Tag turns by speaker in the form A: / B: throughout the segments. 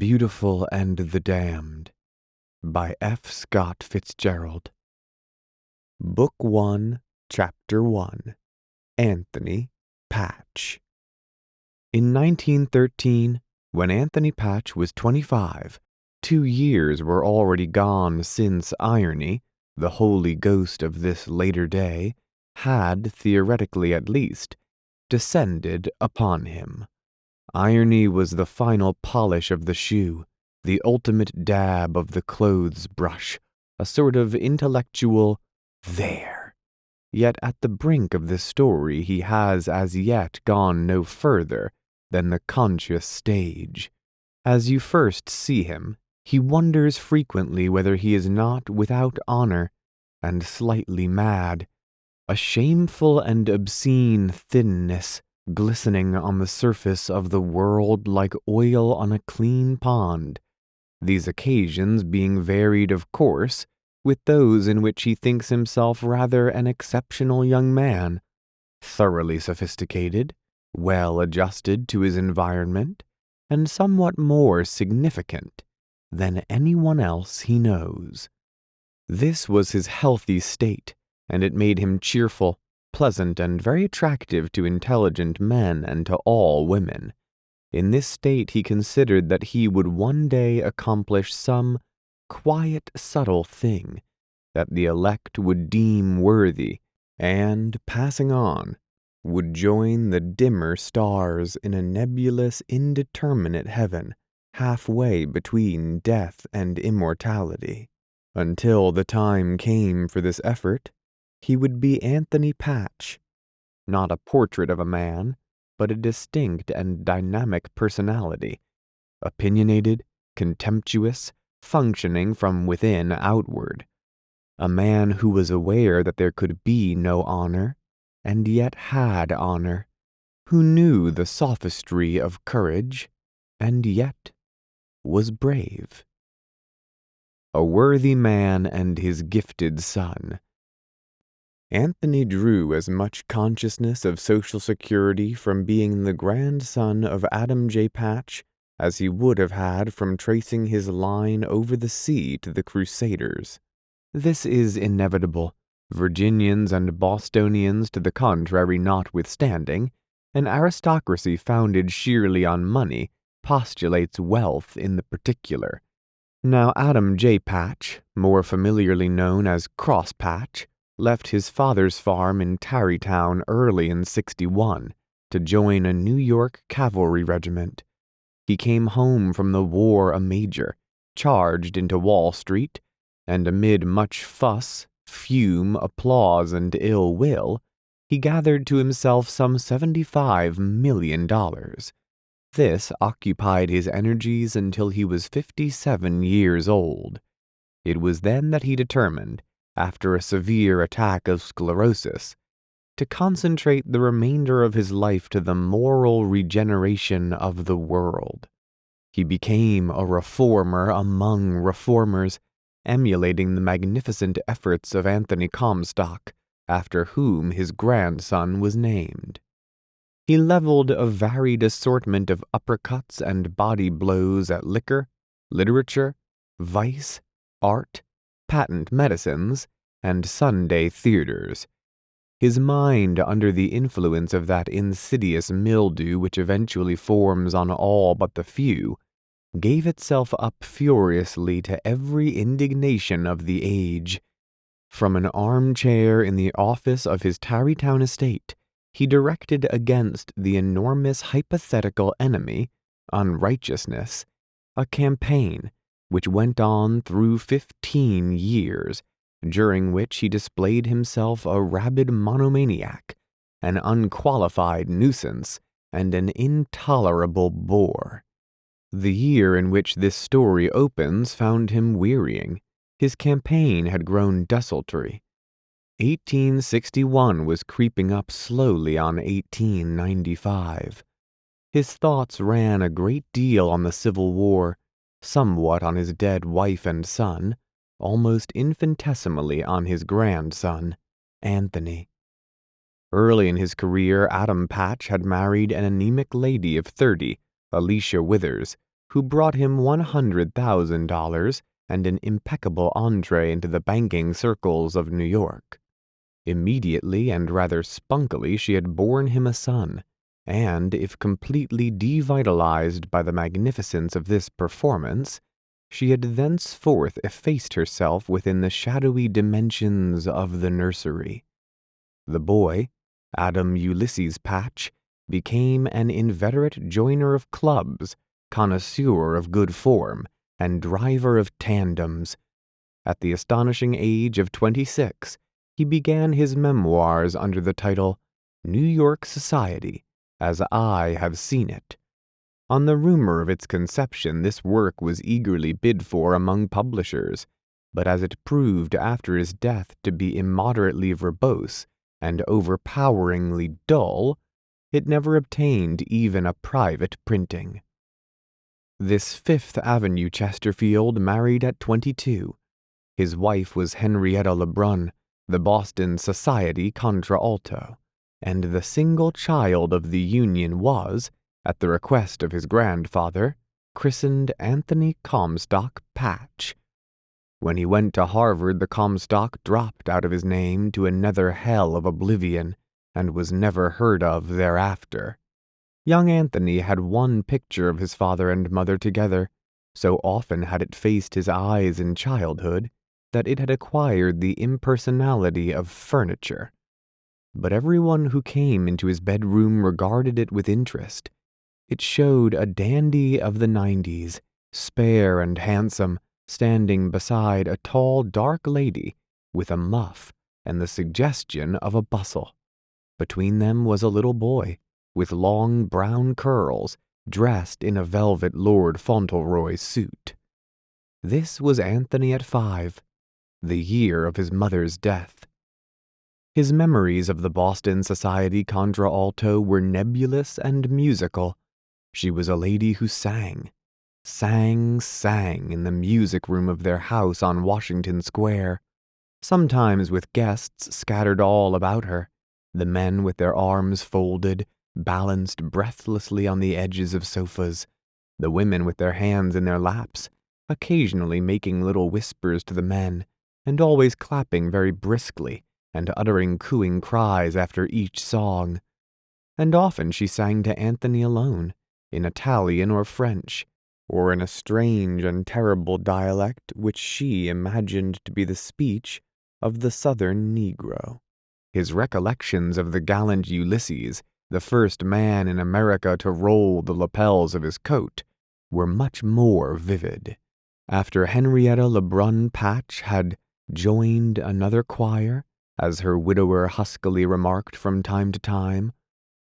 A: Beautiful and the Damned by F. Scott Fitzgerald. Book 1, Chapter 1, Anthony Patch. In 1913, when Anthony Patch was 25, 2 years were already gone since irony, the holy ghost of this later day, had, theoretically at least, descended upon him. Irony was the final polish of the shoe, the ultimate dab of the clothes brush, a sort of intellectual there. Yet at the brink of this story he has as yet gone no further than the conscious stage. As you first see him, he wonders frequently whether he is not without honor and slightly mad, a shameful and obscene thinness glistening on the surface of the world like oil on a clean pond, these occasions being varied, of course, with those in which he thinks himself rather an exceptional young man, thoroughly sophisticated, well adjusted to his environment, and somewhat more significant than anyone else he knows. This was his healthy state, and it made him cheerful, pleasant, and very attractive to intelligent men and to all women. In this state he considered that he would one day accomplish some quiet, subtle thing that the elect would deem worthy, and, passing on, would join the dimmer stars in a nebulous, indeterminate heaven, halfway between death and immortality. Until the time came for this effort, he would be Anthony Patch, not a portrait of a man, but a distinct and dynamic personality, opinionated, contemptuous, functioning from within outward. A man who was aware that there could be no honor, and yet had honor, who knew the sophistry of courage, and yet was brave. A worthy man and his gifted son. Anthony drew as much consciousness of social security from being the grandson of Adam J. Patch as he would have had from tracing his line over the sea to the Crusaders. This is inevitable, Virginians and Bostonians to the contrary notwithstanding. An aristocracy founded sheerly on money postulates wealth in the particular. Now Adam J. Patch, more familiarly known as Cross Patch, left his father's farm in Tarrytown early in '61 to join a New York cavalry regiment. He came home from the war a major, charged into Wall Street, and amid much fuss, fume, applause, and ill will, he gathered to himself some $75 million. This occupied his energies until he was 57 years old. It was then that he determined, after a severe attack of sclerosis, to concentrate the remainder of his life to the moral regeneration of the world. He became a reformer among reformers, emulating the magnificent efforts of Anthony Comstock, after whom his grandson was named. He leveled a varied assortment of uppercuts and body blows at liquor, literature, vice, art, patent medicines, and Sunday theaters. His mind, under the influence of that insidious mildew which eventually forms on all but the few, gave itself up furiously to every indignation of the age. From an armchair in the office of his Tarrytown estate, he directed against the enormous hypothetical enemy, unrighteousness, a campaign which went on through 15 years, during which he displayed himself a rabid monomaniac, an unqualified nuisance, and an intolerable bore. The year in which this story opens found him wearying. His campaign had grown desultory. 1861 was creeping up slowly on 1895. His thoughts ran a great deal on the Civil War, somewhat on his dead wife and son, almost infinitesimally on his grandson, Anthony. Early in his career, Adam Patch had married an anemic lady of 30, Alicia Withers, who brought him $100,000 and an impeccable entree into the banking circles of New York. Immediately and rather spunkily she had borne him a son, and if completely devitalized by the magnificence of this performance, she had thenceforth effaced herself within the shadowy dimensions of the nursery. The boy, Adam Ulysses Patch, became an inveterate joiner of clubs, connoisseur of good form, and driver of tandems. At the astonishing age of 26, he began his memoirs under the title New York Society, as I Have Seen It. On the rumor of its conception, this work was eagerly bid for among publishers, but as it proved after his death to be immoderately verbose and overpoweringly dull, it never obtained even a private printing. This Fifth Avenue Chesterfield married at 22. His wife was Henrietta Lebrun, the Boston society contralto, and the single child of the union was, at the request of his grandfather, christened Anthony Comstock Patch. When he went to Harvard, the Comstock dropped out of his name to a nether hell of oblivion, and was never heard of thereafter. Young Anthony had one picture of his father and mother together. So often had it faced his eyes in childhood that it had acquired the impersonality of furniture. But everyone who came into his bedroom regarded it with interest. It showed a dandy of the 90s, spare and handsome, standing beside a tall, dark lady with a muff and the suggestion of a bustle. Between them was a little boy, with long brown curls, dressed in a velvet Lord Fauntleroy suit. This was Anthony at 5, the year of his mother's death. His memories of the Boston society contralto were nebulous and musical. She was a lady who sang in the music room of their house on Washington Square, sometimes with guests scattered all about her, the men with their arms folded, balanced breathlessly on the edges of sofas, the women with their hands in their laps, occasionally making little whispers to the men, and always clapping very briskly and uttering cooing cries after each song. And often she sang to Anthony alone, in Italian or French, or in a strange and terrible dialect which she imagined to be the speech of the Southern Negro. His recollections of the gallant Ulysses, the first man in America to roll the lapels of his coat, were much more vivid. After Henrietta Lebrun Patch had joined another choir, as her widower huskily remarked from time to time,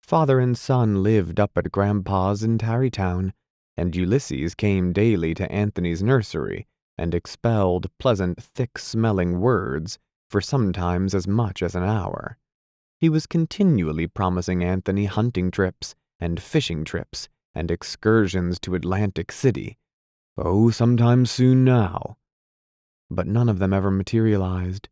A: father and son lived up at Grandpa's in Tarrytown, and Ulysses came daily to Anthony's nursery and expelled pleasant, thick-smelling words for sometimes as much as an hour. He was continually promising Anthony hunting trips and fishing trips and excursions to Atlantic City. Oh, sometime soon now. But none of them ever materialized.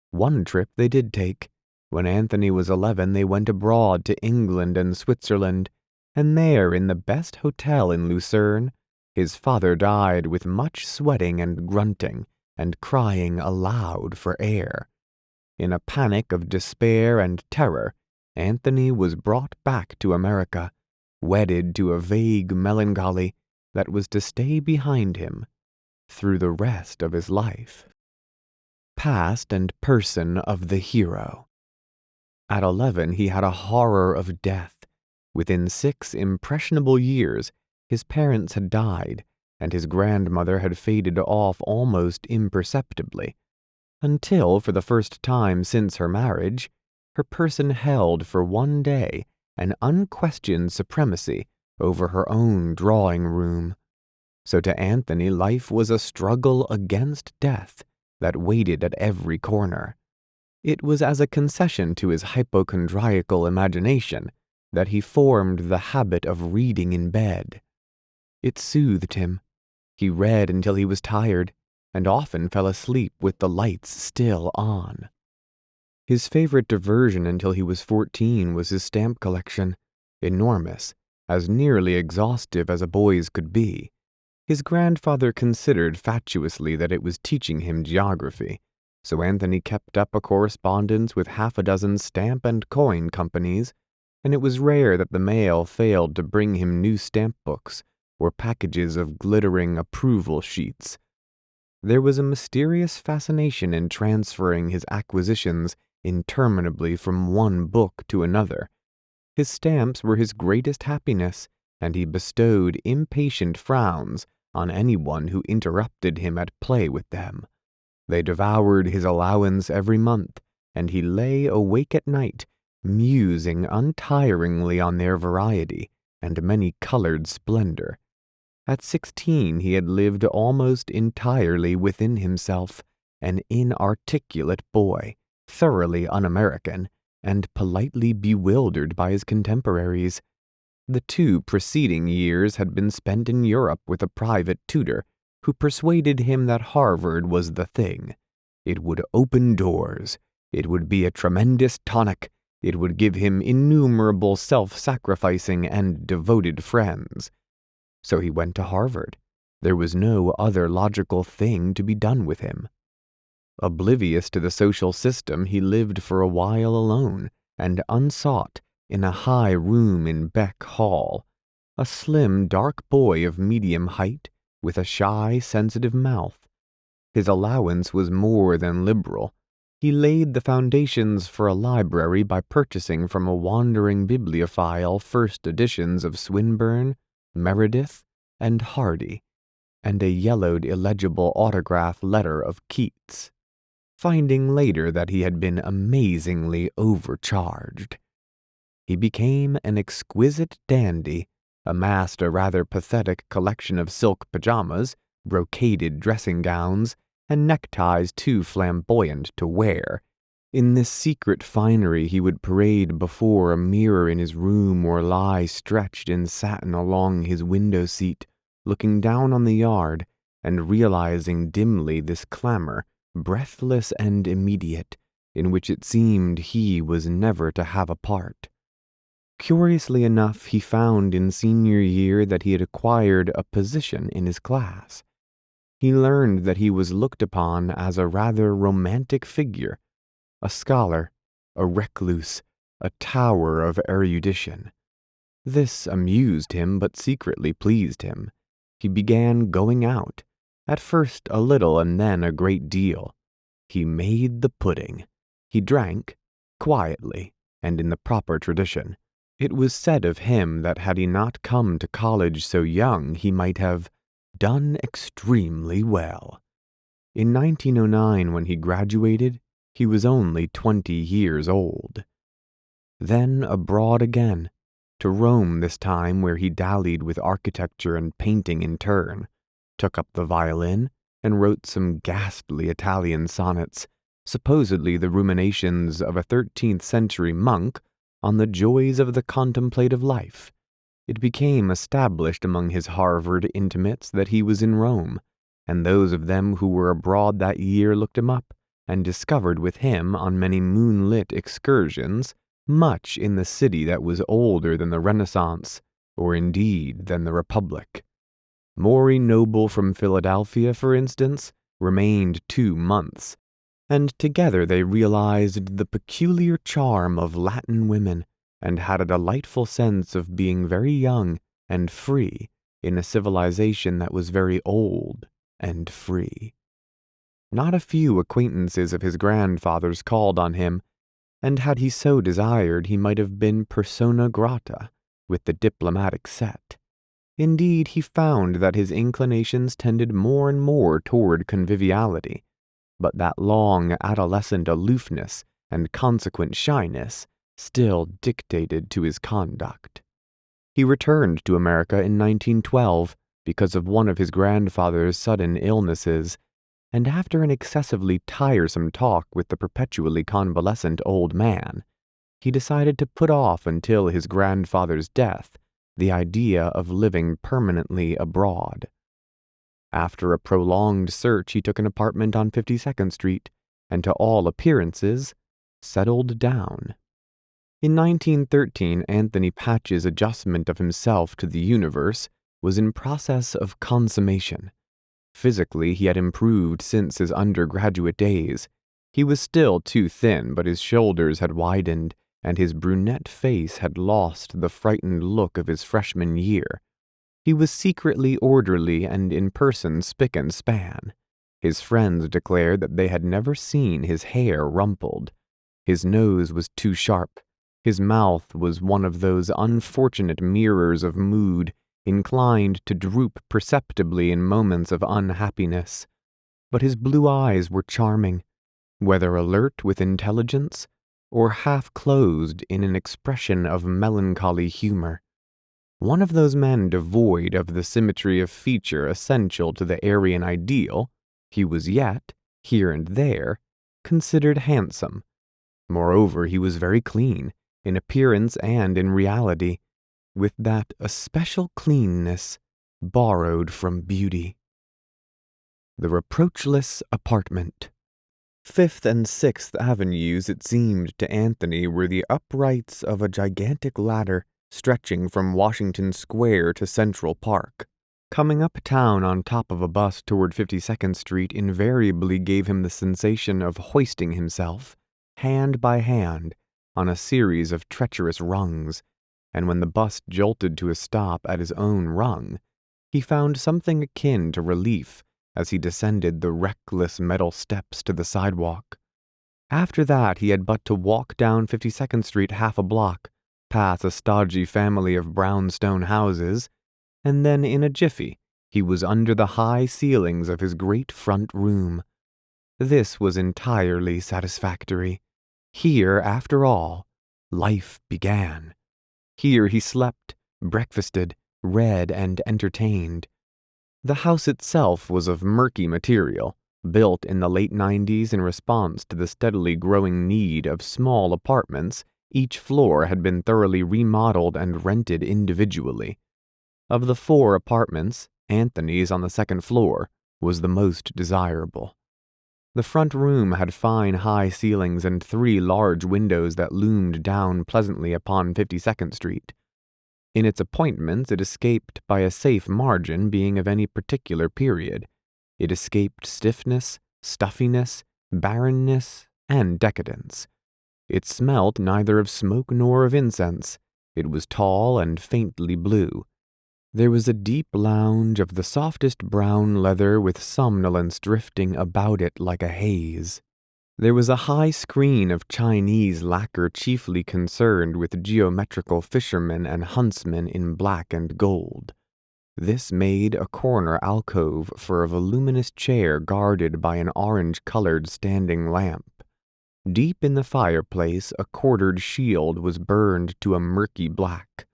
A: One trip they did take. When Anthony was 11, they went abroad to England and Switzerland, and there, in the best hotel in Lucerne, his father died with much sweating and grunting and crying aloud for air. In a panic of despair and terror, Anthony was brought back to America, wedded to a vague melancholy that was to stay behind him through the rest of his life. Past and person of the hero. At 11, he had a horror of death. Within 6 impressionable years, his parents had died, and his grandmother had faded off almost imperceptibly, until, for the first time since her marriage, her person held for one day an unquestioned supremacy over her own drawing-room. So to Anthony, life was a struggle against death that waited at every corner. It was as a concession to his hypochondriacal imagination that he formed the habit of reading in bed. It soothed him. He read until he was tired, and often fell asleep with the lights still on. His favorite diversion until he was 14 was his stamp collection, enormous, as nearly exhaustive as a boy's could be, His grandfather considered fatuously that it was teaching him geography, so Anthony kept up a correspondence with half a dozen stamp and coin companies, and it was rare that the mail failed to bring him new stamp books or packages of glittering approval sheets. There was a mysterious fascination in transferring his acquisitions interminably from one book to another. His stamps were his greatest happiness, and he bestowed impatient frowns on anyone who interrupted him at play with them. They devoured his allowance every month, and he lay awake at night, musing untiringly on their variety and many-colored splendor. At 16, he had lived almost entirely within himself, an inarticulate boy, thoroughly un-American, and politely bewildered by his contemporaries. The 2 preceding years had been spent in Europe with a private tutor who persuaded him that Harvard was the thing. It would open doors. It would be a tremendous tonic. It would give him innumerable self-sacrificing and devoted friends. So he went to Harvard. There was no other logical thing to be done with him. Oblivious to the social system, he lived for a while alone and unsought in a high room in Beck Hall, a slim, dark boy of medium height with a shy, sensitive mouth. His allowance was more than liberal. He laid the foundations for a library by purchasing from a wandering bibliophile first editions of Swinburne, Meredith, and Hardy, and a yellowed illegible autograph letter of Keats, finding later that he had been amazingly overcharged. He became an exquisite dandy, amassed a rather pathetic collection of silk pajamas, brocaded dressing gowns, and neckties too flamboyant to wear. In this secret finery he would parade before a mirror in his room or lie stretched in satin along his window seat, looking down on the yard and realizing dimly this clamor, breathless and immediate, in which it seemed he was never to have a part. Curiously enough, he found in senior year that he had acquired a position in his class. He learned that he was looked upon as a rather romantic figure, a scholar, a recluse, a tower of erudition. This amused him but secretly pleased him. He began going out, at first a little and then a great deal. He made the pudding. He drank, quietly, and in the proper tradition. It was said of him that had he not come to college so young, he might have done extremely well. In 1909, when he graduated, he was only 20 years old. Then abroad again, to Rome this time, where he dallied with architecture and painting in turn, took up the violin, and wrote some ghastly Italian sonnets, supposedly the ruminations of a 13th-century monk on the joys of the contemplative life. It became established among his Harvard intimates that he was in Rome, and those of them who were abroad that year looked him up, and discovered with him on many moonlit excursions much in the city that was older than the Renaissance, or indeed than the Republic. Maury Noble from Philadelphia, for instance, remained 2 months, and together they realized the peculiar charm of Latin women, and had a delightful sense of being very young and free in a civilization that was very old and free. Not a few acquaintances of his grandfather's called on him, and had he so desired, he might have been persona grata with the diplomatic set. Indeed, he found that his inclinations tended more and more toward conviviality, but that long adolescent aloofness and consequent shyness still dictated to his conduct. He returned to America in 1912 because of one of his grandfather's sudden illnesses, and after an excessively tiresome talk with the perpetually convalescent old man, he decided to put off until his grandfather's death the idea of living permanently abroad. After a prolonged search, he took an apartment on 52nd Street, and to all appearances, settled down. In 1913, Anthony Patch's adjustment of himself to the universe was in process of consummation. Physically, he had improved since his undergraduate days. He was still too thin, but his shoulders had widened, and his brunette face had lost the frightened look of his freshman year. He was secretly orderly and in person spick and span. His friends declared that they had never seen his hair rumpled. His nose was too sharp. His mouth was one of those unfortunate mirrors of mood, inclined to droop perceptibly in moments of unhappiness. But his blue eyes were charming, whether alert with intelligence or half-closed in an expression of melancholy humor. One of those men devoid of the symmetry of feature essential to the Aryan ideal, he was yet, here and there, considered handsome. Moreover, he was very clean, in appearance and in reality, with that especial cleanness borrowed from beauty. The reproachless apartment. Fifth and Sixth Avenues, it seemed to Anthony, were the uprights of a gigantic ladder stretching from Washington Square to Central Park. Coming uptown on top of a bus toward 52nd Street invariably gave him the sensation of hoisting himself, hand by hand, on a series of treacherous rungs, and when the bus jolted to a stop at his own rung, he found something akin to relief as he descended the reckless metal steps to the sidewalk. After that, he had but to walk down 52nd Street half a block, pass a stodgy family of brownstone houses, and then in a jiffy he was under the high ceilings of his great front room. This was entirely satisfactory. Here, after all, life began. Here he slept, breakfasted, read, and entertained. The house itself was of murky material, built in the late 90s in response to the steadily growing need of small apartments. Each floor had been thoroughly remodeled and rented individually. Of the 4 apartments, Anthony's on the second floor was the most desirable. The front room had fine high ceilings and 3 large windows that loomed down pleasantly upon 52nd Street. In its appointments, it escaped by a safe margin being of any particular period. It escaped stiffness, stuffiness, barrenness, and decadence. It smelt neither of smoke nor of incense. It was tall and faintly blue. There was a deep lounge of the softest brown leather with somnolence drifting about it like a haze. There was a high screen of Chinese lacquer chiefly concerned with geometrical fishermen and huntsmen in black and gold. This made a corner alcove for a voluminous chair guarded by an orange-colored standing lamp. Deep in the fireplace, a quartered shield was burned to a murky black.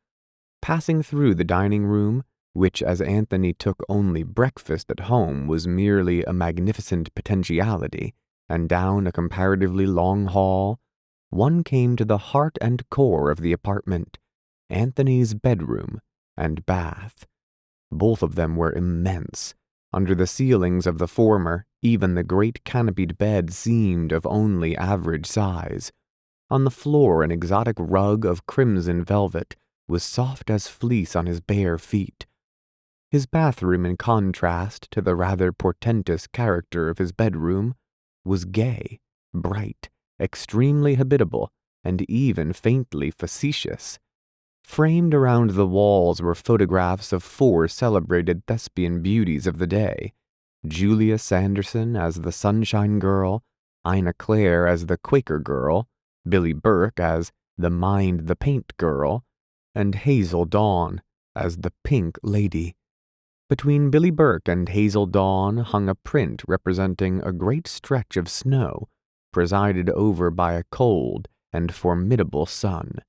A: Passing through the dining room, which as Anthony took only breakfast at home was merely a magnificent potentiality, and down a comparatively long hall, one came to the heart and core of the apartment, Anthony's bedroom and bath. Both of them were immense. Under the ceilings of the former, even the great canopied bed seemed of only average size. On the floor, an exotic rug of crimson velvet was soft as fleece on his bare feet. His bathroom, in contrast to the rather portentous character of his bedroom, was gay, bright, extremely habitable, and even faintly facetious. Framed around the walls were photographs of 4 celebrated thespian beauties of the day: Julia Sanderson as the Sunshine Girl, Ina Clare as the Quaker Girl, Billie Burke as the Mind the Paint Girl, and Hazel Dawn as the Pink Lady. Between Billie Burke and Hazel Dawn hung a print representing a great stretch of snow, presided over by a cold and formidable sun.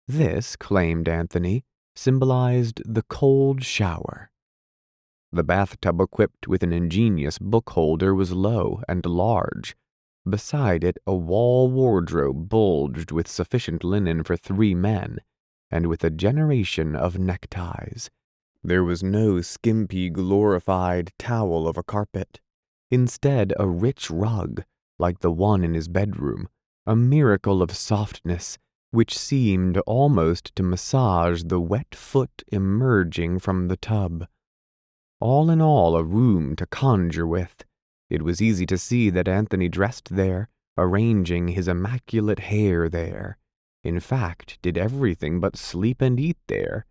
A: This, claimed Anthony, symbolized the cold shower. The bathtub equipped with an ingenious book holder was low and large. Beside it, a wall wardrobe bulged with sufficient linen for 3 men, and with a generation of neckties. There was no skimpy, glorified towel of a carpet. Instead, a rich rug, like the one in his bedroom, a miracle of softness, which seemed almost to massage the wet foot emerging from the tub. All in all, a room to conjure with. It was easy to see that Anthony dressed there, arranging his immaculate hair there. In fact, did everything but sleep and eat there.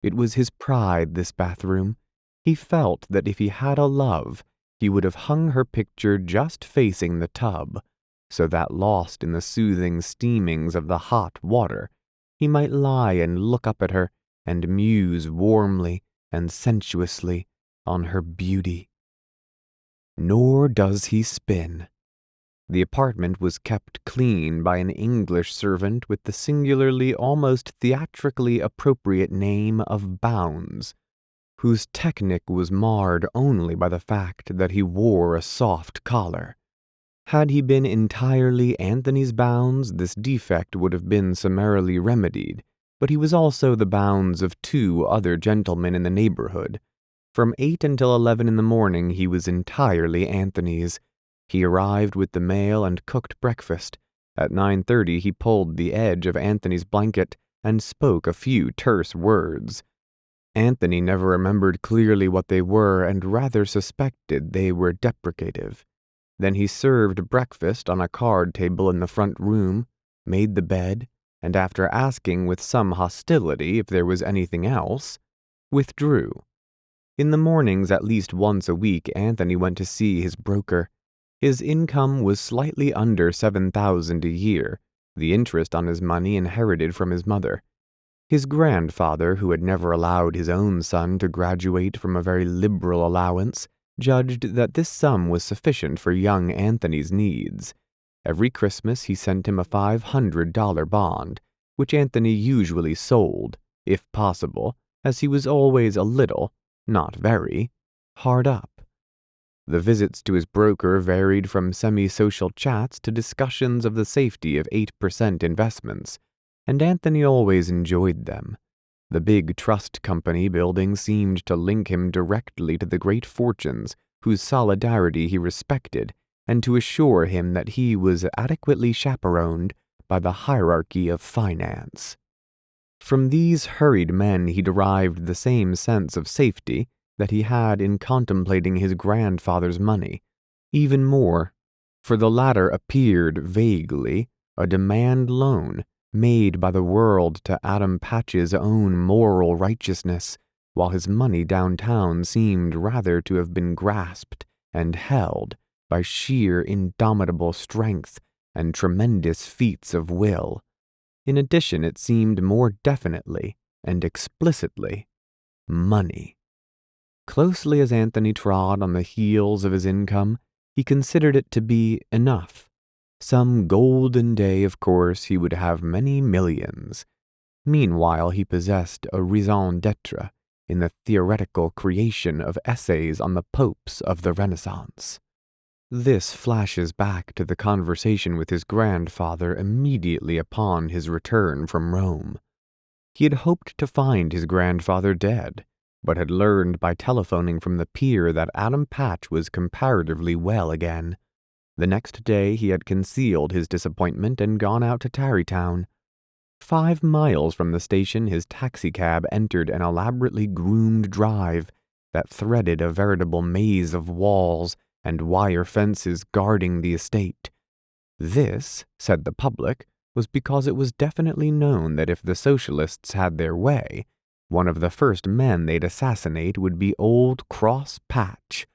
A: It was his pride, this bathroom. He felt that if he had a love, he would have hung her picture just facing the tub, so that lost in the soothing steamings of the hot water, he might lie and look up at her and muse warmly and sensuously on her beauty. Nor does he spin. The apartment was kept clean by an English servant with the singularly, almost theatrically appropriate name of Bounds, whose technique was marred only by the fact that he wore a soft collar. Had he been entirely Anthony's Bounds, this defect would have been summarily remedied, but he was also the Bounds of 2 other gentlemen in the neighborhood. From 8 until 11 in the morning he was entirely Anthony's. He arrived with the mail and cooked breakfast. At 9:30 he pulled the edge of Anthony's blanket and spoke a few terse words. Anthony never remembered clearly what they were and rather suspected they were deprecative. Then he served breakfast on a card table in the front room, made the bed, and after asking with some hostility if there was anything else, withdrew. In the mornings at least once a week Anthony went to see his broker. His income was slightly under $7,000 a year, the interest on his money inherited from his mother. His grandfather, who had never allowed his own son to graduate from a very liberal allowance, judged that this sum was sufficient for young Anthony's needs. Every Christmas he sent him a $500 bond, which Anthony usually sold, if possible, as he was always a little, not very, hard up. The visits to his broker varied from semi-social chats to discussions of the safety of 8% investments, and Anthony always enjoyed them. The big trust company building seemed to link him directly to the great fortunes whose solidarity he respected, and to assure him that he was adequately chaperoned by the hierarchy of finance. From these hurried men he derived the same sense of safety that he had in contemplating his grandfather's money, even more, for the latter appeared vaguely a demand loan made by the world to Adam Patch's own moral righteousness, while his money downtown seemed rather to have been grasped and held by sheer indomitable strength and tremendous feats of will. In addition, it seemed more definitely and explicitly money. Closely as Anthony trod on the heels of his income, he considered it to be enough. Some golden day, of course, he would have many millions. Meanwhile, he possessed a raison d'etre in the theoretical creation of essays on the popes of the Renaissance. This flashes back to the conversation with his grandfather immediately upon his return from Rome. He had hoped to find his grandfather dead, but had learned by telephoning from the pier that Adam Patch was comparatively well again. The next day he had concealed his disappointment and gone out to Tarrytown. 5 miles from the station his taxicab entered an elaborately groomed drive that threaded a veritable maze of walls and wire fences guarding the estate. This, said the public, was because it was definitely known that if the socialists had their way, one of the first men they'd assassinate would be old Cross Patch.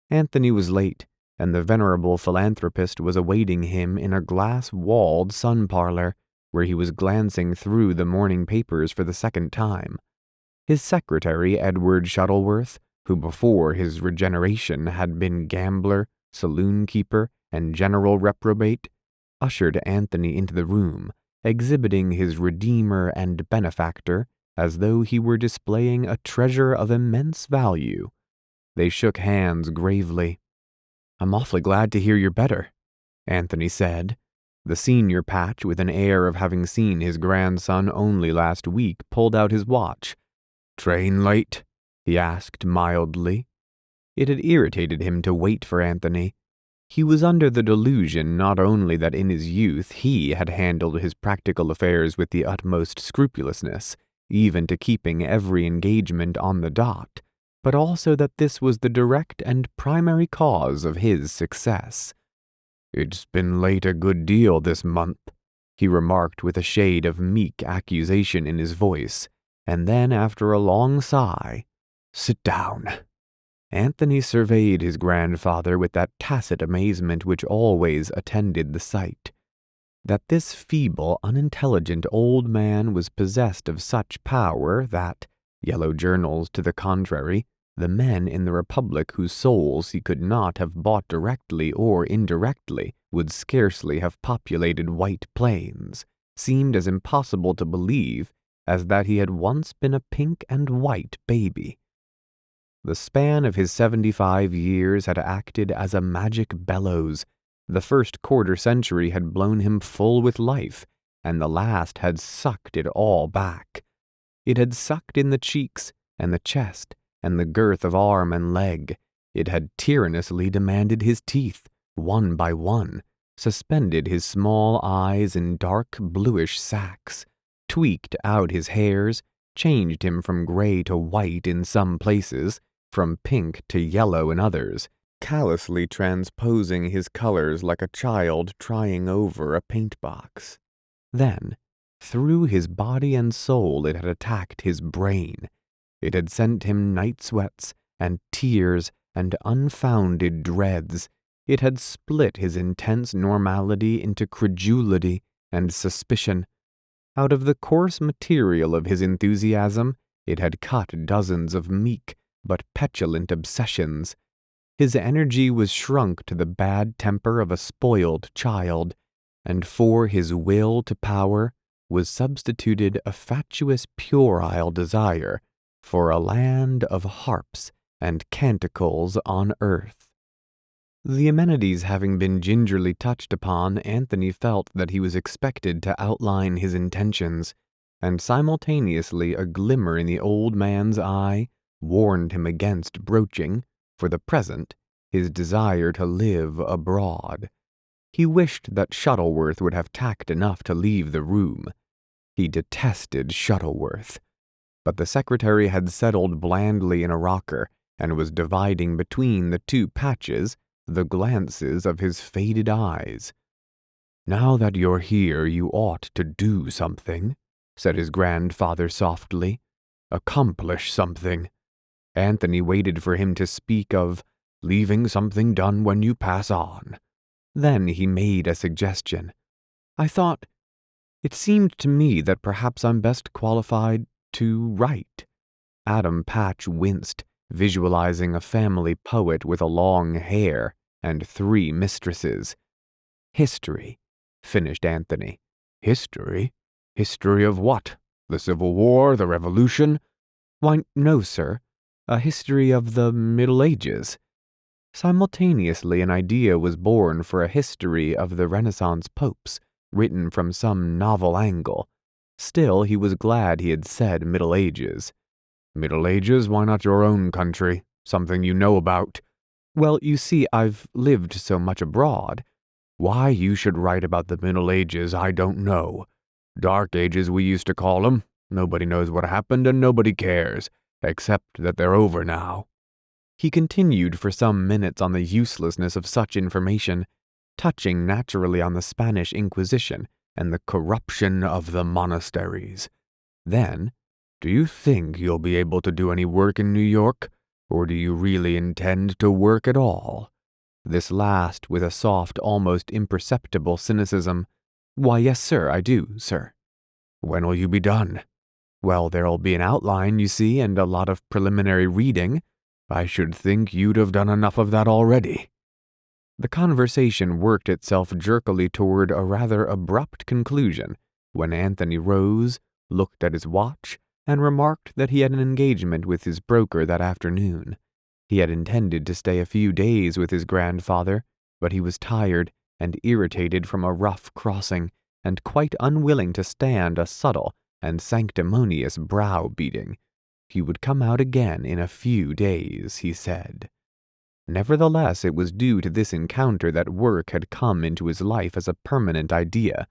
A: Anthony was late, and the venerable philanthropist was awaiting him in a glass-walled sun parlor, where he was glancing through the morning papers for the second time. His secretary, Edward Shuttleworth, who before his regeneration had been gambler, saloon-keeper, and general reprobate, ushered Anthony into the room, exhibiting his redeemer and benefactor as though he were displaying a treasure of immense value. They shook hands gravely. "I'm awfully glad to hear you're better," Anthony said. The senior Patch, with an air of having seen his grandson only last week, pulled out his watch. "Train late?" he asked mildly. It had irritated him to wait for Anthony. He was under the delusion not only that in his youth he had handled his practical affairs with the utmost scrupulousness, even to keeping every engagement on the dot, but also that this was the direct and primary cause of his success. "It's been late a good deal this month," he remarked with a shade of meek accusation in his voice, and then after a long sigh, "Sit down." Anthony surveyed his grandfather with that tacit amazement which always attended the sight. That this feeble, unintelligent old man was possessed of such power that, yellow journals to the contrary, the men in the Republic whose souls he could not have bought directly or indirectly would scarcely have populated White Plains, seemed as impossible to believe as that he had once been a pink and white baby. The span of his 75 years had acted as a magic bellows. The first quarter-century had blown him full with life, and the last had sucked it all back. It had sucked in the cheeks and the chest and the girth of arm and leg. It had tyrannously demanded his teeth, one by one, suspended his small eyes in dark bluish sacs, tweaked out his hairs, changed him from gray to white in some places, from pink to yellow in others, callously transposing his colors like a child trying over a paint-box. Then, through his body and soul it had attacked his brain. It had sent him night sweats and tears and unfounded dreads. It had split his intense normality into credulity and suspicion. Out of the coarse material of his enthusiasm, it had cut dozens of meek but petulant obsessions. His energy was shrunk to the bad temper of a spoiled child, and for his will to power was substituted a fatuous puerile desire for a land of harps and canticles on earth. The amenities having been gingerly touched upon, Anthony felt that he was expected to outline his intentions, and simultaneously a glimmer in the old man's eye warned him against broaching, for the present, his desire to live abroad. He wished that Shuttleworth would have tact enough to leave the room. He detested Shuttleworth. But the secretary had settled blandly in a rocker and was dividing between the two patches the glances of his faded eyes. "Now that you're here, you ought to do something," said his grandfather softly. "Accomplish something." Anthony waited for him to speak of leaving something done when you pass on. Then he made a suggestion. It seemed to me that perhaps I'm best qualified to write." Adam Patch winced, visualizing a family poet with a long hair and 3 mistresses. "History," finished Anthony. "History? History of what? The Civil War, the Revolution?" "Why, no, sir. A history of the Middle Ages." Simultaneously an idea was born for a history of the Renaissance popes, written from some novel angle. Still, he was glad he had said Middle Ages. "Middle Ages? Why not your own country? Something you know about?" "Well, you see, I've lived so much abroad." "Why you should write about the Middle Ages, I don't know. Dark Ages we used to call 'em. Nobody knows what happened and nobody cares, except that they're over now." He continued for some minutes on the uselessness of such information, touching naturally on the Spanish Inquisition and the corruption of the monasteries. Then, "Do you think you'll be able to do any work in New York, or do you really intend to work at all?" This last with a soft, almost imperceptible cynicism. "Why, yes, sir, I do, sir." "When will you be done?" "Well, there'll be an outline, you see, and a lot of preliminary reading." "I should think you'd have done enough of that already." The conversation worked itself jerkily toward a rather abrupt conclusion when Anthony rose, looked at his watch, and remarked that he had an engagement with his broker that afternoon. He had intended to stay a few days with his grandfather, but he was tired and irritated from a rough crossing, and quite unwilling to stand a subtle and sanctimonious brow-beating. He would come out again in a few days, he said. Nevertheless, it was due to this encounter that work had come into his life as a permanent idea.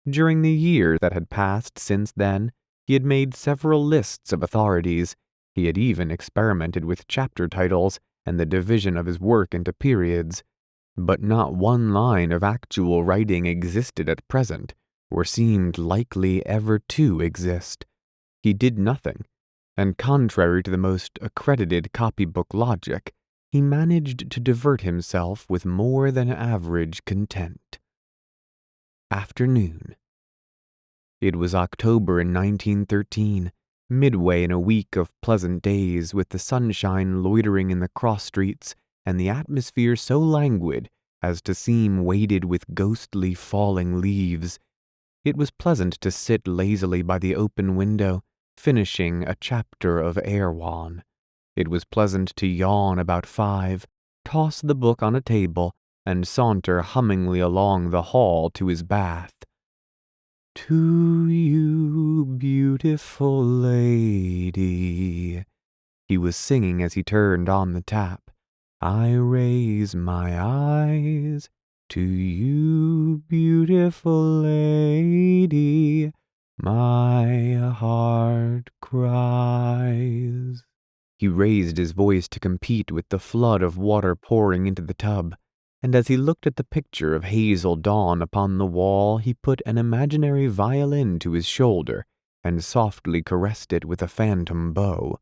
A: During the year that had passed since then, he had made several lists of authorities. He had even experimented with chapter titles and the division of his work into periods. But not one line of actual writing existed at present, or seemed likely ever to exist. He did nothing, and contrary to the most accredited copybook logic, he managed to divert himself with more than average content. Afternoon. It was October in 1913, midway in a week of pleasant days, with the sunshine loitering in the cross streets and the atmosphere so languid as to seem weighted with ghostly falling leaves. It was pleasant to sit lazily by the open window, finishing a chapter of Erewhon. It was pleasant to yawn about 5, toss the book on a table, and saunter hummingly along the hall to his bath. "To you, beautiful lady," he was singing as he turned on the tap, "I raise my eyes. To you, beautiful lady, my heart cries." He raised his voice to compete with the flood of water pouring into the tub, and as he looked at the picture of hazel dawn upon the wall, he put an imaginary violin to his shoulder and softly caressed it with a phantom bow.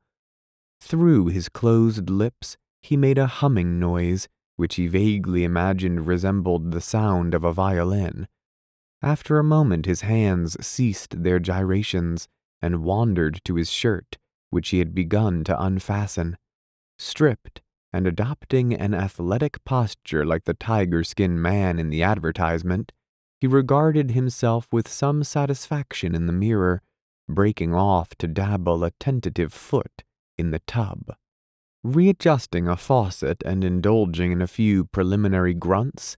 A: Through his closed lips, he made a humming noise, which he vaguely imagined resembled the sound of a violin. After a moment, his hands ceased their gyrations and wandered to his shirt, which he had begun to unfasten. Stripped, and adopting an athletic posture like the tiger-skin man in the advertisement, he regarded himself with some satisfaction in the mirror, breaking off to dabble a tentative foot in the tub. Readjusting a faucet and indulging in a few preliminary grunts,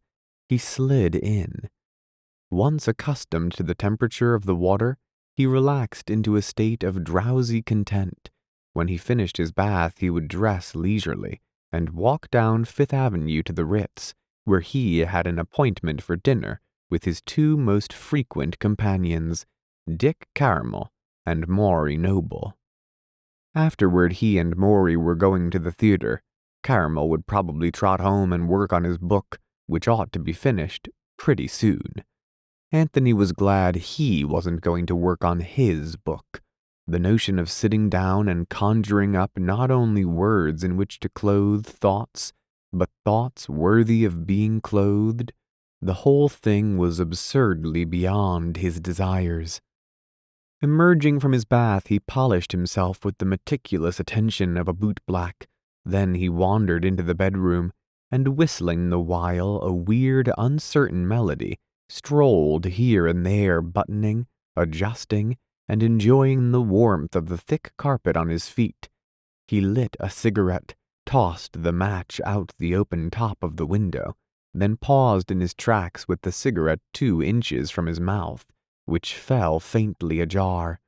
A: he slid in. Once accustomed to the temperature of the water, he relaxed into a state of drowsy content. When he finished his bath, he would dress leisurely and walk down Fifth Avenue to the Ritz, where he had an appointment for dinner with his two most frequent companions, Dick Caramel and Maury Noble. Afterward, he and Maury were going to the theater. Caramel would probably trot home and work on his book, which ought to be finished pretty soon. Anthony was glad he wasn't going to work on his book. The notion of sitting down and conjuring up not only words in which to clothe thoughts, but thoughts worthy of being clothed, the whole thing was absurdly beyond his desires. Emerging from his bath, he polished himself with the meticulous attention of a bootblack. Then he wandered into the bedroom, and whistling the while a weird, uncertain melody, strolled here and there, buttoning, adjusting, and enjoying the warmth of the thick carpet on his feet. He lit a cigarette, tossed the match out the open top of the window, then paused in his tracks with the cigarette 2 inches from his mouth, which fell faintly ajar.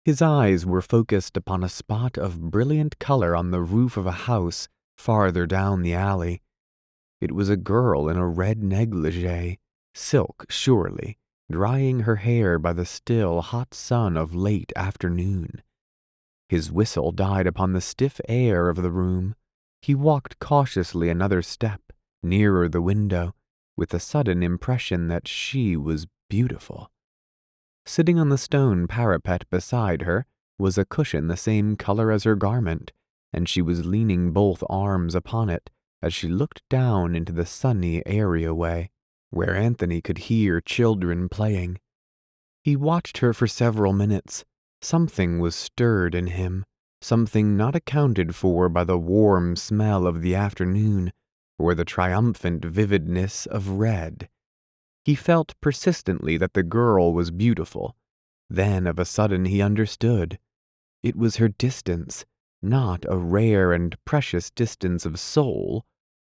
A: His eyes were focused upon a spot of brilliant color on the roof of a house farther down the alley. It was a girl in a red negligee, silk surely, drying her hair by the still hot sun of late afternoon. His whistle died upon the stiff air of the room. He walked cautiously another step, nearer the window, with a sudden impression that she was beautiful. Sitting on the stone parapet beside her was a cushion the same color as her garment, and she was leaning both arms upon it as she looked down into the sunny areaway, where Anthony could hear children playing. He watched her for several minutes. Something was stirred in him, something not accounted for by the warm smell of the afternoon or the triumphant vividness of red. He felt persistently that the girl was beautiful. Then of a sudden he understood. It was her distance, not a rare and precious distance of soul,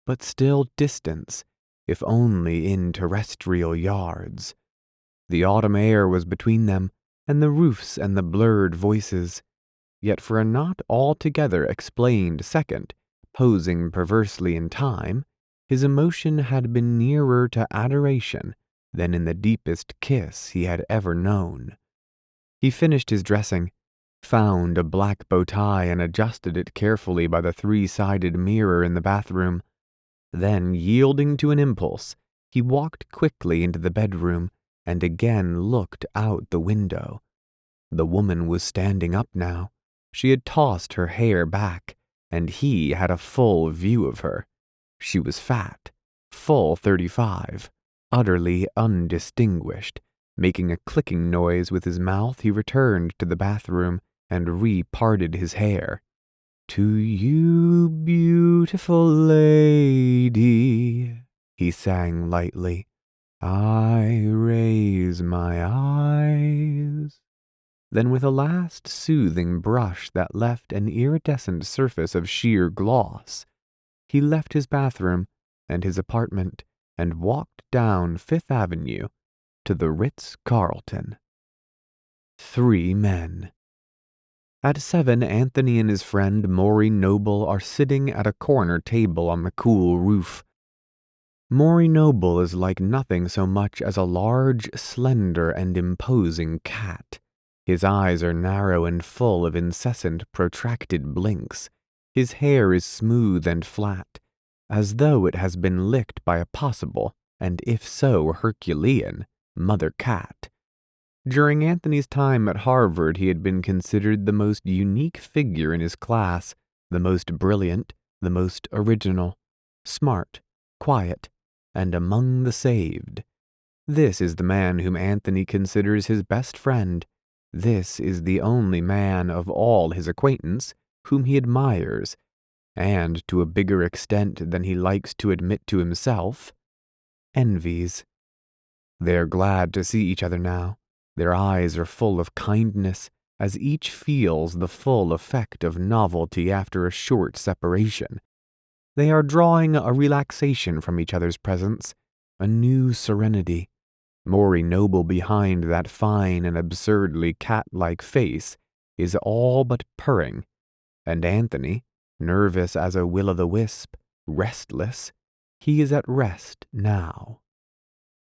A: but still distance, if only in terrestrial yards. The autumn air was between them, and the roofs and the blurred voices. Yet for a not altogether explained second, posing perversely in time, his emotion had been nearer to adoration than in the deepest kiss he had ever known. He finished his dressing, found a black bow tie and adjusted it carefully by the three-sided mirror in the bathroom. Then, yielding to an impulse, he walked quickly into the bedroom and again looked out the window. The woman was standing up now. She had tossed her hair back, and he had a full view of her. She was fat, full 35, utterly undistinguished. Making a clicking noise with his mouth, he returned to the bathroom and re-parted his hair. "To you, beautiful lady," he sang lightly, "I raise my eyes." Then with a last soothing brush that left an iridescent surface of sheer gloss, he left his bathroom and his apartment and walked down Fifth Avenue to the Ritz-Carlton. 3 men. At 7, Anthony and his friend Maury Noble are sitting at a corner table on the cool roof. Maury Noble is like nothing so much as a large, slender, and imposing cat. His eyes are narrow and full of incessant, protracted blinks. His hair is smooth and flat, as though it has been licked by a possible, and if so Herculean, mother cat. During Anthony's time at Harvard, he had been considered the most unique figure in his class, the most brilliant, the most original, smart, quiet, and among the saved. This is the man whom Anthony considers his best friend. This is the only man of all his acquaintance whom he admires, and to a bigger extent than he likes to admit to himself, envies. They are glad to see each other now. Their eyes are full of kindness, as each feels the full effect of novelty after a short separation. They are drawing a relaxation from each other's presence, a new serenity. Maury Noble, behind that fine and absurdly cat-like face, is all but purring, and Anthony, nervous as a will-o'-the-wisp, restless, he is at rest now.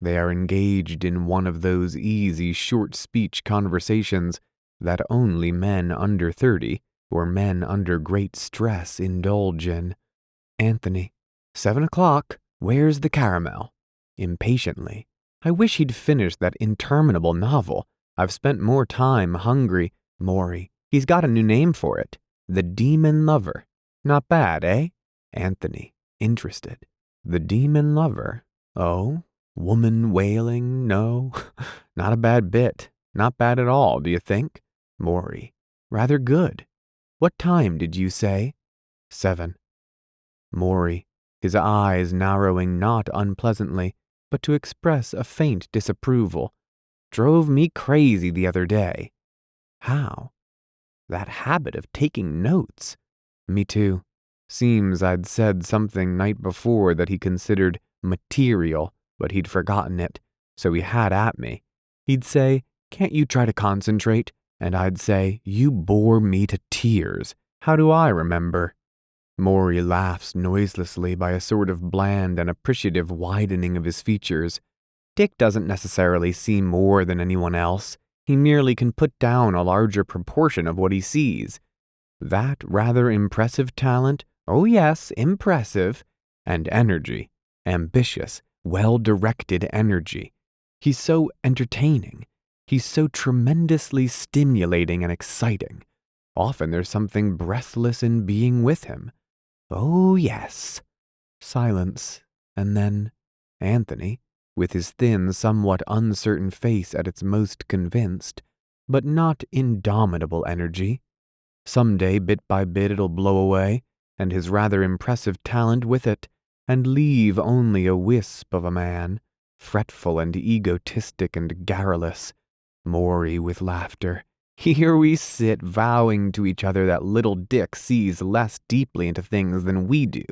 A: They are engaged in one of those easy, short-speech conversations that only men under 30 or men under great stress indulge in. Anthony: 7 o'clock. Where's the caramel? Impatiently: I wish he'd finished that interminable novel. I've spent more time hungry. Maury: he's got a new name for it. The Demon Lover. Not bad, eh? Anthony, interested: The Demon Lover? Oh? Woman wailing? No, not a bad bit. Not bad at all, do you think? Maury: rather good. What time did you say? 7. Maury, his eyes narrowing not unpleasantly, but to express a faint disapproval. Drove me crazy the other day. How? That habit of taking notes. Me too. Seems I'd said something night before that he considered material, but he'd forgotten it, so he had at me. He'd say, can't you try to concentrate? And I'd say, you bore me to tears. How do I remember? Maury laughs noiselessly by a sort of bland and appreciative widening of his features. Dick doesn't necessarily see more than anyone else. He merely can put down a larger proportion of what he sees. That rather impressive talent, oh yes, impressive, and energy, ambitious, well-directed energy. He's so entertaining. He's so tremendously stimulating and exciting. Often there's something breathless in being with him. Oh, yes. Silence, and then Anthony, with his thin, somewhat uncertain face at its most convinced, but not indomitable energy. Someday, bit by bit, it'll blow away, and his rather impressive talent with it, and leave only a wisp of a man, fretful and egotistic and garrulous. Maury with laughter. Here we sit vowing to each other that little Dick sees less deeply into things than we do,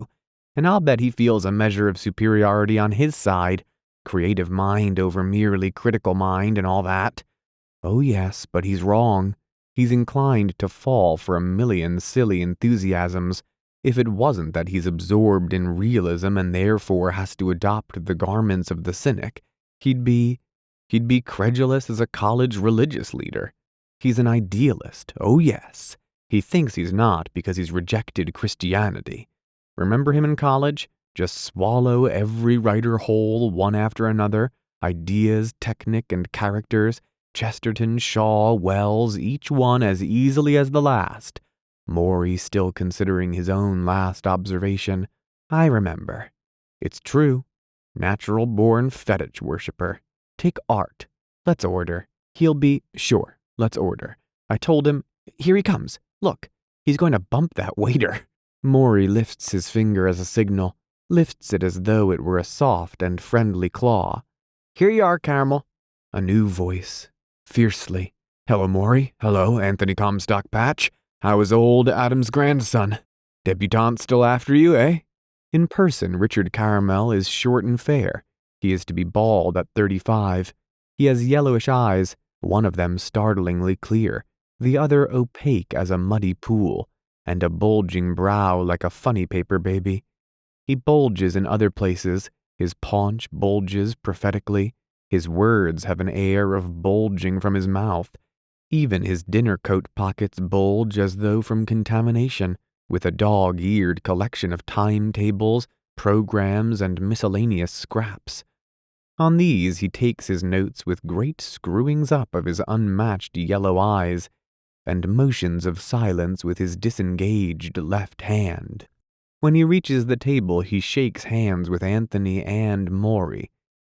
A: and I'll bet he feels a measure of superiority on his side, creative mind over merely critical mind and all that. Oh yes, but he's wrong. He's inclined to fall for a million silly enthusiasms, If it wasn't that he's absorbed in realism and therefore has to adopt the garments of the cynic, he'd be credulous as a college religious leader. He's an idealist, oh yes. He thinks he's not because he's rejected Christianity. Remember him in college? Just swallow every writer whole one after another, ideas, technique, and characters, Chesterton, Shaw, Wells, each one as easily as the last. Morey still considering his own last observation. I remember. It's true. Natural-born fetish worshipper. Take art. Let's order. He'll be, sure, let's order. I told him, here he comes. Look, he's going to bump that waiter. Morey lifts his finger as a signal, lifts it as though it were a soft and friendly claw. Here you are, Caramel. A new voice, fiercely. Hello, Morey. Hello, Anthony Comstock Patch. How is old Adam's grandson? Debutante still after you, eh? In person, Richard Caramel is short and fair. He is to be bald at 35. He has yellowish eyes, one of them startlingly clear, the other opaque as a muddy pool, and a bulging brow like a funny paper baby. He bulges in other places, his paunch bulges prophetically, his words have an air of bulging from his mouth. Even his dinner coat pockets bulge as though from contamination, with a dog-eared collection of timetables, programs, and miscellaneous scraps. On these he takes his notes with great screwings up of his unmatched yellow eyes, and motions of silence with his disengaged left hand. When he reaches the table, he shakes hands with Anthony and Morey.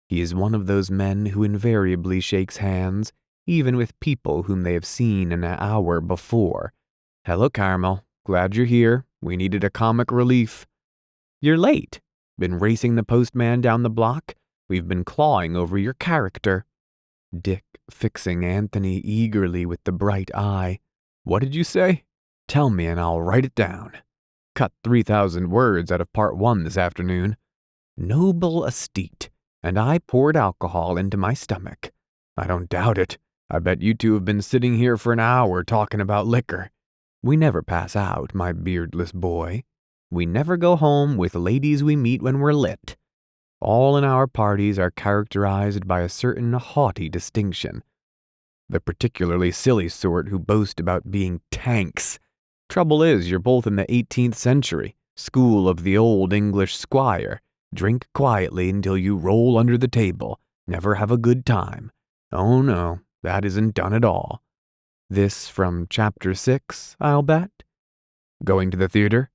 A: He is one of those men who invariably shakes hands, even with people whom they have seen an hour before. Hello, Caramel. Glad you're here. We needed a comic relief. You're late. Been racing the postman down the block? We've been clawing over your character. Dick fixing Anthony eagerly with the bright eye. What did you say? Tell me and I'll write it down. Cut 3,000 words out of part 1 this afternoon. Noble estate, and I poured alcohol into my stomach. I don't doubt it. I bet you two have been sitting here for an hour talking about liquor. We never pass out, my beardless boy. We never go home with ladies we meet when we're lit. All in our parties are characterized by a certain haughty distinction. The particularly silly sort who boast about being tanks. Trouble is, you're both in the 18th century, school of the old English squire. Drink quietly until you roll under the table. Never have a good time. Oh no, that isn't done at all. This from chapter 6, I'll bet? Going to the theater?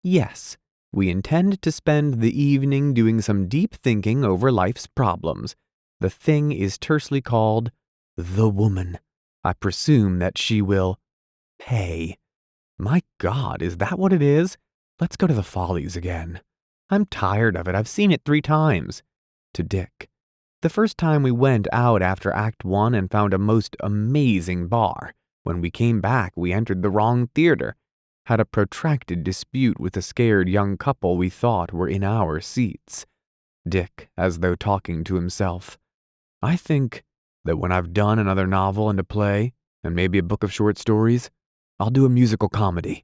A: Yes. We intend to spend the evening doing some deep thinking over life's problems. The thing is tersely called The Woman. I presume that she will pay. My God, is that what it is? Let's go to the Follies again. I'm tired of it. I've seen it 3 times. To Dick. The first time we went out after Act 1 and found a most amazing bar. When we came back, we entered the wrong theater. Had a protracted dispute with a scared young couple we thought were in our seats. Dick, as though talking to himself. I think that when I've done another novel and a play, and maybe a book of short stories, I'll do a musical comedy.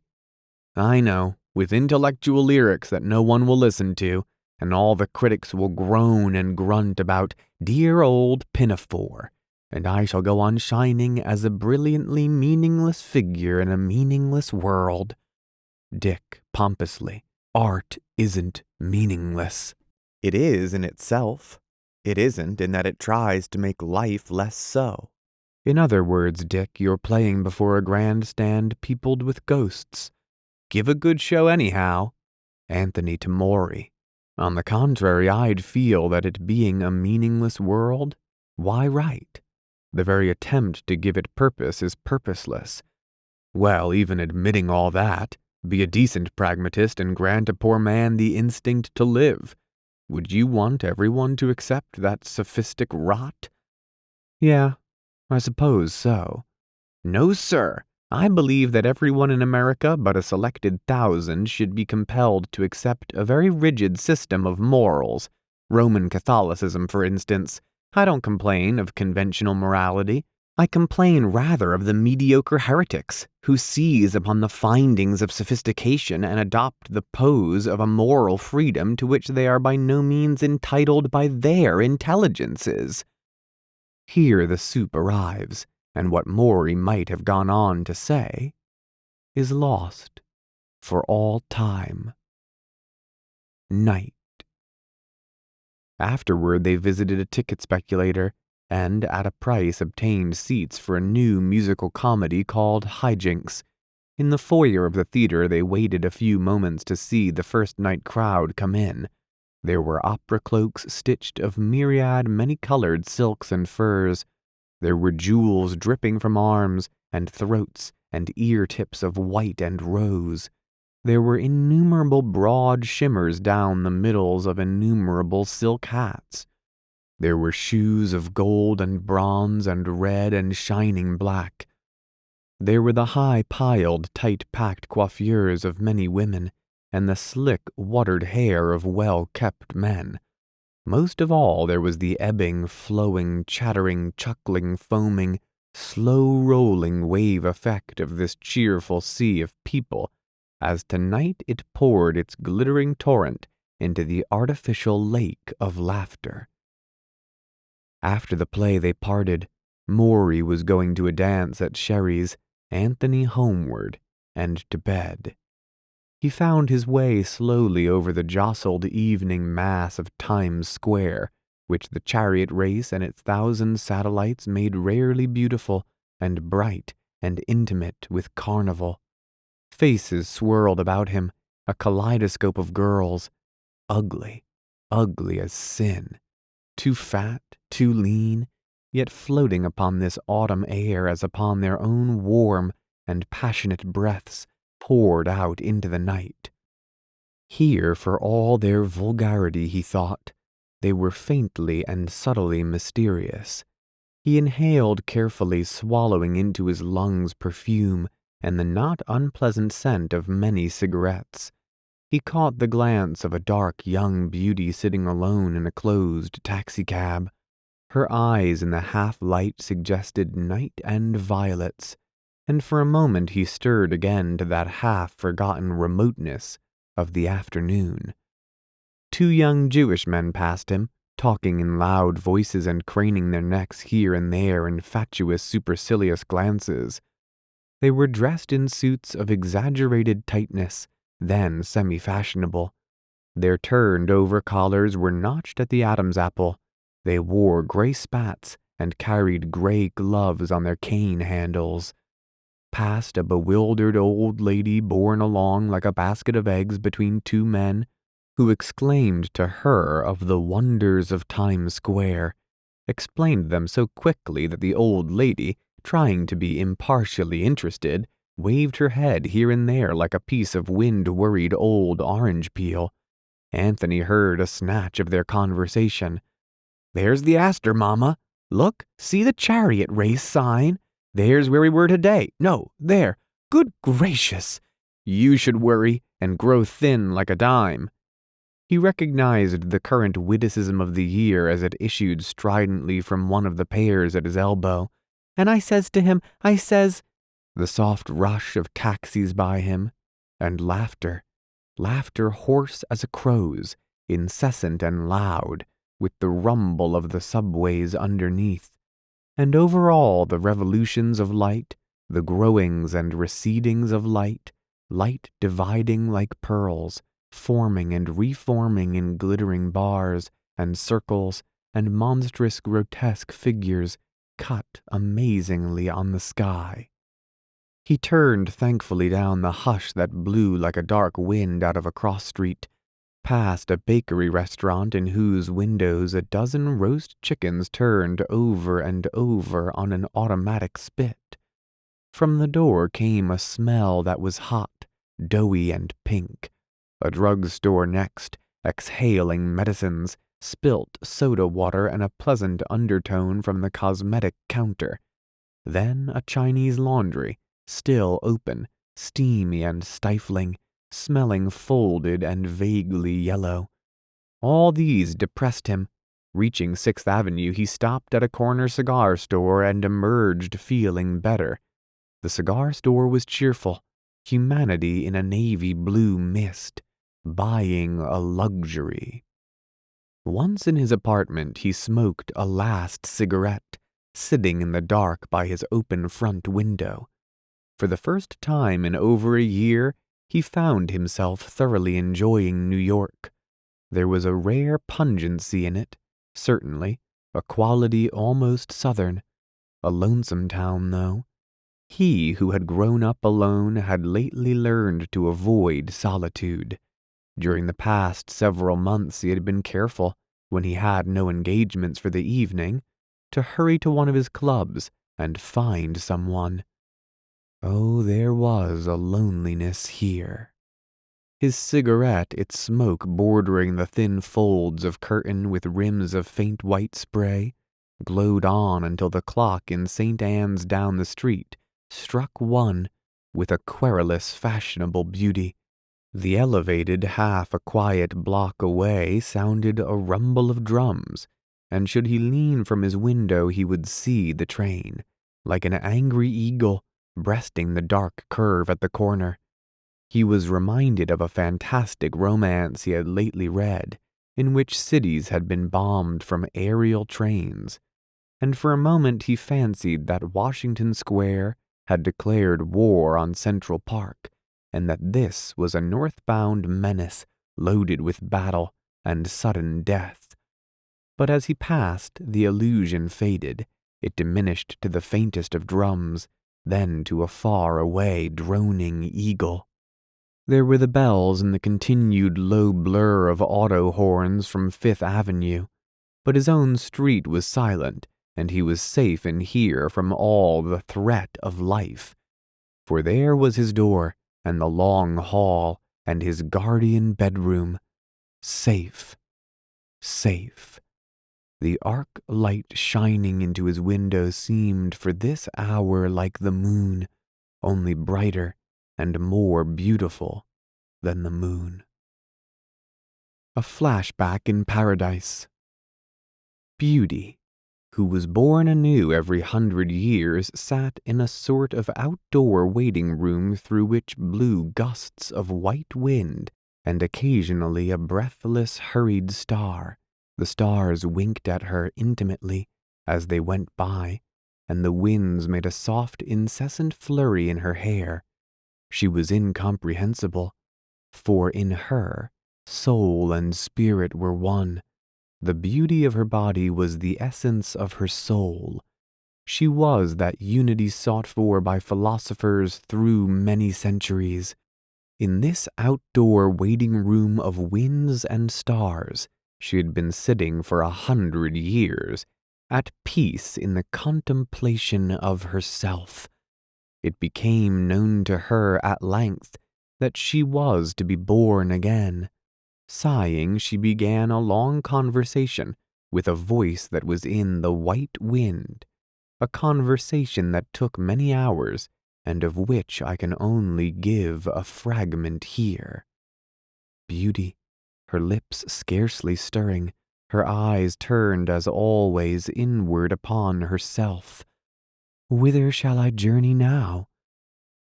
A: I know, with intellectual lyrics that no one will listen to, and all the critics will groan and grunt about dear old Pinafore, and I shall go on shining as a brilliantly meaningless figure in a meaningless world. Dick, pompously, art isn't meaningless. It is in itself. It isn't in that it tries to make life less so. In other words, Dick, you're playing before a grandstand peopled with ghosts. Give a good show anyhow. Anthony to Morey. On the contrary, I'd feel that it being a meaningless world, why write? The very attempt to give it purpose is purposeless. Well, even admitting all that, be a decent pragmatist and grant a poor man the instinct to live. Would you want everyone to accept that sophistic rot? Yeah, I suppose so. No, sir. I believe that everyone in America but a selected 1,000 should be compelled to accept a very rigid system of morals. Roman Catholicism, for instance. I don't complain of conventional morality. I complain rather of the mediocre heretics who seize upon the findings of sophistication and adopt the pose of a moral freedom to which they are by no means entitled by their intelligences. Here the soup arrives, and what Maury might have gone on to say is lost for all time. Night. Afterward they visited a ticket speculator, and at a price obtained seats for a new musical comedy called Hijinks. In the foyer of the theater they waited a few moments to see the first night crowd come in. There were opera cloaks stitched of myriad many-colored silks and furs. There were jewels dripping from arms and throats and ear-tips of white and rose. There were innumerable broad shimmers down the middles of innumerable silk hats. There were shoes of gold and bronze and red and shining black. There were the high-piled, tight-packed coiffures of many women, and the slick, watered hair of well-kept men. Most of all, there was the ebbing, flowing, chattering, chuckling, foaming, slow-rolling wave effect of this cheerful sea of people, as tonight it poured its glittering torrent into the artificial lake of laughter. After the play they parted. Maury was going to a dance at Sherry's, Anthony homeward, and to bed. He found his way slowly over the jostled evening mass of Times Square, which the chariot race and its 1,000 satellites made rarely beautiful and bright and intimate with carnival. Faces swirled about him, a kaleidoscope of girls, ugly, ugly as sin, too fat, too lean, yet floating upon this autumn air as upon their own warm and passionate breaths poured out into the night. Here, for all their vulgarity, he thought, they were faintly and subtly mysterious. He inhaled carefully, swallowing into his lungs perfume and the not unpleasant scent of many cigarettes. He caught the glance of a dark young beauty sitting alone in a closed taxicab. Her eyes in the half-light suggested night and violets, and for a moment he stirred again to that half-forgotten remoteness of the afternoon. 2 young Jewish men passed him, talking in loud voices and craning their necks here and there in fatuous, supercilious glances. They were dressed in suits of exaggerated tightness, then semi-fashionable. Their turned-over collars were notched at the Adam's apple. They wore gray spats and carried gray gloves on their cane handles. Past a bewildered old lady borne along like a basket of eggs between 2 men, who exclaimed to her of the wonders of Times Square, explained them so quickly that the old lady, trying to be impartially interested, waved her head here and there like a piece of wind-worried old orange peel. Anthony heard a snatch of their conversation. "There's the Astor, Mama. Look, see the chariot race sign. There's where we were today. No, there. Good gracious! You should worry and grow thin like a dime." He recognized the current witticism of the year as it issued stridently from one of the pairs at his elbow. "And I says to him, I says—" The soft rush of taxis by him, and laughter hoarse as a crow's, incessant and loud, with the rumble of the subways underneath, and over all the revolutions of light, the growings and recedings of light, light dividing like pearls, forming and reforming in glittering bars and circles and monstrous grotesque figures cut amazingly on the sky. He turned thankfully down the hush that blew like a dark wind out of a cross street, past a bakery restaurant in whose windows a dozen roast chickens turned over and over on an automatic spit. From the door came a smell that was hot, doughy and pink. A drugstore next, exhaling medicines, spilt soda water and a pleasant undertone from the cosmetic counter. Then a Chinese laundry, still open, steamy and stifling, smelling folded and vaguely yellow. All these depressed him, Reaching 6th Avenue, he stopped at a corner cigar store and emerged feeling better. The cigar store was cheerful, humanity in a navy blue mist, buying a luxury. Once in his apartment, he smoked a last cigarette, sitting in the dark by his open front window. For the first time in over a year, he found himself thoroughly enjoying New York. There was a rare pungency in it, certainly, a quality almost southern. A lonesome town, though. He who had grown up alone had lately learned to avoid solitude. During the past several months he had been careful, when he had no engagements for the evening, to hurry to one of his clubs and find someone. Oh, there was a loneliness here. His cigarette, its smoke bordering the thin folds of curtain with rims of faint white spray, glowed on until the clock in St. Anne's down the street struck 1 with a querulous fashionable beauty. The elevated half a quiet block away sounded a rumble of drums, and should he lean from his window he would see the train, like an angry eagle, breasting the dark curve at the corner. He was reminded of a fantastic romance he had lately read, in which cities had been bombed from aerial trains, and for a moment he fancied that Washington Square had declared war on Central Park, and that this was a northbound menace loaded with battle and sudden death. But as he passed, the illusion faded. It diminished to the faintest of drums, then to a far-away droning eagle. There were the bells and the continued low blur of auto horns from 5th Avenue, but his own street was silent, and he was safe in here from all the threat of life. For there was his door, and the long hall, and his guardian bedroom. Safe. Safe. The arc light shining into his window seemed for this hour like the moon, only brighter and more beautiful than the moon. A flashback in paradise. Beauty, who was born anew every 100 years, sat in a sort of outdoor waiting room through which blew gusts of white wind and occasionally a breathless, hurried star. The stars winked at her intimately as they went by, and the winds made a soft, incessant flurry in her hair. She was incomprehensible, for in her, soul and spirit were one. The beauty of her body was the essence of her soul. She was that unity sought for by philosophers through many centuries. In this outdoor waiting room of winds and stars, she had been sitting for 100 years, at peace in the contemplation of herself. It became known to her at length that she was to be born again. Sighing, she began a long conversation with a voice that was in the white wind, a conversation that took many hours, and of which I can only give a fragment here. Beauty, her lips scarcely stirring, her eyes turned as always inward upon herself. Whither shall I journey now?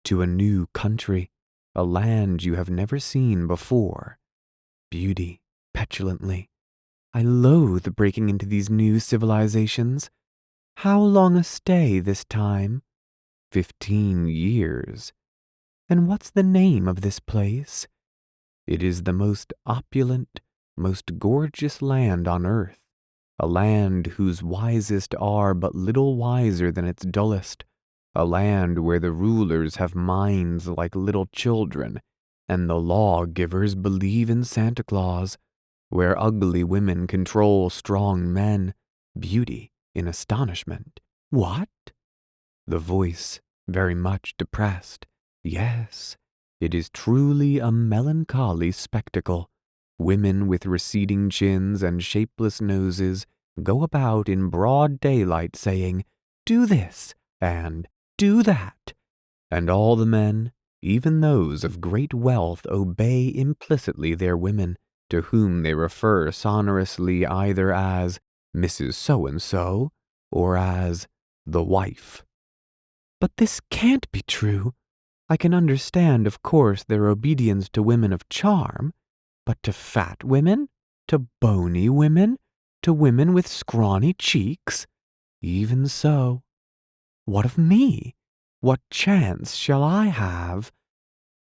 A: To a new country, a land you have never seen before. Beauty, petulantly, I loathe breaking into these new civilizations. How long a stay this time? 15 years. And what's the name of this place? It is the most opulent, most gorgeous land on earth, a land whose wisest are but little wiser than its dullest, a land where the rulers have minds like little children, and the lawgivers believe in Santa Claus, where ugly women control strong men, beauty in astonishment. What? The voice, very much depressed. Yes, it is truly a melancholy spectacle. Women with receding chins and shapeless noses go about in broad daylight saying, "Do this," and "Do that." And all the men, even those of great wealth, obey implicitly their women, to whom they refer sonorously either as Mrs. So-and-so or as the wife. But this can't be true. I can understand, of course, their obedience to women of charm, but to fat women? To bony women? To women with scrawny cheeks? Even so. What of me? What chance shall I have?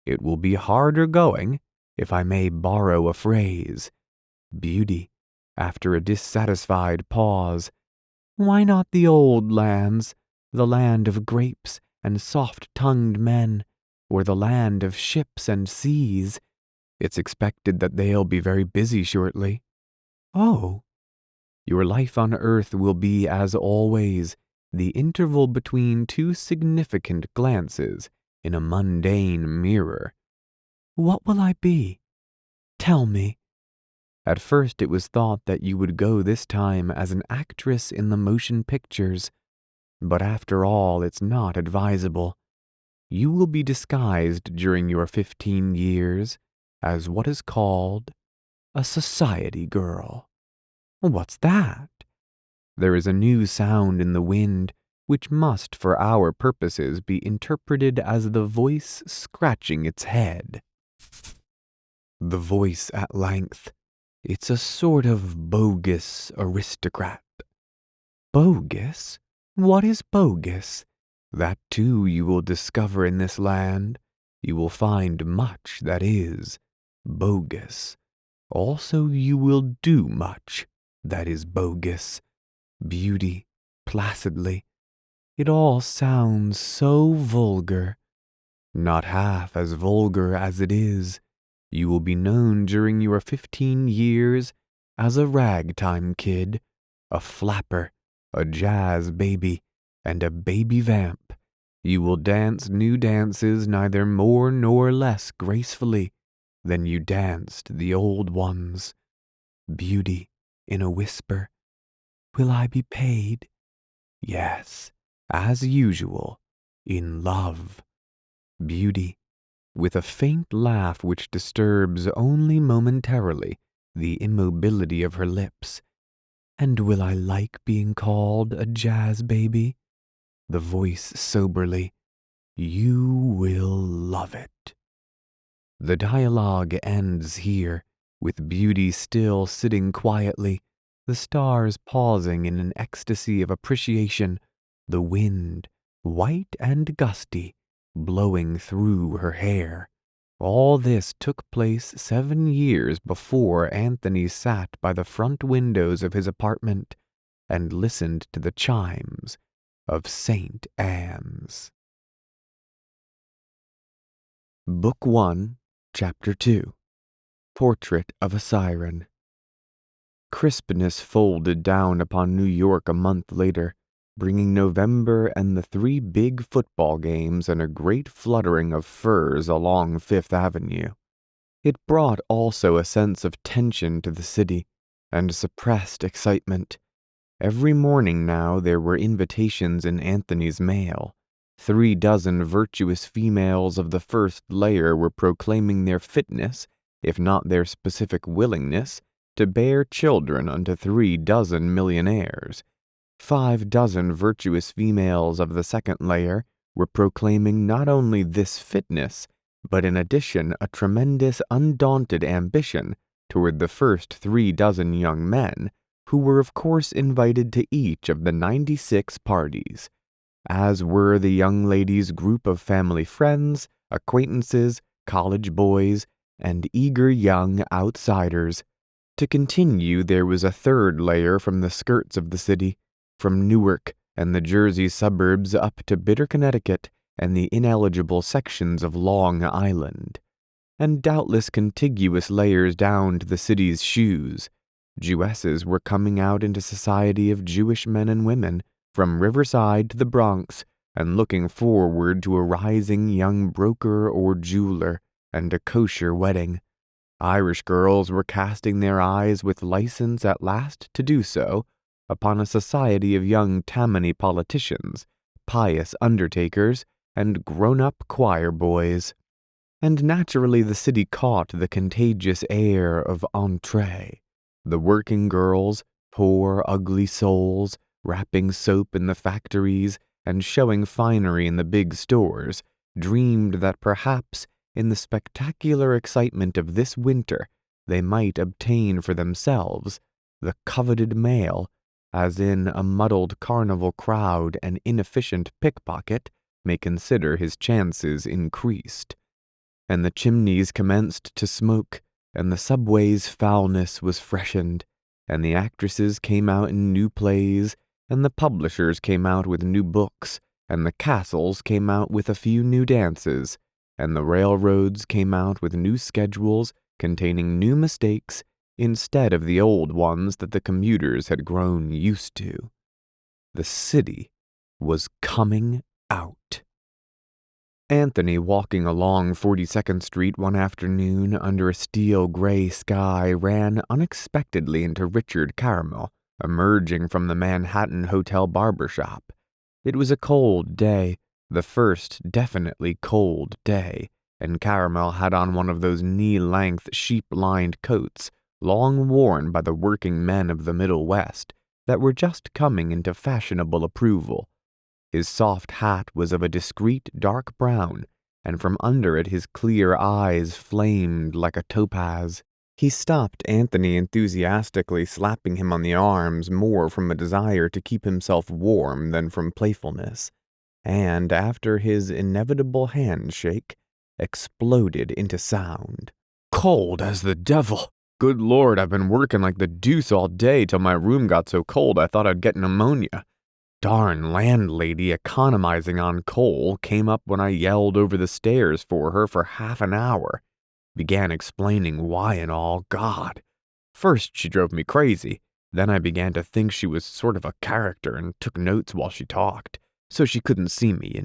A: It will be harder going, if I may borrow a phrase. Beauty, after a dissatisfied pause. Why not the old lands, the land of grapes and soft-tongued men, or the land of ships and seas? It's expected that they'll be very busy shortly. Oh, your life on earth will be, as always, the interval between two significant glances in a mundane mirror. What will I be? Tell me. At first it was thought that you would go this time as an actress in the motion pictures, but after all it's not advisable. You will be disguised during your 15 years as what is called a society girl. What's that? There is a new sound in the wind, which must for our purposes be interpreted as the voice scratching its head. The voice at length. It's a sort of bogus aristocrat. Bogus? What is bogus? That too you will discover in this land. You will find much that is bogus. Also you will do much that is bogus. Beauty, placidly. It all sounds so vulgar. Not half as vulgar as it is. You will be known during your 15 years as a ragtime kid, a flapper, a jazz baby, and a baby vamp. You will dance new dances neither more nor less gracefully than you danced the old ones. Beauty, in a whisper. Will I be paid? Yes, as usual, in love. Beauty, with a faint laugh which disturbs only momentarily the immobility of her lips. And will I like being called a jazz baby? The voice soberly. You will love it. The dialogue ends here, with Beauty still sitting quietly, the stars pausing in an ecstasy of appreciation, the wind, white and gusty, blowing through her hair. All this took place 7 years before Anthony sat by the front windows of his apartment and listened to the chimes of St. Anne's. Book 1, Chapter 2. Portrait of a Siren. Crispness folded down upon New York a month later, bringing November and the 3 big football games and a great fluttering of furs along Fifth Avenue. It brought also a sense of tension to the city and suppressed excitement. Every morning now there were invitations in Anthony's mail. 3 dozen virtuous females of the first layer were proclaiming their fitness, if not their specific willingness, to bear children unto 3 dozen millionaires. 5 dozen virtuous females of the second layer were proclaiming not only this fitness, but in addition a tremendous undaunted ambition toward the first 3 dozen young men, who were of course invited to each of the 96 parties, as were the young ladies' group of family friends, acquaintances, college boys, and eager young outsiders. To continue, there was a 3rd layer from the skirts of the city, from Newark and the Jersey suburbs up to Bitter, Connecticut, and the ineligible sections of Long Island, and doubtless contiguous layers down to the city's shoes. Jewesses were coming out into society of Jewish men and women, from Riverside to the Bronx, and looking forward to a rising young broker or jeweler and a kosher wedding. Irish girls were casting their eyes with license at last to do so upon a society of young Tammany politicians, pious undertakers, and grown-up choir boys. And naturally the city caught the contagious air of entree. The working girls, poor, ugly souls, wrapping soap in the factories and showing finery in the big stores, dreamed that perhaps, in the spectacular excitement of this winter, they might obtain for themselves the coveted mail, as in a muddled carnival crowd an inefficient pickpocket may consider his chances increased. And the chimneys commenced to smoke, and the subway's foulness was freshened, and the actresses came out in new plays, and the publishers came out with new books, and the castles came out with a few new dances, and the railroads came out with new schedules containing new mistakes instead of the old ones that the commuters had grown used to. The city was coming out. Anthony, walking along 42nd Street one afternoon under a steel gray sky, ran unexpectedly into Richard Caramel, emerging from the Manhattan Hotel barber shop. It was a cold day, the first definitely cold day, and Caramel had on one of those knee-length sheep-lined coats, long worn by the working men of the Middle West, that were just coming into fashionable approval. His soft hat was of a discreet dark brown, and from under it his clear eyes flamed like a topaz. He stopped Anthony enthusiastically, slapping him on the arms more from a desire to keep himself warm than from playfulness, and after his inevitable handshake, exploded into sound. "Cold as the devil! Good Lord, I've been working like the deuce all day till my room got so cold I thought I'd get pneumonia. Darn landlady economizing on coal came up when I yelled over the stairs for her for half an hour. Began explaining why and all. God. First she drove me crazy. Then I began to think she was sort of a character and took notes while she talked, so she couldn't see me,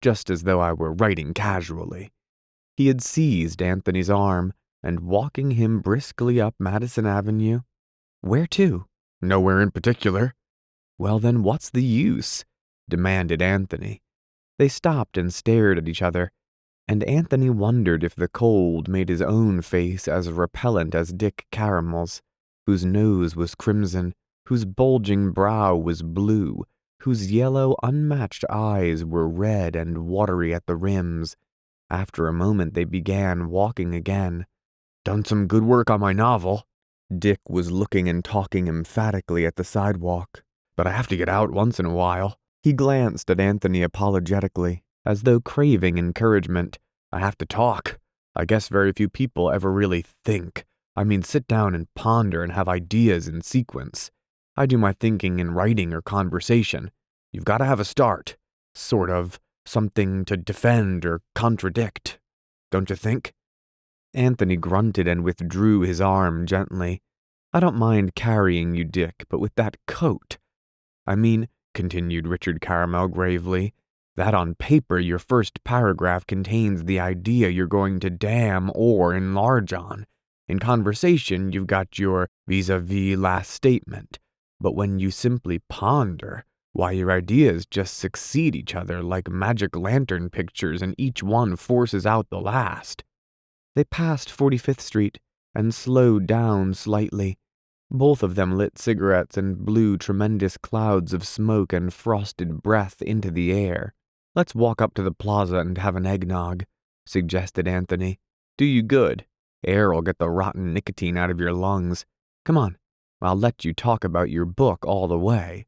A: just as though I were writing casually." He had seized Anthony's arm and walking him briskly up Madison Avenue. "Where to?" "Nowhere in particular." "Well then, what's the use?" demanded Anthony. They stopped and stared at each other, and Anthony wondered if the cold made his own face as repellent as Dick Caramel's, whose nose was crimson, whose bulging brow was blue, whose yellow, unmatched eyes were red and watery at the rims. After a moment they began walking again. "Done some good work on my novel." Dick was looking and talking emphatically at the sidewalk. "But I have to get out once in a while." He glanced at Anthony apologetically, as though craving encouragement. "I have to talk. I guess very few people ever really think. I mean, sit down and ponder and have ideas in sequence. I do my thinking in writing or conversation. You've got to have a start. Sort of. Something to defend or contradict. Don't you think?" Anthony grunted and withdrew his arm gently. "I don't mind carrying you, Dick, but with that coat. I mean," continued Richard Caramel gravely, "that on paper your first paragraph contains the idea you're going to damn or enlarge on. In conversation, you've got your vis-a-vis last statement. But when you simply ponder, why, your ideas just succeed each other like magic lantern pictures and each one forces out the last." They passed 45th Street and slowed down slightly. Both of them lit cigarettes and blew tremendous clouds of smoke and frosted breath into the air. "Let's walk up to the plaza and have an eggnog," suggested Anthony. "Do you good. Air'll get the rotten nicotine out of your lungs. Come on, I'll let you talk about your book all the way."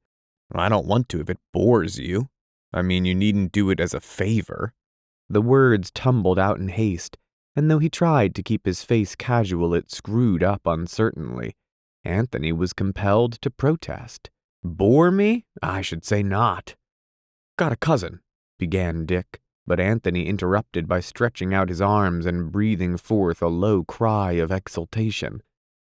A: "I don't want to if it bores you. I mean, you needn't do it as a favor." The words tumbled out in haste, and though he tried to keep his face casual, it screwed up uncertainly. Anthony was compelled to protest. "Bore me? I should say not." "Got a cousin," began Dick, but Anthony interrupted by stretching out his arms and breathing forth a low cry of exultation.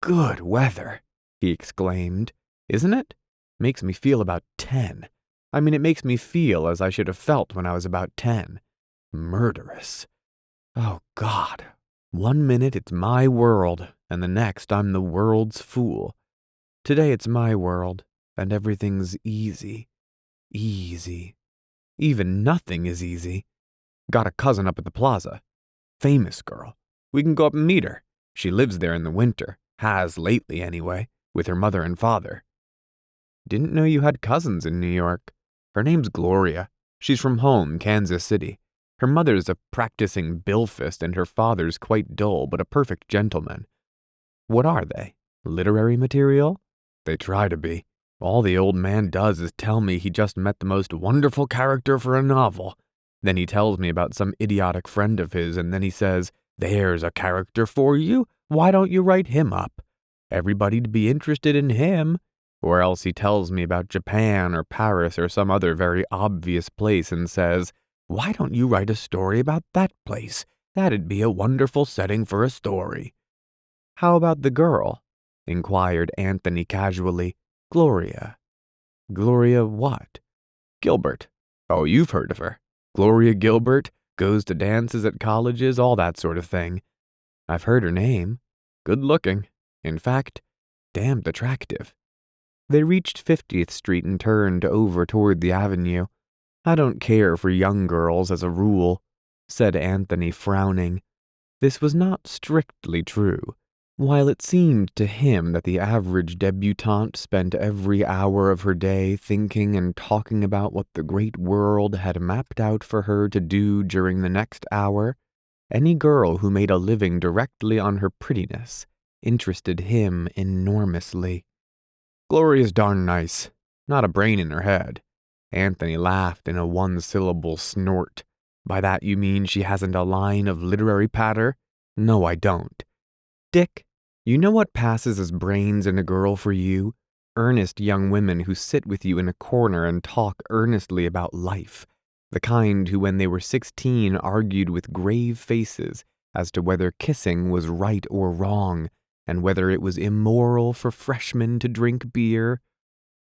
A: "Good weather," he exclaimed. "Isn't it? Makes me feel about 10. I mean, it makes me feel as I should have felt when I was about 10. Murderous. Oh, God. One minute it's my world, and the next I'm the world's fool. Today it's my world, and everything's easy. Easy. Even nothing is easy. Got a cousin up at the plaza." Famous girl. We can go up and meet her. She lives there in the winter, has lately anyway, with her mother and father." "Didn't know you had cousins in New York. Her name's Gloria. She's from home, Kansas City. Her mother's a practicing bilphist and her father's quite dull but a perfect gentleman." "What are they? Literary material?" "They try to be. All the old man does is tell me he just met the most wonderful character for a novel. Then he tells me about some idiotic friend of his, and then he says, 'There's a character for you. Why don't you write him up? Everybody'd be interested in him.' Or else he tells me about Japan or Paris or some other very obvious place and says, 'Why don't you write a story about that place? That'd be a wonderful setting for a story.'" "How about the girl?" inquired Anthony casually. "Gloria." "Gloria what?" "Gilbert. Oh, you've heard of her. Gloria Gilbert, goes to dances at colleges, all that sort of thing." "I've heard her name. Good looking. In fact, damned attractive." They reached 50th Street and turned over toward the avenue. "I don't care for young girls as a rule," said Anthony, frowning. This was not strictly true. While it seemed to him that the average debutante spent every hour of her day thinking and talking about what the great world had mapped out for her to do during the next hour, any girl who made a living directly on her prettiness interested him enormously. "Gloria's darn nice. Not a brain in her head." Anthony laughed in a one-syllable snort. "By that you mean she hasn't a line of literary patter?" "No, I don't." "Dick, you know what passes as brains in a girl for you? Earnest young women who sit with you in a corner and talk earnestly about life. The kind who, when they were 16, argued with grave faces as to whether kissing was right or wrong, and whether it was immoral for freshmen to drink beer."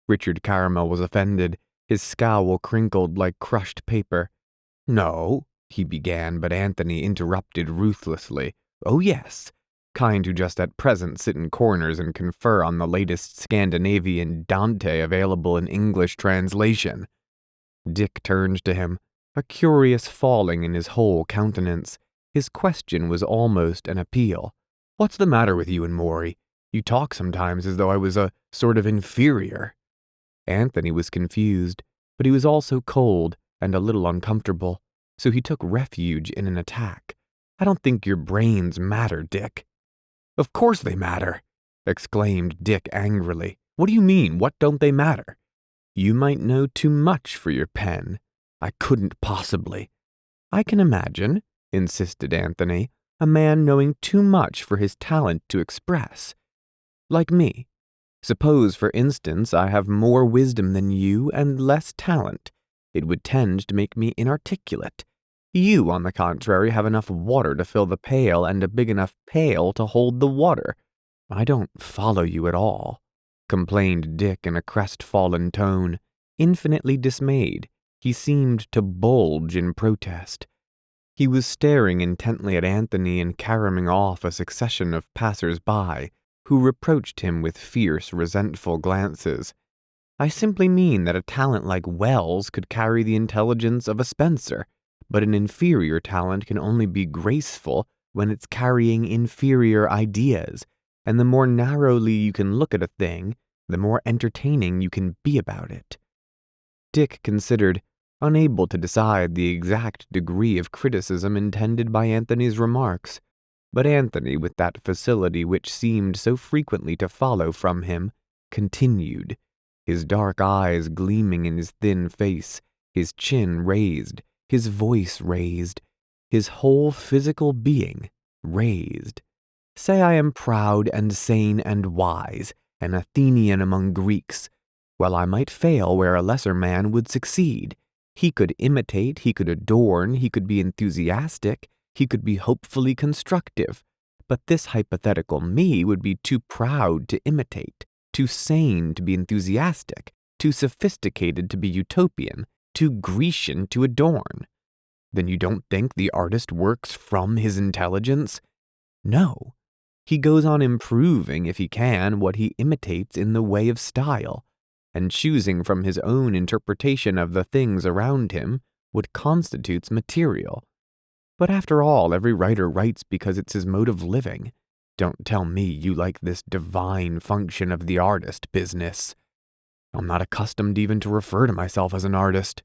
A: Richard Caramel was offended. His scowl crinkled like crushed paper. "No," he began, but Anthony interrupted ruthlessly. "Oh, yes. Kind who just at present sit in corners and confer on the latest Scandinavian Dante available in English translation." Dick turned to him, a curious falling in his whole countenance. His question was almost an appeal. "What's the matter with you and Maury? You talk sometimes as though I was a sort of inferior." Anthony was confused, but he was also cold and a little uncomfortable, so he took refuge in an attack. "I don't think your brains matter, Dick." "Of course they matter," exclaimed Dick angrily. "What do you mean, what don't they matter?" "You might know too much for your pen." "I couldn't possibly." "I can imagine," insisted Anthony, "a man knowing too much for his talent to express. Like me. Suppose, for instance, I have more wisdom than you and less talent. It would tend to make me inarticulate. You, on the contrary, have enough water to fill the pail and a big enough pail to hold the water." "I don't follow you at all," complained Dick in a crestfallen tone. Infinitely dismayed, he seemed to bulge in protest. He was staring intently at Anthony and caroming off a succession of passers-by, who reproached him with fierce, resentful glances. "I simply mean that a talent like Wells could carry the intelligence of a Spencer, but an inferior talent can only be graceful when it's carrying inferior ideas, and the more narrowly you can look at a thing, the more entertaining you can be about it." Dick considered, unable to decide the exact degree of criticism intended by Anthony's remarks. But Anthony, with that facility which seemed so frequently to follow from him, continued, his dark eyes gleaming in his thin face, his chin raised, his voice raised, his whole physical being raised. "Say I am proud and sane and wise, an Athenian among Greeks. Well, I might fail where a lesser man would succeed. He could imitate, he could adorn, he could be enthusiastic, he could be hopefully constructive. But this hypothetical me would be too proud to imitate, too sane to be enthusiastic, too sophisticated to be utopian, too Grecian to adorn." "Then you don't think the artist works from his intelligence?" "No. He goes on improving, if he can, what he imitates in the way of style, and choosing from his own interpretation of the things around him what constitutes material. But after all, every writer writes because it's his mode of living. Don't tell me you like this divine function of the artist business. I'm not accustomed even to refer to myself as an artist.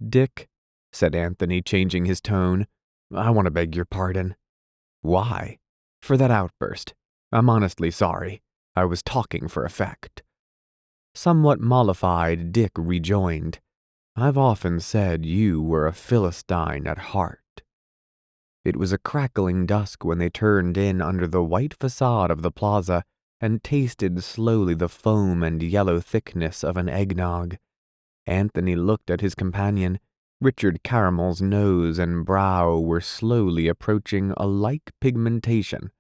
A: Dick, said Anthony, changing his tone, I want to beg your pardon. Why? For that outburst. I'm honestly sorry. I was talking for effect. Somewhat mollified, Dick rejoined, I've often said you were a Philistine at heart. It was a crackling dusk when they turned in under the white facade of the plaza and tasted slowly the foam and yellow thickness of an eggnog. Anthony looked at his companion. Richard Caramel's nose and brow were slowly approaching a like pigmentation.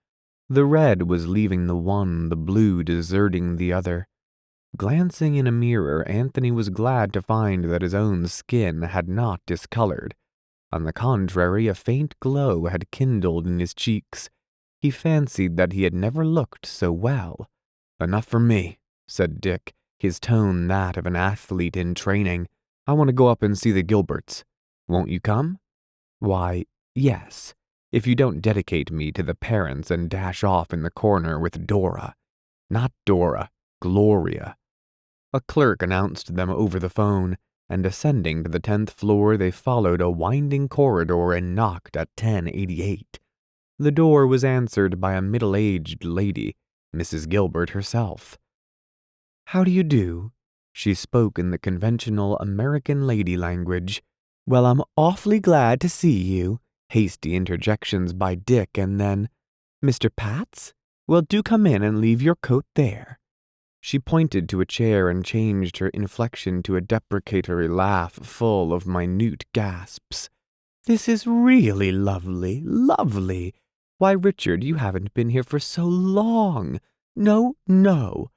A: The red was leaving the one, the blue deserting the other. Glancing in a mirror, Anthony was glad to find that his own skin had not discolored. On the contrary, a faint glow had kindled in his cheeks. He fancied that he had never looked so well. Enough for me, said Dick, his tone that of an athlete in training. I want to go up and see the Gilberts. Won't you come? Why, yes, if you don't dedicate me to the parents and dash off in the corner with Dora. Not Dora, Gloria. A clerk announced them over the phone, and ascending to the 10th floor they followed a winding corridor and knocked at 1088. The door was answered by a middle-aged lady, Mrs. Gilbert herself. How do you do? She spoke in the conventional American lady language. Well, I'm awfully glad to see you. Hasty interjections by Dick, and then, Mr. Pats? Well, do come in and leave your coat there. She pointed to a chair and changed her inflection to a deprecatory laugh full of minute gasps. This is really lovely, lovely. Why, Richard, you haven't been here for so long. No, no.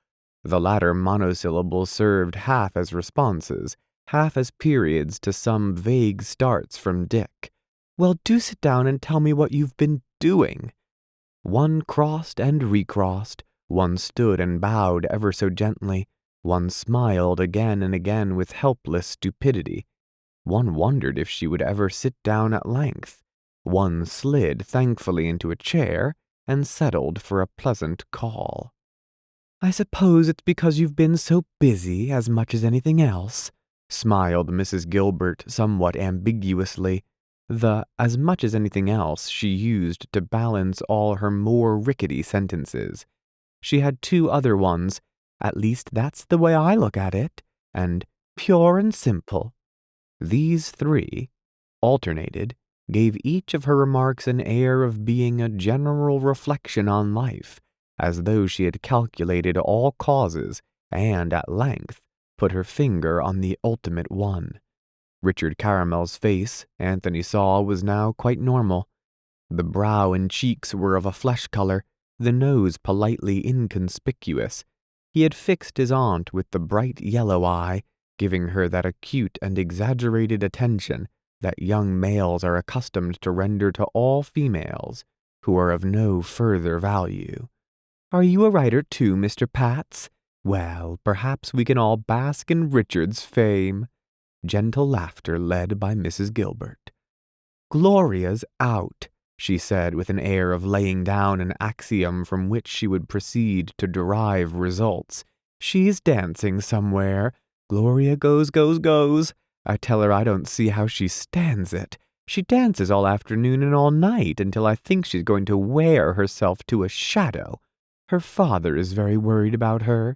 A: The latter monosyllable served half as responses, half as periods to some vague starts from Dick. Well, do sit down and tell me what you've been doing. One crossed and recrossed. One stood and bowed ever so gently. One smiled again and again with helpless stupidity. One wondered if she would ever sit down at length. One slid thankfully into a chair and settled for a pleasant call. I suppose it's because you've been so busy as much as anything else, smiled Mrs. Gilbert somewhat ambiguously. The as much as anything else she used to balance all her more rickety sentences. She had two other ones, at least that's the way I look at it, and pure and simple. These three, alternated, gave each of her remarks an air of being a general reflection on life, as though she had calculated all causes and, at length, put her finger on the ultimate one. Richard Caramel's face, Anthony saw, was now quite normal. The brow and cheeks were of a flesh color, the nose politely inconspicuous. He had fixed his aunt with the bright yellow eye, giving her that acute and exaggerated attention that young males are accustomed to render to all females who are of no further value. Are you a writer too, Mr. Pats? Well, perhaps we can all bask in Richard's fame. Gentle laughter led by Mrs. Gilbert. Gloria's out, she said with an air of laying down an axiom from which she would proceed to derive results. She's dancing somewhere. Gloria goes. I tell her I don't see how she stands it. She dances all afternoon and all night until I think she's going to wear herself to a shadow. Her father is very worried about her.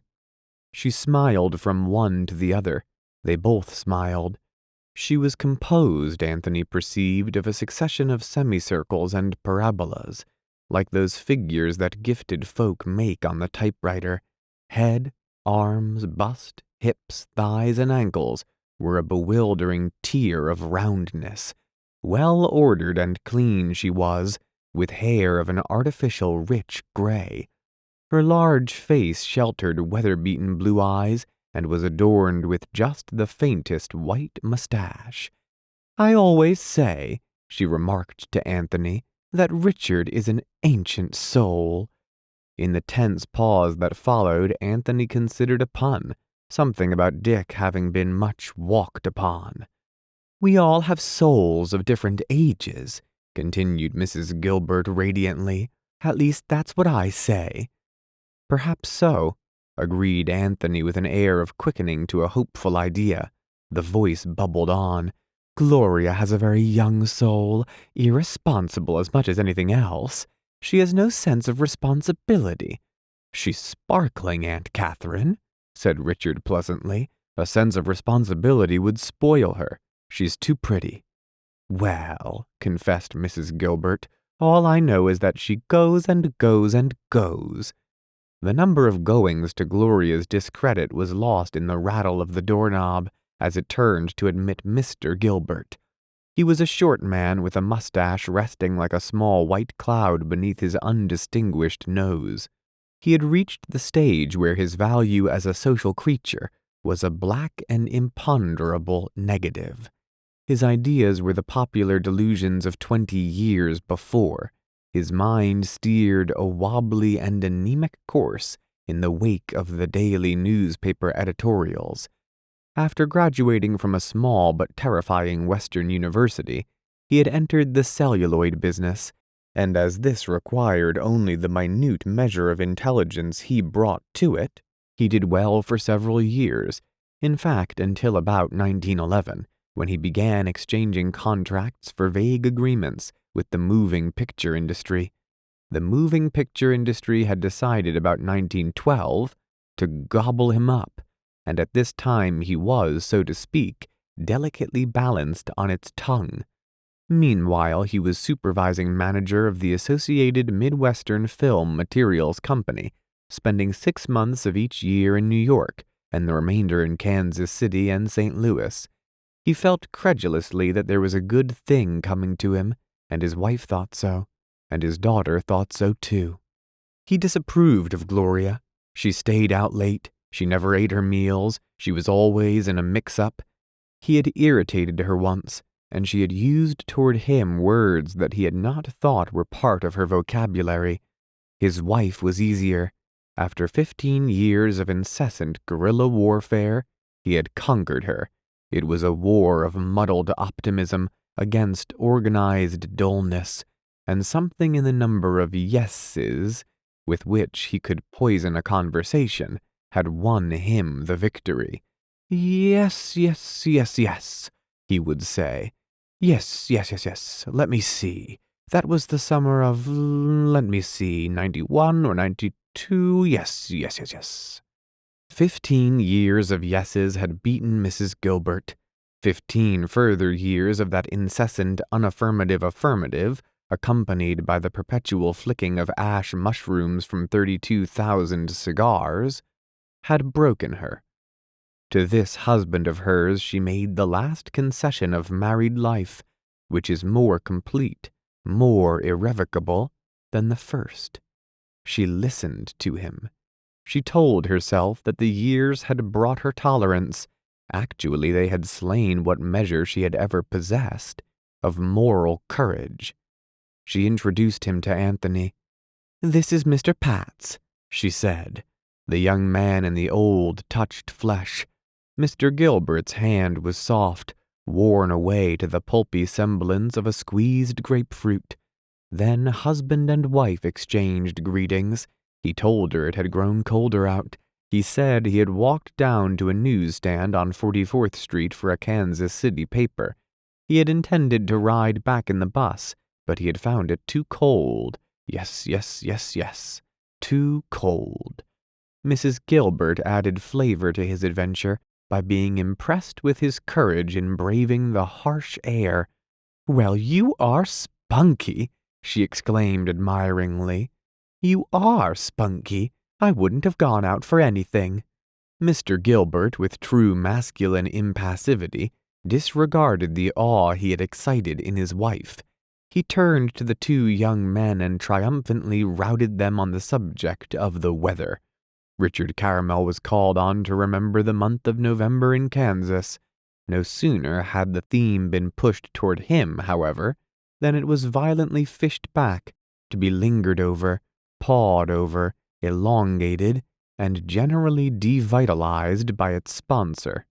A: She smiled from one to the other. They both smiled. She was composed, Anthony perceived, of a succession of semicircles and parabolas, like those figures that gifted folk make on the typewriter. Head, arms, bust, hips, thighs, and ankles were a bewildering tier of roundness. Well ordered and clean she was, with hair of an artificial rich gray. Her large face sheltered weather-beaten blue eyes, and was adorned with just the faintest white mustache. I always say, she remarked to Anthony, that Richard is an ancient soul. In the tense pause that followed, Anthony considered a pun, something about Dick having been much walked upon. We all have souls of different ages, continued Mrs. Gilbert radiantly. "At least that's what I say." "Perhaps so," agreed Anthony with an air of quickening to a hopeful idea. The voice bubbled on. "Gloria has a very young soul, irresponsible as much as anything else. She has no sense of responsibility." "She's sparkling, Aunt Catherine," said Richard pleasantly. "A sense of responsibility would spoil her. She's too pretty." "Well," confessed Mrs. Gilbert, "all I know is that she goes and goes and goes." The number of goings to Gloria's discredit was lost in the rattle of the doorknob as it turned to admit Mr. Gilbert. He was a short man with a mustache resting like a small white cloud beneath his undistinguished nose. He had reached the stage where his value as a social creature was a black and imponderable negative. His ideas were the popular delusions of 20 years before. His mind steered a wobbly and anemic course in the wake of the daily newspaper editorials. After graduating from a small but terrifying Western university, he had entered the celluloid business, and as this required only the minute measure of intelligence he brought to it, he did well for several years, in fact until about 1911, when he began exchanging contracts for vague agreements with the moving picture industry. The moving picture industry had decided about 1912 to gobble him up, and at this time he was, so to speak, delicately balanced on its tongue. Meanwhile, he was supervising manager of the Associated Midwestern Film Materials Company, spending 6 months of each year in New York and the remainder in Kansas City and St. Louis. He felt credulously that there was a good thing coming to him, and his wife thought so, and his daughter thought so too. He disapproved of Gloria. She stayed out late, she never ate her meals, she was always in a mix-up. He had irritated her once, and she had used toward him words that he had not thought were part of her vocabulary. His wife was easier. After 15 years of incessant guerrilla warfare, he had conquered her. It was a war of muddled optimism against organized dullness, and something in the number of yeses with which he could poison a conversation had won him the victory. "Yes, yes, yes, yes," he would say. "Yes, yes, yes, yes. Let me see. That was the summer of, let me see, 91 or 92. Yes, yes, yes, yes." 15 years of yeses had beaten Mrs. Gilbert. 15 further years of that incessant unaffirmative affirmative, accompanied by the perpetual flicking of ash mushrooms from 32,000 cigars, had broken her. To this husband of hers she made the last concession of married life, which is more complete, more irrevocable than the first. She listened to him. She told herself that the years had brought her tolerance. Actually, they had slain what measure she had ever possessed of moral courage. She introduced him to Anthony. "This is Mr. Patz," she said, the young man in the old, touched flesh. Mr. Gilbert's hand was soft, worn away to the pulpy semblance of a squeezed grapefruit. Then husband and wife exchanged greetings. He told her it had grown colder out. He said he had walked down to a newsstand on 44th Street for a Kansas City paper. He had intended to ride back in the bus, but he had found it too cold. Yes, yes, yes, yes. Too cold. Mrs. Gilbert added flavor to his adventure by being impressed with his courage in braving the harsh air. "Well, you are spunky," she exclaimed admiringly. "You are spunky. I wouldn't have gone out for anything." Mr. Gilbert, with true masculine impassivity, disregarded the awe he had excited in his wife. He turned to the two young men and triumphantly routed them on the subject of the weather. Richard Caramel was called on to remember the month of November in Kansas. No sooner had the theme been pushed toward him, however, than it was violently fished back, to be lingered over, pawed over, elongated, and generally devitalized by its sponsor.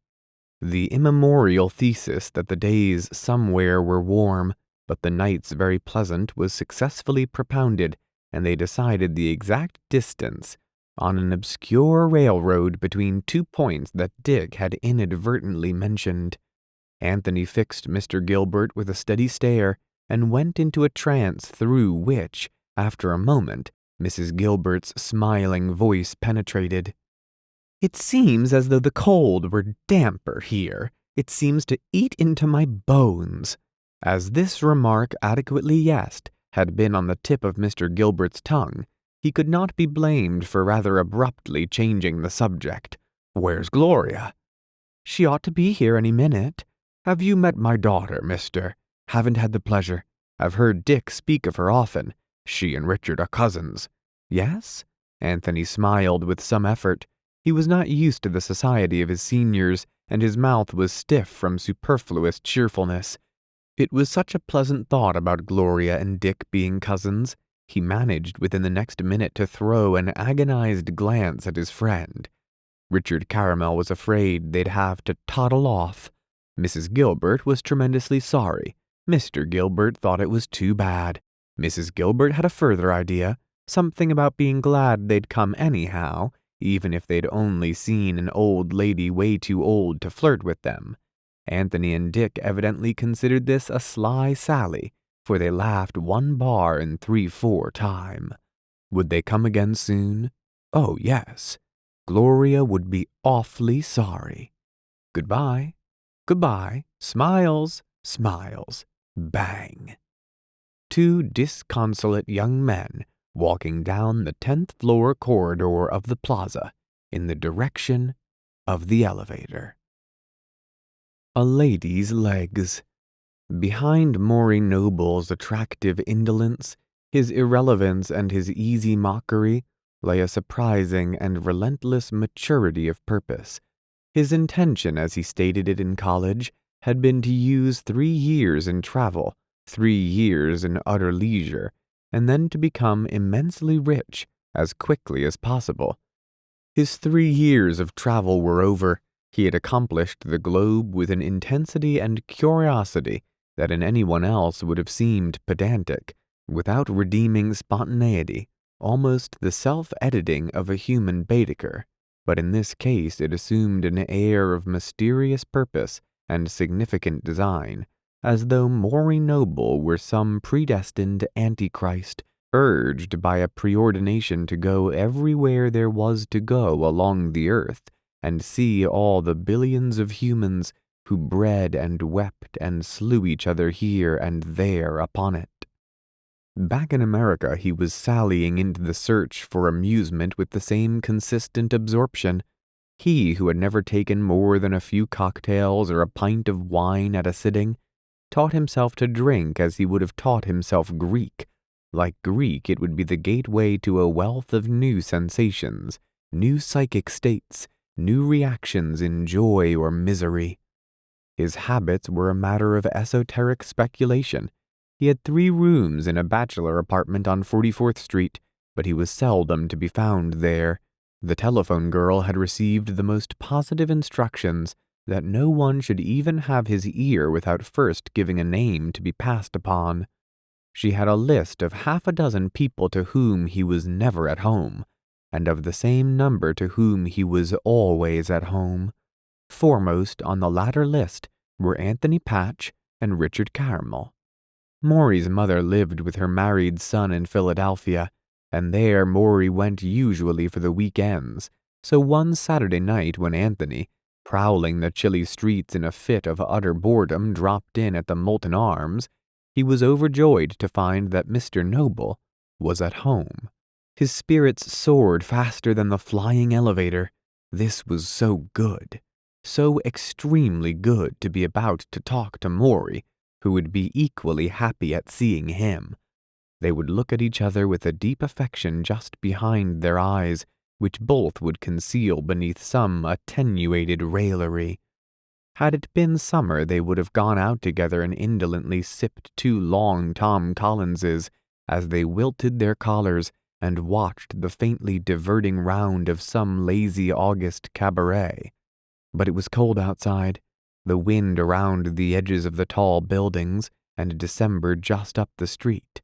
A: The immemorial thesis that the days somewhere were warm, but the night's very pleasant was successfully propounded, and they decided the exact distance on an obscure railroad between 2 points that Dick had inadvertently mentioned. Anthony fixed Mr. Gilbert with a steady stare and went into a trance through which, after a moment, Mrs. Gilbert's smiling voice penetrated. "It seems as though the cold were damper here. It seems to eat into my bones." As this remark adequately yesed had been on the tip of Mr. Gilbert's tongue, he could not be blamed for rather abruptly changing the subject. "Where's Gloria?" "She ought to be here any minute." "Have you met my daughter, mister?" "Haven't had the pleasure. I've heard Dick speak of her often. She and Richard are cousins." "Yes?" Anthony smiled with some effort. He was not used to the society of his seniors, and his mouth was stiff from superfluous cheerfulness. It was such a pleasant thought about Gloria and Dick being cousins. He managed within the next minute to throw an agonized glance at his friend. Richard Caramel was afraid they'd have to toddle off. Mrs. Gilbert was tremendously sorry. Mr. Gilbert thought it was too bad. Mrs. Gilbert had a further idea, something about being glad they'd come anyhow, even if they'd only seen an old lady way too old to flirt with them. Anthony and Dick evidently considered this a sly sally, for they laughed 1 bar in 3/4 time. Would they come again soon? Oh, yes. Gloria would be awfully sorry. Goodbye. Goodbye. Smiles. Smiles. Bang. 2 disconsolate young men walking down the 10th floor corridor of the plaza in the direction of the elevator. A lady's legs. Behind Maury Noble's attractive indolence, his irrelevance and his easy mockery, lay a surprising and relentless maturity of purpose. His intention, as he stated it in college, had been to use 3 years in travel, 3 years in utter leisure, and then to become immensely rich as quickly as possible. His 3 years of travel were over. He had accomplished the globe with an intensity and curiosity that in anyone else would have seemed pedantic, without redeeming spontaneity, almost the self-editing of a human Baedeker. But in this case it assumed an air of mysterious purpose and significant design, as though Maury Noble were some predestined antichrist, urged by a preordination to go everywhere there was to go along the earth, and see all the billions of humans who bred and wept and slew each other here and there upon it. Back in America he was sallying into the search for amusement with the same consistent absorption. He who had never taken more than a few cocktails or a pint of wine at a sitting, taught himself to drink as he would have taught himself Greek. Like Greek, it would be the gateway to a wealth of new sensations, new psychic states, new reactions in joy or misery. His habits were a matter of esoteric speculation. He had 3 rooms in a bachelor apartment on 44th Street, but he was seldom to be found there. The telephone girl had received the most positive instructions that no one should even have his ear without first giving a name to be passed upon. She had a list of 6 people to whom he was never at home, and of the same number to whom he was always at home. Foremost on the latter list were Anthony Patch and Richard Caramel. Maury's mother lived with her married son in Philadelphia, and there Maury went usually for the weekends. So one Saturday night when Anthony, prowling the chilly streets in a fit of utter boredom, dropped in at the Molten Arms, he was overjoyed to find that Mr. Noble was at home. His spirits soared faster than the flying elevator. This was so good, so extremely good to be about to talk to Maury, who would be equally happy at seeing him. They would look at each other with a deep affection just behind their eyes, which both would conceal beneath some attenuated raillery. Had it been summer, they would have gone out together and indolently sipped 2 long Tom Collinses as they wilted their collars and watched the faintly diverting round of some lazy August cabaret. But it was cold outside. The wind around the edges of the tall buildings, and December just up the street.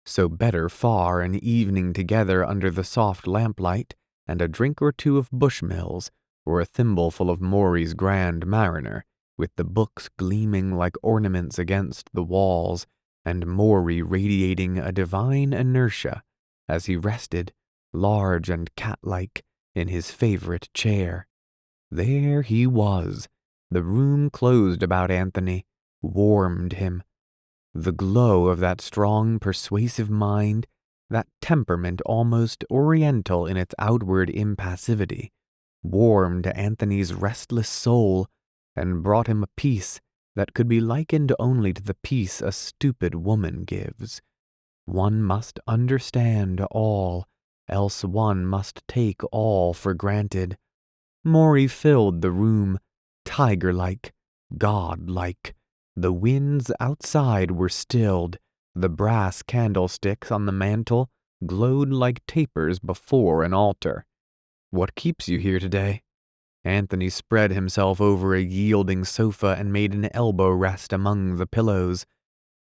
A: So better far an evening together under the soft lamplight and a drink or two of Bushmills, or a thimbleful of Maury's Grand Mariner, with the books gleaming like ornaments against the walls, and Maury radiating a divine inertia as he rested, large and cat-like, in his favorite chair. There he was. The room closed about Anthony, warmed him. The glow of that strong, persuasive mind, that temperament almost oriental in its outward impassivity, warmed Anthony's restless soul and brought him a peace that could be likened only to the peace a stupid woman gives. One must understand all, else one must take all for granted. Maury filled the room, tiger-like, god-like. The winds outside were stilled. The brass candlesticks on the mantel glowed like tapers before an altar. "What keeps you here today?" Anthony spread himself over a yielding sofa and made an elbow rest among the pillows.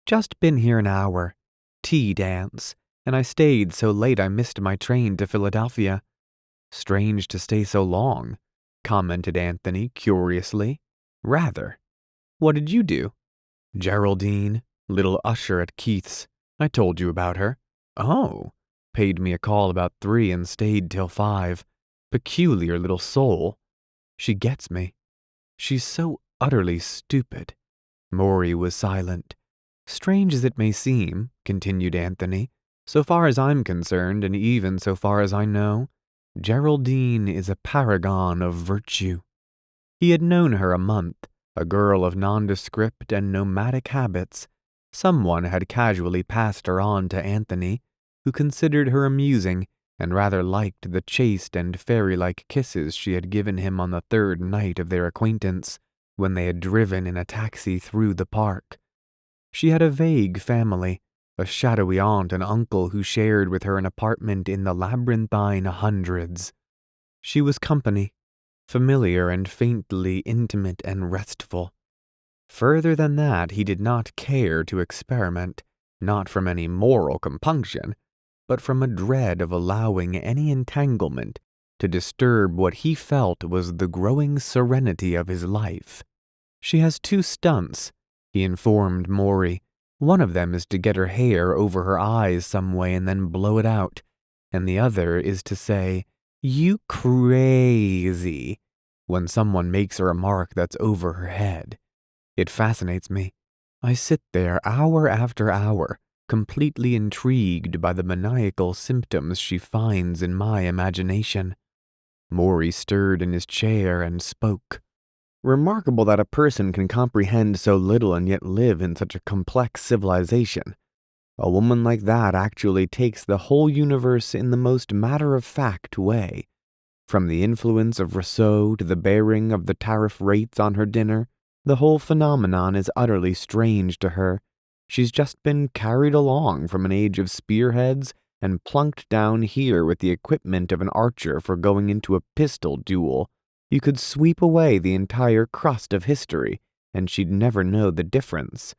A: "Just been here an hour. Tea dance, and I stayed so late I missed my train to Philadelphia." "Strange to stay so long," commented Anthony curiously. "Rather. What did you do?" "Geraldine, little usher at Keith's. I told you about her." "Oh." "Paid me a call about 3 and stayed till 5. Peculiar little soul. She gets me. She's so utterly stupid." Maury was silent. "Strange as it may seem," continued Anthony, "so far as I'm concerned, and even so far as I know, Geraldine is a paragon of virtue." He had known her a month, a girl of nondescript and nomadic habits. Someone had casually passed her on to Anthony, who considered her amusing and rather liked the chaste and fairy-like kisses she had given him on the 3rd night of their acquaintance, when they had driven in a taxi through the park. She had a vague family, a shadowy aunt and uncle who shared with her an apartment in the labyrinthine hundreds. She was company, familiar and faintly intimate and restful. Further than that he did not care to experiment, not from any moral compunction, but from a dread of allowing any entanglement to disturb what he felt was the growing serenity of his life. "She has 2 stunts," he informed Maury. "One of them is to get her hair over her eyes some way and then blow it out, and the other is to say, 'You crazy,' when someone makes a remark that's over her head. It fascinates me. I sit there hour after hour, completely intrigued by the maniacal symptoms she finds in my imagination." Maury stirred in his chair and spoke. "Remarkable that a person can comprehend so little and yet live in such a complex civilization. A woman like that actually takes the whole universe in the most matter-of-fact way. From the influence of Rousseau to the bearing of the tariff rates on her dinner, the whole phenomenon is utterly strange to her. She's just been carried along from an age of spearheads and plunked down here with the equipment of an archer for going into a pistol duel. You could sweep away the entire crust of history, and she'd never know the difference.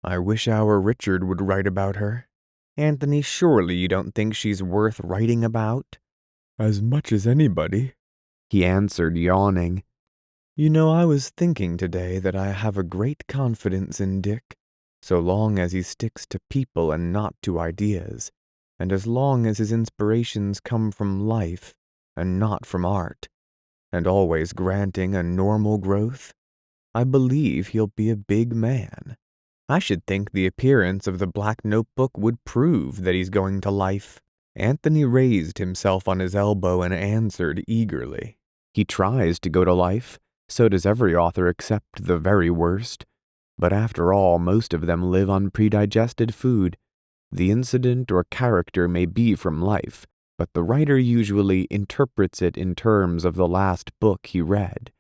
A: I wish our Richard would write about her. Anthony, surely you don't think she's worth writing about?" "As much as anybody," he answered, yawning. "You know, I was thinking today that I have a great confidence in Dick, so long as he sticks to people and not to ideas, and as long as his inspirations come from life and not from art, and always granting a normal growth, I believe he'll be a big man. I should think the appearance of the black notebook would prove that he's going to life." Anthony raised himself on his elbow and answered eagerly. "He tries to go to life. So does every author except the very worst. But after all, most of them live on predigested food. The incident or character may be from life, but the writer usually interprets it in terms of the last book he read.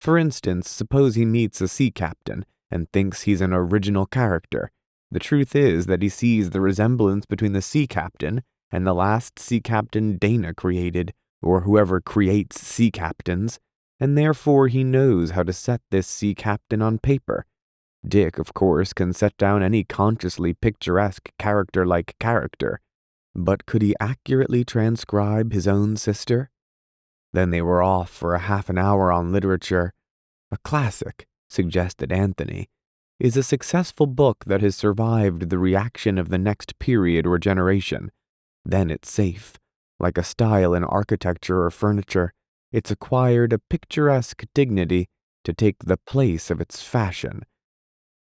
A: For instance, suppose he meets a sea captain and thinks he's an original character. The truth is that he sees the resemblance between the sea captain and the last sea captain Dana created, or whoever creates sea captains, and therefore he knows how to set this sea captain on paper. Dick, of course, can set down any consciously picturesque character-like character, but could he accurately transcribe his own sister? Then they were off for a half an hour on literature. A classic, suggested Anthony, is a successful book that has survived the reaction of the next period or generation. Then it's safe. Like a style in architecture or furniture, it's acquired a picturesque dignity to take the place of its fashion.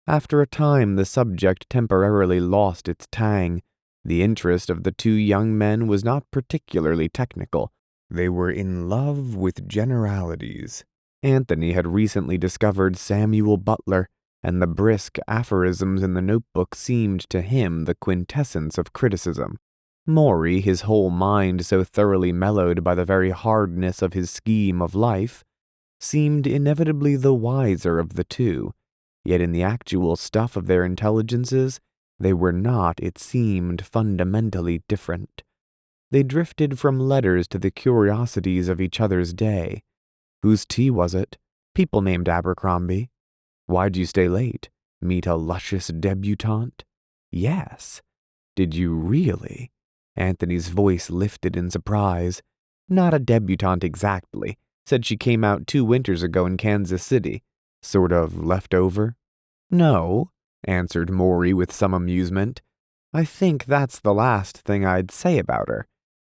A: After a time, the subject temporarily lost its tang. The interest of the two young men was not particularly technical. They were in love with generalities. Anthony had recently discovered Samuel Butler, and the brisk aphorisms in the notebook seemed to him the quintessence of criticism. Maury, his whole mind so thoroughly mellowed by the very hardness of his scheme of life, seemed inevitably the wiser of the two, yet in the actual stuff of their intelligences, they were not, it seemed, fundamentally different. They drifted from letters to the curiosities of each other's day. Whose tea was it? People named Abercrombie. Why'd you stay late? Meet a luscious debutante? Yes. Did you really? Anthony's voice lifted in surprise. Not a debutante exactly. Said she came out 2 winters ago in Kansas City. Sort of left over? No, answered Maury with some amusement. I think that's the last thing I'd say about her.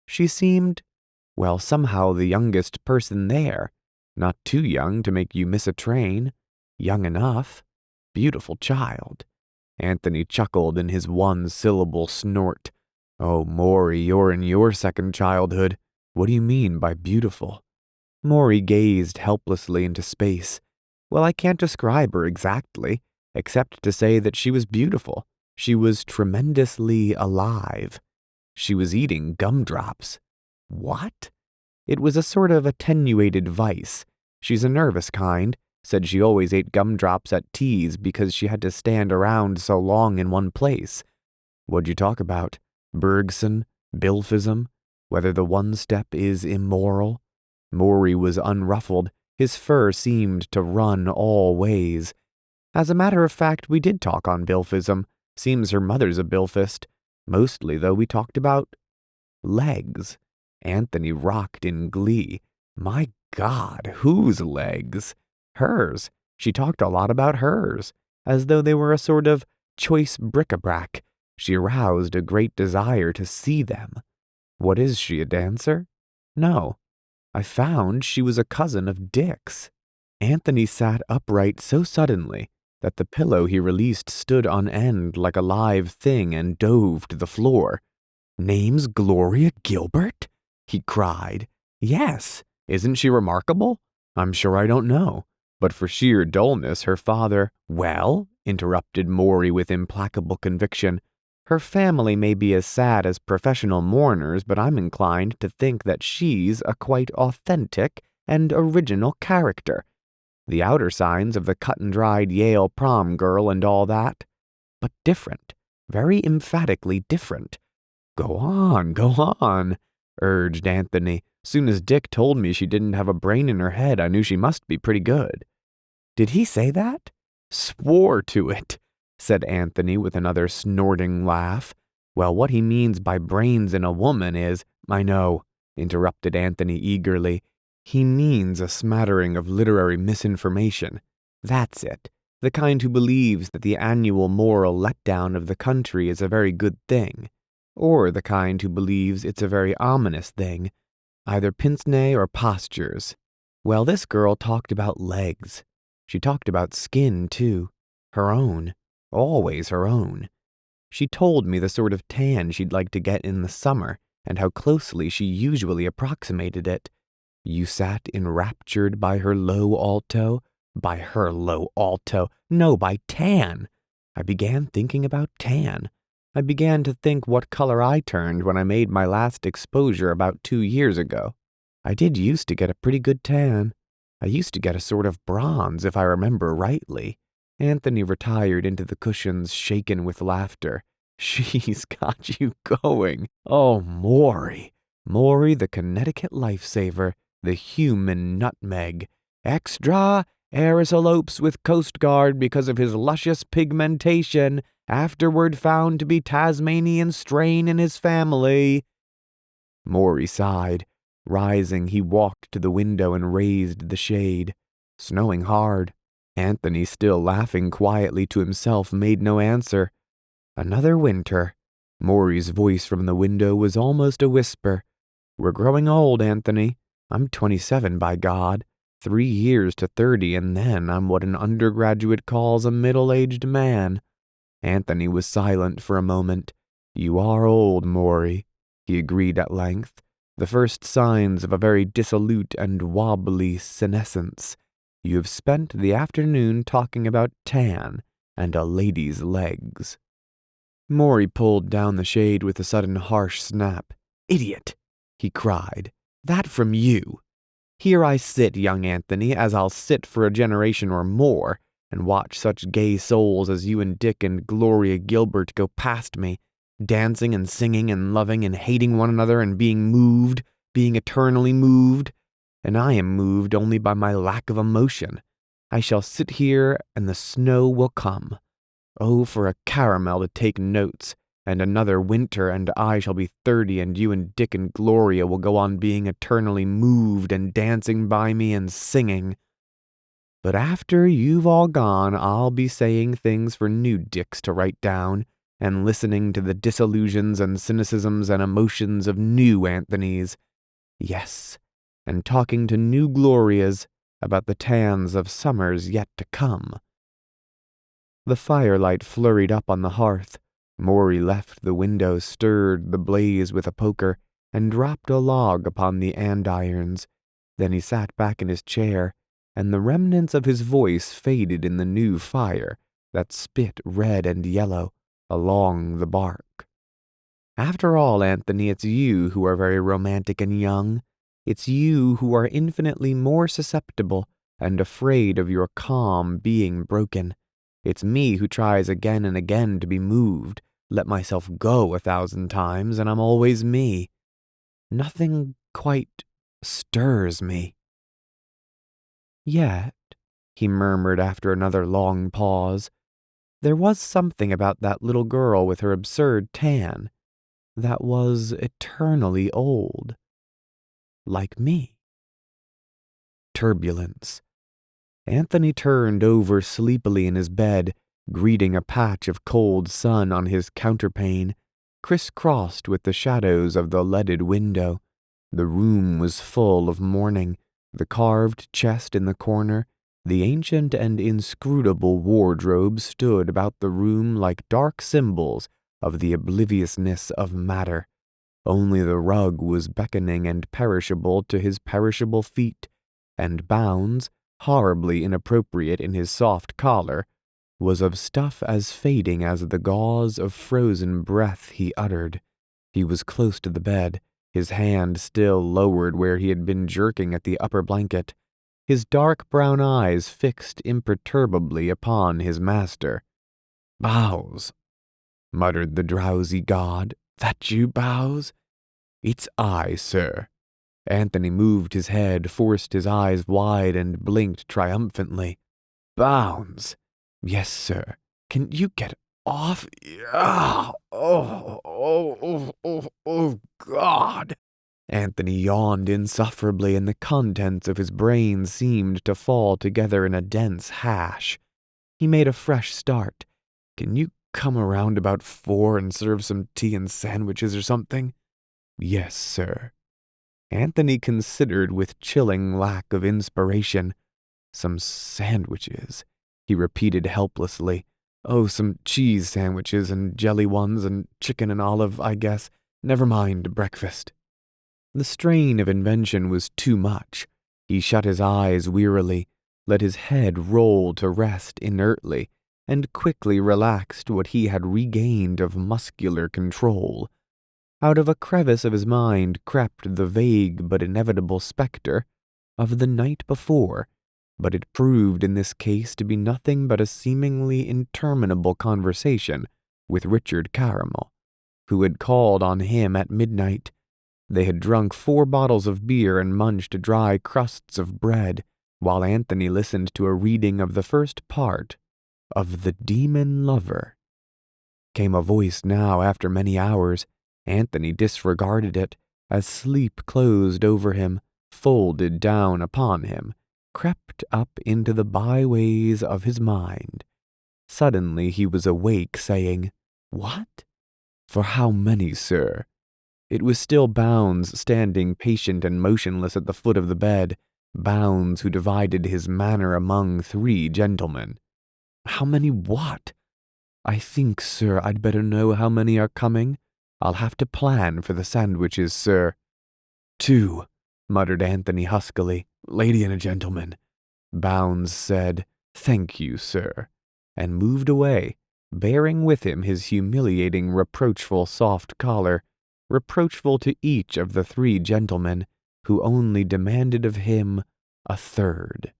A: She seemed, well, somehow the youngest person there. Not too young to make you miss a train. Young enough. Beautiful child. Anthony chuckled in his one-syllable snort. Oh, Maury, you're in your second childhood. What do you mean by beautiful? Maury gazed helplessly into space. Well, I can't describe her exactly, except to say that she was beautiful. She was tremendously alive. She was eating gumdrops. What? It was a sort of attenuated vice. She's a nervous kind. Said she always ate gumdrops at teas because she had to stand around so long in one place. What'd you talk about? Bergson? Bilphism? Whether the one step is immoral? Maury was unruffled. His fur seemed to run all ways. As a matter of fact, we did talk on Bilphism. Seems her mother's a Bilphist. Mostly, though, we talked about legs. Anthony rocked in glee. My God, whose legs? Hers. She talked a lot about hers, as though they were a sort of choice bric-a-brac. She aroused a great desire to see them. What is she, a dancer? No. I found she was a cousin of Dick's. Anthony sat upright so suddenly that the pillow he released stood on end like a live thing and dove to the floor. Name's Gloria Gilbert? He cried. Yes. Isn't she remarkable? I'm sure I don't know. But for sheer dullness, her father— Well, interrupted Maury with implacable conviction, her family may be as sad as professional mourners, but I'm inclined to think that she's a quite authentic and original character. The outer signs of the cut-and-dried Yale prom girl and all that. But different. Very emphatically different. Go on, urged Anthony. Soon as Dick told me she didn't have a brain in her head, I knew she must be pretty good. Did he say that? Swore to it, said Anthony with another snorting laugh. Well, what he means by brains in a woman is— I know, interrupted Anthony eagerly. He means a smattering of literary misinformation. That's it. The kind who believes that the annual moral letdown of the country is a very good thing. Or the kind who believes it's a very ominous thing. Either pince-nez or postures. Well, this girl talked about legs. She talked about skin, too. Her own. Always her own. She told me the sort of tan she'd like to get in the summer, and how closely she usually approximated it. You sat enraptured by her low alto? By her low alto? No, by tan. I began thinking about tan. I began to think what color I turned when I made my last exposure about 2 years ago. I did used to get a pretty good tan. I used to get a sort of bronze, if I remember rightly. Anthony retired into the cushions, shaken with laughter. She's got you going. Oh, Maury. Maury, the Connecticut lifesaver. The human nutmeg. Extra, Heiress elopes with Coast Guard because of his luscious pigmentation, afterward found to be Tasmanian strain in his family." Maury sighed. Rising, he walked to the window and raised the shade. Snowing hard. Anthony, still laughing quietly to himself, made no answer. Another winter. Maury's voice from the window was almost a whisper. "We're growing old, Anthony. I'm 27, by God. 3 years to 30, and then I'm what an undergraduate calls a middle-aged man." Anthony was silent for a moment. "You are old, Maury," he agreed at length. "The first signs of a very dissolute and wobbly senescence. You have spent the afternoon talking about tan and a lady's legs." Maury pulled down the shade with a sudden harsh snap. "Idiot!" he cried. "That from you! Here I sit, young Anthony, as I'll sit for a generation or more, and watch such gay souls as you and Dick and Gloria Gilbert go past me, dancing and singing and loving and hating one another and being moved, being eternally moved, and I am moved only by my lack of emotion. I shall sit here and the snow will come. Oh, for a caramel to take notes, and another winter and I shall be 30 and you and Dick and Gloria will go on being eternally moved and dancing by me and singing. But after you've all gone, I'll be saying things for new Dicks to write down, and listening to the disillusions and cynicisms and emotions of new Anthonys. Yes, and talking to new Glorias about the tans of summers yet to come." The firelight flurried up on the hearth. Maury left the window, stirred the blaze with a poker, and dropped a log upon the andirons. Then he sat back in his chair, and the remnants of his voice faded in the new fire that spit red and yellow along the bark. "After all, Anthony, it's you who are very romantic and young. It's you who are infinitely more susceptible and afraid of your calm being broken. It's me who tries again and again to be moved, let myself go 1,000 times, and I'm always me. Nothing quite stirs me." "Yet," he murmured after another long pause, "there was something about that little girl with her absurd tan that was eternally old. Like me." Turbulence. Anthony turned over sleepily in his bed, greeting a patch of cold sun on his counterpane, crisscrossed with the shadows of the leaded window. The room was full of mourning, the carved chest in the corner, the ancient and inscrutable wardrobe stood about the room like dark symbols of the obliviousness of matter. Only the rug was beckoning and perishable to his perishable feet, and Bounds, horribly inappropriate in his soft collar, was of stuff as fading as the gauze of frozen breath he uttered. He was close to the bed, his hand still lowered where he had been jerking at the upper blanket, his dark brown eyes fixed imperturbably upon his master. "Bowes," muttered the drowsy god. "That you, Bowes?" "It's I, sir." Anthony moved his head, forced his eyes wide, and blinked triumphantly. "Bounds." "Yes, sir." "Can you get off?" Oh, God." Anthony yawned insufferably, and the contents of his brain seemed to fall together in a dense hash. He made a fresh start. "Can you come around about 4 and serve some tea and sandwiches or something?" "Yes, sir." Anthony considered with chilling lack of inspiration. "Some sandwiches," he repeated helplessly. "Oh, some cheese sandwiches and jelly ones and chicken and olive, I guess. Never mind breakfast." The strain of invention was too much. He shut his eyes wearily, let his head roll to rest inertly, and quickly relaxed what he had regained of muscular control. Out of a crevice of his mind crept the vague but inevitable specter of the night before, but it proved in this case to be nothing but a seemingly interminable conversation with Richard Caramel, who had called on him at midnight. They had drunk 4 bottles of beer and munched dry crusts of bread, while Anthony listened to a reading of the first part of The Demon Lover. Came a voice now after many hours. Anthony disregarded it as sleep closed over him, folded down upon him, crept up into the byways of his mind. Suddenly he was awake, saying, "What? For how many, sir?" It was still Bounds standing patient and motionless at the foot of the bed, Bounds who divided his manor among 3 gentlemen. "How many what?" "I think, sir, I'd better know how many are coming. I'll have to plan for the sandwiches, sir." "2," muttered Anthony huskily. "Lady and a gentleman." Bounds said, "Thank you, sir," and moved away, bearing with him his humiliating, reproachful soft collar, reproachful to each of the 3 gentlemen, who only demanded of him a 3rd.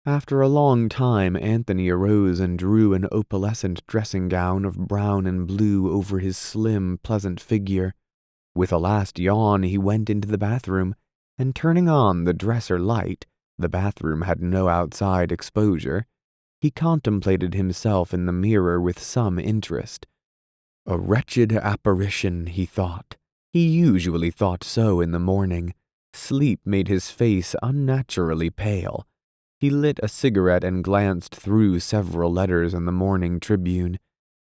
A: After a long time, Anthony arose and drew an opalescent dressing gown of brown and blue over his slim, pleasant figure. With a last yawn, he went into the bathroom, and turning on the dresser light, the bathroom had no outside exposure, he contemplated himself in the mirror with some interest. A wretched apparition, he thought. He usually thought so in the morning. Sleep made his face unnaturally pale. He lit a cigarette and glanced through several letters in the Morning Tribune.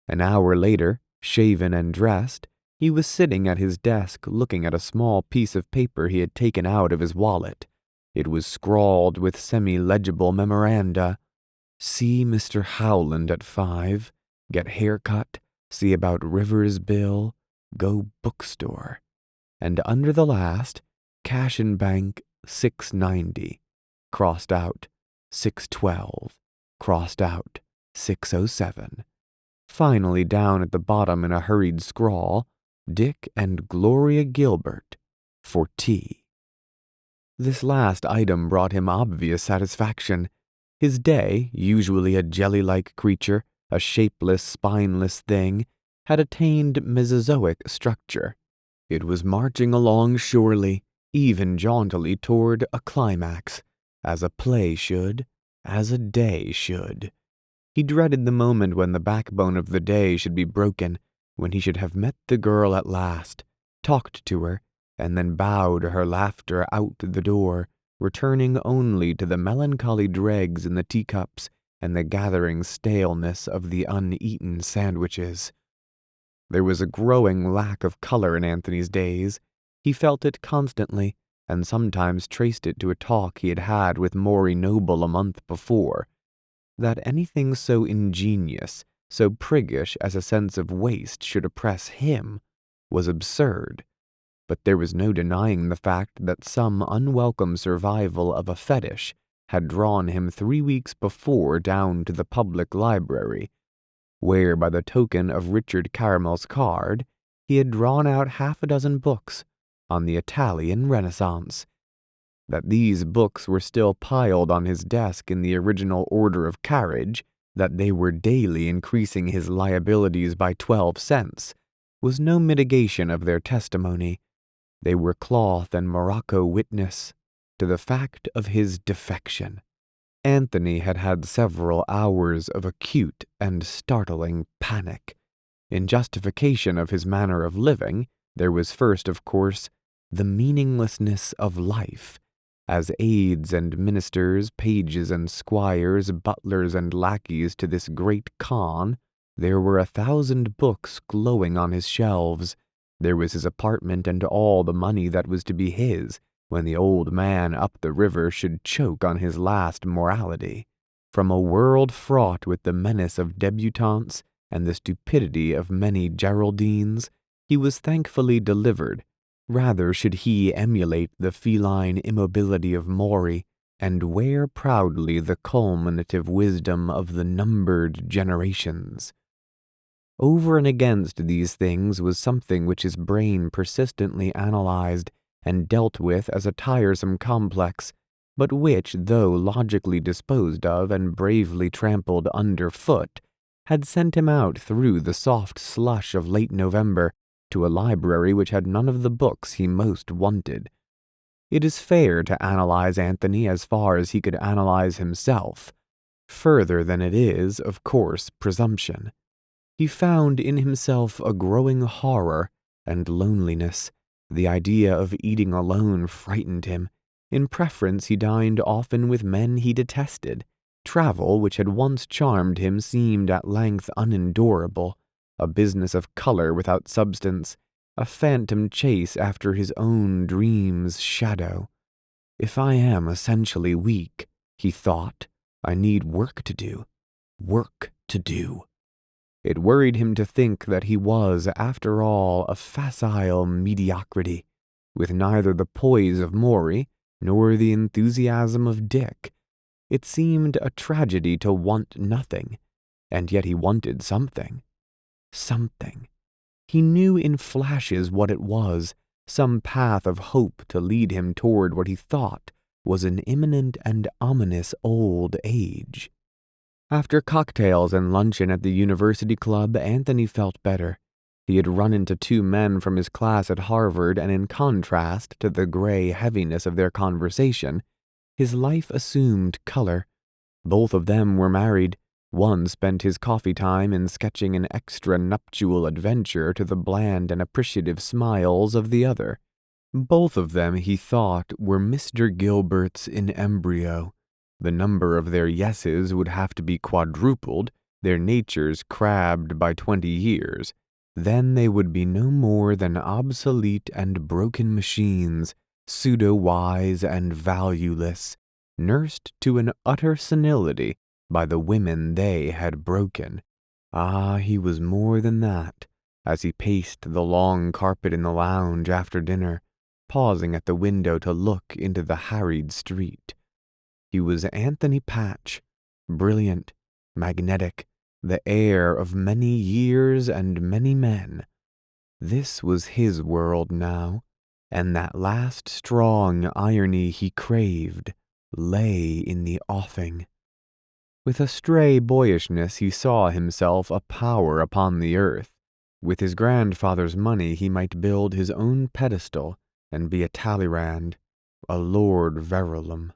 A: An hour later, shaven and dressed, he was sitting at his desk looking at a small piece of paper he had taken out of his wallet. It was scrawled with semi-legible memoranda. "See Mr. Howland at 5. Get haircut. See about Rivers' bill. Go bookstore." And under the last, "Cash in bank, $690. Crossed out, $612. Crossed out, $607. Finally, down at the bottom in a hurried scrawl, "Dick and Gloria Gilbert for tea." This last item brought him obvious satisfaction. His day, usually a jelly-like creature, a shapeless, spineless thing, had attained Mesozoic structure. It was marching along surely, even jauntily toward a climax, as a play should, as a day should. He dreaded the moment when the backbone of the day should be broken, when he should have met the girl at last, talked to her, and then bowed her laughter out the door, returning only to the melancholy dregs in the teacups and the gathering staleness of the uneaten sandwiches. There was a growing lack of color in Anthony's days. He felt it constantly, and sometimes traced it to a talk he had had with Maury Noble a month before. That anything so ingenious, so priggish as a sense of waste should oppress him was absurd. But there was no denying the fact that some unwelcome survival of a fetish had drawn him 3 weeks before down to the public library, where, by the token of Richard Caramel's card, he had drawn out 6 books on the Italian Renaissance. That these books were still piled on his desk in the original order of carriage, that they were daily increasing his liabilities by 12 cents, was no mitigation of their testimony. They were cloth and morocco witness to the fact of his defection. Anthony had had several hours of acute and startling panic. In justification of his manner of living, there was first, of course, the meaninglessness of life. As aides and ministers, pages and squires, butlers and lackeys to this great Khan, there were 1,000 books glowing on his shelves. There was his apartment and all the money that was to be his when the old man up the river should choke on his last morality. From a world fraught with the menace of debutantes and the stupidity of many Geraldines, he was thankfully delivered. Rather should he emulate the feline immobility of Maury and wear proudly the culminative wisdom of the numbered generations. Over and against these things was something which his brain persistently analyzed and dealt with as a tiresome complex, but which, though logically disposed of and bravely trampled underfoot, had sent him out through the soft slush of late November to a library which had none of the books he most wanted. It is fair to analyze Anthony as far as he could analyze himself. Further than it is, of course, presumption. He found in himself a growing horror and loneliness. The idea of eating alone frightened him. In preference, he dined often with men he detested. Travel, which had once charmed him, seemed at length unendurable. A business of color without substance. A phantom chase after his own dream's shadow. If I am essentially weak, he thought, I need work to do. Work to do. It worried him to think that he was, after all, a facile mediocrity, with neither the poise of Maury nor the enthusiasm of Dick. It seemed a tragedy to want nothing, and yet he wanted something. Something. He knew in flashes what it was, some path of hope to lead him toward what he thought was an imminent and ominous old age. After cocktails and luncheon at the university club, Anthony felt better. He had run into two men from his class at Harvard, and in contrast to the gray heaviness of their conversation, his life assumed color. Both of them were married. One spent his coffee time in sketching an extra-nuptial adventure to the bland and appreciative smiles of the other. Both of them, he thought, were Mr. Gilberts in embryo. The number of their yeses would have to be quadrupled, their natures crabbed by 20 years. Then they would be no more than obsolete and broken machines, pseudo-wise and valueless, nursed to an utter senility by the women they had broken. Ah, he was more than that, as he paced the long carpet in the lounge after dinner, pausing at the window to look into the harried street. He was Anthony Patch, brilliant, magnetic, the heir of many years and many men. This was his world now, and that last strong irony he craved lay in the offing. With a stray boyishness he saw himself a power upon the earth. With his grandfather's money he might build his own pedestal and be a Talleyrand, a Lord Verulam.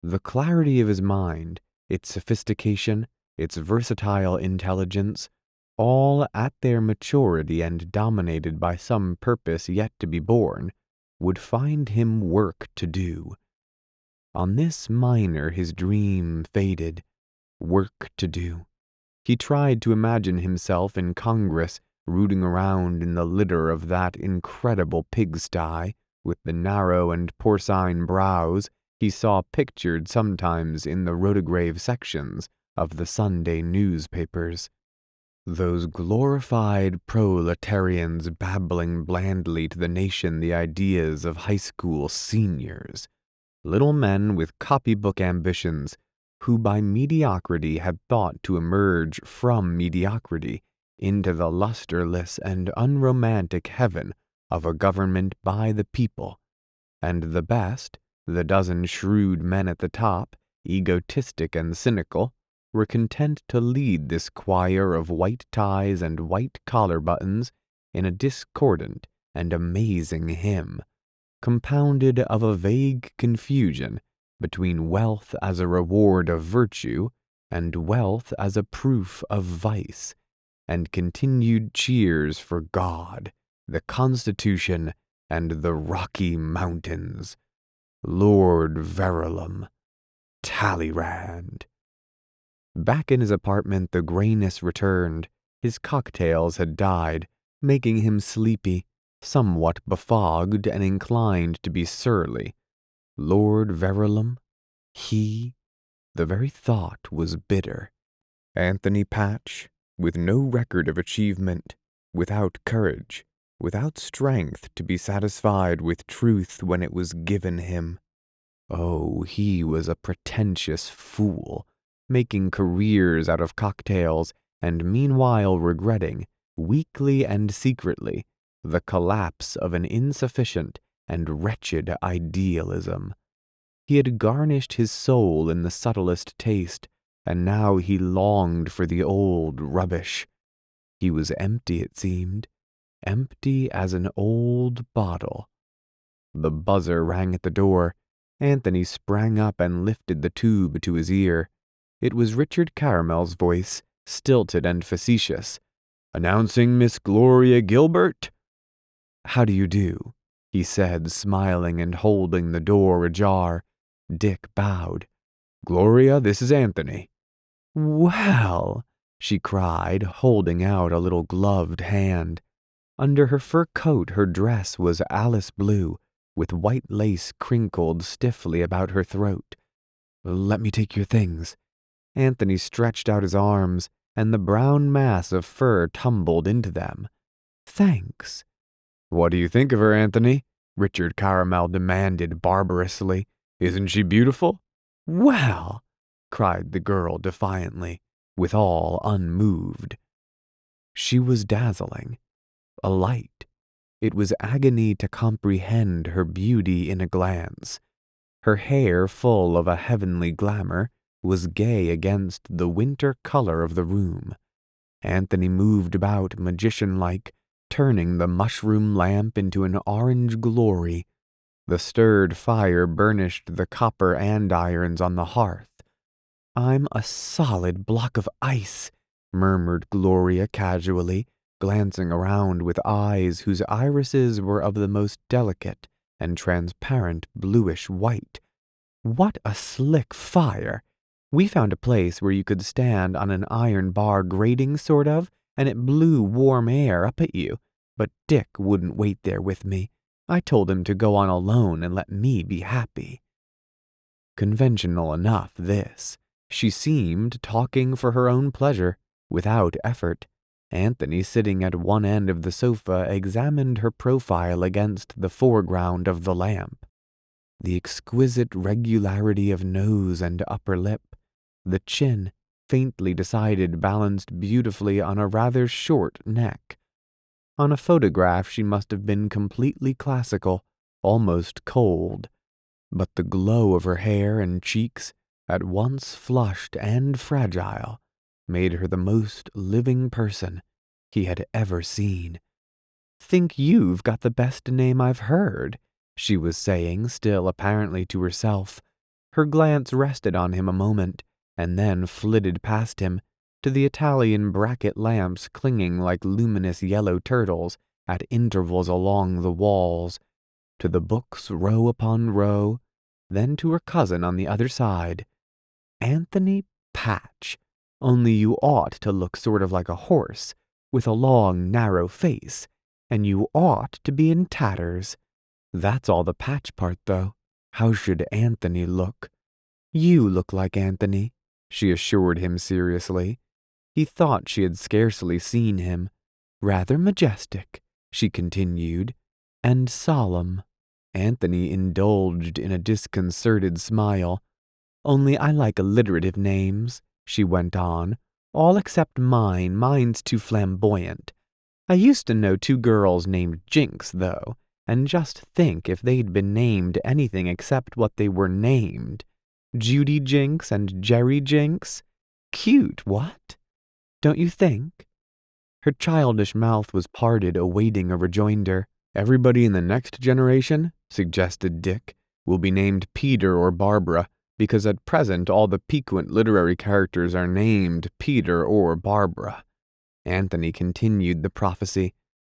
A: The clarity of his mind, its sophistication, its versatile intelligence, all at their maturity and dominated by some purpose yet to be born, would find him work to do. On this minor his dream faded. Work to do. He tried to imagine himself in Congress, rooting around in the litter of that incredible pigsty, with the narrow and porcine brows he saw pictured sometimes in the rotograve sections of the Sunday newspapers. Those glorified proletarians babbling blandly to the nation the ideas of high school seniors. Little men with copybook ambitions, who by mediocrity had thought to emerge from mediocrity into the lusterless and unromantic heaven of a government by the people, and the best, the dozen shrewd men at the top, egotistic and cynical, were content to lead this choir of white ties and white collar buttons in a discordant and amazing hymn, compounded of a vague confusion between wealth as a reward of virtue and wealth as a proof of vice, and continued cheers for God, the Constitution, and the Rocky Mountains. Lord Verulam, Talleyrand. Back in his apartment, the grayness returned. His cocktails had died, making him sleepy, somewhat befogged and inclined to be surly. Lord Verulam? He? The very thought was bitter. Anthony Patch, with no record of achievement, without courage, without strength to be satisfied with truth when it was given him. Oh, he was a pretentious fool, making careers out of cocktails and meanwhile regretting, weakly and secretly, the collapse of an insufficient and wretched idealism. He had garnished his soul in the subtlest taste, and now he longed for the old rubbish. He was empty, it seemed, empty as an old bottle. The buzzer rang at the door. Anthony sprang up and lifted the tube to his ear. It was Richard Caramel's voice, stilted and facetious. "Announcing Miss Gloria Gilbert." "How do you do?" he said, smiling and holding the door ajar. Dick bowed. "Gloria, this is Anthony." "Well," she cried, holding out a little gloved hand. Under her fur coat her dress was Alice blue, with white lace crinkled stiffly about her throat. "Let me take your things." Anthony stretched out his arms, and the brown mass of fur tumbled into them. "Thanks." "What do you think of her, Anthony?" Richard Caramel demanded barbarously. "Isn't she beautiful?" "Well," cried the girl defiantly, withal unmoved. She was dazzling. A light. It was agony to comprehend her beauty in a glance. Her hair, full of a heavenly glamour, was gay against the winter color of the room. Anthony moved about magician-like, turning the mushroom lamp into an orange glory. The stirred fire burnished the copper andirons on the hearth. "I'm a solid block of ice," murmured Gloria casually, glancing around with eyes whose irises were of the most delicate and transparent bluish white. "What a slick fire! We found a place where you could stand on an iron bar grating, sort of, and it blew warm air up at you, but Dick wouldn't wait there with me. I told him to go on alone and let me be happy." Conventional enough, this. She seemed talking for her own pleasure, without effort. Anthony, sitting at one end of the sofa, examined her profile against the foreground of the lamp. The exquisite regularity of nose and upper lip, the chin, faintly decided, balanced beautifully on a rather short neck. On a photograph she must have been completely classical, almost cold, but the glow of her hair and cheeks, at once flushed and fragile, made her the most living person he had ever seen. "Think you've got the best name I've heard," she was saying, still apparently to herself. Her glance rested on him a moment, and then flitted past him, to the Italian bracket lamps clinging like luminous yellow turtles at intervals along the walls, to the books row upon row, then to her cousin on the other side. "Anthony Patch, only you ought to look sort of like a horse, with a long, narrow face, and you ought to be in tatters." "That's all the Patch part, though. How should Anthony look?" "You look like Anthony," she assured him seriously. He thought she had scarcely seen him. "Rather majestic," she continued, "and solemn." Anthony indulged in a disconcerted smile. "Only I like alliterative names," she went on, "all except mine. Mine's too flamboyant. I used to know 2 girls named Jinx, though, and just think if they'd been named anything except what they were named. Judy Jinx and Jerry Jinx. Cute, what? Don't you think?" Her childish mouth was parted, awaiting a rejoinder. "Everybody in the next generation," suggested Dick, "will be named Peter or Barbara, because at present all the piquant literary characters are named Peter or Barbara." Anthony continued the prophecy.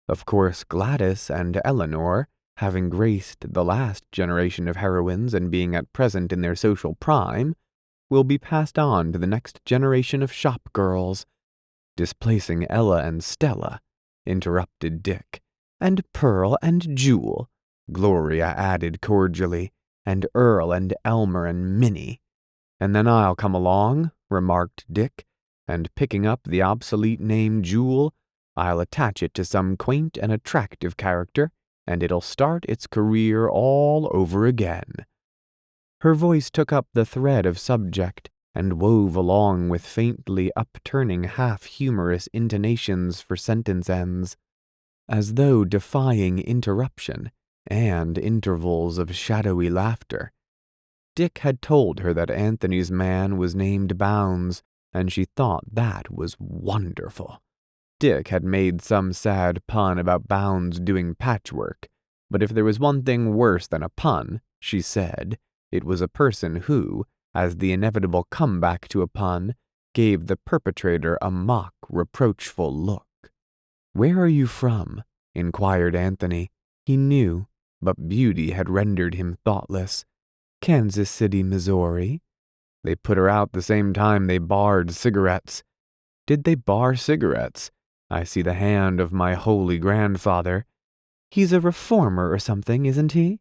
A: "Of course, Gladys and Eleanor, having graced the last generation of heroines and being at present in their social prime, will be passed on to the next generation of shop girls." "Displacing Ella and Stella," interrupted Dick. "And Pearl and Jewel," Gloria added cordially, "and Earl and Elmer and Minnie." "And then I'll come along," remarked Dick, "and picking up the obsolete name Jewel, I'll attach it to some quaint and attractive character, and it'll start its career all over again." Her voice took up the thread of subject, and wove along with faintly upturning half-humorous intonations for sentence ends, as though defying interruption and intervals of shadowy laughter. Dick had told her that Anthony's man was named Bounds, and she thought that was wonderful. Dick had made some sad pun about Bounds doing patchwork, But if there was one thing worse than a pun, she said, it was a person who, as the inevitable comeback to a pun, gave the perpetrator a mock, reproachful look. "Where are you from?" inquired Anthony. He knew, but beauty had rendered him thoughtless. "Kansas City, Missouri." They put her out the same time they barred cigarettes. Did they bar cigarettes? I see the hand of my holy grandfather. He's a reformer or something, isn't he?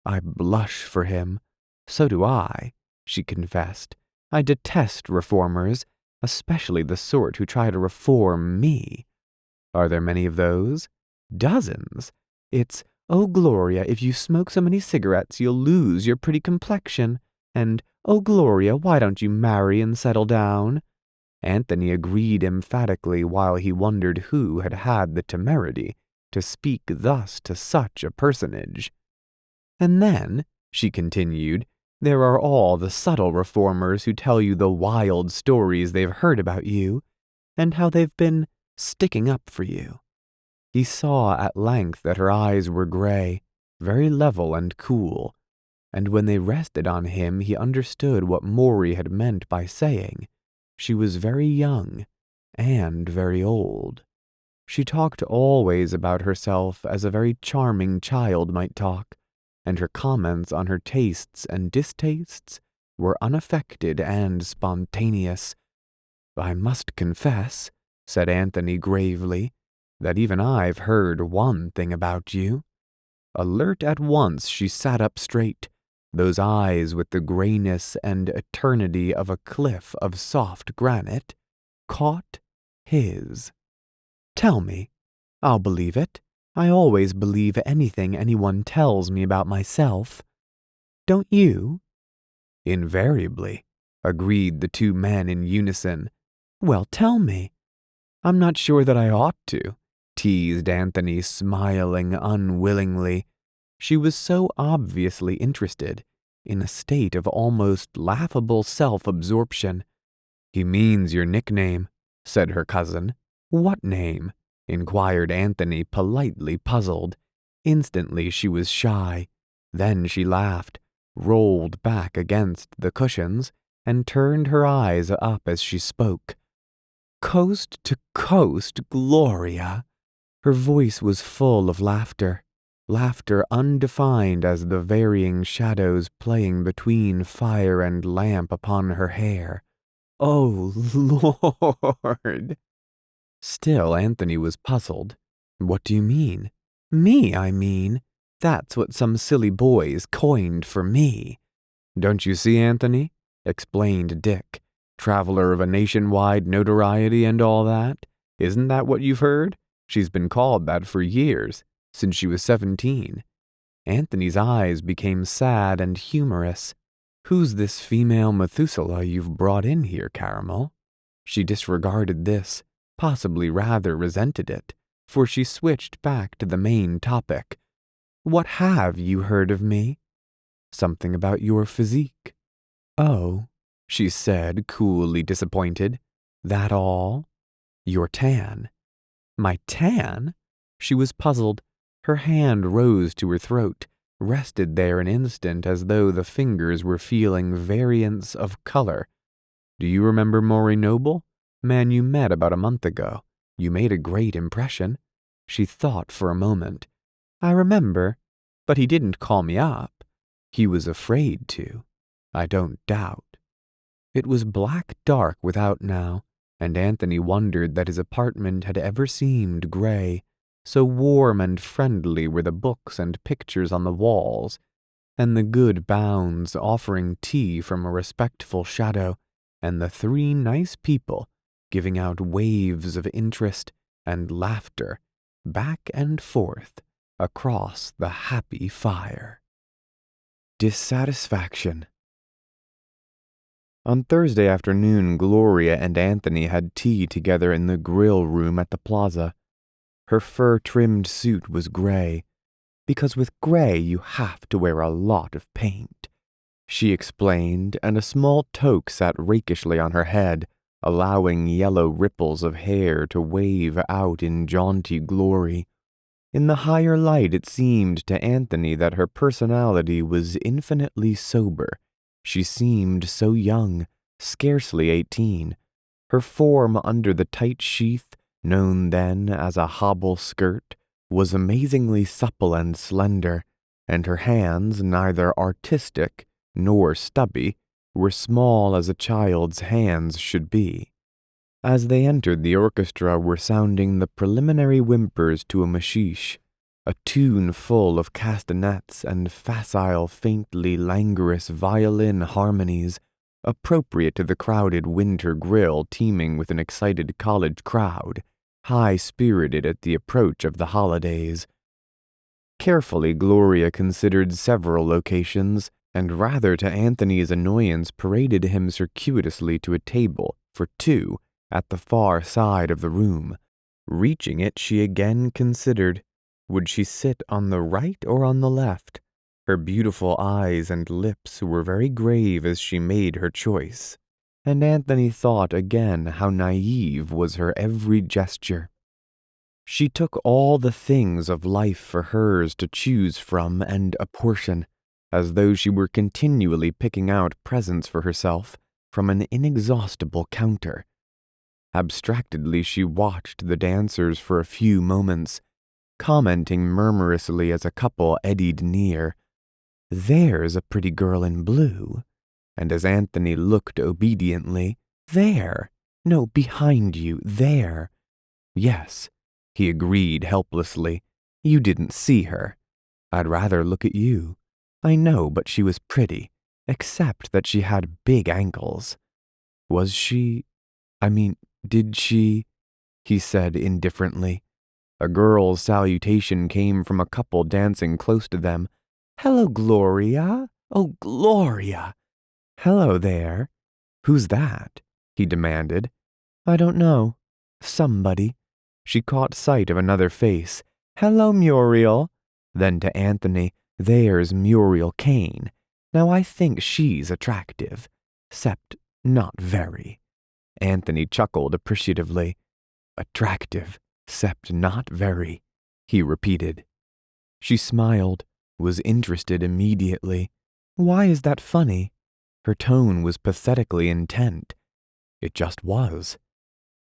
A: I blush for him. So do I, she confessed. I detest reformers, especially the sort who try to reform me. Are there many of those? Dozens. It's, "Oh, Gloria, if you smoke so many cigarettes, you'll lose your pretty complexion," and, "Oh, Gloria, why don't you marry and settle down?" Anthony agreed emphatically while he wondered who had had the temerity to speak thus to such a personage. "And then," she continued, "there are all the subtle reformers who tell you the wild stories they've heard about you, and how they've been sticking up for you." He saw at length that her eyes were gray, very level and cool, and when they rested on him he understood what Maury had meant by saying, she was very young and very old. She talked always about herself as a very charming child might talk, and her comments on her tastes and distastes were unaffected and spontaneous. "I must confess," said Anthony gravely, "that even I've heard one thing about you." Alert at once, she sat up straight, those eyes with the grayness and eternity of a cliff of soft granite, caught his. "Tell me. I'll believe it. I always believe anything anyone tells me about myself. Don't you?" "Invariably," agreed the two men in unison. "Well, tell me." "I'm not sure that I ought to," teased Anthony, smiling unwillingly. She was so obviously interested, in a state of almost laughable self-absorption. "He means your nickname," said her cousin. "What name?" inquired Anthony, politely puzzled. Instantly she was shy. Then she laughed, rolled back against the cushions, and turned her eyes up as she spoke. "Coast to coast, Gloria." Her voice was full of laughter. Laughter undefined as the varying shadows playing between fire and lamp upon her hair. "Oh, Lord!" Still, Anthony was puzzled. "What do you mean?" "Me, I mean. That's what some silly boys coined for me." "Don't you see, Anthony?" explained Dick. "Traveler of a nationwide notoriety and all that. Isn't that what you've heard? She's been called that for years, since she was 17. Anthony's eyes became sad and humorous. "Who's this female Methuselah you've brought in here, Caramel?" She disregarded this, possibly rather resented it, for she switched back to the main topic. "What have you heard of me?" "Something about your physique." "Oh," she said, coolly disappointed. "That all?" "Your tan." "My tan?" She was puzzled. Her hand rose to her throat, rested there an instant as though the fingers were feeling variants of color. "Do you remember Maury Noble? Man you met about a month ago. You made a great impression." She thought for a moment. "I remember, but he didn't call me up. He was afraid to, I don't doubt." It was black dark without now, and Anthony wondered that his apartment had ever seemed gray. So warm and friendly were the books and pictures on the walls, and the good bounds offering tea from a respectful shadow, and the three nice people giving out waves of interest and laughter back and forth across the happy fire. Dissatisfaction. On Thursday afternoon, Gloria and Anthony had tea together in the grill room at the plaza. Her fur-trimmed suit was gray, because with gray you have to wear a lot of paint, she explained, and a small toque sat rakishly on her head, allowing yellow ripples of hair to wave out in jaunty glory. In the higher light, it seemed to Anthony that her personality was infinitely sober. She seemed so young, scarcely 18. Her form under the tight sheath, known then as a hobble skirt, was amazingly supple and slender, and her hands, neither artistic nor stubby, were small as a child's hands should be. As they entered, the orchestra were sounding the preliminary whimpers to a machiche, a tune full of castanets and facile, faintly languorous violin harmonies, appropriate to the crowded winter grill teeming with an excited college crowd, high-spirited at the approach of the holidays. Carefully, Gloria considered several locations, and rather to Anthony's annoyance paraded him circuitously to a table for two at the far side of the room. Reaching it, she again considered. Would she sit on the right or on the left? Her beautiful eyes and lips were very grave as she made her choice, and Anthony thought again how naive was her every gesture. She took all the things of life for hers to choose from and apportion, as though she were continually picking out presents for herself from an inexhaustible counter. Abstractedly, she watched the dancers for a few moments, commenting murmurously as a couple eddied near, "There's a pretty girl in blue," and as Anthony looked obediently, "There! No, behind you, there!" "Yes," he agreed helplessly. "You didn't see her. I'd rather look at you. I know, but she was pretty, except that she had big ankles." "Was she? Did she?" he said indifferently. A girl's salutation came from a couple dancing close to them. "Hello, Gloria. Oh, Gloria." "Hello there. Who's that?" he demanded. "I don't know. Somebody." She caught sight of another face. "Hello, Muriel." Then to Anthony, "There's Muriel Kane. Now I think she's attractive, except not very." Anthony chuckled appreciatively. "Attractive, except not very," he repeated. She smiled, was interested immediately. "Why is that funny?" Her tone was pathetically intent. It just was.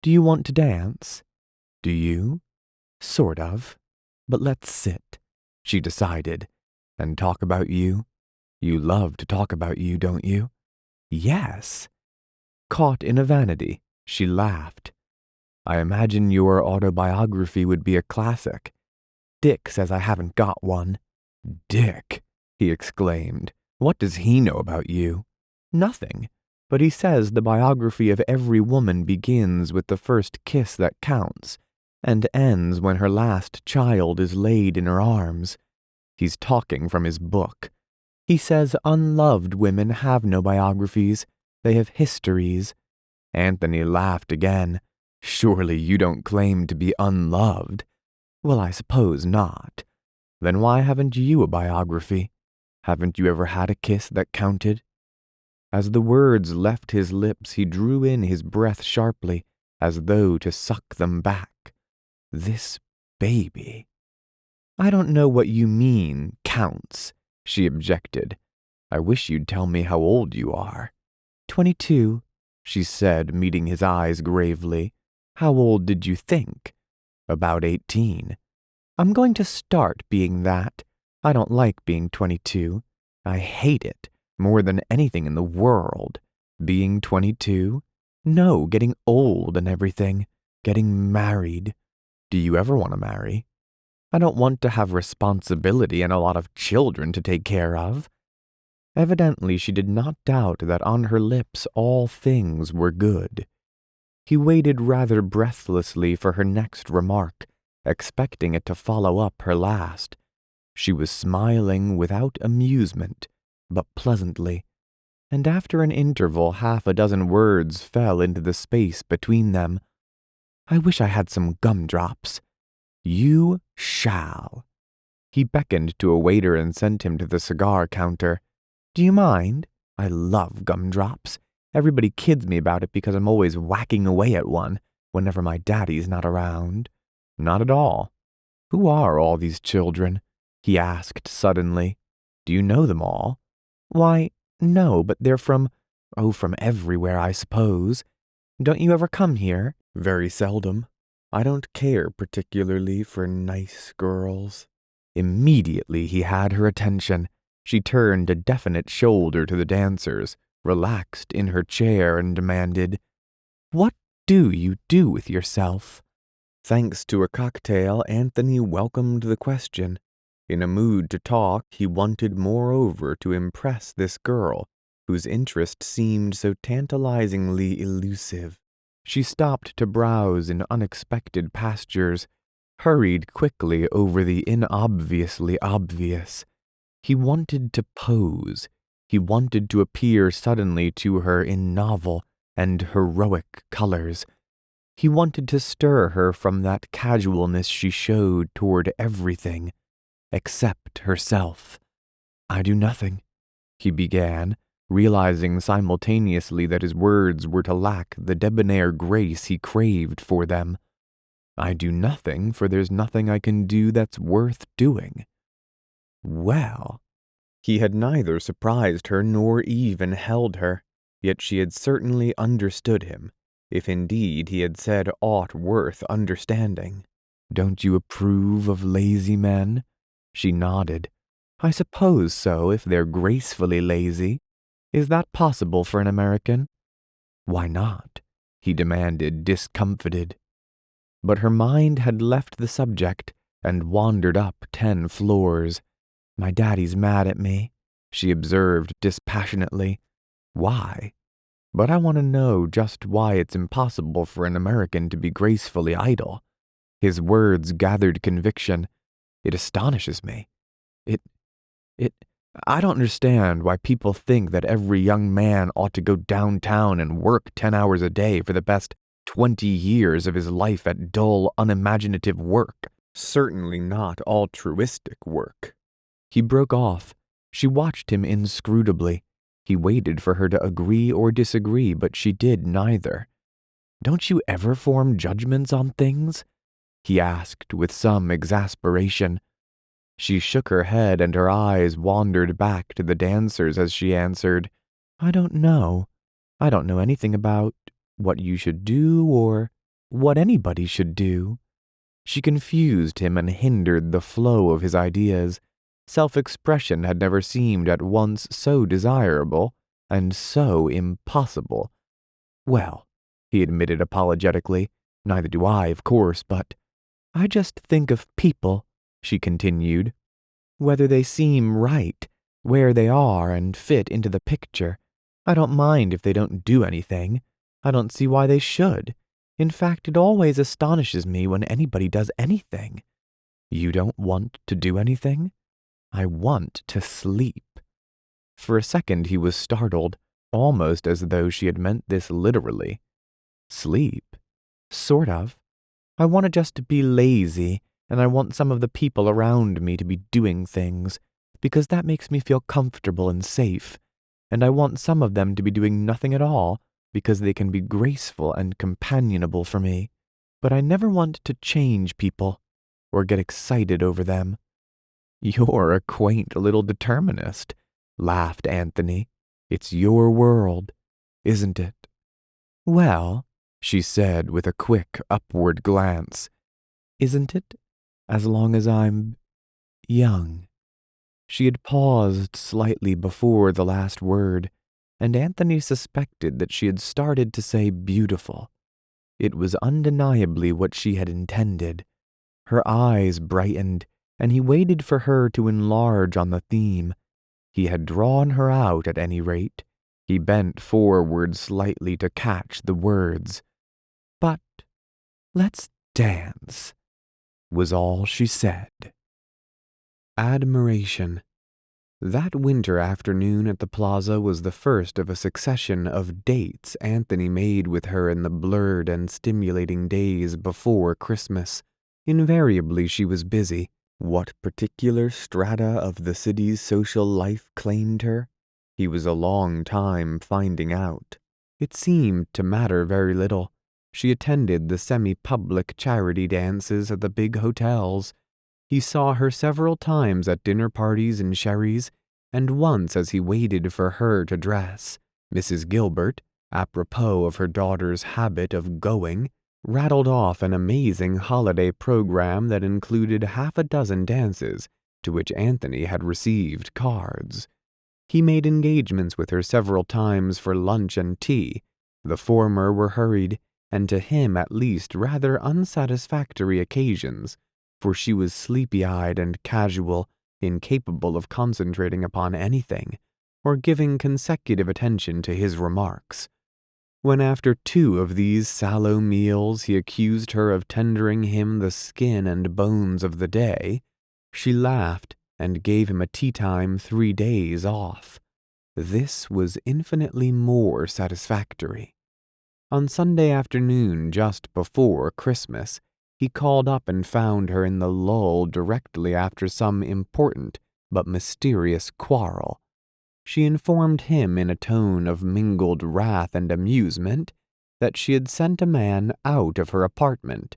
A: "Do you want to dance?" "Do you?" "Sort of. But let's sit," she decided, "and talk about you. You love to talk about you, don't you?" "Yes." Caught in a vanity, she laughed. "I imagine your autobiography would be a classic. Dick says I haven't got one." "Dick!" he exclaimed. "What does he know about you?" "Nothing. But he says the biography of every woman begins with the first kiss that counts, and ends when her last child is laid in her arms. He's talking from his book. He says unloved women have no biographies. They have histories." Anthony laughed again. "Surely you don't claim to be unloved." "Well, I suppose not." "Then why haven't you a biography? Haven't you ever had a kiss that counted?" As the words left his lips, he drew in his breath sharply, as though to suck them back. This baby. "I don't know what you mean, counts," she objected. "I wish you'd tell me how old you are." 22, she said, meeting his eyes gravely. "How old did you think?" "About 18. "I'm going to start being that. I don't like being 22. I hate it more than anything in the world. Being 22? No, getting old and everything. Getting married. Do you ever want to marry?" "I don't want to have responsibility and a lot of children to take care of." Evidently she did not doubt that on her lips all things were good. He waited rather breathlessly for her next remark, expecting it to follow up her last. She was smiling without amusement, but pleasantly, and after an interval 6 words fell into the space between them. "I wish I had some gumdrops." "You shall." He beckoned to a waiter and sent him to the cigar counter. "Do you mind? I love gumdrops. Everybody kids me about it because I'm always whacking away at one whenever my daddy's not around." "Not at all." "Who are all these children?" he asked suddenly. "Do you know them all?" "Why, no, but they're from everywhere, I suppose. Don't you ever come here?" "Very seldom. I don't care particularly for nice girls." Immediately he had her attention. She turned a definite shoulder to the dancers, relaxed in her chair, and demanded, "What do you do with yourself?" Thanks to a cocktail, Anthony welcomed the question. In a mood to talk, he wanted moreover to impress this girl, whose interest seemed so tantalizingly elusive. She stopped to browse in unexpected pastures, hurried quickly over the inobviously obvious. He wanted to pose. He wanted to appear suddenly to her in novel and heroic colors. He wanted to stir her from that casualness she showed toward everything, except herself. "I do nothing," he began, realizing simultaneously that his words were to lack the debonair grace he craved for them. "I do nothing, for there's nothing I can do that's worth doing." Well, he had neither surprised her nor even held her, yet she had certainly understood him, if indeed he had said aught worth understanding. "Don't you approve of lazy men?" She nodded. "I suppose so, if they're gracefully lazy. Is that possible for an American?" "Why not?" he demanded, discomfited. But her mind had left the subject and wandered up 10 floors. "My daddy's mad at me," she observed dispassionately. "Why?" "But I want to know just why it's impossible for an American to be gracefully idle." His words gathered conviction. "It astonishes me. It, I don't understand why people think that every young man ought to go downtown and work 10 hours a day for the best 20 years of his life at dull, unimaginative work. Certainly not altruistic work." He broke off. She watched him inscrutably. He waited for her to agree or disagree, but she did neither. "Don't you ever form judgments on things?" he asked with some exasperation. She shook her head and her eyes wandered back to the dancers as she answered, "I don't know. I don't know anything about what you should do or what anybody should do." She confused him and hindered the flow of his ideas. Self-expression had never seemed at once so desirable and so impossible. "Well," he admitted apologetically, "neither do I, of course, but I just think of people," she continued, "whether they seem right, where they are and fit into the picture. I don't mind if they don't do anything. I don't see why they should. In fact, it always astonishes me when anybody does anything." "You don't want to do anything?" "I want to sleep." For a second he was startled, almost as though she had meant this literally. "Sleep? Sort of. I want to just be lazy, and I want some of the people around me to be doing things, because that makes me feel comfortable and safe, and I want some of them to be doing nothing at all, because they can be graceful and companionable for me. But I never want to change people, or get excited over them." "You're a quaint little determinist," laughed Anthony. "It's your world, isn't it?" "Well," she said with a quick upward glance, "isn't it? As long as I'm young." She had paused slightly before the last word, and Anthony suspected that she had started to say beautiful. It was undeniably what she had intended. Her eyes brightened, and he waited for her to enlarge on the theme. He had drawn her out at any rate. He bent forward slightly to catch the words. "But let's dance," was all she said. Admiration. That winter afternoon at the plaza was the first of a succession of dates Anthony made with her in the blurred and stimulating days before Christmas. Invariably she was busy. What particular strata of the city's social life claimed her? He was a long time finding out. It seemed to matter very little. She attended the semi-public charity dances at the big hotels. He saw her several times at dinner parties and sherries, and once as he waited for her to dress. Mrs. Gilbert, apropos of her daughter's habit of going, rattled off an amazing holiday program that included half a dozen dances, to which Anthony had received cards. He made engagements with her several times for lunch and tea. The former were hurried, and to him at least rather unsatisfactory occasions, for she was sleepy-eyed and casual, incapable of concentrating upon anything, or giving consecutive attention to his remarks. When after 2 of these sallow meals he accused her of tendering him the skin and bones of the day, she laughed and gave him a tea-time 3 days off. This was infinitely more satisfactory. On Sunday afternoon, just before Christmas, he called up and found her in the lull directly after some important but mysterious quarrel. She informed him in a tone of mingled wrath and amusement that she had sent a man out of her apartment.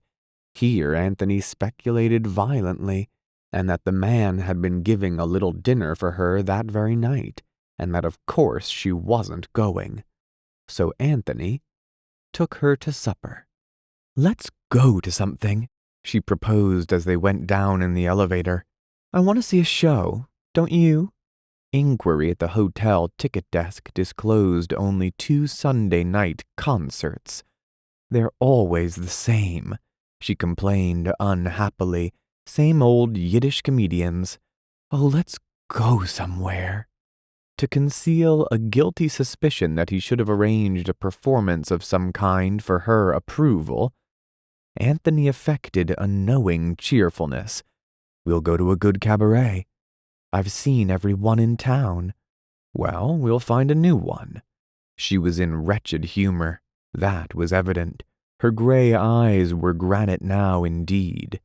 A: Here Anthony speculated violently, and that the man had been giving a little dinner for her that very night, and that of course she wasn't going. So Anthony took her to supper. "Let's go to something," she proposed as they went down in the elevator. "I want to see a show, don't you?" Inquiry at the hotel ticket desk disclosed only 2 Sunday night concerts. "They're always the same," she complained unhappily. "Same old Yiddish comedians. Oh, let's go somewhere." To conceal a guilty suspicion that he should have arranged a performance of some kind for her approval, Anthony affected a knowing cheerfulness. "We'll go to a good cabaret. I've seen every one in town." "Well, we'll find a new one." She was in wretched humor. That was evident. Her gray eyes were granite now indeed.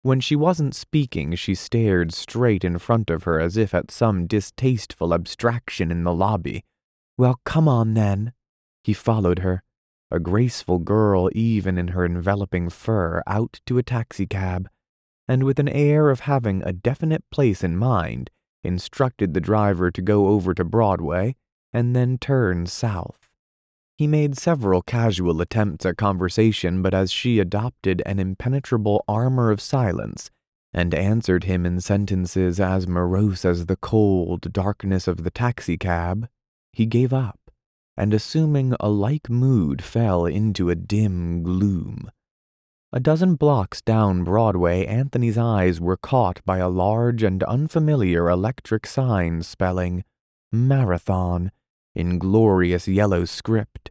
A: When she wasn't speaking, she stared straight in front of her as if at some distasteful abstraction in the lobby. "Well, come on then." He followed her, a graceful girl even in her enveloping fur, out to a taxicab, and with an air of having a definite place in mind, instructed the driver to go over to Broadway and then turn south. He made several casual attempts at conversation, but as she adopted an impenetrable armor of silence and answered him in sentences as morose as the cold darkness of the taxicab, he gave up, and assuming a like mood fell into a dim gloom. A dozen blocks down Broadway, Anthony's eyes were caught by a large and unfamiliar electric sign spelling Marathon in glorious yellow script,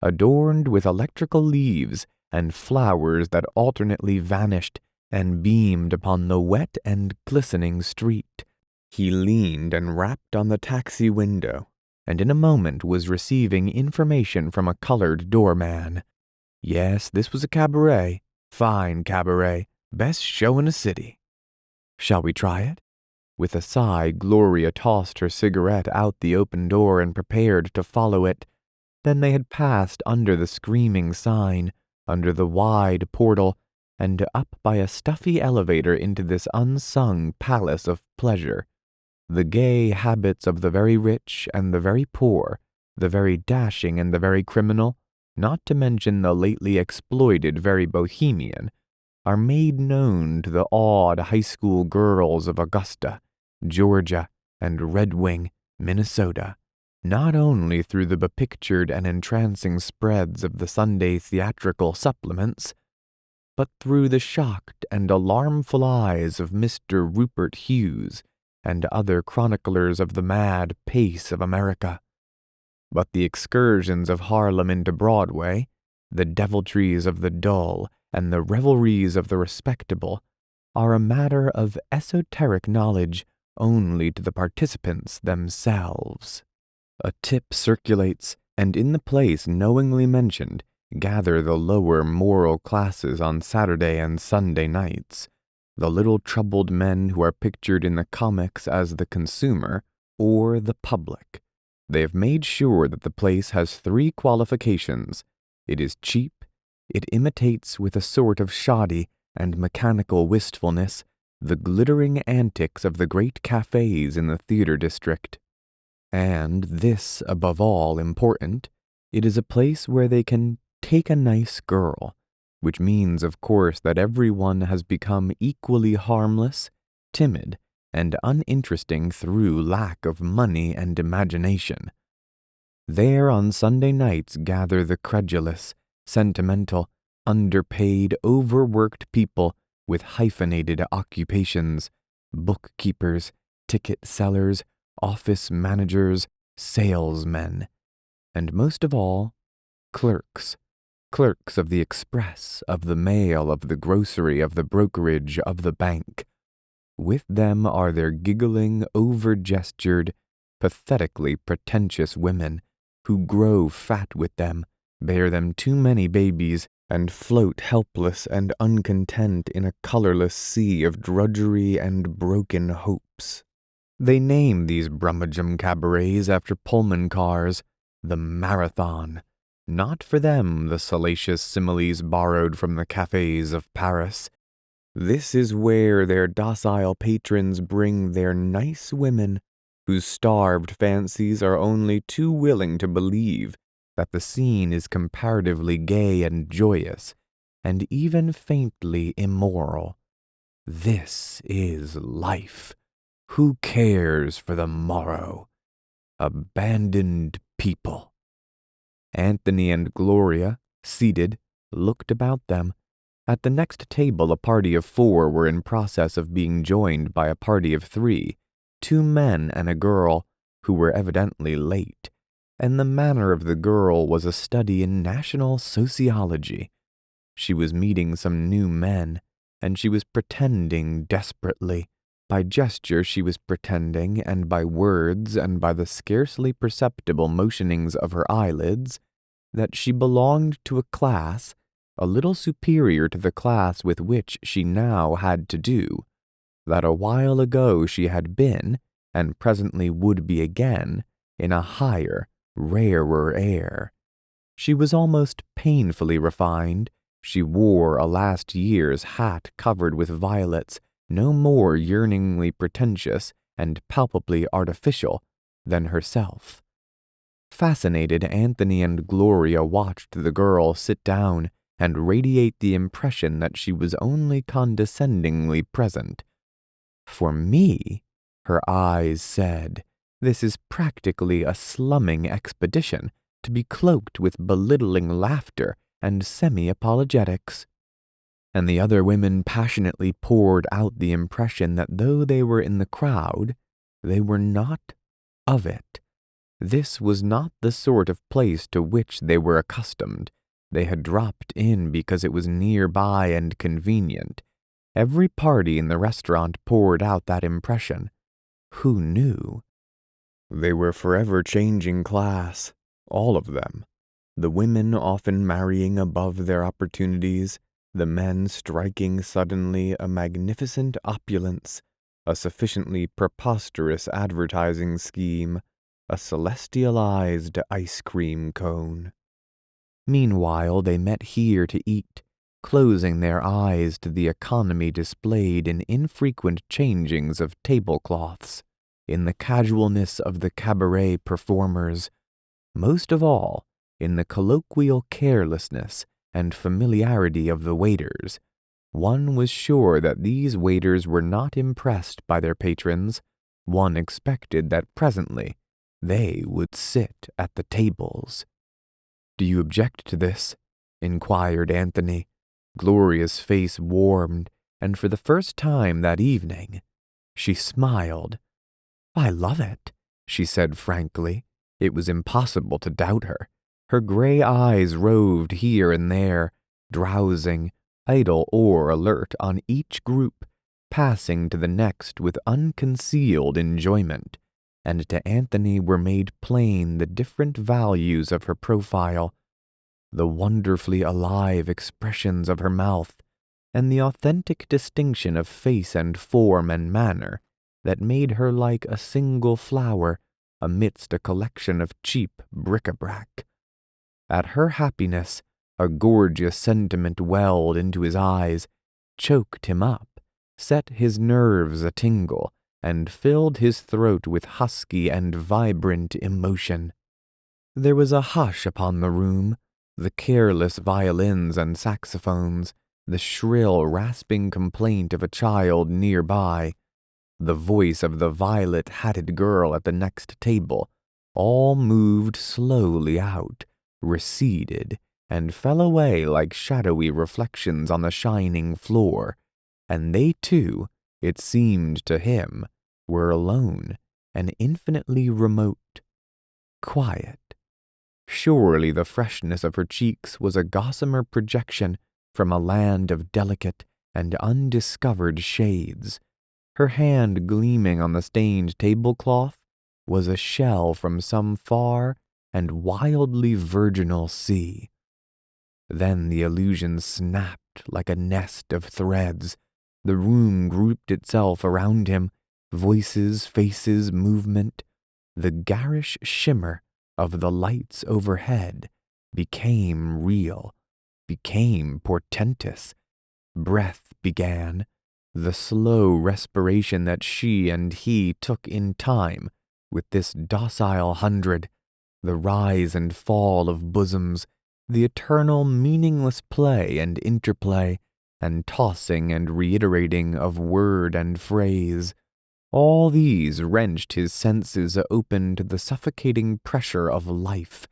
A: adorned with electrical leaves and flowers that alternately vanished and beamed upon the wet and glistening street. He leaned and rapped on the taxi window, and in a moment was receiving information from a colored doorman. Yes, this was a cabaret. Fine cabaret. Best show in the city. "Shall we try it?" With a sigh, Gloria tossed her cigarette out the open door and prepared to follow it. Then they had passed under the screaming sign, under the wide portal, and up by a stuffy elevator into this unsung palace of pleasure. The gay habits of the very rich and the very poor, the very dashing and the very criminal, not to mention the lately exploited very bohemian, are made known to the awed high school girls of Augusta, Georgia, and Red Wing, Minnesota, not only through the bepictured and entrancing spreads of the Sunday theatrical supplements, but through the shocked and alarmful eyes of Mr. Rupert Hughes and other chroniclers of the mad pace of America. But the excursions of Harlem into Broadway, the deviltries of the dull, and the revelries of the respectable, are a matter of esoteric knowledge only to the participants themselves. A tip circulates, and in the place knowingly mentioned gather the lower moral classes on Saturday and Sunday nights, the little troubled men who are pictured in the comics as the consumer or the public. They have made sure that the place has 3 qualifications. It is cheap, it imitates with a sort of shoddy and mechanical wistfulness the glittering antics of the great cafes in the theater district. And this, above all, important, it is a place where they can take a nice girl, which means, of course, that everyone has become equally harmless, timid, and uninteresting through lack of money and imagination. There on Sunday nights gather the credulous, sentimental, underpaid, overworked people with hyphenated occupations, bookkeepers, ticket sellers, office managers, salesmen, and most of all, clerks. Clerks of the express, of the mail, of the grocery, of the brokerage, of the bank. With them are their giggling, over-gestured, pathetically pretentious women who grow fat with them, bear them too many babies, and float helpless and uncontent in a colorless sea of drudgery and broken hopes. They name these brummagem cabarets after Pullman cars, the Marathon. Not for them the salacious similes borrowed from the cafes of Paris. This is where their docile patrons bring their nice women, whose starved fancies are only too willing to believe that the scene is comparatively gay and joyous, and even faintly immoral. This is life. Who cares for the morrow? Abandoned people. Anthony and Gloria, seated, looked about them. At the next table a party of 4 were in process of being joined by a party of 3, 2 men and a girl, who were evidently late, and the manner of the girl was a study in national sociology. She was meeting some new men, and she was pretending desperately. By gesture she was pretending, and by words, and by the scarcely perceptible motionings of her eyelids, that she belonged to a class a little superior to the class with which she now had to do, that a while ago she had been, and presently would be again, in a higher, rarer air. She was almost painfully refined. She wore a last year's hat covered with violets, no more yearningly pretentious and palpably artificial than herself. Fascinated, Anthony and Gloria watched the girl sit down and radiate the impression that she was only condescendingly present. For me, her eyes said, this is practically a slumming expedition to be cloaked with belittling laughter and semi-apologetics. And the other women passionately poured out the impression that though they were in the crowd, they were not of it. This was not the sort of place to which they were accustomed. They had dropped in because it was nearby and convenient. Every party in the restaurant poured out that impression. Who knew? They were forever changing class, all of them. The women often marrying above their opportunities, the men striking suddenly a magnificent opulence, a sufficiently preposterous advertising scheme, a celestialized ice cream cone. Meanwhile, they met here to eat, closing their eyes to the economy displayed in infrequent changings of tablecloths, in the casualness of the cabaret performers, most of all in the colloquial carelessness and familiarity of the waiters. One was sure that these waiters were not impressed by their patrons. One expected that presently they would sit at the tables. "Do you object to this?" inquired Anthony. Gloria's face warmed, and for the first time that evening, she smiled. "I love it," she said frankly. It was impossible to doubt her. Her gray eyes roved here and there, drowsing, idle or alert on each group, passing to the next with unconcealed enjoyment, and to Anthony were made plain the different values of her profile, the wonderfully alive expressions of her mouth, and the authentic distinction of face and form and manner that made her like a single flower amidst a collection of cheap bric-a-brac. At her happiness, a gorgeous sentiment welled into his eyes, choked him up, set his nerves a-tingle and filled his throat with husky and vibrant emotion. There was a hush upon the room, the careless violins and saxophones, the shrill, rasping complaint of a child nearby, the voice of the violet-hatted girl at the next table, all moved slowly out, receded, and fell away like shadowy reflections on the shining floor, and they too, it seemed to him, were alone and infinitely remote, quiet. Surely the freshness of her cheeks was a gossamer projection from a land of delicate and undiscovered shades. Her hand gleaming on the stained tablecloth was a shell from some far and wildly virginal sea. Then the illusion snapped like a nest of threads. The room grouped itself around him, voices, faces, movement. The garish shimmer of the lights overhead became real, became portentous. Breath began, the slow respiration that she and he took in time with this docile hundred, the rise and fall of bosoms, the eternal meaningless play and interplay, and tossing and reiterating of word and phrase. All these wrenched his senses open to the suffocating pressure of life,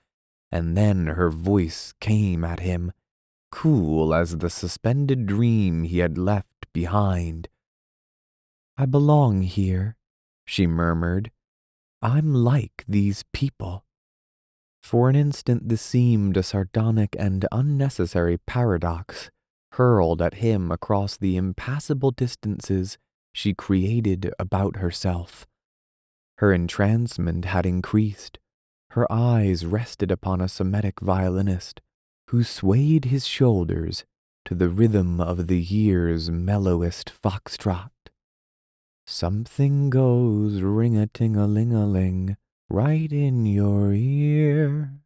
A: and then her voice came at him, cool as the suspended dream he had left behind. "I belong here," she murmured. "I'm like these people." For an instant this seemed a sardonic and unnecessary paradox, hurled at him across the impassable distances she created about herself. Her entrancement had increased. Her eyes rested upon a Semitic violinist who swayed his shoulders to the rhythm of the year's mellowest foxtrot. "Something goes ring-a-ting-a-ling-a-ling right in your ear."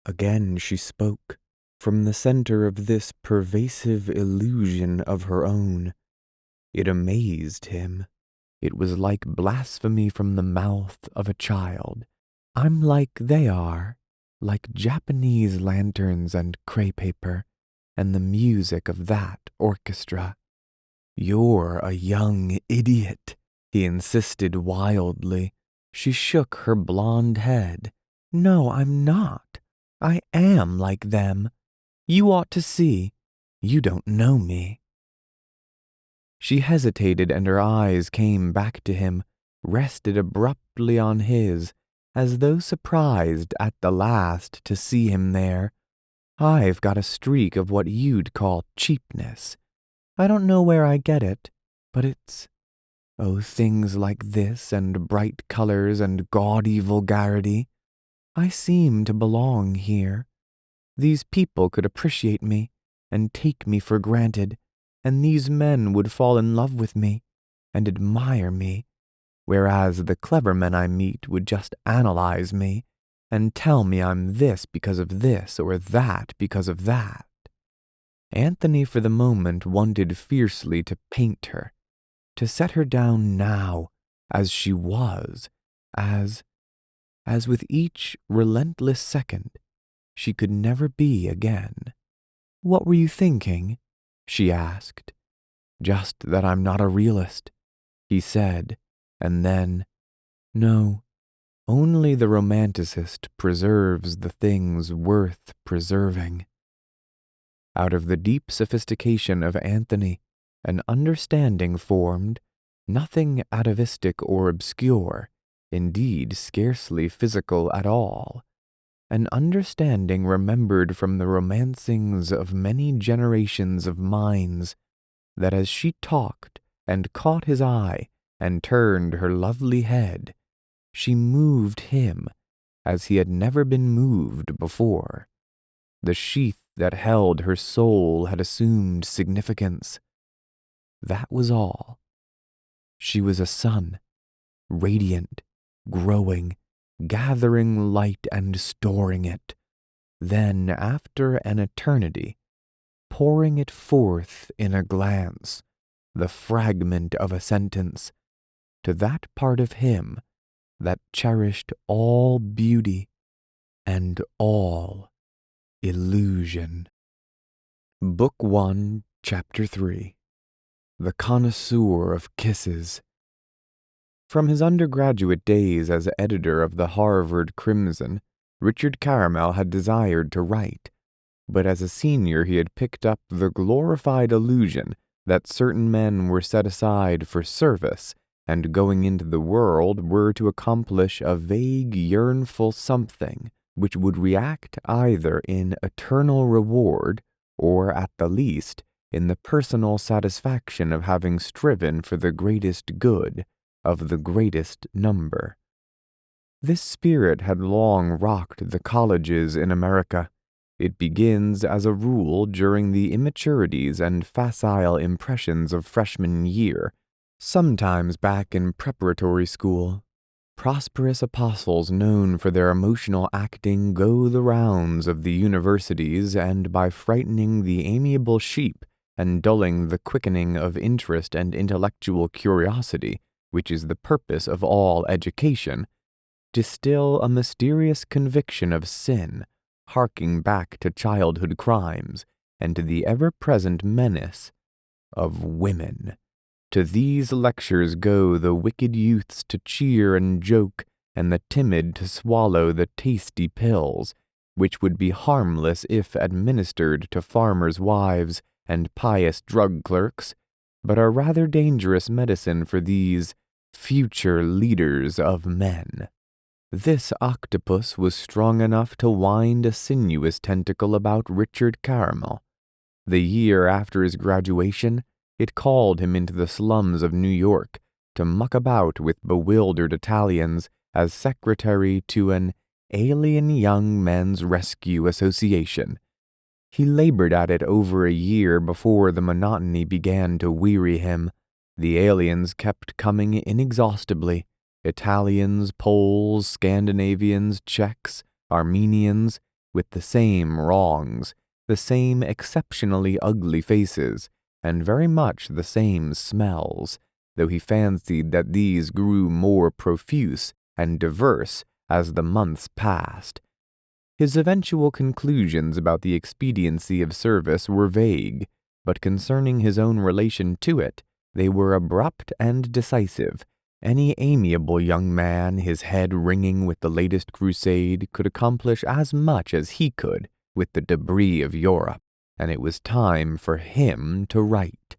A: Again she spoke, from the center of this pervasive illusion of her own. It amazed him. It was like blasphemy from the mouth of a child. "I'm like they are, like Japanese lanterns and crepe paper, and the music of that orchestra." "You're a young idiot," he insisted wildly. She shook her blonde head. "No, I'm not. I am like them. You ought to see. You don't know me." She hesitated, and her eyes came back to him, rested abruptly on his, as though surprised at the last to see him there. "I've got a streak of what you'd call cheapness. I don't know where I get it, but things like this and bright colors and gaudy vulgarity. I seem to belong here. These people could appreciate me and take me for granted, and these men would fall in love with me and admire me, whereas the clever men I meet would just analyze me and tell me I'm this because of this or that because of that." Anthony for the moment wanted fiercely to paint her, to set her down now as she was, as with each relentless second she could never be again. "What were you thinking?" she asked. "Just that I'm not a realist," he said, and then, "No, only the romanticist preserves the things worth preserving." Out of the deep sophistication of Anthony, an understanding formed, nothing atavistic or obscure, indeed scarcely physical at all, an understanding remembered from the romancings of many generations of minds, that as she talked and caught his eye and turned her lovely head, she moved him as he had never been moved before. The sheath that held her soul had assumed significance. That was all. She was a sun, radiant, growing, gathering light and storing it, then, after an eternity, pouring it forth in a glance, the fragment of a sentence, to that part of him that cherished all beauty and all illusion. Book 1, Chapter 3. The Connoisseur of Kisses. From his undergraduate days as editor of the Harvard Crimson, Richard Caramel had desired to write, but as a senior he had picked up the glorified illusion that certain men were set aside for service and going into the world were to accomplish a vague, yearnful something which would react either in eternal reward or, at the least, in the personal satisfaction of having striven for the greatest good of the greatest number. This spirit had long rocked the colleges in America. It begins, as a rule, during the immaturities and facile impressions of freshman year, sometimes back in preparatory school. Prosperous apostles known for their emotional acting go the rounds of the universities, and by frightening the amiable sheep and dulling the quickening of interest and intellectual curiosity, which is the purpose of all education, distill a mysterious conviction of sin, harking back to childhood crimes and to the ever-present menace of women. To these lectures go the wicked youths to cheer and joke, and the timid to swallow the tasty pills, which would be harmless if administered to farmers' wives and pious drug clerks, but are rather dangerous medicine for these future leaders of men. This octopus was strong enough to wind a sinuous tentacle about Richard Caramel. The year after his graduation, it called him into the slums of New York to muck about with bewildered Italians as secretary to an Alien Young Men's Rescue Association. He labored at it over a year before the monotony began to weary him. The aliens kept coming inexhaustibly. Italians, Poles, Scandinavians, Czechs, Armenians, with the same wrongs, the same exceptionally ugly faces, and very much the same smells, though he fancied that these grew more profuse and diverse as the months passed. His eventual conclusions about the expediency of service were vague, but concerning his own relation to it, they were abrupt and decisive. Any amiable young man, his head ringing with the latest crusade, could accomplish as much as he could with the debris of Europe, and it was time for him to write.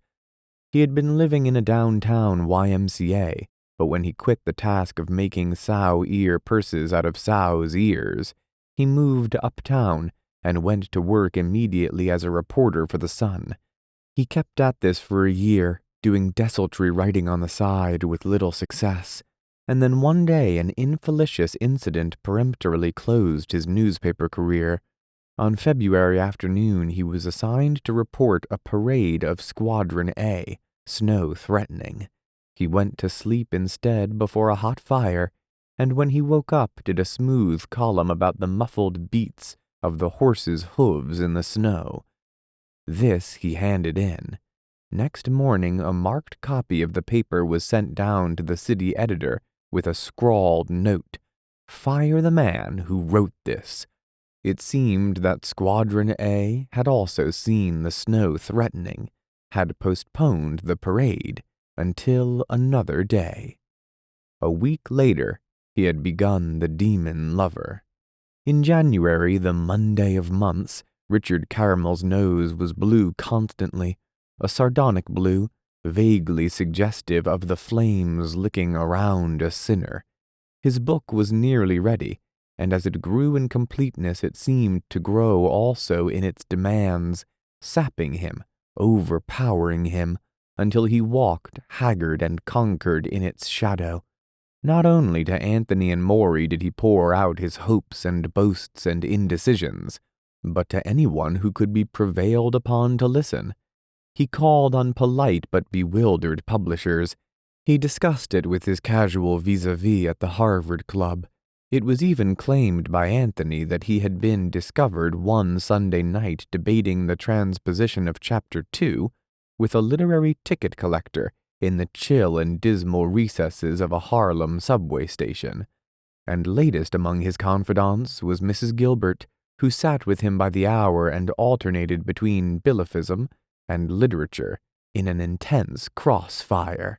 A: He had been living in a downtown YMCA, but when he quit the task of making sow ear purses out of sows' ears, he moved uptown and went to work immediately as a reporter for the Sun. He kept at this for a year, doing desultory writing on the side with little success, and then one day an infelicious incident peremptorily closed his newspaper career. On February afternoon he was assigned to report a parade of Squadron A, snow threatening. He went to sleep instead before a hot fire, and when he woke up did a smooth column about the muffled beats of the horses' hooves in the snow. This he handed in. Next morning a marked copy of the paper was sent down to the city editor with a scrawled note, "Fire the man who wrote this." It seemed that Squadron A had also seen the snow threatening, had postponed the parade until another day. A week later, he had begun The Demon Lover. In January, the Monday of months, Richard Caramel's nose was blue constantly, a sardonic blue, vaguely suggestive of the flames licking around a sinner. His book was nearly ready, and as it grew in completeness it seemed to grow also in its demands, sapping him, overpowering him, until he walked haggard and conquered in its shadow. Not only to Anthony and Maury did he pour out his hopes and boasts and indecisions, but to anyone who could be prevailed upon to listen. He called on polite but bewildered publishers. He discussed it with his casual vis-a-vis at the Harvard Club. It was even claimed by Anthony that he had been discovered one Sunday night debating the transposition of Chapter 2 with a literary ticket collector in the chill and dismal recesses of a Harlem subway station. And latest among his confidants was Mrs. Gilbert, who sat with him by the hour and alternated between Bilifism and literature in an intense crossfire.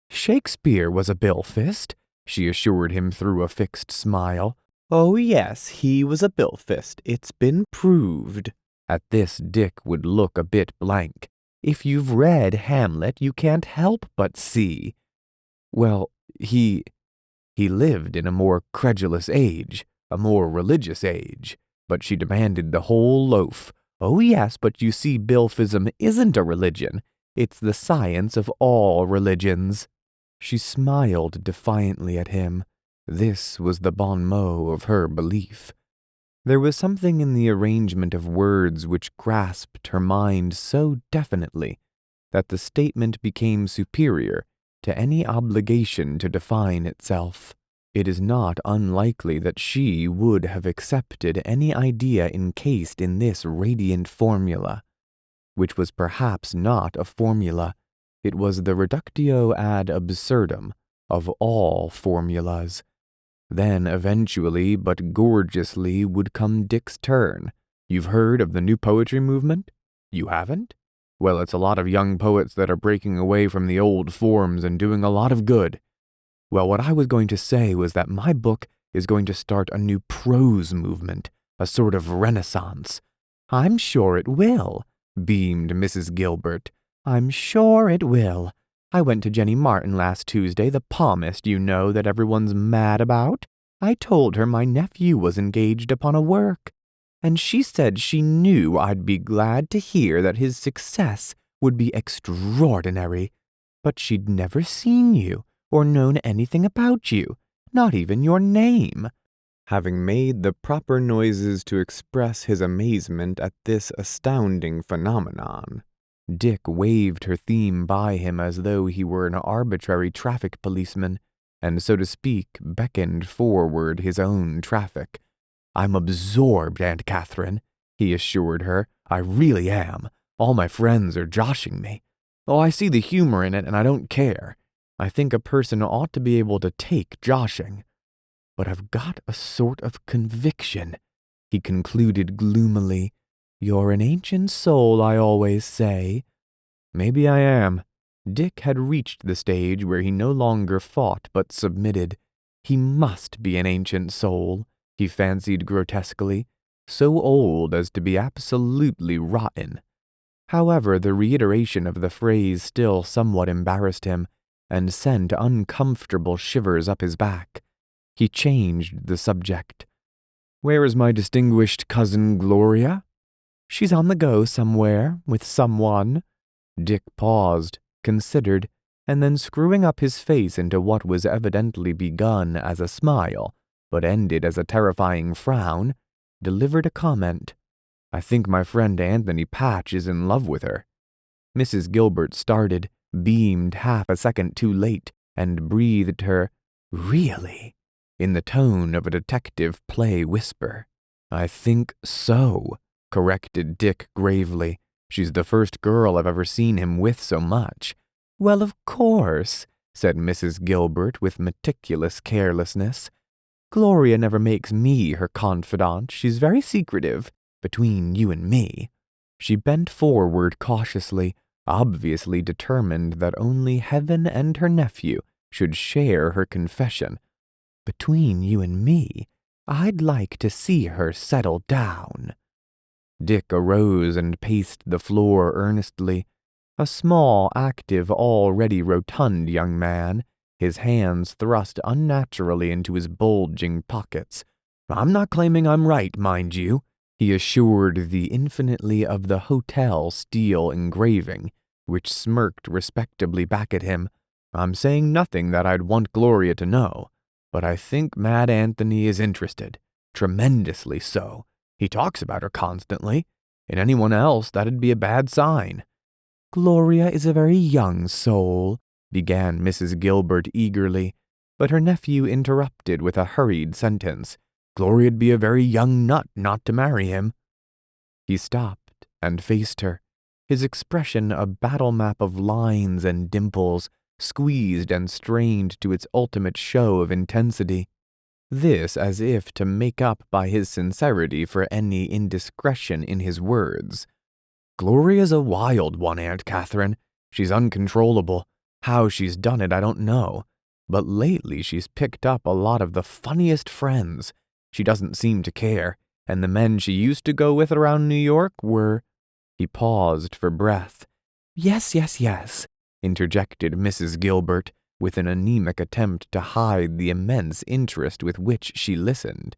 A: "Shakespeare was a Bilfist," she assured him through a fixed smile. "Oh yes, he was a Bilfist. It's been proved." At this Dick would look a bit blank. "If you've read Hamlet, you can't help but see." "Well, he lived in a more credulous age, a more religious age." But she demanded the whole loaf. "Oh yes, but you see, Bilfism isn't a religion. It's the science of all religions." She smiled defiantly at him. This was the bon mot of her belief. There was something in the arrangement of words which grasped her mind so definitely that the statement became superior to any obligation to define itself. It is not unlikely that she would have accepted any idea encased in this radiant formula, which was perhaps not a formula. It was the reductio ad absurdum of all formulas. Then eventually, but gorgeously, would come Dick's turn. "You've heard of the new poetry movement? You haven't? Well, it's a lot of young poets that are breaking away from the old forms and doing a lot of good. Well, what I was going to say was that my book is going to start a new prose movement, a sort of renaissance." "I'm sure it will," beamed Mrs. Gilbert. "I'm sure it will. I went to Jenny Martin last Tuesday, the palmist, you know, that everyone's mad about. I told her my nephew was engaged upon a work, and she said she knew I'd be glad to hear that his success would be extraordinary. But she'd never seen you, or known anything about you, not even your name." Having made the proper noises to express his amazement at this astounding phenomenon, Dick waved her theme by him as though he were an arbitrary traffic policeman, and, so to speak, beckoned forward his own traffic. "I'm absorbed, Aunt Catherine," he assured her. "I really am. All my friends are joshing me. Oh, I see the humor in it, and I don't care. I think a person ought to be able to take joshing. But I've got a sort of conviction," he concluded gloomily. "You're an ancient soul, I always say." Maybe I am. Dick had reached the stage where he no longer fought but submitted. He must be an ancient soul, he fancied grotesquely, so old as to be absolutely rotten. However, the reiteration of the phrase still somewhat embarrassed him, and sent uncomfortable shivers up his back. He changed the subject. "Where is my distinguished cousin Gloria?" "She's on the go somewhere, with someone." Dick paused, considered, and then, screwing up his face into what was evidently begun as a smile, but ended as a terrifying frown, delivered a comment. "I think my friend Anthony Patch is in love with her." Mrs. Gilbert started, beamed half a second too late, and breathed her, "Really?" in the tone of a detective play whisper. "I think so," corrected Dick gravely. "She's the first girl I've ever seen him with so much." "Well, of course," said Mrs. Gilbert with meticulous carelessness. "Gloria never makes me her confidant. She's very secretive, between you and me." She bent forward cautiously, obviously determined that only Heaven and her nephew should share her confession. "Between you and me, I'd like to see her settle down." Dick arose and paced the floor earnestly. A small, active, already rotund young man, his hands thrust unnaturally into his bulging pockets. "I'm not claiming I'm right, mind you," he assured the infinitely of the hotel steel engraving, which smirked respectably back at him. "I'm saying nothing that I'd want Gloria to know, but I think Mad Anthony is interested, tremendously so. He talks about her constantly. In anyone else, that'd be a bad sign." "Gloria is a very young soul," began Mrs. Gilbert eagerly, but her nephew interrupted with a hurried sentence. "Gloria'd be a very young nut not to marry him." He stopped and faced her. his expression a battle map of lines and dimples, squeezed and strained to its ultimate show of intensity. This as if to make up by his sincerity for any indiscretion in his words. "Gloria's a wild one, Aunt Catherine. She's uncontrollable. How she's done it, I don't know. But lately she's picked up a lot of the funniest friends. She doesn't seem to care, and the men she used to go with around New York were—" He paused for breath. Yes, interjected Mrs. Gilbert, with an anemic attempt to hide the immense interest with which she listened.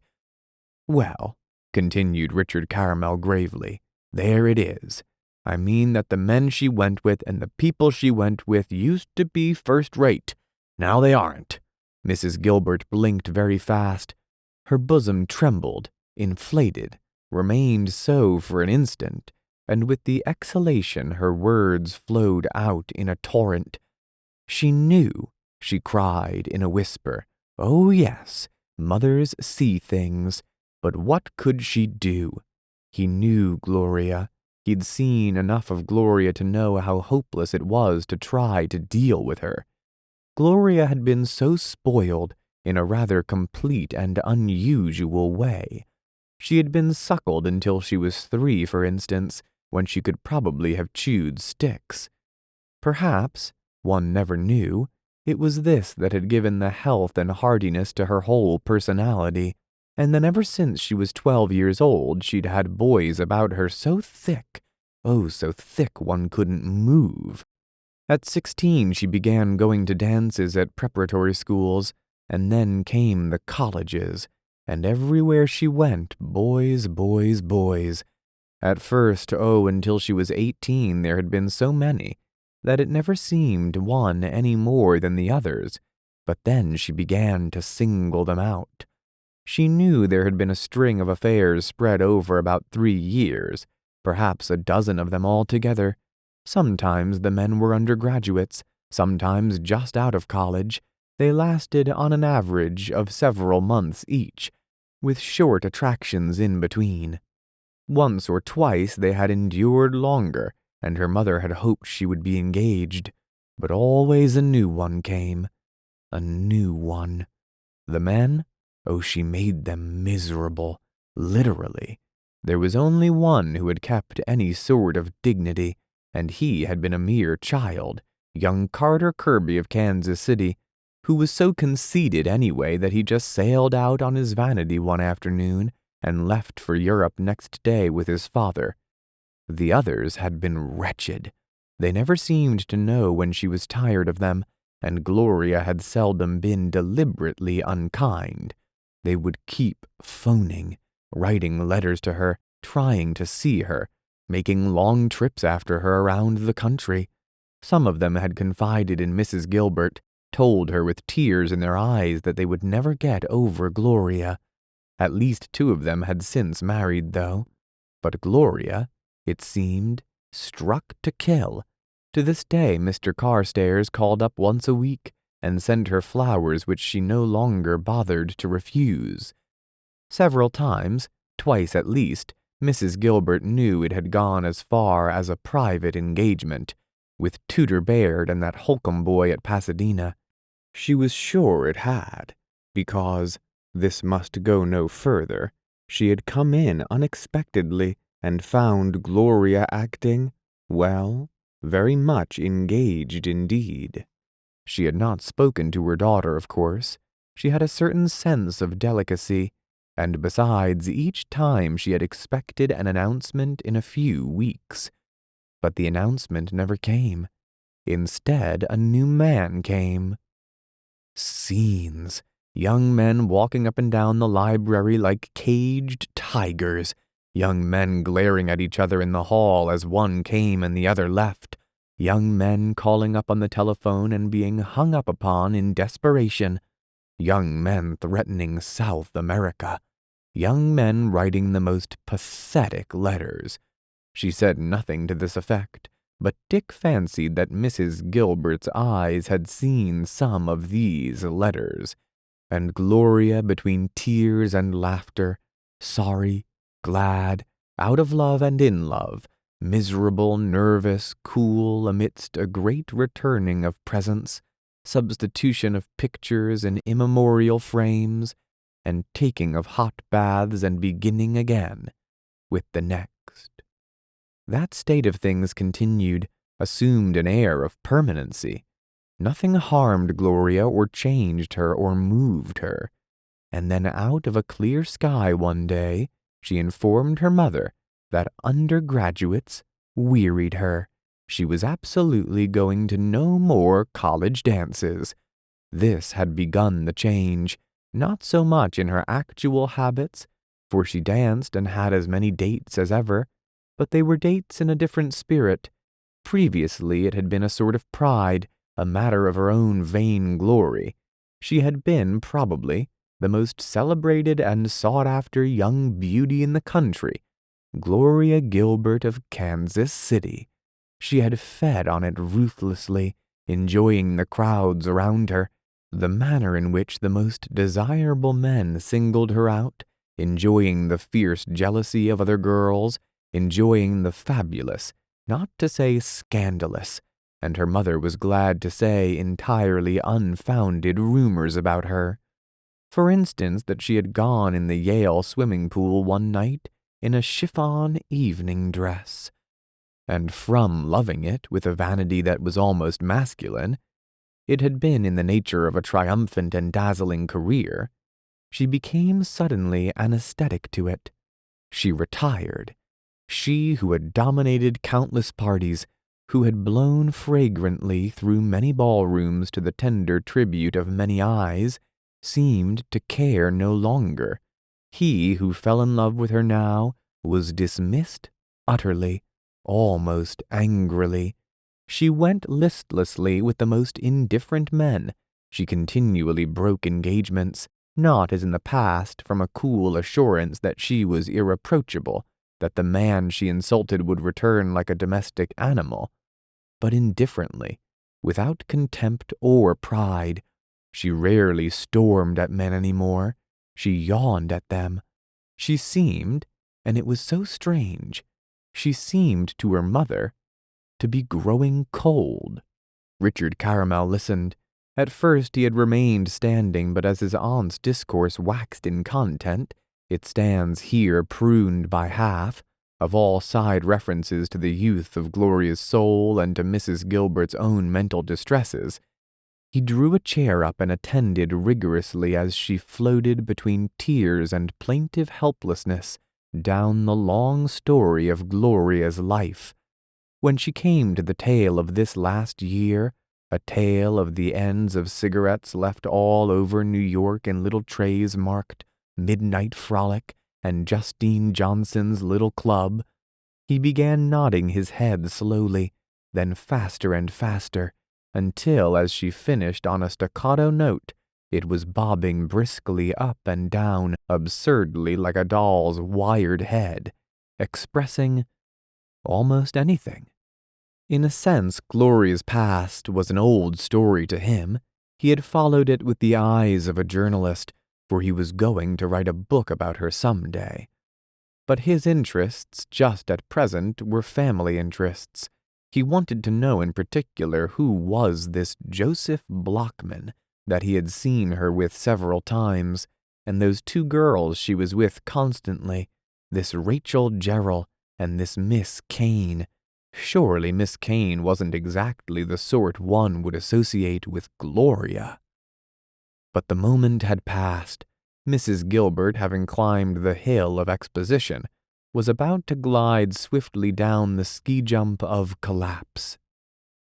A: "Well," continued Richard Caramel gravely, "there it is. I mean that the men she went with and the people she went with used to be first-rate. Now they aren't." Mrs. Gilbert blinked very fast. Her bosom trembled, inflated, remained so for an instant, and with the exhalation her words flowed out in a torrent. She knew, she cried in a whisper. Oh yes, mothers see things, but what could she do? He knew Gloria. He'd seen enough of Gloria to know how hopeless it was to try to deal with her. Gloria had been so spoiled in a rather complete and unusual way. She had been suckled until she was 3, for instance, when she could probably have chewed sticks. Perhaps, one never knew, it was this that had given the health and hardiness to her whole personality, and then ever since she was 12 years old she'd had boys about her so thick, oh so thick one couldn't move. At 16 she began going to dances at preparatory schools, and then came the colleges, and everywhere she went, boys, boys, boys. At first, until she was 18 there had been so many that it never seemed one any more than the others, but then she began to single them out. She knew there had been a string of affairs spread over about 3 years, perhaps a dozen of them altogether. Sometimes the men were undergraduates, sometimes just out of college. They lasted on an average of several months each, with short attractions in between. Once or twice they had endured longer, and her mother had hoped she would be engaged, but always a new one came. A new one. The men? Oh, she made them miserable, literally. There was only one who had kept any sort of dignity, and he had been a mere child, young Carter Kirby of Kansas City, who was so conceited anyway that he just sailed out on his vanity one afternoon and left for Europe next day with his father. The others had been wretched. They never seemed to know when she was tired of them, and Gloria had seldom been deliberately unkind. They would keep phoning, writing letters to her, trying to see her, making long trips after her around the country. Some of them had confided in Mrs. Gilbert, told her with tears in their eyes that they would never get over Gloria. At least 2 of them had since married, though. But Gloria, it seemed, struck to kill. To this day Mr. Carstairs called up once a week and sent her flowers which she no longer bothered to refuse. Several times, twice at least, Mrs. Gilbert knew it had gone as far as a private engagement, with Tudor Baird and that Holcomb boy at Pasadena. She was sure it had, because, this must go no further, she had come in unexpectedly and found Gloria acting, well, very much engaged indeed. She had not spoken to her daughter, of course. She had a certain sense of delicacy, and besides, each time she had expected an announcement in a few weeks. But the announcement never came. Instead, a new man came. Scenes. Young men walking up and down the library like caged tigers. Young men glaring at each other in the hall as one came and the other left. Young men calling up on the telephone and being hung up upon in desperation. Young men threatening South America. Young men writing the most pathetic letters. She said nothing to this effect, but Dick fancied that Mrs. Gilbert's eyes had seen some of these letters, and Gloria, between tears and laughter, sorry, glad, out of love and in love, miserable, nervous, cool amidst a great returning of presents, substitution of pictures in immemorial frames, and taking of hot baths and beginning again with the next. That state of things continued, assumed an air of permanency. Nothing harmed Gloria or changed her or moved her. And then out of a clear sky one day, she informed her mother that undergraduates wearied her. She was absolutely going to no more college dances. This had begun the change, not so much in her actual habits, for she danced and had as many dates as ever, but they were dates in a different spirit. Previously it had been a sort of pride, a matter of her own vain glory. She had been, probably, the most celebrated and sought-after young beauty in the country, Gloria Gilbert of Kansas City. She had fed on it ruthlessly, enjoying the crowds around her, the manner in which the most desirable men singled her out, enjoying the fierce jealousy of other girls, enjoying the fabulous, not to say scandalous, and her mother was glad to say entirely unfounded rumors about her. For instance, that she had gone in the Yale swimming pool one night in a chiffon evening dress, and from loving it with a vanity that was almost masculine, it had been in the nature of a triumphant and dazzling career, she became suddenly anesthetic to it. She retired. She who had dominated countless parties, who had blown fragrantly through many ballrooms to the tender tribute of many eyes, seemed to care no longer. He who fell in love with her now was dismissed utterly, almost angrily. She went listlessly with the most indifferent men. She continually broke engagements, not as in the past from a cool assurance that she was irreproachable, that the man she insulted would return like a domestic animal, but indifferently, without contempt or pride. She rarely stormed at men any more. She yawned at them. She seemed, and it was so strange, she seemed to her mother to be growing cold. Richard Caramel listened. At first he had remained standing, but as his aunt's discourse waxed in content, it stands here pruned by half, of all side references to the youth of Gloria's soul and to Mrs. Gilbert's own mental distresses, he drew a chair up and attended rigorously as she floated between tears and plaintive helplessness down the long story of Gloria's life. When she came to the tale of this last year, a tale of the ends of cigarettes left all over New York in little trays marked Midnight Frolic and Justine Johnson's Little Club, he began nodding his head slowly, then faster and faster, until as she finished on a staccato note, it was bobbing briskly up and down absurdly like a doll's wired head, expressing almost anything. In a sense, Gloria's past was an old story to him. He had followed it with the eyes of a journalist, for he was going to write a book about her some day. But his interests, just at present, were family interests. He wanted to know in particular who was this Joseph Blockman that he had seen her with several times, and those two girls she was with constantly, this Rachel Gerald and this Miss Kane. Surely Miss Kane wasn't exactly the sort one would associate with Gloria. But the moment had passed. Mrs. Gilbert, having climbed the hill of exposition, was about to glide swiftly down the ski jump of collapse.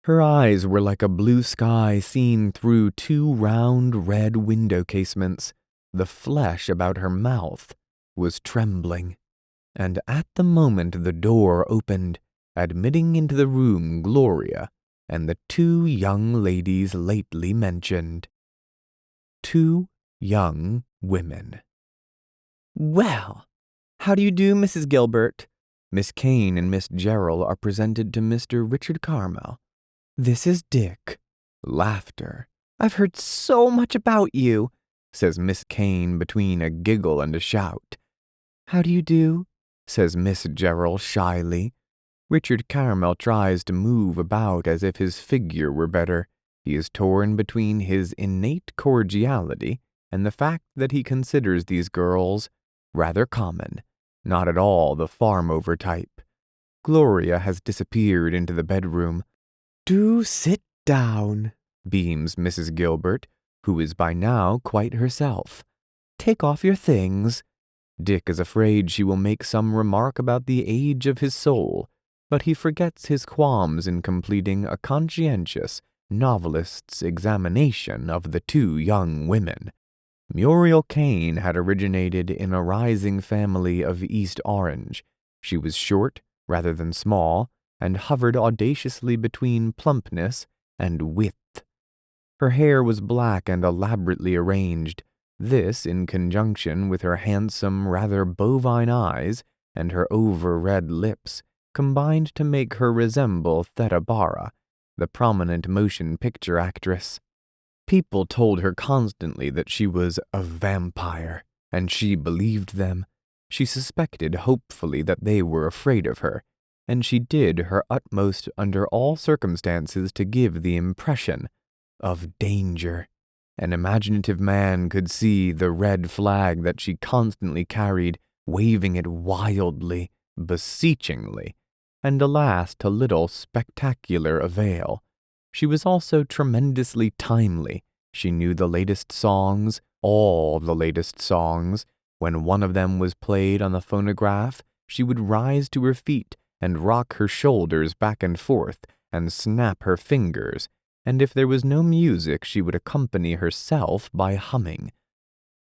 A: Her eyes were like a blue sky seen through two round red window casements. The flesh about her mouth was trembling. And at the moment the door opened, admitting into the room Gloria and the two young ladies lately mentioned. Two young women. "Well, how do you do, Mrs. Gilbert?" Miss Kane and Miss Gerald are presented to Mr. Richard Caramel. "This is Dick." Laughter. "I've heard so much about you," says Miss Kane between a giggle and a shout. "How do you do?" says Miss Gerald shyly. Richard Caramel tries to move about as if his figure were better. He is torn between his innate cordiality and the fact that he considers these girls rather common, not at all the farm-over type. Gloria has disappeared into the bedroom. "Do sit down," beams Mrs. Gilbert, who is by now quite herself. "Take off your things." Dick is afraid she will make some remark about the age of his soul, but he forgets his qualms in completing a conscientious novelist's examination of the two young women. Muriel Kane had originated in a rising family of East Orange. She was short rather than small, and hovered audaciously between plumpness and width. Her hair was black and elaborately arranged. This, in conjunction with her handsome, rather bovine eyes and her over-red lips, combined to make her resemble Theda Bara, the prominent motion picture actress. People told her constantly that she was a vampire, and she believed them. She suspected hopefully that they were afraid of her, and she did her utmost under all circumstances to give the impression of danger. An imaginative man could see the red flag that she constantly carried, waving it wildly, beseechingly, and alas, to little spectacular avail. She was also tremendously timely. She knew the latest songs, all the latest songs. When one of them was played on the phonograph, she would rise to her feet and rock her shoulders back and forth and snap her fingers, and if there was no music, she would accompany herself by humming.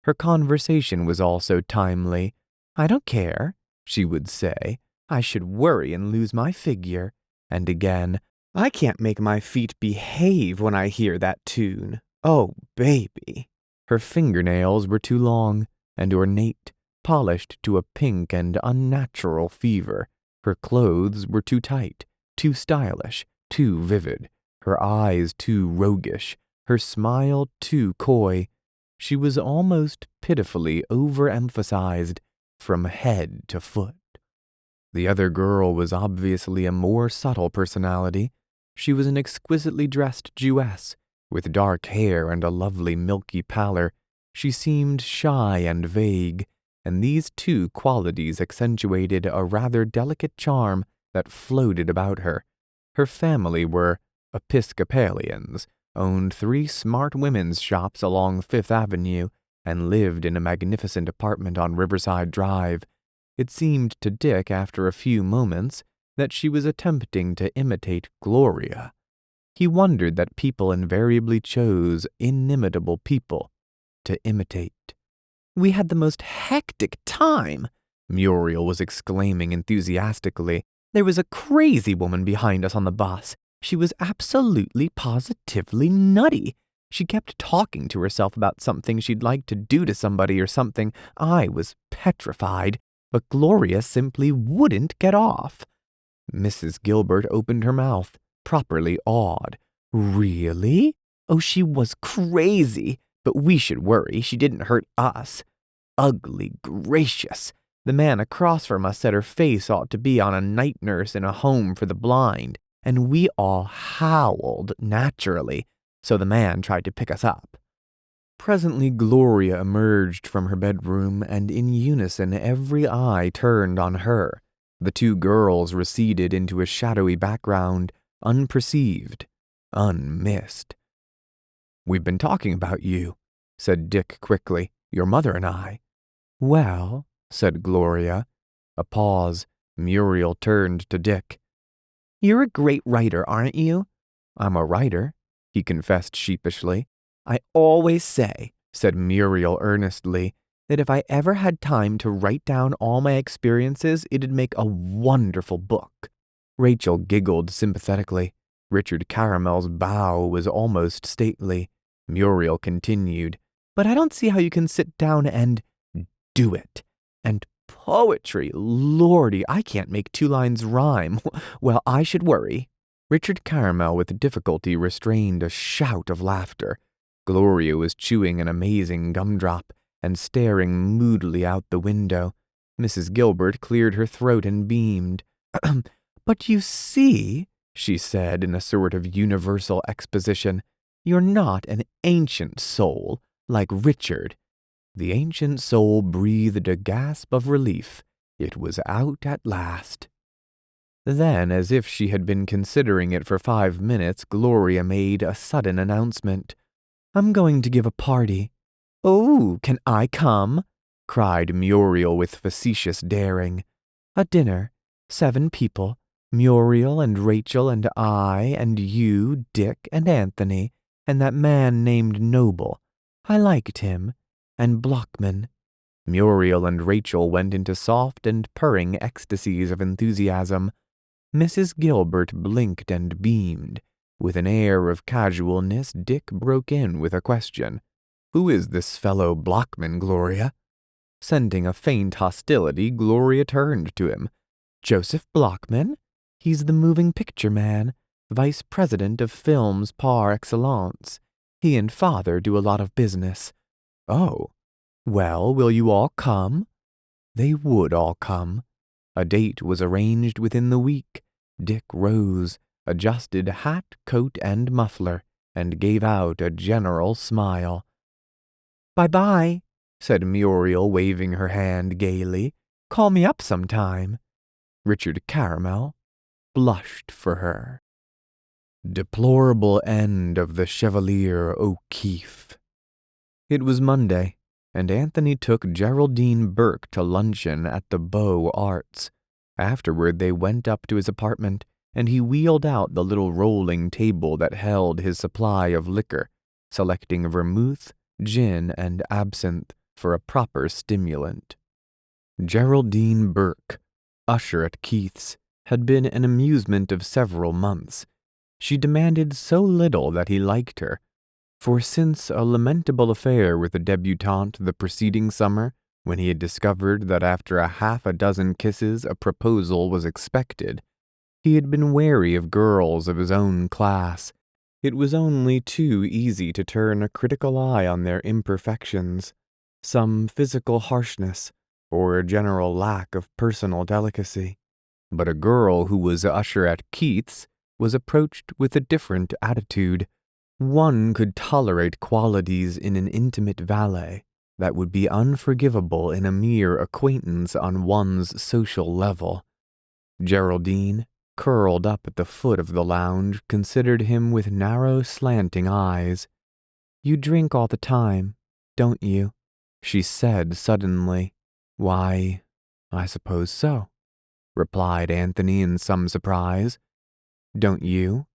A: Her conversation was also timely. "I don't care," she would say. "I should worry and lose my figure." And again, "I can't make my feet behave when I hear that tune. Oh, baby." Her fingernails were too long and ornate, polished to a pink and unnatural fever. Her clothes were too tight, too stylish, too vivid. Her eyes too roguish, her smile too coy. She was almost pitifully overemphasized from head to foot. The other girl was obviously a more subtle personality. She was an exquisitely dressed Jewess, with dark hair and a lovely milky pallor. She seemed shy and vague, and these two qualities accentuated a rather delicate charm that floated about her. Her family were Episcopalians, owned 3 smart women's shops along Fifth Avenue, and lived in a magnificent apartment on Riverside Drive. It seemed to Dick after a few moments that she was attempting to imitate Gloria. He wondered that people invariably chose inimitable people to imitate. "We had the most hectic time," Muriel was exclaiming enthusiastically. "There was a crazy woman behind us on the bus. She was absolutely, positively nutty. She kept talking to herself about something she'd like to do to somebody or something. I was petrified, but Gloria simply wouldn't get off." Mrs. Gilbert opened her mouth, properly awed. "Really? Oh, she was crazy, but we should worry. She didn't hurt us. Ugly gracious. The man across from us said her face ought to be on a night nurse in a home for the blind, and we all howled naturally, so the man tried to pick us up." Presently Gloria emerged from her bedroom, and in unison every eye turned on her. The two girls receded into a shadowy background, unperceived, unmissed. "We've been talking about you," said Dick quickly, "your mother and I." "Well," said Gloria. A pause. Muriel turned to Dick. "You're a great writer, aren't you?" "I'm a writer," he confessed sheepishly. "I always say," said Muriel earnestly, "that if I ever had time to write down all my experiences, it'd make a wonderful book." Rachel giggled sympathetically. Richard Caramel's bow was almost stately. Muriel continued, "But I don't see how you can sit down and do it. And poetry, lordy, I can't make 2 lines rhyme. Well, I should worry." Richard Caramel with difficulty restrained a shout of laughter. Gloria was chewing an amazing gumdrop and staring moodily out the window. Mrs. Gilbert cleared her throat and beamed. "But you see," she said in a sort of universal exposition, "you're not an ancient soul, like Richard." The ancient soul breathed a gasp of relief. It was out at last. Then, as if she had been considering it for 5 minutes, Gloria made a sudden announcement. "I'm going to give a party." "Oh, can I come?" cried Muriel with facetious daring. "A dinner, 7 people, Muriel and Rachel and I and you, Dick and Anthony, and that man named Noble. I liked him. And Blockman." Muriel and Rachel went into soft and purring ecstasies of enthusiasm. Mrs. Gilbert blinked and beamed. With an air of casualness, Dick broke in with a question. "Who is this fellow Blockman, Gloria?" Scenting a faint hostility, Gloria turned to him. "Joseph Blockman? He's the moving picture man, vice president of films par excellence. He and father do a lot of business." "Oh. Well, will you all come?" They would all come. A date was arranged within the week. Dick rose, adjusted hat, coat, and muffler, and gave out a general smile. "Bye-bye," said Muriel, waving her hand gaily. "Call me up sometime." Richard Caramel blushed for her. Deplorable end of the Chevalier O'Keefe. It was Monday, and Anthony took Geraldine Burke to luncheon at the Beaux Arts. Afterward they went up to his apartment, and he wheeled out the little rolling table that held his supply of liquor, selecting vermouth, gin, and absinthe for a proper stimulant. Geraldine Burke, usher at Keith's, had been an amusement of several months. She demanded so little that he liked her, for since a lamentable affair with a debutante the preceding summer, when he had discovered that after a 6 kisses a proposal was expected, he had been wary of girls of his own class. It was only too easy to turn a critical eye on their imperfections, some physical harshness, or a general lack of personal delicacy. But a girl who was usher at Keith's was approached with a different attitude. One could tolerate qualities in an intimate valet that would be unforgivable in a mere acquaintance on one's social level. Geraldine, curled up at the foot of the lounge, considered him with narrow, slanting eyes. "You drink all the time, don't you?" she said suddenly. "Why, I suppose so," replied Anthony in some surprise. "Don't you?"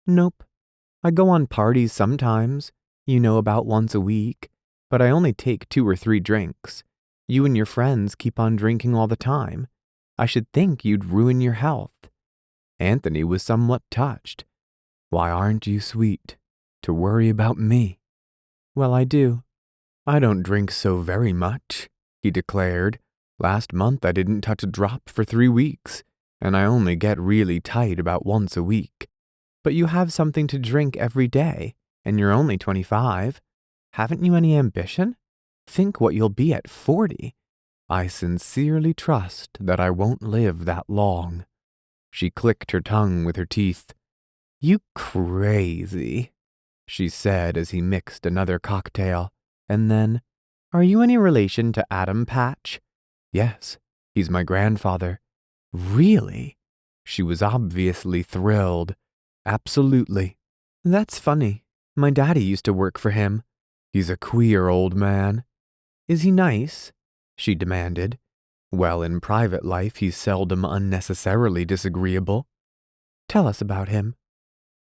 A: "Nope. I go on parties sometimes, about once a week, but I only take 2 or 3 drinks. You and your friends keep on drinking all the time. I should think you'd ruin your health." Anthony was somewhat touched. "Why aren't you sweet? To worry about me?" "Well, I do." "I don't drink so very much," he declared. "Last month I didn't touch a drop for 3 weeks, and I only get really tight about once a week." "But you have something to drink every day, and you're only 25. Haven't you any ambition? Think what you'll be at 40. "I sincerely trust that I won't live that long." She clicked her tongue with her teeth. "You crazy," she said as he mixed another cocktail. And then, "Are you any relation to Adam Patch?" "Yes, he's my grandfather." "Really?" She was obviously thrilled. "Absolutely." "That's funny. My daddy used to work for him." "He's a queer old man." "Is he nice?" she demanded. "Well, in private life he's seldom unnecessarily disagreeable." "Tell us about him."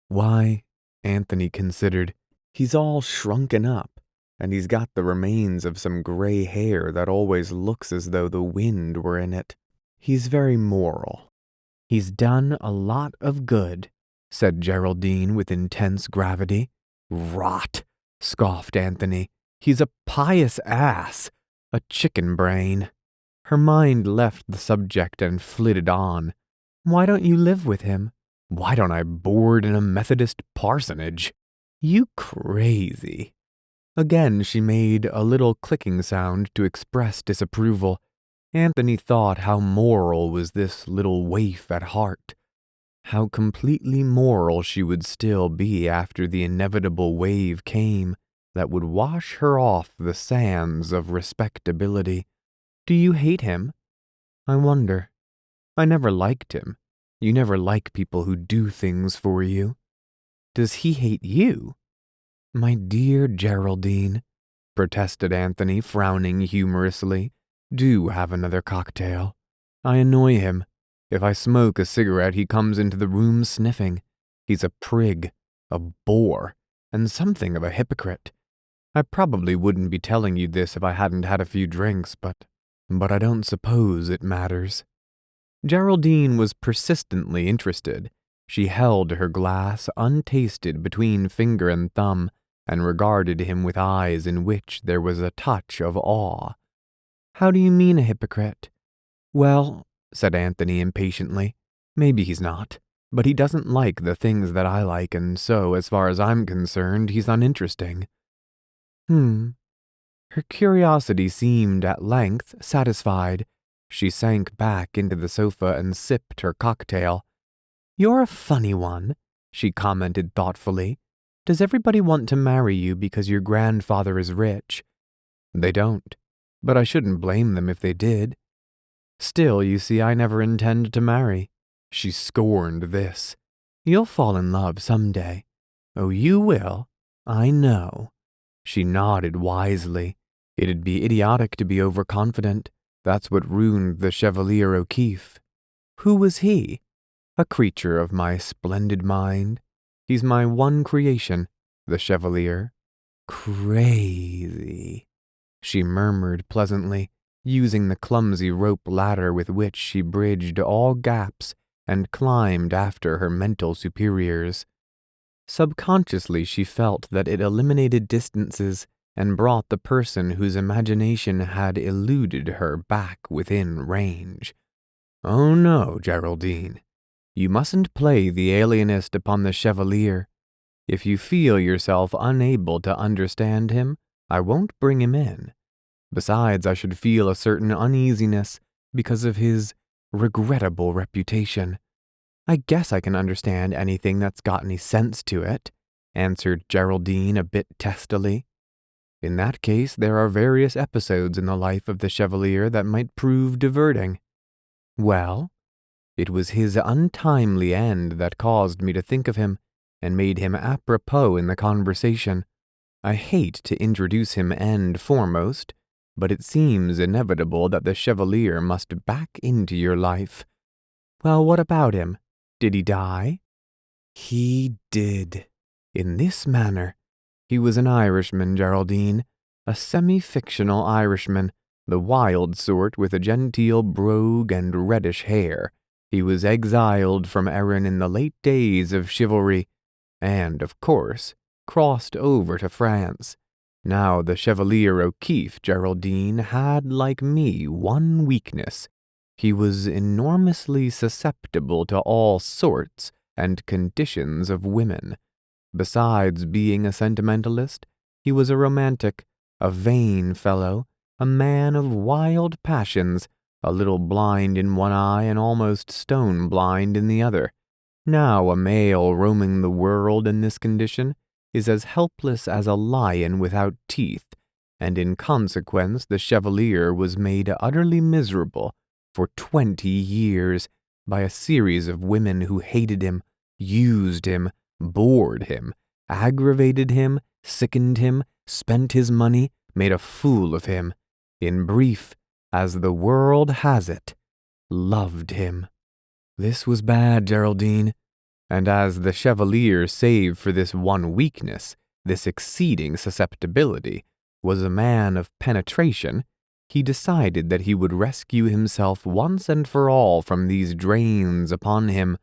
A: "Why," Anthony considered, "he's all shrunken up, and he's got the remains of some gray hair that always looks as though the wind were in it. He's very moral." "He's done a lot of good," said Geraldine with intense gravity. "Rot," scoffed Anthony. "He's a pious ass, a chicken brain." Her mind left the subject and flitted on. "Why don't you live with him?" "Why don't I board in a Methodist parsonage?" "You crazy." Again she made a little clicking sound to express disapproval. Anthony thought how moral was this little waif at heart. How completely moral she would still be after the inevitable wave came that would wash her off the sands of respectability. Do you hate him? I wonder. I never liked him. You never like people who do things for you. Does he hate you? My dear Geraldine, protested Anthony, frowning humorously, do have another cocktail. I annoy him. If I smoke a cigarette, he comes into the room sniffing. He's a prig, a bore, and something of a hypocrite. I probably wouldn't be telling you this if I hadn't had a few drinks, but I don't suppose it matters. Geraldine was persistently interested. She held her glass untasted between finger and thumb and regarded him with eyes in which there was a touch of awe. How do you mean a hypocrite? Well, said Anthony impatiently, maybe he's not, but he doesn't like the things that I like, and so, as far as I'm concerned, he's uninteresting. Her curiosity seemed at length satisfied. She sank back into the sofa and sipped her cocktail. You're a funny one, she commented thoughtfully. Does everybody want to marry you because your grandfather is rich? They don't, but I shouldn't blame them if they did. Still, you see, I never intend to marry. She scorned this. You'll fall in love someday. Oh, you will. I know. She nodded wisely. It'd be idiotic to be overconfident. That's what ruined the Chevalier O'Keefe. Who was he? A creature of my splendid mind. He's my one creation, the Chevalier. Crazy, she murmured pleasantly, using the clumsy rope ladder with which she bridged all gaps and climbed after her mental superiors. Subconsciously she felt that it eliminated distances and brought the person whose imagination had eluded her back within range. Oh no, Geraldine. You mustn't play the alienist upon the Chevalier. If you feel yourself unable to understand him, I won't bring him in. Besides, I should feel a certain uneasiness because of his regrettable reputation. I guess I can understand anything that's got any sense to it, answered Geraldine a bit testily. In that case, there are various episodes in the life of the Chevalier that might prove diverting. Well, it was his untimely end that caused me to think of him and made him apropos in the conversation. I hate to introduce him end foremost, but it seems inevitable that the Chevalier must back into your life. Well, what about him? Did he die? He did. In this manner. He was an Irishman, Geraldine, a semi-fictional Irishman, the wild sort with a genteel brogue and reddish hair. He was exiled from Erin in the late days of chivalry, and, of course, crossed over to France. Now the Chevalier O'Keefe, Geraldine, had, like me, one weakness. He was enormously susceptible to all sorts and conditions of women. Besides being a sentimentalist, he was a romantic, a vain fellow, a man of wild passions, a little blind in one eye and almost stone blind in the other. Now a male roaming the world in this condition is as helpless as a lion without teeth, and in consequence the Chevalier was made utterly miserable for 20 years by a series of women who hated him, used him, bored him, aggravated him, sickened him, spent his money, made a fool of him. In brief, as the world has it, loved him. This was bad, Geraldine, and as the Chevalier, save for this one weakness, this exceeding susceptibility, was a man of penetration, he decided that he would rescue himself once and for all from these drains upon him.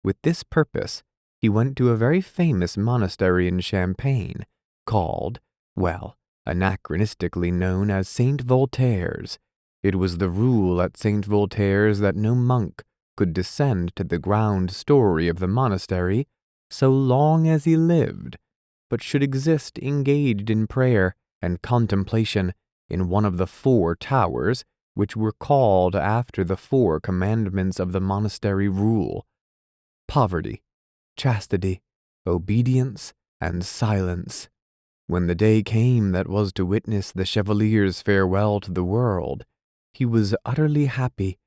A: With this purpose, he went to a very famous monastery in Champagne, called, well, anachronistically known as Saint Voltaire's. It was the rule at Saint Voltaire's that no monk could descend to the ground story of the monastery so long as he lived, but should exist engaged in prayer and contemplation in one of the 4 towers, which were called after the 4 commandments of the monastery rule. poverty, chastity, obedience, and silence. When the day came that was to witness the Chevalier's farewell to the world, he was utterly happy.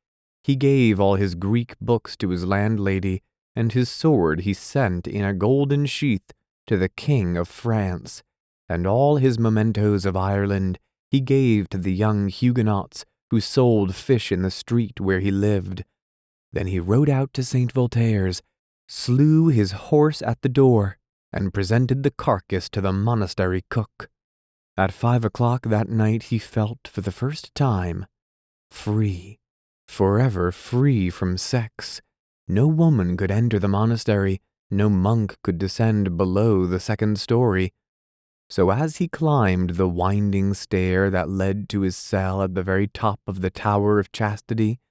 A: He gave all his Greek books to his landlady, and his sword he sent in a golden sheath to the King of France, and all his mementos of Ireland he gave to the young Huguenots who sold fish in the street where he lived. Then he rode out to St. Voltaire's, slew his horse at the door, and presented the carcass to the monastery cook. At 5 o'clock that night he felt for the first time free, forever free from sex. No woman could enter the monastery, no monk could descend below the second story. So as he climbed the winding stair that led to his cell at the very top of the Tower of Chastity,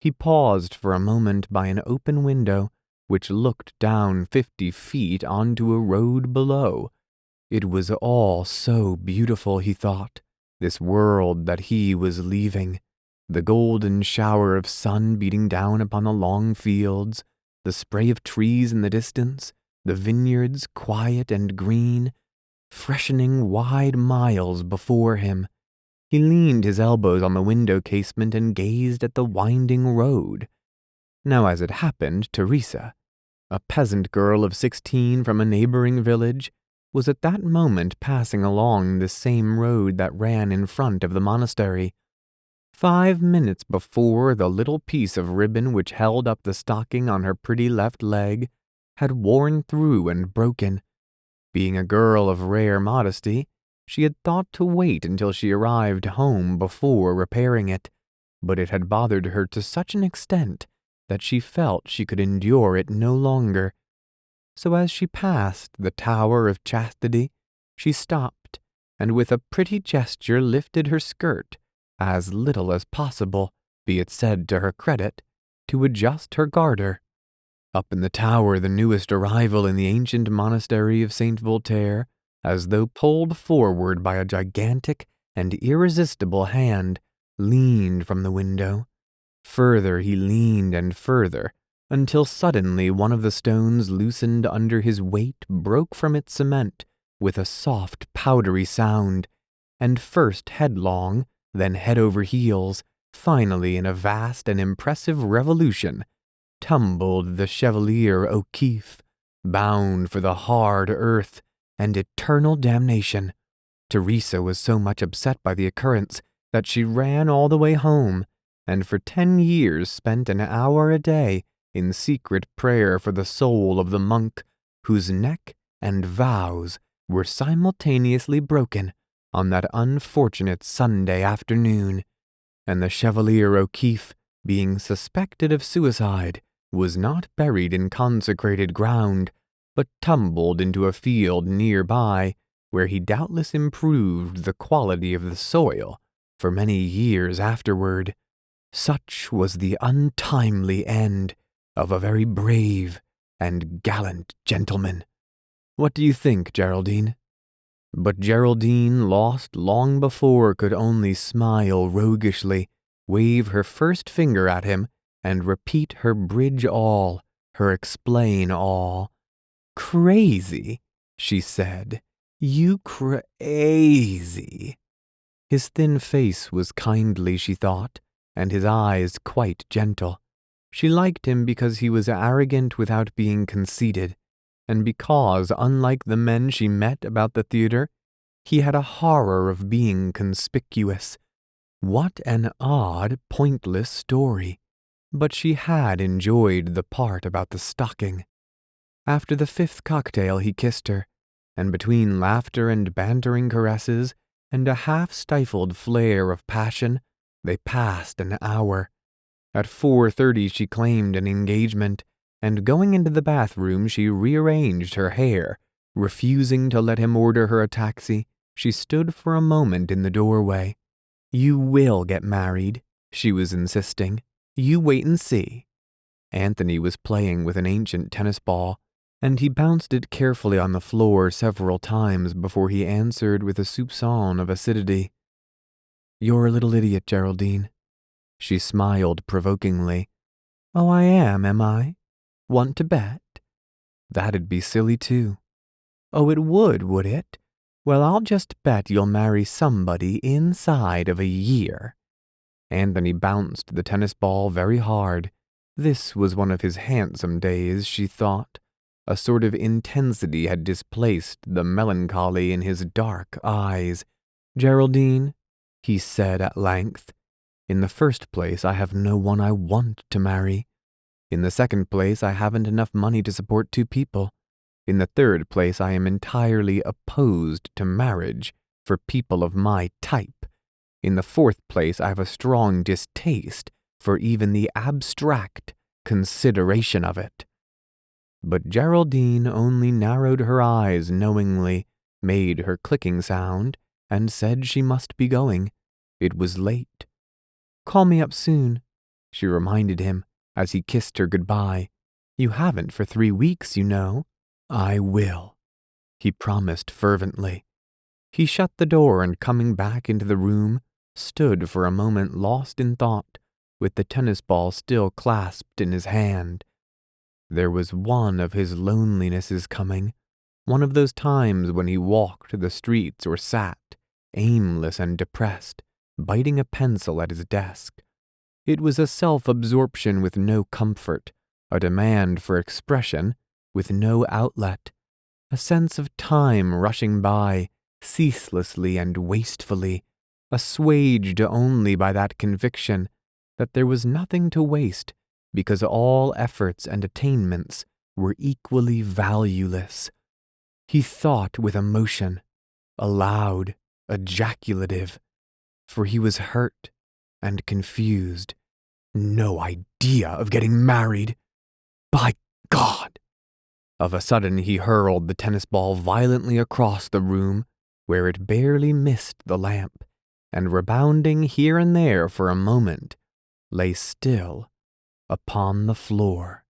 A: he paused for a moment by an open window which looked down 50 feet onto a road below. It was all so beautiful, he thought, this world that he was leaving. The golden shower of sun beating down upon the long fields, the spray of trees in the distance, the vineyards quiet and green, freshening wide miles before him. He leaned his elbows on the window casement and gazed at the winding road. Now, as it happened, Teresa, a peasant girl of 16 from a neighboring village, was at that moment passing along the same road that ran in front of the monastery. 5 minutes before, the little piece of ribbon which held up the stocking on her pretty left leg had worn through and broken. Being a girl of rare modesty, she had thought to wait until she arrived home before repairing it, but it had bothered her to such an extent that she felt she could endure it no longer. So as she passed the Tower of Chastity, she stopped, and with a pretty gesture lifted her skirt, as little as possible, be it said to her credit, to adjust her garter. Up in the tower, the newest arrival in the ancient monastery of St. Voltaire, as though pulled forward by a gigantic and irresistible hand, leaned from the window. Further he leaned and further, until suddenly one of the stones loosened under his weight broke from its cement with a soft, powdery sound, and first headlong, then head over heels, finally in a vast and impressive revolution, tumbled the Chevalier O'Keefe, bound for the hard earth and eternal damnation. Teresa was so much upset by the occurrence that she ran all the way home, and for 10 years spent an hour a day in secret prayer for the soul of the monk whose neck and vows were simultaneously broken on that unfortunate Sunday afternoon. And the Chevalier O'Keefe, being suspected of suicide, was not buried in consecrated ground, but tumbled into a field nearby, where he doubtless improved the quality of the soil for many years afterward. Such was the untimely end of a very brave and gallant gentleman. What do you think, Geraldine? But Geraldine, lost long before, could only smile roguishly, wave her first finger at him, and repeat her bridge all, her explain all. "Crazy," she said. "You crazy." His thin face was kindly, she thought, and his eyes quite gentle. She liked him because he was arrogant without being conceited, and because, unlike the men she met about the theater, he had a horror of being conspicuous. What an odd, pointless story! But she had enjoyed the part about the stocking. After the 5th cocktail he kissed her, and between laughter and bantering caresses and a half-stifled flare of passion, they passed an hour. At 4:30 she claimed an engagement, and going into the bathroom she rearranged her hair. Refusing to let him order her a taxi, she stood for a moment in the doorway. "You will get married," she was insisting. "You wait and see." Anthony was playing with an ancient tennis ball, and he bounced it carefully on the floor several times before he answered with a soupçon of acidity. "You're a little idiot, Geraldine." She smiled provokingly. "Oh, I am I? Want to bet? That'd be silly too. Oh, it would it? Well, I'll just bet you'll marry somebody inside of a year. Anthony bounced the tennis ball very hard. This was one of his handsome days, she thought. A sort of intensity had displaced the melancholy in his dark eyes. Geraldine, he said at length, in the first place, I have no one I want to marry. In the second place, I haven't enough money to support 2 people. In the third place, I am entirely opposed to marriage for people of my type. In the fourth place, I have a strong distaste for even the abstract consideration of it. But Geraldine only narrowed her eyes knowingly, made her clicking sound, and said she must be going. It was late. Call me up soon, she reminded him as he kissed her goodbye. You haven't for 3 weeks, you know. I will, he promised fervently. He shut the door and, coming back into the room, stood for a moment lost in thought, with the tennis ball still clasped in his hand. There was one of his lonelinesses coming, one of those times when he walked the streets or sat, aimless and depressed, biting a pencil at his desk. It was a self-absorption with no comfort, a demand for expression with no outlet, a sense of time rushing by, ceaselessly and wastefully, assuaged only by that conviction that there was nothing to waste because all efforts and attainments were equally valueless. He thought with emotion, aloud, ejaculative, for he was hurt and confused. No idea of getting married. By God! Of a sudden he hurled the tennis ball violently across the room, where it barely missed the lamp, and rebounding here and there for a moment, lay still upon the floor.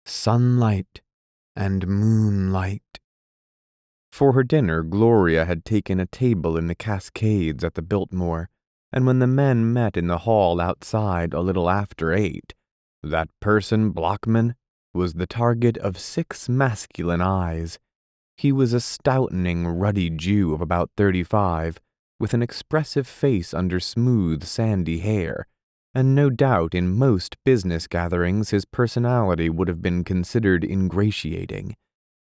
A: Sunlight and moonlight. For her dinner, Gloria had taken a table in the Cascades at the Biltmore, and when the men met in the hall outside a little after 8, that person, Blockman, was the target of 6 masculine eyes. He was a stoutening, ruddy Jew of about 35, with an expressive face under smooth, sandy hair, and no doubt in most business gatherings his personality would have been considered ingratiating.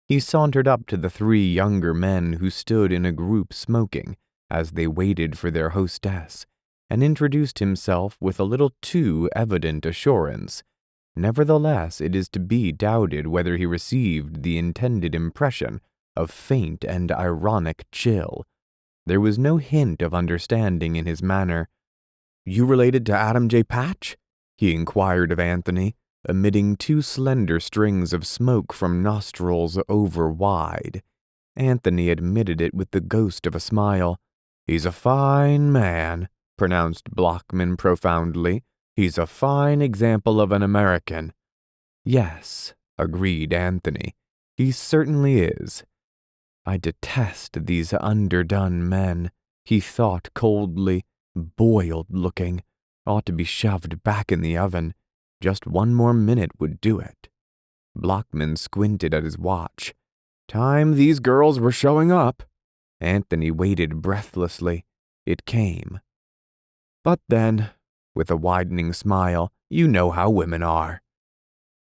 A: He sauntered up to the 3 younger men who stood in a group smoking as they waited for their hostess, and introduced himself with a little too evident assurance. Nevertheless, it is to be doubted whether he received the intended impression of faint and ironic chill. There was no hint of understanding in his manner. "You related to Adam J. Patch?" he inquired of Anthony, emitting 2 slender strings of smoke from nostrils over wide. Anthony admitted it with the ghost of a smile. "He's a fine man," pronounced Blockman profoundly. "He's a fine example of an American." "Yes," agreed Anthony, "he certainly is." I detest these underdone men, he thought coldly, boiled-looking, ought to be shoved back in the oven. Just 1 more minute would do it. Blockman squinted at his watch. Time these girls were showing up. Anthony waited breathlessly. It came. "But then," with a widening smile, "you know how women are."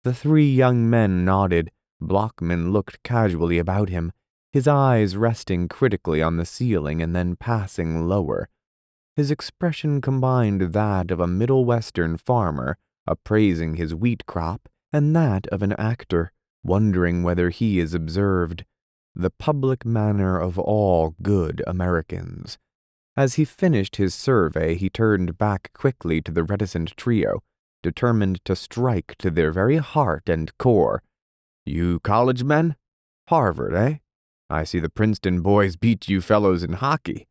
A: The 3 young men nodded. Blockman looked casually about him, his eyes resting critically on the ceiling and then passing lower. His expression combined that of a Middle Western farmer appraising his wheat crop and that of an actor wondering whether he is observed, the public manner of all good Americans. As he finished his survey, he turned back quickly to the reticent trio, determined to strike to their very heart and core. "You college men? Harvard, eh? I see the Princeton boys beat you fellows in hockey."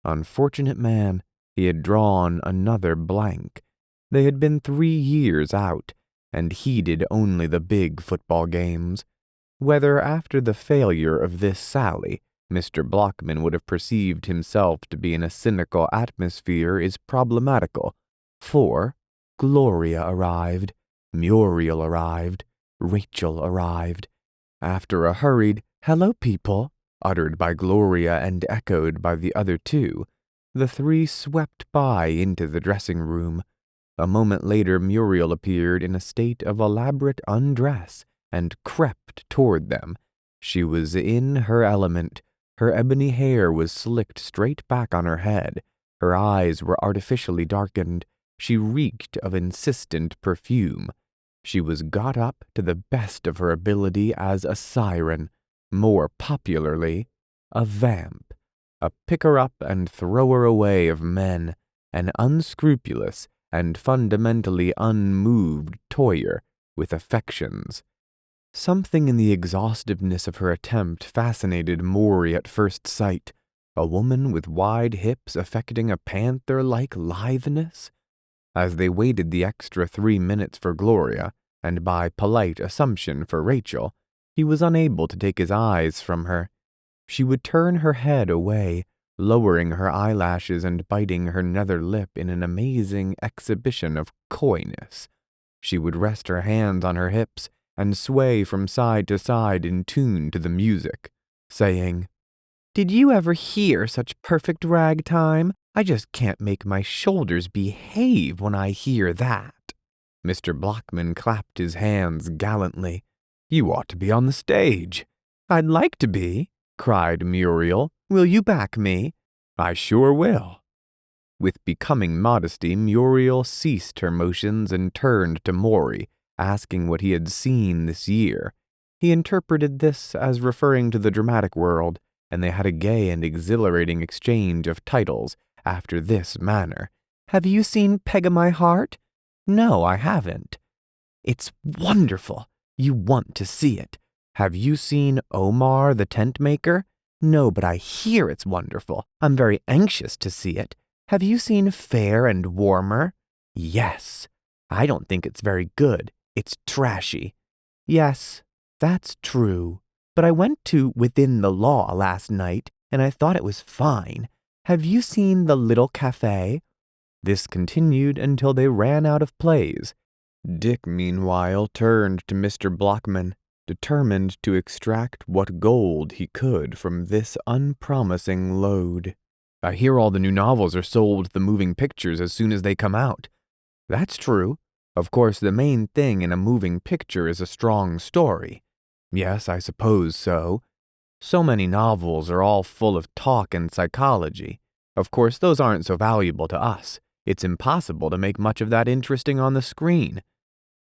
A: Unfortunate man, he had drawn another blank. They had been 3 years out, and heeded only the big football games. Whether after the failure of this sally, Mr. Blockman would have perceived himself to be in a cynical atmosphere is problematical, for Gloria arrived, Muriel arrived. Rachel arrived. After a hurried, "Hello, people," uttered by Gloria and echoed by the other two, the three swept by into the dressing room. A moment later, Muriel appeared in a state of elaborate undress and crept toward them. She was in her element. Her ebony hair was slicked straight back on her head. Her eyes were artificially darkened. She reeked of insistent perfume. She was got up to the best of her ability as a siren, more popularly, a vamp, a picker-up and thrower-away of men, an unscrupulous and fundamentally unmoved toyer with affections. Something in the exhaustiveness of her attempt fascinated Maury at first sight. A woman with wide hips affecting a panther-like litheness? As they waited the extra 3 minutes for Gloria, and by polite assumption for Rachel, he was unable to take his eyes from her. She would turn her head away, lowering her eyelashes and biting her nether lip in an amazing exhibition of coyness. She would rest her hands on her hips and sway from side to side in tune to the music, saying, "Did you ever hear such perfect ragtime? I just can't make my shoulders behave when I hear that." Mr. Blockman clapped his hands gallantly. "You ought to be on the stage." "I'd like to be," cried Muriel. "Will you back me?" "I sure will." With becoming modesty, Muriel ceased her motions and turned to Maury, asking what he had seen this year. He interpreted this as referring to the dramatic world, and they had a gay and exhilarating exchange of titles after this manner. "Have you seen Peg o' My Heart?" "No, I haven't." "It's wonderful. You want to see it." "Have you seen Omar the Tent Maker?" "No, but I hear it's wonderful. I'm very anxious to see it." "Have you seen Fair and Warmer?" "Yes." "I don't think it's very good. It's trashy." "Yes, that's true. But I went to Within the Law last night, and I thought it was fine. Have you seen The Little Cafe?" This continued until they ran out of plays. Dick, meanwhile, turned to Mr. Blockman, determined to extract what gold he could from this unpromising load. "I hear all the new novels are sold to the moving pictures as soon as they come out." "That's true. Of course, the main thing in a moving picture is a strong story." "Yes, I suppose so. So many novels are all full of talk and psychology. Of course, those aren't so valuable to us. It's impossible to make much of that interesting on the screen."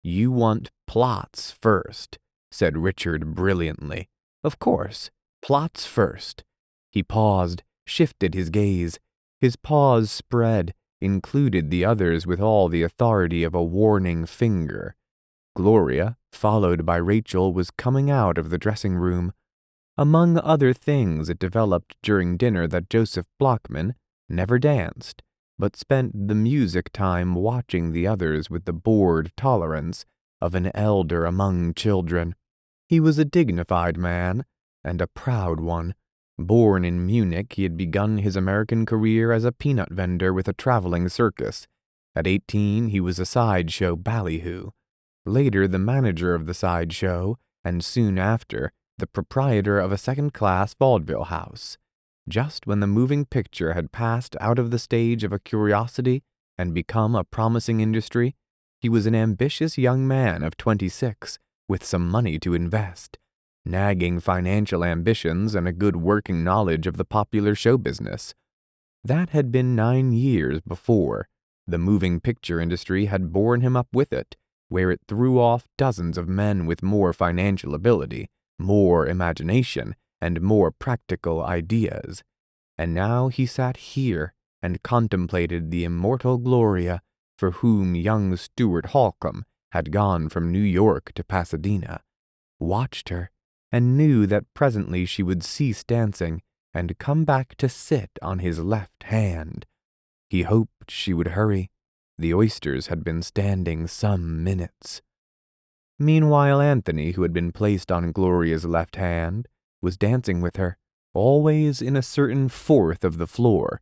A: "You want plots first," said Richard brilliantly. "Of course, plots first." He paused, shifted his gaze. His pause spread, included the others with all the authority of a warning finger. Gloria, followed by Rachel, was coming out of the dressing room. Among other things, it developed during dinner that Joseph Blockman never danced, but spent the music time watching the others with the bored tolerance of an elder among children. He was a dignified man, and a proud one. Born in Munich, he had begun his American career as a peanut vendor with a traveling circus. At 18, he was a sideshow ballyhoo. Later, the manager of the sideshow, and soon after, the proprietor of a second-class vaudeville house. Just when the moving picture had passed out of the stage of a curiosity and become a promising industry, he was an ambitious young man of 26, with some money to invest, nagging financial ambitions and a good working knowledge of the popular show business. That had been 9 years before. The moving picture industry had borne him up with it, where it threw off dozens of men with more financial ability, more imagination, and more practical ideas. And now he sat here and contemplated the immortal Gloria, for whom young Stuart Holcomb had gone from New York to Pasadena, watched her, and knew that presently she would cease dancing and come back to sit on his left hand. He hoped she would hurry. The oysters had been standing some minutes. Meanwhile, Anthony, who had been placed on Gloria's left hand, was dancing with her, always in a certain fourth of the floor.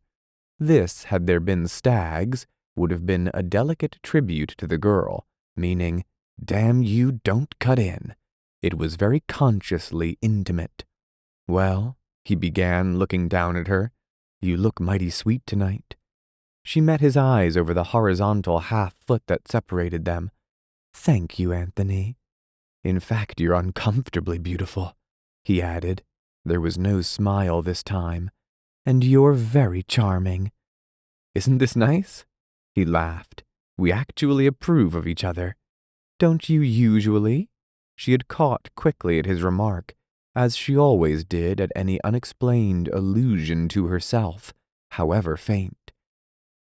A: This, had there been stags, would have been a delicate tribute to the girl, meaning, Damn you, don't cut in. It was very consciously intimate. Well, he began, looking down at her, you look mighty sweet tonight. She met his eyes over the horizontal half-foot that separated them. Thank you, Anthony. In fact, you're uncomfortably beautiful, he added. There was no smile this time. And you're very charming. Isn't this nice? He laughed. We actually approve of each other. Don't you usually? She had caught quickly at his remark, as she always did at any unexplained allusion to herself, however faint.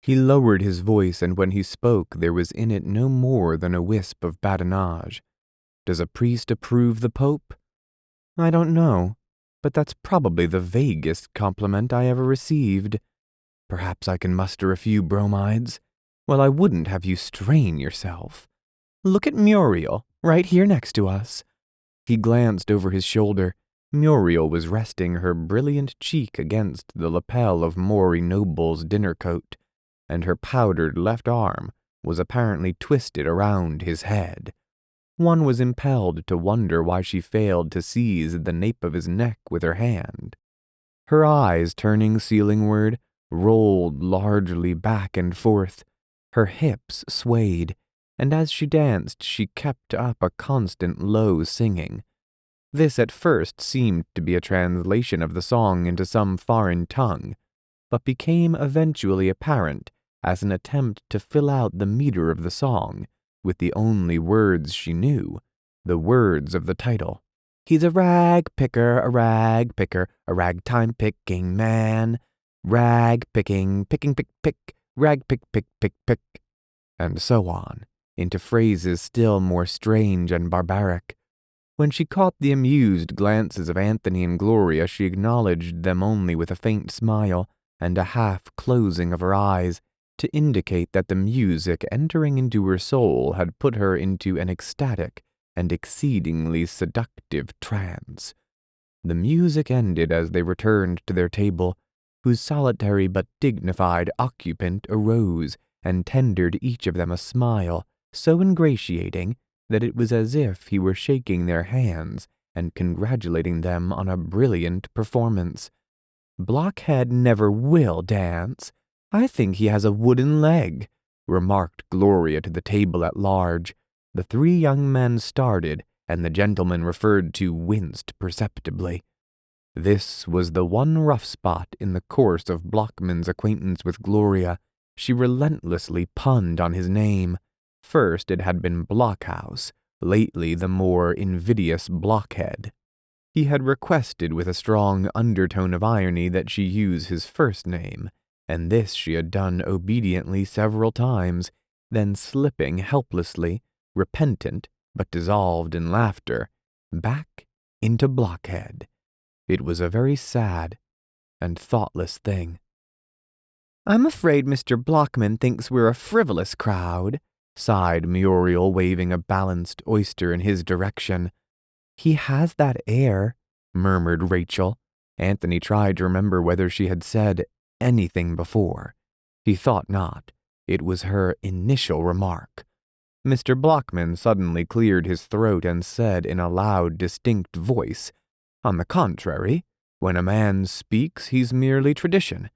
A: He lowered his voice, and when he spoke there was in it no more than a wisp of badinage. Does a priest approve the Pope? I don't know, but that's probably the vaguest compliment I ever received. Perhaps I can muster a few bromides. Well, I wouldn't have you strain yourself. Look at Muriel, right here next to us. He glanced over his shoulder. Muriel was resting her brilliant cheek against the lapel of Maury Noble's dinner coat, and her powdered left arm was apparently twisted around his head. One was impelled to wonder why she failed to seize the nape of his neck with her hand. Her eyes, turning ceilingward, rolled largely back and forth. Her hips swayed, and as she danced she kept up a constant low singing. This at first seemed to be a translation of the song into some foreign tongue, but became eventually apparent as an attempt to fill out the meter of the song with the only words she knew, the words of the title. He's a rag picker, a ragtime picking man. Rag picking, picking, pick, pick, rag pick, pick, pick, pick, and so on, into phrases still more strange and barbaric. When she caught the amused glances of Anthony and Gloria, she acknowledged them only with a faint smile and a half-closing of her eyes, to indicate that the music entering into her soul had put her into an ecstatic and exceedingly seductive trance. The music ended as they returned to their table, whose solitary but dignified occupant arose and tendered each of them a smile so ingratiating that it was as if he were shaking their hands and congratulating them on a brilliant performance. Blockhead never will dance. I think he has a wooden leg, remarked Gloria to the table at large. The three young men started, and the gentleman referred to winced perceptibly. This was the one rough spot in the course of Blockman's acquaintance with Gloria. She relentlessly punned on his name. First it had been Blockhouse, lately the more invidious Blockhead. He had requested with a strong undertone of irony that she use his first name, and this she had done obediently several times, then slipping helplessly, repentant but dissolved in laughter, back into Blockhead. It was a very sad and thoughtless thing. I'm afraid Mr. Blockman thinks we're a frivolous crowd, sighed Muriel, waving a balanced oyster in his direction. He has that air, murmured Rachel. Anthony tried to remember whether she had said anything before. He thought not. It was her initial remark. Mr. Blockman suddenly cleared his throat and said in a loud, distinct voice, On the contrary, when a man speaks, he's merely tradition.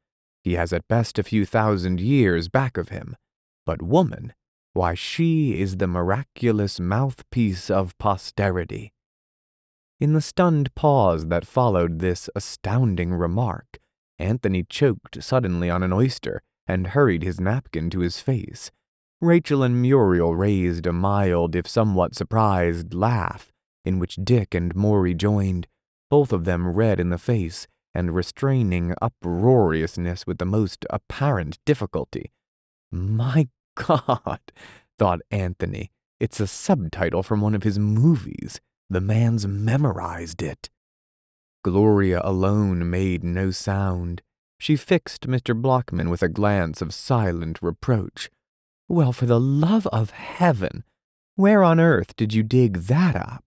A: He has at best a few thousand years back of him. But woman, why, she is the miraculous mouthpiece of posterity. In the stunned pause that followed this astounding remark, Anthony choked suddenly on an oyster and hurried his napkin to his face. Rachel and Muriel raised a mild, if somewhat surprised, laugh, in which Dick and Maury joined, both of them red in the face and restraining uproariousness with the most apparent difficulty. My God, thought Anthony, it's a subtitle from one of his movies. The man's memorized it. Gloria alone made no sound. She fixed Mr. Blockman with a glance of silent reproach. Well, for the love of heaven, where on earth did you dig that up?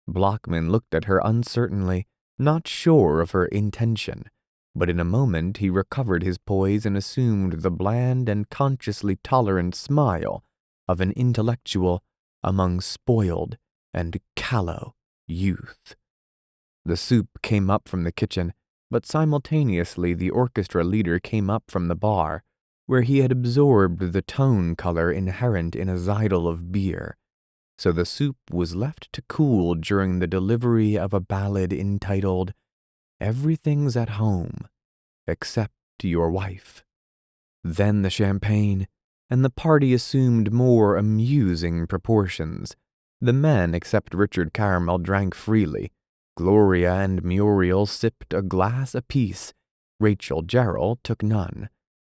A: Blockman looked at her uncertainly, not sure of her intention, but in a moment he recovered his poise and assumed the bland and consciously tolerant smile of an intellectual among spoiled and callow youth. The soup came up from the kitchen, but simultaneously the orchestra leader came up from the bar, where he had absorbed the tone color inherent in a zeidel of beer, so the soup was left to cool during the delivery of a ballad entitled "Everything's at Home, Except Your Wife." Then the champagne, and the party assumed more amusing proportions. The men, except Richard Caramel, drank freely. Gloria and Muriel sipped a glass apiece. Rachel Gerald took none.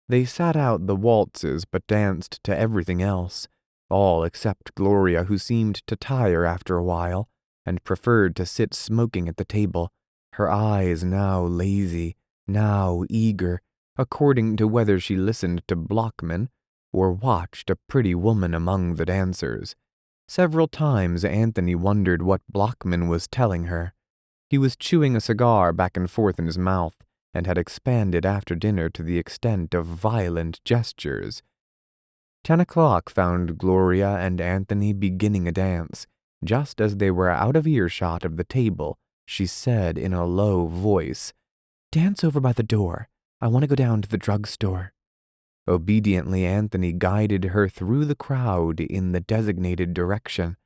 A: They sat out the waltzes but danced to everything else, all except Gloria, who seemed to tire after a while and preferred to sit smoking at the table, her eyes now lazy, now eager, according to whether she listened to Blockman or watched a pretty woman among the dancers. Several times Anthony wondered what Blockman was telling her. He was chewing a cigar back and forth in his mouth and had expanded after dinner to the extent of violent gestures. 10 o'clock found Gloria and Anthony beginning a dance. Just as they were out of earshot of the table, she said in a low voice, "Dance over by the door. I want to go down to the drugstore." Obediently, Anthony guided her through the crowd in the designated direction.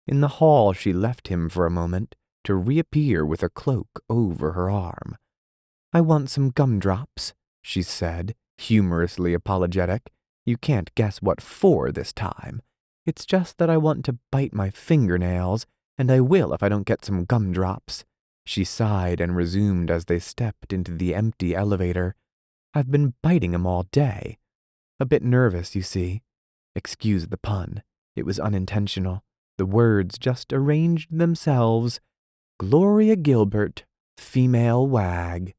A: In the hall, she left him for a moment to reappear with a cloak over her arm. "I want some gumdrops," she said, humorously apologetic. "You can't guess what for this time. It's just that I want to bite my fingernails, and I will if I don't get some gumdrops." She sighed and resumed as they stepped into the empty elevator. "I've been biting 'em all day. A bit nervous, you see. Excuse the pun. It was unintentional. The words just arranged themselves. Gloria Gilbert, female wag."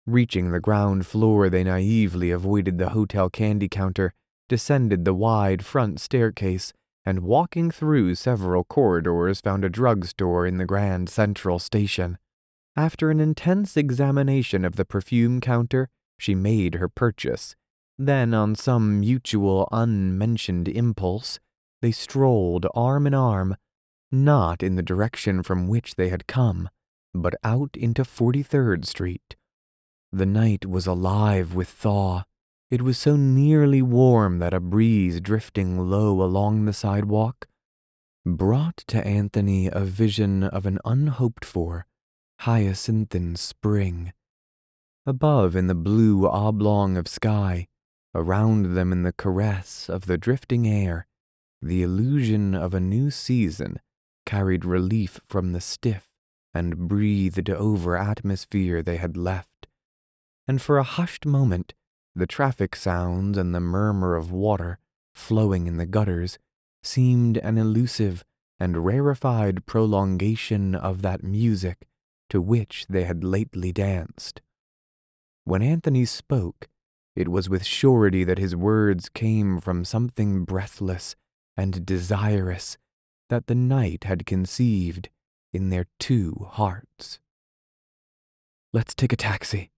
A: Reaching the ground floor, they naively avoided the hotel candy counter, descended the wide front staircase, and walking through several corridors found a drugstore in the Grand Central Station. After an intense examination of the perfume counter, she made her purchase. Then, on some mutual unmentioned impulse, they strolled arm in arm, not in the direction from which they had come, but out into 43rd Street. The night was alive with thaw. It was so nearly warm that a breeze drifting low along the sidewalk brought to Anthony a vision of an unhoped-for, hyacinthine spring. Above in the blue oblong of sky, around them in the caress of the drifting air, the illusion of a new season carried relief from the stiff and breathed-over atmosphere they had left. And for a hushed moment, the traffic sounds and the murmur of water flowing in the gutters seemed an elusive and rarefied prolongation of that music to which they had lately danced. When Anthony spoke, it was with surety that his words came from something breathless and desirous that the night had conceived in their two hearts. "Let's take a taxi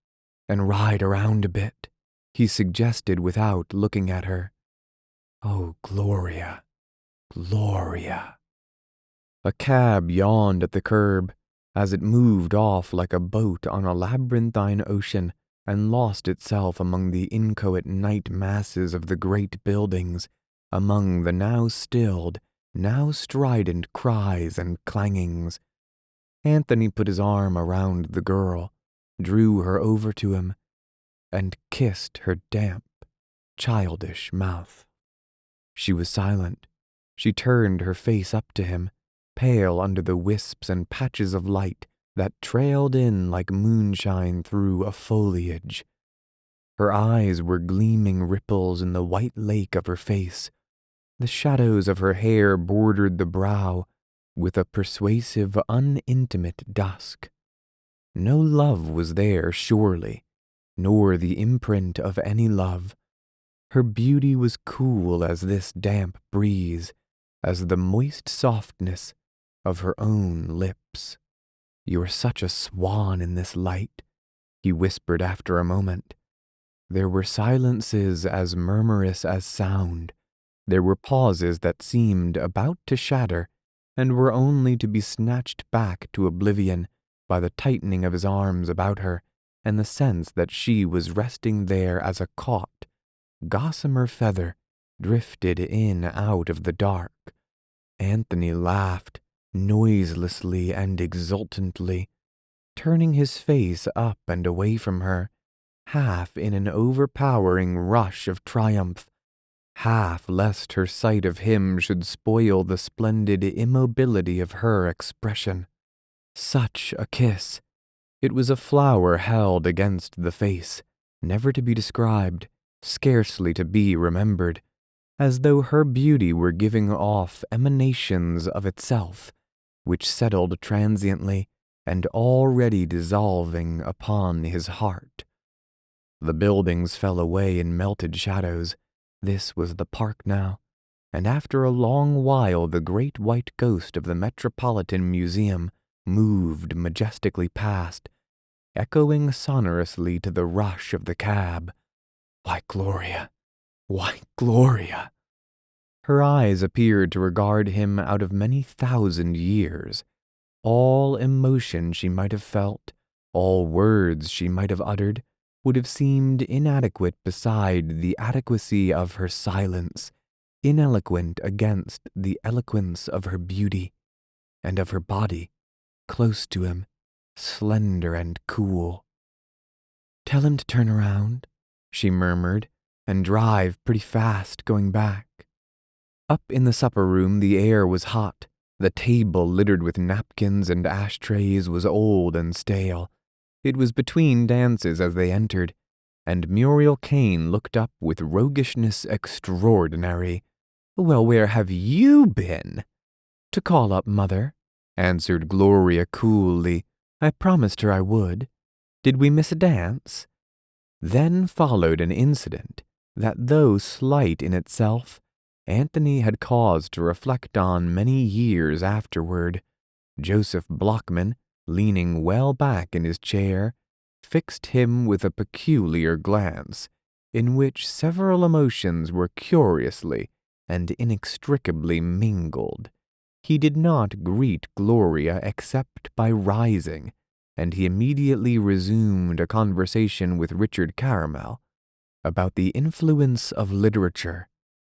A: and ride around a bit," he suggested without looking at her. "Oh, Gloria, Gloria." A cab yawned at the curb as it moved off like a boat on a labyrinthine ocean and lost itself among the inchoate night masses of the great buildings, among the now stilled, now strident cries and clangings. Anthony put his arm around the girl, drew her over to him, and kissed her damp, childish mouth. She was silent. She turned her face up to him, pale under the wisps and patches of light that trailed in like moonshine through a foliage. Her eyes were gleaming ripples in the white lake of her face. The shadows of her hair bordered the brow with a persuasive, unintimate dusk. No love was there, surely, nor the imprint of any love. Her beauty was cool as this damp breeze, as the moist softness of her own lips. "You're such a swan in this light," he whispered after a moment. There were silences as murmurous as sound, There were pauses that seemed about to shatter, and were only to be snatched back to oblivion by the tightening of his arms about her and the sense that she was resting there as a caught, gossamer feather drifted in out of the dark. Anthony laughed, noiselessly and exultantly, turning his face up and away from her, half in an overpowering rush of triumph, half lest her sight of him should spoil the splendid immobility of her expression. Such a kiss! It was a flower held against the face, never to be described, scarcely to be remembered, as though her beauty were giving off emanations of itself, which settled transiently and already dissolving upon his heart. The buildings fell away in melted shadows. This was the park now, and after a long while the great white ghost of the Metropolitan Museum moved majestically past, echoing sonorously to the rush of the cab. Why, Gloria! Why, Gloria! Her eyes appeared to regard him out of many thousand years. All emotion she might have felt, all words she might have uttered, would have seemed inadequate beside the adequacy of her silence, ineloquent against the eloquence of her beauty, and of her body, close to him, slender and cool. "Tell him to turn around," she murmured, "and drive pretty fast going back." Up in the supper room the air was hot. The table littered with napkins and ashtrays was old and stale. It was between dances as they entered, and Muriel Kane looked up with roguishness extraordinary. "Well, where have you been?" "To call up Mother," answered Gloria coolly. "I promised her I would. Did we miss a dance?" Then followed an incident that, though slight in itself, Anthony had cause to reflect on many years afterward. Joseph Blockman, leaning well back in his chair, fixed him with a peculiar glance, in which several emotions were curiously and inextricably mingled. He did not greet Gloria except by rising, and he immediately resumed a conversation with Richard Caramel about the influence of literature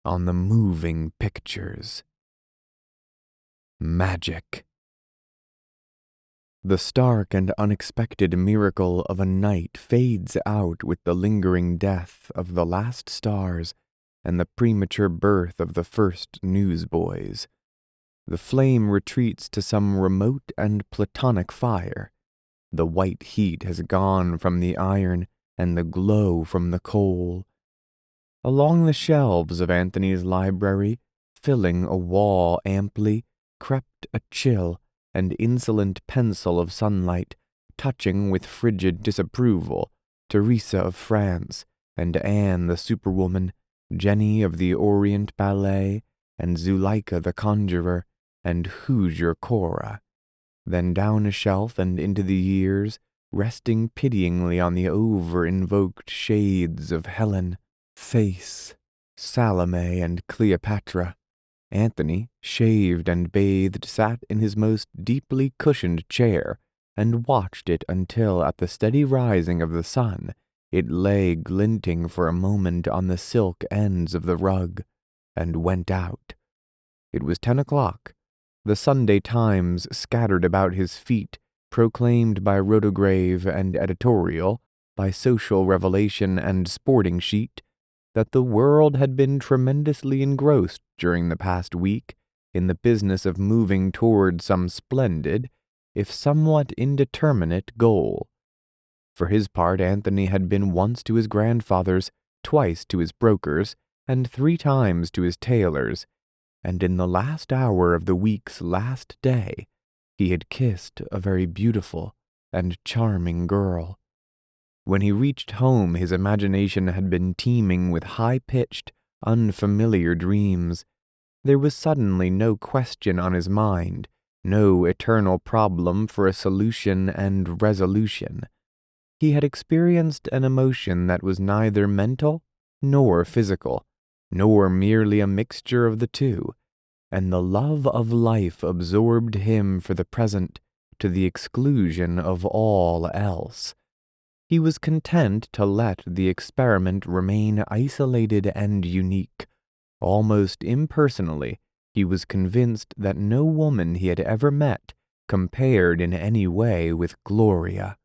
A: on the moving pictures. Magic. The stark and unexpected miracle of a night fades out with the lingering death of the last stars and the premature birth of the first newsboys. The flame retreats to some remote and platonic fire. The white heat has gone from the iron and the glow from the coal. Along the shelves of Anthony's library, filling a wall amply, crept a chill and insolent pencil of sunlight, touching with frigid disapproval Teresa of France and Anne the Superwoman, Jenny of the Orient Ballet, and Zuleika the Conjurer, and Hoosier Cora. Then down a shelf and into the years, resting pityingly on the over-invoked shades of Helen, Thais, Salome, and Cleopatra. Anthony, shaved and bathed, sat in his most deeply cushioned chair and watched it until, at the steady rising of the sun, it lay glinting for a moment on the silk ends of the rug, and went out. It was 10 o'clock. The Sunday Times scattered about his feet, proclaimed by rotograve and editorial, by social revelation and sporting sheet, that the world had been tremendously engrossed during the past week in the business of moving toward some splendid, if somewhat indeterminate, goal. For his part, Anthony had been once to his grandfather's, twice to his broker's, and 3 times to his tailor's, and in the last hour of the week's last day, he had kissed a very beautiful and charming girl. When he reached home, his imagination had been teeming with high-pitched, unfamiliar dreams. There was suddenly no question on his mind, no eternal problem for a solution and resolution. He had experienced an emotion that was neither mental nor physical, nor merely a mixture of the two, and the love of life absorbed him for the present to the exclusion of all else. He was content to let the experiment remain isolated and unique. Almost impersonally, he was convinced that no woman he had ever met compared in any way with Gloria.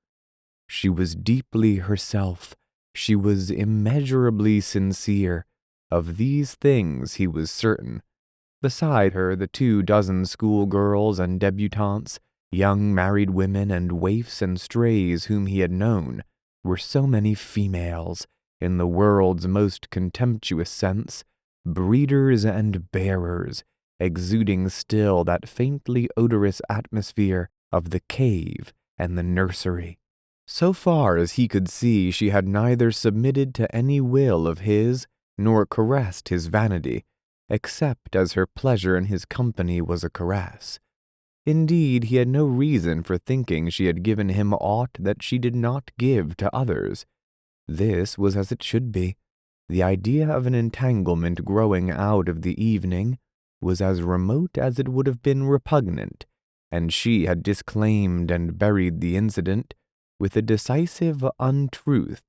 A: She was deeply herself. She was immeasurably sincere. Of these things he was certain. Beside her, the 24 schoolgirls and debutantes, young married women and waifs and strays whom he had known, were so many females, in the world's most contemptuous sense, breeders and bearers, exuding still that faintly odorous atmosphere of the cave and the nursery. So far as he could see, she had neither submitted to any will of his nor caressed his vanity, except as her pleasure in his company was a caress. Indeed, he had no reason for thinking she had given him aught that she did not give to others. This was as it should be. The idea of an entanglement growing out of the evening was as remote as it would have been repugnant, and she had disclaimed and buried the incident with a decisive untruth.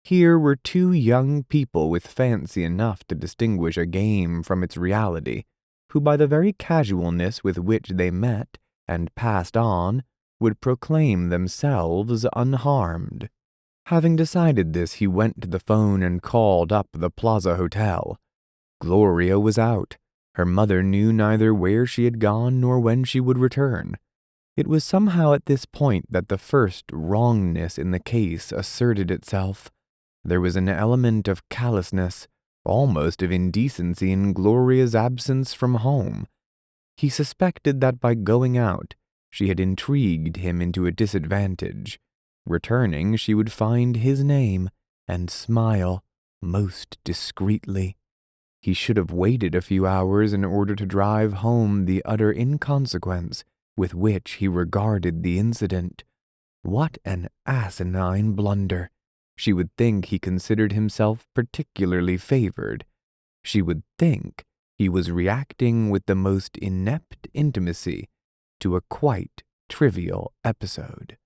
A: Here were two young people with fancy enough to distinguish a game from its reality, who by the very casualness with which they met and passed on would proclaim themselves unharmed. Having decided this, he went to the phone and called up the Plaza Hotel. Gloria was out. Her mother knew neither where she had gone nor when she would return. It was somehow at this point that the first wrongness in the case asserted itself. There was an element of callousness, almost of indecency, in Gloria's absence from home. He suspected that by going out, she had intrigued him into a disadvantage. Returning, she would find his name and smile most discreetly. He should have waited a few hours in order to drive home the utter inconsequence with which he regarded the incident. What an asinine blunder! She would think he considered himself particularly favored. She would think he was reacting with the most inept intimacy to a quite trivial episode.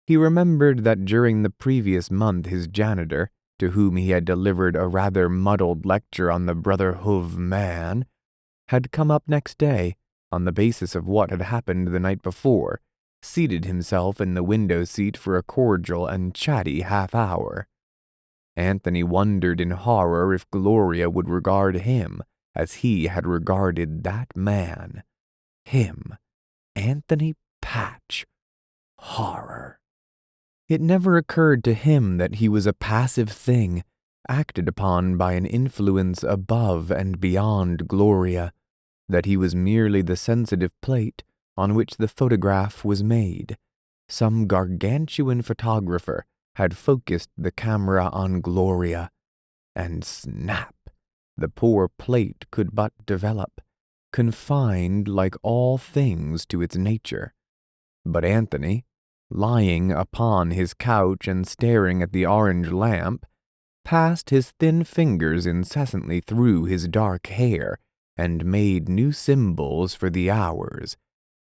A: He remembered that during the previous month his janitor, to whom he had delivered a rather muddled lecture on the brotherhood of man, had come up next day, on the basis of what had happened the night before, seated himself in the window seat for a cordial and chatty half-hour. Anthony wondered in horror if Gloria would regard him as he had regarded that man. Him, Anthony Patch. Horror. It never occurred to him that he was a passive thing, acted upon by an influence above and beyond Gloria, that he was merely the sensitive plate on which the photograph was made. Some gargantuan photographer had focused the camera on Gloria, and snap, the poor plate could but develop, confined like all things to its nature. But Anthony, lying upon his couch and staring at the orange lamp, passed his thin fingers incessantly through his dark hair and made new symbols for the hours.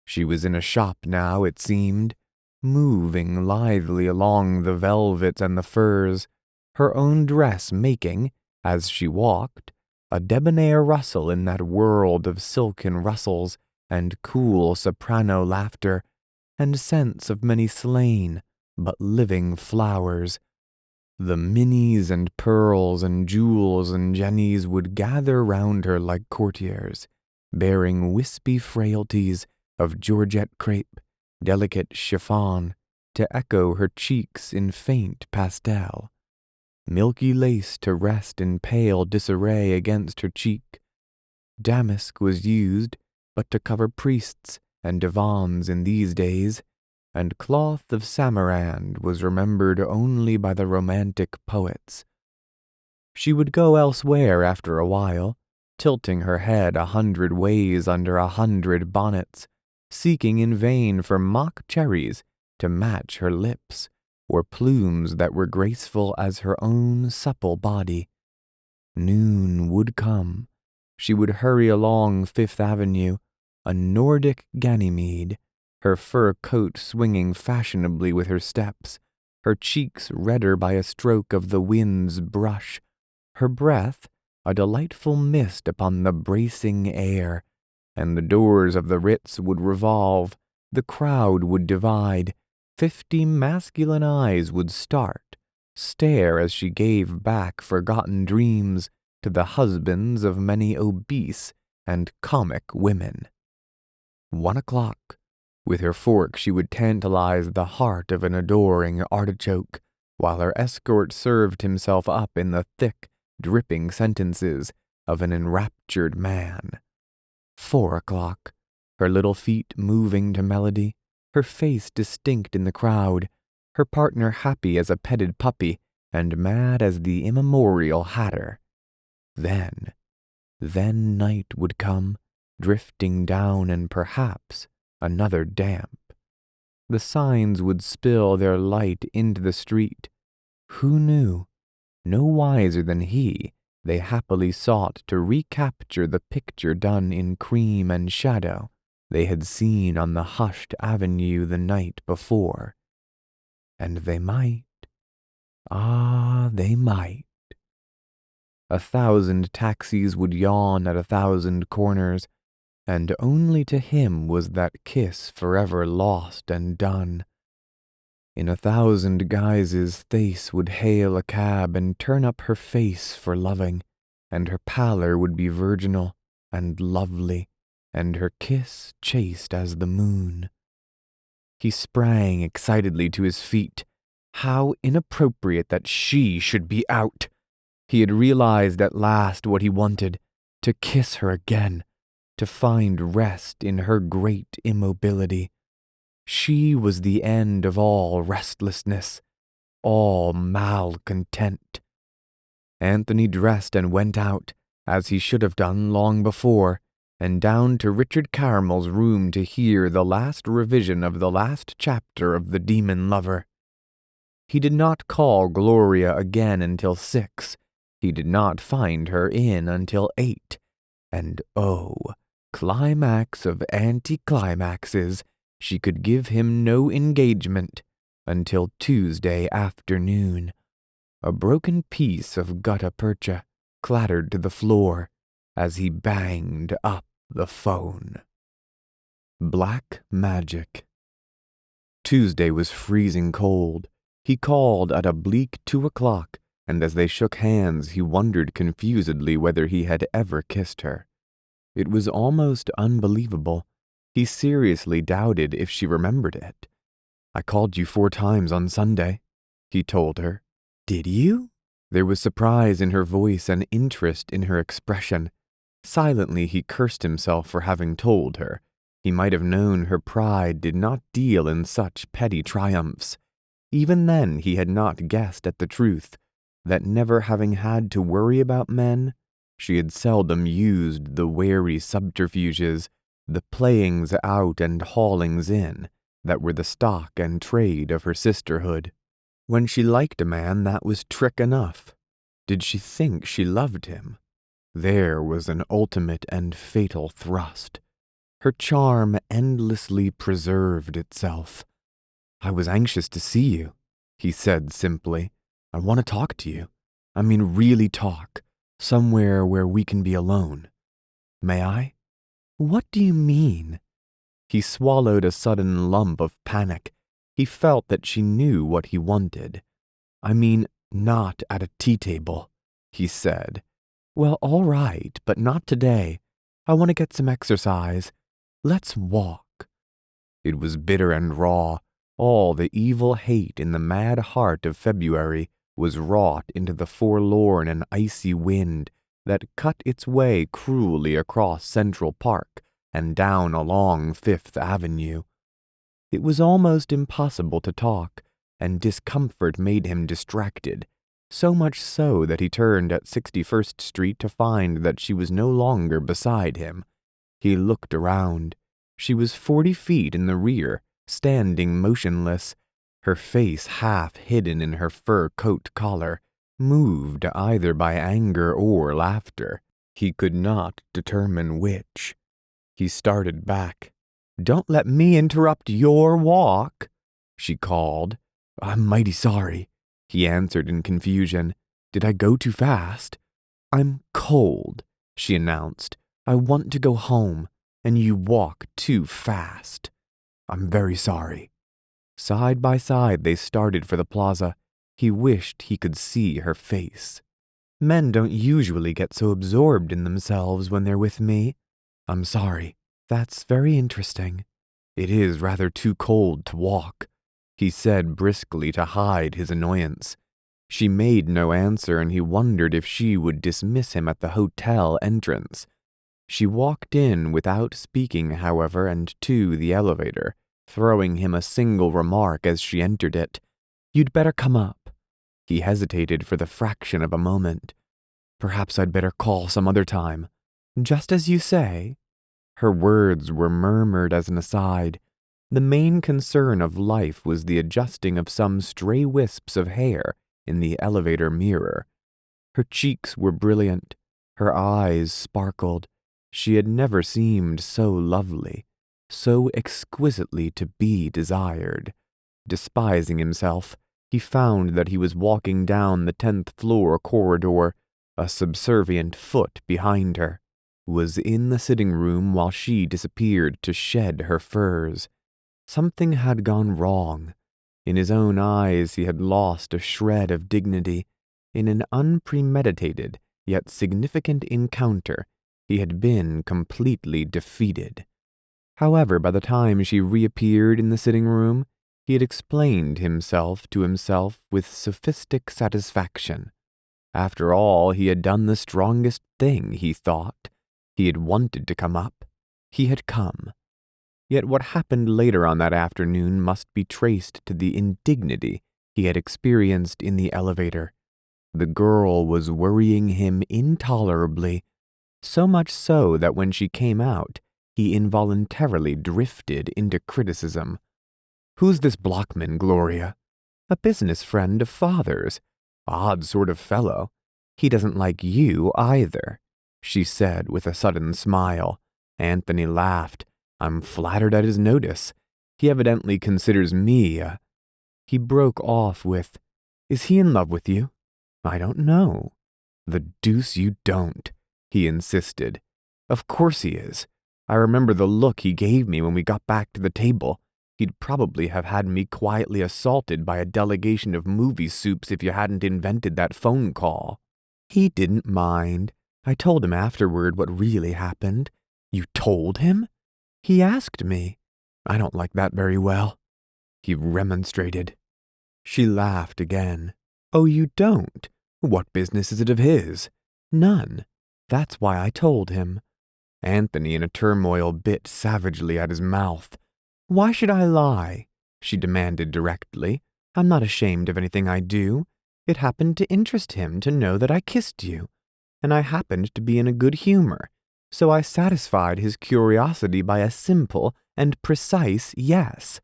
A: She was in a shop now, it seemed, moving lithely along the velvets and the furs, her own dress making, as she walked, a debonair rustle in that world of silken rustles and cool soprano laughter, and scents of many slain but living flowers. The minnies and pearls and jewels and jennies would gather round her like courtiers, bearing wispy frailties of georgette crepe, delicate chiffon, to echo her cheeks in faint pastel, milky lace to rest in pale disarray against her cheek. Damask was used but to cover priests and divans in these days, and cloth of samarand was remembered only by the romantic poets. She would go elsewhere after a while, tilting her head 100 ways under 100 bonnets, seeking in vain for mock cherries to match her lips, or plumes that were graceful as her own supple body. Noon would come. She would hurry along Fifth Avenue, a Nordic Ganymede, her fur coat swinging fashionably with her steps, her cheeks redder by a stroke of the wind's brush, her breath a delightful mist upon the bracing air, and the doors of the Ritz would revolve, the crowd would divide, 50 masculine eyes would stare as she gave back forgotten dreams to the husbands of many obese and comic women. 1 o'clock. With her fork she would tantalize the heart of an adoring artichoke, while her escort served himself up in the thick, dripping sentences of an enraptured man. 4 o'clock. Her little feet moving to melody, her face distinct in the crowd, her partner happy as a petted puppy and mad as the immemorial hatter. Then night would come, drifting down, and perhaps another damp. The signs would spill their light into the street. Who knew? No wiser than he, they happily sought to recapture the picture done in cream and shadow they had seen on the hushed avenue the night before. And they might. Ah, they might. 1,000 taxis would yawn at 1,000 corners, and only to him was that kiss forever lost and done. In 1,000 guises Thais would hail a cab and turn up her face for loving, and her pallor would be virginal and lovely, and her kiss chaste as the moon. He sprang excitedly to his feet. How inappropriate that she should be out! He had realized at last what he wanted, to kiss her again, to find rest in her great immobility. She was the end of all restlessness, all malcontent. Anthony dressed and went out, as he should have done long before, and down to Richard Caramel's room to hear the last revision of the last chapter of The Demon Lover. He did not call Gloria again until 6. He did not find her in until 8. And oh, climax of anticlimaxes, she could give him no engagement until Tuesday afternoon. A broken piece of gutta percha clattered to the floor as he banged up the phone. Black magic. Tuesday was freezing cold. He called at a bleak 2 o'clock, and as they shook hands he wondered confusedly whether he had ever kissed her. It was almost unbelievable. He seriously doubted if she remembered it. "I called you 4 times on Sunday," he told her. "Did you?" There was surprise in her voice and interest in her expression. Silently he cursed himself for having told her. He might have known her pride did not deal in such petty triumphs. Even then he had not guessed at the truth, that never having had to worry about men, she had seldom used the wary subterfuges, the playings out and haulings in, that were the stock and trade of her sisterhood. When she liked a man, that was trick enough. Did she think she loved him? There was an ultimate and fatal thrust. Her charm endlessly preserved itself. "I was anxious to see you," he said simply. "I want to talk to you. I mean really talk. Somewhere where we can be alone. May I?" "What do you mean?" He swallowed a sudden lump of panic. He felt that she knew what he wanted. "I mean, not at a tea table," he said. "Well, all right, but not today. I want to get some exercise. Let's walk." It was bitter and raw. All the evil hate in the mad heart of February was wrought into the forlorn and icy wind that cut its way cruelly across Central Park and down along Fifth Avenue. It was almost impossible to talk, and discomfort made him distracted, so much so that he turned at 61st Street to find that she was no longer beside him. He looked around. She was 40 feet in the rear, standing motionless, her face half hidden in her fur coat collar, moved either by anger or laughter. He could not determine which. He started back. "Don't let me interrupt your walk," she called. "I'm mighty sorry," he answered in confusion. "Did I go too fast?" "I'm cold," she announced. "I want to go home, and you walk too fast." "I'm very sorry." Side by side they started for the plaza. He wished he could see her face. "Men don't usually get so absorbed in themselves when they're with me. I'm sorry. That's very interesting. It is rather too cold to walk," he said briskly to hide his annoyance. She made no answer, and he wondered if she would dismiss him at the hotel entrance. She walked in without speaking, however, and to the elevator, throwing him a single remark as she entered it. "You'd better come up." He hesitated for the fraction of a moment. "Perhaps I'd better call some other time." "Just as you say." Her words were murmured as an aside. The main concern of life was the adjusting of some stray wisps of hair in the elevator mirror. Her cheeks were brilliant. Her eyes sparkled. She had never seemed so lovely, so exquisitely to be desired. Despising himself, he found that he was walking down the 10th floor corridor, a subservient foot behind her. Was in the sitting room while she disappeared to shed her furs. Something had gone wrong. In his own eyes he had lost a shred of dignity. In an unpremeditated yet significant encounter, he had been completely defeated. However, by the time she reappeared in the sitting room, he had explained himself to himself with sophistic satisfaction. After all, he had done the strongest thing, he thought. He had wanted to come up. He had come. Yet what happened later on that afternoon must be traced to the indignity he had experienced in the elevator. The girl was worrying him intolerably, so much so that when she came out, he involuntarily drifted into criticism. "Who's this Blockman, Gloria?" "A business friend of father's. Odd sort of fellow. He doesn't like you either," she said with a sudden smile. Anthony laughed. "I'm flattered at his notice. He evidently considers me a—" He broke off with, "Is he in love with you?" "I don't know." "The deuce you don't," he insisted. "Of course he is. I remember the look he gave me when we got back to the table. He'd probably have had me quietly assaulted by a delegation of movie soups if you hadn't invented that phone call." "He didn't mind. I told him afterward what really happened." "You told him?" "He asked me." "I don't like that very well," he remonstrated. She laughed again. "Oh, you don't? What business is it of his?" "None. That's why I told him." Anthony, in a turmoil, bit savagely at his mouth. "Why should I lie?" she demanded directly. "I'm not ashamed of anything I do. It happened to interest him to know that I kissed you, and I happened to be in a good humor, so I satisfied his curiosity by a simple and precise yes.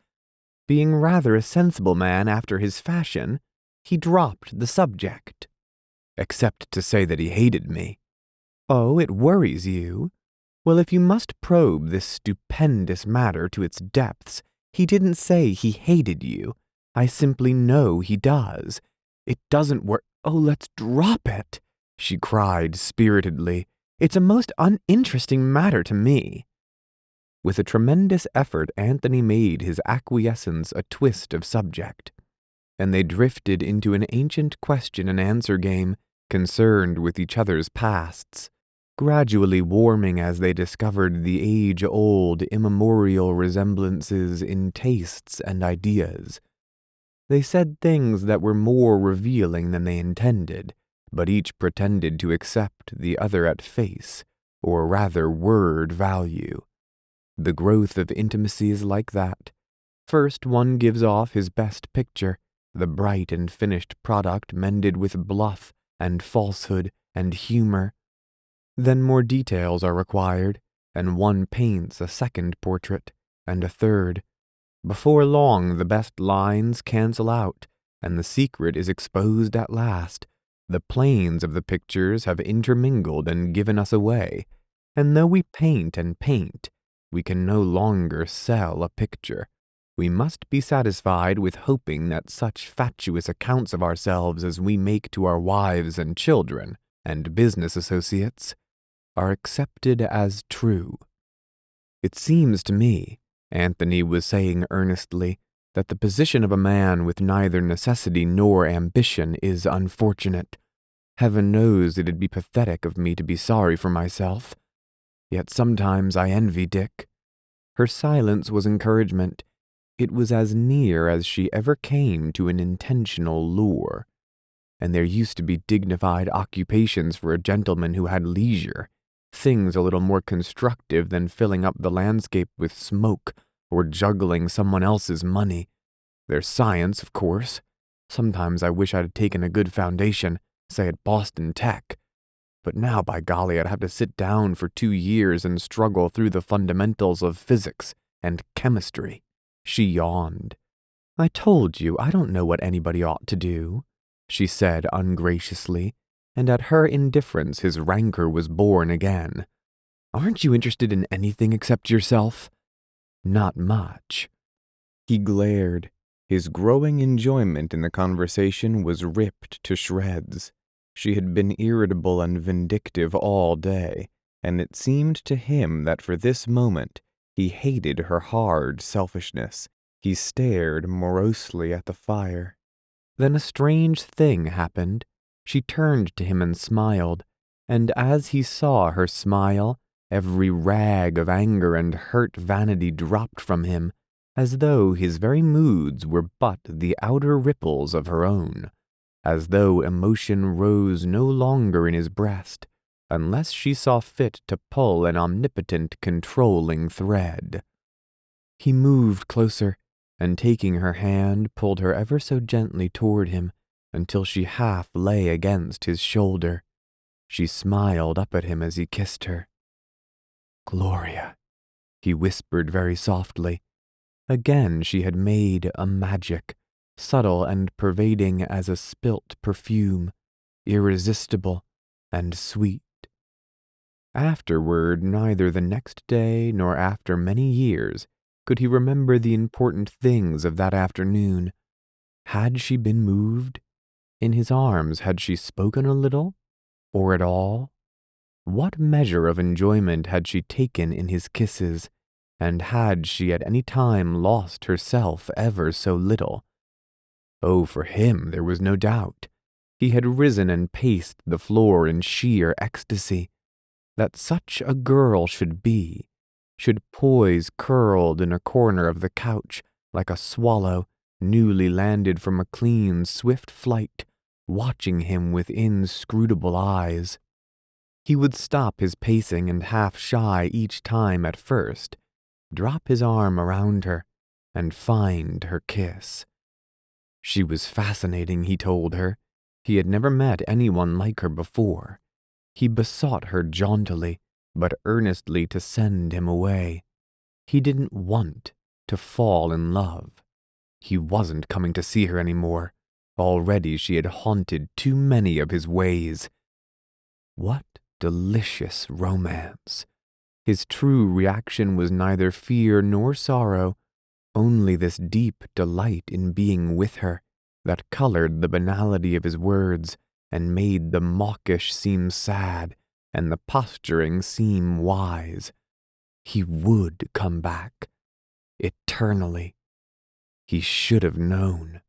A: Being rather a sensible man after his fashion, he dropped the subject." "Except to say that he hated me." "Oh, it worries you? Well, if you must probe this stupendous matter to its depths, he didn't say he hated you. I simply know he does. It doesn't work— Oh, let's drop it," she cried spiritedly. "It's a most uninteresting matter to me." With a tremendous effort, Anthony made his acquiescence a twist of subject, and they drifted into an ancient question-and-answer game concerned with each other's pasts, gradually warming as they discovered the age-old, immemorial resemblances in tastes and ideas. They said things that were more revealing than they intended, but each pretended to accept the other at face, or rather word value. The growth of intimacy is like that. First one gives off his best picture, the bright and finished product mended with bluff and falsehood and humor. Then more details are required, and one paints a second portrait, and a third. Before long the best lines cancel out, and the secret is exposed at last, The planes of the pictures have intermingled and given us away, and though we paint and paint, we can no longer sell a picture. We must be satisfied with hoping that such fatuous accounts of ourselves as we make to our wives and children and business associates are accepted as true. It seems to me, Anthony was saying earnestly, that the position of a man with neither necessity nor ambition is unfortunate. Heaven knows it'd be pathetic of me to be sorry for myself. Yet sometimes I envy Dick. Her silence was encouragement. It was as near as she ever came to an intentional lure. And there used to be dignified occupations for a gentleman who had leisure, things a little more constructive than filling up the landscape with smoke or juggling someone else's money. There's science, of course. Sometimes I wish I'd taken a good foundation, say at Boston Tech. But now, by golly, I'd have to sit down for 2 years and struggle through the fundamentals of physics and chemistry. She yawned. I told you I don't know what anybody ought to do, she said ungraciously, and at her indifference his rancor was born again. Aren't you interested in anything except yourself? Not much. He glared. His growing enjoyment in the conversation was ripped to shreds. She had been irritable and vindictive all day, and it seemed to him that for this moment he hated her hard selfishness. He stared morosely at the fire. Then a strange thing happened. She turned to him and smiled, and as he saw her smile, every rag of anger and hurt vanity dropped from him, as though his very moods were but the outer ripples of her own, as though emotion rose no longer in his breast, unless she saw fit to pull an omnipotent controlling thread. He moved closer, and taking her hand, pulled her ever so gently toward him until she half lay against his shoulder. She smiled up at him as he kissed her. Gloria, he whispered very softly. Again she had made a magic, subtle and pervading as a spilt perfume, irresistible and sweet. Afterward, neither the next day nor after many years, could he remember the important things of that afternoon. Had she been moved? In his arms had she spoken a little, or at all? What measure of enjoyment had she taken in his kisses, and had she at any time lost herself ever so little? Oh, for him there was no doubt. He had risen and paced the floor in sheer ecstasy. That such a girl should poise curled in a corner of the couch like a swallow newly landed from a clean, swift flight, watching him with inscrutable eyes. He would stop his pacing and, half shy each time at first, drop his arm around her and find her kiss. She was fascinating, he told her. He had never met anyone like her before. He besought her jauntily, but earnestly, to send him away. He didn't want to fall in love. He wasn't coming to see her any more. Already she had haunted too many of his ways. What delicious romance! His true reaction was neither fear nor sorrow, only this deep delight in being with her that colored the banality of his words and made the mawkish seem sad and the posturing seem wise. He would come back, eternally. He should have known.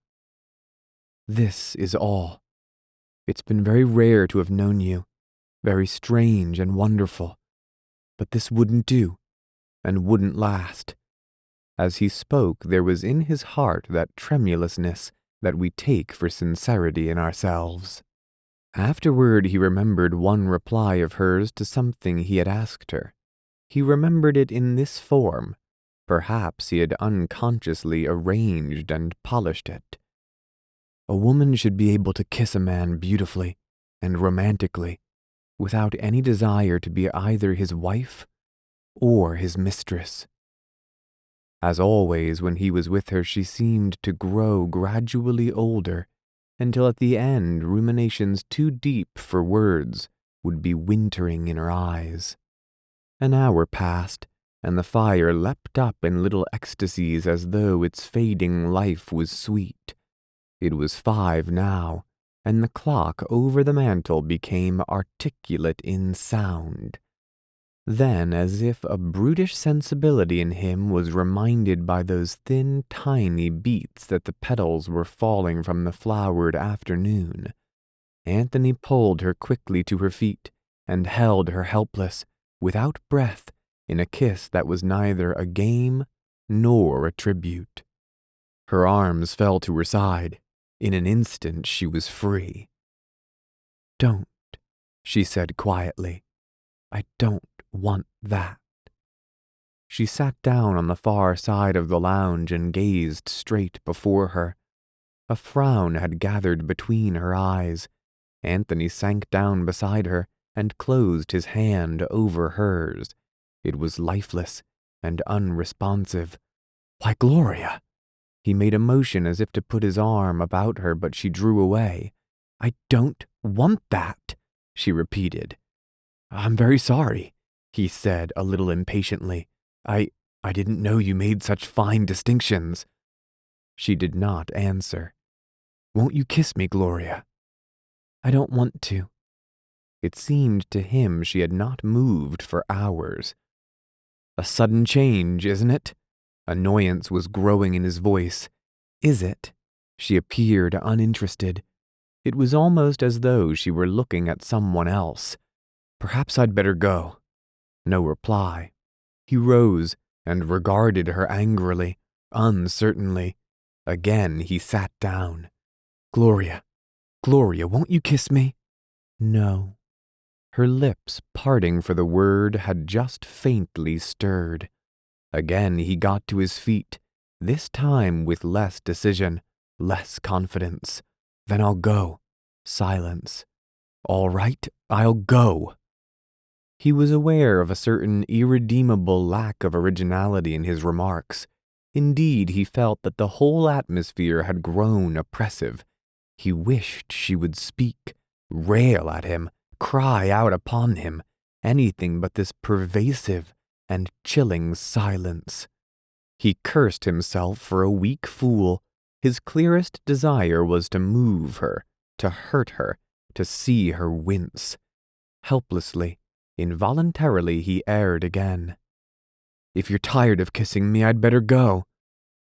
A: This is all. It's been very rare to have known you, very strange and wonderful, but this wouldn't do, and wouldn't last. As he spoke, there was in his heart that tremulousness that we take for sincerity in ourselves. Afterward he remembered one reply of hers to something he had asked her. He remembered it in this form. Perhaps he had unconsciously arranged and polished it. A woman should be able to kiss a man beautifully and romantically, without any desire to be either his wife or his mistress. As always, when he was with her, she seemed to grow gradually older, until at the end ruminations too deep for words would be wintering in her eyes. An hour passed, and the fire leapt up in little ecstasies as though its fading life was sweet. It was 5 now, and the clock over the mantel became articulate in sound. Then, as if a brutish sensibility in him was reminded by those thin, tiny beats that the petals were falling from the flowered afternoon, Anthony pulled her quickly to her feet and held her helpless, without breath, in a kiss that was neither a game nor a tribute. Her arms fell to her side. In an instant she was free. "Don't," she said quietly. "I don't want that." She sat down on the far side of the lounge and gazed straight before her. A frown had gathered between her eyes. Anthony sank down beside her and closed his hand over hers. It was lifeless and unresponsive. "Why, Gloria!" He made a motion as if to put his arm about her, but she drew away. "I don't want that," she repeated. "I'm very sorry," he said a little impatiently. I didn't know you made such fine distinctions." She did not answer. "Won't you kiss me, Gloria?" "I don't want to." It seemed to him she had not moved for hours. "A sudden change, isn't it?" Annoyance was growing in his voice. "Is it?" She appeared uninterested. It was almost as though she were looking at someone else. "Perhaps I'd better go." No reply. He rose and regarded her angrily, uncertainly. Again he sat down. Gloria, won't you kiss me?" "No." Her lips, parting for the word, had just faintly stirred. Again he got to his feet, this time with less decision, less confidence. "Then I'll go." Silence. "All right, I'll go." He was aware of a certain irredeemable lack of originality in his remarks. Indeed, he felt that the whole atmosphere had grown oppressive. He wished she would speak, rail at him, cry out upon him, anything but this pervasive and chilling silence. He cursed himself for a weak fool. His clearest desire was to move her, to hurt her, to see her wince. Helplessly, involuntarily he erred again. "If you're tired of kissing me, I'd better go."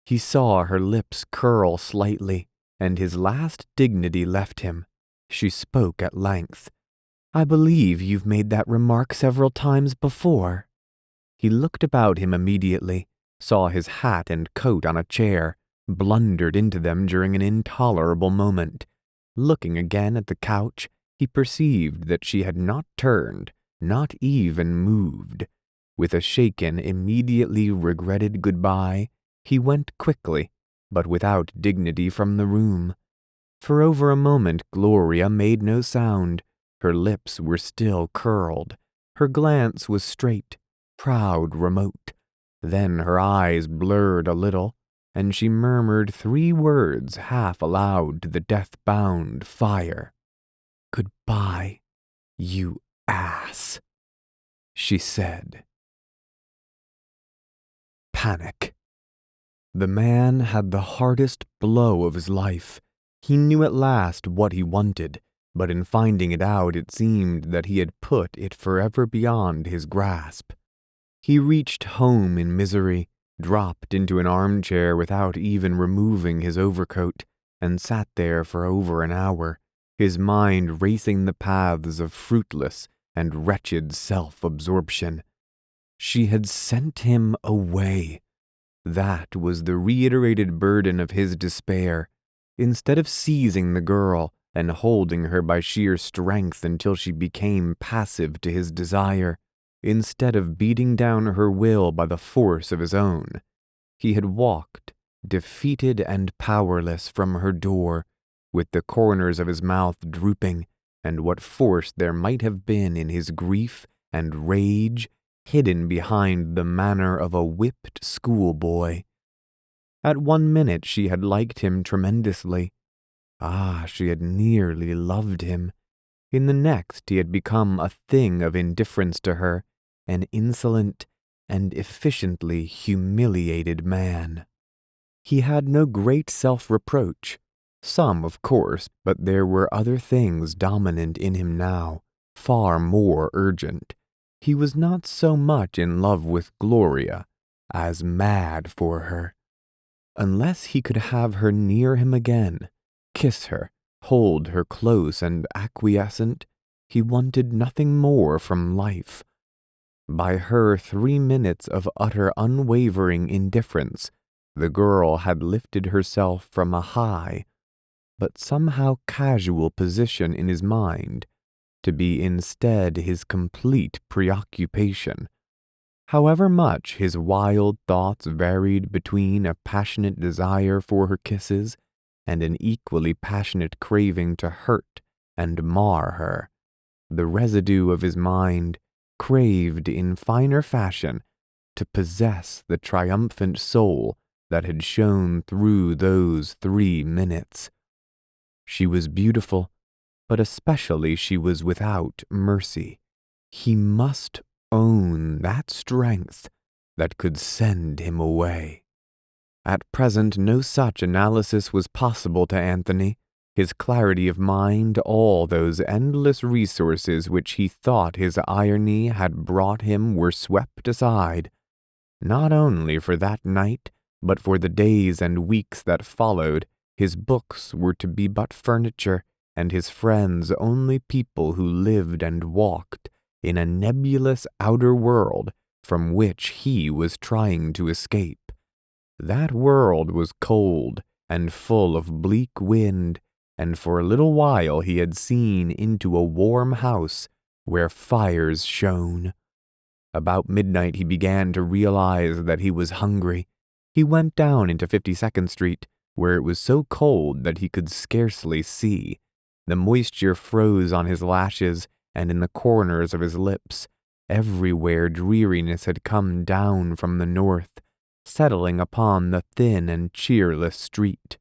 A: He saw her lips curl slightly, and his last dignity left him. She spoke at length. "I believe you've made that remark several times before." He looked about him immediately, saw his hat and coat on a chair, blundered into them during an intolerable moment. Looking again at the couch, he perceived that she had not turned, not even moved. With a shaken, immediately regretted goodbye, he went quickly, but without dignity, from the room. For over a moment Gloria made no sound. Her lips were still curled. Her glance was straight, proud, remote. Then her eyes blurred a little, and she murmured 3 words half aloud to the death-bound fire. "Goodbye, you ass," she said. Panic. The man had the hardest blow of his life. He knew at last what he wanted, but in finding it out it seemed that he had put it forever beyond his grasp. He reached home in misery, dropped into an armchair without even removing his overcoat, and sat there for over an hour, his mind racing the paths of fruitless and wretched self-absorption. She had sent him away. That was the reiterated burden of his despair. Instead of seizing the girl and holding her by sheer strength until she became passive to his desire, instead of beating down her will by the force of his own, he had walked, defeated and powerless, from her door, with the corners of his mouth drooping, and what force there might have been in his grief and rage hidden behind the manner of a whipped schoolboy. At one minute she had liked him tremendously. Ah, she had nearly loved him. In the next, he had become a thing of indifference to her, an insolent and efficiently humiliated man. He had no great self-reproach. Some, of course, but there were other things dominant in him now, far more urgent. He was not so much in love with Gloria, as mad for her. Unless he could have her near him again, kiss her, hold her close and acquiescent, he wanted nothing more from life. By her 3 minutes of utter unwavering indifference, the girl had lifted herself from a high, but somehow casual position in his mind, to be instead his complete preoccupation. However much his wild thoughts varied between a passionate desire for her kisses and an equally passionate craving to hurt and mar her, the residue of his mind craved in finer fashion to possess the triumphant soul that had shone through those 3 minutes. She was beautiful, but especially she was without mercy. He must own that strength that could send him away. At present, no such analysis was possible to Anthony. His clarity of mind, all those endless resources which he thought his irony had brought him, were swept aside, not only for that night, but for the days and weeks that followed. His books were to be but furniture, and his friends only people who lived and walked in a nebulous outer world from which he was trying to escape. That world was cold and full of bleak wind, and for a little while he had seen into a warm house where fires shone. About midnight he began to realize that he was hungry. He went down into 52nd Street, where it was so cold that he could scarcely see. The moisture froze on his lashes and in the corners of his lips. Everywhere dreariness had come down from the north, settling upon the thin and cheerless street,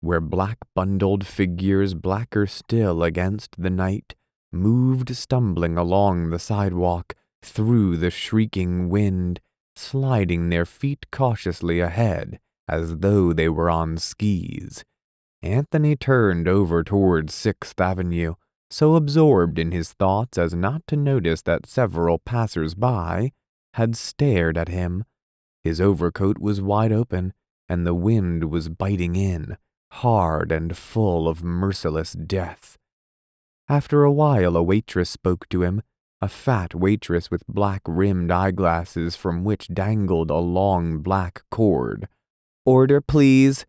A: where black-bundled figures, blacker still against the night, moved stumbling along the sidewalk through the shrieking wind, sliding their feet cautiously ahead as though they were on skis. Anthony turned over towards 6th Avenue, so absorbed in his thoughts as not to notice that several passers-by had stared at him. His overcoat was wide open, and the wind was biting in, hard and full of merciless death. After a while a waitress spoke to him, a fat waitress with black-rimmed eyeglasses from which dangled a long black cord. "Order, please."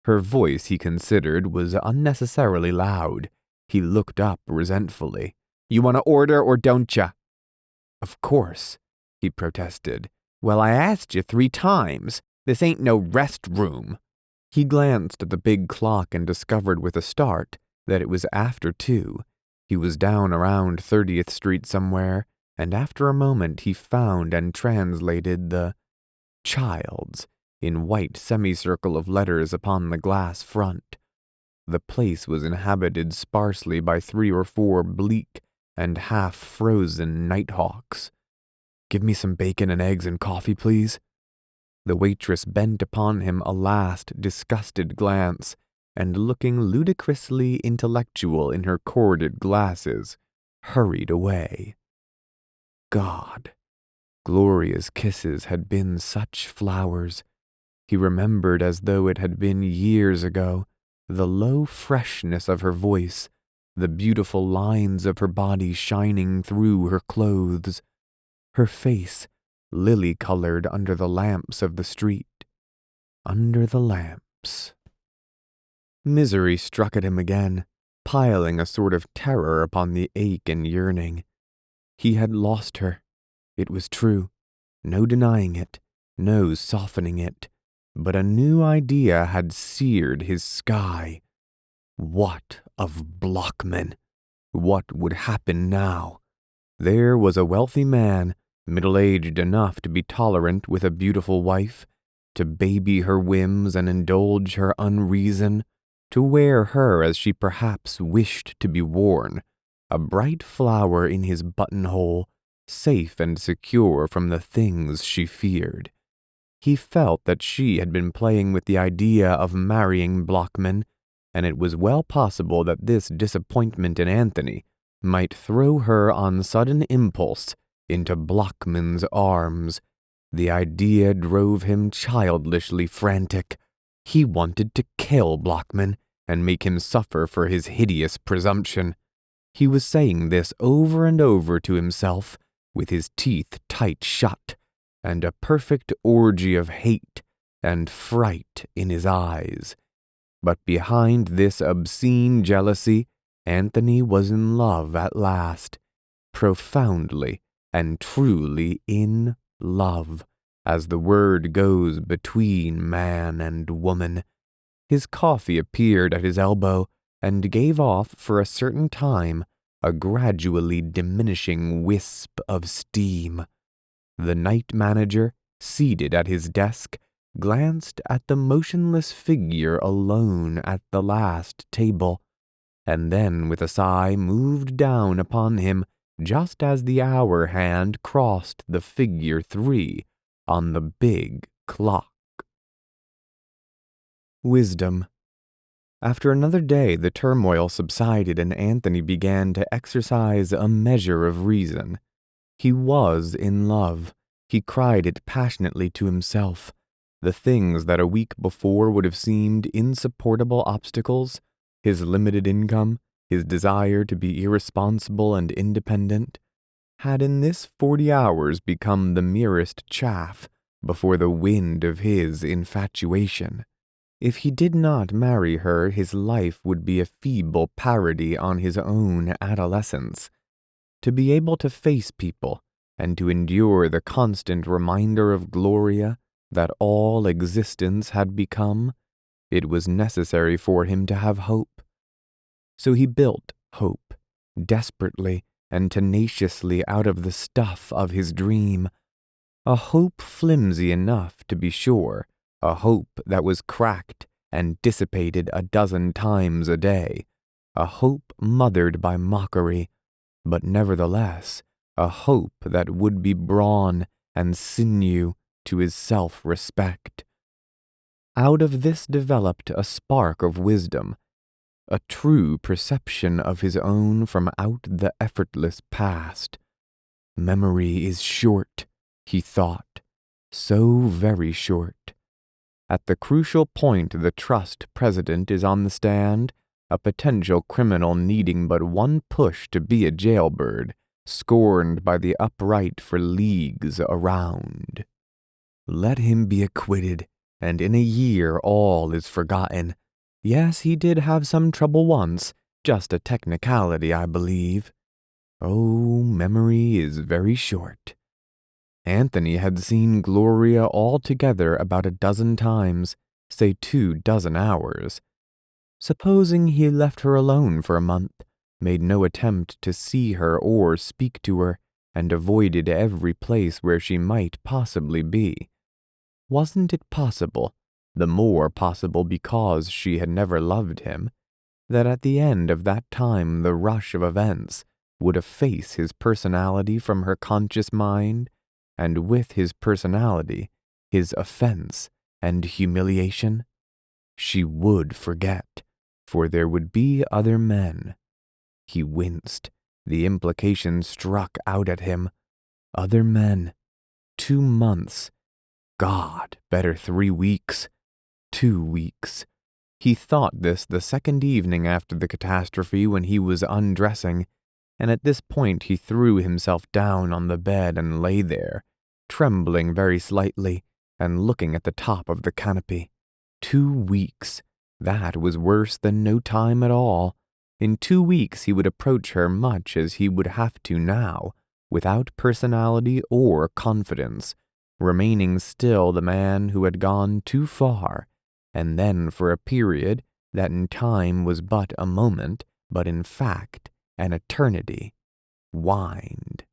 A: Her voice, he considered, was unnecessarily loud. He looked up resentfully. "You want to order or don't ya?" "Of course," he protested. "Well, I asked you 3 times. This ain't no rest room." He glanced at the big clock and discovered with a start that it was after 2. He was down around 30th Street somewhere, and after a moment he found and translated the Child's in white semicircle of letters upon the glass front. The place was inhabited sparsely by 3 or 4 bleak and half-frozen nighthawks. "Give me some bacon and eggs and coffee, please." The waitress bent upon him a last disgusted glance, and looking ludicrously intellectual in her corded glasses, hurried away. God, Gloria's kisses had been such flowers. He remembered as though it had been years ago, the low freshness of her voice, the beautiful lines of her body shining through her clothes, her face lily-colored under the lamps of the street. Under the lamps. Misery struck at him again, piling a sort of terror upon the ache and yearning. He had lost her. It was true. No denying it, no softening it. But a new idea had seared his sky. What of Blockman? What would happen now? There was a wealthy man, middle-aged enough to be tolerant with a beautiful wife, to baby her whims and indulge her unreason. to wear her as she perhaps wished to be worn, a bright flower in his buttonhole, safe and secure from the things she feared. He felt that she had been playing with the idea of marrying Blockman, and it was well possible that this disappointment in Anthony might throw her on sudden impulse into Blockman's arms. The idea drove him childishly frantic. He wanted to kill Blockman and make him suffer for his hideous presumption. He was saying this over and over to himself, with his teeth tight shut, and a perfect orgy of hate and fright in his eyes. But behind this obscene jealousy, Anthony was in love at last, profoundly and truly in love, as the word goes between man and woman. His coffee appeared at his elbow and gave off for a certain time a gradually diminishing wisp of steam. The night manager, seated at his desk, glanced at the motionless figure alone at the last table, and then with a sigh moved down upon him just as the hour hand crossed the figure 3 on the big clock. Wisdom. After another day, the turmoil subsided and Anthony began to exercise a measure of reason. He was in love. He cried it passionately to himself. The things that a week before would have seemed insupportable obstacles, his limited income, his desire to be irresponsible and independent, had in this 40 hours become the merest chaff before the wind of his infatuation. If he did not marry her, his life would be a feeble parody on his own adolescence. To be able to face people and to endure the constant reminder of Gloria that all existence had become, it was necessary for him to have hope. So he built hope, desperately and tenaciously out of the stuff of his dream. A hope flimsy enough, to be sure, a hope that was cracked and dissipated a dozen times a day, a hope mothered by mockery, but nevertheless a hope that would be brawn and sinew to his self-respect. Out of this developed a spark of wisdom, a true perception of his own from out the effortless past. Memory is short, he thought, so very short. At the crucial point the trust president is on the stand, a potential criminal needing but one push to be a jailbird, scorned by the upright for leagues around. Let him be acquitted, and in a year all is forgotten. Yes, he did have some trouble once, just a technicality, I believe. Oh, memory is very short. Anthony had seen Gloria altogether about a dozen times, say 24 hours. Supposing he left her alone for a month, made no attempt to see her or speak to her, and avoided every place where she might possibly be. Wasn't it possible, the more possible because she had never loved him, that at the end of that time the rush of events would efface his personality from her conscious mind, and with his personality, his offense and humiliation? She would forget, for there would be other men. He winced. The implication struck out at him. Other men. 2 months. God, better 3 weeks. 2 weeks. He thought this the second evening after the catastrophe when he was undressing, and at this point he threw himself down on the bed and lay there, trembling very slightly and looking at the top of the canopy. 2 weeks. That was worse than no time at all. In 2 weeks he would approach her much as he would have to now, without personality or confidence, remaining still the man who had gone too far, and then for a period that in time was but a moment, but in fact an eternity, whined.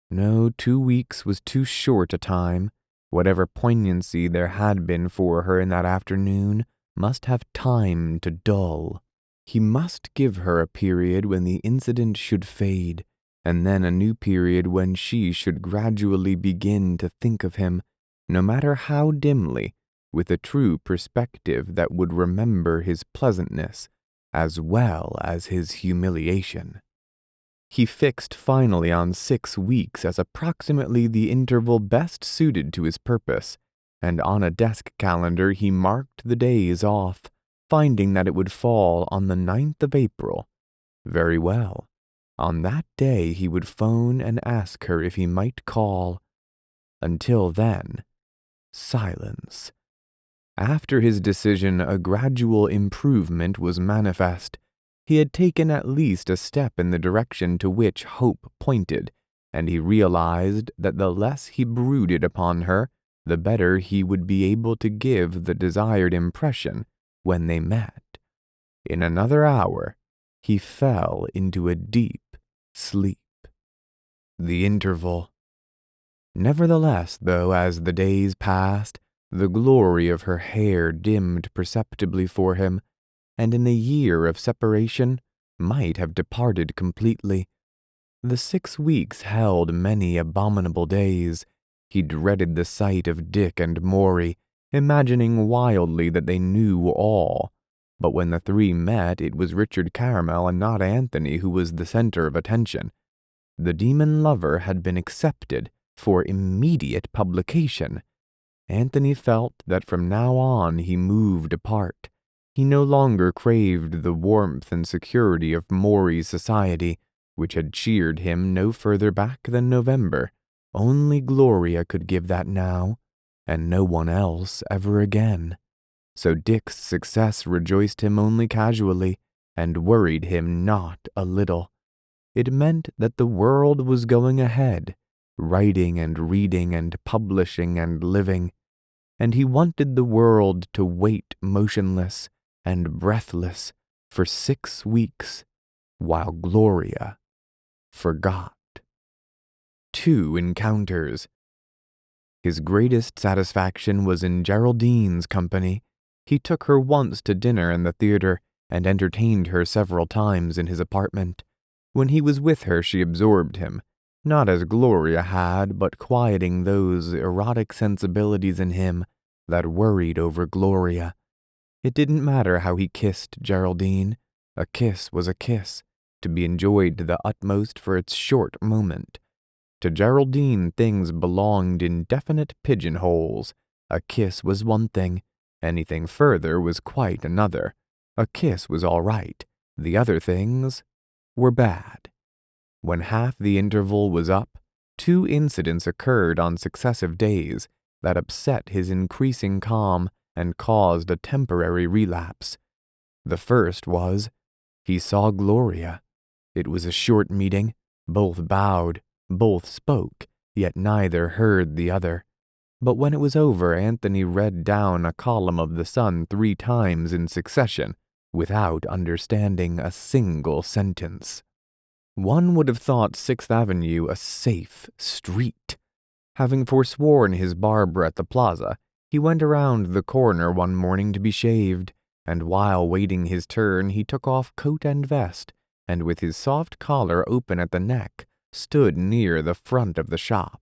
A: No, 2 weeks was too short a time. Whatever poignancy there had been for her in that afternoon must have time to dull. He must give her a period when the incident should fade, and then a new period when she should gradually begin to think of him, no matter how dimly, with a true perspective that would remember his pleasantness as well as his humiliation. He fixed finally on 6 weeks as approximately the interval best suited to his purpose, and on a desk calendar he marked the days off, finding that it would fall on the 9th of April. Very well. On that day he would phone and ask her if he might call. Until then, silence. After his decision, a gradual improvement was manifest. He had taken at least a step in the direction to which hope pointed, and he realized that the less he brooded upon her, the better he would be able to give the desired impression when they met. In another hour, he fell into a deep sleep. The interval. Nevertheless, though, as the days passed, the glory of her hair dimmed perceptibly for him, and in a year of separation might have departed completely. The 6 weeks held many abominable days. He dreaded the sight of Dick and Maury, imagining wildly that they knew all. But when the three met, it was Richard Caramel and not Anthony who was the center of attention. The demon lover had been accepted for immediate publication. Anthony felt that from now on he moved apart. He no longer craved the warmth and security of Maury's society, which had cheered him no further back than November. Only Gloria could give that now, and no one else ever again. So Dick's success rejoiced him only casually, and worried him not a little. It meant that the world was going ahead, writing and reading and publishing and living, and he wanted the world to wait motionless and breathless for 6 weeks, while Gloria forgot. 2 encounters. His greatest satisfaction was in Geraldine's company. He took her once to dinner in the theater, and entertained her several times in his apartment. When he was with her she absorbed him, not as Gloria had, but quieting those erotic sensibilities in him that worried over Gloria. It didn't matter how he kissed Geraldine. A kiss was a kiss, to be enjoyed to the utmost for its short moment. To Geraldine things belonged in definite pigeonholes. A kiss was one thing, anything further was quite another. A kiss was all right, the other things were bad. When half the interval was up, 2 incidents occurred on successive days that upset his increasing calm and caused a temporary relapse. The first was, he saw Gloria. It was a short meeting. Both bowed, both spoke, yet neither heard the other. But when it was over, Anthony read down a column of the Sun 3 times in succession, without understanding a single sentence. One would have thought 6th Avenue a safe street. Having forsworn his Barbara at the plaza, he went around the corner one morning to be shaved, and while waiting his turn he took off coat and vest, and with his soft collar open at the neck, stood near the front of the shop.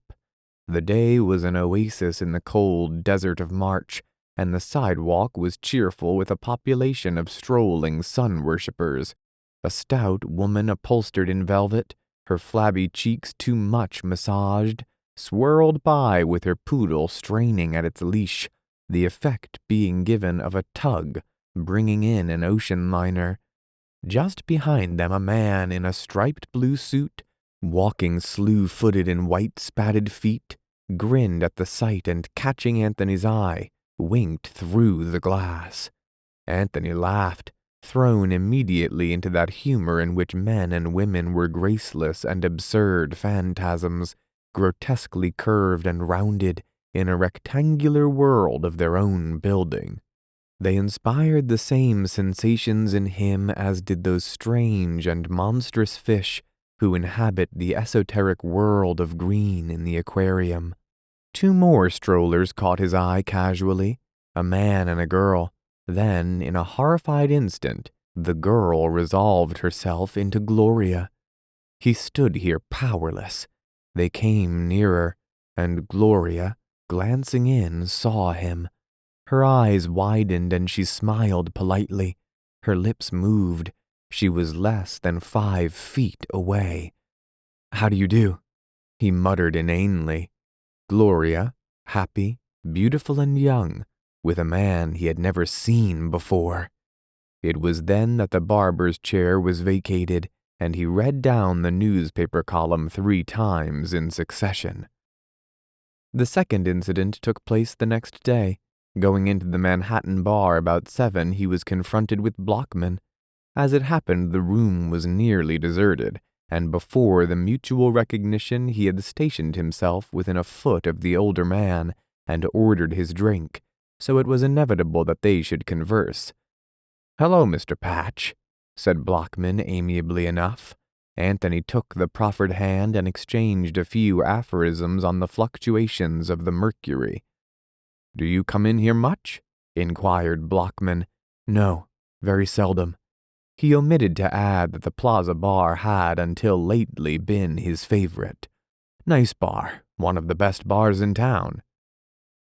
A: The day was an oasis in the cold desert of March, and the sidewalk was cheerful with a population of strolling sun-worshippers. A stout woman upholstered in velvet, her flabby cheeks too much massaged, swirled by with her poodle straining at its leash, the effect being given of a tug bringing in an ocean liner. Just behind them a man in a striped blue suit, walking slew-footed in white spatted feet, grinned at the sight and, catching Anthony's eye, winked through the glass. Anthony laughed, thrown immediately into that humor in which men and women were graceless and absurd phantasms, grotesquely curved and rounded in a rectangular world of their own building. They inspired the same sensations in him as did those strange and monstrous fish who inhabit the esoteric world of green in the aquarium. 2 more strollers caught his eye casually, a man and a girl. Then, in a horrified instant, the girl resolved herself into Gloria. He stood here powerless. They came nearer, and Gloria, glancing in, saw him. Her eyes widened and she smiled politely. Her lips moved. She was less than 5 feet away. "How do you do?" he muttered inanely. Gloria, happy, beautiful and young, with a man he had never seen before. It was then that the barber's chair was vacated, and he read down the newspaper column 3 times in succession. The second incident took place the next day. Going into the Manhattan bar about 7, he was confronted with Blockman. As it happened, the room was nearly deserted, and before the mutual recognition he had stationed himself within a foot of the older man and ordered his drink, so it was inevitable that they should converse. "Hello, Mr. Patch," said Blockman amiably enough. Anthony took the proffered hand and exchanged a few aphorisms on the fluctuations of the mercury. "Do you come in here much?" inquired Blockman. "No, very seldom." He omitted to add that the Plaza Bar had until lately been his favorite. "Nice bar, one of the best bars in town."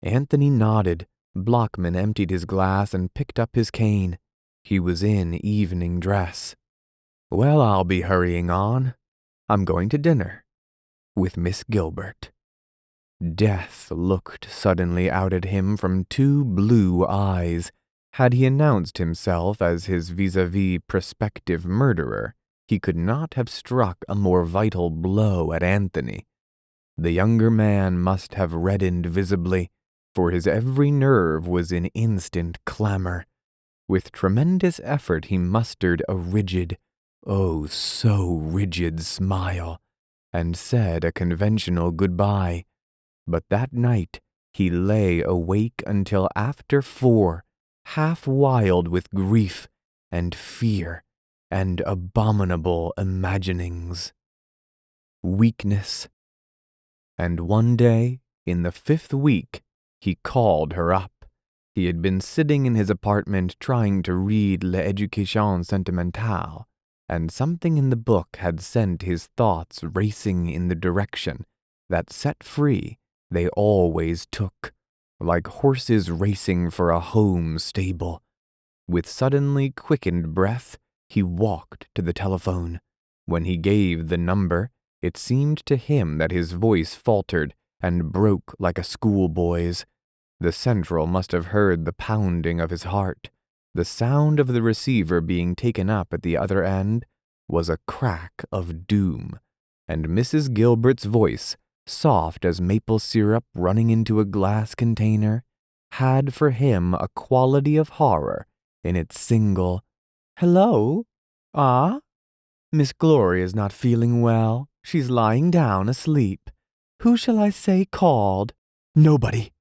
A: Anthony nodded. Blockman emptied his glass and picked up his cane. He was in evening dress. "Well, I'll be hurrying on. I'm going to dinner. With Miss Gilbert." Death looked suddenly out at him from 2 blue eyes. Had he announced himself as his vis-a-vis prospective murderer, he could not have struck a more vital blow at Anthony. The younger man must have reddened visibly, for his every nerve was in instant clamor. With tremendous effort he mustered a rigid, oh so rigid smile, and said a conventional goodbye. But that night he lay awake until after 4, half wild with grief and fear and abominable imaginings. Weakness. And one day, in the 5th week, he called her up. He had been sitting in his apartment trying to read L'Éducation Sentimentale, and something in the book had sent his thoughts racing in the direction that, set free, they always took, like horses racing for a home stable. With suddenly quickened breath, he walked to the telephone. When he gave the number, it seemed to him that his voice faltered and broke like a schoolboy's. The central must have heard the pounding of his heart. The sound of the receiver being taken up at the other end was a crack of doom, and Mrs. Gilbert's voice, soft as maple syrup running into a glass container, had for him a quality of horror in its single, "Hello? Ah? Miss Gloria's not feeling well. She's lying down asleep. Who shall I say called?" "Nobody,"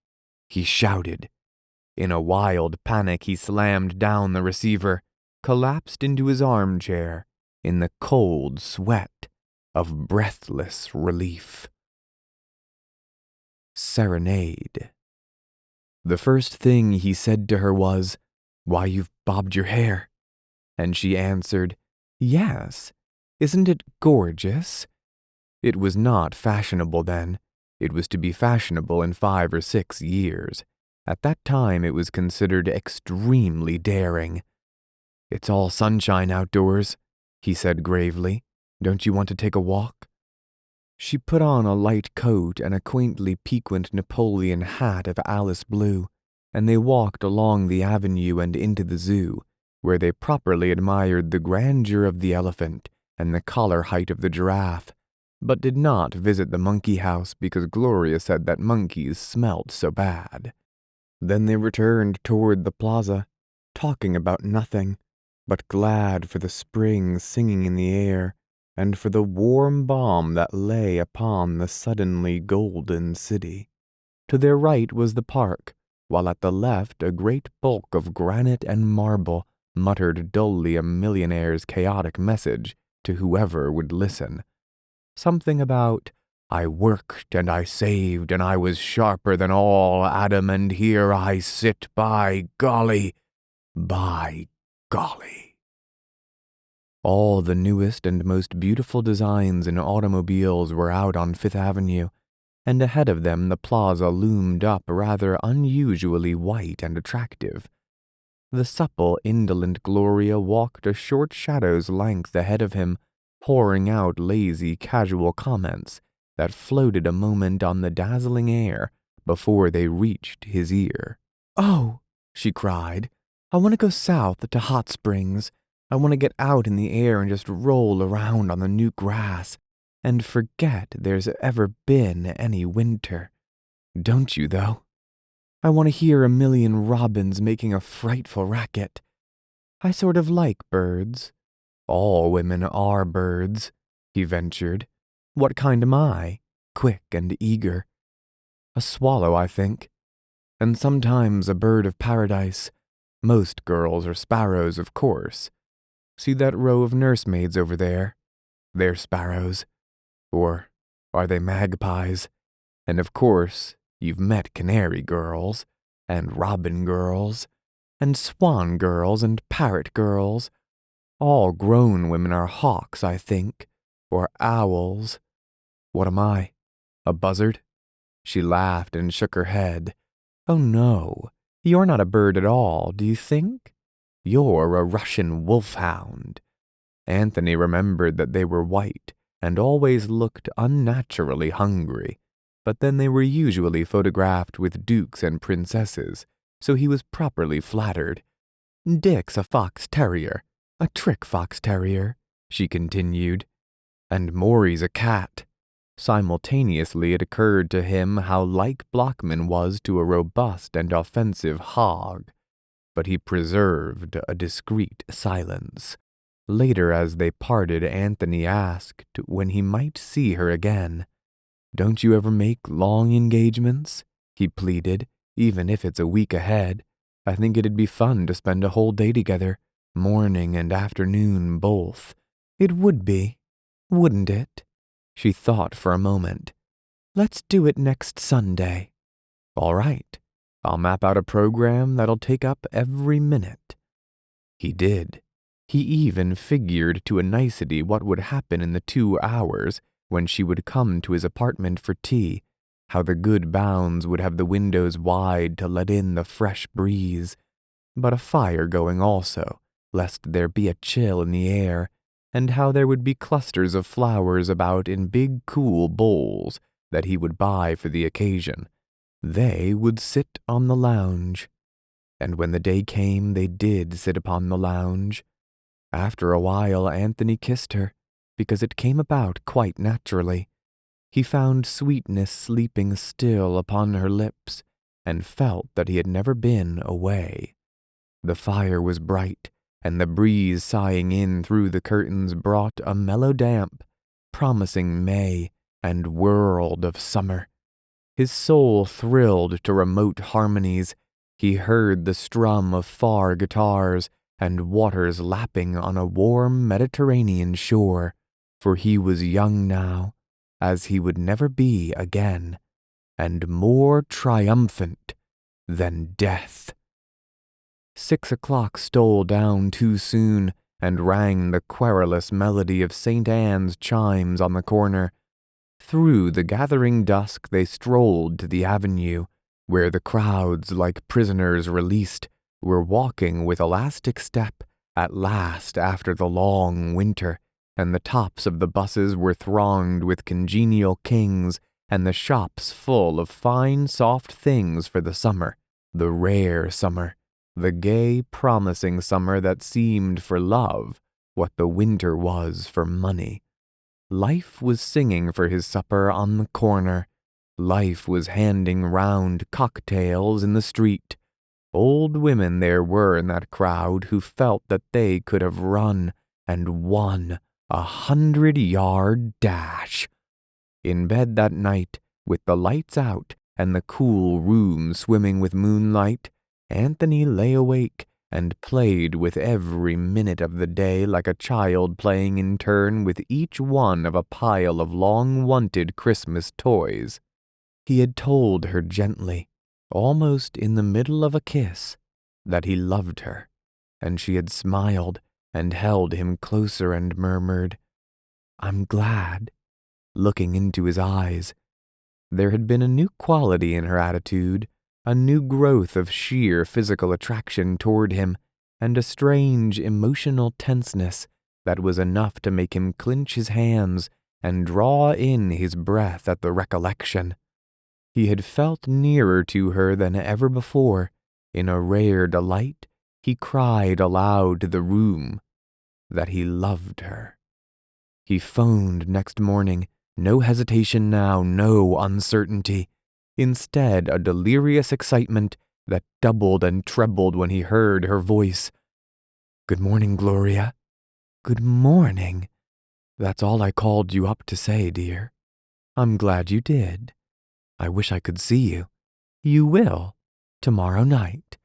A: he shouted. In a wild panic he slammed down the receiver, collapsed into his armchair in the cold sweat of breathless relief. Serenade. The first thing he said to her was, "Why, you've bobbed your hair." And she answered, "Yes. Isn't it gorgeous?" It was not fashionable then. It was to be fashionable in 5 or 6 years. At that time it was considered extremely daring. "It's all sunshine outdoors," he said gravely. "Don't you want to take a walk?" She put on a light coat and a quaintly piquant Napoleon hat of Alice blue, and they walked along the avenue and into the zoo, where they properly admired the grandeur of the elephant and the collar height of the giraffe, but did not visit the monkey house because Gloria said that monkeys smelt so bad. Then they returned toward the plaza, talking about nothing, but glad for the spring singing in the air, and for the warm balm that lay upon the suddenly golden city. To their right was the park, while at the left a great bulk of granite and marble muttered dully a millionaire's chaotic message to whoever would listen. Something about, "I worked and I saved and I was sharper than all Adam and here I sit, by golly," By golly. All the newest and most beautiful designs in automobiles were out on Fifth Avenue, and ahead of them the plaza loomed up rather unusually white and attractive. The supple, indolent Gloria walked a short shadow's length ahead of him, pouring out lazy, casual comments that floated a moment on the dazzling air before they reached his ear. "Oh," she cried, "I want to go south to Hot Springs. I want to get out in the air and just roll around on the new grass and forget there's ever been any winter. Don't you, though? I want to hear a million robins making a frightful racket. I sort of like birds. All women are birds," he ventured. "What kind am I? Quick and eager. A swallow, I think. And sometimes a bird of paradise. Most girls are sparrows, of course. See that row of nursemaids over there? They're sparrows. Or are they magpies? And of course, you've met canary girls, and robin girls, and swan girls, and parrot girls. All grown women are hawks, I think, or owls. What am I? A buzzard?" She laughed and shook her head. "Oh no, you're not a bird at all, do you think? You're a Russian wolfhound." Anthony remembered that they were white and always looked unnaturally hungry, but then they were usually photographed with dukes and princesses, so he was properly flattered. "Dick's a fox terrier, a trick fox terrier," she continued, "and Maury's a cat." Simultaneously it occurred to him how like Blockman was to a robust and offensive hog, but he preserved a discreet silence. Later, as they parted, Anthony asked when he might see her again. "Don't you ever make long engagements?" he pleaded, "even if it's a week ahead. I think it'd be fun to spend a whole day together, morning and afternoon both." "It would be, wouldn't it?" She thought for a moment. "Let's do it next Sunday." "All right. I'll map out a program that'll take up every minute." He did. He even figured to a nicety what would happen in the 2 hours when she would come to his apartment for tea, how the good Bounds would have the windows wide to let in the fresh breeze, but a fire going also, lest there be a chill in the air, and how there would be clusters of flowers about in big cool bowls that he would buy for the occasion. They would sit on the lounge. And when the day came, they did sit upon the lounge. After a while, Anthony kissed her, because it came about quite naturally. He found sweetness sleeping still upon her lips, and felt that he had never been away. The fire was bright, and the breeze sighing in through the curtains brought a mellow damp, promising May and world of summer. His soul thrilled to remote harmonies. He heard the strum of far guitars and waters lapping on a warm Mediterranean shore, for he was young now, as he would never be again, and more triumphant than death. 6 o'clock stole down too soon and rang the querulous melody of St. Anne's chimes on the corner. Through the gathering dusk they strolled to the avenue, where the crowds, like prisoners released, were walking with elastic step at last after the long winter, and the tops of the buses were thronged with congenial kings, and the shops full of fine soft things for the summer, the rare summer, the gay promising summer that seemed for love what the winter was for money. Life was singing for his supper on the corner. Life was handing round cocktails in the street. Old women there were in that crowd who felt that they could have run and won 100-yard dash. In bed that night, with the lights out and the cool room swimming with moonlight, Anthony lay awake and played with every minute of the day like a child playing in turn with each one of a pile of long-wanted Christmas toys. He had told her gently, almost in the middle of a kiss, that he loved her. and she had smiled and held him closer and murmured, "I'm glad," looking into his eyes. There had been a new quality in her attitude, a new growth of sheer physical attraction toward him, and a strange emotional tenseness that was enough to make him clench his hands and draw in his breath at the recollection. He had felt nearer to her than ever before. In a rare delight, he cried aloud to the room that he loved her. He phoned next morning, no hesitation now, no uncertainty. Instead, a delirious excitement that doubled and trebled when he heard her voice. "Good morning, Gloria." "Good morning. That's all I called you up to say, dear. I'm glad you did. I wish I could see you. You will, tomorrow night.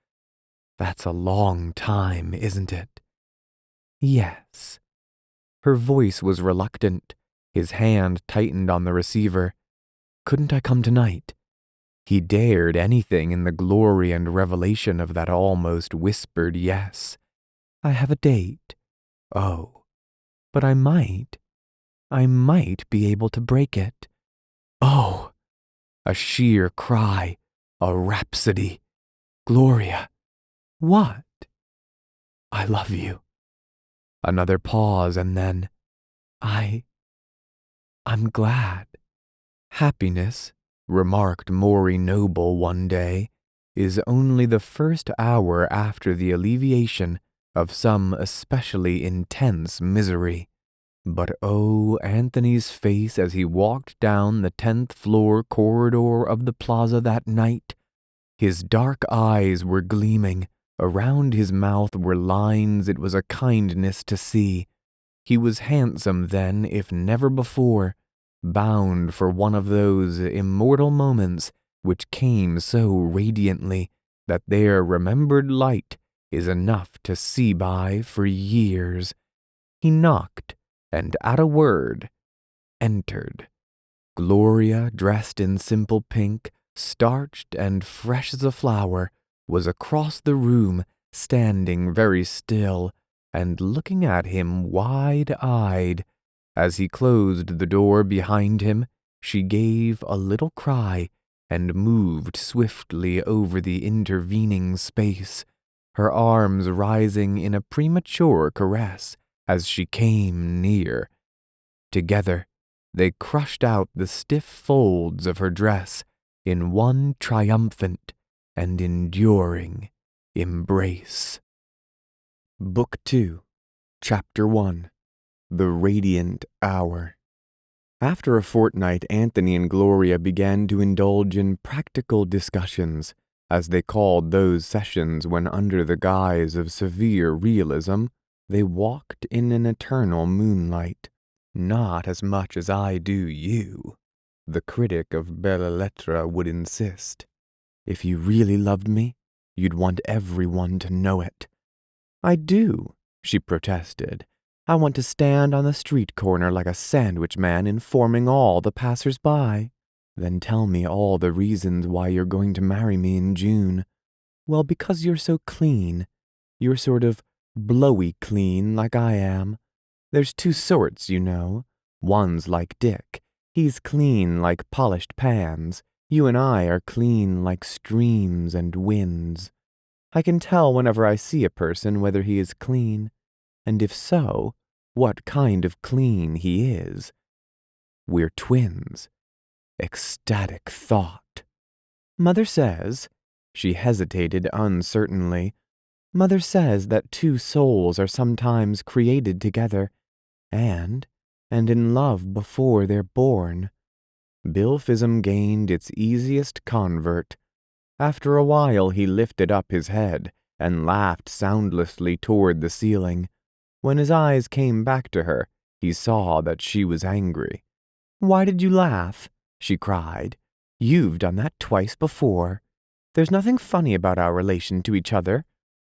A: That's a long time, isn't it?" "Yes." Her voice was reluctant. His hand tightened on the receiver. "Couldn't I come tonight?" He dared anything in the glory and revelation of that almost whispered yes. "I have a date." "Oh, but I might be able to break it." "Oh!" A sheer cry, a rhapsody. "Gloria." "What?" "I love you." Another pause and then, I'm glad." "Happiness," remarked Maury Noble one day, "is only the first hour after the alleviation of some especially intense misery." But oh, Anthony's face as he walked down the 10th floor corridor of the plaza that night. His dark eyes were gleaming. Around his mouth were lines it was a kindness to see. He was handsome then, if never before, bound for one of those immortal moments which came so radiantly that their remembered light is enough to see by for years. He knocked, and at a word, entered. Gloria, dressed in simple pink, starched and fresh as a flower, was across the room, standing very still, and looking at him wide-eyed. As he closed the door behind him, she gave a little cry and moved swiftly over the intervening space, her arms rising in a premature caress as she came near. Together, they crushed out the stiff folds of her dress in one triumphant and enduring embrace. Book 2, Chapter 1, The Radiant Hour. After a fortnight, Anthony and Gloria began to indulge in practical discussions, as they called those sessions when, under the guise of severe realism, they walked in an eternal moonlight. "Not as much as I do you," the critic of Belles Lettres would insist. "If you really loved me, you'd want everyone to know it." "I do," she protested. "I want to stand on the street corner like a sandwich man informing all the passers-by." "Then tell me all the reasons why you're going to marry me in June." "Well, because you're so clean. You're sort of blowy clean like I am. There's two sorts, you know. One's like Dick. He's clean like polished pans. You and I are clean like streams and winds. I can tell whenever I see a person whether he is clean, and if so, what kind of clean he is. We're twins." Ecstatic thought. "Mother says," she hesitated uncertainly, "Mother says that two souls are sometimes created together, and in love before they're born." Bilphism gained its easiest convert. After a while he lifted up his head and laughed soundlessly toward the ceiling. When his eyes came back to her, he saw that she was angry. "Why did you laugh?" she cried. "You've done that twice before. There's nothing funny about our relation to each other.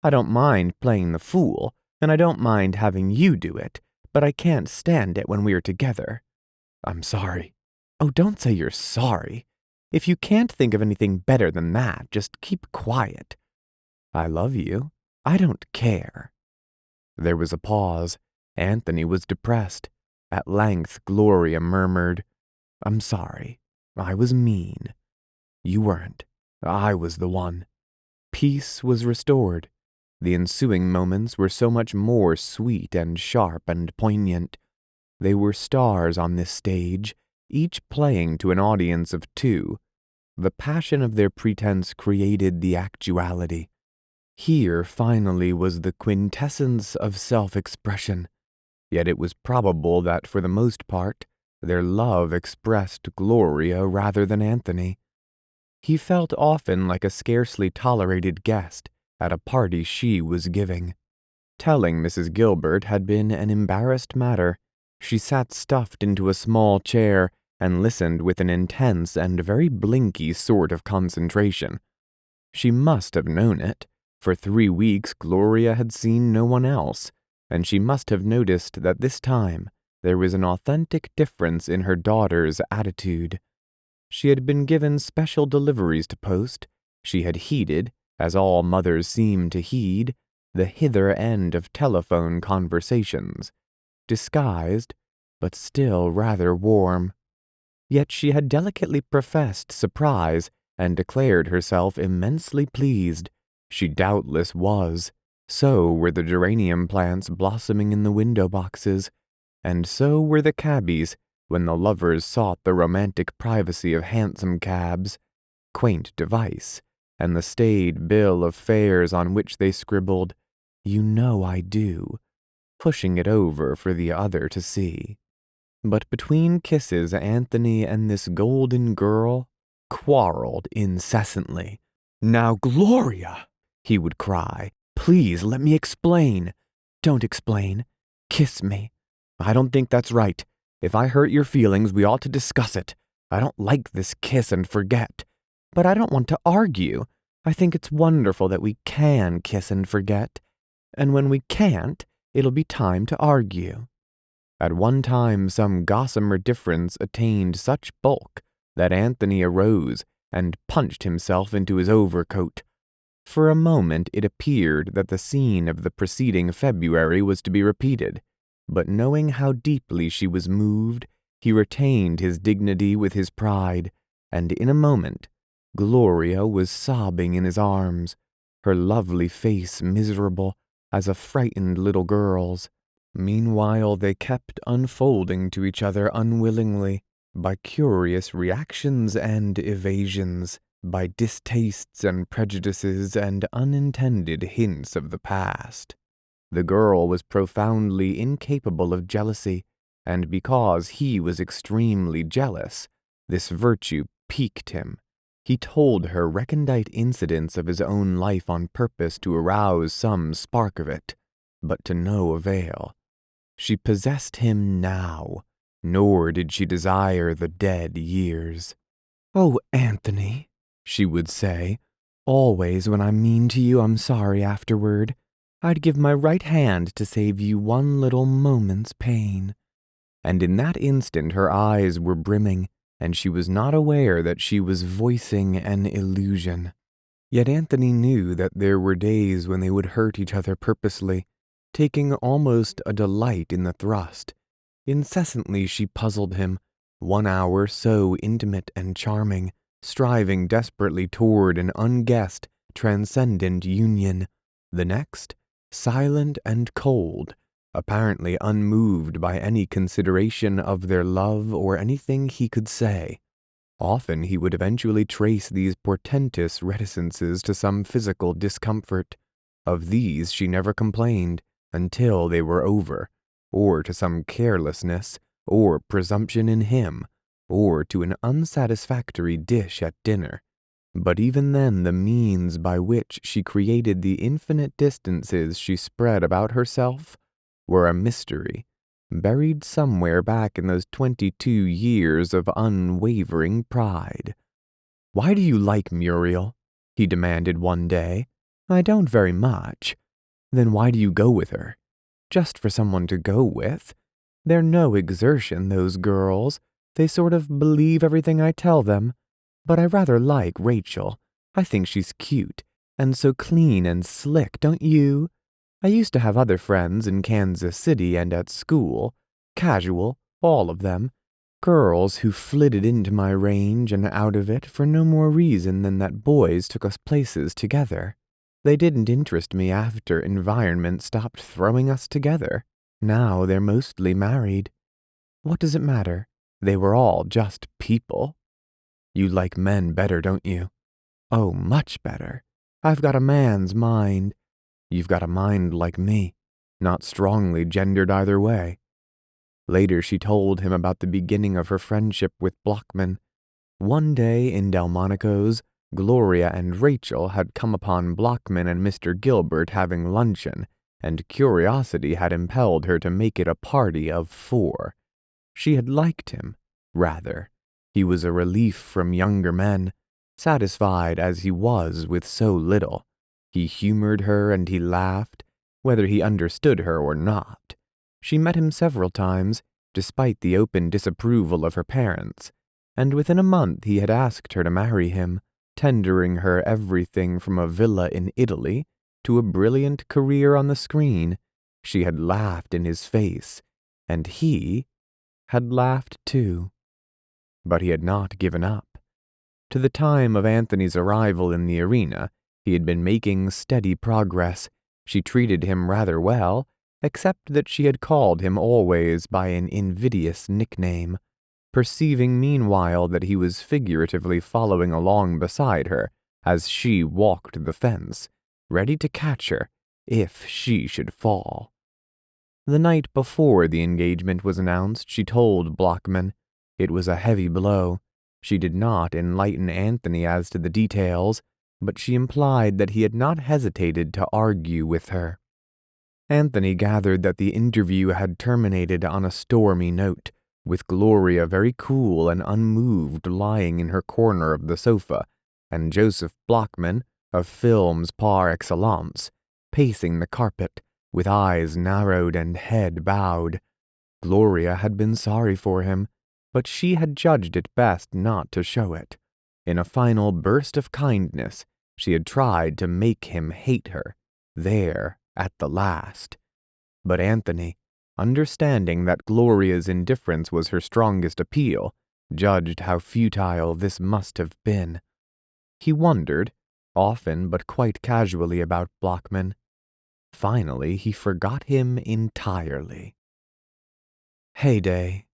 A: I don't mind playing the fool, and I don't mind having you do it, but I can't stand it when we're together." "I'm sorry." "Oh, don't say you're sorry. If you can't think of anything better than that, just keep quiet." "I love you. I don't care." There was a pause. Anthony was depressed. At length, Gloria murmured, "I'm sorry. I was mean." "You weren't. I was the one." Peace was restored. The ensuing moments were so much more sweet and sharp and poignant. They were stars on this stage, each playing to an audience of two. The passion of their pretense created the actuality. Here, finally, was the quintessence of self-expression. Yet it was probable that, for the most part, their love expressed Gloria rather than Anthony. He felt often like a scarcely tolerated guest at a party she was giving. Telling Mrs. Gilbert had been an embarrassed matter. She sat stuffed into a small chair and listened with an intense and very blinky sort of concentration. She must have known it. For 3 weeks Gloria had seen no one else, and she must have noticed that this time there was an authentic difference in her daughter's attitude. She had been given special deliveries to post. She had heeded, as all mothers seem to heed, the hither end of telephone conversations. Disguised, but still rather warm. Yet she had delicately professed surprise and declared herself immensely pleased. She doubtless was. So were the geranium plants blossoming in the window boxes, and so were the cabbies when the lovers sought the romantic privacy of hansom cabs. Quaint device, and the staid bill of fares on which they scribbled, "You know I do," pushing it over for the other to see. But between kisses Anthony and this golden girl quarreled incessantly. "Now, Gloria," he would cry, "please let me explain." "Don't explain. Kiss me." "I don't think that's right. If I hurt your feelings, we ought to discuss it. I don't like this kiss and forget." "But I don't want to argue. I think it's wonderful that we can kiss and forget. And when we can't, it'll be time to argue." At one time, some gossamer difference attained such bulk that Anthony arose and punched himself into his overcoat. For a moment it appeared that the scene of the preceding February was to be repeated, but knowing how deeply she was moved, he retained his dignity with his pride, and in a moment Gloria was sobbing in his arms, her lovely face miserable as a frightened little girl's. Meanwhile they kept unfolding to each other unwillingly, by curious reactions and evasions, by distastes and prejudices and unintended hints of the past. The girl was profoundly incapable of jealousy, and because he was extremely jealous, this virtue piqued him. He told her recondite incidents of his own life on purpose to arouse some spark of it, but to no avail. She possessed him now, nor did she desire the dead years. "Oh, Anthony," she would say, "always when I'm mean to you I'm sorry afterward. I'd give my right hand to save you one little moment's pain." And in that instant her eyes were brimming, and she was not aware that she was voicing an illusion. Yet Anthony knew that there were days when they would hurt each other purposely, taking almost a delight in the thrust. Incessantly she puzzled him, 1 hour so intimate and charming, striving desperately toward an unguessed, transcendent union. The next, silent and cold, apparently unmoved by any consideration of their love or anything he could say. Often he would eventually trace these portentous reticences to some physical discomfort. Of these she never complained until they were over, or to some carelessness or presumption in him, or to an unsatisfactory dish at dinner. But even then the means by which she created the infinite distances she spread about herself were a mystery, buried somewhere back in those 22 years of unwavering pride. "Why do you like Muriel?" he demanded one day. "I don't very much." "Then why do you go with her?" "Just for someone to go with. They're no exertion, those girls. They sort of believe everything I tell them. But I rather like Rachel. I think she's cute, And so clean and slick, don't you? I used to have other friends in Kansas City and at school. Casual, all of them. Girls who flitted into my range and out of it for no more reason than that boys took us places together. They didn't interest me after environment stopped throwing us together. Now they're mostly married. What does it matter? They were all just people. You like men better, don't you? Oh, much better. I've got a man's mind. You've got a mind like me, not strongly gendered either way. Later she told him about the beginning of her friendship with Blockman. One day in Delmonico's, Gloria and Rachel had come upon Blockman and Mr. Gilbert having luncheon, and curiosity had impelled her to make it a party of 4. She had liked him, rather. He was a relief from younger men, satisfied as he was with so little. He humored her and he laughed, whether he understood her or not. She met him several times, despite the open disapproval of her parents, and within a month he had asked her to marry him, tendering her everything from a villa in Italy to a brilliant career on the screen. She had laughed in his face, and he had laughed too. But he had not given up. To the time of Anthony's arrival in the arena, he had been making steady progress. She treated him rather well, except that she had called him always by an invidious nickname, perceiving meanwhile that he was figuratively following along beside her as she walked the fence, ready to catch her if she should fall. The night before the engagement was announced, she told Blockman. It was a heavy blow. She did not enlighten Anthony as to the details, but she implied that he had not hesitated to argue with her. Anthony gathered that the interview had terminated on a stormy note, with Gloria very cool and unmoved lying in her corner of the sofa, and Joseph Blockman, of films par excellence, pacing the carpet, with eyes narrowed and head bowed. Gloria had been sorry for him, but she had judged it best not to show it. In a final burst of kindness, she had tried to make him hate her, there at the last. But Anthony, understanding that Gloria's indifference was her strongest appeal, judged how futile this must have been. He wondered, often but quite casually, about Blockman. Finally, he forgot him entirely. Heyday.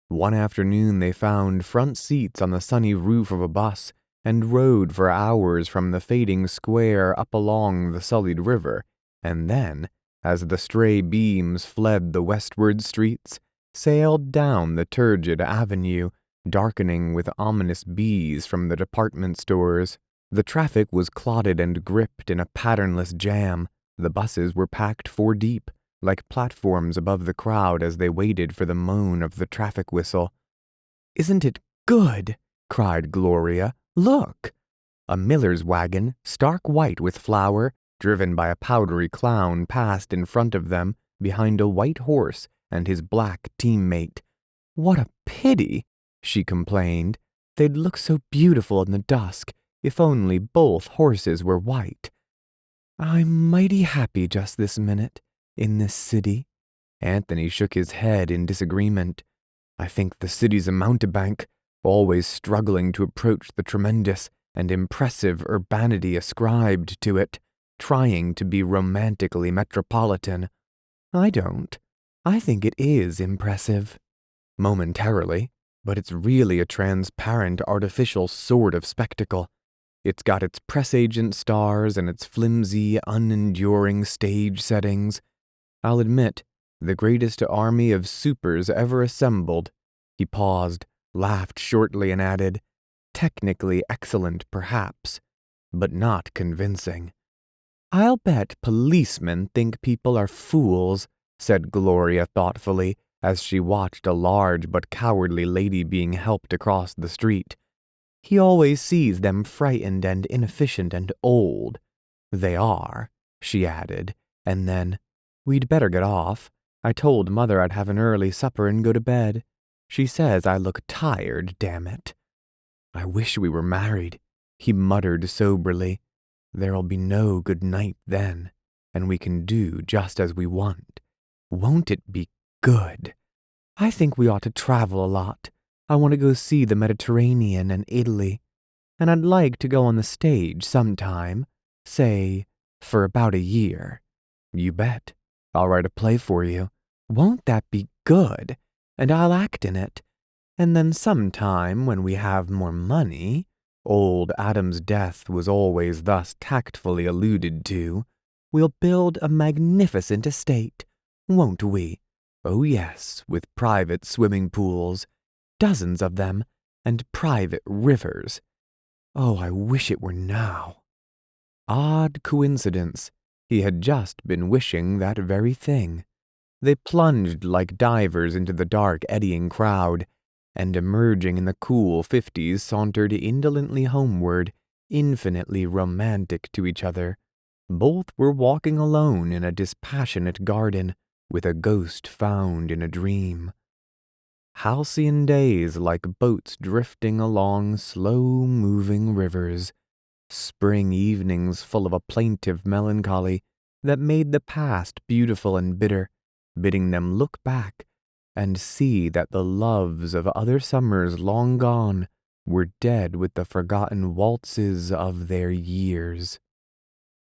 A: One afternoon they found front seats on the sunny roof of a bus and rode for hours from the fading square up along the sullied river, and then, as the stray beams fled the westward streets, sailed down the turgid avenue, darkening with ominous bees from the department stores. The traffic was clotted and gripped in a patternless jam. The buses were packed 4 deep, like platforms above the crowd as they waited for the moan of the traffic whistle. "Isn't it good?" cried Gloria. "Look!" A miller's wagon, stark white with flour, driven by a powdery clown, passed in front of them behind a white horse and his black teammate. "What a pity," she complained. "They'd look so beautiful in the dusk, if only both horses were white. I'm mighty happy just this minute, in this city." Anthony shook his head in disagreement. "I think the city's a mountebank, always struggling to approach the tremendous and impressive urbanity ascribed to it, trying to be romantically metropolitan. I don't. I think it is impressive. Momentarily, but it's really a transparent, artificial sort of spectacle. It's got its press agent stars and its flimsy, unenduring stage settings. I'll admit, the greatest army of supers ever assembled." He paused, laughed shortly, and added, "Technically excellent, perhaps, but not convincing." "I'll bet policemen think people are fools," said Gloria thoughtfully, as she watched a large but cowardly lady being helped across the street. "He always sees them frightened and inefficient and old. They are," she added, and then, "We'd better get off. I told Mother I'd have an early supper and go to bed. She says I look tired, damn it." "I wish we were married," he muttered soberly. There'll be no good night then, and we can do just as we want. Won't it be good? I think we ought to travel a lot. I want to go see the Mediterranean and Italy, and I'd like to go on the stage sometime, say, for about a year. You bet. I'll write a play for you. Won't that be good? And I'll act in it. And then sometime when we have more money, old Adam's death was always thus tactfully alluded to, we'll build a magnificent estate, won't we? Oh yes, with private swimming pools, dozens of them, and private rivers. Oh, I wish it were now. Odd coincidence. He had just been wishing that very thing. They plunged like divers into the dark, eddying crowd, and emerging in the cool 50s sauntered indolently homeward, infinitely romantic to each other. Both were walking alone in a dispassionate garden, with a ghost found in a dream. Halcyon days like boats drifting along slow-moving rivers. Spring evenings full of a plaintive melancholy that made the past beautiful and bitter, bidding them look back and see that the loves of other summers long gone were dead with the forgotten waltzes of their years.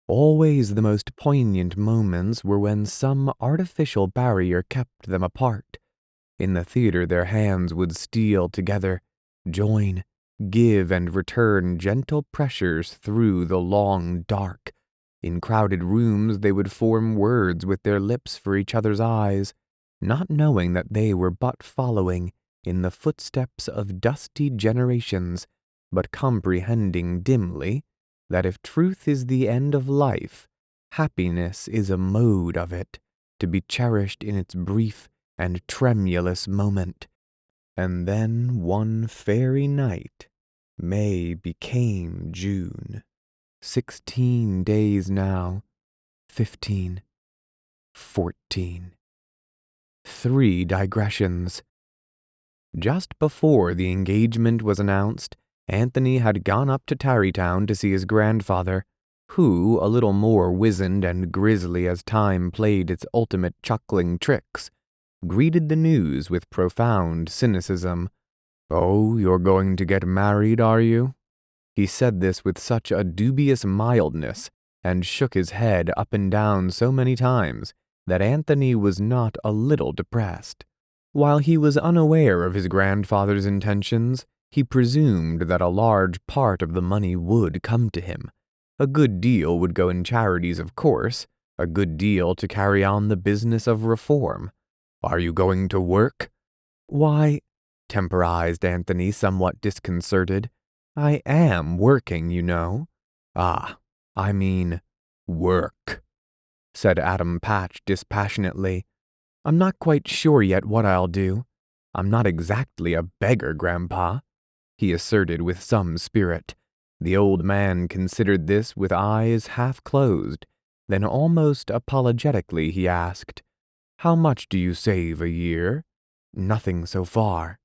A: Always the most poignant moments were when some artificial barrier kept them apart. In the theater their hands would steal together, join, give and return gentle pressures through the long dark. In crowded rooms they would form words with their lips for each other's eyes, not knowing that they were but following in the footsteps of dusty generations, but comprehending dimly that if truth is the end of life, happiness is a mode of it, to be cherished in its brief and tremulous moment. And then one fairy night, May became June. 16 days now, 15, 14. 3 digressions. Just before the engagement was announced, Anthony had gone up to Tarrytown to see his grandfather, who, a little more wizened and grisly as time played its ultimate chuckling tricks, greeted the news with profound cynicism. "Oh, you're going to get married, are you?" He said this with such a dubious mildness, and shook his head up and down so many times, that Anthony was not a little depressed. While he was unaware of his grandfather's intentions, he presumed that a large part of the money would come to him. A good deal would go in charities, of course, a good deal to carry on the business of reform. "Are you going to work?" "Why," temporized Anthony, somewhat disconcerted, "I am working, you know." "Ah, I mean, work," said Adam Patch dispassionately. "I'm not quite sure yet what I'll do. I'm not exactly a beggar, Grandpa," he asserted with some spirit. The old man considered this with eyes half closed. Then almost apologetically he asked, "How much do you save a year?" "Nothing so far."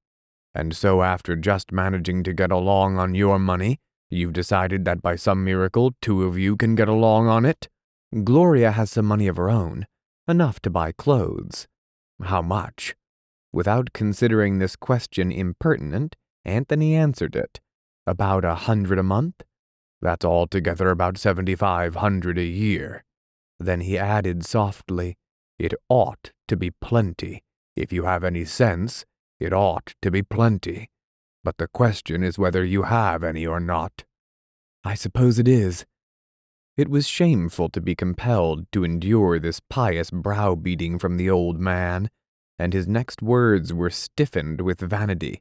A: "And so after just managing to get along on your money, you've decided that by some miracle 2 of you can get along on it?" "Gloria has some money of her own, enough to buy clothes." "How much?" Without considering this question impertinent, Anthony answered it. "About 100 a month." "That's altogether about 7,500 a year." Then he added softly, "It ought to be plenty. If you have any sense, it ought to be plenty. But the question is whether you have any or not." "I suppose it is." It was shameful to be compelled to endure this pious browbeating from the old man, and his next words were stiffened with vanity.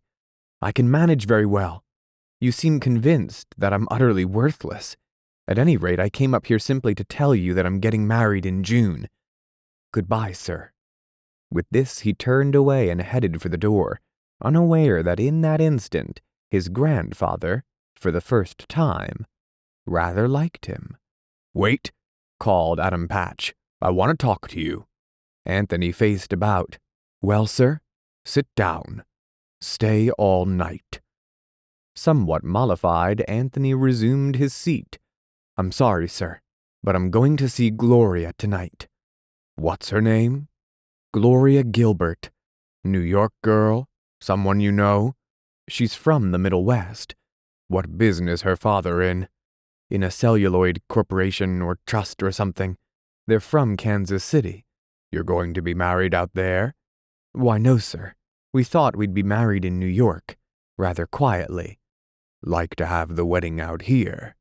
A: "I can manage very well. You seem convinced that I'm utterly worthless. At any rate, I came up here simply to tell you that I'm getting married in June. Goodbye, sir." With this he turned away and headed for the door, unaware that in that instant his grandfather, for the first time, rather liked him. "Wait," called Adam Patch. "I want to talk to you." Anthony faced about. "Well, sir?" "Sit down. Stay all night." Somewhat mollified, Anthony resumed his seat. I'm sorry, sir, but I'm going to see Gloria tonight." "What's her name?" "Gloria Gilbert. New York girl? Someone you know?" "She's from the Middle West." "What business her father in?" "In a celluloid corporation or trust or something. They're from Kansas City." "You're going to be married out there?" "Why, no, sir. We thought we'd be married in New York, rather quietly." "Like to have the wedding out here?"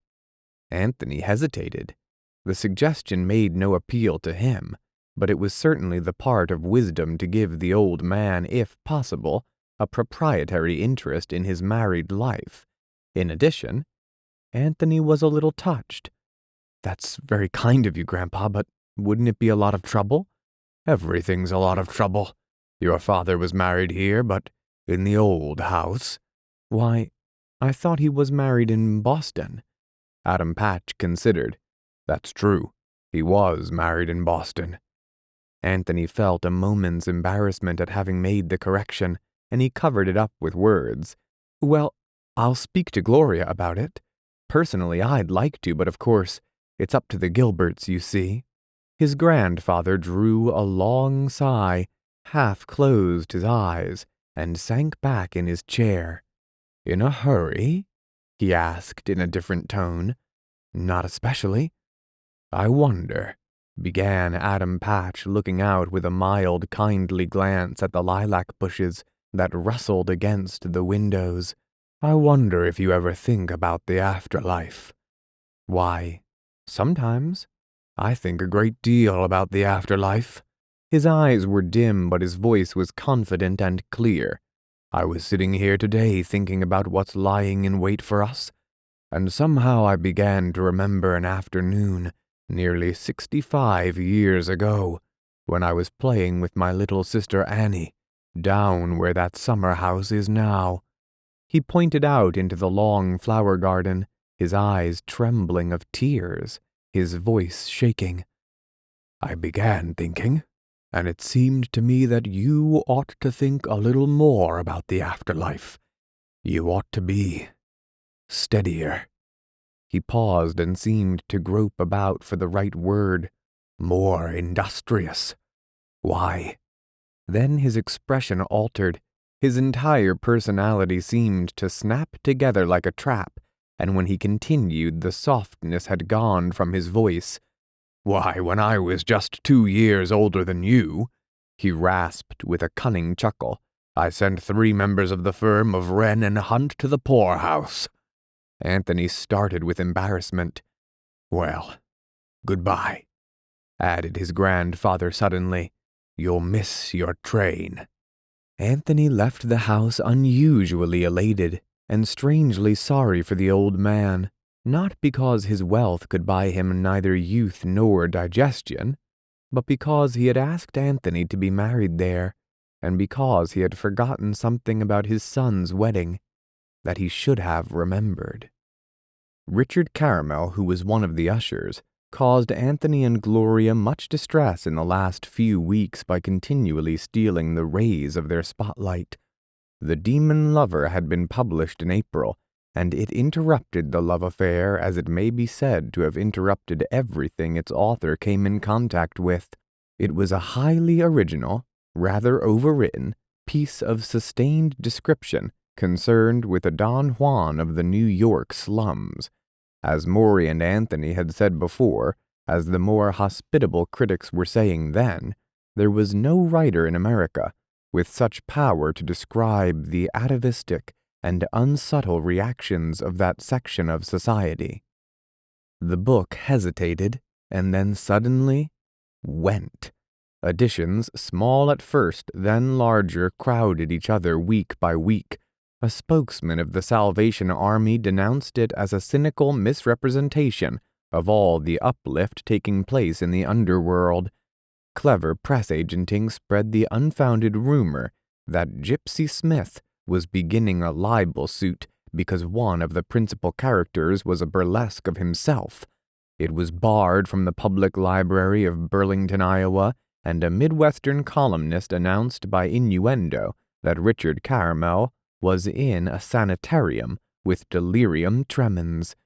A: Anthony hesitated. The suggestion made no appeal to him, but it was certainly the part of wisdom to give the old man, if possible, a proprietary interest in his married life. In addition, Anthony was a little touched. "That's very kind of you, Grandpa, but wouldn't it be a lot of trouble?" "Everything's a lot of trouble. Your father was married here, but in the old house." "Why, I thought he was married in Boston." Adam Patch considered. "That's true. He was married in Boston." Anthony felt a moment's embarrassment at having made the correction, and he covered it up with words. "Well, I'll speak to Gloria about it. Personally, I'd like to, but of course, it's up to the Gilberts, you see." His grandfather drew a long sigh, half closed his eyes, and sank back in his chair. "In a hurry?" he asked in a different tone. "Not especially." "I wonder," began Adam Patch, looking out with a mild, kindly glance at the lilac bushes that rustled against the windows. "I wonder if you ever think about the afterlife." "Why, sometimes. I think a great deal about the afterlife." His eyes were dim, but his voice was confident and clear. "I was sitting here today thinking about what's lying in wait for us, and somehow I began to remember an afternoon nearly 65 years ago, when I was playing with my little sister Annie, down where that summer house is now." He pointed out into the long flower garden, his eyes trembling of tears, his voice shaking. "I began thinking, and it seemed to me that you ought to think a little more about the afterlife. You ought to be steadier." He paused and seemed to grope about for the right word. "More industrious." "Why?" Then his expression altered. His entire personality seemed to snap together like a trap, and when he continued, the softness had gone from his voice. "Why, when I was just 2 years older than you," he rasped with a cunning chuckle, "I sent 3 members of the firm of Wren and Hunt to the poorhouse." Anthony started with embarrassment. "Well, goodbye," added his grandfather suddenly. "You'll miss your train." Anthony left the house unusually elated and strangely sorry for the old man, not because his wealth could buy him neither youth nor digestion, but because he had asked Anthony to be married there, and because he had forgotten something about his son's wedding that he should have remembered. Richard Caramel, who was one of the ushers, caused Anthony and Gloria much distress in the last few weeks by continually stealing the rays of their spotlight. The Demon Lover had been published in April, and it interrupted the love affair as it may be said to have interrupted everything its author came in contact with. It was a highly original, rather overwritten, piece of sustained description concerned with a Don Juan of the New York slums. As Maury and Anthony had said before, as the more hospitable critics were saying then, there was no writer in America with such power to describe the atavistic and unsubtle reactions of that section of society. The book hesitated, and then suddenly went. Editions, small at first, then larger, crowded each other week by week. A spokesman of the Salvation Army denounced it as a cynical misrepresentation of all the uplift taking place in the underworld. Clever press agenting spread the unfounded rumor that Gypsy Smith was beginning a libel suit because one of the principal characters was a burlesque of himself. It was barred from the public library of Burlington, Iowa, and a Midwestern columnist announced by innuendo that Richard Caramel was in a sanitarium with delirium tremens.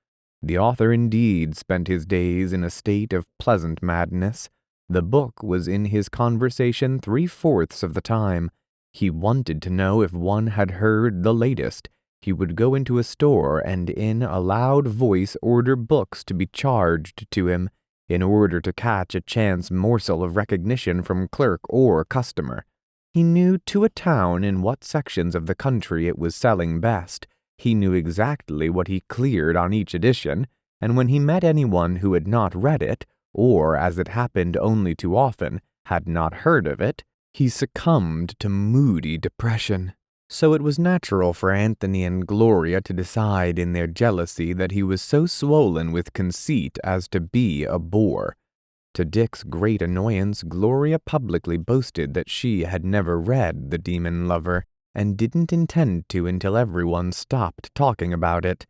A: The author indeed spent his days in a state of pleasant madness. The book was in his conversation 3/4 of the time. He wanted to know if one had heard the latest. He would go into a store and in a loud voice order books to be charged to him, in order to catch a chance morsel of recognition from clerk or customer. He knew to a town in what sections of the country it was selling best. He knew exactly what he cleared on each edition, and when he met anyone who had not read it, or, as it happened only too often, had not heard of it, he succumbed to moody depression. So it was natural for Anthony and Gloria to decide in their jealousy that he was so swollen with conceit as to be a bore. To Dick's great annoyance, Gloria publicly boasted that she had never read The Demon Lover, and didn't intend to until everyone stopped talking about it.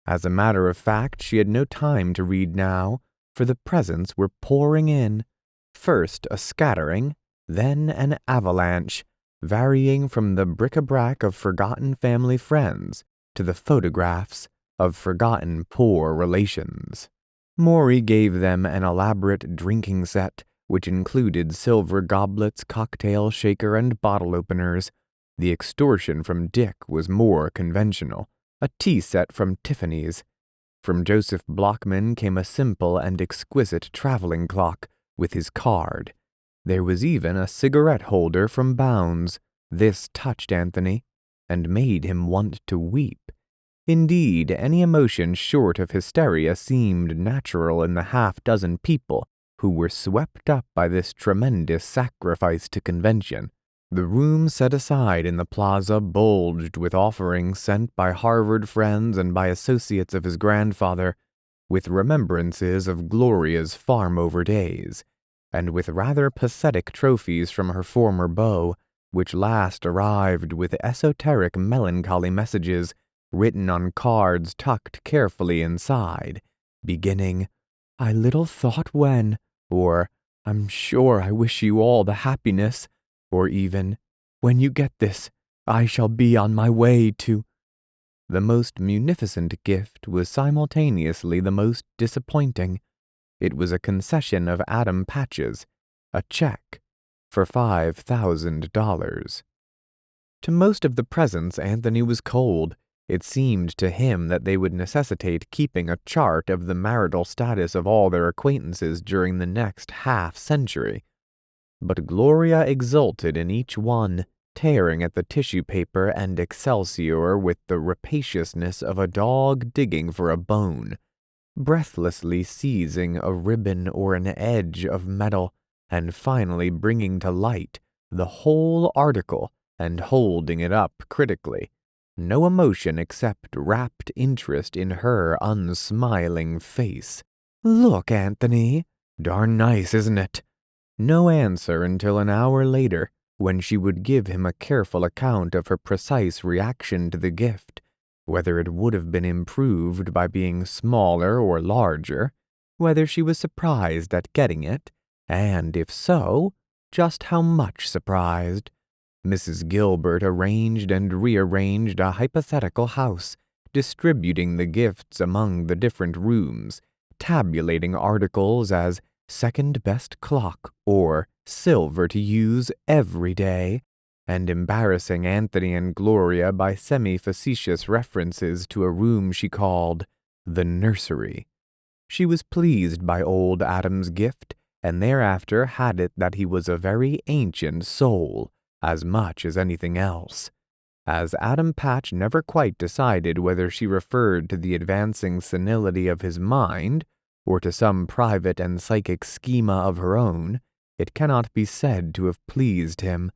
A: As a matter of fact, she had no time to read now, for the presents were pouring in. First a scattering, then an avalanche, varying from the bric-a-brac of forgotten family friends to the photographs of forgotten poor relations. Maury gave them an elaborate drinking set, which included silver goblets, cocktail shaker, and bottle openers. The extortion from Dick was more conventional, a tea set from Tiffany's. From Joseph Blockman came a simple and exquisite traveling clock with his card. There was even a cigarette holder from Bounds. This touched Anthony, and made him want to weep. Indeed, any emotion short of hysteria seemed natural in the half-dozen people who were swept up by this tremendous sacrifice to convention. The room set aside in the plaza bulged with offerings sent by Harvard friends and by associates of his grandfather, with remembrances of Gloria's farm-over days, and with rather pathetic trophies from her former beau, which last arrived with esoteric melancholy messages written on cards tucked carefully inside, beginning, "I little thought when," or "I'm sure I wish you all the happiness," or even, "When you get this, I shall be on my way to—" The most munificent gift was simultaneously the most disappointing. It was a concession of Adam Patch's, a check for $5,000. To most of the presents Anthony was cold. It seemed to him that they would necessitate keeping a chart of the marital status of all their acquaintances during the next half-century. But Gloria exulted in each one, tearing at the tissue paper and excelsior with the rapaciousness of a dog digging for a bone, breathlessly seizing a ribbon or an edge of metal, and finally bringing to light the whole article and holding it up critically. No emotion except rapt interest in her unsmiling face. "Look, Anthony. Darn nice, isn't it?" No answer until an hour later, when she would give him a careful account of her precise reaction to the gift, whether it would have been improved by being smaller or larger, whether she was surprised at getting it, and if so, just how much surprised. Mrs. Gilbert arranged and rearranged a hypothetical house, distributing the gifts among the different rooms, tabulating articles as second best clock or silver to use every day, and embarrassing Anthony and Gloria by semi-facetious references to a room she called the nursery. She was pleased by old Adam's gift, and thereafter had it that he was a very ancient soul, as much as anything else. As Adam Patch never quite decided whether she referred to the advancing senility of his mind, or to some private and psychic schema of her own, it cannot be said to have pleased him.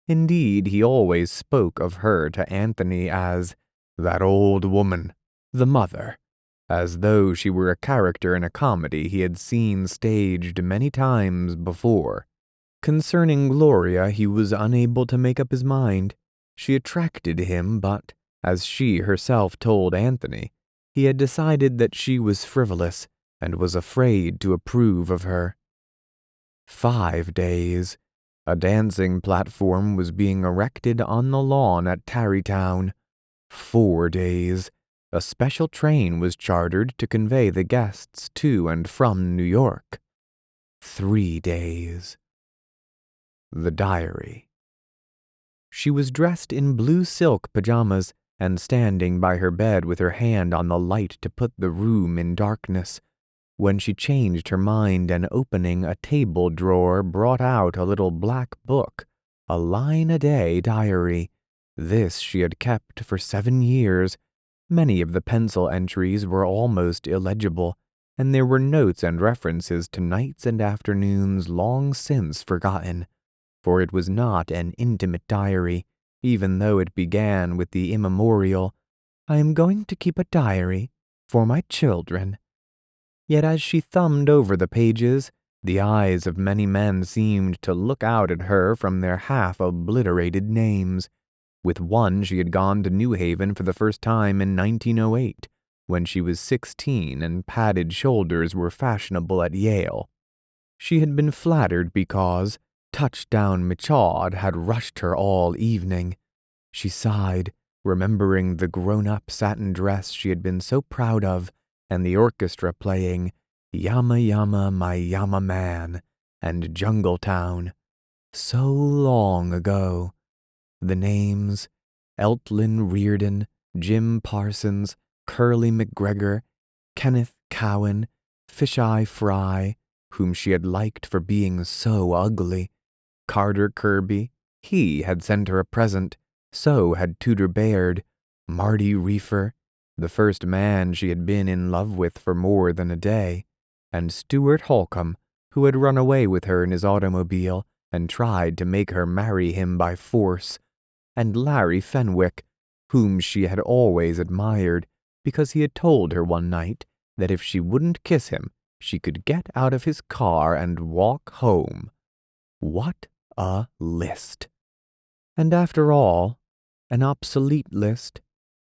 A: Indeed, he always spoke of her to Anthony as "that old woman, the mother," as though she were a character in a comedy he had seen staged many times before. Concerning Gloria, he was unable to make up his mind. She attracted him, but, as she herself told Anthony, he had decided that she was frivolous, and was afraid to approve of her. 5 days. A dancing platform was being erected on the lawn at Tarrytown. 4 days. A special train was chartered to convey the guests to and from New York. 3 days. The diary. She was dressed in blue silk pajamas and standing by her bed with her hand on the light to put the room in darkness, when she changed her mind and opening a table drawer brought out a little black book, a line-a-day diary. This she had kept for 7 years. Many of the pencil entries were almost illegible, and there were notes and references to nights and afternoons long since forgotten, for it was not an intimate diary, even though it began with the immemorial, "I am going to keep a diary for my children." Yet as she thumbed over the pages, the eyes of many men seemed to look out at her from their half-obliterated names. With one she had gone to New Haven for the first time in 1908, when she was 16 and padded shoulders were fashionable at Yale. She had been flattered because Touchdown Michaud had rushed her all evening. She sighed, remembering the grown-up satin dress she had been so proud of, and the orchestra playing Yama Yama My Yama Man and Jungle Town. So long ago. The names, Eltlin Reardon, Jim Parsons, Curly McGregor, Kenneth Cowan, Fisheye Fry, whom she had liked for being so ugly, Carter Kirby, he had sent her a present, so had Tudor Baird, Marty Reefer, the first man she had been in love with for more than a day, and Stuart Holcomb, who had run away with her in his automobile and tried to make her marry him by force, and Larry Fenwick, whom she had always admired because he had told her one night that if she wouldn't kiss him, she could get out of his car and walk home. What a list! And after all, an obsolete list.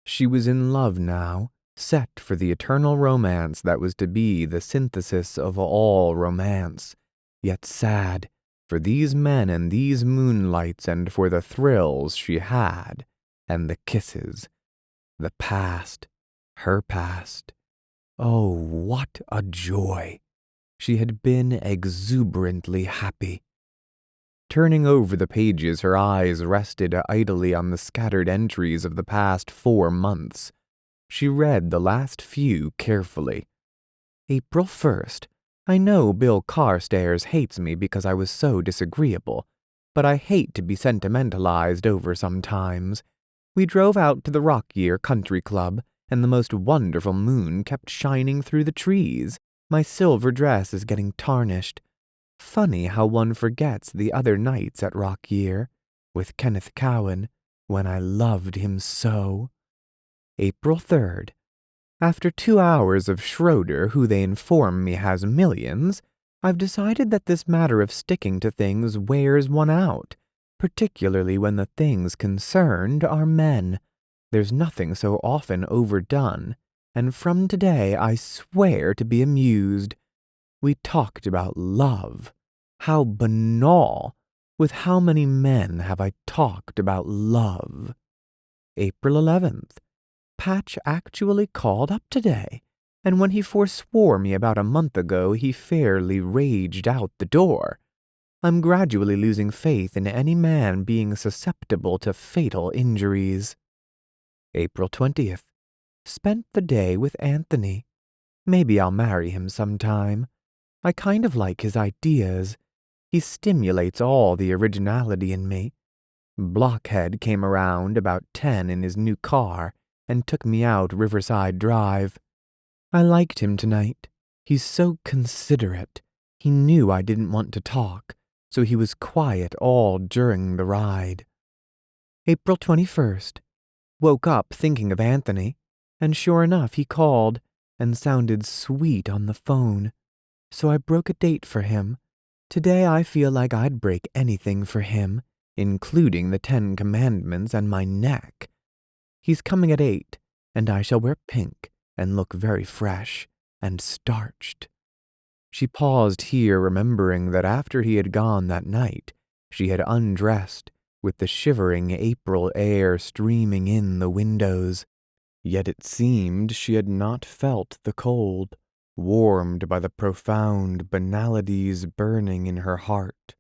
A: She was in love now, set for the eternal romance that was to be the synthesis of all romance, yet sad for these men and these moonlights and for the thrills she had, and the kisses, the past, her past. Oh, what a joy! She had been exuberantly happy. Turning over the pages, her eyes rested idly on the scattered entries of the past 4 months. She read the last few carefully. April 1st. I know Bill Carstairs hates me because I was so disagreeable, but I hate to be sentimentalized over sometimes. We drove out to the Rockyear Country Club, and the most wonderful moon kept shining through the trees. My silver dress is getting tarnished. Funny how one forgets the other nights at Rockyear, with Kenneth Cowan, when I loved him so. April 3rd. After 2 hours of Schroeder, who they inform me has millions, I've decided that this matter of sticking to things wears one out, particularly when the things concerned are men. There's nothing so often overdone, and from today I swear to be amused. We talked about love. How banal! With how many men have I talked about love? April 11th. Patch actually called up today, and when he forswore me about a month ago, he fairly raged out the door. I'm gradually losing faith in any man being susceptible to fatal injuries. April 20th. Spent the day with Anthony. Maybe I'll marry him sometime. I kind of like his ideas. He stimulates all the originality in me. Blockhead came around about 10 in his new car and took me out Riverside Drive. I liked him tonight. He's so considerate. He knew I didn't want to talk, so he was quiet all during the ride. April 21st. Woke up thinking of Anthony, and sure enough he called and sounded sweet on the phone. So I broke a date for him. Today I feel like I'd break anything for him, including the 10 Commandments and my neck. He's coming at 8, and I shall wear pink and look very fresh and starched. She paused here, remembering that after he had gone that night, she had undressed with the shivering April air streaming in the windows. Yet it seemed she had not felt the cold, warmed by the profound banalities burning in her heart.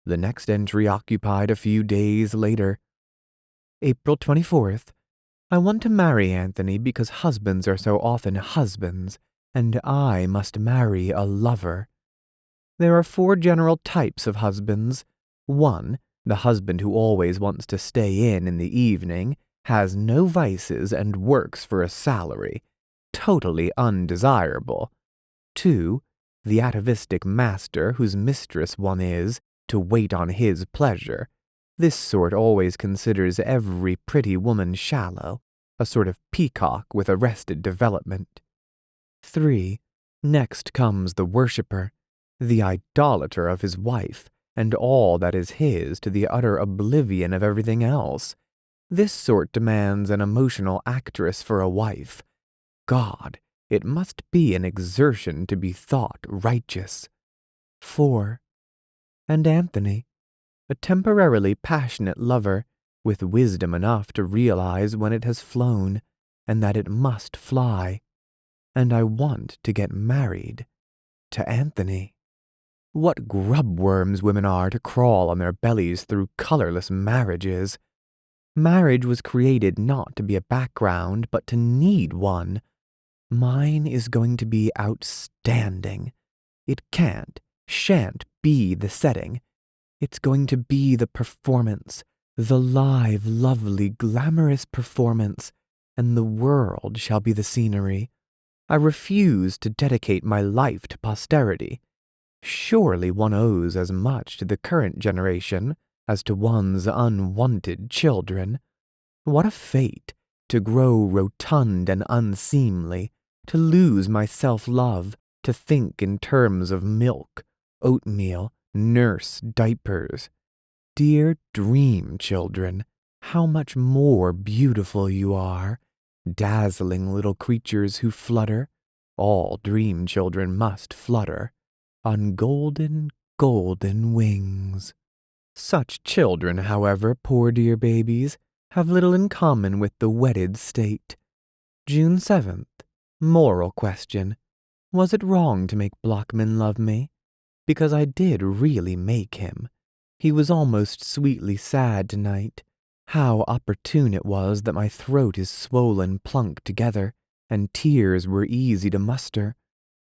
A: The next entry occupied a few days later. April 24th. I want to marry Anthony because husbands are so often husbands, and I must marry a lover. There are 4 general types of husbands. 1. The husband who always wants to stay in the evening, has no vices, and works for a salary. Totally undesirable. 2. The atavistic master whose mistress one is, to wait on his pleasure. This sort always considers every pretty woman shallow, a sort of peacock with arrested development. 3. Next comes the worshipper, the idolater of his wife, and all that is his to the utter oblivion of everything else. This sort demands an emotional actress for a wife. God, it must be an exertion to be thought righteous. 4. And Anthony, a temporarily passionate lover, with wisdom enough to realize when it has flown, and that it must fly. And I want to get married to Anthony. What grubworms women are to crawl on their bellies through colorless marriages. Marriage was created not to be a background, but to need one. Mine is going to be outstanding. It shan't be the setting. It's going to be the performance, the live, lovely, glamorous performance, and the world shall be the scenery. I refuse to dedicate my life to posterity. Surely one owes as much to the current generation as to one's unwanted children. What a fate, to grow rotund and unseemly, to lose my self-love, to think in terms of milk, oatmeal, nurse diapers. Dear dream children, how much more beautiful you are, dazzling little creatures who flutter. All dream children must flutter on golden, golden wings. Such children, however, poor dear babies, have little in common with the wedded state. June 7th. Moral question. Was it wrong to make Blockman love me? Because I did really make him. He was almost sweetly sad tonight. How opportune it was that my throat is swollen plunk together, and tears were easy to muster.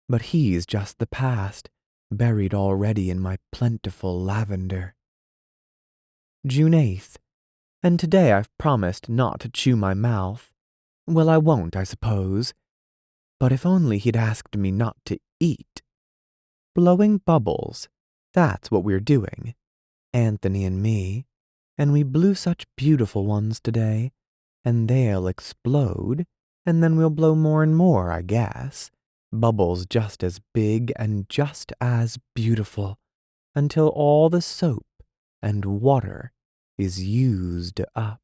A: But he's just the past, buried already in my plentiful lavender. June 8th. And today I've promised not to chew my mouth. Well, I won't, I suppose. But if only he'd asked me not to eat. Blowing bubbles, that's what we're doing, Anthony and me, and we blew such beautiful ones today, and they'll explode, and then we'll blow more and more, I guess, bubbles just as big and just as beautiful, until all the soap and water is used up.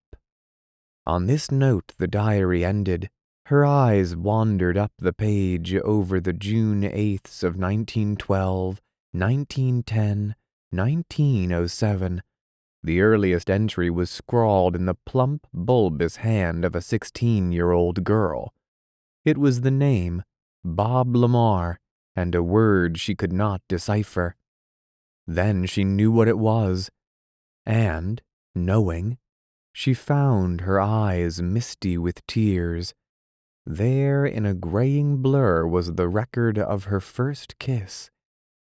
A: On this note the diary ended. Her eyes wandered up the page over the June 8ths of 1912, 1910, 1907. The earliest entry was scrawled in the plump, bulbous hand of a 16-year-old girl. It was the name, Bob Lamar, and a word she could not decipher. Then she knew what it was, and, knowing, she found her eyes misty with tears. There in a graying blur was the record of her first kiss,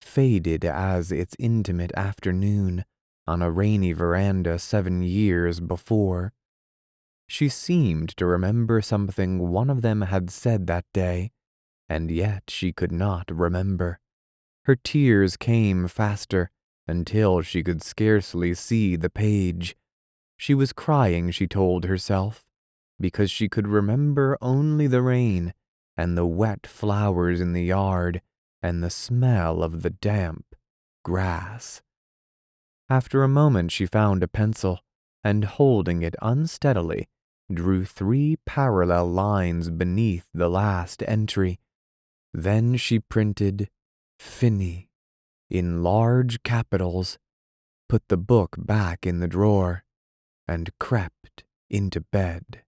A: faded as its intimate afternoon on a rainy veranda 7 years before. She seemed to remember something one of them had said that day, and yet she could not remember. Her tears came faster until she could scarcely see the page. She was crying, she told herself, because she could remember only the rain and the wet flowers in the yard and the smell of the damp grass. After a moment she found a pencil, and holding it unsteadily, drew 3 parallel lines beneath the last entry. Then she printed "Finney" in large capitals, put the book back in the drawer, and crept into bed.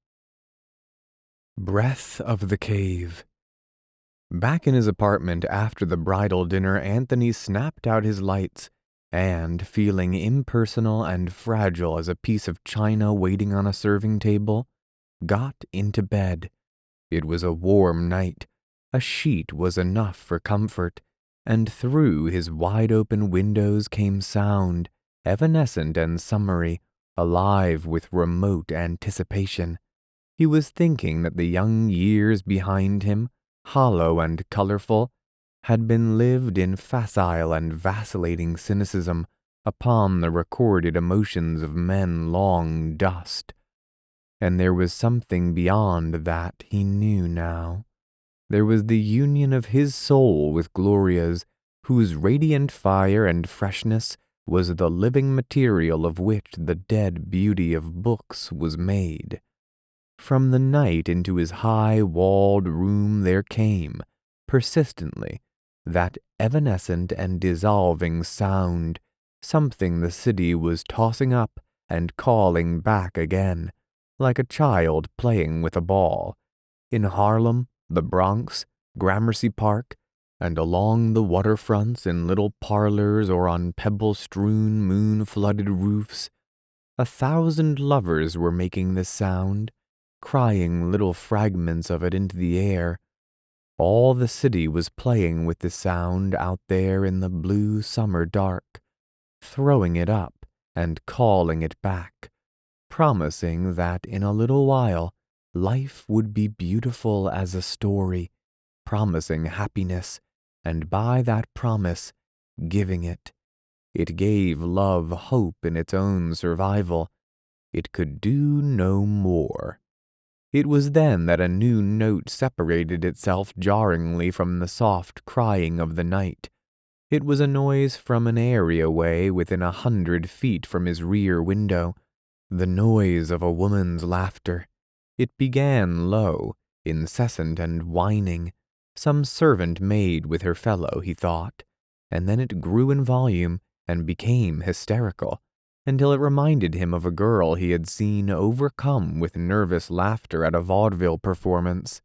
A: Breath of the Cave. Back in his apartment after the bridal dinner, Anthony snapped out his lights and, feeling impersonal and fragile as a piece of china waiting on a serving table, got into bed. It was a warm night. A sheet was enough for comfort, and through his wide-open windows came sound, evanescent and summery, alive with remote anticipation. He was thinking that the young years behind him, hollow and colorful, had been lived in facile and vacillating cynicism upon the recorded emotions of men long dust. And there was something beyond that he knew now. There was the union of his soul with Gloria's, whose radiant fire and freshness was the living material of which the dead beauty of books was made. From the night into his high-walled room there came, persistently, that evanescent and dissolving sound, something the city was tossing up and calling back again, like a child playing with a ball. In Harlem, the Bronx, Gramercy Park, and along the waterfronts in little parlors or on pebble-strewn, moon-flooded roofs, 1,000 lovers were making this sound, crying little fragments of it into the air. All the city was playing with the sound out there in the blue summer dark, throwing it up and calling it back, promising that in a little while life would be beautiful as a story, promising happiness, and by that promise, giving it. It gave love hope in its own survival. It could do no more. It was then that a new note separated itself jarringly from the soft crying of the night. It was a noise from an areaway within 100 feet from his rear window, the noise of a woman's laughter. It began low, incessant and whining, some servant maid with her fellow, he thought, and then it grew in volume and became hysterical, until it reminded him of a girl he had seen overcome with nervous laughter at a vaudeville performance.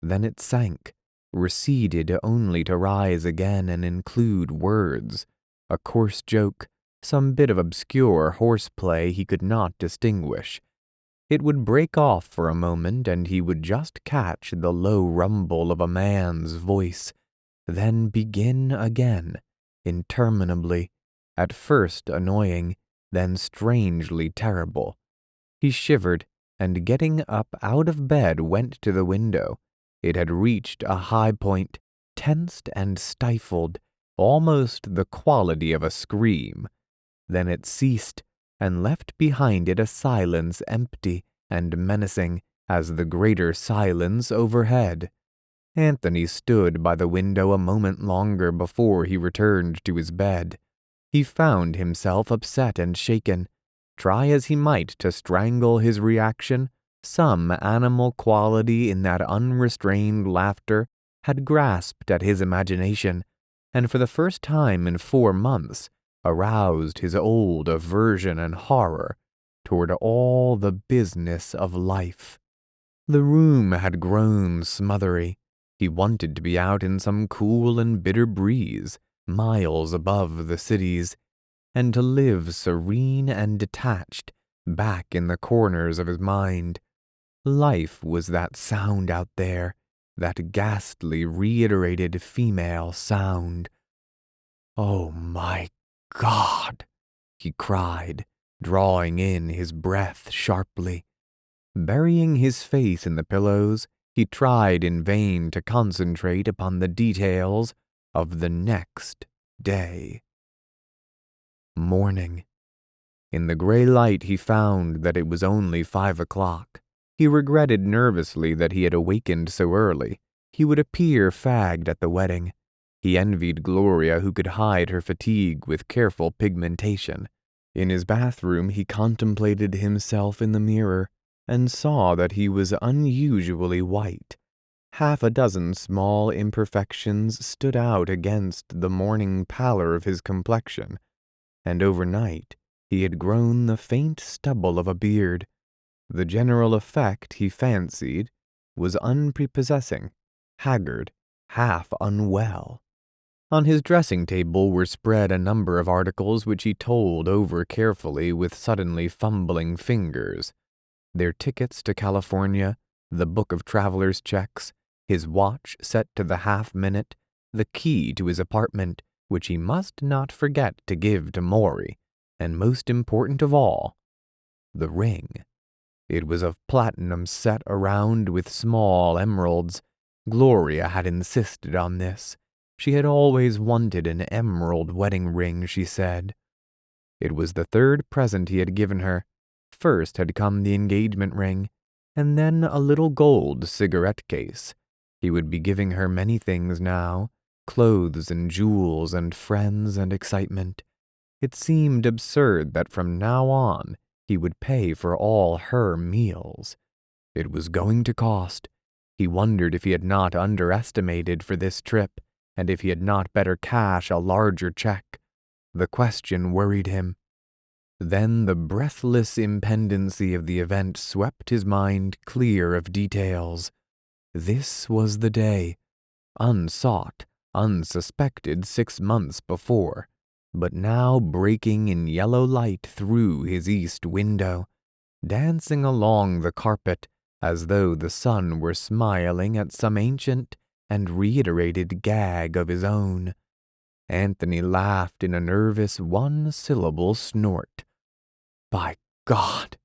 A: Then it sank, receded only to rise again and include words, a coarse joke, some bit of obscure horseplay he could not distinguish. It would break off for a moment and he would just catch the low rumble of a man's voice, then begin again, interminably, at first annoying, then strangely terrible. He shivered, and getting up out of bed went to the window. It had reached a high point, tensed and stifled, almost the quality of a scream. Then it ceased, and left behind it a silence empty and menacing as the greater silence overhead. Anthony stood by the window a moment longer before he returned to his bed. He found himself upset and shaken. Try as he might to strangle his reaction, some animal quality in that unrestrained laughter had grasped at his imagination, and for the first time in 4 months aroused his old aversion and horror toward all the business of life. The room had grown smothery. He wanted to be out in some cool and bitter breeze, miles above the cities, and to live serene and detached back in the corners of his mind. Life was that sound out there, that ghastly reiterated female sound. "Oh my God!" he cried, drawing in his breath sharply. Burying his face in the pillows, he tried in vain to concentrate upon the details of the next day. Morning. In the gray light he found that it was only 5 o'clock. He regretted nervously that he had awakened so early. He would appear fagged at the wedding. He envied Gloria, who could hide her fatigue with careful pigmentation. In his bathroom he contemplated himself in the mirror and saw that he was unusually white. 6 small imperfections stood out against the morning pallor of his complexion, and overnight he had grown the faint stubble of a beard. The general effect, he fancied, was unprepossessing, haggard, half unwell. On his dressing table were spread a number of articles which he told over carefully with suddenly fumbling fingers. Their tickets to California, the book of traveler's checks, his watch set to the half-minute, the key to his apartment, which he must not forget to give to Maury, and most important of all, the ring. It was of platinum set around with small emeralds. Gloria had insisted on this. She had always wanted an emerald wedding ring, she said. It was the third present he had given her. First had come the engagement ring, and then a little gold cigarette case. He would be giving her many things now, clothes and jewels and friends and excitement. It seemed absurd that from now on he would pay for all her meals. It was going to cost. He wondered if he had not underestimated for this trip, and if he had not better cash a larger check. The question worried him. Then the breathless impendency of the event swept his mind clear of details. This was the day, unsought, unsuspected 6 months before, but now breaking in yellow light through his east window, dancing along the carpet as though the sun were smiling at some ancient and reiterated gag of his own. Anthony laughed in a nervous one-syllable snort. "By God,"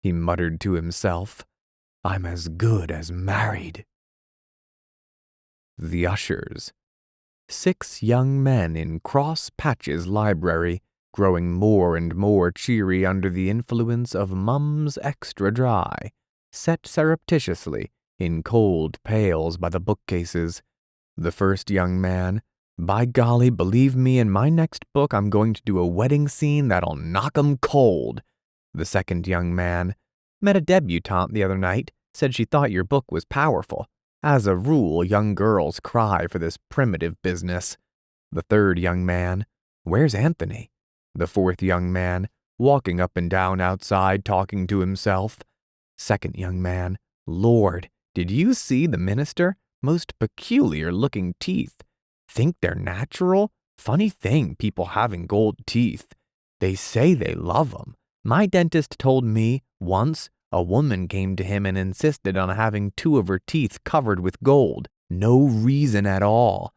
A: he muttered to himself, "I'm as good as married." The ushers. 6 young men in Cross Patch's library, growing more and more cheery under the influence of Mum's Extra Dry, set surreptitiously in cold pails by the bookcases. The first young man, "By golly, believe me, in my next book I'm going to do a wedding scene that'll knock 'em cold." The second young man, "Met a debutante the other night, said she thought your book was powerful. As a rule, young girls cry for this primitive business." The third young man, "Where's Anthony?" The fourth young man, walking up and down outside talking to himself. Second young man, "Lord, did you see the minister? Most peculiar-looking teeth. Think they're natural? Funny thing, people having gold teeth. They say they love 'em. My dentist told me once a woman came to him and insisted on having 2 of her teeth covered with gold. No reason at all.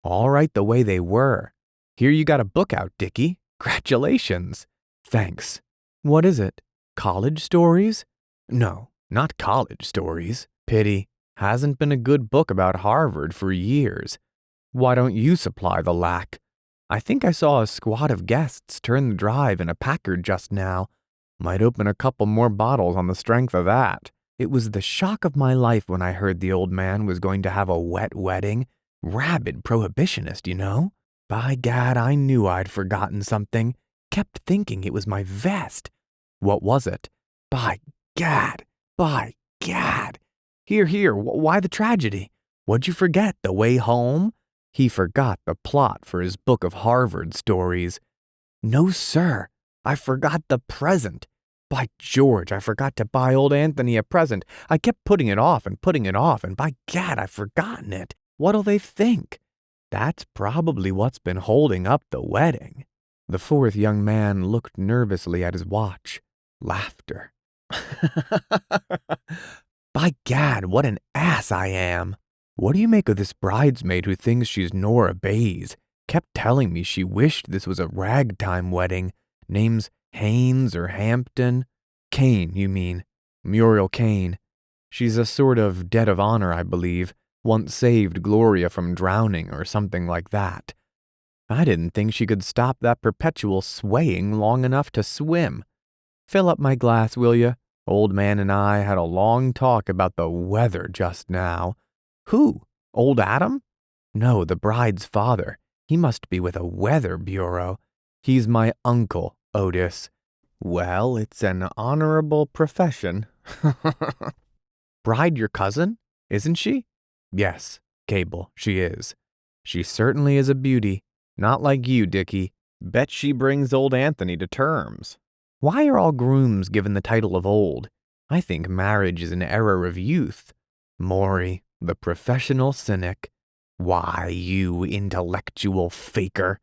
A: All right the way they were. Here you got a book out, Dickie. Congratulations." "Thanks. What is it? College stories?" "No, not college stories. Pity. Hasn't been a good book about Harvard for years. Why don't you supply the lack? I think I saw a squad of guests turn the drive in a Packard just now. Might open a couple more bottles on the strength of that. It was the shock of my life when I heard the old man was going to have a wet wedding. Rabid prohibitionist, you know. By gad, I knew I'd forgotten something. Kept thinking it was my vest. What was it? By gad. Here, why the tragedy? What'd you forget, the way home?" He forgot the plot for his book of Harvard stories. "No, sir. I forgot the present. By George, I forgot to buy old Anthony a present. I kept putting it off, and by gad, I've forgotten it. What'll they think? That's probably what's been holding up the wedding." The fourth young man looked nervously at his watch. Laughter. "By gad, what an ass I am. What do you make of this bridesmaid who thinks she's Nora Bayes? Kept telling me she wished this was a ragtime wedding. Name's Haynes or Hampton. Kane, you mean. Muriel Kane. She's a sort of debt of honor, I believe. Once saved Gloria from drowning or something like that. I didn't think she could stop that perpetual swaying long enough to swim. Fill up my glass, will you? Old man and I had a long talk about the weather just now." "Who? Old Adam?" "No, the bride's father. He must be with a weather bureau. He's my uncle, Otis." "Well, it's an honorable profession." "Bride your cousin? Isn't she?" "Yes, Cable, she is. She certainly is a beauty. Not like you, Dickie. Bet she brings old Anthony to terms. Why are all grooms given the title of old? I think marriage is an error of youth." Maury, the professional cynic. Why, you intellectual faker.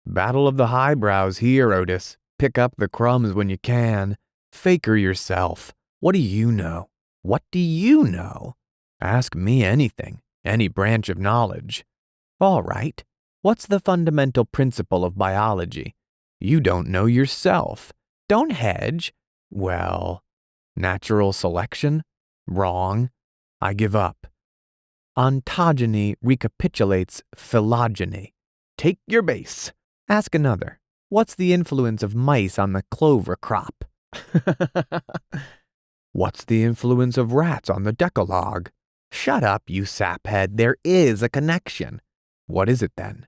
A: Battle of the highbrows here, Otis. Pick up the crumbs when you can. Faker yourself. What do you know? What do you know? Ask me anything, any branch of knowledge. All right. What's the fundamental principle of biology? You don't know yourself. Don't hedge. Well, natural selection? Wrong. I give up. Ontogeny recapitulates phylogeny. Take your base. Ask another. What's the influence of mice on the clover crop? What's the influence of rats on the Decalogue? Shut up, you saphead. There is a connection. What is it then?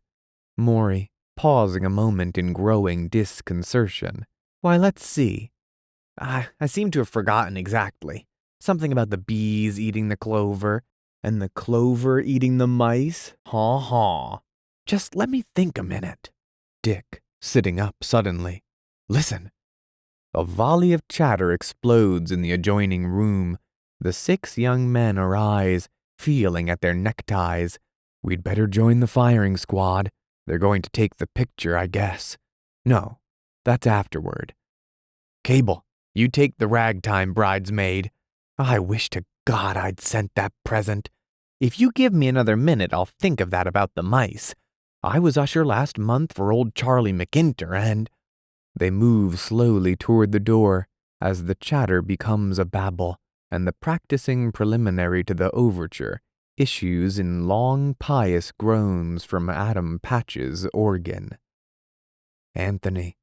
A: Maury, pausing a moment in growing disconcertion. Why, let's see. I seem to have forgotten exactly. Something about the bees eating the clover, and the clover eating the mice. Ha. Just let me think a minute. Dick, sitting up suddenly. Listen. A volley of chatter explodes in the adjoining room. The 6 young men arise, feeling at their neckties. We'd better join the firing squad. They're going to take the picture, I guess. No, that's afterward. Cable, you take the ragtime bridesmaid. I wish to God I'd sent that present. If you give me another minute, I'll think of that about the mice. I was usher last month for old Charlie McIntyre, and... They move slowly toward the door as the chatter becomes a babble, and the practicing preliminary to the overture issues in long pious groans from Adam Patch's organ. Anthony.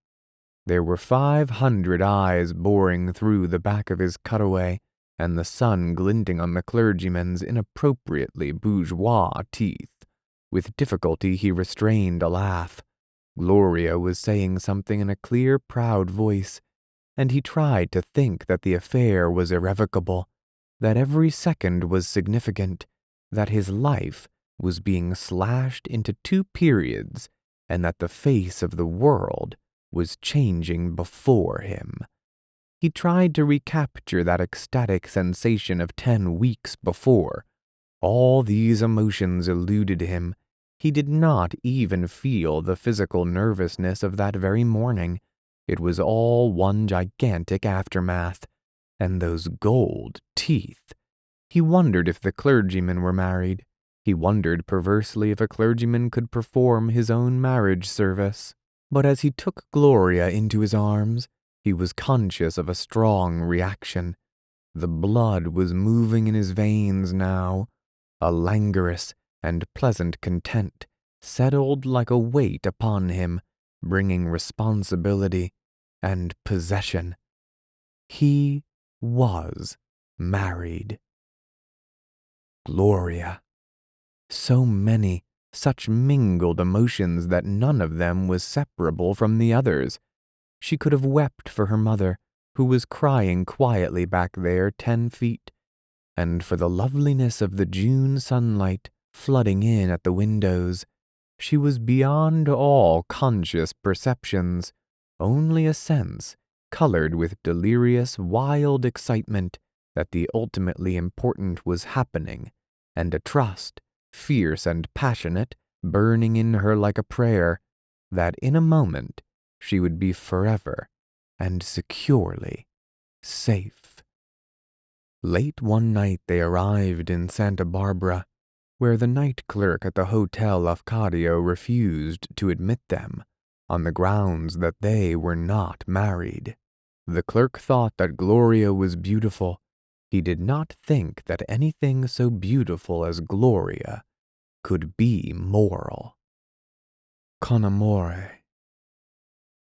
A: There were 500 eyes boring through the back of his cutaway, and the sun glinting on the clergyman's inappropriately bourgeois teeth. With difficulty he restrained a laugh. Gloria was saying something in a clear, proud voice, and he tried to think that the affair was irrevocable, that every second was significant, that his life was being slashed into 2 periods, and that the face of the world was changing before him. He tried to recapture that ecstatic sensation of 10 weeks before. All these emotions eluded him. He did not even feel the physical nervousness of that very morning. It was all one gigantic aftermath. And those gold teeth. He wondered if the clergyman were married. He wondered perversely if a clergyman could perform his own marriage service. But as he took Gloria into his arms, he was conscious of a strong reaction. The blood was moving in his veins now. A languorous and pleasant content settled like a weight upon him, bringing responsibility and possession. He was married. Gloria. So many, such mingled emotions that none of them was separable from the others. She could have wept for her mother, who was crying quietly back there 10 feet, and for the loveliness of the June sunlight flooding in at the windows. She was beyond all conscious perceptions, only a sense, colored with delirious, wild excitement, that the ultimately important was happening, and a trust, fierce and passionate, burning in her like a prayer, that in a moment she would be forever and securely safe. Late one night they arrived in Santa Barbara, where the night clerk at the Hotel Lafcadio refused to admit them, on the grounds that they were not married. The clerk thought that Gloria was beautiful. He did not think that anything so beautiful as Gloria could be moral. Con amore.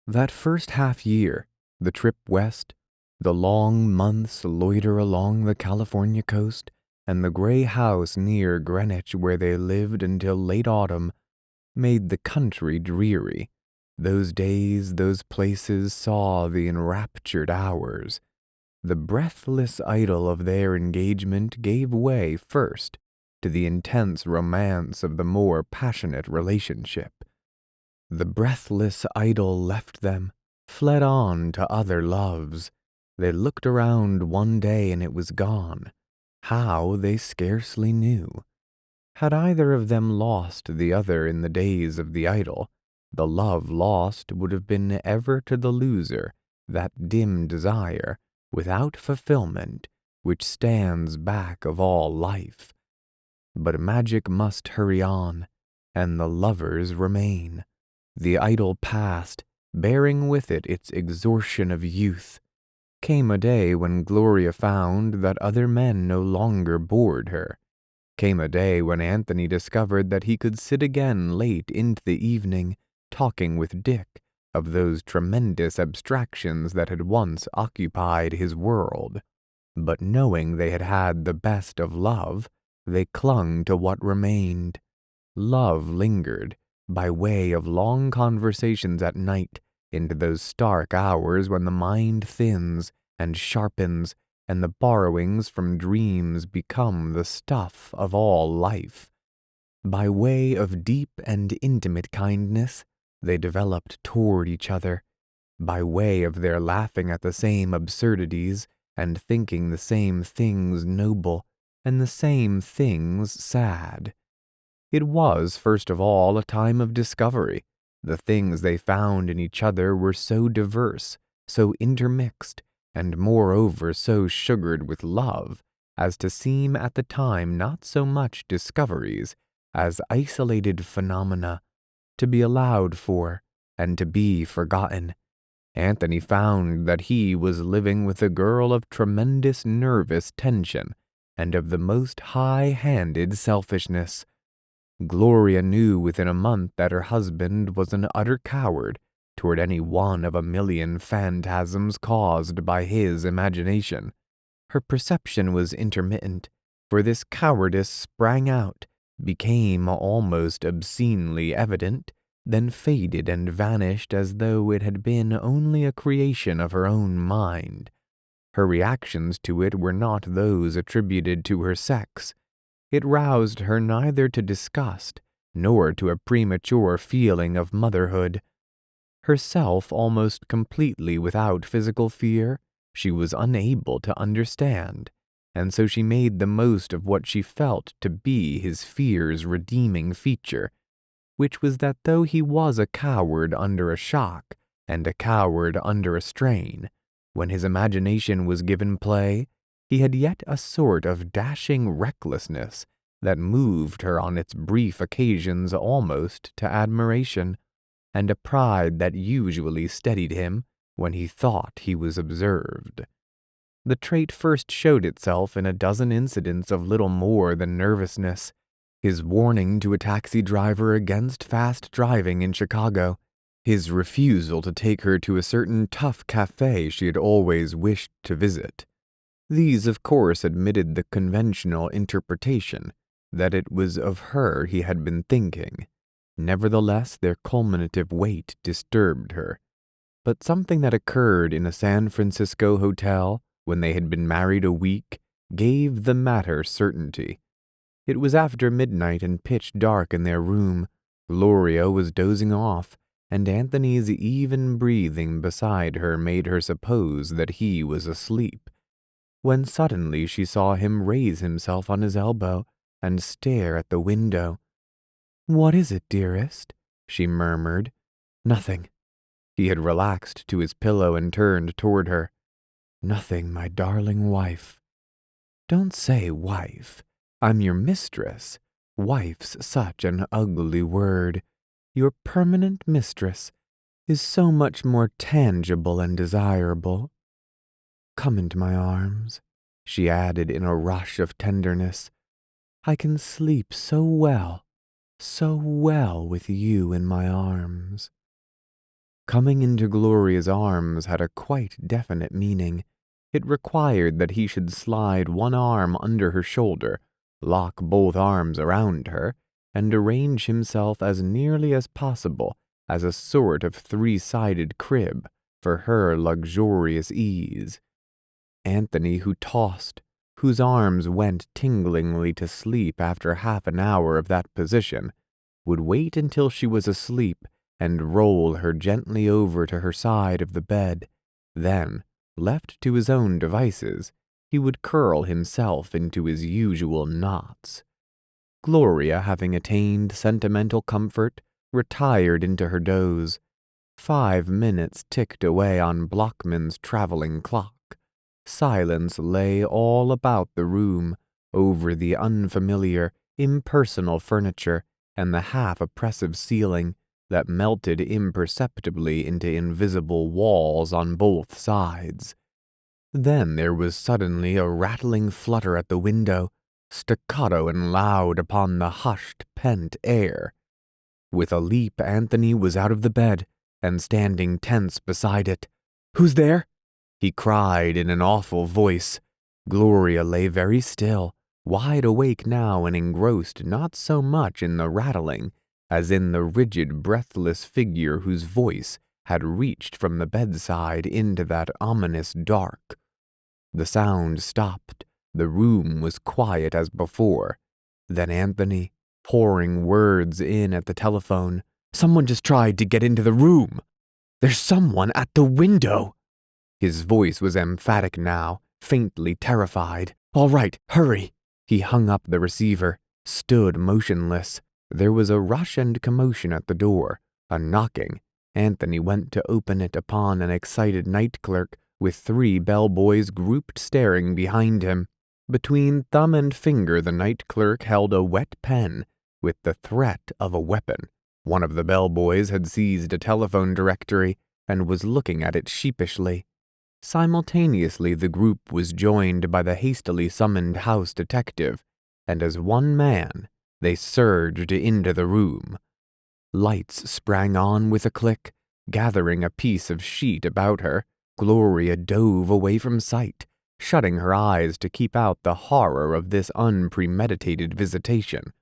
A: That first half-year, the trip west, the long months loiter along the California coast, and the gray house near Greenwich where they lived until late autumn, made the country dreary. Those days, those places saw the enraptured hours. The breathless idyll of their engagement gave way first to the intense romance of the more passionate relationship. The breathless idyll left them, fled on to other loves. They looked around one day and it was gone. How, they scarcely knew. Had either of them lost the other in the days of the idol, the love lost would have been ever to the loser that dim desire, without fulfillment, which stands back of all life. But magic must hurry on, and the lovers remain. The idol passed, bearing with it its extortion of youth. Came a day when Gloria found that other men no longer bored her. Came a day when Anthony discovered that he could sit again late into the evening, talking with Dick of those tremendous abstractions that had once occupied his world. But knowing they had had the best of love, they clung to what remained. Love lingered, by way of long conversations at night, into those stark hours when the mind thins and sharpens, and the borrowings from dreams become the stuff of all life. By way of deep and intimate kindness, they developed toward each other. By way of their laughing at the same absurdities, and thinking the same things noble, and the same things sad. It was, first of all, a time of discovery. The things they found in each other were so diverse, so intermixed, and moreover so sugared with love, as to seem at the time not so much discoveries as isolated phenomena, to be allowed for, and to be forgotten. Anthony found that he was living with a girl of tremendous nervous tension, and of the most high-handed selfishness. Gloria knew within a month that her husband was an utter coward toward any one of a million phantasms caused by his imagination. Her perception was intermittent, for this cowardice sprang out, became almost obscenely evident, then faded and vanished as though it had been only a creation of her own mind. Her reactions to it were not those attributed to her sex. It roused her neither to disgust nor to a premature feeling of motherhood. Herself almost completely without physical fear, she was unable to understand, and so she made the most of what she felt to be his fear's redeeming feature, which was that though he was a coward under a shock, and a coward under a strain, when his imagination was given play, he had yet a sort of dashing recklessness that moved her on its brief occasions almost to admiration, and a pride that usually steadied him when he thought he was observed. The trait first showed itself in a dozen incidents of little more than nervousness. His warning to a taxi driver against fast driving in Chicago, his refusal to take her to a certain tough cafe she had always wished to visit. These, of course, admitted the conventional interpretation that it was of her he had been thinking. Nevertheless, their culminative weight disturbed her. But something that occurred in a San Francisco hotel when they had been married a week gave the matter certainty. It was after midnight and pitch dark in their room. Gloria was dozing off, and Anthony's even breathing beside her made her suppose that he was asleep, when suddenly she saw him raise himself on his elbow and stare at the window. "What is it, dearest?" she murmured. "Nothing." He had relaxed to his pillow and turned toward her. "Nothing, my darling wife." "Don't say wife. I'm your mistress. Wife's such an ugly word. Your permanent mistress is so much more tangible and desirable. Come into my arms," she added in a rush of tenderness. "I can sleep so well with you in my arms." Coming into Gloria's arms had a quite definite meaning. It required that he should slide one arm under her shoulder, lock both arms around her, and arrange himself as nearly as possible as a sort of three-sided crib for her luxurious ease. Anthony, who tossed, whose arms went tinglingly to sleep after half an hour of that position, would wait until she was asleep and roll her gently over to her side of the bed. Then, left to his own devices, he would curl himself into his usual knots. Gloria, having attained sentimental comfort, retired into her doze. 5 minutes ticked away on Blockman's traveling clock. Silence lay all about the room, over the unfamiliar, impersonal furniture and the half-oppressive ceiling that melted imperceptibly into invisible walls on both sides. Then there was suddenly a rattling flutter at the window, staccato and loud upon the hushed, pent air. With a leap, Anthony was out of the bed and standing tense beside it. "Who's there?" he cried in an awful voice. Gloria lay very still, wide awake now and engrossed not so much in the rattling as in the rigid, breathless figure whose voice had reached from the bedside into that ominous dark. The sound stopped. The room was quiet as before. Then Anthony, pouring words in at the telephone. "Someone just tried to get into the room. There's someone at the window." His voice was emphatic now, faintly terrified. "All right, hurry." He hung up the receiver, stood motionless. There was a rush and commotion at the door, a knocking. Anthony went to open it upon an excited night clerk with 3 bellboys grouped staring behind him. Between thumb and finger the night clerk held a wet pen with the threat of a weapon. One of the bellboys had seized a telephone directory and was looking at it sheepishly. Simultaneously the group was joined by the hastily summoned house detective, and as one man they surged into the room. Lights sprang on with a click. Gathering a piece of sheet about her, Gloria dove away from sight, shutting her eyes to keep out the horror of this unpremeditated visitation.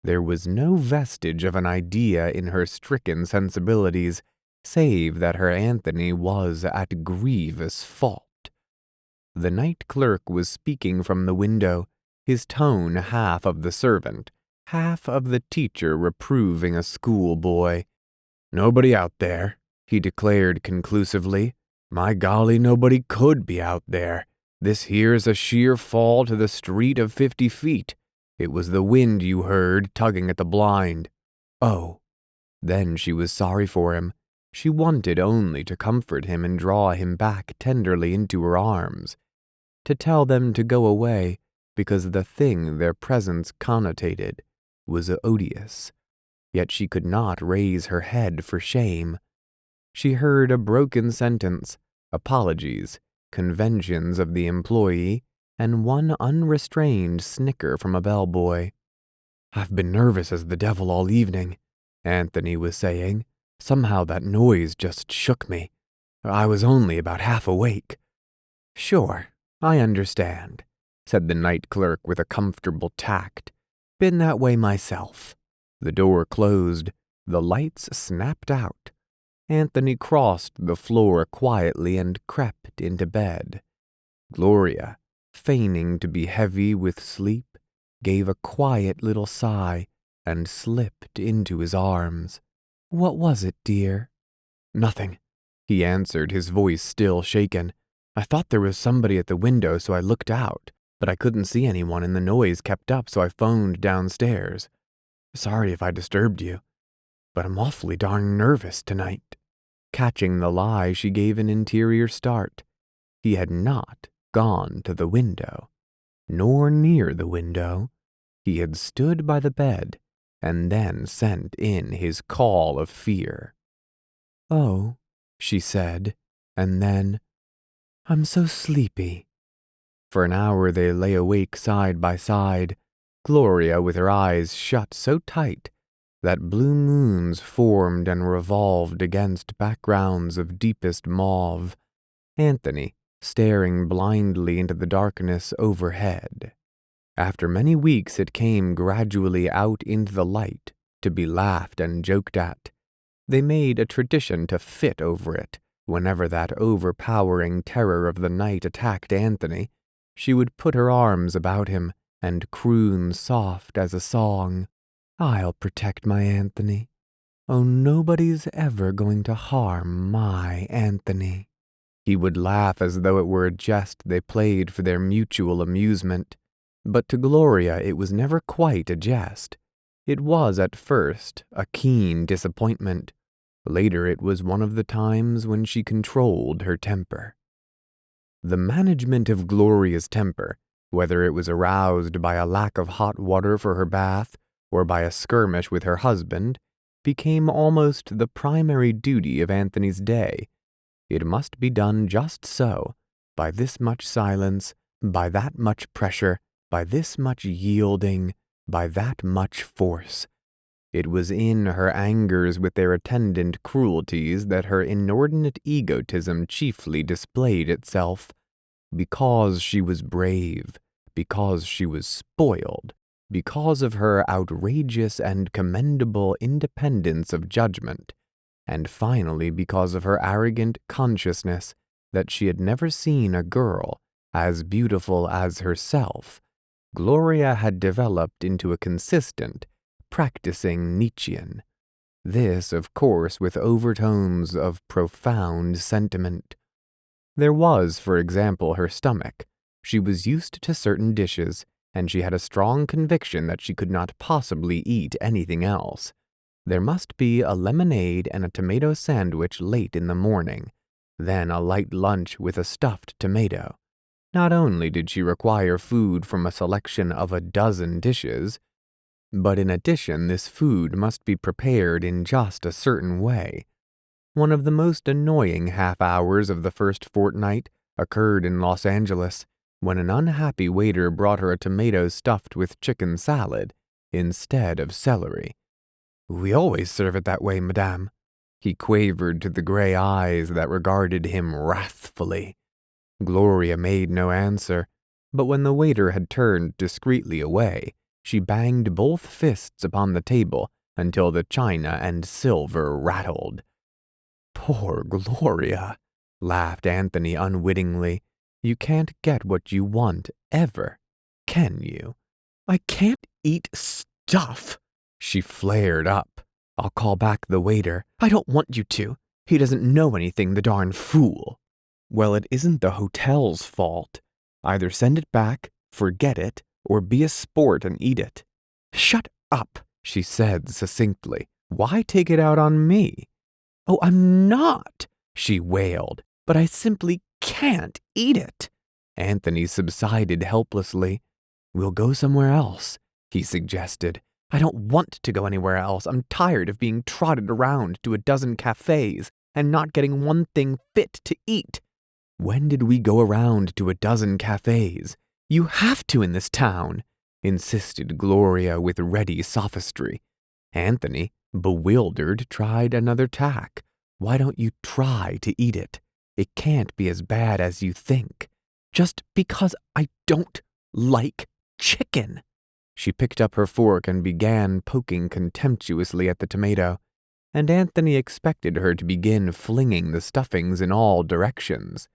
A: There was no vestige of an idea in her stricken sensibilities, save that her Anthony was at grievous fault. The night clerk was speaking from the window, his tone half of the servant, half of the teacher reproving a schoolboy. "Nobody out there," he declared conclusively. "My golly, nobody could be out there. This here's a sheer fall to the street of 50 feet. It was the wind you heard tugging at the blind." Oh. Then she was sorry for him. She wanted only to comfort him and draw him back tenderly into her arms, to tell them to go away because the thing their presence connotated was odious. Yet she could not raise her head for shame. She heard a broken sentence, apologies, conventions of the employee, and one unrestrained snicker from a bellboy. "I've been nervous as the devil all evening," Anthony was saying. "Somehow that noise just shook me. I was only about half awake." "Sure, I understand," said the night clerk with a comfortable tact. "Been that way myself." The door closed. The lights snapped out. Anthony crossed the floor quietly and crept into bed. Gloria, feigning to be heavy with sleep, gave a quiet little sigh and slipped into his arms. "What was it, dear?" "Nothing," he answered, his voice still shaken. "I thought there was somebody at the window, so I looked out, but I couldn't see anyone and the noise kept up, so I phoned downstairs. Sorry if I disturbed you, but I'm awfully darn nervous tonight." Catching the lie, she gave an interior start. He had not gone to the window, nor near the window. He had stood by the bed and then sent in his call of fear. "Oh," she said, and then, "I'm so sleepy." For an hour they lay awake side by side, Gloria with her eyes shut so tight that blue moons formed and revolved against backgrounds of deepest mauve, Anthony staring blindly into the darkness overhead. After many weeks it came gradually out into the light to be laughed and joked at. They made a tradition to fit over it. Whenever that overpowering terror of the night attacked Anthony, she would put her arms about him and croon soft as a song, "I'll protect my Anthony. Oh, nobody's ever going to harm my Anthony." He would laugh as though it were a jest they played for their mutual amusement, but to Gloria it was never quite a jest. It was at first a keen disappointment. Later it was one of the times when she controlled her temper. The management of Gloria's temper, whether it was aroused by a lack of hot water for her bath or by a skirmish with her husband, became almost the primary duty of Anthony's day. It must be done just so, by this much silence, by that much pressure, by this much yielding, by that much force. It was in her angers with their attendant cruelties that her inordinate egotism chiefly displayed itself. Because she was brave, because she was spoiled, because of her outrageous and commendable independence of judgment, and finally because of her arrogant consciousness that she had never seen a girl as beautiful as herself, Gloria had developed into a consistent, practicing Nietzschean. This, of course, with overtones of profound sentiment. There was, for example, her stomach. She was used to certain dishes, and she had a strong conviction that she could not possibly eat anything else. There must be a lemonade and a tomato sandwich late in the morning, then a light lunch with a stuffed tomato. Not only did she require food from a selection of a dozen dishes, but in addition this food must be prepared in just a certain way. One of the most annoying half-hours of the first fortnight occurred in Los Angeles, when an unhappy waiter brought her a tomato stuffed with chicken salad instead of celery. "We always serve it that way, madame," he quavered to the gray eyes that regarded him wrathfully. Gloria made no answer, but when the waiter had turned discreetly away, she banged both fists upon the table until the china and silver rattled. "Poor Gloria," laughed Anthony unwittingly. "You can't get what you want, ever, can you?" "I can't eat stuff," she flared up. "I'll call back the waiter." "I don't want you to. He doesn't know anything, the darn fool." "Well, it isn't the hotel's fault. Either send it back, forget it, or be a sport and eat it." "Shut up," she said succinctly. "Why take it out on me?" "Oh, I'm not," she wailed, "but I simply can't eat it." Anthony subsided helplessly. "We'll go somewhere else," he suggested. "I don't want to go anywhere else. I'm tired of being trotted around to a dozen cafes and not getting one thing fit to eat." "When did we go around to a dozen cafes? You have to in this town," insisted Gloria with ready sophistry. Anthony, bewildered, tried another tack. "Why don't you try to eat it? It can't be as bad as you think." "Just because I don't like chicken." She picked up her fork and began poking contemptuously at the tomato, and Anthony expected her to begin flinging the stuffings in all directions.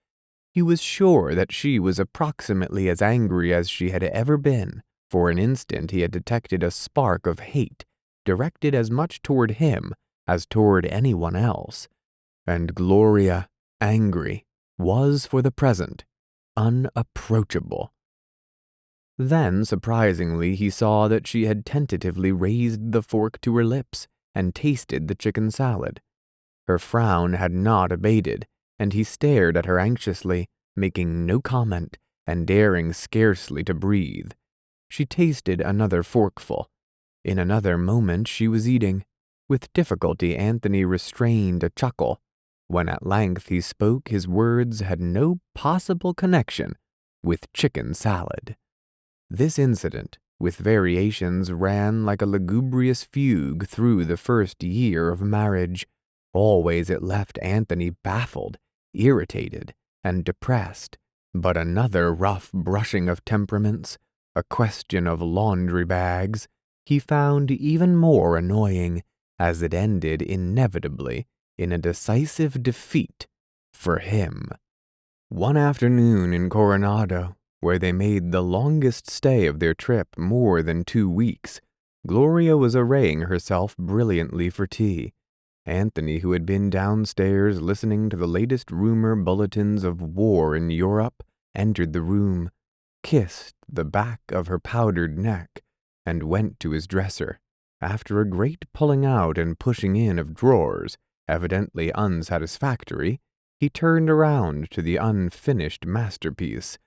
A: He was sure that she was approximately as angry as she had ever been. For an instant he had detected a spark of hate, directed as much toward him as toward anyone else. And Gloria, angry, was for the present unapproachable. Then, surprisingly, he saw that she had tentatively raised the fork to her lips and tasted the chicken salad. Her frown had not abated, and he stared at her anxiously, making no comment and daring scarcely to breathe. She tasted another forkful. In another moment she was eating. With difficulty Anthony restrained a chuckle. When at length he spoke, his words had no possible connection with chicken salad. This incident, with variations, ran like a lugubrious fugue through the first year of marriage. Always it left Anthony baffled, irritated, and depressed. But another rough brushing of temperaments, a question of laundry bags, he found even more annoying, as it ended inevitably in a decisive defeat for him. One afternoon in Coronado, where they made the longest stay of their trip, more than 2 weeks, Gloria was arraying herself brilliantly for tea. Anthony, who had been downstairs listening to the latest rumor bulletins of war in Europe, entered the room, kissed the back of her powdered neck, and went to his dresser. After a great pulling out and pushing in of drawers, evidently unsatisfactory, he turned around to the unfinished masterpiece.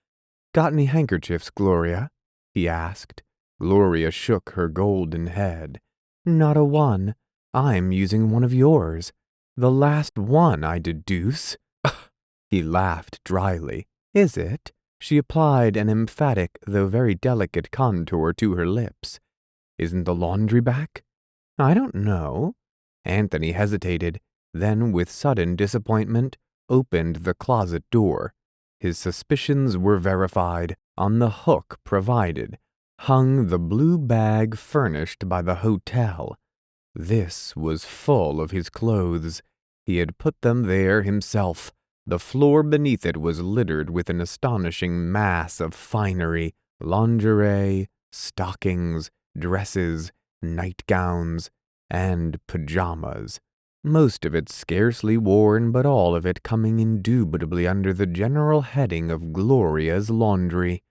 A: "Got any handkerchiefs, Gloria?" he asked. Gloria shook her golden head. "Not a one. I'm using one of yours. The last one, I deduce." He laughed dryly. "Is it?" She applied an emphatic, though very delicate contour to her lips. "Isn't the laundry back?" "I don't know." Anthony hesitated, then with sudden disappointment opened the closet door. His suspicions were verified. On the hook provided hung the blue bag furnished by the hotel. This was full of his clothes. He had put them there himself. The floor beneath it was littered with an astonishing mass of finery, lingerie, stockings, dresses, nightgowns, and pajamas. Most of it scarcely worn, but all of it coming indubitably under the general heading of Gloria's laundry.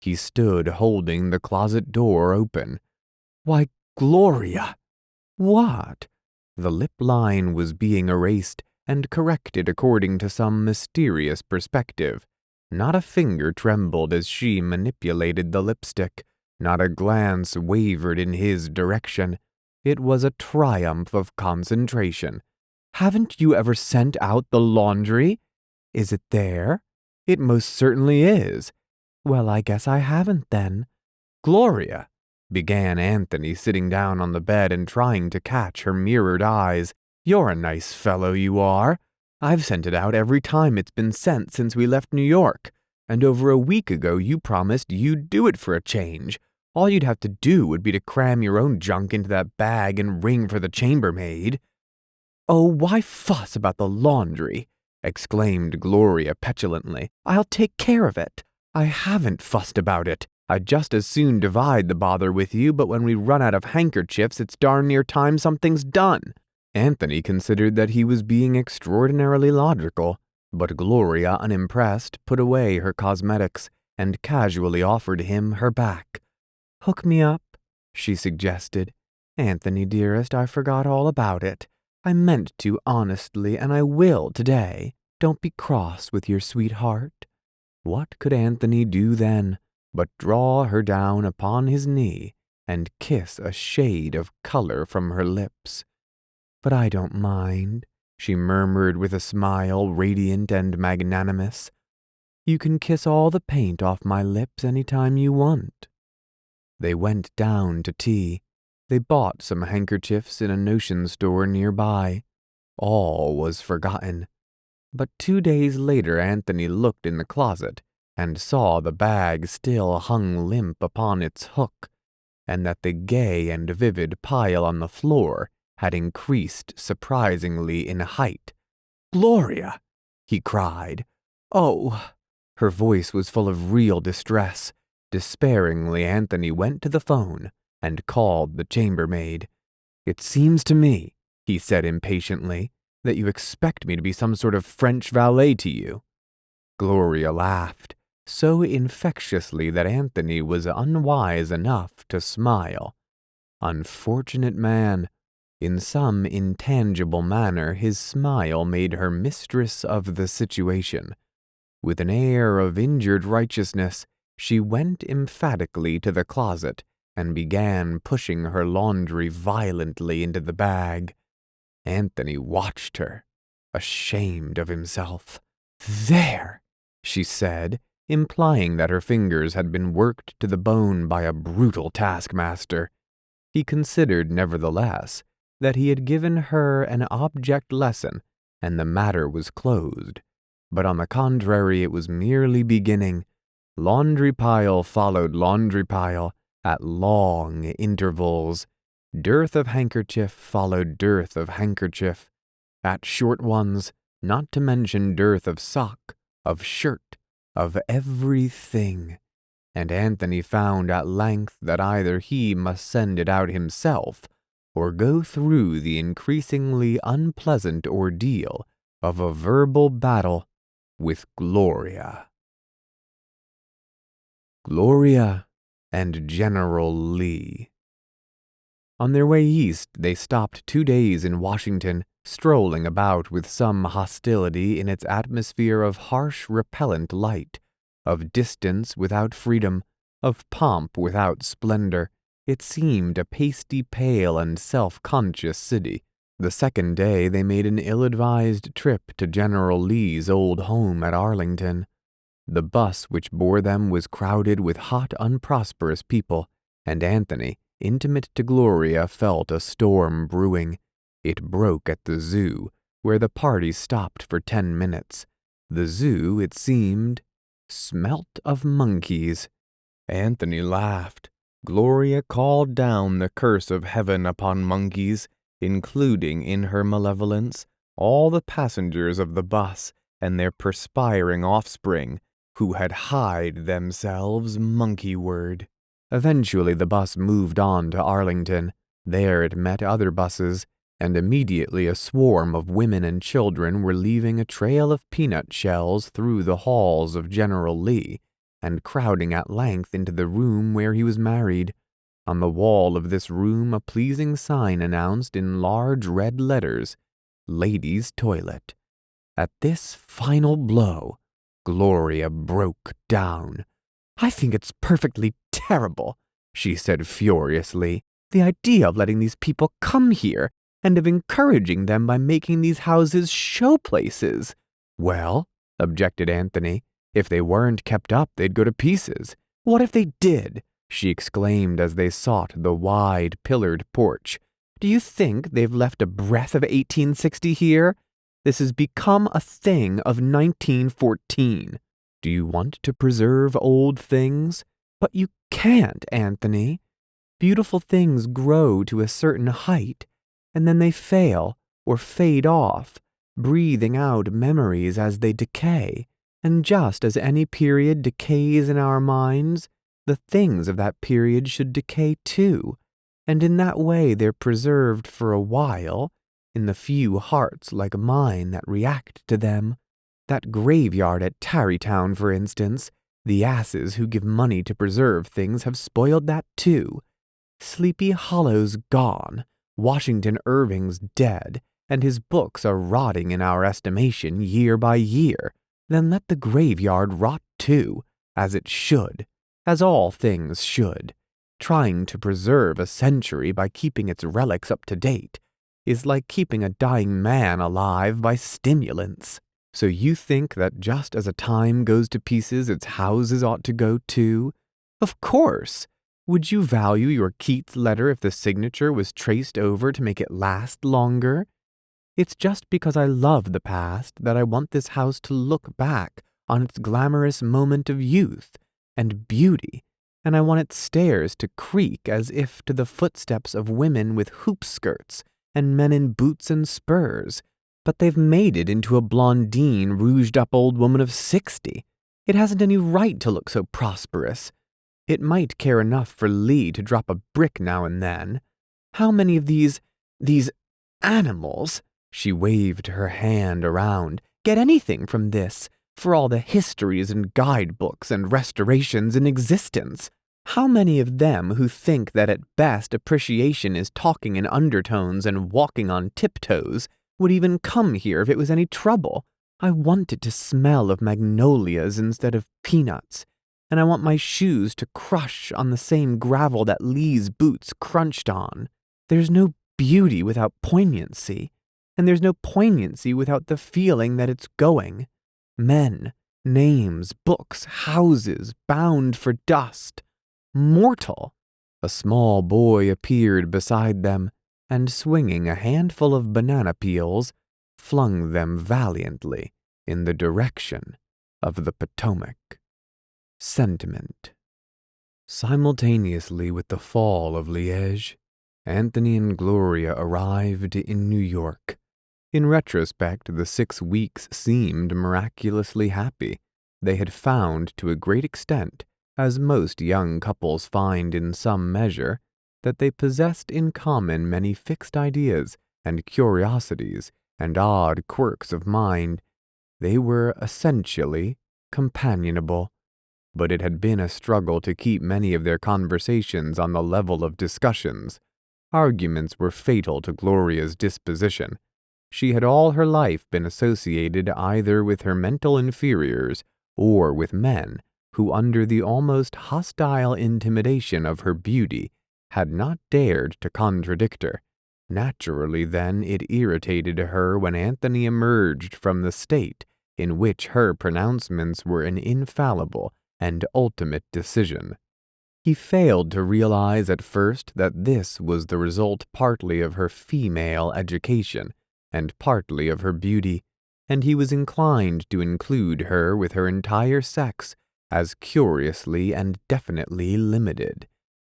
A: He stood holding the closet door open. "Why, Gloria!" "What?" The lip line was being erased and corrected according to some mysterious perspective. Not a finger trembled as she manipulated the lipstick. Not a glance wavered in his direction. It was a triumph of concentration. "Haven't you ever sent out the laundry?" "Is it there?" "It most certainly is." "Well, I guess I haven't then." "Gloria," began Anthony, sitting down on the bed and trying to catch her mirrored eyes. "You're a nice fellow, you are. I've sent it out every time it's been sent since we left New York, and over a week ago you promised you'd do it for a change. All you'd have to do would be to cram your own junk into that bag and ring for the chambermaid." "Oh, why fuss about the laundry?" exclaimed Gloria petulantly. "I'll take care of it." "I haven't fussed about it. I'd just as soon divide the bother with you, but when we run out of handkerchiefs, it's darn near time something's done." Anthony considered that he was being extraordinarily logical, but Gloria, unimpressed, put away her cosmetics and casually offered him her back. "Hook me up," she suggested. "Anthony, dearest, I forgot all about it. I meant to honestly, and I will today. Don't be cross with your sweetheart." What could Anthony do then but draw her down upon his knee and kiss a shade of color from her lips? "But I don't mind," she murmured with a smile radiant and magnanimous. "You can kiss all the paint off my lips any time you want." They went down to tea. They bought some handkerchiefs in a notion store nearby. All was forgotten. But 2 days later Anthony looked in the closet and saw the bag still hung limp upon its hook, and that the gay and vivid pile on the floor had increased surprisingly in height. "Gloria!" he cried. "Oh!" Her voice was full of real distress. Despairingly, Anthony went to the phone and called the chambermaid. "It seems to me," he said impatiently, "that you expect me to be some sort of French valet to you." Gloria laughed, so infectiously that Anthony was unwise enough to smile. Unfortunate man. In some intangible manner, his smile made her mistress of the situation. With an air of injured righteousness, she went emphatically to the closet and began pushing her laundry violently into the bag. Anthony watched her, ashamed of himself. "There," she said, implying that her fingers had been worked to the bone by a brutal taskmaster. He considered, nevertheless, that he had given her an object lesson, and the matter was closed. But on the contrary, it was merely beginning. Laundry pile followed laundry pile, at long intervals. Dearth of handkerchief followed dearth of handkerchief, at short ones, not to mention dearth of sock, of shirt, of everything. And Anthony found at length that either he must send it out himself, or go through the increasingly unpleasant ordeal of a verbal battle with Gloria. Gloria and General Lee. On their way east, they stopped 2 days in Washington, strolling about with some hostility in its atmosphere of harsh, repellent light, of distance without freedom, of pomp without splendor. It seemed a pasty pale and self-conscious city. The second day they made an ill-advised trip to General Lee's old home at Arlington. The bus which bore them was crowded with hot, unprosperous people, and Anthony, intimate to Gloria, felt a storm brewing. It broke at the zoo, where the party stopped for 10 minutes. The zoo, it seemed, smelt of monkeys. Anthony laughed. Gloria called down the curse of heaven upon monkeys, including in her malevolence all the passengers of the bus and their perspiring offspring, who had hied themselves monkeyward. Eventually the bus moved on to Arlington. There it met other buses, and immediately a swarm of women and children were leaving a trail of peanut shells through the halls of General Lee, and crowding at length into the room where he was married. On the wall of this room a pleasing sign announced in large red letters, "Ladies' Toilet." At this final blow, Gloria broke down. "I think it's perfectly terrible," she said furiously. "The idea of letting these people come here, and of encouraging them by making these houses showplaces." "Well," objected Anthony, "if they weren't kept up, they'd go to pieces." "What if they did?" she exclaimed as they sought the wide, pillared porch. "Do you think they've left a breath of 1860 here? This has become a thing of 1914. Do you want to preserve old things? But you can't, Anthony. Beautiful things grow to a certain height, and then they fail or fade off, breathing out memories as they decay. And just as any period decays in our minds, the things of that period should decay too, and in that way they're preserved for a while, in the few hearts like mine that react to them. That graveyard at Tarrytown, for instance, the asses who give money to preserve things have spoiled that too. Sleepy Hollow's gone, Washington Irving's dead, and his books are rotting in our estimation year by year. Then let the graveyard rot too, as it should, as all things should. Trying to preserve a century by keeping its relics up to date is like keeping a dying man alive by stimulants. So you think that just as a time goes to pieces, its houses ought to go too? Of course! Would you value your Keats letter if the signature was traced over to make it last longer? It's just because I love the past that I want this house to look back on its glamorous moment of youth and beauty, and I want its stairs to creak as if to the footsteps of women with hoop skirts and men in boots and spurs. But they've made it into a blondine, rouged-up old woman of 60. It hasn't any right to look so prosperous. It might care enough for Lee to drop a brick now and then. How many of these animals, she waved her hand around, get anything from this, for all the histories and guidebooks and restorations in existence? How many of them who think that at best appreciation is talking in undertones and walking on tiptoes would even come here if it was any trouble? I want it to smell of magnolias instead of peanuts, and I want my shoes to crush on the same gravel that Lee's boots crunched on. There's no beauty without poignancy, and there's no poignancy without the feeling that it's going. Men, names, books, houses, bound for dust. Mortal! A small boy appeared beside them, and swinging a handful of banana peels, flung them valiantly in the direction of the Potomac. Sentiment. Simultaneously with the fall of Liège, Anthony and Gloria arrived in New York. In retrospect, the 6 weeks seemed miraculously happy. They had found, to a great extent, as most young couples find in some measure, that they possessed in common many fixed ideas and curiosities and odd quirks of mind. They were essentially companionable, but it had been a struggle to keep many of their conversations on the level of discussions. Arguments were fatal to Gloria's disposition. She had all her life been associated either with her mental inferiors or with men who, under the almost hostile intimidation of her beauty, had not dared to contradict her. Naturally, then, it irritated her when Anthony emerged from the state in which her pronouncements were an infallible and ultimate decision. He failed to realize at first that this was the result partly of her female education and partly of her beauty, and he was inclined to include her with her entire sex as curiously and definitely limited.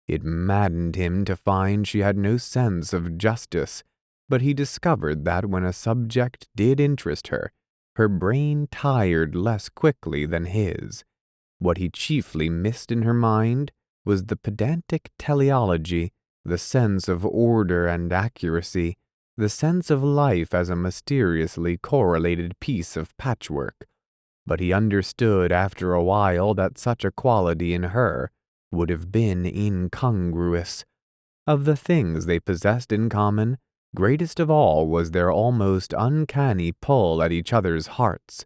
A: It maddened him to find she had no sense of justice, but he discovered that when a subject did interest her, her brain tired less quickly than his. What he chiefly missed in her mind was the pedantic teleology, the sense of order and accuracy, the sense of life as a mysteriously correlated piece of patchwork. But he understood after a while that such a quality in her would have been incongruous. Of the things they possessed in common, greatest of all was their almost uncanny pull at each other's hearts.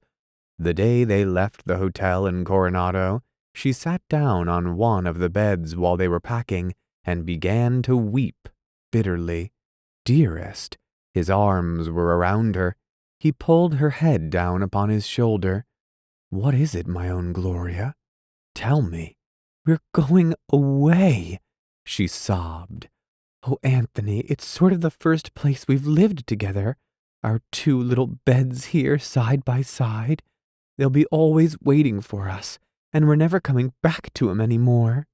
A: The day they left the hotel in Coronado, she sat down on one of the beds while they were packing and began to weep bitterly. "Dearest," his arms were around her. He pulled her head down upon his shoulder. "What is it, my own Gloria? Tell me." "We're going away," she sobbed. "Oh, Anthony, it's sort of the first place we've lived together. Our two little beds here side by side. They'll be always waiting for us, and we're never coming back to 'em anymore."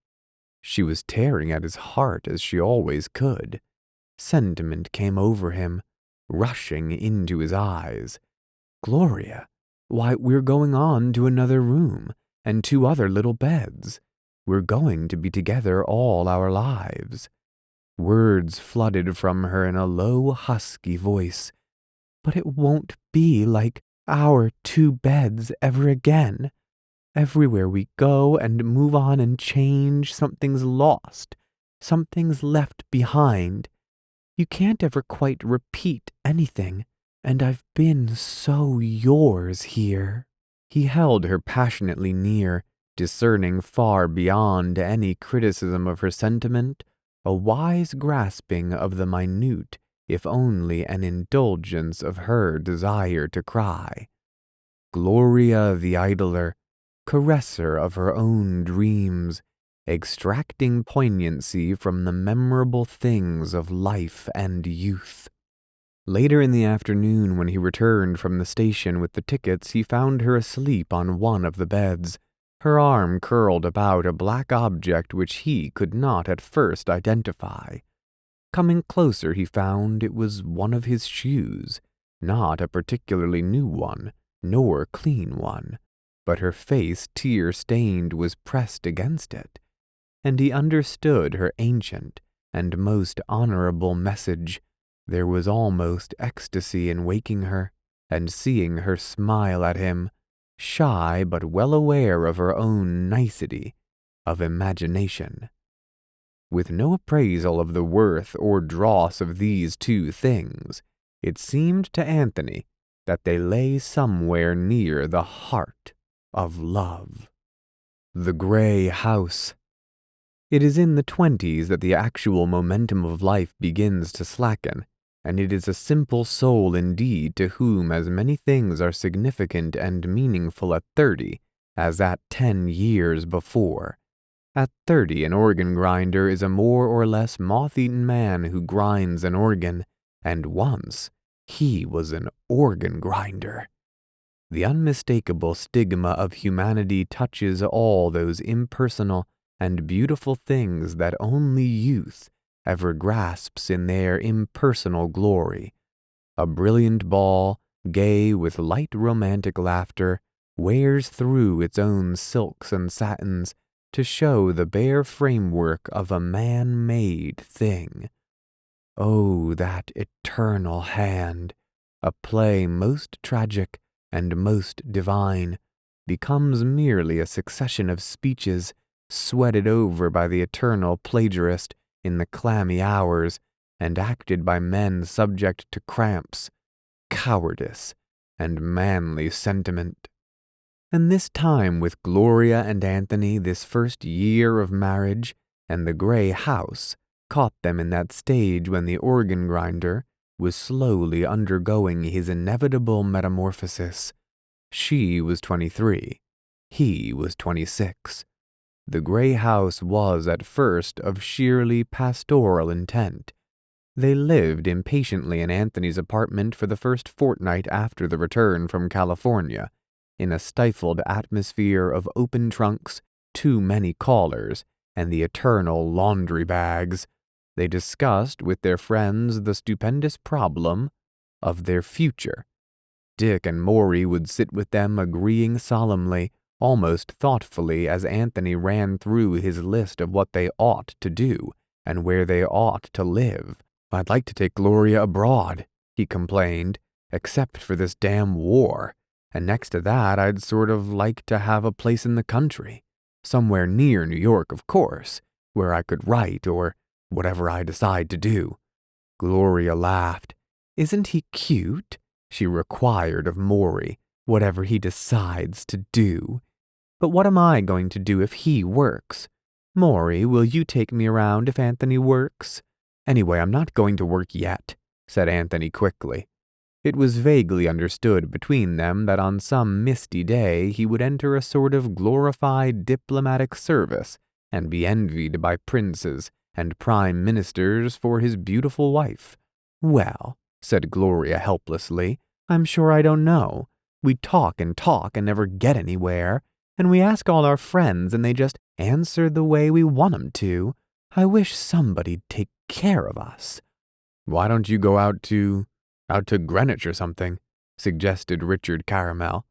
A: She was tearing at his heart as she always could. Sentiment came over him, rushing into his eyes. "Gloria, why, we're going on to another room and 2 other little beds. We're going to be together all our lives." Words flooded from her in a low, husky voice. "But it won't be like our 2 beds ever again. Everywhere we go and move on and change, something's lost, something's left behind. You can't ever quite repeat anything, and I've been so yours here." He held her passionately near, discerning far beyond any criticism of her sentiment, a wise grasping of the minute, if only an indulgence of her desire to cry. Gloria the idler, caresser of her own dreams, extracting poignancy from the memorable things of life and youth. Later in the afternoon, when he returned from the station with the tickets, he found her asleep on one of the beds, her arm curled about a black object which he could not at first identify. Coming closer, he found it was one of his shoes, not a particularly new one, nor clean one, but her face, tear-stained, was pressed against it, and he understood her ancient and most honorable message. There was almost ecstasy in waking her and seeing her smile at him, shy but well aware of her own nicety of imagination. With no appraisal of the worth or dross of these 2 things, it seemed to Anthony that they lay somewhere near the heart of love. The Grey House. It is in the 20s that the actual momentum of life begins to slacken, and it is a simple soul indeed to whom as many things are significant and meaningful at 30 as at 10 years before. At 30, an organ grinder is a more or less moth-eaten man who grinds an organ, and once he was an organ grinder. The unmistakable stigma of humanity touches all those impersonal and beautiful things that only youth ever grasps in their impersonal glory. A brilliant ball, gay with light romantic laughter, wears through its own silks and satins, to show the bare framework of a man-made thing. Oh, that eternal hand, a play most tragic and most divine, becomes merely a succession of speeches sweated over by the eternal plagiarist in the clammy hours and acted by men subject to cramps, cowardice, and manly sentiment. And this time with Gloria and Anthony, this first year of marriage, and the gray house, caught them in that stage when the organ grinder was slowly undergoing his inevitable metamorphosis. She was 23. He was 26. The gray house was at first of sheerly pastoral intent. They lived impatiently in Anthony's apartment for the first fortnight after the return from California, in a stifled atmosphere of open trunks, too many callers, and the eternal laundry bags. They discussed with their friends the stupendous problem of their future. Dick and Maury would sit with them agreeing solemnly, almost thoughtfully, as Anthony ran through his list of what they ought to do and where they ought to live. "I'd like to take Gloria abroad," he complained, "except for this damn war. And next to that, I'd sort of like to have a place in the country. Somewhere near New York, of course, where I could write or whatever I decide to do." Gloria laughed. "Isn't he cute?" she required of Maury, "whatever he decides to do. But what am I going to do if he works? Maury, will you take me around if Anthony works?" "Anyway, I'm not going to work yet," said Anthony quickly. It was vaguely understood between them that on some misty day he would enter a sort of glorified diplomatic service and be envied by princes and prime ministers for his beautiful wife. "Well," said Gloria helplessly, "I'm sure I don't know. We talk and never get anywhere, and we ask all our friends and they just answer the way we want 'em to. I wish somebody'd take care of us." "Why don't you go out to Greenwich or something?" suggested Richard Caramel.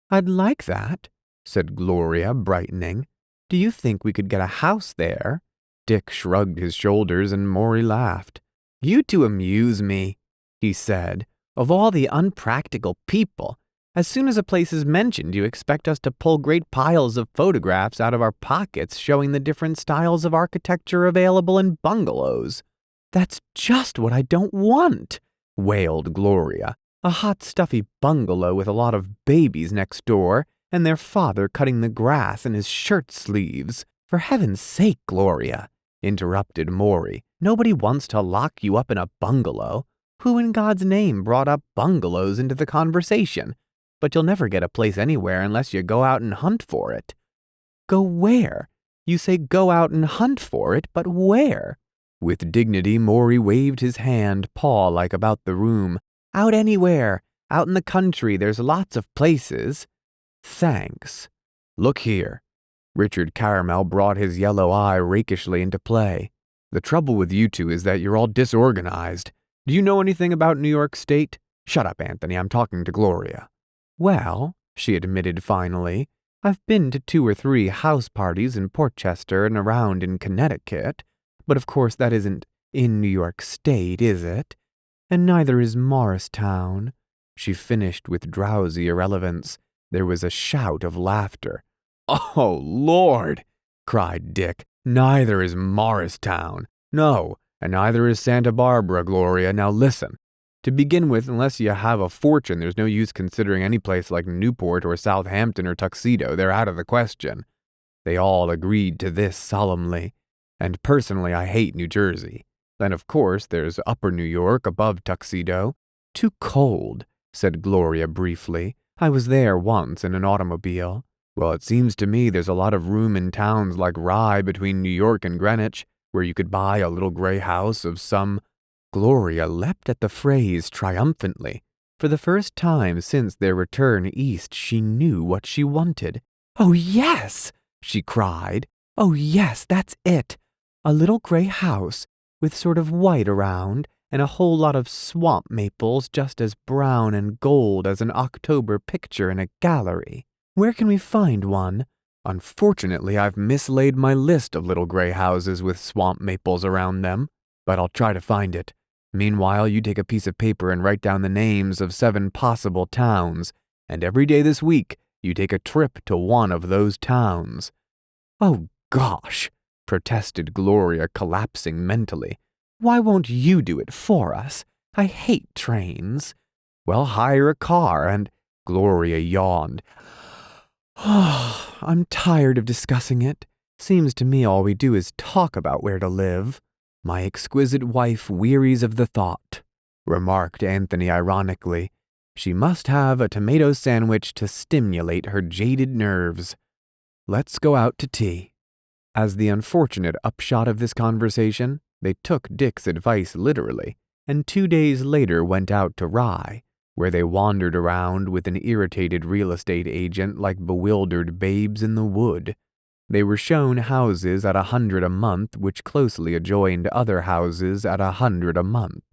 A: "I'd like that," said Gloria, brightening. "Do you think we could get a house there?" Dick shrugged his shoulders and Maury laughed. "You two amuse me," he said. "Of all the unpractical people, as soon as a place is mentioned, you expect us to pull great piles of photographs out of our pockets showing the different styles of architecture available in bungalows." "That's just what I don't want," wailed Gloria. "A hot, stuffy bungalow with a lot of babies next door, and their father cutting the grass in his shirt sleeves." "For heaven's sake, Gloria," interrupted Maury, "nobody wants to lock you up in a bungalow. Who in God's name brought up bungalows into the conversation? But you'll never get a place anywhere unless you go out and hunt for it." "Go where? You say go out and hunt for it, but where?" With dignity, Maury waved his hand paw-like about the room. "Out anywhere. Out in the country. There's lots of places." "Thanks. Look here." Richard Caramel brought his yellow eye rakishly into play. "The trouble with you two is that you're all disorganized. Do you know anything about New York State?" "Shut up, Anthony. I'm talking to Gloria." "Well," she admitted finally, "I've been to 2 or 3 house parties in Portchester and around in Connecticut. But of course that isn't in New York State, is it? And neither is Morristown." She finished with drowsy irrelevance. There was a shout of laughter. "Oh, Lord!" cried Dick. "Neither is Morristown. No, and neither is Santa Barbara, Gloria. Now listen. To begin with, unless you have a fortune, there's no use considering any place like Newport or Southampton or Tuxedo. They're out of the question." They all agreed to this solemnly. "And personally, I hate New Jersey. Then, of course, there's Upper New York above Tuxedo." "Too cold," said Gloria briefly. "I was there once in an automobile." "Well, it seems to me there's a lot of room in towns like Rye between New York and Greenwich, where you could buy a little gray house of some—" Gloria leapt at the phrase triumphantly. For the first time since their return east, she knew what she wanted. "Oh, yes!" she cried. "Oh, yes, that's it. A little gray house, with sort of white around, and a whole lot of swamp maples just as brown and gold as an October picture in a gallery. Where can we find one?" Unfortunately, I've mislaid my list of little gray houses with swamp maples around them, but I'll try to find it. Meanwhile, you take a piece of paper and write down the names of 7 possible towns, and every day this week, you take a trip to one of those towns." "Oh, gosh," protested Gloria, collapsing mentally. "Why won't you do it for us? I hate trains." "Well, hire a car and—" Gloria yawned. "Oh, I'm tired of discussing it. Seems to me all we do is talk about where to live. My exquisite wife wearies of the thought," remarked Anthony ironically. "She must have a tomato sandwich to stimulate her jaded nerves. Let's go out to tea." As the unfortunate upshot of this conversation, they took Dick's advice literally, and 2 days later went out to Rye, where they wandered around with an irritated real estate agent like bewildered babes in the wood. They were shown houses at $100 a month which closely adjoined other houses at $100 a month.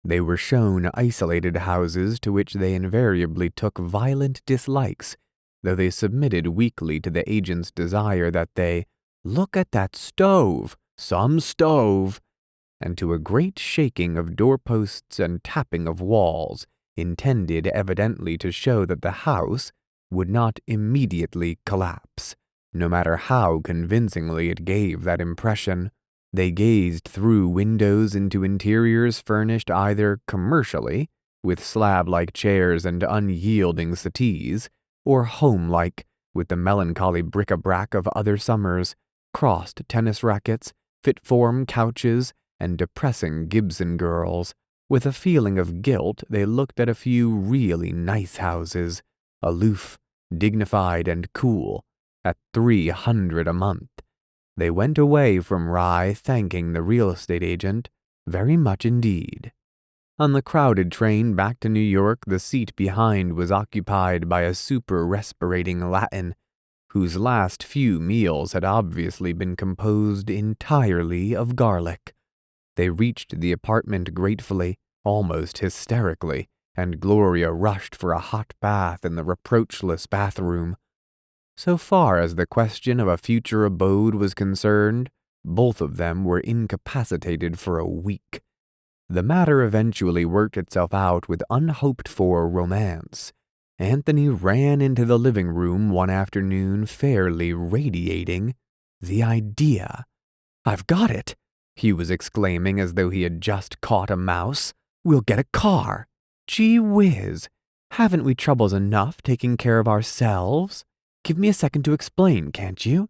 A: They were shown isolated houses to which they invariably took violent dislikes, though they submitted weakly to the agent's desire that they "look at that stove, some stove," and to a great shaking of doorposts and tapping of walls, intended evidently to show that the house would not immediately collapse, no matter how convincingly it gave that impression. They gazed through windows into interiors furnished either commercially, with slab-like chairs and unyielding settees, or home-like, with the melancholy bric-a-brac of other summers, crossed tennis rackets, fit-form couches, and depressing Gibson girls. With a feeling of guilt, they looked at a few really nice houses, aloof, dignified, and cool, at $300 a month. They went away from Rye thanking the real estate agent very much indeed. On the crowded train back to New York, the seat behind was occupied by a super-respirating Latin, whose last few meals had obviously been composed entirely of garlic. They reached the apartment gratefully, almost hysterically, and Gloria rushed for a hot bath in the reproachless bathroom. So far as the question of a future abode was concerned, both of them were incapacitated for a week. The matter eventually worked itself out with unhoped-for romance. Anthony ran into the living room one afternoon fairly radiating the idea. "I've got it," he was exclaiming as though he had just caught a mouse. "We'll get a car. Gee whiz, haven't we troubles enough taking care of ourselves? Give me a second to explain, can't you?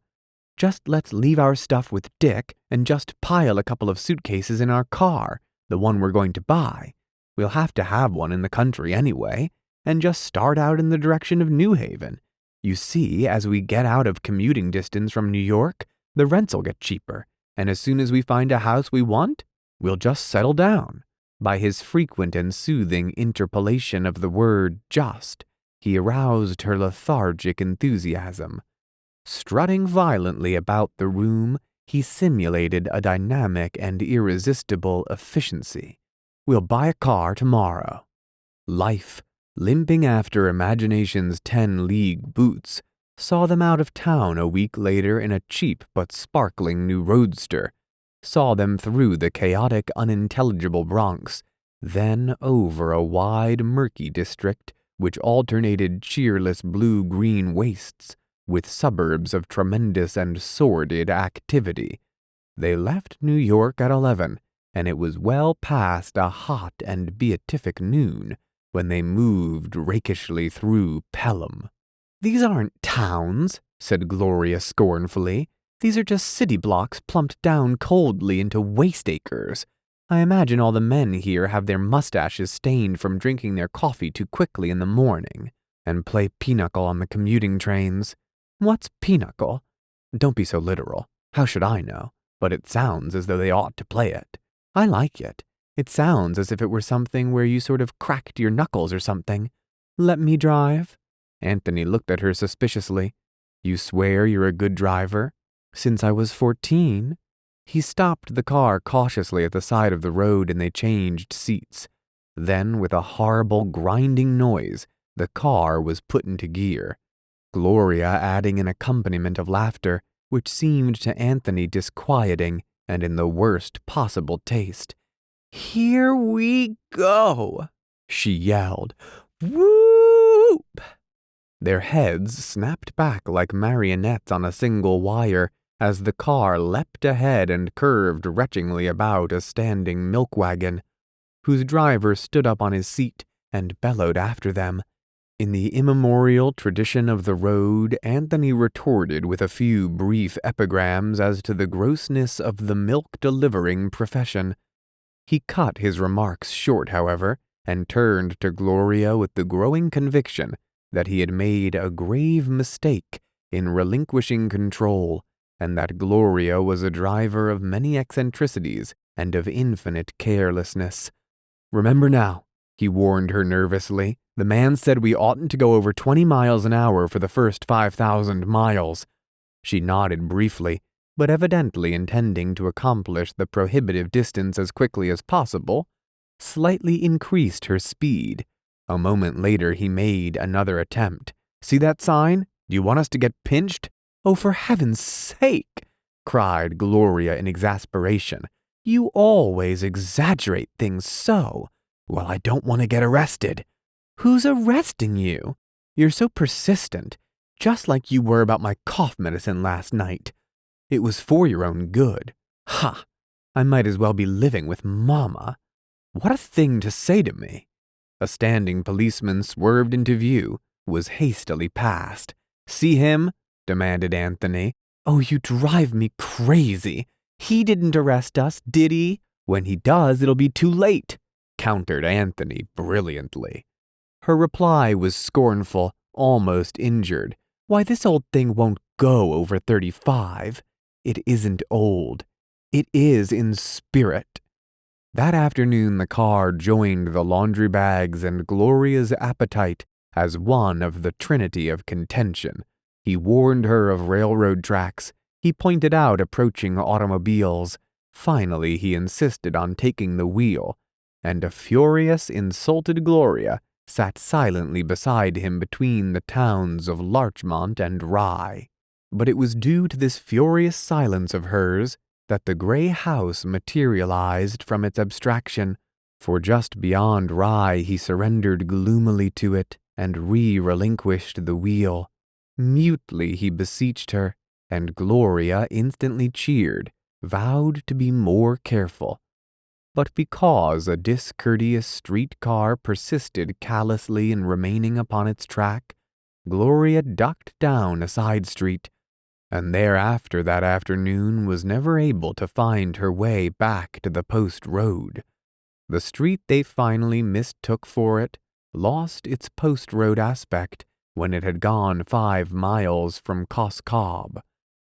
A: Just let's leave our stuff with Dick and just pile a couple of suitcases in our car, the one we're going to buy. We'll have to have one in the country anyway, and just start out in the direction of New Haven. You see, as we get out of commuting distance from New York, the rents'll get cheaper, and as soon as we find a house we want, we'll just settle down." By his frequent and soothing interpolation of the word just, he aroused her lethargic enthusiasm. Strutting violently about the room, he simulated a dynamic and irresistible efficiency. "We'll buy a car tomorrow." Life, limping after imagination's 10-league boots, saw them out of town a week later in a cheap but sparkling new roadster, saw them through the chaotic, unintelligible Bronx, then over a wide, murky district which alternated cheerless blue-green wastes with suburbs of tremendous and sordid activity. They left New York at 11, and it was well past a hot and beatific noon when they moved rakishly through Pelham. "These aren't towns," said Gloria scornfully. "These are just city blocks plumped down coldly into waste acres. I imagine all the men here have their mustaches stained from drinking their coffee too quickly in the morning, and play pinochle on the commuting trains." "What's pinochle?" "Don't be so literal. How should I know? But it sounds as though they ought to play it. I like it. It sounds as if it were something where you sort of cracked your knuckles or something. Let me drive?" Anthony looked at her suspiciously. "You swear you're a good driver?" "Since I was 14. He stopped the car cautiously at the side of the road and they changed seats. Then, with a horrible grinding noise, the car was put into gear. Gloria adding an accompaniment of laughter, which seemed to Anthony disquieting and in the worst possible taste. "Here we go," she yelled. "Whoop!" Their heads snapped back like marionettes on a single wire as the car leapt ahead and curved retchingly about a standing milk wagon, whose driver stood up on his seat and bellowed after them. In the immemorial tradition of the road, Anthony retorted with a few brief epigrams as to the grossness of the milk-delivering profession. He cut his remarks short, however, and turned to Gloria with the growing conviction that he had made a grave mistake in relinquishing control, and that Gloria was a driver of many eccentricities and of infinite carelessness. "Remember now," he warned her nervously, "the man said we oughtn't to go over 20 miles an hour for the first 5,000 miles. She nodded briefly, but evidently intending to accomplish the prohibitive distance as quickly as possible, slightly increased her speed. A moment later he made another attempt. "See that sign? Do you want us to get pinched?" "Oh, for heaven's sake!" cried Gloria in exasperation. "You always exaggerate things so." "Well, I don't want to get arrested." "Who's arresting you? You're so persistent, just like you were about my cough medicine last night. It was for your own good. Ha! I might as well be living with Mama. What a thing to say to me." A standing policeman swerved into view, was hastily passed. "See him?" demanded Anthony. "Oh, you drive me crazy. He didn't arrest us, did he? When he does, it'll be too late," countered Anthony brilliantly. Her reply was scornful, almost injured. "Why, this old thing won't go over 35. It isn't old. It is in spirit." That afternoon the car joined the laundry bags and Gloria's appetite as one of the trinity of contention. He warned her of railroad tracks. He pointed out approaching automobiles. Finally, he insisted on taking the wheel, and a furious, insulted Gloria sat silently beside him between the towns of Larchmont and Rye. But it was due to this furious silence of hers that the gray house materialized from its abstraction, for just beyond Rye he surrendered gloomily to it and relinquished the wheel. Mutely he beseeched her, and Gloria instantly cheered, vowed to be more careful. But because a discourteous streetcar persisted callously in remaining upon its track, Gloria ducked down a side street, and thereafter that afternoon was never able to find her way back to the post road. The street they finally mistook for it lost its post road aspect when it had gone 5 miles from Cos Cob.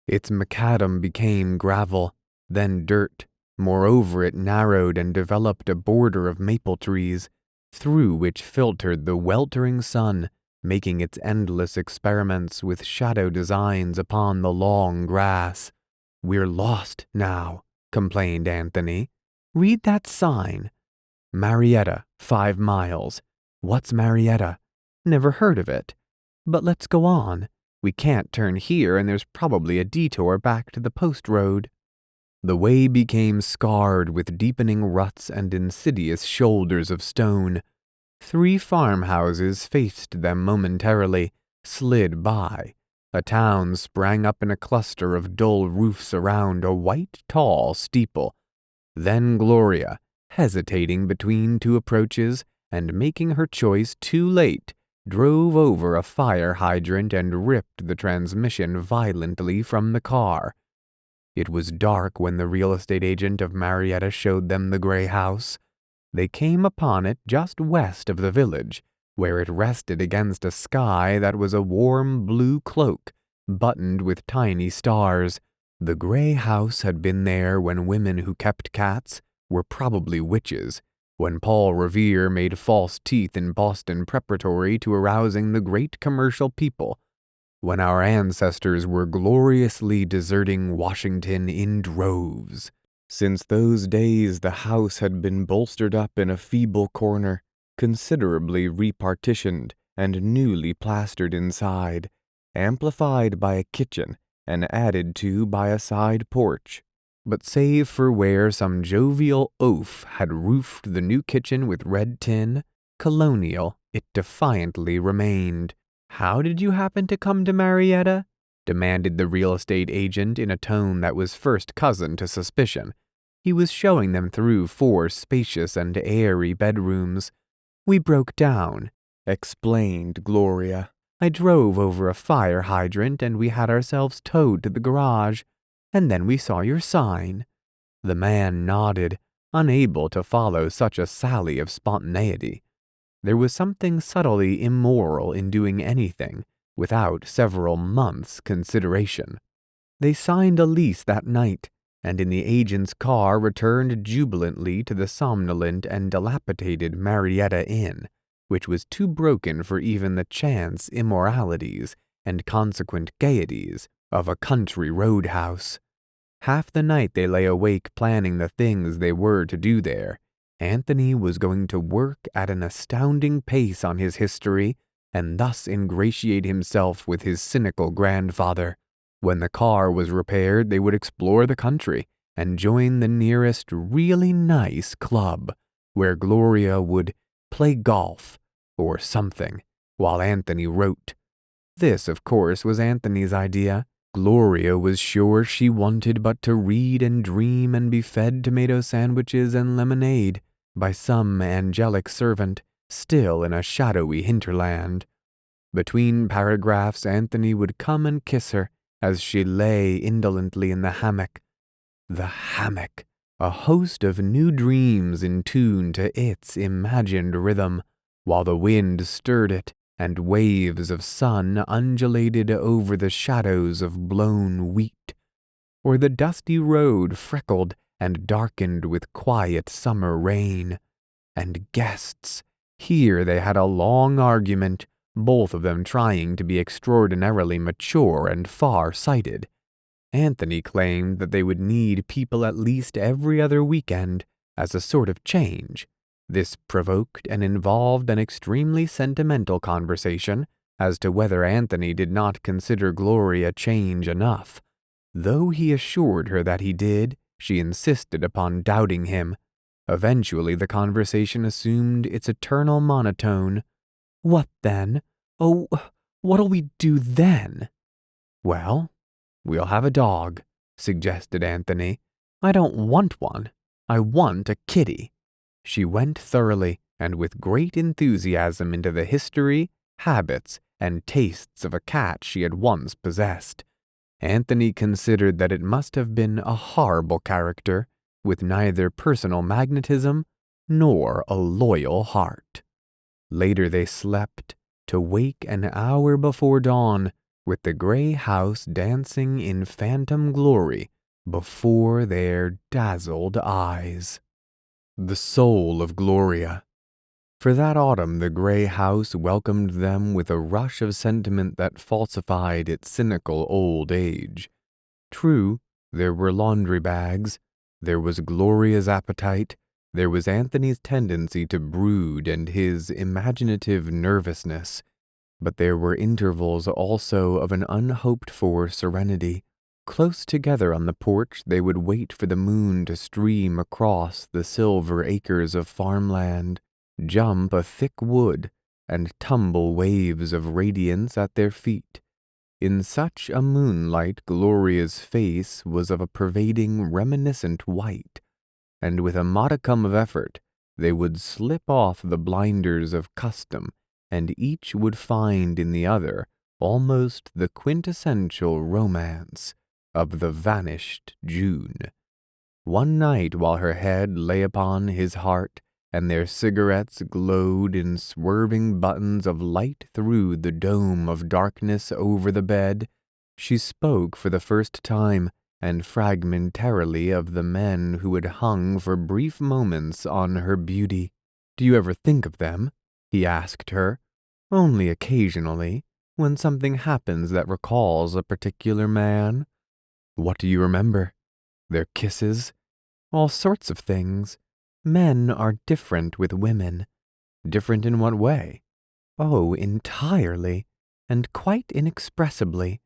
A: Its macadam became gravel, then dirt. Moreover, it narrowed and developed a border of maple trees, through which filtered the weltering sun, making its endless experiments with shadow designs upon the long grass. "We're lost now," complained Anthony. "Read that sign. Marietta, 5 miles. What's Marietta? Never heard of it. But let's go on. We can't turn here, and there's probably a detour back to the post road." The way became scarred with deepening ruts and insidious shoulders of stone. 3 farmhouses faced them momentarily, slid by. A town sprang up in a cluster of dull roofs around a white, tall steeple. Then Gloria, hesitating between 2 approaches and making her choice too late, drove over a fire hydrant and ripped the transmission violently from the car. It was dark when the real estate agent of Marietta showed them the gray house. They came upon it just west of the village, where it rested against a sky that was a warm blue cloak, buttoned with tiny stars. The gray house had been there when women who kept cats were probably witches, when Paul Revere made false teeth in Boston preparatory to arousing the great commercial people, when our ancestors were gloriously deserting Washington in droves. Since those days the house had been bolstered up in a feeble corner, considerably repartitioned and newly plastered inside. amplified by a kitchen and added to by a side porch. But save for where some jovial oaf had roofed the new kitchen with red tin, colonial it defiantly remained. "How did you happen to come to Marietta?" demanded the real estate agent in a tone that was first cousin to suspicion. He was showing them through 4 spacious and airy bedrooms. "We broke down," explained Gloria. "I drove over a fire hydrant and we had ourselves towed to the garage, and then we saw your sign." The man nodded, unable to follow such a sally of spontaneity. There was something subtly immoral in doing anything without several months' consideration. They signed a lease that night, and in the agent's car returned jubilantly to the somnolent and dilapidated Marietta Inn, which was too broken for even the chance immoralities and consequent gaieties of a country roadhouse. Half the night they lay awake planning the things they were to do there. Anthony was going to work at an astounding pace on his history and thus ingratiate himself with his cynical grandfather. When the car was repaired, they would explore the country and join the nearest really nice club, where Gloria would play golf or something, while Anthony wrote. This, of course, was Anthony's idea. Gloria was sure she wanted but to read and dream and be fed tomato sandwiches and lemonade by some angelic servant still in a shadowy hinterland. Between paragraphs, Anthony would come and kiss her as she lay indolently in the hammock. The hammock, a host of new dreams in tune to its imagined rhythm, while the wind stirred it and waves of sun undulated over the shadows of blown wheat, or the dusty road freckled and darkened with quiet summer rain. And guests, here they had a long argument, both of them trying to be extraordinarily mature and far-sighted. Anthony claimed that they would need people at least every other weekend as a sort of change. This provoked and involved an extremely sentimental conversation as to whether Anthony did not consider Gloria change enough. Though he assured her that he did, she insisted upon doubting him. Eventually the conversation assumed its eternal monotone. "What then? Oh, what'll we do then?" "Well, we'll have a dog," suggested Anthony. "I don't want one. I want a kitty." She went thoroughly and with great enthusiasm into the history, habits, and tastes of a cat she had once possessed. Anthony considered that it must have been a horrible character, with neither personal magnetism nor a loyal heart. Later they slept, to wake an hour before dawn, with the gray house dancing in phantom glory before their dazzled eyes. The soul of Gloria. For that autumn the gray house welcomed them with a rush of sentiment that falsified its cynical old age. True, there were laundry bags, there was Gloria's appetite, there was Anthony's tendency to brood and his imaginative nervousness, but there were intervals also of an unhoped-for serenity. Close together on the porch they would wait for the moon to stream across the silver acres of farmland, jump a thick wood, and tumble waves of radiance at their feet. In such a moonlight Gloria's face was of a pervading reminiscent white, and with a modicum of effort they would slip off the blinders of custom, and each would find in the other almost the quintessential romance of the vanished June. One night while her head lay upon his heart, and their cigarettes glowed in swerving buttons of light through the dome of darkness over the bed, she spoke for the first time, and fragmentarily, of the men who had hung for brief moments on her beauty. "Do you ever think of them?" he asked her. "Only occasionally, when something happens that recalls a particular man." "What do you remember?" "Their kisses. All sorts of things. Men are different with women." "Different in what way?" "Oh, entirely. and quite inexpressibly.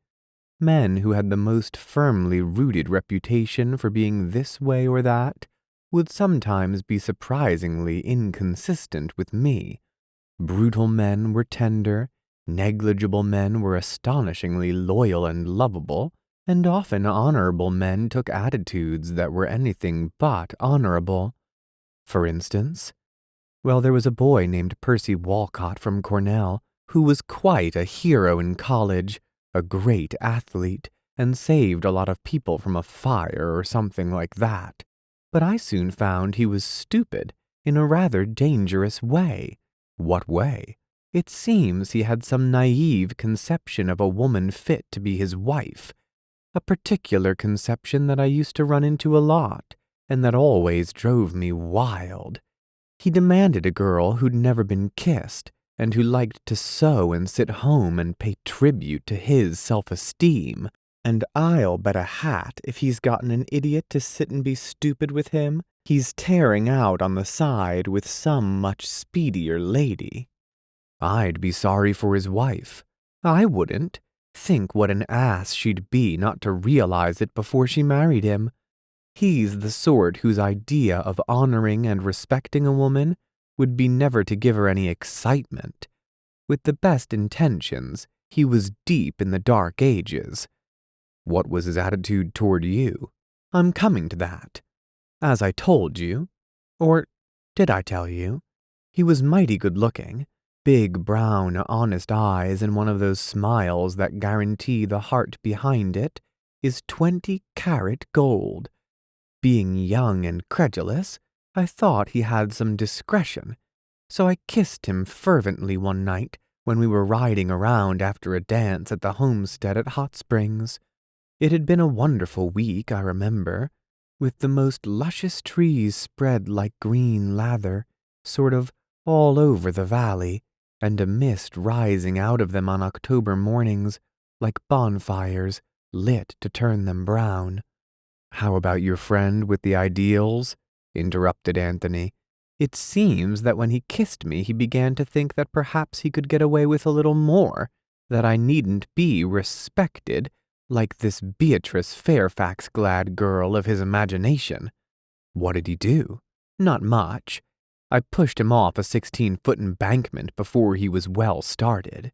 A: Men who had the most firmly rooted reputation for being this way or that would sometimes be surprisingly inconsistent with me. Brutal men were tender, negligible men were astonishingly loyal and lovable, and often honorable men took attitudes that were anything but honorable. For instance, well, there was a boy named Percy Walcott from Cornell who was quite a hero in college, a great athlete, and saved a lot of people from a fire or something like that. But I soon found he was stupid in a rather dangerous way. What way? It seems he had some naive conception of a woman fit to be his wife, a particular conception that I used to run into a lot, and that always drove me wild. He demanded a girl who'd never been kissed, and who liked to sew and sit home and pay tribute to his self-esteem. And I'll bet a hat if he's gotten an idiot to sit and be stupid with him, he's tearing out on the side with some much speedier lady. I'd be sorry for his wife. I wouldn't. Think what an ass she'd be not to realize it before she married him. He's the sort whose idea of honoring and respecting a woman would be never to give her any excitement. With the best intentions, he was deep in the dark ages. What was his attitude toward you? I'm coming to that. As I told you, or did I tell you? He was mighty good-looking, big brown, honest eyes, and one of those smiles that guarantee the heart behind it is 20-carat gold. Being young and credulous, I thought he had some discretion, so I kissed him fervently one night when we were riding around after a dance at the homestead at Hot Springs. It had been a wonderful week, I remember, with the most luscious trees spread like green lather, sort of all over the valley, and a mist rising out of them on October mornings like bonfires lit to turn them brown. How about your friend with the ideals? Interrupted Anthony. It seems that when he kissed me, he began to think that perhaps he could get away with a little more, that I needn't be respected like this Beatrice Fairfax-glad girl of his imagination. What did he do? Not much. I pushed him off a 16-foot embankment before he was well started.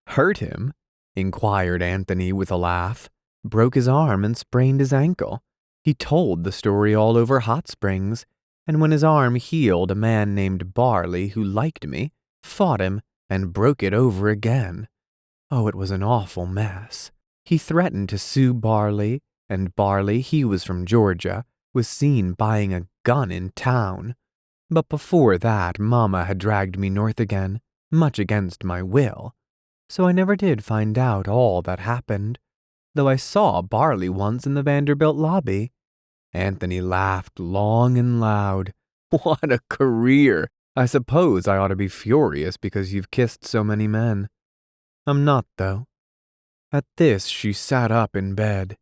A: Hurt him? Inquired Anthony with a laugh. Broke his arm and sprained his ankle. He told the story all over Hot Springs, and when his arm healed, a man named Barley, who liked me, fought him and broke it over again. Oh, it was an awful mess. He threatened to sue Barley, and Barley, he was from Georgia, was seen buying a gun in town. But before that, Mama had dragged me north again, much against my will. So I never did find out all that happened, though I saw Barley once in the Vanderbilt lobby. Anthony laughed long and loud. What a career! I suppose I ought to be furious because you've kissed so many men. I'm not, though. At this, she sat up in bed.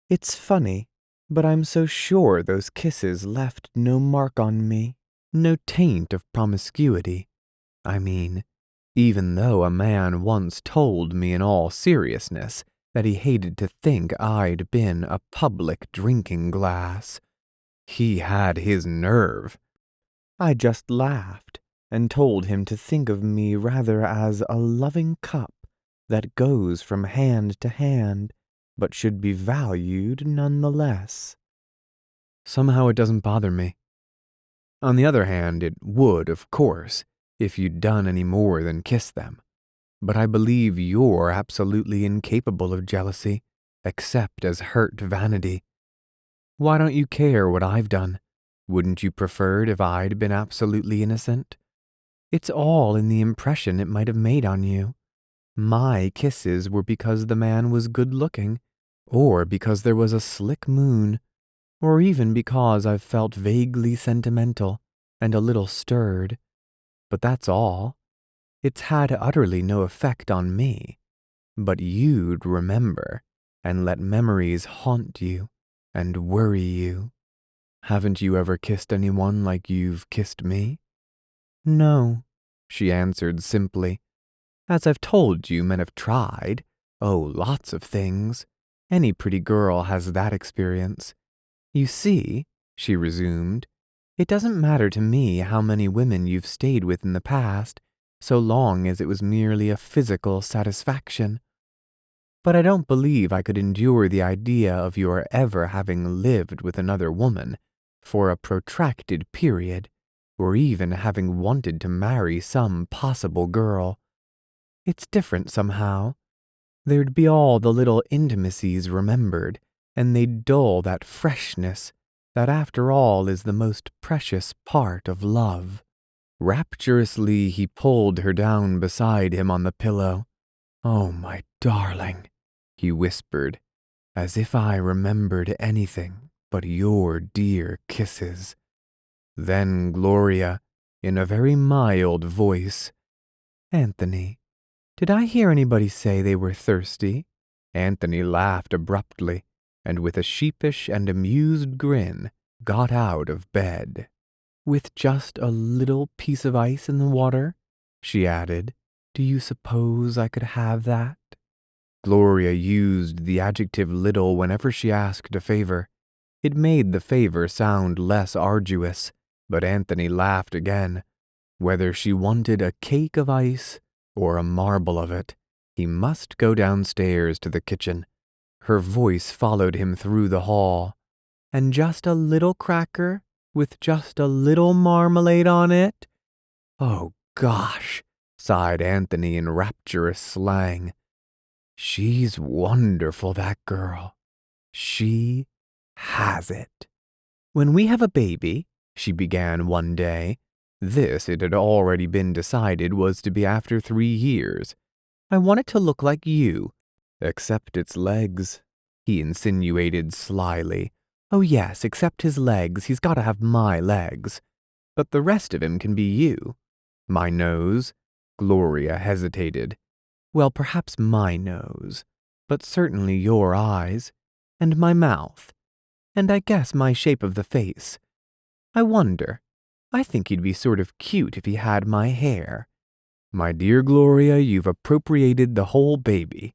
A: It's funny, but I'm so sure those kisses left no mark on me, no taint of promiscuity. I mean, even though a man once told me in all seriousness that he hated to think I'd been a public drinking glass. He had his nerve. I just laughed and told him to think of me rather as a loving cup that goes from hand to hand, but should be valued nonetheless. Somehow it doesn't bother me. On the other hand, it would, of course, if you'd done any more than kiss them. But I believe you're absolutely incapable of jealousy, except as hurt vanity. Why don't you care what I've done? Wouldn't you prefer it if I'd been absolutely innocent? It's all in the impression it might have made on you. My kisses were because the man was good-looking, or because there was a slick moon, or even because I've felt vaguely sentimental and a little stirred. But that's all. It's had utterly no effect on me. But you'd remember and let memories haunt you and worry you. Haven't you ever kissed anyone like you've kissed me? No, she answered simply. As I've told you, men have tried. Oh, lots of things. Any pretty girl has that experience. You see, she resumed, it doesn't matter to me how many women you've stayed with in the past, so long as it was merely a physical satisfaction. But I don't believe I could endure the idea of your ever having lived with another woman for a protracted period, or even having wanted to marry some possible girl. It's different somehow. There'd be all the little intimacies remembered, and they'd dull that freshness that after all is the most precious part of love. Rapturously he pulled her down beside him on the pillow. Oh, my darling, he whispered, as if I remembered anything but your dear kisses. Then Gloria, in a very mild voice, Anthony, did I hear anybody say they were thirsty? Anthony laughed abruptly, and with a sheepish and amused grin, got out of bed. With just a little piece of ice in the water? She added. Do you suppose I could have that? Gloria used the adjective little whenever she asked a favor. It made the favor sound less arduous, but Anthony laughed again. Whether she wanted a cake of ice or a marble of it, he must go downstairs to the kitchen. Her voice followed him through the hall. And just a little cracker with just a little marmalade on it? Oh, gosh, sighed Anthony in rapturous slang. She's wonderful, that girl. She has it. When we have a baby, she began one day, this, it had already been decided, was to be after 3 years. I want it to look like you, except its legs, he insinuated slyly. Oh yes, except his legs, he's got to have my legs. But the rest of him can be you. My nose? Gloria hesitated. Well, perhaps my nose, but certainly your eyes, and my mouth, and I guess my shape of the face. I wonder, I think he'd be sort of cute if he had my hair. My dear Gloria, you've appropriated the whole baby.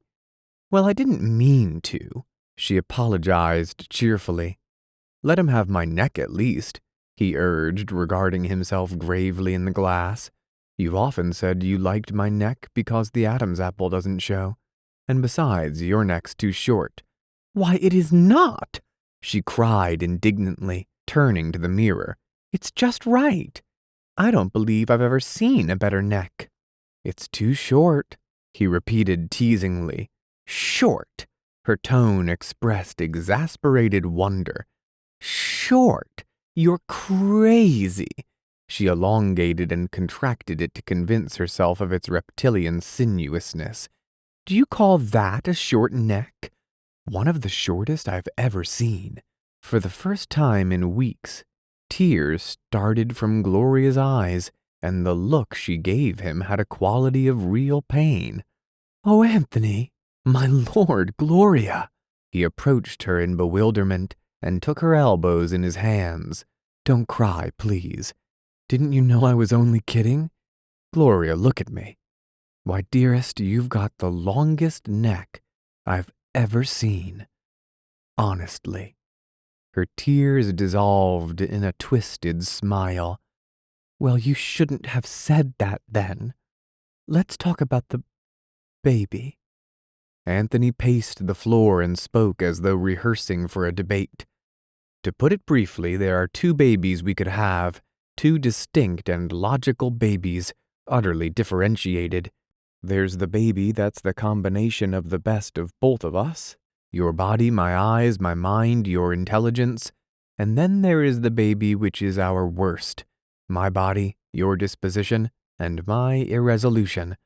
A: Well, I didn't mean to, she apologized cheerfully. Let him have my neck at least, he urged, regarding himself gravely in the glass. You've often said you liked my neck because the Adam's apple doesn't show. And besides, your neck's too short. Why, it is not, she cried indignantly, turning to the mirror. It's just right. I don't believe I've ever seen a better neck. It's too short, he repeated teasingly. Short. Her tone expressed exasperated wonder. Short. You're crazy. She elongated and contracted it to convince herself of its reptilian sinuousness. Do you call that a short neck? One of the shortest I've ever seen. For the first time in weeks, tears started from Gloria's eyes, and the look she gave him had a quality of real pain. Oh, Anthony, my Lord, Gloria! He approached her in bewilderment and took her elbows in his hands. Don't cry, please. Didn't you know I was only kidding? Gloria, look at me. Why, dearest, you've got the longest neck I've ever seen. Honestly. Her tears dissolved in a twisted smile. Well, you shouldn't have said that then. Let's talk about the baby. Anthony paced the floor and spoke as though rehearsing for a debate. To put it briefly, there are 2 babies we could have, 2 distinct and logical babies, utterly differentiated. There's the baby that's the combination of the best of both of us, your body, my eyes, my mind, your intelligence, and then there is the baby which is our worst, my body, your disposition, and my irresolution.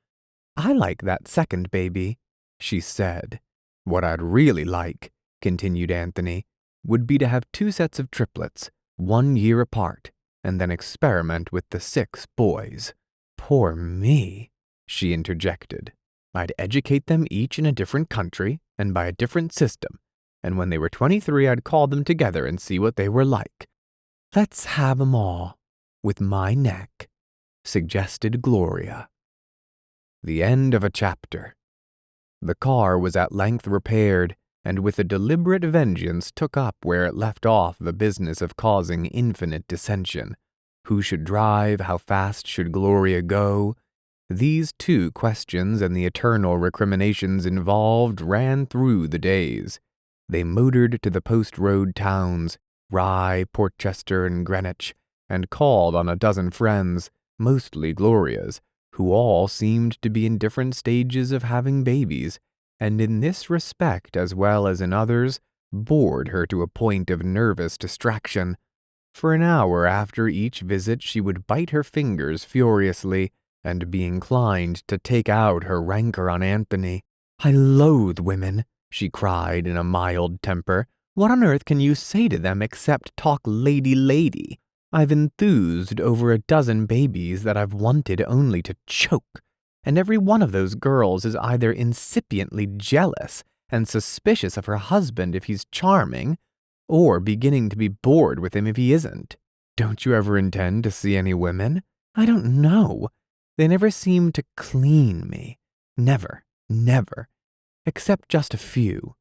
A: I like that second baby, she said. What I'd really like, continued Anthony, would be to have 2 sets of triplets, 1 year apart, and then experiment with the 6 boys. Poor me, she interjected. I'd educate them each in a different country and by a different system, and when they were 23 I'd call them together and see what they were like. Let's have 'em all, with my neck, suggested Gloria. The end of a chapter. The car was at length repaired, and with a deliberate vengeance took up where it left off the business of causing infinite dissension. Who should drive? How fast should Gloria go? These two questions and the eternal recriminations involved ran through the days. They motored to the post-road towns, Rye, Portchester, and Greenwich, and called on a dozen friends, mostly Gloria's, who all seemed to be in different stages of having babies, and in this respect as well as in others, bored her to a point of nervous distraction. For an hour after each visit she would bite her fingers furiously, and be inclined to take out her rancor on Anthony. "I loathe women," she cried in a mild temper. "What on earth can you say to them except talk lady? I've enthused over a dozen babies that I've wanted only to choke, and every one of those girls is either incipiently jealous and suspicious of her husband if he's charming, or beginning to be bored with him if he isn't. Don't you ever intend to see any women?" "I don't know. They never seem to clean me. Never. Except just a few.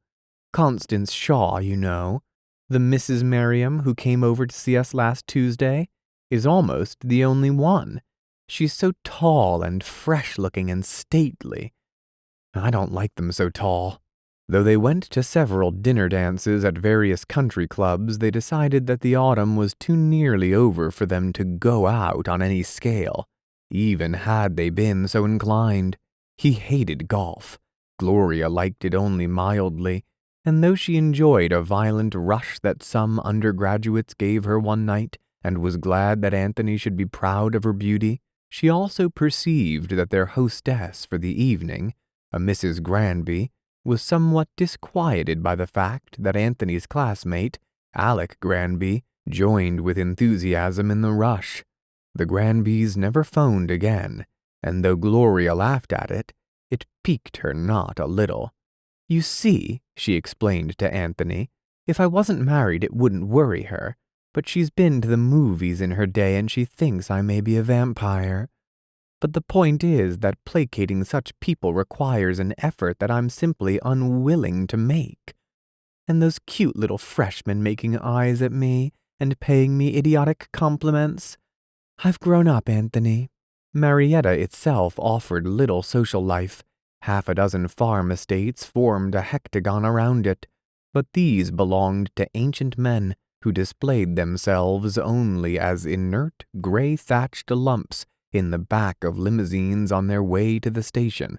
A: Constance Shaw, you know, the Mrs. Merriam who came over to see us last Tuesday, is almost the only one. She's so tall and fresh-looking and stately. I don't like them so tall." Though they went to several dinner dances at various country clubs, they decided that the autumn was too nearly over for them to go out on any scale, even had they been so inclined. He hated golf. Gloria liked it only mildly, and though she enjoyed a violent rush that some undergraduates gave her one night, and was glad that Anthony should be proud of her beauty, she also perceived that their hostess for the evening, a Mrs. Granby, was somewhat disquieted by the fact that Anthony's classmate, Alec Granby, joined with enthusiasm in the rush. The Granbys never phoned again, and though Gloria laughed at it, it piqued her not a little. "You see," she explained to Anthony, "if I wasn't married it wouldn't worry her, but she's been to the movies in her day and she thinks I may be a vampire. But the point is that placating such people requires an effort that I'm simply unwilling to make. And those cute little freshmen making eyes at me and paying me idiotic compliments. I've grown up, Anthony." Marietta itself offered little social life. Half a dozen farm estates formed a hectagon around it, but these belonged to ancient men who displayed themselves only as inert, gray-thatched lumps in the back of limousines on their way to the station,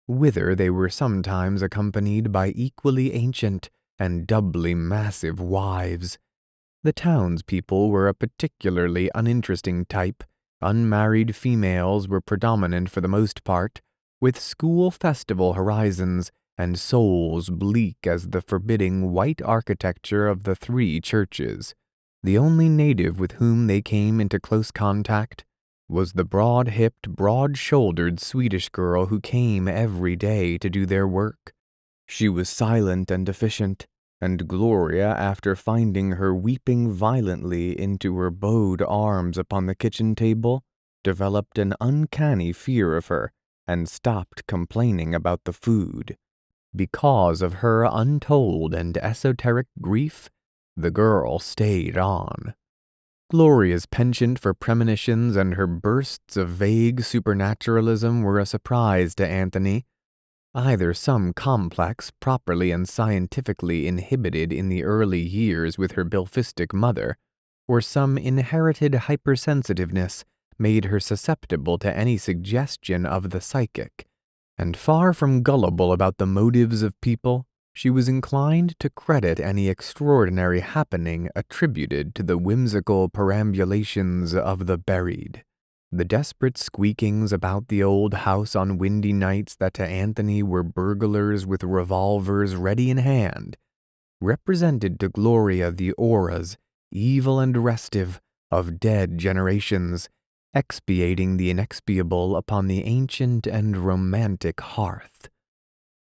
A: whither they were sometimes accompanied by equally ancient and doubly massive wives. The townspeople were a particularly uninteresting type. Unmarried females were predominant for the most part, with school festival horizons and souls bleak as the forbidding white architecture of the three churches. The only native with whom they came into close contact was the broad-hipped, broad-shouldered Swedish girl who came every day to do their work. She was silent and efficient, and Gloria, after finding her weeping violently into her bowed arms upon the kitchen table, developed an uncanny fear of her and stopped complaining about the food. Because of her untold and esoteric grief, the girl stayed on. Gloria's penchant for premonitions and her bursts of vague supernaturalism were a surprise to Anthony. Either some complex properly and scientifically inhibited in the early years with her bilphistic mother, or some inherited hypersensitiveness made her susceptible to any suggestion of the psychic, and far from gullible about the motives of people, she was inclined to credit any extraordinary happening attributed to the whimsical perambulations of the buried. The desperate squeakings about the old house on windy nights that to Anthony were burglars with revolvers ready in hand, represented to Gloria the auras, evil and restive, of dead generations, expiating the inexpiable upon the ancient and romantic hearth.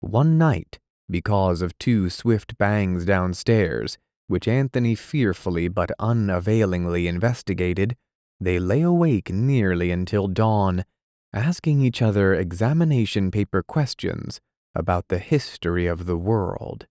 A: One night, because of two swift bangs downstairs, which Anthony fearfully but unavailingly investigated, they lay awake nearly until dawn, asking each other examination paper questions about the history of the world.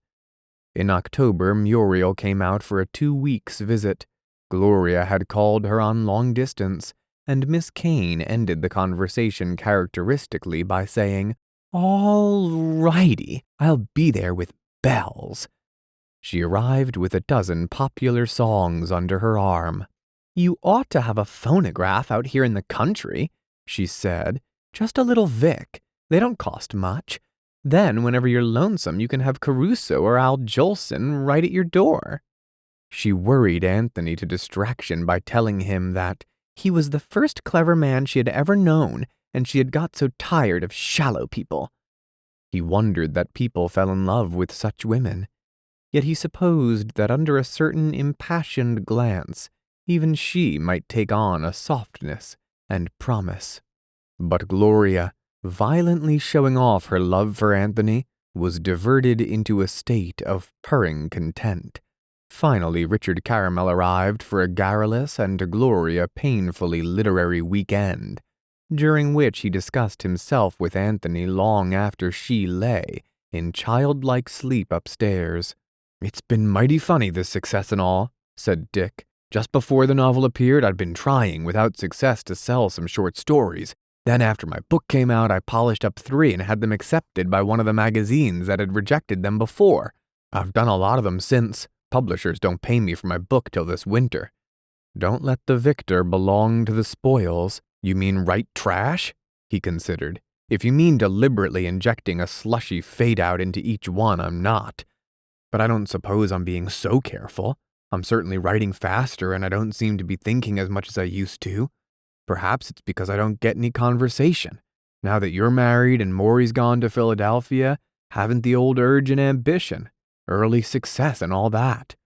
A: In October, Muriel came out for a 2 weeks visit. Gloria had called her on long distance, and Miss Kane ended the conversation characteristically by saying, "All righty, I'll be there with bells." She arrived with a dozen popular songs under her arm. "You ought to have a phonograph out here in the country," she said. "Just a little Vic. They don't cost much. Then, whenever you're lonesome, you can have Caruso or Al Jolson right at your door." She worried Anthony to distraction by telling him that he was the first clever man she had ever known, and she had got so tired of shallow people. He wondered that people fell in love with such women, yet he supposed that under a certain impassioned glance, even she might take on a softness and promise. But Gloria, violently showing off her love for Anthony, was diverted into a state of purring content. Finally, Richard Caramel arrived for a garrulous and to Gloria painfully literary weekend, during which he discussed himself with Anthony long after she lay in childlike sleep upstairs. "It's been mighty funny, this success and all," said Dick. "Just before the novel appeared, I'd been trying without success to sell some short stories. Then after my book came out, I polished up 3 and had them accepted by one of the magazines that had rejected them before. I've done a lot of them since. Publishers don't pay me for my book till this winter." "Don't let the victor belong to the spoils. You mean write trash?" he considered. "If you mean deliberately injecting a slushy fade-out into each one, I'm not. But I don't suppose I'm being so careful. I'm certainly writing faster, and I don't seem to be thinking as much as I used to. Perhaps it's because I don't get any conversation. Now that you're married and Maury's gone to Philadelphia, haven't the old urge and ambition, early success and all that.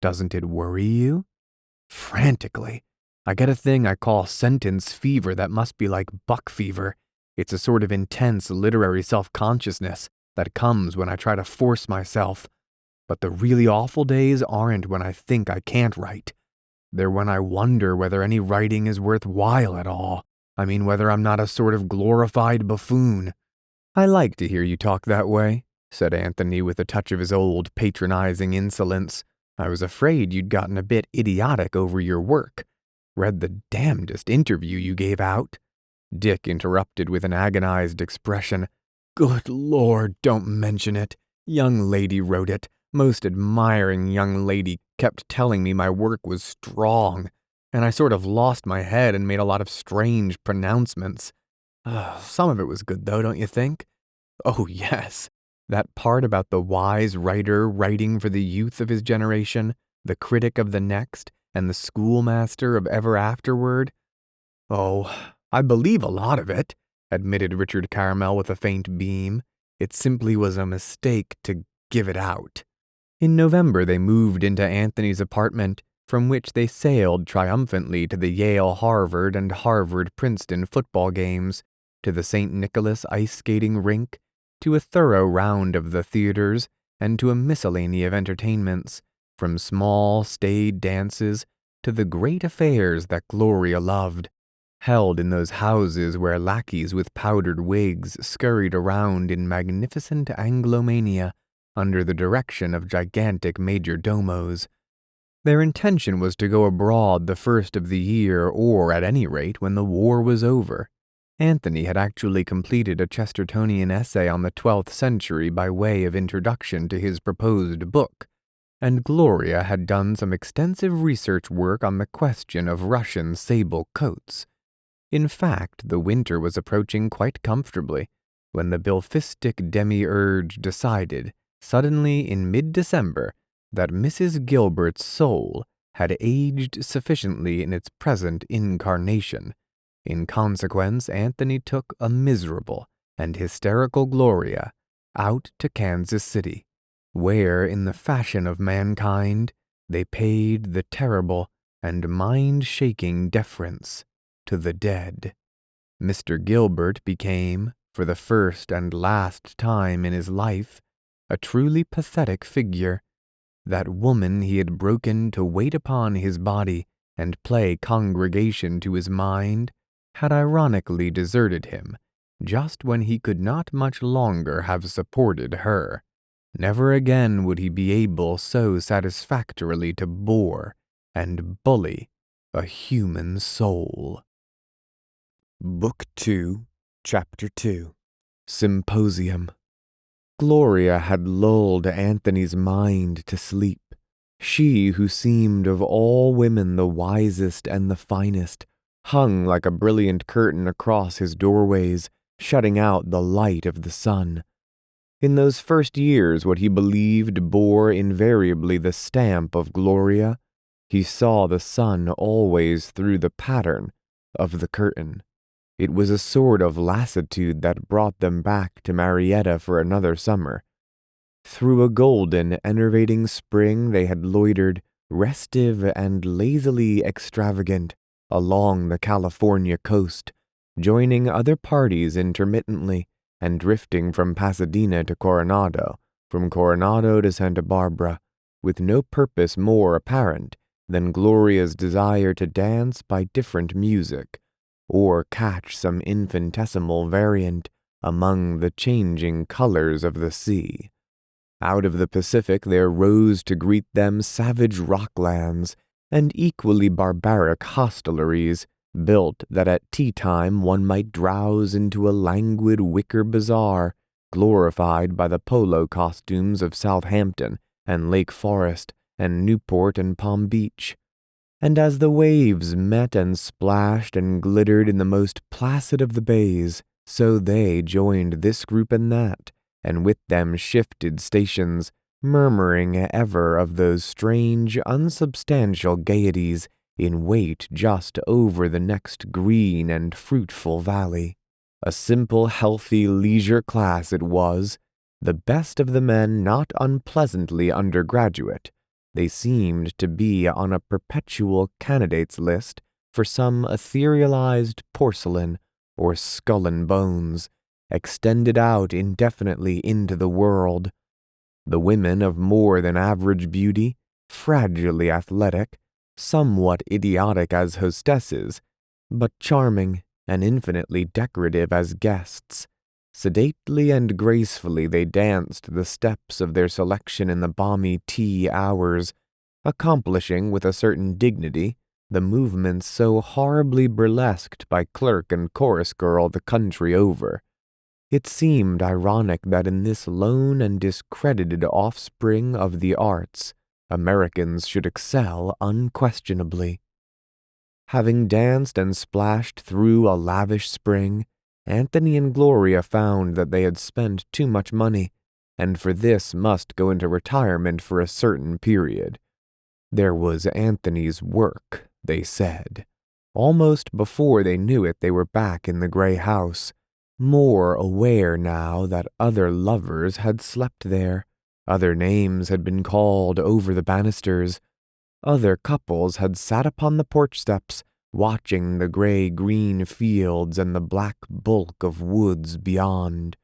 A: Doesn't it worry you?" "Frantically. I get a thing I call sentence fever that must be like buck fever. It's a sort of intense literary self-consciousness that comes when I try to force myself. But the really awful days aren't when I think I can't write. They're when I wonder whether any writing is worthwhile at all. I mean, whether I'm not a sort of glorified buffoon." "I like to hear you talk that way," said Anthony with a touch of his old patronizing insolence. "I was afraid you'd gotten a bit idiotic over your work. Read the damnedest interview you gave out." Dick interrupted with an agonized expression. "Good Lord, don't mention it. Young lady wrote it. Most admiring young lady kept telling me my work was strong, and I sort of lost my head and made a lot of strange pronouncements. Some of it was good, though, don't you think? Oh, yes. That part about the wise writer writing for the youth of his generation, the critic of the next, and the schoolmaster of ever afterward. Oh, I believe a lot of it," admitted Richard Caramel with a faint beam. "It simply was a mistake to give it out." In November, they moved into Anthony's apartment, from which they sailed triumphantly to the Yale-Harvard and Harvard-Princeton football games, to the St. Nicholas ice skating rink, to a thorough round of the theaters, and to a miscellany of entertainments, from small, staid dances to the great affairs that Gloria loved, held in those houses where lackeys with powdered wigs scurried around in magnificent Anglomania, under the direction of gigantic major-domos. Their intention was to go abroad the first of the year, or at any rate when the war was over. Anthony had actually completed a Chestertonian essay on the 12th century by way of introduction to his proposed book, and Gloria had done some extensive research work on the question of Russian sable coats. In fact, the winter was approaching quite comfortably, when the bilphistic demiurge decided, suddenly in mid-December, that Mrs. Gilbert's soul had aged sufficiently in its present incarnation. In consequence, Anthony took a miserable and hysterical Gloria out to Kansas City, where, in the fashion of mankind, they paid the terrible and mind-shaking deference to the dead. Mr. Gilbert became, for the first and last time in his life, a truly pathetic figure. That woman he had broken to wait upon his body and play congregation to his mind had ironically deserted him, just when he could not much longer have supported her. Never again would he be able so satisfactorily to bore and bully a human soul. Book 2, Chapter 2, Symposium. Gloria had lulled Anthony's mind to sleep. She who seemed of all women the wisest and the finest, hung like a brilliant curtain across his doorways, shutting out the light of the sun. In those first years, what he believed bore invariably the stamp of Gloria, he saw the sun always through the pattern of the curtain. It was a sort of lassitude that brought them back to Marietta for another summer. Through a golden, enervating spring they had loitered, restive and lazily extravagant, along the California coast, joining other parties intermittently, and drifting from Pasadena to Coronado, from Coronado to Santa Barbara, with no purpose more apparent than Gloria's desire to dance by different music, or catch some infinitesimal variant among the changing colors of the sea. Out of the Pacific there rose to greet them savage rocklands and equally barbaric hostelries, built that at tea-time one might drowse into a languid wicker bazaar, glorified by the polo costumes of Southampton and Lake Forest and Newport and Palm Beach. And as the waves met and splashed and glittered in the most placid of the bays, so they joined this group and that, and with them shifted stations, murmuring ever of those strange, unsubstantial gaieties in wait just over the next green and fruitful valley. A simple, healthy leisure class it was, the best of the men not unpleasantly undergraduate. They seemed to be on a perpetual candidates list for some etherealized porcelain or skull and bones, extended out indefinitely into the world. The women of more than average beauty, fragilely athletic, somewhat idiotic as hostesses, but charming and infinitely decorative as guests. Sedately and gracefully they danced the steps of their selection in the balmy tea hours, accomplishing with a certain dignity the movements so horribly burlesqued by clerk and chorus girl the country over. It seemed ironic that in this lone and discredited offspring of the arts, Americans should excel unquestionably. Having danced and splashed through a lavish spring, Anthony and Gloria found that they had spent too much money, and for this must go into retirement for a certain period. There was Anthony's work, they said. Almost before they knew it, they were back in the gray house, more aware now that other lovers had slept there. Other names had been called over the banisters. Other couples had sat upon the porch steps, watching the gray-green fields and the black bulk of woods beyond.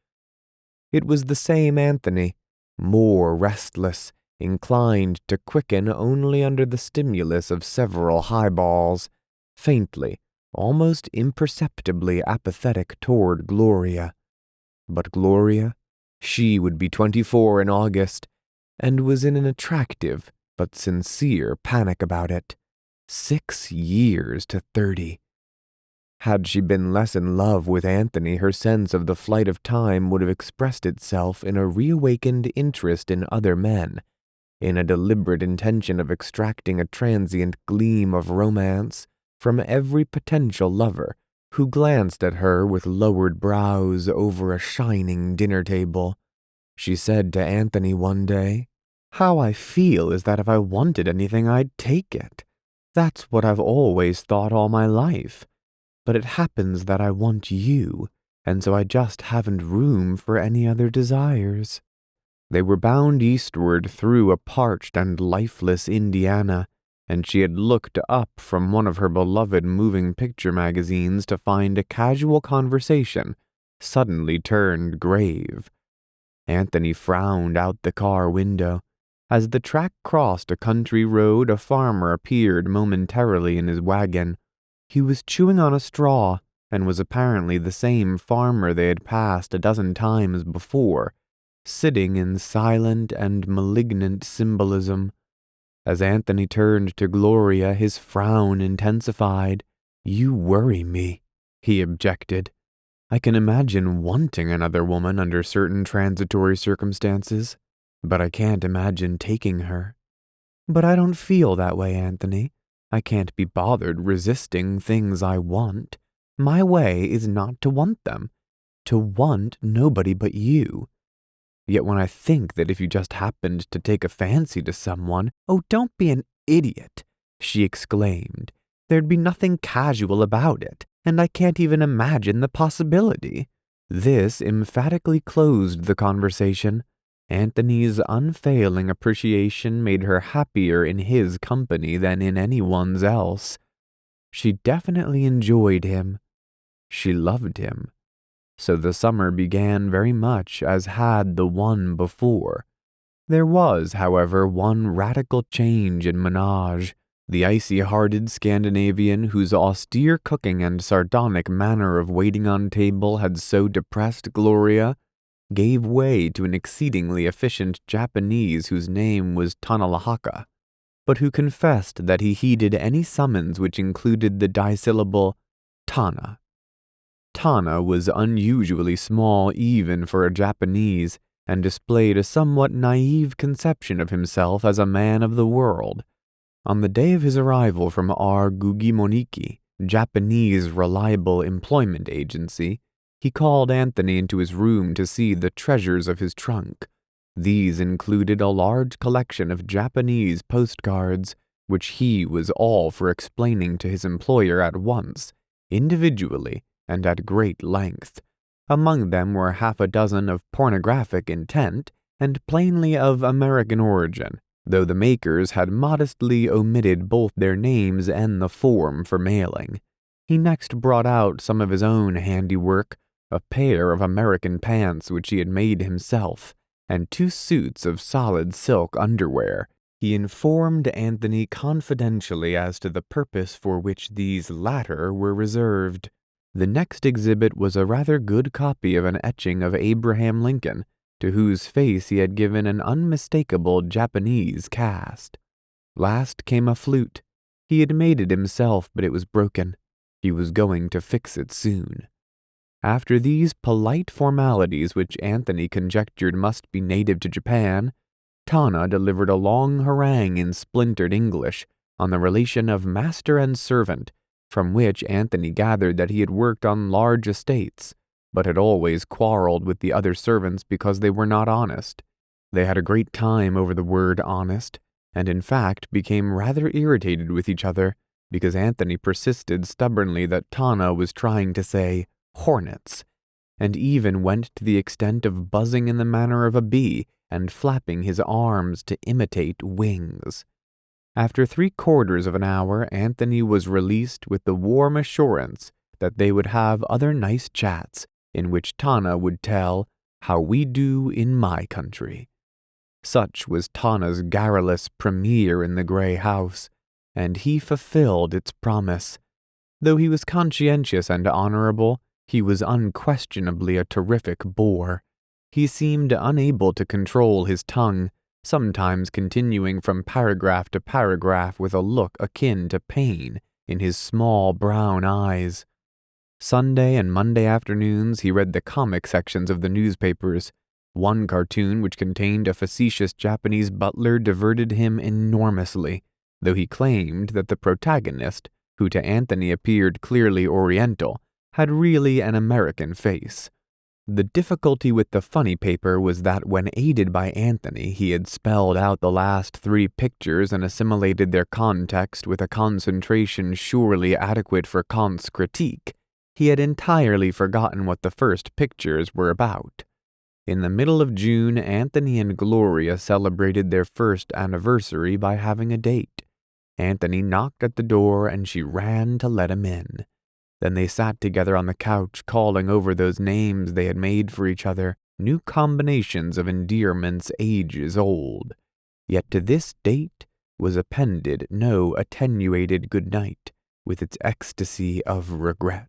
A: It was the same Anthony, more restless, inclined to quicken only under the stimulus of several highballs, faintly, almost imperceptibly apathetic toward Gloria. But Gloria, she would be 24 in August, and was in an attractive but sincere panic about it. 6 years to 30. Had she been less in love with Anthony, her sense of the flight of time would have expressed itself in a reawakened interest in other men, in a deliberate intention of extracting a transient gleam of romance from every potential lover who glanced at her with lowered brows over a shining dinner table. She said to Anthony one day, "How I feel is that if I wanted anything, I'd take it. That's what I've always thought all my life. But it happens that I want you, and so I just haven't room for any other desires." They were bound eastward through a parched and lifeless Indiana, and she had looked up from one of her beloved moving picture magazines to find a casual conversation suddenly turned grave. Anthony frowned out the car window. As the track crossed a country road, a farmer appeared momentarily in his wagon. He was chewing on a straw, and was apparently the same farmer they had passed a dozen times before, sitting in silent and malignant symbolism. As Anthony turned to Gloria, his frown intensified. "You worry me," he objected. "I can imagine wanting another woman under certain transitory circumstances, but I can't imagine taking her." "But I don't feel that way, Anthony. I can't be bothered resisting things I want. My way is not to want them, to want nobody but you. Yet when I think that if you just happened to take a fancy to someone—" "Oh, don't be an idiot," she exclaimed. "There'd be nothing casual about it, and I can't even imagine the possibility." This emphatically closed the conversation. Anthony's unfailing appreciation made her happier in his company than in anyone's else. She definitely enjoyed him. She loved him. So the summer began very much as had the one before. There was, however, one radical change in Menage. The icy-hearted Scandinavian, whose austere cooking and sardonic manner of waiting on table had so depressed Gloria, gave way to an exceedingly efficient Japanese whose name was Tanalahaka, but who confessed that he heeded any summons which included the dissyllable Tana. Tana was unusually small even for a Japanese, and displayed a somewhat naive conception of himself as a man of the world. On the day of his arrival from our Gugimoniki, Japanese Reliable Employment Agency, he called Anthony into his room to see the treasures of his trunk. These included a large collection of Japanese postcards, which he was all for explaining to his employer at once, individually, and at great length. Among them were half a dozen of pornographic intent and plainly of American origin, though the makers had modestly omitted both their names and the form for mailing. He next brought out some of his own handiwork, a pair of American pants which he had made himself, and 2 suits of solid silk underwear. He informed Anthony confidentially as to the purpose for which these latter were reserved. The next exhibit was a rather good copy of an etching of Abraham Lincoln, to whose face he had given an unmistakable Japanese cast. Last came a flute. He had made it himself, but it was broken. He was going to fix it soon. After these polite formalities, which Anthony conjectured must be native to Japan, Tana delivered a long harangue in splintered English on the relation of master and servant, from which Anthony gathered that he had worked on large estates, but had always quarreled with the other servants because they were not honest. They had a great time over the word honest, and in fact became rather irritated with each other, because Anthony persisted stubbornly that Tana was trying to say hornets, and even went to the extent of buzzing in the manner of a bee and flapping his arms to imitate wings. After 3/4 of an hour, Anthony was released with the warm assurance that they would have other nice chats, in which Tana would tell how we do in my country. Such was Tana's garrulous premiere in the grey house, and he fulfilled its promise. Though he was conscientious and honorable, he was unquestionably a terrific bore. He seemed unable to control his tongue, sometimes continuing from paragraph to paragraph with a look akin to pain in his small brown eyes. Sunday and Monday afternoons he read the comic sections of the newspapers. One cartoon which contained a facetious Japanese butler diverted him enormously, though he claimed that the protagonist, who to Anthony appeared clearly Oriental, had really an American face. The difficulty with the funny paper was that when aided by Anthony he had spelled out the last 3 pictures and assimilated their context with a concentration surely adequate for Kant's critique, he had entirely forgotten what the first pictures were about. In the middle of June, Anthony and Gloria celebrated their first anniversary by having a date. Anthony knocked at the door and she ran to let him in. Then they sat together on the couch, calling over those names they had made for each other, new combinations of endearments ages old. Yet to this date was appended no attenuated good night, with its ecstasy of regret.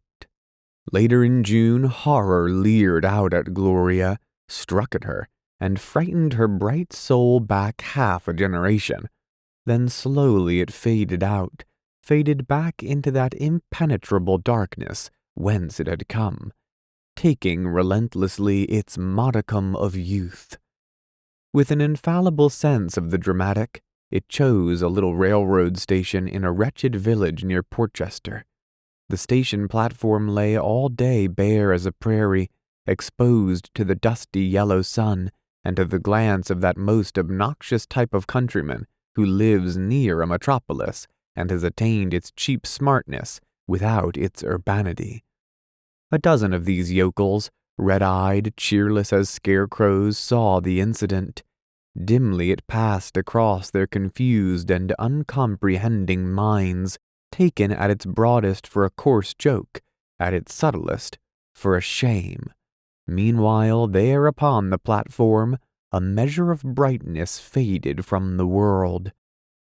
A: Later in June, horror leered out at Gloria, struck at her, and frightened her bright soul back half a generation. Then slowly it faded out, faded back into that impenetrable darkness whence it had come, taking relentlessly its modicum of youth. With an infallible sense of the dramatic, it chose a little railroad station in a wretched village near Portchester. The station platform lay all day bare as a prairie, exposed to the dusty yellow sun and to the glance of that most obnoxious type of countryman who lives near a metropolis and has attained its cheap smartness without its urbanity. A dozen of these yokels, red-eyed, cheerless as scarecrows, saw the incident. Dimly it passed across their confused and uncomprehending minds, taken at its broadest for a coarse joke, at its subtlest for a shame. Meanwhile, there upon the platform, a measure of brightness faded from the world.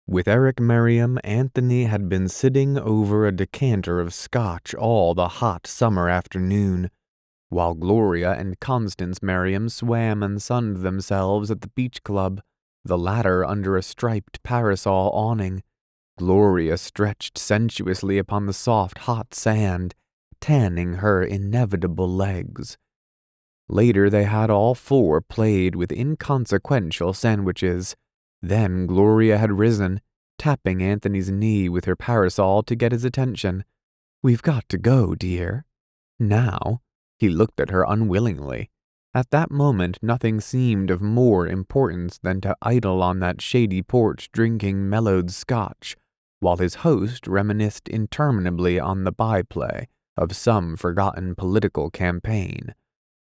A: With Eric Merriam, Anthony had been sitting over a decanter of scotch all the hot summer afternoon, while Gloria and Constance Merriam swam and sunned themselves at the beach club, the latter under a striped parasol awning. Gloria stretched sensuously upon the soft, hot sand, tanning her inevitable legs. Later they had all four played with inconsequential sandwiches. Then Gloria had risen, tapping Anthony's knee with her parasol to get his attention. "We've got to go, dear." Now, he looked at her unwillingly. At that moment nothing seemed of more importance than to idle on that shady porch drinking mellowed scotch, while his host reminisced interminably on the byplay of some forgotten political campaign.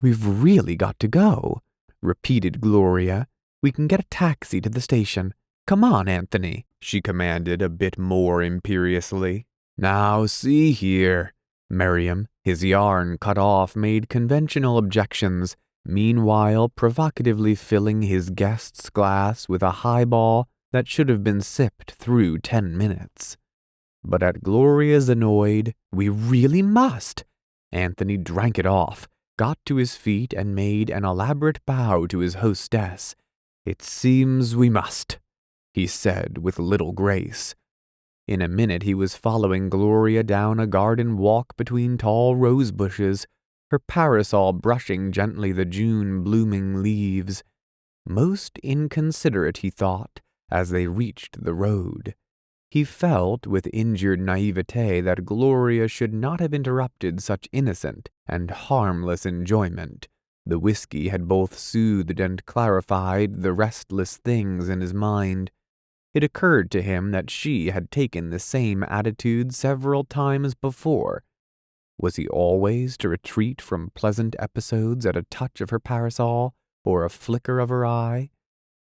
A: "We've really got to go," repeated Gloria. "We can get a taxi to the station. Come on, Anthony," she commanded a bit more imperiously. "Now see here." Merriam, his yarn cut off, made conventional objections, meanwhile provocatively filling his guest's glass with a highball that should have been sipped through 10 minutes. But at Gloria's annoyed, "We really must," Anthony drank it off, got to his feet and made an elaborate bow to his hostess. "It seems we must," he said with little grace. In a minute he was following Gloria down a garden walk between tall rose bushes, her parasol brushing gently the June-blooming leaves. Most inconsiderate, he thought, as they reached the road. He felt with injured naivete that Gloria should not have interrupted such innocent and harmless enjoyment. The whiskey had both soothed and clarified the restless things in his mind. It occurred to him that she had taken the same attitude several times before. Was he always to retreat from pleasant episodes at a touch of her parasol or a flicker of her eye?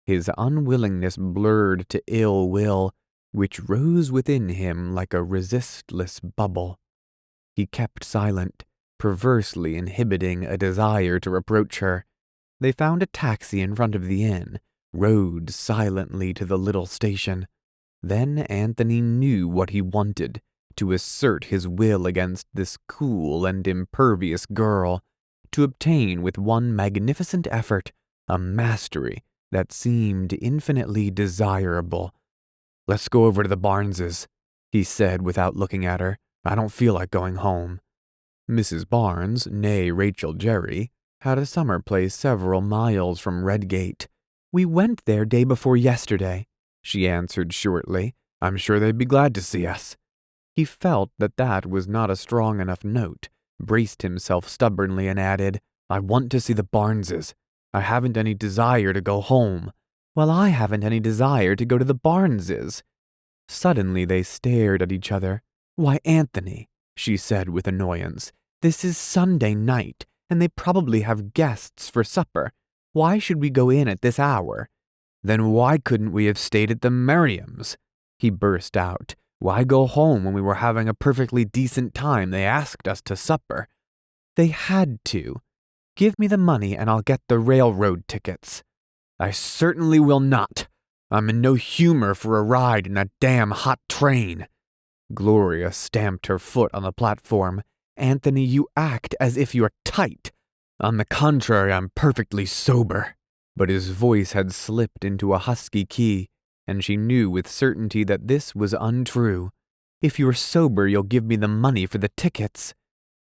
A: His unwillingness blurred to ill will, which rose within him like a resistless bubble. He kept silent, perversely inhibiting a desire to reproach her. They found a taxi in front of the inn, rode silently to the little station. Then Anthony knew what he wanted, to assert his will against this cool and impervious girl, to obtain with one magnificent effort a mastery that seemed infinitely desirable. "Let's go over to the Barneses," he said without looking at her. "I don't feel like going home." Mrs. Barnes, née Rachel Jerry, had a summer place several miles from Redgate. "We went there day before yesterday," she answered shortly. "I'm sure they'd be glad to see us." He felt that that was not a strong enough note, braced himself stubbornly and added, "I want to see the Barneses. I haven't any desire to go home." "Well, I haven't any desire to go to the Barneses." Suddenly they stared at each other. "Why, Anthony," she said with annoyance, "this is Sunday night, and they probably have guests for supper. Why should we go in at this hour?" "Then why couldn't we have stayed at the Merriams?" he burst out. "Why go home when we were having a perfectly decent time? They asked us to supper." "They had to. Give me the money and I'll get the railroad tickets." "I certainly will not. I'm in no humor for a ride in that damn hot train." Gloria stamped her foot on the platform. Anthony, you act as if you're tight. On the contrary, I'm perfectly sober." But his voice had slipped into a husky key, and she knew with certainty that this was untrue. "If you're sober, you'll give me the money for the tickets."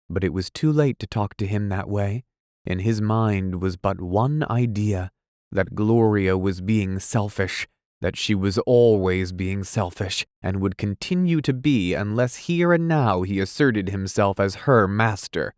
A: But it was too late to talk to him that way. In his mind was but one idea, that Gloria was being selfish, that she was always being selfish, and would continue to be unless here and now he asserted himself as her master.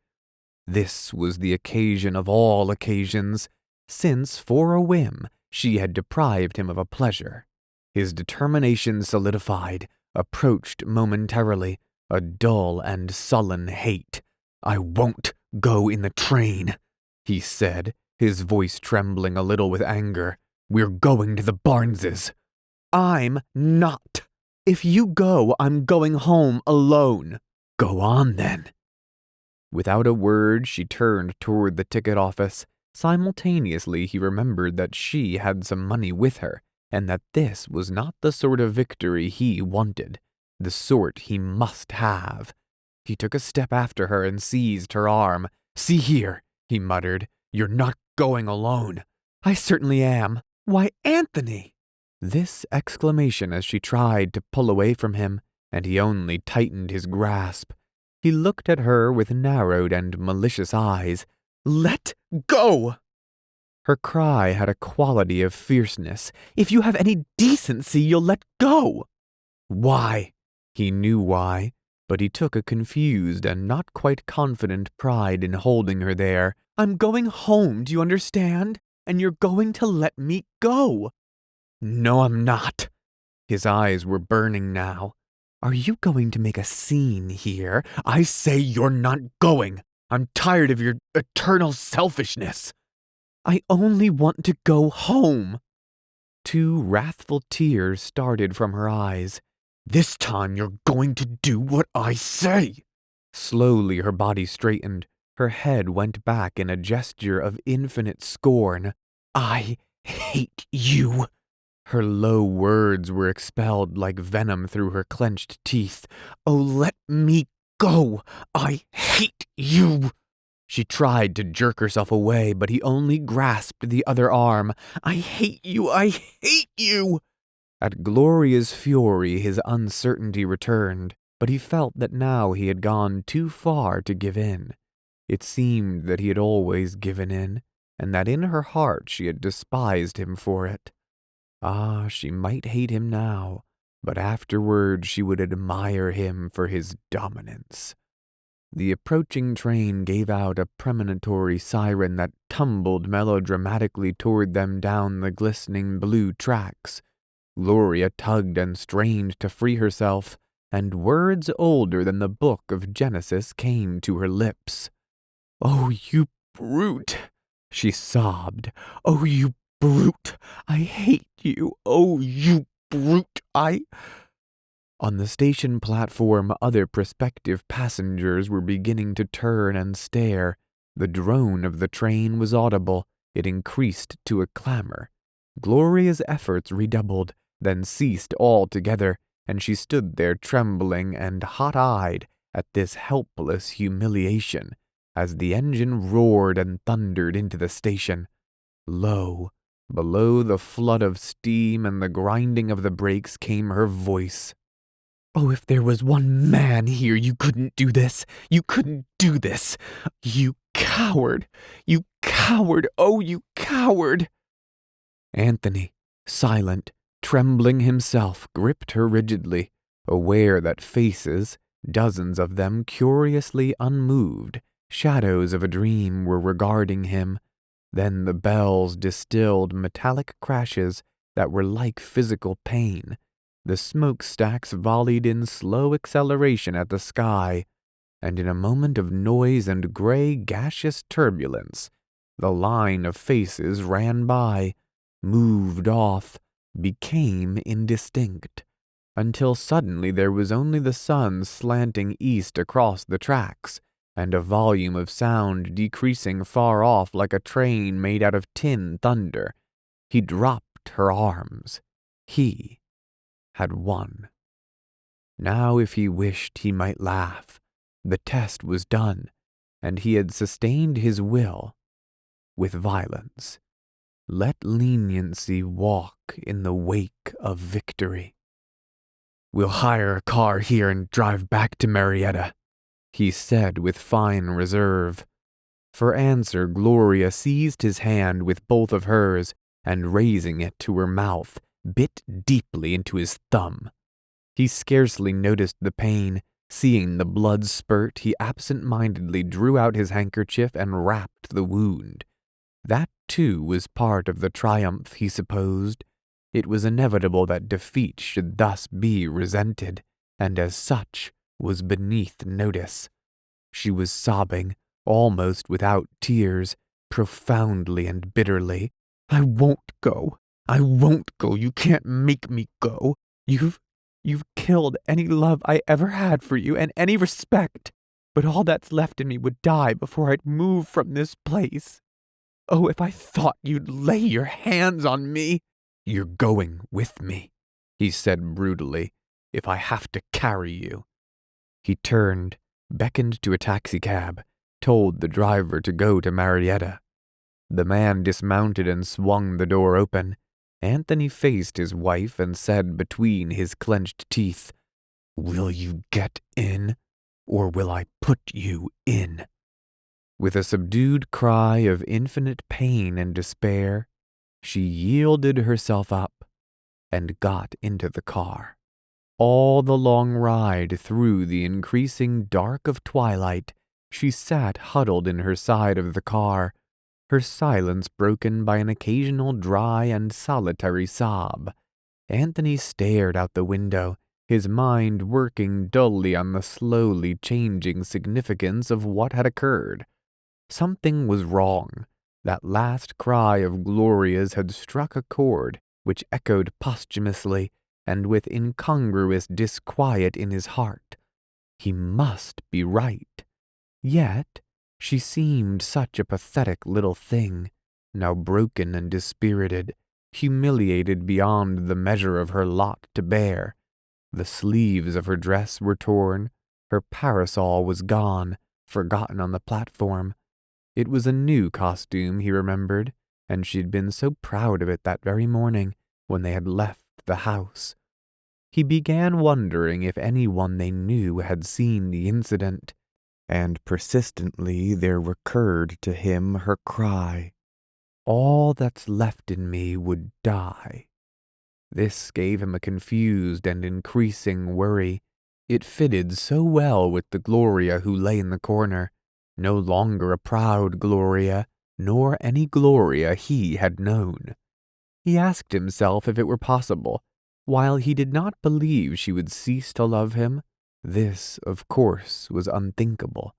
A: This was the occasion of all occasions, since, for a whim, she had deprived him of a pleasure. His determination solidified, approached momentarily, a dull and sullen hate. "I won't go in the train," he said, his voice trembling a little with anger. "We're going to the Barneses." "I'm not. If you go, I'm going home alone." "Go on, then." Without a word, she turned toward the ticket office. Simultaneously, he remembered that she had some money with her, and that this was not the sort of victory he wanted, the sort he must have. He took a step after her and seized her arm. "See here," he muttered, "you're not going alone." "I certainly am. Why, Anthony!" This exclamation as she tried to pull away from him, and he only tightened his grasp. He looked at her with narrowed and malicious eyes. "Let go!" Her cry had a quality of fierceness. "If you have any decency, you'll let go." Why? He knew why, but he took a confused and not quite confident pride in holding her there. "I'm going home, do you understand? And you're going to let me go." "No, I'm not." His eyes were burning now. "Are you going to make a scene here?" "I say you're not going. I'm tired of your eternal selfishness." "I only want to go home." Two wrathful tears started from her eyes. "This time you're going to do what I say." Slowly her body straightened. Her head went back in a gesture of infinite scorn. "I hate you." Her low words were expelled like venom through her clenched teeth. "Oh, let me go. I hate you." She tried to jerk herself away, but he only grasped the other arm. "I hate you. I hate you." At Gloria's fury, his uncertainty returned, but he felt that now he had gone too far to give in. It seemed that he had always given in, and that in her heart she had despised him for it. Ah, she might hate him now, but afterward she would admire him for his dominance. The approaching train gave out a premonitory siren that tumbled melodramatically toward them down the glistening blue tracks. Gloria tugged and strained to free herself, and words older than the book of Genesis came to her lips. "Oh, you brute!" she sobbed. "Oh, you brute! I hate you! Oh, you brute! On the station platform, other prospective passengers were beginning to turn and stare. The drone of the train was audible. It increased to a clamor. Gloria's efforts redoubled, then ceased altogether, and she stood there trembling and hot-eyed at this helpless humiliation, as the engine roared and thundered into the station. Low, below the flood of steam and the grinding of the brakes came her voice. "Oh, if there was one man here, you couldn't do this. You couldn't do this. You coward. You coward. Oh, you coward." Anthony, silent, trembling himself, gripped her rigidly, aware that faces, dozens of them curiously unmoved, shadows of a dream, were regarding him. Then the bells distilled metallic crashes that were like physical pain. The smokestacks volleyed in slow acceleration at the sky, and in a moment of noise and gray gaseous turbulence, the line of faces ran by, moved off, became indistinct, until suddenly there was only the sun slanting east across the tracks, and a volume of sound decreasing far off like a train made out of tin thunder. He dropped her arms. He had won. Now if he wished he might laugh, The test was done, and he had sustained his will with violence. Let leniency walk in the wake of victory. "We'll hire a car here and drive back to Marietta," he said with fine reserve. For answer, Gloria seized his hand with both of hers and, raising it to her mouth, bit deeply into his thumb. He scarcely noticed the pain. Seeing the blood spurt, he absent-mindedly drew out his handkerchief and wrapped the wound. That, too, was part of the triumph, he supposed. It was inevitable that defeat should thus be resented, and as such was beneath notice. She was sobbing, almost without tears, profoundly and bitterly. "I won't go. I won't go. You can't make me go. You've killed any love I ever had for you and any respect, but all that's left in me would die before I'd move from this place. Oh, if I thought you'd lay your hands on me." "You're going with me," he said brutally, "if I have to carry you." He turned, beckoned to a taxicab, told the driver to go to Marietta. The man dismounted and swung the door open. Anthony faced his wife and said between his clenched teeth, "Will you get in, or will I put you in?" With a subdued cry of infinite pain and despair, she yielded herself up and got into the car. All the long ride through the increasing dark of twilight, she sat huddled in her side of the car, her silence broken by an occasional dry and solitary sob. Anthony stared out the window, his mind working dully on the slowly changing significance of what had occurred. Something was wrong. That last cry of Gloria's had struck a chord which echoed posthumously and with incongruous disquiet in his heart. He must be right. Yet she seemed such a pathetic little thing, now broken and dispirited, humiliated beyond the measure of her lot to bear. The sleeves of her dress were torn, her parasol was gone, forgotten on the platform. It was a new costume, he remembered, and she'd been so proud of it that very morning when they had left the house. He began wondering if anyone they knew had seen the incident, and persistently there recurred to him her cry, "All that's left in me would die." This gave him a confused and increasing worry. It fitted so well with the Gloria who lay in the corner, no longer a proud Gloria, nor any Gloria he had known. He asked himself if it were possible. While he did not believe she would cease to love him, this, of course, was unthinkable.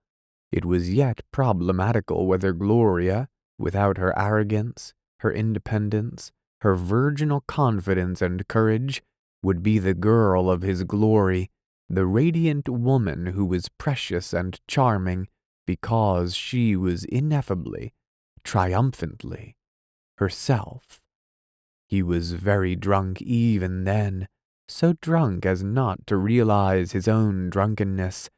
A: It was yet problematical whether Gloria, without her arrogance, her independence, her virginal confidence and courage, would be the girl of his glory, the radiant woman who was precious and charming because she was ineffably, triumphantly, herself. He was very drunk even then, so drunk as not to realize his own drunkenness.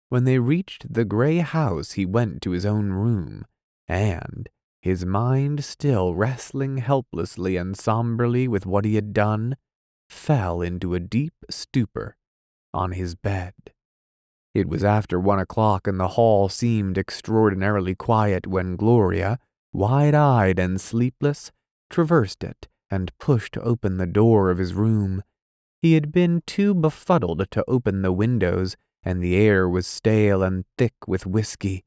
A: When they reached the gray house, he went to his own room, and, his mind still wrestling helplessly and somberly with what he had done, fell into a deep stupor on his bed. It was after 1 o'clock, and the hall seemed extraordinarily quiet when Gloria, wide-eyed and sleepless, traversed it and pushed open the door of his room. He had been too befuddled to open the windows, and the air was stale and thick with whiskey.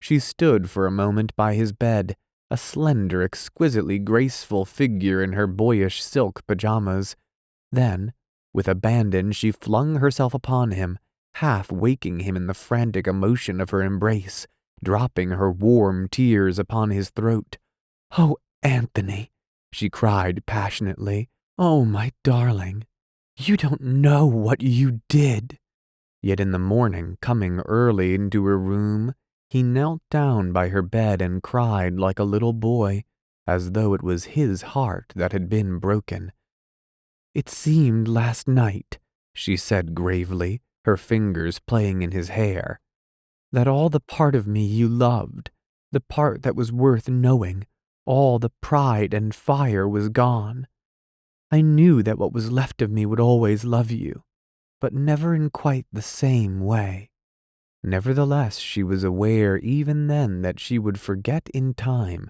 A: She stood for a moment by his bed, a slender, exquisitely graceful figure in her boyish silk pajamas. Then, with abandon, she flung herself upon him, half waking him in the frantic emotion of her embrace, dropping her warm tears upon his throat. "Oh, Anthony," she cried passionately. "Oh, my darling, you don't know what you did." Yet in the morning, coming early into her room, he knelt down by her bed and cried like a little boy, as though it was his heart that had been broken. "It seemed last night," she said gravely, her fingers playing in his hair. That all the part of me you loved, the part that was worth knowing, all the pride and fire was gone. I knew that what was left of me would always love you, but never in quite the same way. Nevertheless, she was aware even then that she would forget in time,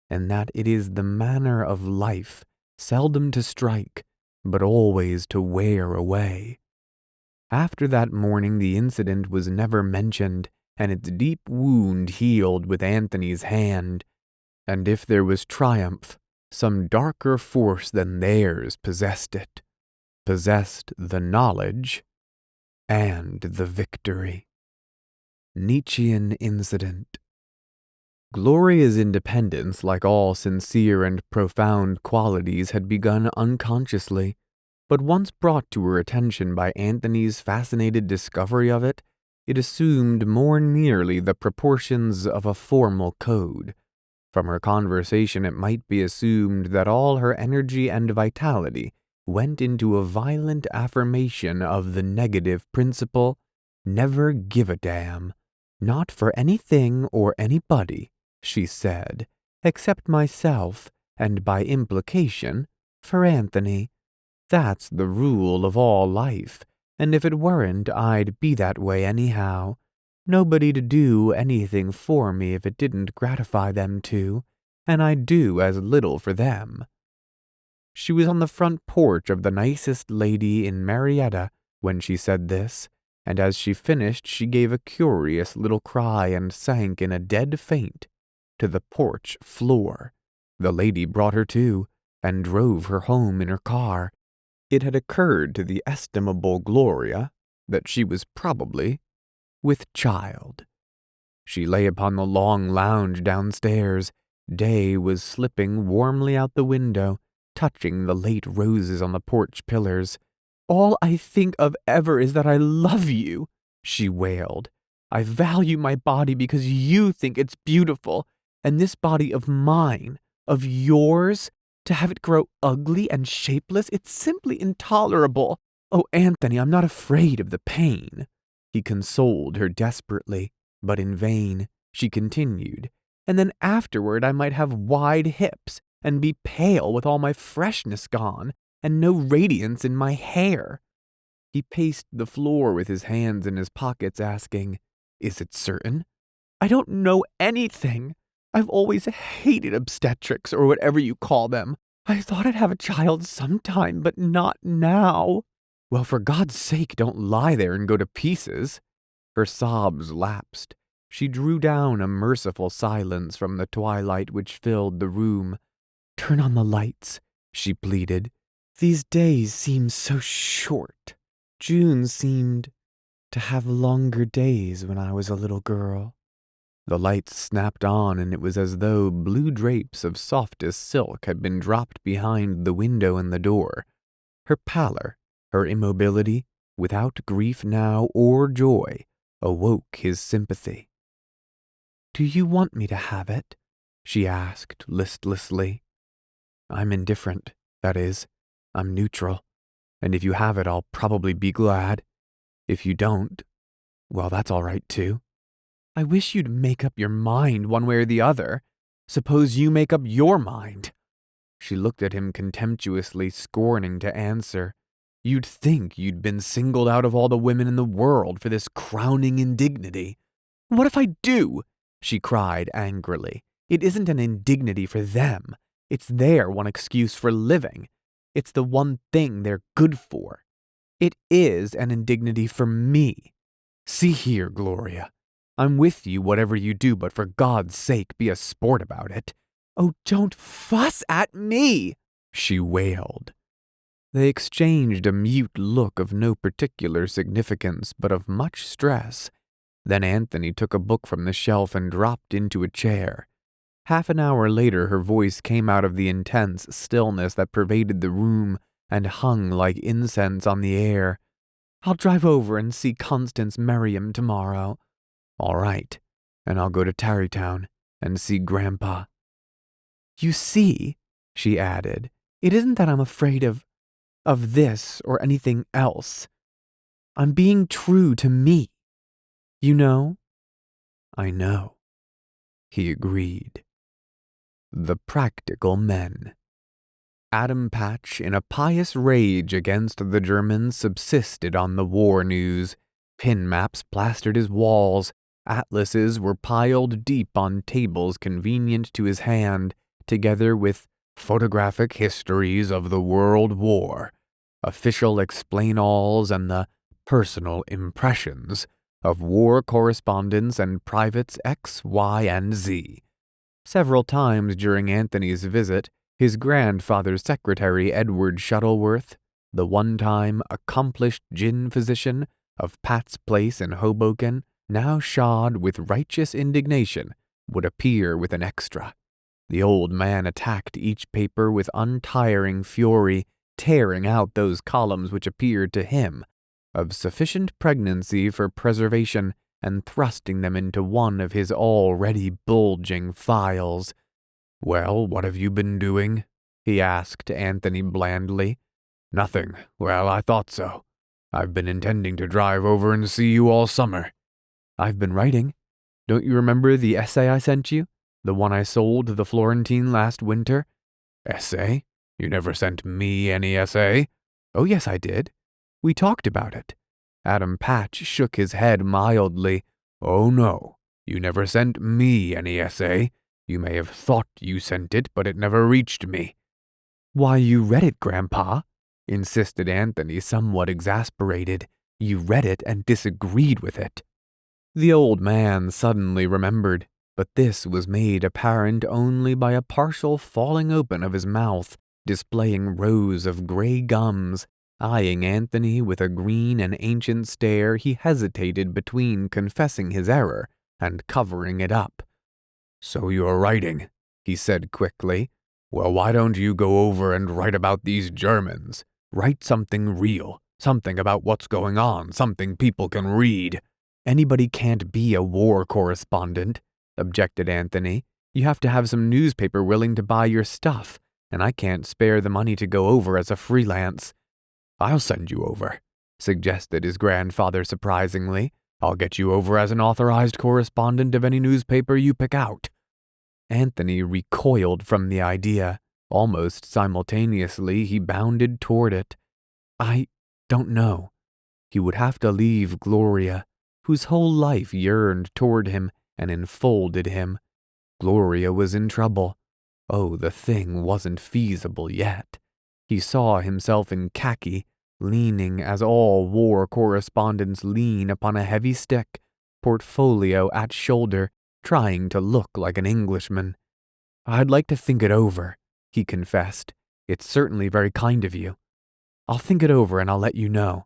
A: and that it is the manner of life, seldom to strike, but always to wear away. After that morning the incident was never mentioned, and its deep wound healed with Anthony's hand, and if there was triumph, some darker force than theirs possessed it, possessed the knowledge and the victory. Nietzschean incident. Gloria's independence, like all sincere and profound qualities, had begun unconsciously, but once brought to her attention by Anthony's fascinated discovery of it, it assumed more nearly the proportions of a formal code. From her conversation it might be assumed that all her energy and vitality went into a violent affirmation of the negative principle, never give a damn, not for anything or anybody, she said, except myself, and by implication, for Anthony. That's the rule of all life, and if it weren't, I'd be that way anyhow. Nobody to do anything for me if it didn't gratify them to, and I'd do as little for them. She was on the front porch of the nicest lady in Marietta when she said this, and as she finished she gave a curious little cry and sank in a dead faint to the porch floor. The lady brought her to, and drove her home in her car. It had occurred to the estimable Gloria that she was probably with child. She lay upon the long lounge downstairs. Day was slipping warmly out the window, touching the late roses on the porch pillars. All I think of ever is that I love you, she wailed. I value my body because you think it's beautiful, and this body of mine, of yours, to have it grow ugly and shapeless, it's simply intolerable. Oh, Anthony, I'm not afraid of the pain. He consoled her desperately, but in vain. She continued, and then afterward I might have wide hips and be pale with all my freshness gone and no radiance in my hair. He paced the floor with his hands in his pockets, asking, Is it certain? I don't know anything. I've always hated obstetrics, or whatever you call them. I thought I'd have a child sometime, but not now. Well, for God's sake, don't lie there and go to pieces. Her sobs lapsed. She drew down a merciful silence from the twilight which filled the room. Turn on the lights, she pleaded. These days seem so short. June seemed to have longer days when I was a little girl. The lights snapped on, and it was as though blue drapes of softest silk had been dropped behind the window and the door. Her pallor, her immobility, without grief now or joy, awoke his sympathy. Do you want me to have it? She asked listlessly. I'm indifferent, that is, I'm neutral, and if you have it I'll probably be glad. If you don't, well, that's all right too. I wish you'd make up your mind one way or the other. Suppose you make up your mind. She looked at him contemptuously, scorning to answer. You'd think you'd been singled out of all the women in the world for this crowning indignity. What if I do? She cried angrily. It isn't an indignity for them. It's their one excuse for living. It's the one thing they're good for. It is an indignity for me. See here, Gloria. I'm with you whatever you do, but for God's sake, be a sport about it. Oh, don't fuss at me, she wailed. They exchanged a mute look of no particular significance, but of much stress. Then Anthony took a book from the shelf and dropped into a chair. Half an hour later, her voice came out of the intense stillness that pervaded the room and hung like incense on the air. I'll drive over and see Constance Merriam tomorrow. All right, and I'll go to Tarrytown and see Grandpa. You see, she added, it isn't that I'm afraid of this or anything else. I'm being true to me. You know, I know, he agreed. The practical men. Adam Patch, in a pious rage against the Germans, subsisted on the war news. Pin maps plastered his walls. Atlases were piled deep on tables convenient to his hand, together with photographic histories of the World War, official explain-alls, and the personal impressions of war correspondents and privates X, Y, and Z. Several times during Anthony's visit, his grandfather's secretary, Edward Shuttleworth, the one-time accomplished gin physician of Pat's Place in Hoboken, now shod with righteous indignation, would appear with an extra. The old man attacked each paper with untiring fury, tearing out those columns which appeared to him of sufficient pregnancy for preservation, and thrusting them into one of his already bulging files. "Well, what have you been doing?" he asked Anthony blandly. "Nothing. Well, I thought so. I've been intending to drive over and see you all summer." "I've been writing. Don't you remember the essay I sent you? The one I sold to the Florentine last winter?" "Essay? You never sent me any essay?" "Oh, yes, I did. We talked about it." Adam Patch shook his head mildly. "Oh, no. You never sent me any essay. You may have thought you sent it, but it never reached me." "Why, you read it, Grandpa," insisted Anthony, somewhat exasperated. "You read it and disagreed with it." The old man suddenly remembered, but this was made apparent only by a partial falling open of his mouth, displaying rows of gray gums. Eyeing Anthony with a green and ancient stare, he hesitated between confessing his error and covering it up. "So you're writing," he said quickly. "Well, why don't you go over and write about these Germans? Write something real, something about what's going on, something people can read." "Anybody can't be a war correspondent," objected Anthony. "You have to have some newspaper willing to buy your stuff, and I can't spare the money to go over as a freelance." "I'll send you over," suggested his grandfather surprisingly. "I'll get you over as an authorized correspondent of any newspaper you pick out." Anthony recoiled from the idea. Almost simultaneously, he bounded toward it. "I don't know." He would have to leave Gloria, whose whole life yearned toward him and enfolded him. Gloria was in trouble. Oh, the thing wasn't feasible yet. He saw himself in khaki, leaning as all war correspondents lean upon a heavy stick, portfolio at shoulder, trying to look like an Englishman. "I'd like to think it over," he confessed. "It's certainly very kind of you. I'll think it over and I'll let you know."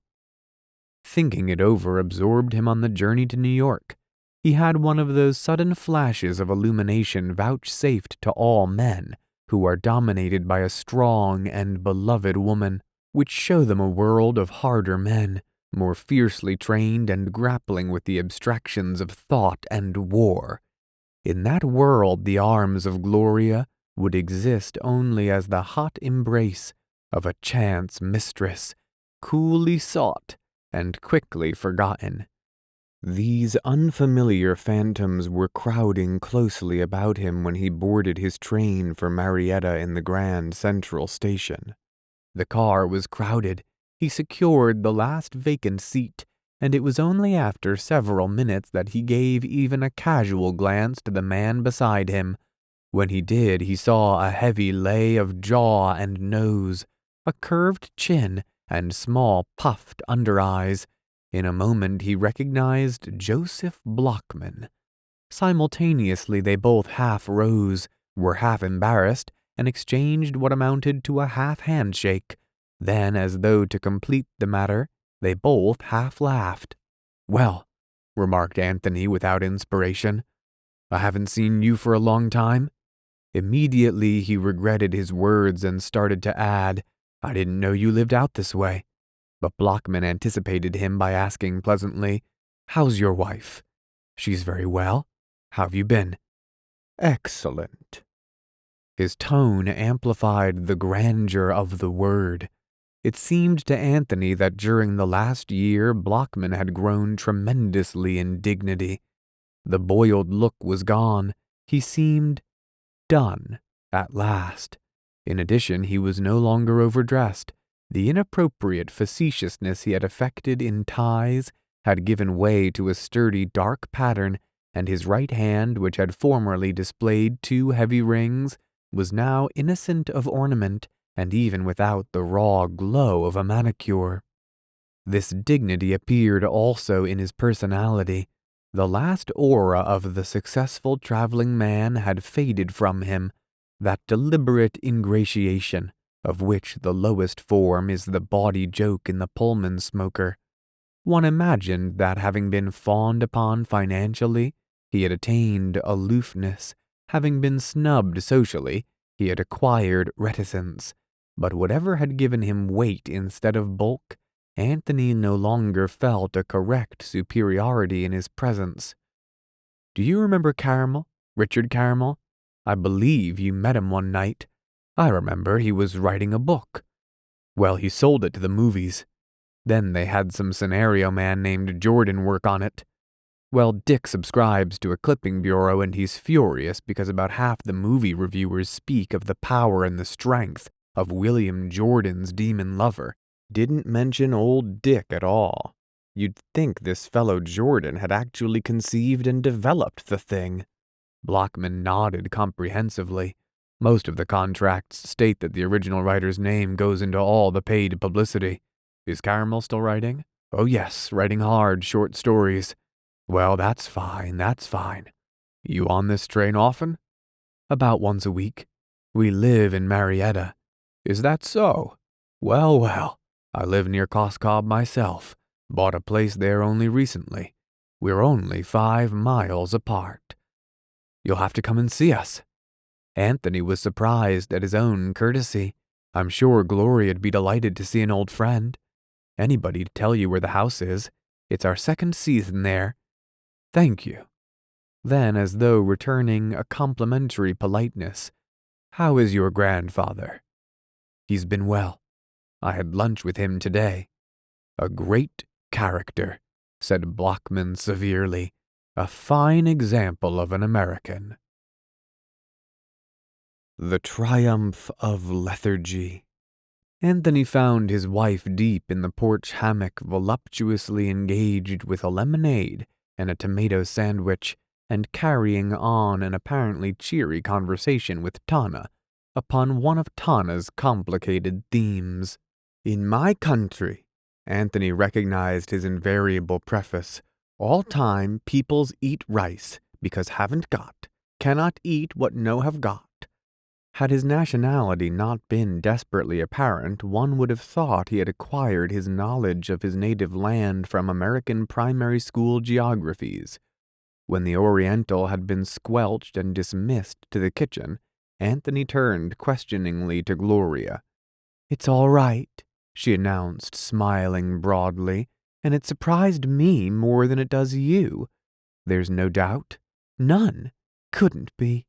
A: Thinking it over absorbed him on the journey to New York. He had one of those sudden flashes of illumination vouchsafed to all men who are dominated by a strong and beloved woman, which show them a world of harder men, more fiercely trained and grappling with the abstractions of thought and war. In that world, the arms of Gloria would exist only as the hot embrace of a chance mistress, coolly sought and quickly forgotten. These unfamiliar phantoms were crowding closely about him when he boarded his train for Marietta in the Grand Central Station. The car was crowded. He secured the last vacant seat, and it was only after several minutes that he gave even a casual glance to the man beside him. When he did, he saw a heavy lay of jaw and nose, a curved chin, and small puffed under-eyes. In a moment he recognized Joseph Blockman. Simultaneously they both half rose, were half embarrassed, and exchanged what amounted to a half handshake. Then, as though to complete the matter, they both half laughed. "Well," remarked Anthony without inspiration, "I haven't seen you for a long time." Immediately he regretted his words and started to add, "I didn't know you lived out this way." But Blockman anticipated him by asking pleasantly, "How's your wife?" "She's very well. How have you been?" "Excellent." His tone amplified the grandeur of the word. It seemed to Anthony that during the last year Blockman had grown tremendously in dignity. The boiled look was gone. He seemed done at last. In addition, he was no longer overdressed. The inappropriate facetiousness he had affected in ties had given way to a sturdy dark pattern, and his right hand, which had formerly displayed 2 heavy rings, was now innocent of ornament and even without the raw glow of a manicure. This dignity appeared also in his personality. The last aura of the successful traveling man had faded from him, that deliberate ingratiation, of which the lowest form is the bawdy joke in the Pullman smoker. One imagined that having been fawned upon financially, he had attained aloofness. Having been snubbed socially, he had acquired reticence. But whatever had given him weight instead of bulk, Anthony no longer felt a correct superiority in his presence. "Do you remember Caramel, Richard Caramel? I believe you met him one night. I remember he was writing a book. Well, he sold it to the movies. Then they had some scenario man named Jordan work on it. Well, Dick subscribes to a clipping bureau and he's furious because about half the movie reviewers speak of the power and the strength of William Jordan's demon lover. Didn't mention old Dick at all. You'd think this fellow Jordan had actually conceived and developed the thing." Blockman nodded comprehensively. "Most of the contracts state that the original writer's name goes into all the paid publicity. Is Caramel still writing?" "Oh yes, writing hard, short stories." "Well, that's fine, that's fine. You on this train often?" "About once a week. We live in Marietta." "Is that so? Well, well. I live near Coscob myself. Bought a place there only recently. We're only 5 miles apart." "You'll have to come and see us." Anthony was surprised at his own courtesy. "I'm sure Gloria'd be delighted to see an old friend. Anybody'd tell you where the house is. It's our 2nd season there." "Thank you." Then, as though returning a complimentary politeness, "How is your grandfather?" "He's been well. I had lunch with him today." "A great character," said Blockman severely. "A fine example of an American." The Triumph of Lethargy. Anthony found his wife deep in the porch hammock, voluptuously engaged with a lemonade and a tomato sandwich, and carrying on an apparently cheery conversation with Tana upon one of Tana's complicated themes. "In my country," Anthony recognized his invariable preface, "all time peoples eat rice because haven't got, cannot eat what no have got." Had his nationality not been desperately apparent, one would have thought he had acquired his knowledge of his native land from American primary school geographies. When the Oriental had been squelched and dismissed to the kitchen, Anthony turned questioningly to Gloria. "It's all right," she announced, smiling broadly, "and it surprised me more than it does you. There's no doubt? None. Couldn't be."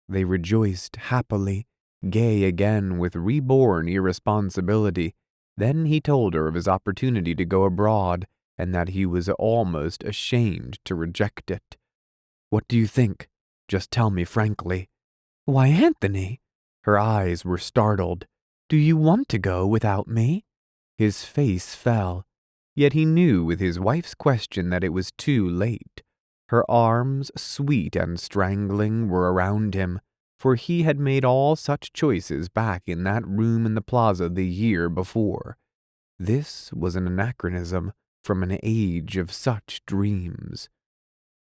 A: They rejoiced happily, gay again with reborn irresponsibility. Then he told her of his opportunity to go abroad, and that he was almost ashamed to reject it. "What do you think? Just tell me frankly." "Why, Anthony!" Her eyes were startled. "Do you want to go without me?" His face fell. Yet he knew with his wife's question that it was too late. Her arms, sweet and strangling, were around him, for he had made all such choices back in that room in the plaza the year before. This was an anachronism from an age of such dreams.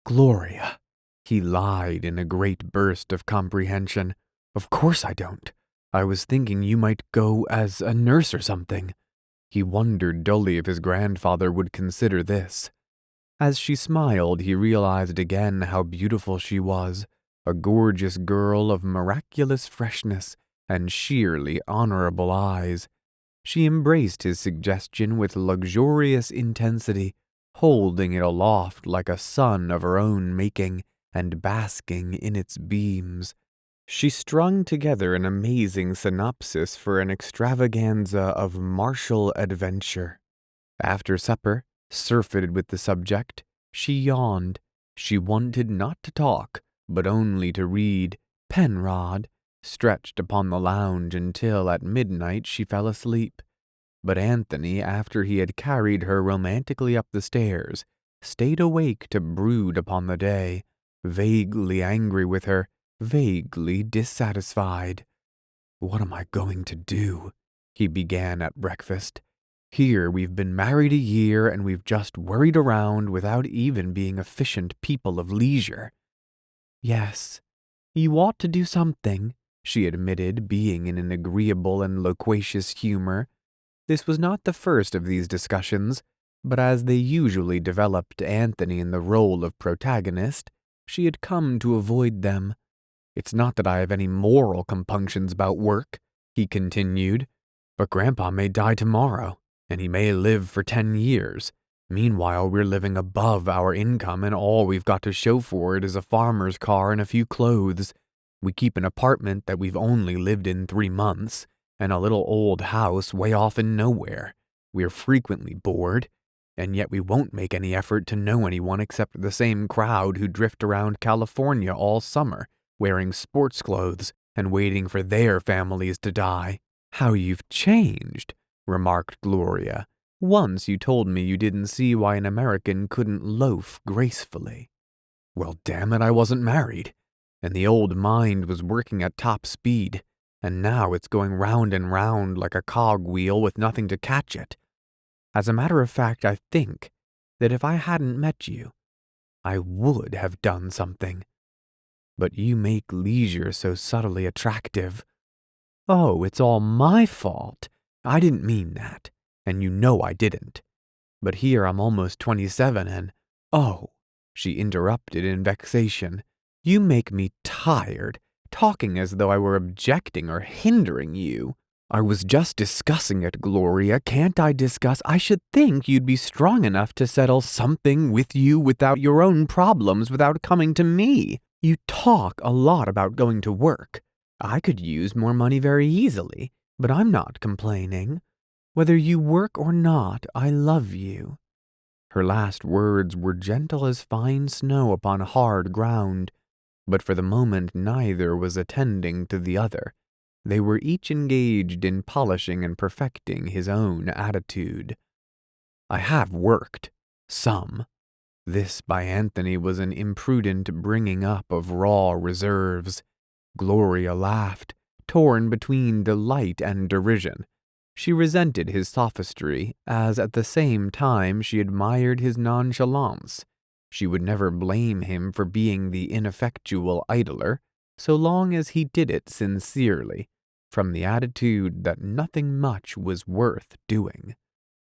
A: "Gloria," he lied in a great burst of comprehension. "Of course I don't. I was thinking you might go as a nurse or something." He wondered dully if his grandfather would consider this. As she smiled, he realized again how beautiful she was, a gorgeous girl of miraculous freshness and sheerly honorable eyes. She embraced his suggestion with luxurious intensity, holding it aloft like a sun of her own making and basking in its beams. She strung together an amazing synopsis for an extravaganza of martial adventure. After supper, surfeited with the subject, she yawned. She wanted not to talk, but only to read Penrod, stretched upon the lounge until at midnight she fell asleep. But Anthony, after he had carried her romantically up the stairs, stayed awake to brood upon the day, vaguely angry with her, vaguely dissatisfied. "What am I going to do?" he began at breakfast. "Here we've been married a year and we've just worried around without even being efficient people of leisure." "Yes, you ought to do something," she admitted, being in an agreeable and loquacious humor. This was not the first of these discussions, but as they usually developed Anthony in the role of protagonist, she had come to avoid them. "It's not that I have any moral compunctions about work," he continued, "but Grandpa may die tomorrow, and he may live for 10 years. Meanwhile, we're living above our income, and all we've got to show for it is a farmer's car and a few clothes. We keep an apartment that we've only lived in 3 months, and a little old house way off in nowhere. We're frequently bored, and yet we won't make any effort to know anyone except the same crowd who drift around California all summer, wearing sports clothes and waiting for their families to die." "How you've changed," remarked Gloria. "Once you told me you didn't see why an American couldn't loaf gracefully." "Well, damn it, I wasn't married, and the old mind was working at top speed, and now it's going round and round like a cogwheel with nothing to catch it. As a matter of fact, I think that if I hadn't met you, I would have done something. But you make leisure so subtly attractive." "Oh, it's all my fault. I didn't mean that, and you know I didn't. But here I'm almost 27 and, oh," she interrupted in vexation, "you make me tired, talking as though I were objecting or hindering you." "I was just discussing it, Gloria. Can't I discuss? I should think you'd be strong enough to settle something with you without your own problems, without coming to me. You talk a lot about going to work. I could use more money very easily, but I'm not complaining. Whether you work or not, I love you." Her last words were gentle as fine snow upon hard ground, but for the moment neither was attending to the other. They were each engaged in polishing and perfecting his own attitude. "I have worked. Some." This by Anthony was an imprudent bringing up of raw reserves. Gloria laughed, torn between delight and derision. She resented his sophistry, as at the same time she admired his nonchalance. She would never blame him for being the ineffectual idler, so long as he did it sincerely, from the attitude that nothing much was worth doing.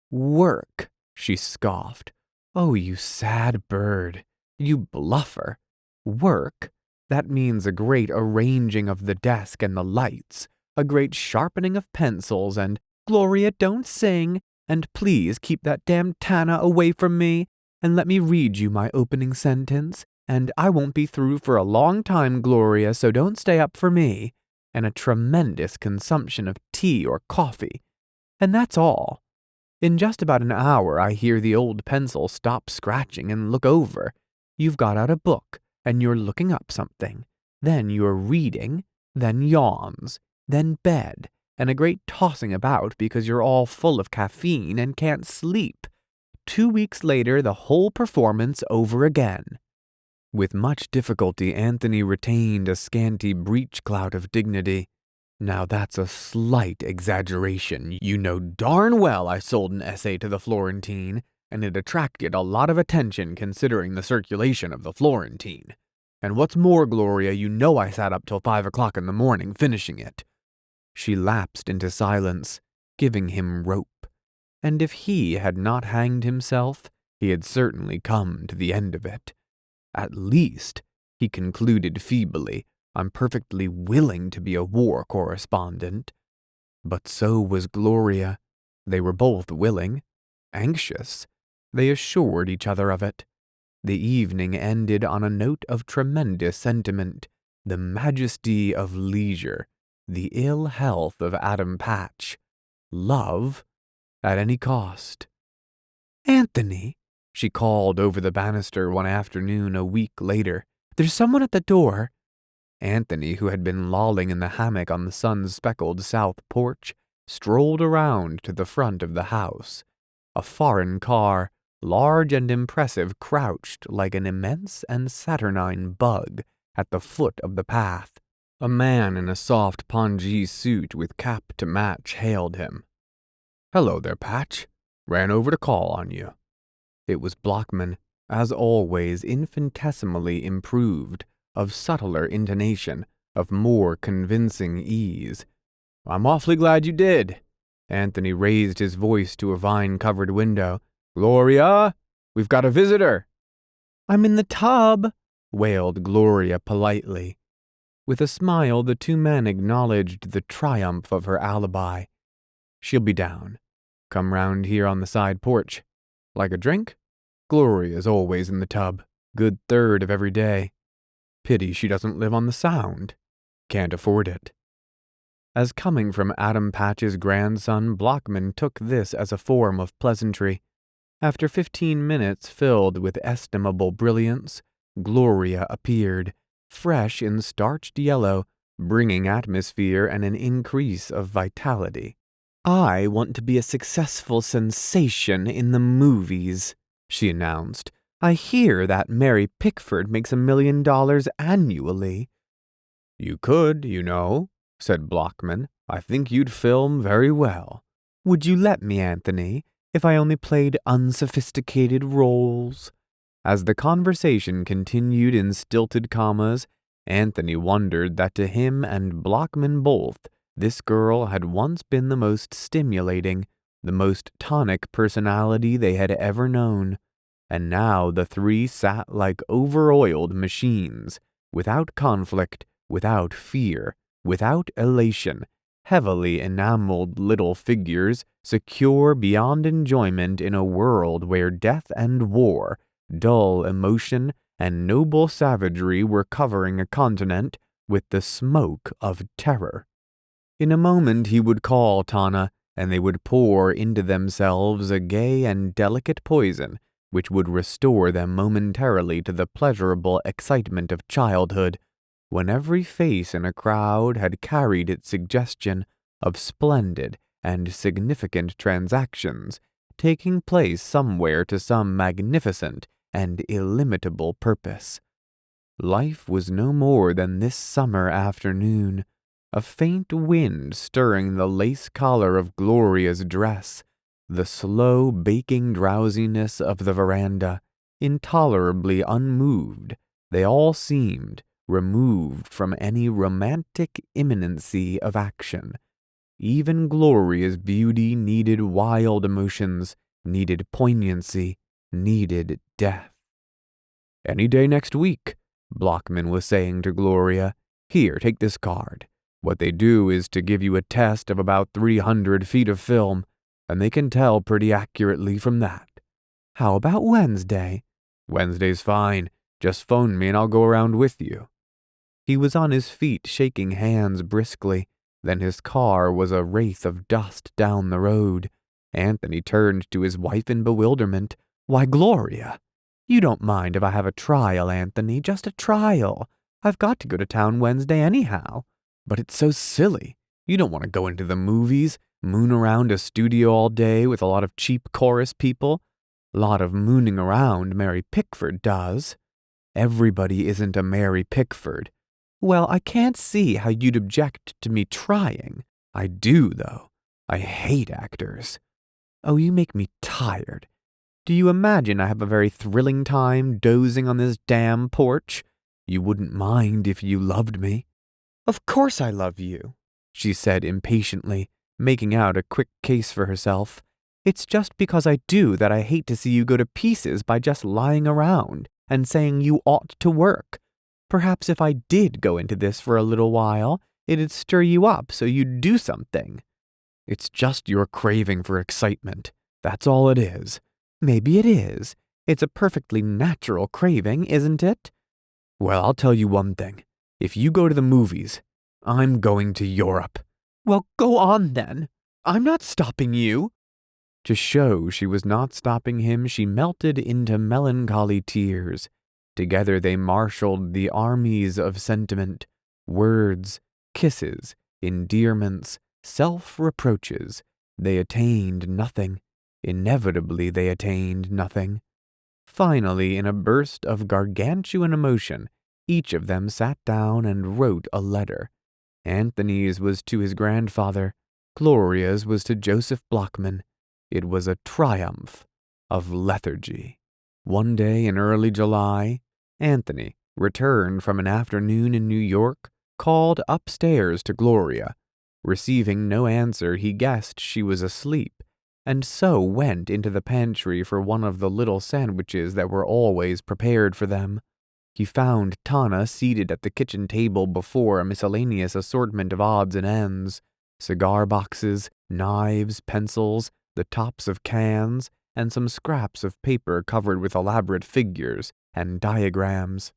A: "Work," she scoffed. "Oh, you sad bird, you bluffer. Work? That means a great arranging of the desk and the lights, a great sharpening of pencils, and, Gloria, don't sing, and please keep that damned Tana away from me, and let me read you my opening sentence, and I won't be through for a long time, Gloria, so don't stay up for me, and a tremendous consumption of tea or coffee. And that's all. In just about an hour I hear the old pencil stop scratching and look over. You've got out a book, and you're looking up something. Then you're reading, then yawns, then bed, and a great tossing about because you're all full of caffeine and can't sleep. 2 weeks later, the whole performance over again." With much difficulty, Anthony retained a scanty breech-clout of dignity. "Now that's a slight exaggeration. You know darn well I sold an essay to the Florentine, and it attracted a lot of attention considering the circulation of the Florentine. And what's more, Gloria, you know I sat up till 5 o'clock in the morning finishing it." She lapsed into silence, giving him rope. And if he had not hanged himself, he had certainly come to the end of it. "At least," he concluded feebly, "I'm perfectly willing to be a war correspondent." But so was Gloria. They were both willing, anxious. They assured each other of it. The evening ended on a note of tremendous sentiment, the majesty of leisure, the ill health of Adam Patch, love at any cost. "Anthony, She called over the banister one afternoon a week later. "There's someone at the door." Anthony, who had been lolling in the hammock on the sun-speckled south porch, strolled around to the front of the house. A foreign car, large and impressive, crouched like an immense and saturnine bug at the foot of the path. A man in a soft pongee suit with cap to match hailed him. "Hello there, Patch. Ran over to call on you." It was Blockman, as always infinitesimally improved, of subtler intonation, of more convincing ease. "I'm awfully glad you did." Anthony raised his voice to a vine-covered window. "Gloria, we've got a visitor." "I'm in the tub," wailed Gloria politely. With a smile, the two men acknowledged the triumph of her alibi. "She'll be down. Come round here on the side porch. Like a drink? Gloria's always in the tub. Good third of every day. Pity she doesn't live on the Sound. Can't afford it." As coming from Adam Patch's grandson, Blockman took this as a form of pleasantry. After 15 minutes filled with estimable brilliance, Gloria appeared, fresh in starched yellow, bringing atmosphere and an increase of vitality. "I want to be a successful sensation in the movies," she announced. "I hear that Mary Pickford makes $1 million annually." "You could, you know," said Blockman. "I think you'd film very well." "Would you let me, Anthony, if I only played unsophisticated roles?" As the conversation continued in stilted commas, Anthony wondered that to him and Blockman both, this girl had once been the most stimulating, the most tonic personality they had ever known. And now the three sat like over-oiled machines, without conflict, without fear, without elation, heavily enameled little figures, secure beyond enjoyment in a world where death and war, dull emotion, and noble savagery were covering a continent with the smoke of terror. In a moment he would call Tana, and they would pour into themselves a gay and delicate poison which would restore them momentarily to the pleasurable excitement of childhood, when every face in a crowd had carried its suggestion of splendid and significant transactions taking place somewhere to some magnificent and illimitable purpose. Life was no more than this summer afternoon, a faint wind stirring the lace collar of Gloria's dress, the slow baking drowsiness of the veranda, intolerably unmoved. They all seemed removed from any romantic imminency of action. Even Gloria's beauty needed wild emotions, needed poignancy, needed death. "Any day next week," Blockman was saying to Gloria. "Here, take this card. What they do is to give you a test of about 300 feet of film, and they can tell pretty accurately from that." "How about Wednesday?" "Wednesday's fine. Just phone me and I'll go around with you." He was on his feet, shaking hands briskly. Then his car was a wraith of dust down the road. Anthony turned to his wife in bewilderment. "Why, Gloria, you don't mind if I have a trial, Anthony, just a trial. I've got to go to town Wednesday anyhow. But it's so silly. You don't want to go into the movies, moon around a studio all day with a lot of cheap chorus people. Lot of mooning around Mary Pickford does." "Everybody isn't a Mary Pickford." "Well, I can't see how you'd object to me trying." "I do, though. I hate actors." "Oh, you make me tired. Do you imagine I have a very thrilling time dozing on this damn porch? You wouldn't mind if you loved me." "Of course I love you," she said impatiently, making out a quick case for herself. "It's just because I do that I hate to see you go to pieces by just lying around and saying you ought to work. Perhaps if I did go into this for a little while, it'd stir you up so you'd do something." "It's just your craving for excitement. That's all it is." "Maybe it is. It's a perfectly natural craving, isn't it?" "Well, I'll tell you one thing. If you go to the movies, I'm going to Europe." "Well, go on then. I'm not stopping you." To show she was not stopping him, she melted into melancholy tears. Together they marshaled the armies of sentiment, words, kisses, endearments, self-reproaches. They attained nothing. Inevitably they attained nothing. Finally, in a burst of gargantuan emotion, each of them sat down and wrote a letter. Anthony's was to his grandfather. Gloria's was to Joseph Blockman. It was a triumph of lethargy. One day in early July, Anthony, returned from an afternoon in New York, called upstairs to Gloria. Receiving no answer, he guessed she was asleep, and so went into the pantry for one of the little sandwiches that were always prepared for them. He found Tana seated at the kitchen table before a miscellaneous assortment of odds and ends, cigar boxes, knives, pencils, the tops of cans, and some scraps of paper covered with elaborate figures and diagrams.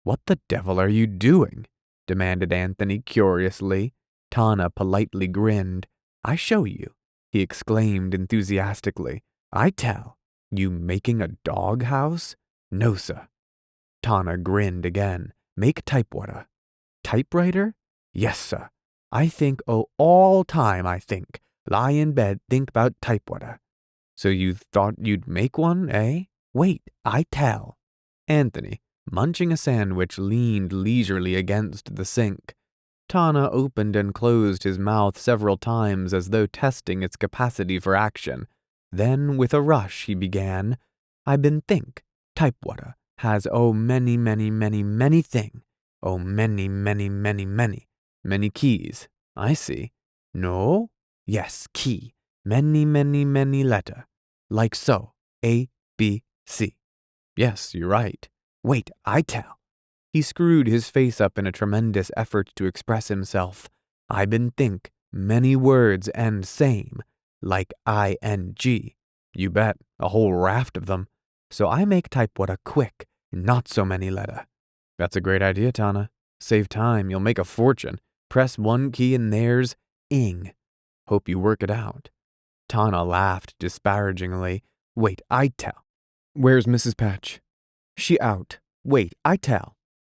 A: "What the devil are you doing?" demanded Anthony curiously. Tana politely grinned. "I show you," he exclaimed enthusiastically. "I tell. You making a dog house?" "No, sir." Tana grinned again. "Make typewriter." "Typewriter?" "Yes, sir. I think, all time I think. Lie in bed, think about typewriter." "So you thought you'd make one, eh?" "Wait, I tell." Anthony, munching a sandwich, leaned leisurely against the sink. Tana opened and closed his mouth several times as though testing its capacity for action. Then, with a rush, he began, "I been think, typewriter has many, many, many, many thing. Many, many, many, many. Many keys. I see. No? Yes, key. Many, many, many letter. Like so. A, B, C. Yes, you're right. Wait, I tell." He screwed his face up in a tremendous effort to express himself. "I been think many words end same, like ing. You bet, a whole raft of them. So I make typewriter quick, not so many letter." "That's a great idea, Tana. Save time, you'll make a fortune. Press one key and there's ing. Hope you work it out." Tana laughed disparagingly. "Wait, I tell." "Where's Mrs. Patch?" "She out. Wait, I tell."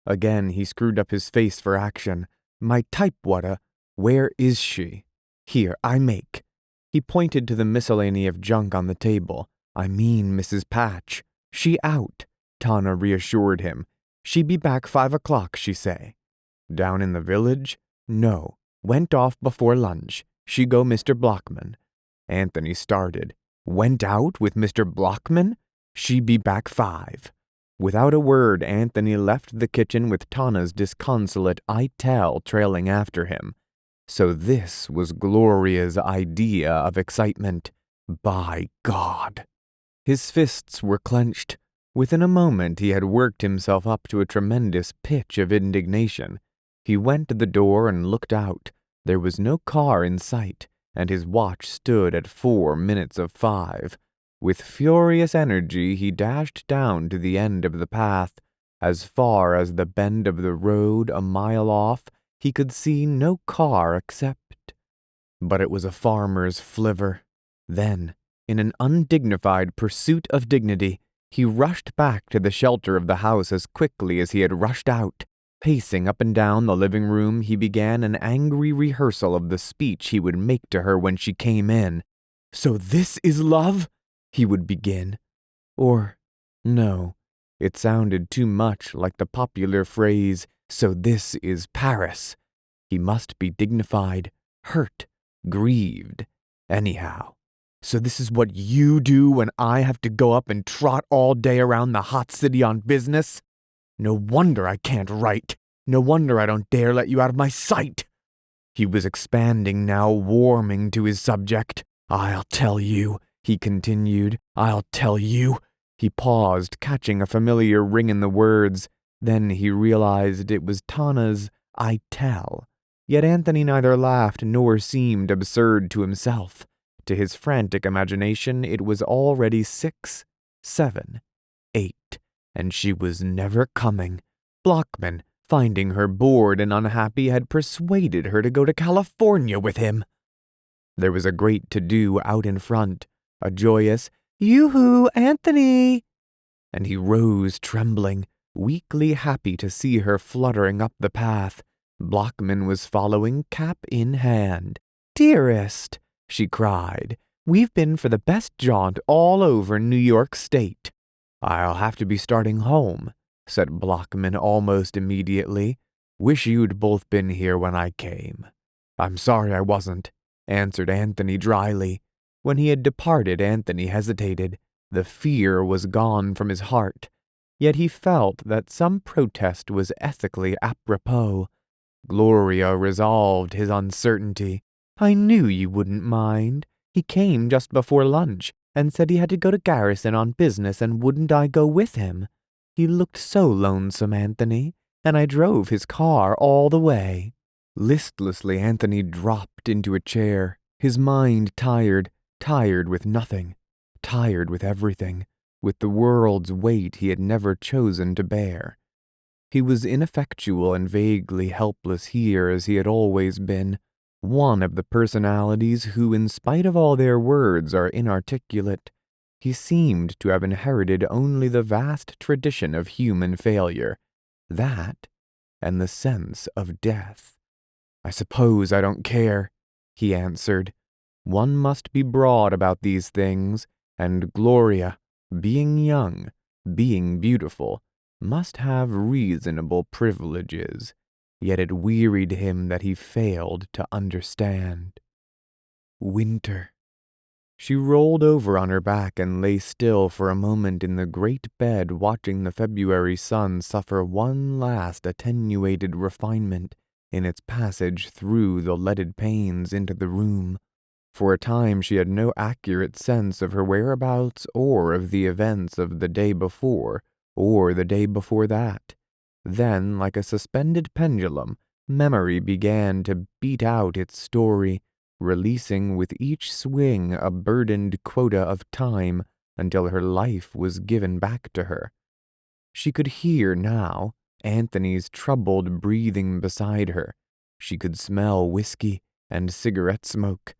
A: Again he screwed up his face for action. "My typewriter, where is she?" "Here, I make." He pointed to the miscellany of junk on the table. "I mean Mrs. Patch. She out," Tana reassured him. "She be back 5 o'clock, she say." "Down in the village?" "No. Went off before lunch. She go Mr. Blockman." Anthony started. "Went out with Mr. Blockman? She be back 5. Without a word, Anthony left the kitchen with Tana's disconsolate "I tell" trailing after him. So this was Gloria's idea of excitement. By God! His fists were clenched. Within a moment he had worked himself up to a tremendous pitch of indignation. He went to the door and looked out. There was no car in sight, and his watch stood at 4 minutes of 5. With furious energy he dashed down to the end of the path. As far as the bend of the road a mile off, he could see no car except... But it was a farmer's flivver. Then, in an undignified pursuit of dignity, he rushed back to the shelter of the house as quickly as he had rushed out. Pacing up and down the living room, he began an angry rehearsal of the speech he would make to her when she came in. "So this is love?" he would begin. Or, no, it sounded too much like the popular phrase, "So this is Paris." He must be dignified, hurt, grieved. Anyhow, "So this is what you do when I have to go up and trot all day around the hot city on business? No wonder I can't write. No wonder I don't dare let you out of my sight." He was expanding now, warming to his subject. "I'll tell you," he continued. "I'll tell you." He paused, catching a familiar ring in the words. Then he realized it was Tana's "I tell." Yet Anthony neither laughed nor seemed absurd to himself. To his frantic imagination, it was already 6, 7, 8, and she was never coming. Blockman, finding her bored and unhappy, had persuaded her to go to California with him. There was a great to-do out in front. a joyous, "Yoo-hoo, Anthony!" and he rose trembling, weakly happy to see her fluttering up the path. Blockman was following, cap in hand. "Dearest," she cried, "we've been for the best jaunt all over New York State." "I'll have to be starting home," said Blockman almost immediately. "Wish you'd both been here when I came." "I'm sorry I wasn't," answered Anthony dryly. When he had departed, Anthony hesitated. The fear was gone from his heart, yet he felt that some protest was ethically apropos. Gloria resolved his uncertainty. "I knew you wouldn't mind. He came just before lunch and said he had to go to Garrison on business and wouldn't I go with him. He looked so lonesome, Anthony, and I drove his car all the way." Listlessly, Anthony dropped into a chair, his mind tired with nothing, tired with everything, with the world's weight he had never chosen to bear. He was ineffectual and vaguely helpless here as he had always been, one of the personalities who, in spite of all their words, are inarticulate. He seemed to have inherited only the vast tradition of human failure, that, and the sense of death. "I suppose I don't care," he answered. One must be broad about these things, and Gloria, being young, being beautiful, must have reasonable privileges. Yet it wearied him that he failed to understand. Winter. She rolled over on her back and lay still for a moment in the great bed, watching the February sun suffer one last attenuated refinement in its passage through the leaded panes into the room. For a time she had no accurate sense of her whereabouts or of the events of the day before or the day before that. Then, like a suspended pendulum, memory began to beat out its story, releasing with each swing a burdened quota of time until her life was given back to her. She could hear now Anthony's troubled breathing beside her. She could smell whiskey and cigarette smoke.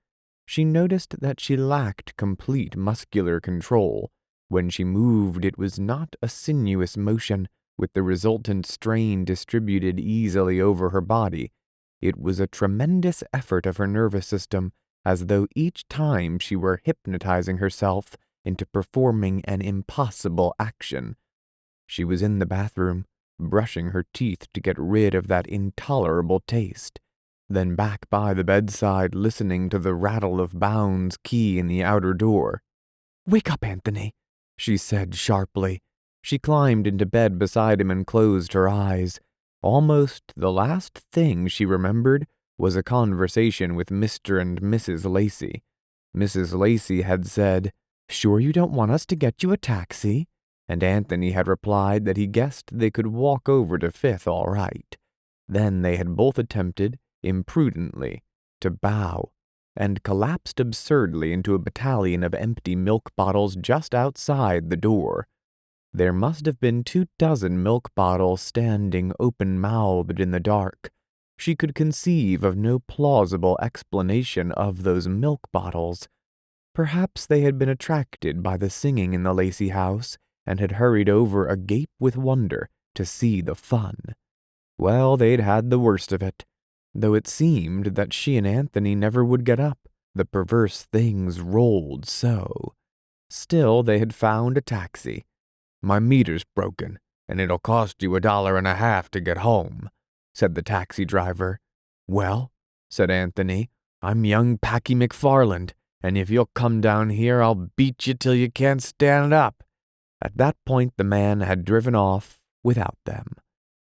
A: She noticed that she lacked complete muscular control. When she moved, it was not a sinuous motion, with the resultant strain distributed easily over her body. It was a tremendous effort of her nervous system, as though each time she were hypnotizing herself into performing an impossible action. She was in the bathroom, brushing her teeth to get rid of that intolerable taste. Then back by the bedside, listening to the rattle of Bound's key in the outer door. "Wake up, Anthony," she said sharply. She climbed into bed beside him and closed her eyes. Almost the last thing she remembered was a conversation with Mr. and Mrs. Lacey. Mrs. Lacey had said, "Sure you don't want us to get you a taxi?" And Anthony had replied that he guessed they could walk over to Fifth all right. Then they had both attempted, imprudently, to bow, and collapsed absurdly into a battalion of empty milk bottles just outside the door. There must have been 24 milk bottles standing open-mouthed in the dark. She could conceive of no plausible explanation of those milk bottles. Perhaps they had been attracted by the singing in the Lacey house and had hurried over agape with wonder to see the fun. Well, they'd had the worst of it, though it seemed that she and Anthony never would get up. The perverse things rolled so. Still, they had found a taxi. "My meter's broken, and it'll cost you $1.50 to get home," said the taxi driver. "Well," said Anthony, "I'm young Packy McFarland, and if you'll come down here, I'll beat you till you can't stand up." At that point, the man had driven off without them.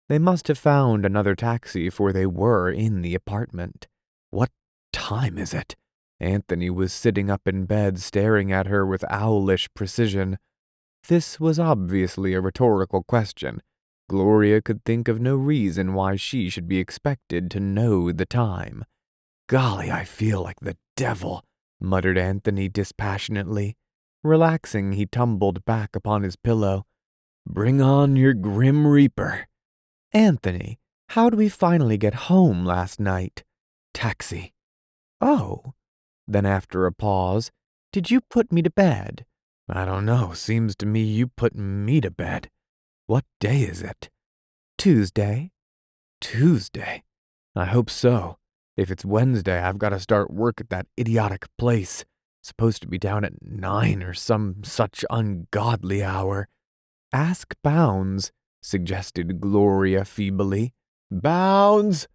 A: They must have found another taxi, for they were in the apartment. "What time is it?" Anthony was sitting up in bed, staring at her with owlish precision. This was obviously a rhetorical question. Gloria could think of no reason why she should be expected to know the time. "Golly, I feel like the devil," muttered Anthony dispassionately. Relaxing, he tumbled back upon his pillow. "Bring on your Grim Reaper." "Anthony, how did we finally get home last night?" "Taxi." "Oh." Then after a pause, Did you put me to bed?" "I don't know. Seems to me you put me to bed. What day is it?" "Tuesday." "Tuesday? I hope so. If it's Wednesday, I've got to start work at that idiotic place. Supposed to be down at 9 or some such ungodly hour." "Ask Bounds," suggested Gloria feebly. "Bounds!"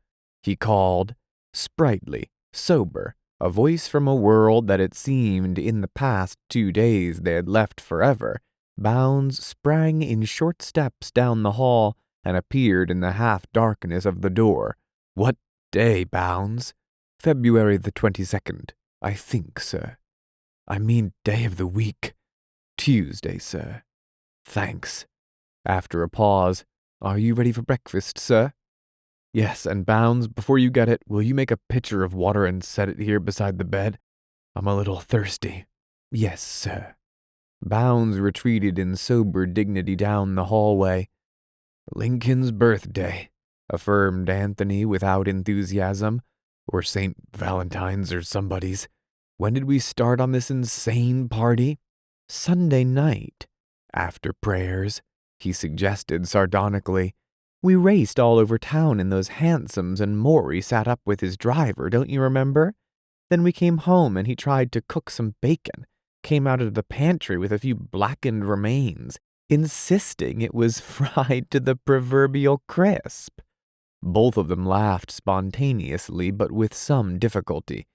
A: he called, sprightly, sober, a voice from a world that it seemed in the past 2 days they had left forever. Bounds sprang in short steps down the hall and appeared in the half-darkness of the door. "What day, Bounds?" "February the 22nd, I think, sir." "I mean day of the week." "Tuesday, sir." "Thanks." After a pause, "Are you ready for breakfast, sir?" "Yes, and Bounds, before you get it, will you make a pitcher of water and set it here beside the bed? I'm a little thirsty." "Yes, sir." Bounds retreated in sober dignity down the hallway. "Lincoln's birthday," affirmed Anthony without enthusiasm. "Or St. Valentine's or somebody's. When did we start on this insane party?" "Sunday night, after prayers," he suggested sardonically. "We raced all over town in those hansoms and Maury sat up with his driver, don't you remember? Then we came home and he tried to cook some bacon, came out of the pantry with a few blackened remains, insisting it was fried to the proverbial crisp." Both of them laughed spontaneously but with some difficulty,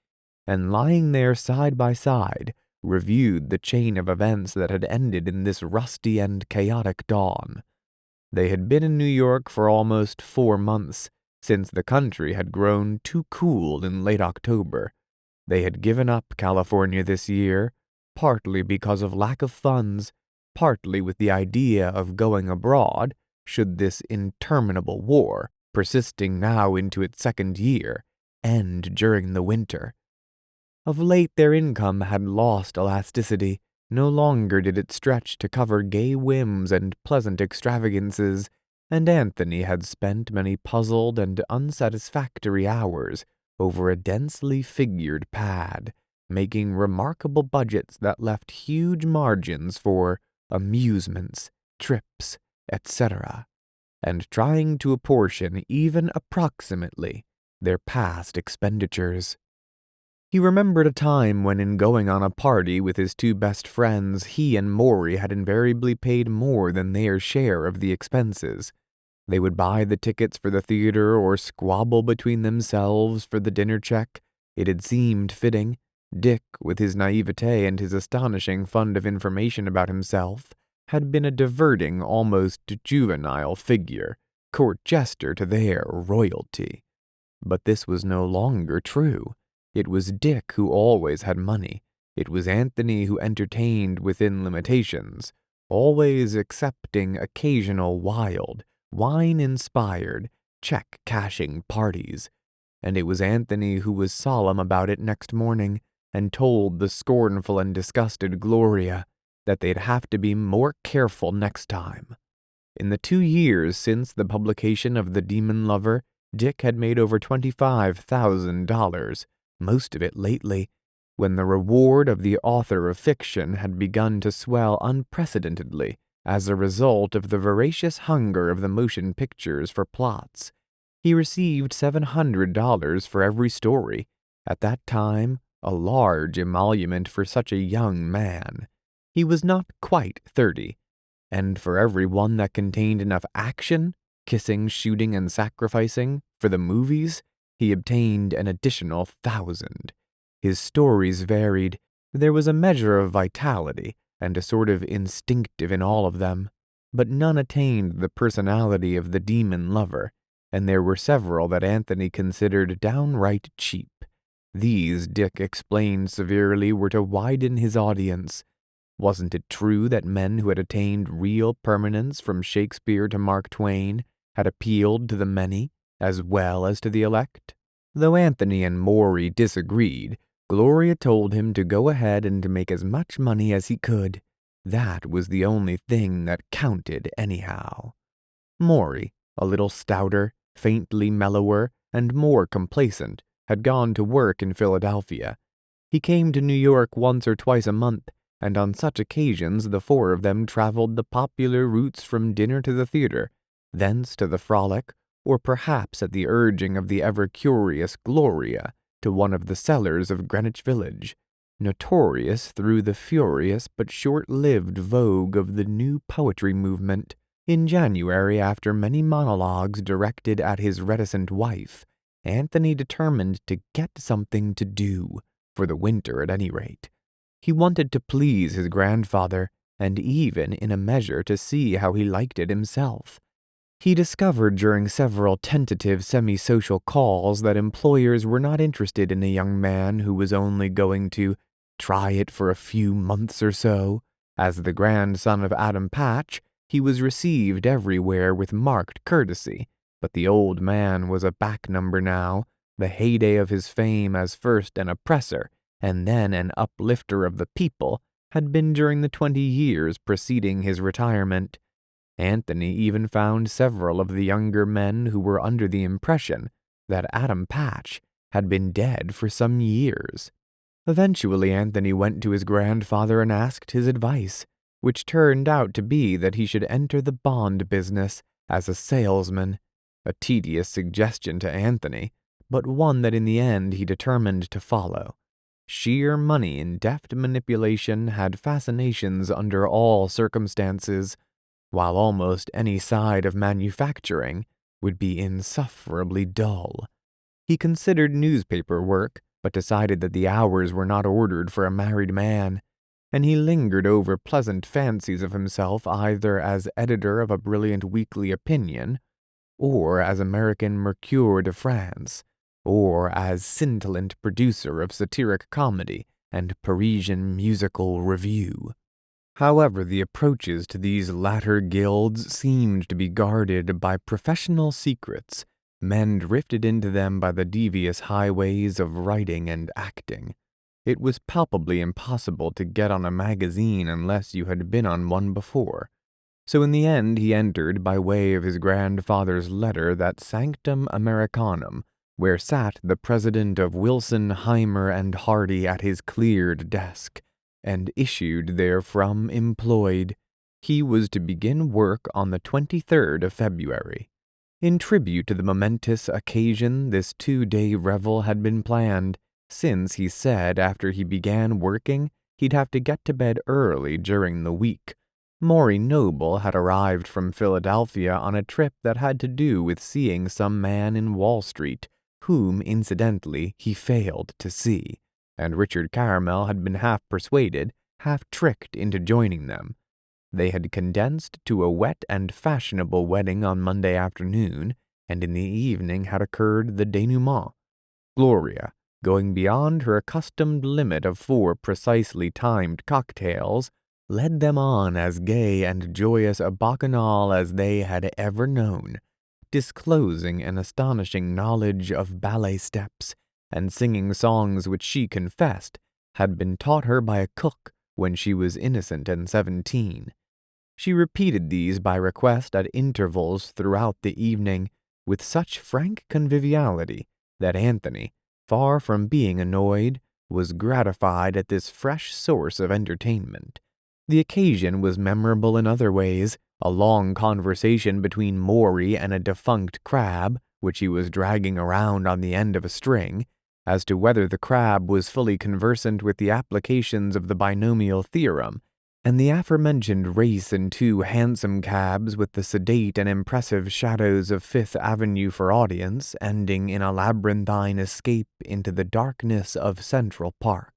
A: and lying there side by side, reviewed the chain of events that had ended in this rusty and chaotic dawn. They had been in New York for almost 4 months, since the country had grown too cool in late October. They had given up California this year, partly because of lack of funds, partly with the idea of going abroad, should this interminable war, persisting now into its 2nd year, end during the winter. Of late their income had lost elasticity. No longer did it stretch to cover gay whims and pleasant extravagances, and Anthony had spent many puzzled and unsatisfactory hours over a densely figured pad, making remarkable budgets that left huge margins for amusements, trips, etc., and trying to apportion even approximately their past expenditures. He remembered a time when, in going on a party with his 2 best friends, he and Maury had invariably paid more than their share of the expenses. They would buy the tickets for the theater or squabble between themselves for the dinner check. It had seemed fitting. Dick, with his naivete and his astonishing fund of information about himself, had been a diverting, almost juvenile figure, court jester to their royalty. But this was no longer true. It was Dick who always had money. It was Anthony who entertained within limitations, always accepting occasional wild, wine-inspired, check-cashing parties. And it was Anthony who was solemn about it next morning and told the scornful and disgusted Gloria that they'd have to be more careful next time. In the 2 years since the publication of The Demon Lover, Dick had made over $25,000, most of it lately, when the reward of the author of fiction had begun to swell unprecedentedly as a result of the voracious hunger of the motion pictures for plots. He received $700 for every story, at that time a large emolument for such a young man. He was not quite 30, and for every one that contained enough action, kissing, shooting, and sacrificing, for the movies, he obtained an additional 1,000. His stories varied. There was a measure of vitality and a sort of instinctive in all of them, but none attained the personality of the demon lover, and there were several that Anthony considered downright cheap. These, Dick explained severely, were to widen his audience. Wasn't it true that men who had attained real permanence from Shakespeare to Mark Twain had appealed to the many as well as to the elect? Though Anthony and Maury disagreed, Gloria told him to go ahead and to make as much money as he could. That was the only thing that counted anyhow. Maury, a little stouter, faintly mellower, and more complacent, had gone to work in Philadelphia. He came to New York once or twice a month, and on such occasions the four of them traveled the popular routes from dinner to the theater, thence to the frolic, or perhaps at the urging of the ever-curious Gloria, to one of the cellars of Greenwich Village, notorious through the furious but short-lived vogue of the new poetry movement. In January, after many monologues directed at his reticent wife, Anthony determined to get something to do, for the winter at any rate. He wanted to please his grandfather, and even in a measure to see how he liked it himself. He discovered during several tentative semi-social calls that employers were not interested in a young man who was only going to try it for a few months or so. As the grandson of Adam Patch, he was received everywhere with marked courtesy, but the old man was a back number now. The heyday of his fame as first an oppressor and then an uplifter of the people had been during the 20 years preceding his retirement. Anthony even found several of the younger men who were under the impression that Adam Patch had been dead for some years. Eventually, Anthony went to his grandfather and asked his advice, which turned out to be that he should enter the bond business as a salesman. A tedious suggestion to Anthony, but one that in the end he determined to follow. Sheer money and deft manipulation had fascinations under all circumstances, while almost any side of manufacturing would be insufferably dull. He considered newspaper work, but decided that the hours were not ordered for a married man, and he lingered over pleasant fancies of himself either as editor of a brilliant weekly opinion, or as American Mercure de France, or as scintillant producer of satiric comedy and Parisian musical review. However, the approaches to these latter guilds seemed to be guarded by professional secrets, men drifted into them by the devious highways of writing and acting. It was palpably impossible to get on a magazine unless you had been on one before. So in the end he entered by way of his grandfather's letter that sanctum Americanum, where sat the president of Wilson, Heimer, and Hardy at his cleared desk, and issued therefrom employed. He was to begin work on the 23rd of February. In tribute to the momentous occasion, this 2-day revel had been planned, since he said after he began working he'd have to get to bed early during the week. Maury Noble had arrived from Philadelphia on a trip that had to do with seeing some man in Wall Street, whom, incidentally, he failed to see, and Richard Caramel had been half persuaded, half tricked into joining them. They had condensed to a wet and fashionable wedding on Monday afternoon, and in the evening had occurred the denouement. Gloria, going beyond her accustomed limit of 4 precisely timed cocktails, led them on as gay and joyous a bacchanal as they had ever known, disclosing an astonishing knowledge of ballet steps, and singing songs which she confessed had been taught her by a cook when she was innocent and 17. She repeated these by request at intervals throughout the evening, with such frank conviviality that Anthony, far from being annoyed, was gratified at this fresh source of entertainment. The occasion was memorable in other ways. A long conversation between Maury and a defunct crab, which he was dragging around on the end of a string, as to whether the crab was fully conversant with the applications of the binomial theorem, and the aforementioned race in 2 hansom cabs with the sedate and impressive shadows of Fifth Avenue for audience, ending in a labyrinthine escape into the darkness of Central Park.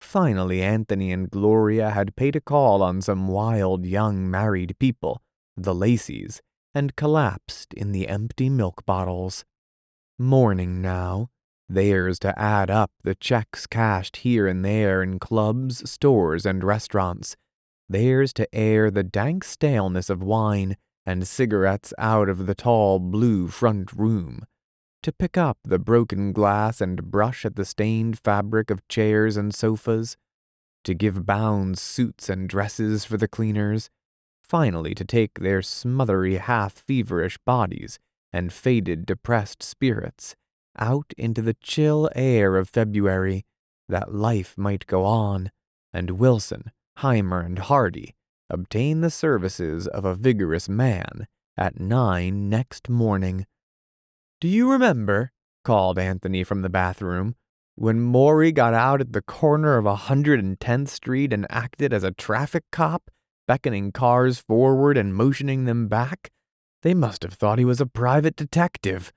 A: Finally, Anthony and Gloria had paid a call on some wild young married people, the Lacys, and collapsed in the empty milk bottles. Morning now, theirs to add up the checks cashed here and there in clubs, stores, and restaurants, theirs to air the dank staleness of wine and cigarettes out of the tall blue front room, to pick up the broken glass and brush at the stained fabric of chairs and sofas, to give Bounds suits and dresses for the cleaners, finally to take their smothery half-feverish bodies and faded depressed spirits out into the chill air of February, that life might go on, and Wilson, Heimer, and Hardy obtain the services of a vigorous man at 9 next morning. "Do you remember," called Anthony from the bathroom, "when Maury got out at the corner of 110th Street and acted as a traffic cop, beckoning cars forward and motioning them back? They must have thought he was a private detective."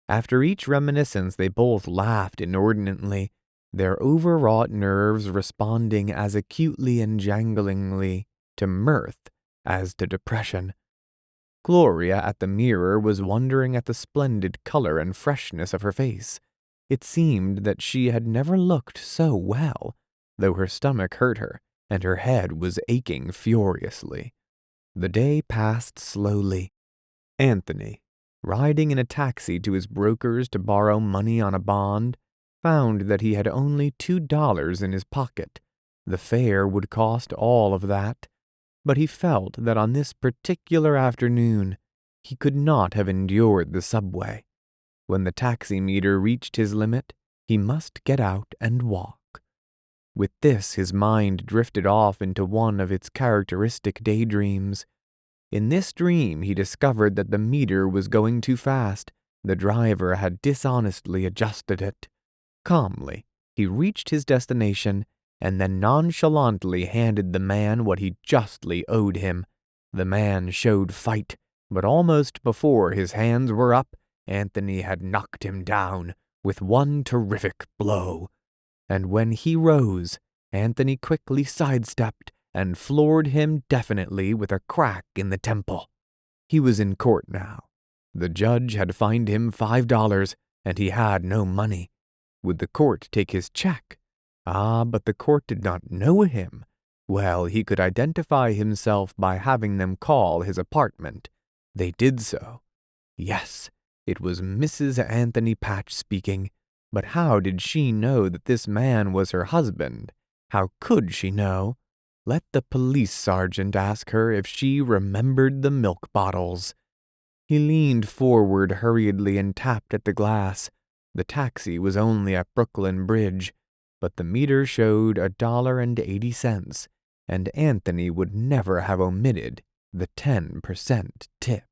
A: After each reminiscence, they both laughed inordinately, their overwrought nerves responding as acutely and janglingly to mirth as to depression. Gloria at the mirror was wondering at the splendid color and freshness of her face. It seemed that she had never looked so well, though her stomach hurt her and her head was aching furiously. The day passed slowly. Anthony, riding in a taxi to his broker's to borrow money on a bond, found that he had only $2 in his pocket. The fare would cost all of that, but he felt that on this particular afternoon he could not have endured the subway. When the taxi meter reached his limit, he must get out and walk. With this, his mind drifted off into one of its characteristic daydreams. In this dream, he discovered that the meter was going too fast. The driver had dishonestly adjusted it. Calmly, he reached his destination and then nonchalantly handed the man what he justly owed him. The man showed fight, but almost before his hands were up, Anthony had knocked him down with one terrific blow. And when he rose, Anthony quickly sidestepped and floored him definitely with a crack in the temple. He was in court now. The judge had fined him $5, and he had no money. Would the court take his check? But the court did not know him. Well, he could identify himself by having them call his apartment. They did so. Yes, it was Mrs. Anthony Patch speaking. But how did she know that this man was her husband? How could she know? Let the police sergeant ask her if she remembered the milk bottles. He leaned forward hurriedly and tapped at the glass. The taxi was only at Brooklyn Bridge, but the meter showed $1.80, and Anthony would never have omitted the 10% tip.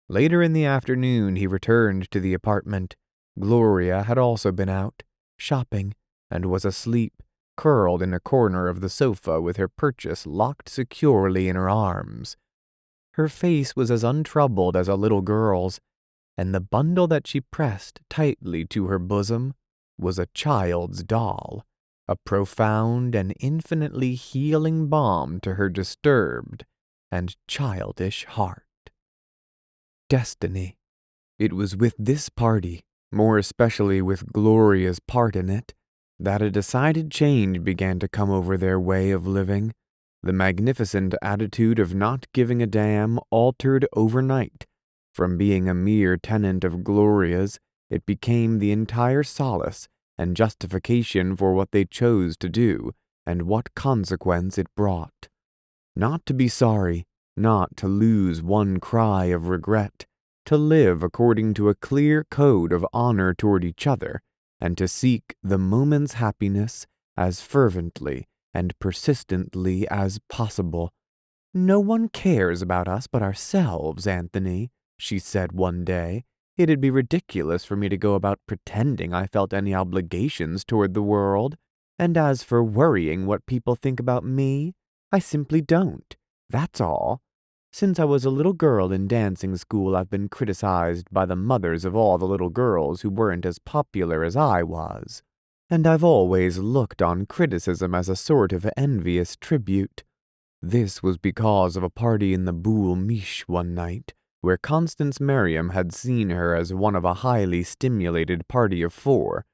A: Later in the afternoon, he returned to the apartment. Gloria had also been out, shopping, and was asleep, curled in a corner of the sofa with her purchase locked securely in her arms. Her face was as untroubled as a little girl's, and the bundle that she pressed tightly to her bosom was a child's doll, a profound and infinitely healing balm to her disturbed and childish heart. Destiny. It was with this party, more especially with Gloria's part in it, that a decided change began to come over their way of living. The magnificent attitude of not giving a damn altered overnight. From being a mere tenant of Gloria's, it became the entire solace and justification for what they chose to do and what consequence it brought. Not to be sorry, not to lose one cry of regret, to live according to a clear code of honor toward each other, and to seek the moment's happiness as fervently and persistently as possible. "No one cares about us but ourselves, Anthony," she said one day. "It'd be ridiculous for me to go about pretending I felt any obligations toward the world. And as for worrying what people think about me, I simply don't. That's all. Since I was a little girl in dancing school, I've been criticized by the mothers of all the little girls who weren't as popular as I was. And I've always looked on criticism as a sort of envious tribute. This was because of a party in the Boule Miche one night, where Constance Merriam had seen her as one of a highly stimulated party of 4.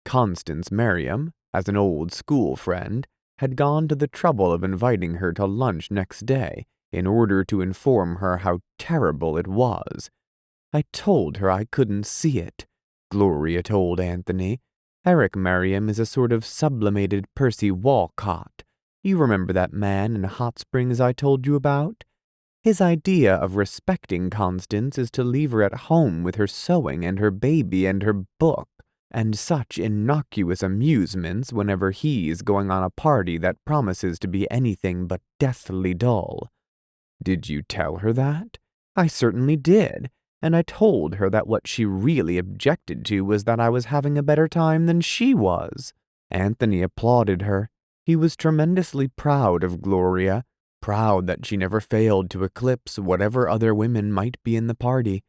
A: Constance Merriam, as an old school friend, had gone to the trouble of inviting her to lunch next day in order to inform her how terrible it was. "I told her I couldn't see it," Gloria told Anthony. "Eric Merriam is a sort of sublimated Percy Walcott. You remember that man in Hot Springs I told you about? His idea of respecting Constance is to leave her at home with her sewing and her baby and her book, and such innocuous amusements whenever he's going on a party that promises to be anything but deathly dull. Did you tell her that? I certainly did, and I told her that what she really objected to was that I was having a better time than she was. Anthony applauded her. He was tremendously proud of Gloria, proud that she never failed to eclipse whatever other women might be in the party,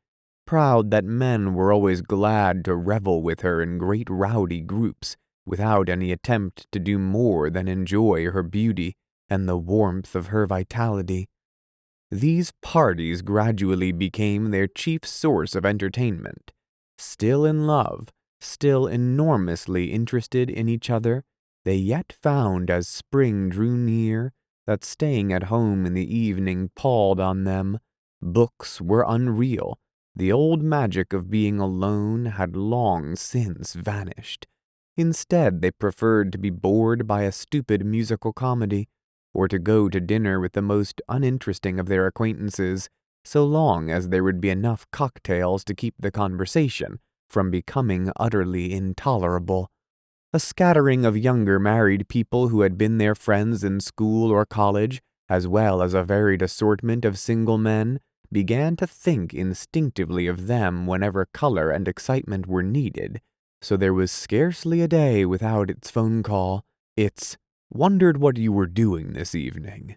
A: proud that men were always glad to revel with her in great rowdy groups, without any attempt to do more than enjoy her beauty and the warmth of her vitality. These parties gradually became their chief source of entertainment. Still in love, still enormously interested in each other, they yet found as spring drew near that staying at home in the evening palled on them. Books were unreal. The old magic of being alone had long since vanished. Instead, they preferred to be bored by a stupid musical comedy, or to go to dinner with the most uninteresting of their acquaintances, so long as there would be enough cocktails to keep the conversation from becoming utterly intolerable. A scattering of younger married people who had been their friends in school or college, as well as a varied assortment of single men, began to think instinctively of them whenever color and excitement were needed, so there was scarcely a day without its phone call, its "wondered what you were doing this evening."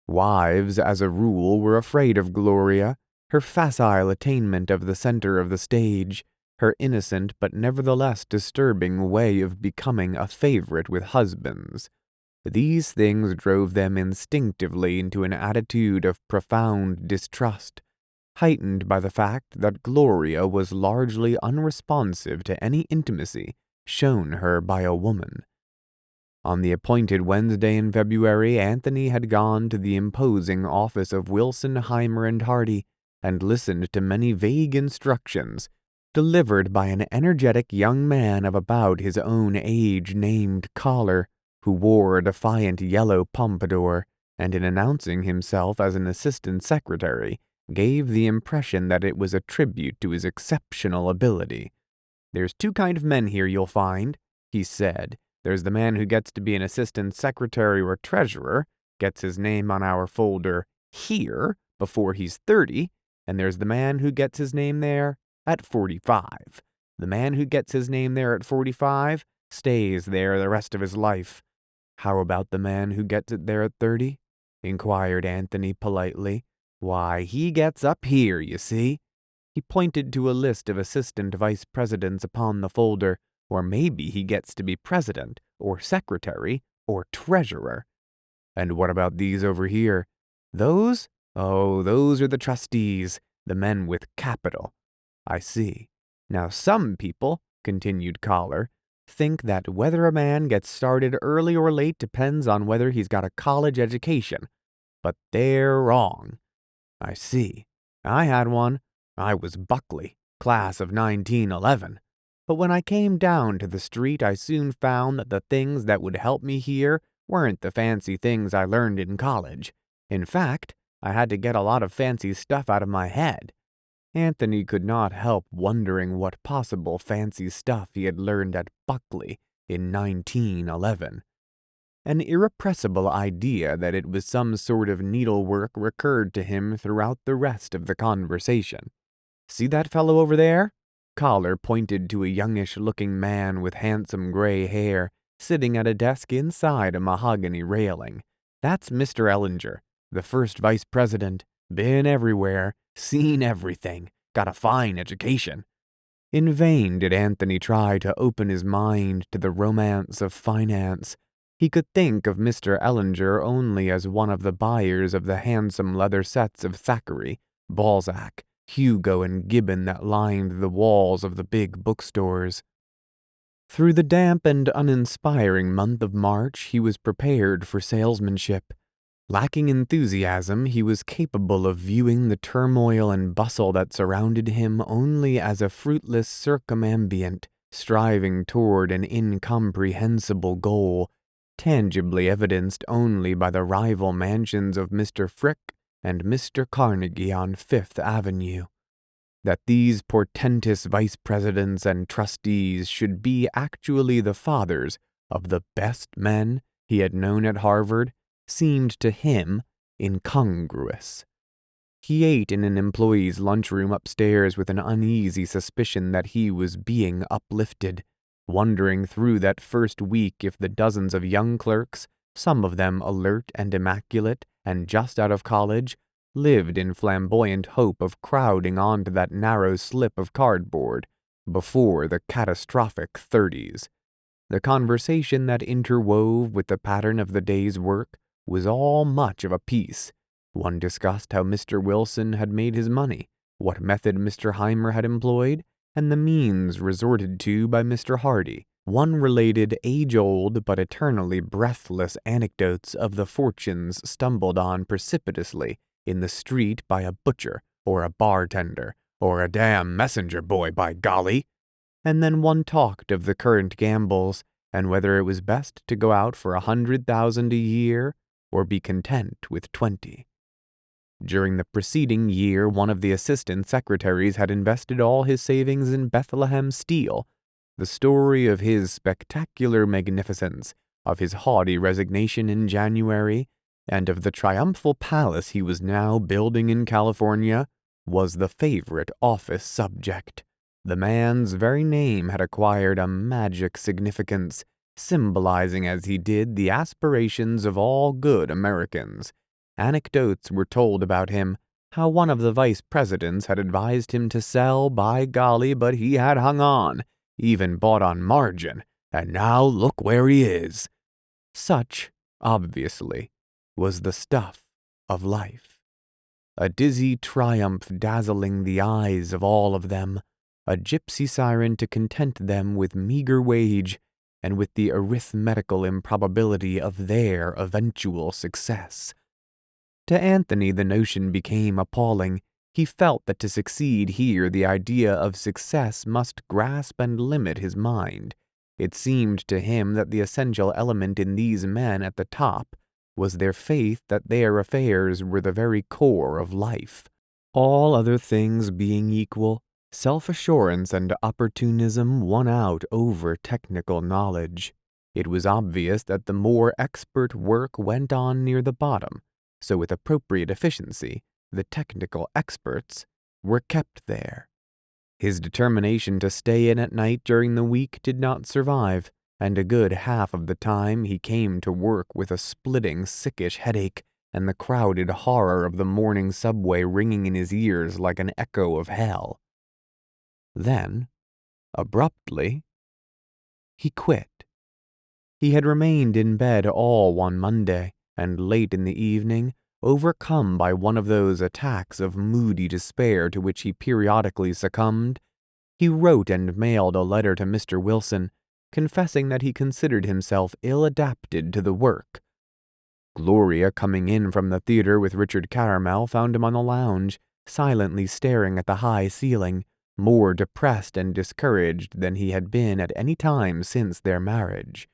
A: Wives, as a rule, were afraid of Gloria, her facile attainment of the center of the stage, her innocent but nevertheless disturbing way of becoming a favorite with husbands. These things drove them instinctively into an attitude of profound distrust, heightened by the fact that Gloria was largely unresponsive to any intimacy shown her by a woman. On the appointed Wednesday in February, Anthony had gone to the imposing office of Wilson, Heimer & Hardy and listened to many vague instructions delivered by an energetic young man of about his own age named Collar, who wore a defiant yellow pompadour, and in announcing himself as an assistant secretary, gave the impression that it was a tribute to his exceptional ability. "There's two kind of men here, you'll find," he said. "There's the man who gets to be an assistant secretary or treasurer, gets his name on our folder here before he's 30, and there's the man who gets his name there at 45. The man who gets his name there at 45 stays there the rest of his life." "How about the man who gets it there at 30? Inquired Anthony politely. "Why, he gets up here, you see." He pointed to a list of assistant vice presidents upon the folder, or maybe he gets to be president, or secretary, or treasurer. "And what about these over here?" "Those? Oh, those are the trustees, the men with capital." "I see. Now some people," continued Collar, "think that whether a man gets started early or late depends on whether he's got a college education. But they're wrong." "I see. I had one. I was Buckley, class of 1911. But when I came down to the street, I soon found that the things that would help me here weren't the fancy things I learned in college. In fact, I had to get a lot of fancy stuff out of my head." Anthony could not help wondering what possible fancy stuff he had learned at Buckley in 1911. An irrepressible idea that it was some sort of needlework recurred to him throughout the rest of the conversation. "See that fellow over there?" Collar pointed to a youngish-looking man with handsome gray hair, sitting at a desk inside a mahogany railing. "That's Mr. Ellinger, the first vice president. Been everywhere, seen everything, got a fine education." In vain did Anthony try to open his mind to the romance of finance. He could think of Mr. Ellinger only as one of the buyers of the handsome leather sets of Thackeray, Balzac, Hugo, and Gibbon that lined the walls of the big bookstores. Through the damp and uninspiring month of March, he was prepared for salesmanship. Lacking enthusiasm, he was capable of viewing the turmoil and bustle that surrounded him only as a fruitless circumambient, striving toward an incomprehensible goal, tangibly evidenced only by the rival mansions of Mr. Frick and Mr. Carnegie on Fifth Avenue. that these portentous vice presidents and trustees should be actually the fathers of the best men he had known at Harvard seemed to him incongruous. He ate in an employee's lunchroom upstairs with an uneasy suspicion that he was being uplifted, wondering through that first week if the dozens of young clerks, some of them alert and immaculate and just out of college, lived in flamboyant hope of crowding onto that narrow slip of cardboard before the catastrophic 30s. The conversation that interwove with the pattern of the day's work was all much of a piece. One discussed how Mr. Wilson had made his money, what method Mr. Heimer had employed, and the means resorted to by Mr. Hardy. One related age-old but eternally breathless anecdotes of the fortunes stumbled on precipitously in the street by a butcher, or a bartender, or a damn messenger boy, by golly. And then one talked of the current gambles, and whether it was best to go out for 100,000 a year, or be content with 20. During the preceding year, one of the assistant secretaries had invested all his savings in Bethlehem steel. The story of his spectacular magnificence, of his haughty resignation in January, and of the triumphal palace he was now building in California, was the favorite office subject. The man's very name had acquired a magic significance, symbolizing as he did the aspirations of all good Americans. Anecdotes were told about him, how one of the vice presidents had advised him to sell, by golly, but he had hung on, even bought on margin, and now look where he is. Such, obviously, was the stuff of life. A dizzy triumph dazzling the eyes of all of them, a gypsy siren to content them with meager wage, and with the arithmetical improbability of their eventual success. To Anthony the notion became appalling. He felt that to succeed here the idea of success must grasp and limit his mind. It seemed to him that the essential element in these men at the top was their faith that their affairs were the very core of life. All other things being equal, self-assurance and opportunism won out over technical knowledge. It was obvious that the more expert work went on near the bottom, so with appropriate efficiency, the technical experts were kept there. His determination to stay in at night during the week did not survive, and a good half of the time he came to work with a splitting, sickish headache, and the crowded horror of the morning subway ringing in his ears like an echo of hell. Then, abruptly, he quit. He had remained in bed all one Monday, and late in the evening, overcome by one of those attacks of moody despair to which he periodically succumbed, he wrote and mailed a letter to Mr. Wilson, confessing that he considered himself ill-adapted to the work. Gloria, coming in from the theater with Richard Caramel, found him on the lounge, silently staring at the high ceiling, more depressed and discouraged than he had been at any time since their marriage.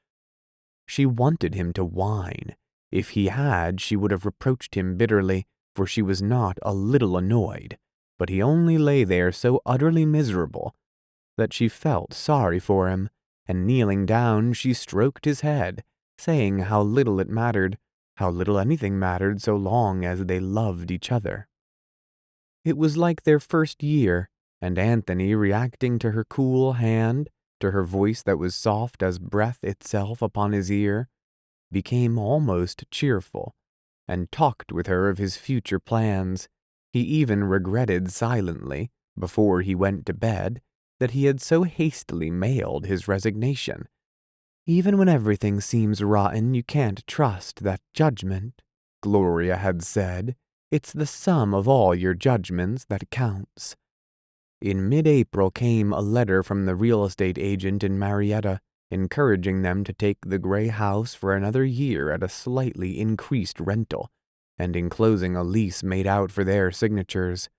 A: She wanted him to whine. If he had, she would have reproached him bitterly, for she was not a little annoyed, but he only lay there so utterly miserable that she felt sorry for him, and kneeling down she stroked his head, saying how little it mattered, how little anything mattered so long as they loved each other. It was like their first year, and Anthony, reacting to her cool hand, to her voice that was soft as breath itself upon his ear, became almost cheerful, and talked with her of his future plans. He even regretted silently, before he went to bed, that he had so hastily mailed his resignation. Even when everything seems rotten, you can't trust that judgment, Gloria had said. It's the sum of all your judgments that counts. In mid-April came a letter from the real estate agent in Marietta, encouraging them to take the gray house for another year at a slightly increased rental, and enclosing a lease made out for their signatures.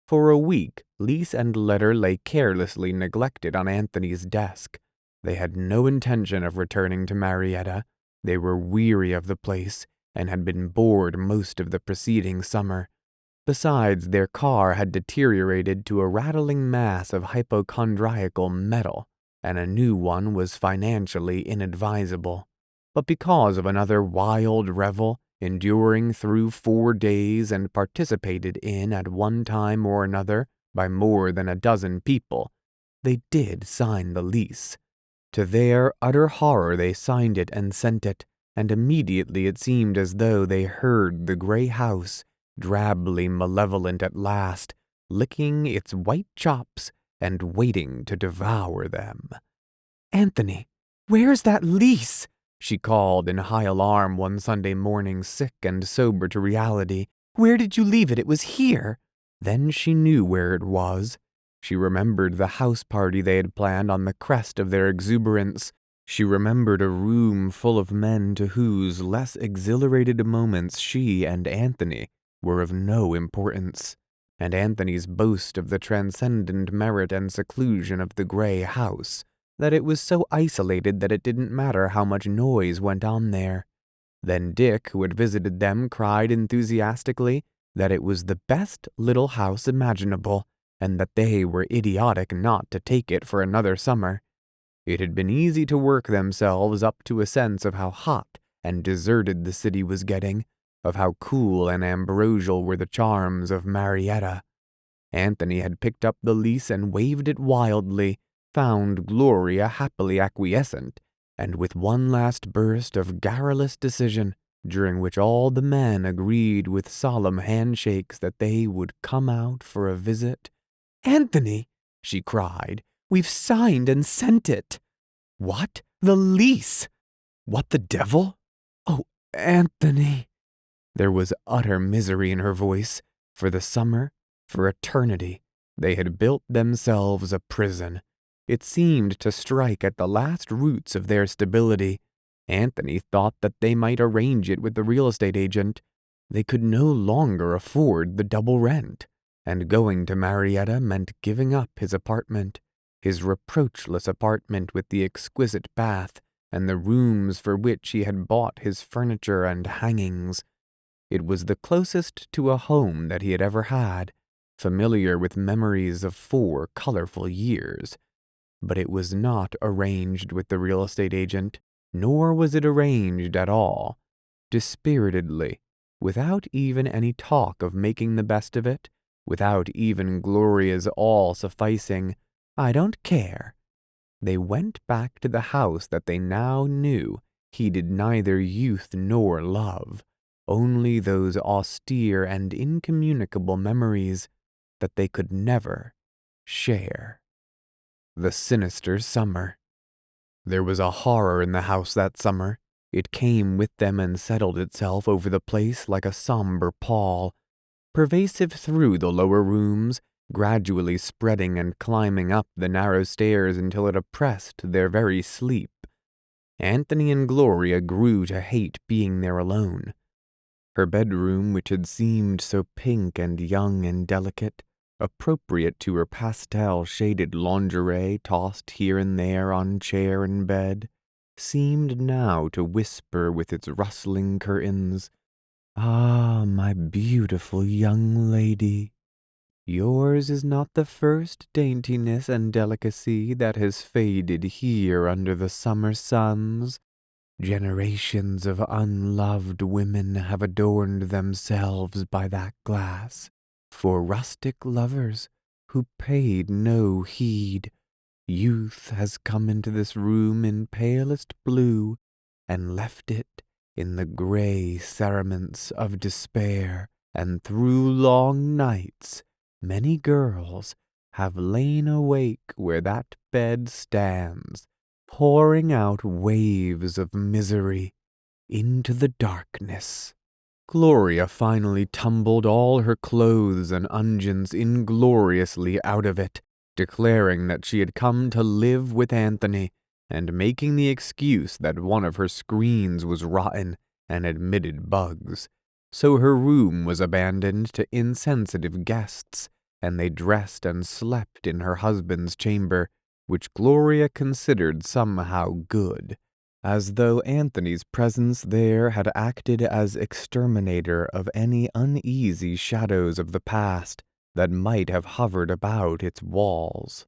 A: For a week, lease and letter lay carelessly neglected on Anthony's desk. They had no intention of returning to Marietta. They were weary of the place, and had been bored most of the preceding summer. Besides, their car had deteriorated to a rattling mass of hypochondriacal metal, and a new one was financially inadvisable. But because of another wild revel, enduring through 4 days and participated in at one time or another by more than a dozen people, they did sign the lease. To their utter horror they signed it and sent it, and immediately it seemed as though they heard the gray house, drably malevolent at last, licking its white chops and waiting to devour them. "Anthony, where's that lease?" she called in high alarm one Sunday morning, sick and sober to reality. "Where did you leave it? It was here." Then she knew where it was. She remembered the house party they had planned on the crest of their exuberance. She remembered a room full of men to whose less exhilarated moments she and Anthony were of no importance, and Anthony's boast of the transcendent merit and seclusion of the gray house, that it was so isolated that it didn't matter how much noise went on there. Then Dick, who had visited them, cried enthusiastically that it was the best little house imaginable, and that they were idiotic not to take it for another summer. It had been easy to work themselves up to a sense of how hot and deserted the city was getting, of how cool and ambrosial were the charms of Marietta. Anthony had picked up the lease and waved it wildly, found Gloria happily acquiescent, and with one last burst of garrulous decision, during which all the men agreed with solemn handshakes that they would come out for a visit. "Anthony," she cried, "we've signed and sent it." "What? The lease? What the devil? Oh, Anthony." There was utter misery in her voice. For the summer, for eternity, they had built themselves a prison. It seemed to strike at the last roots of their stability. Anthony thought that they might arrange it with the real estate agent. They could no longer afford the double rent, and going to Marietta meant giving up his apartment, his reproachless apartment with the exquisite bath and the rooms for which he had bought his furniture and hangings. It was the closest to a home that he had ever had, familiar with memories of 4 colorful years. But it was not arranged with the real estate agent, nor was it arranged at all. Dispiritedly, without even any talk of making the best of it, without even Gloria's all-sufficing, "I don't care," they went back to the house that they now knew heeded neither youth nor love, only those austere and incommunicable memories that they could never share. The Sinister Summer. There was a horror in the house that summer. It came with them and settled itself over the place like a somber pall, pervasive through the lower rooms, gradually spreading and climbing up the narrow stairs until it oppressed their very sleep. Anthony and Gloria grew to hate being there alone. Her bedroom, which had seemed so pink and young and delicate, appropriate to her pastel-shaded lingerie tossed here and there on chair and bed, seemed now to whisper with its rustling curtains, "Ah, my beautiful young lady, yours is not the first daintiness and delicacy that has faded here under the summer suns. Generations of unloved women have adorned themselves by that glass, for rustic lovers who paid no heed. Youth has come into this room in palest blue, and left it in the gray cerements of despair, and through long nights many girls have lain awake where that bed stands, pouring out waves of misery into the darkness." Gloria finally tumbled all her clothes and unguents ingloriously out of it, declaring that she had come to live with Anthony, and making the excuse that one of her screens was rotten and admitted bugs. So her room was abandoned to insensitive guests, and they dressed and slept in her husband's chamber, which Gloria considered somehow good, as though Anthony's presence there had acted as exterminator of any uneasy shadows of the past that might have hovered about its walls.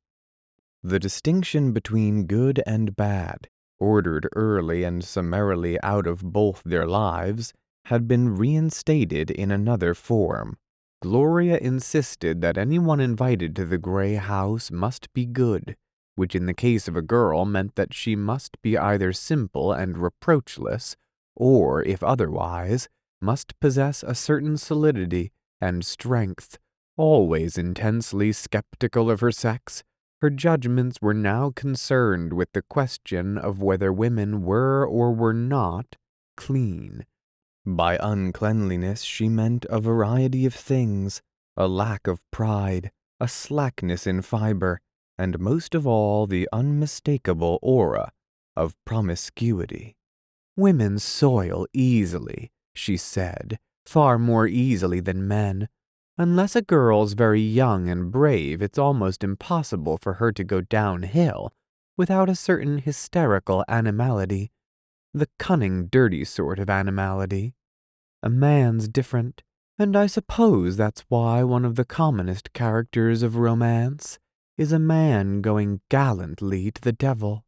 A: The distinction between good and bad, ordered early and summarily out of both their lives, had been reinstated in another form. Gloria insisted that anyone invited to the gray house must be good, which in the case of a girl meant that she must be either simple and reproachless, or, if otherwise, must possess a certain solidity and strength. Always intensely skeptical of her sex, her judgments were now concerned with the question of whether women were or were not clean. By uncleanliness she meant a variety of things, a lack of pride, a slackness in fiber, and most of all the unmistakable aura of promiscuity. Women soil easily, she said, far more easily than men. Unless a girl's very young and brave, it's almost impossible for her to go downhill without a certain hysterical animality, the cunning, dirty sort of animality. A man's different, and I suppose that's why one of the commonest characters of romance is a man going gallantly to the devil.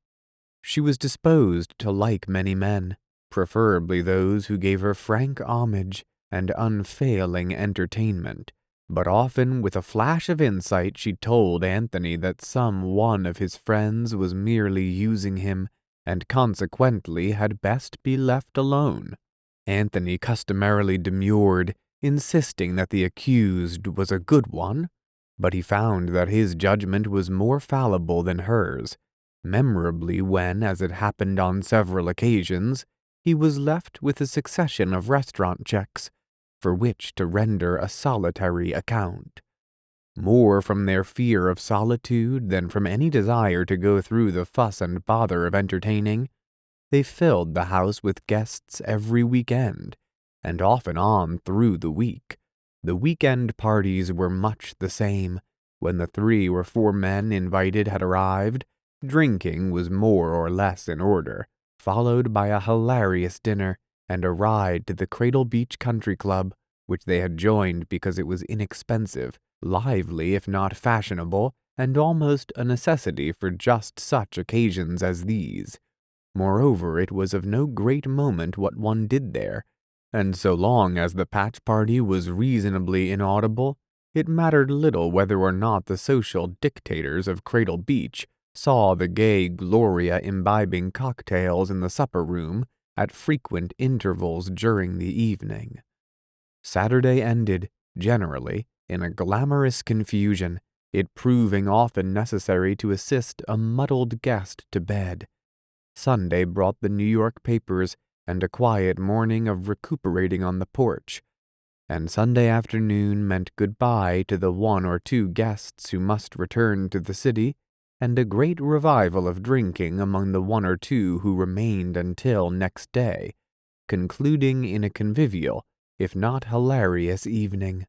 A: She was disposed to like many men, preferably those who gave her frank homage and unfailing entertainment, but often with a flash of insight she told Anthony that some one of his friends was merely using him and consequently had best be left alone. Anthony customarily demurred, insisting that the accused was a good one, but he found that his judgment was more fallible than hers, memorably when, as it happened on several occasions, he was left with a succession of restaurant checks, for which to render a solitary account. More from their fear of solitude than from any desire to go through the fuss and bother of entertaining, they filled the house with guests every weekend, and off and on through the week. The weekend parties were much the same. When the 3 or 4 men invited had arrived, drinking was more or less in order, followed by a hilarious dinner and a ride to the Cradle Beach Country Club, which they had joined because it was inexpensive, lively if not fashionable, and almost a necessity for just such occasions as these. Moreover, it was of no great moment what one did there, and so long as the patch party was reasonably inaudible, it mattered little whether or not the social dictators of Cradle Beach saw the gay Gloria imbibing cocktails in the supper-room at frequent intervals during the evening. Saturday ended, generally, in a glamorous confusion, it proving often necessary to assist a muddled guest to bed. Sunday brought the New York papers and a quiet morning of recuperating on the porch, and Sunday afternoon meant goodbye to the 1 or 2 guests who must return to the city, and a great revival of drinking among the 1 or 2 who remained until next day, concluding in a convivial, if not hilarious, evening.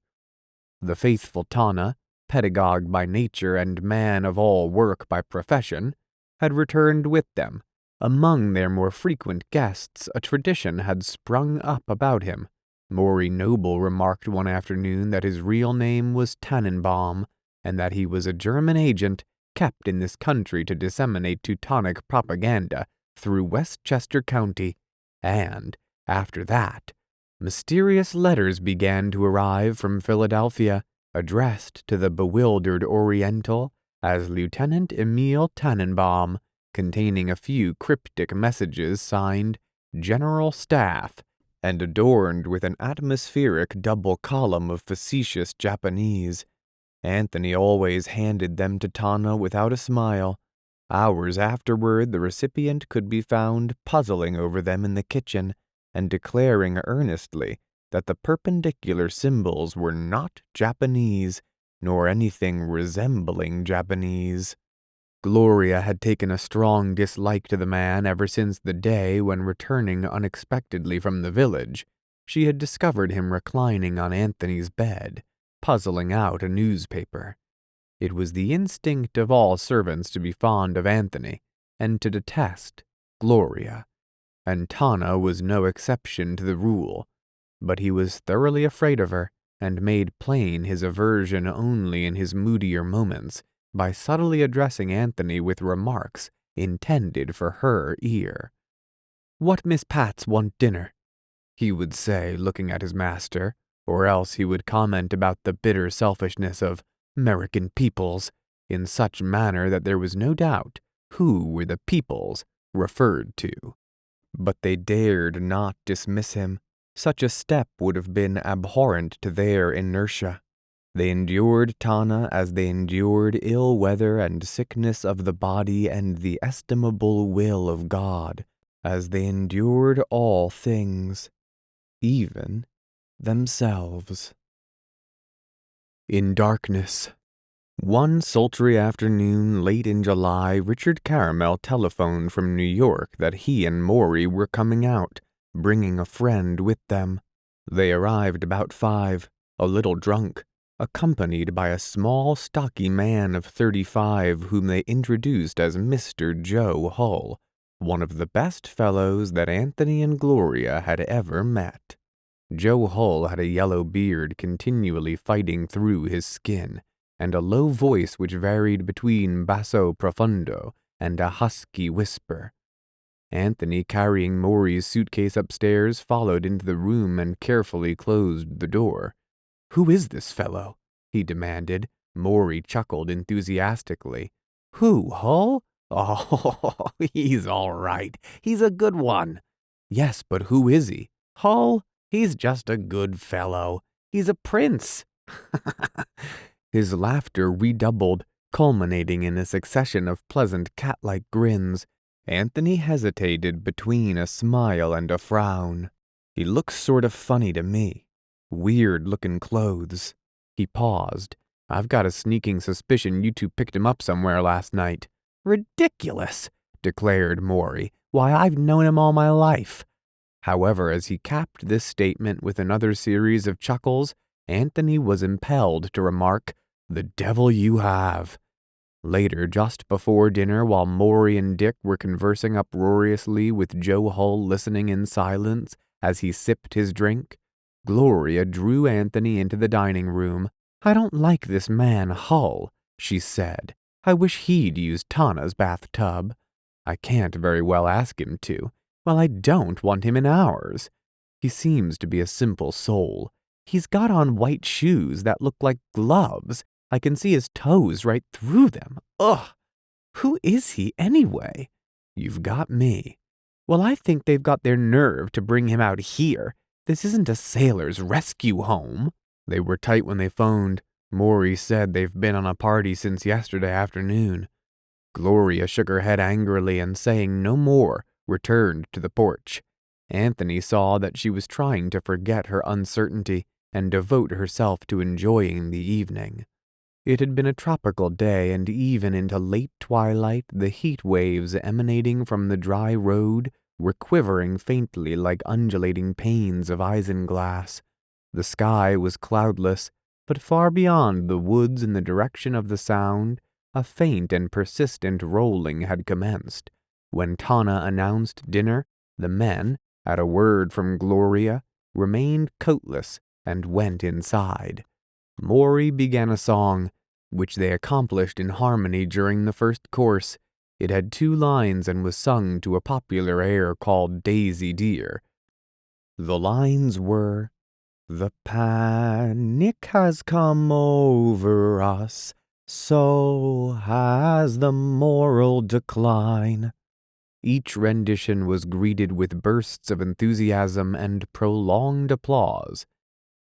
A: The faithful Tana, pedagogue by nature and man of all work by profession, had returned with them. Among their more frequent guests, a tradition had sprung up about him. Maury Noble remarked one afternoon that his real name was Tannenbaum, and that he was a German agent kept in this country to disseminate Teutonic propaganda through Westchester County, and, after that, mysterious letters began to arrive from Philadelphia, addressed to the bewildered Oriental as Lieutenant Emil Tannenbaum, containing a few cryptic messages signed General Staff, and adorned with an atmospheric double column of facetious Japanese. Anthony always handed them to Tana without a smile. Hours afterward, the recipient could be found puzzling over them in the kitchen, and declaring earnestly that the perpendicular symbols were not Japanese, nor anything resembling Japanese. Gloria had taken a strong dislike to the man ever since the day when, returning unexpectedly from the village, she had discovered him reclining on Anthony's bed, puzzling out a newspaper. It was the instinct of all servants to be fond of Anthony, and to detest Gloria, and Tana was no exception to the rule. But he was thoroughly afraid of her, and made plain his aversion only in his moodier moments by subtly addressing Anthony with remarks intended for her ear. "What Miss Pats want dinner?" he would say, looking at his master, or else he would comment about the bitter selfishness of "'Merican peoples" in such manner that there was no doubt who were the peoples referred to. But they dared not dismiss him. Such a step would have been abhorrent to their inertia. They endured Tana as they endured ill weather and sickness of the body and the estimable will of God, as they endured all things, even themselves. In darkness. One sultry afternoon late in July, Richard Caramel telephoned from New York that he and Maury were coming out, bringing a friend with them. They arrived about 5, a little drunk, accompanied by a small, stocky man of 35 whom they introduced as Mr. Joe Hull, one of the best fellows that Anthony and Gloria had ever met. Joe Hull had a yellow beard continually fighting through his skin, and a low voice which varied between basso profundo and a husky whisper. Anthony, carrying Maury's suitcase upstairs, followed into the room and carefully closed the door. "Who is this fellow?" he demanded. Maury chuckled enthusiastically. "Who, Hull? Oh, he's all right. He's a good one." "Yes, but who is he?" "Hull? He's just a good fellow. He's a prince." His laughter redoubled, culminating in a succession of pleasant cat-like grins. Anthony hesitated between a smile and a frown. "He looks sort of funny to me. Weird-looking clothes." He paused. "I've got a sneaking suspicion you two picked him up somewhere last night." "Ridiculous," declared Maury. "Why, I've known him all my life." However, as he capped this statement with another series of chuckles, Anthony was impelled to remark, "The devil you have." Later, just before dinner, while Maury and Dick were conversing uproariously with Joe Hull listening in silence as he sipped his drink, Gloria drew Anthony into the dining room. "I don't like this man Hull," she said. "I wish he'd use Tana's bathtub." "I can't very well ask him to." "Well, I don't want him in ours." "He seems to be a simple soul. He's got on white shoes that look like gloves. I can see his toes right through them. Ugh! Who is he, anyway?" "You've got me." "Well, I think they've got their nerve to bring him out here. This isn't a sailor's rescue home." They were tight when they phoned. Maury said they've been on a party since yesterday afternoon. Gloria shook her head angrily and, saying no more, returned to the porch. Anthony saw that she was trying to forget her uncertainty and devote herself to enjoying the evening. It had been a tropical day, and even into late twilight the heat waves emanating from the dry road were quivering faintly like undulating panes of isinglass. The sky was cloudless, but far beyond the woods in the direction of the sound, a faint and persistent rolling had commenced. When Tana announced dinner, the men, at a word from Gloria, remained coatless and went inside. Maury began a song, which they accomplished in harmony during the first course. It had 2 lines and was sung to a popular air called Daisy Dear. The lines were, "The panic has come over us, so has the moral decline." Each rendition was greeted with bursts of enthusiasm and prolonged applause.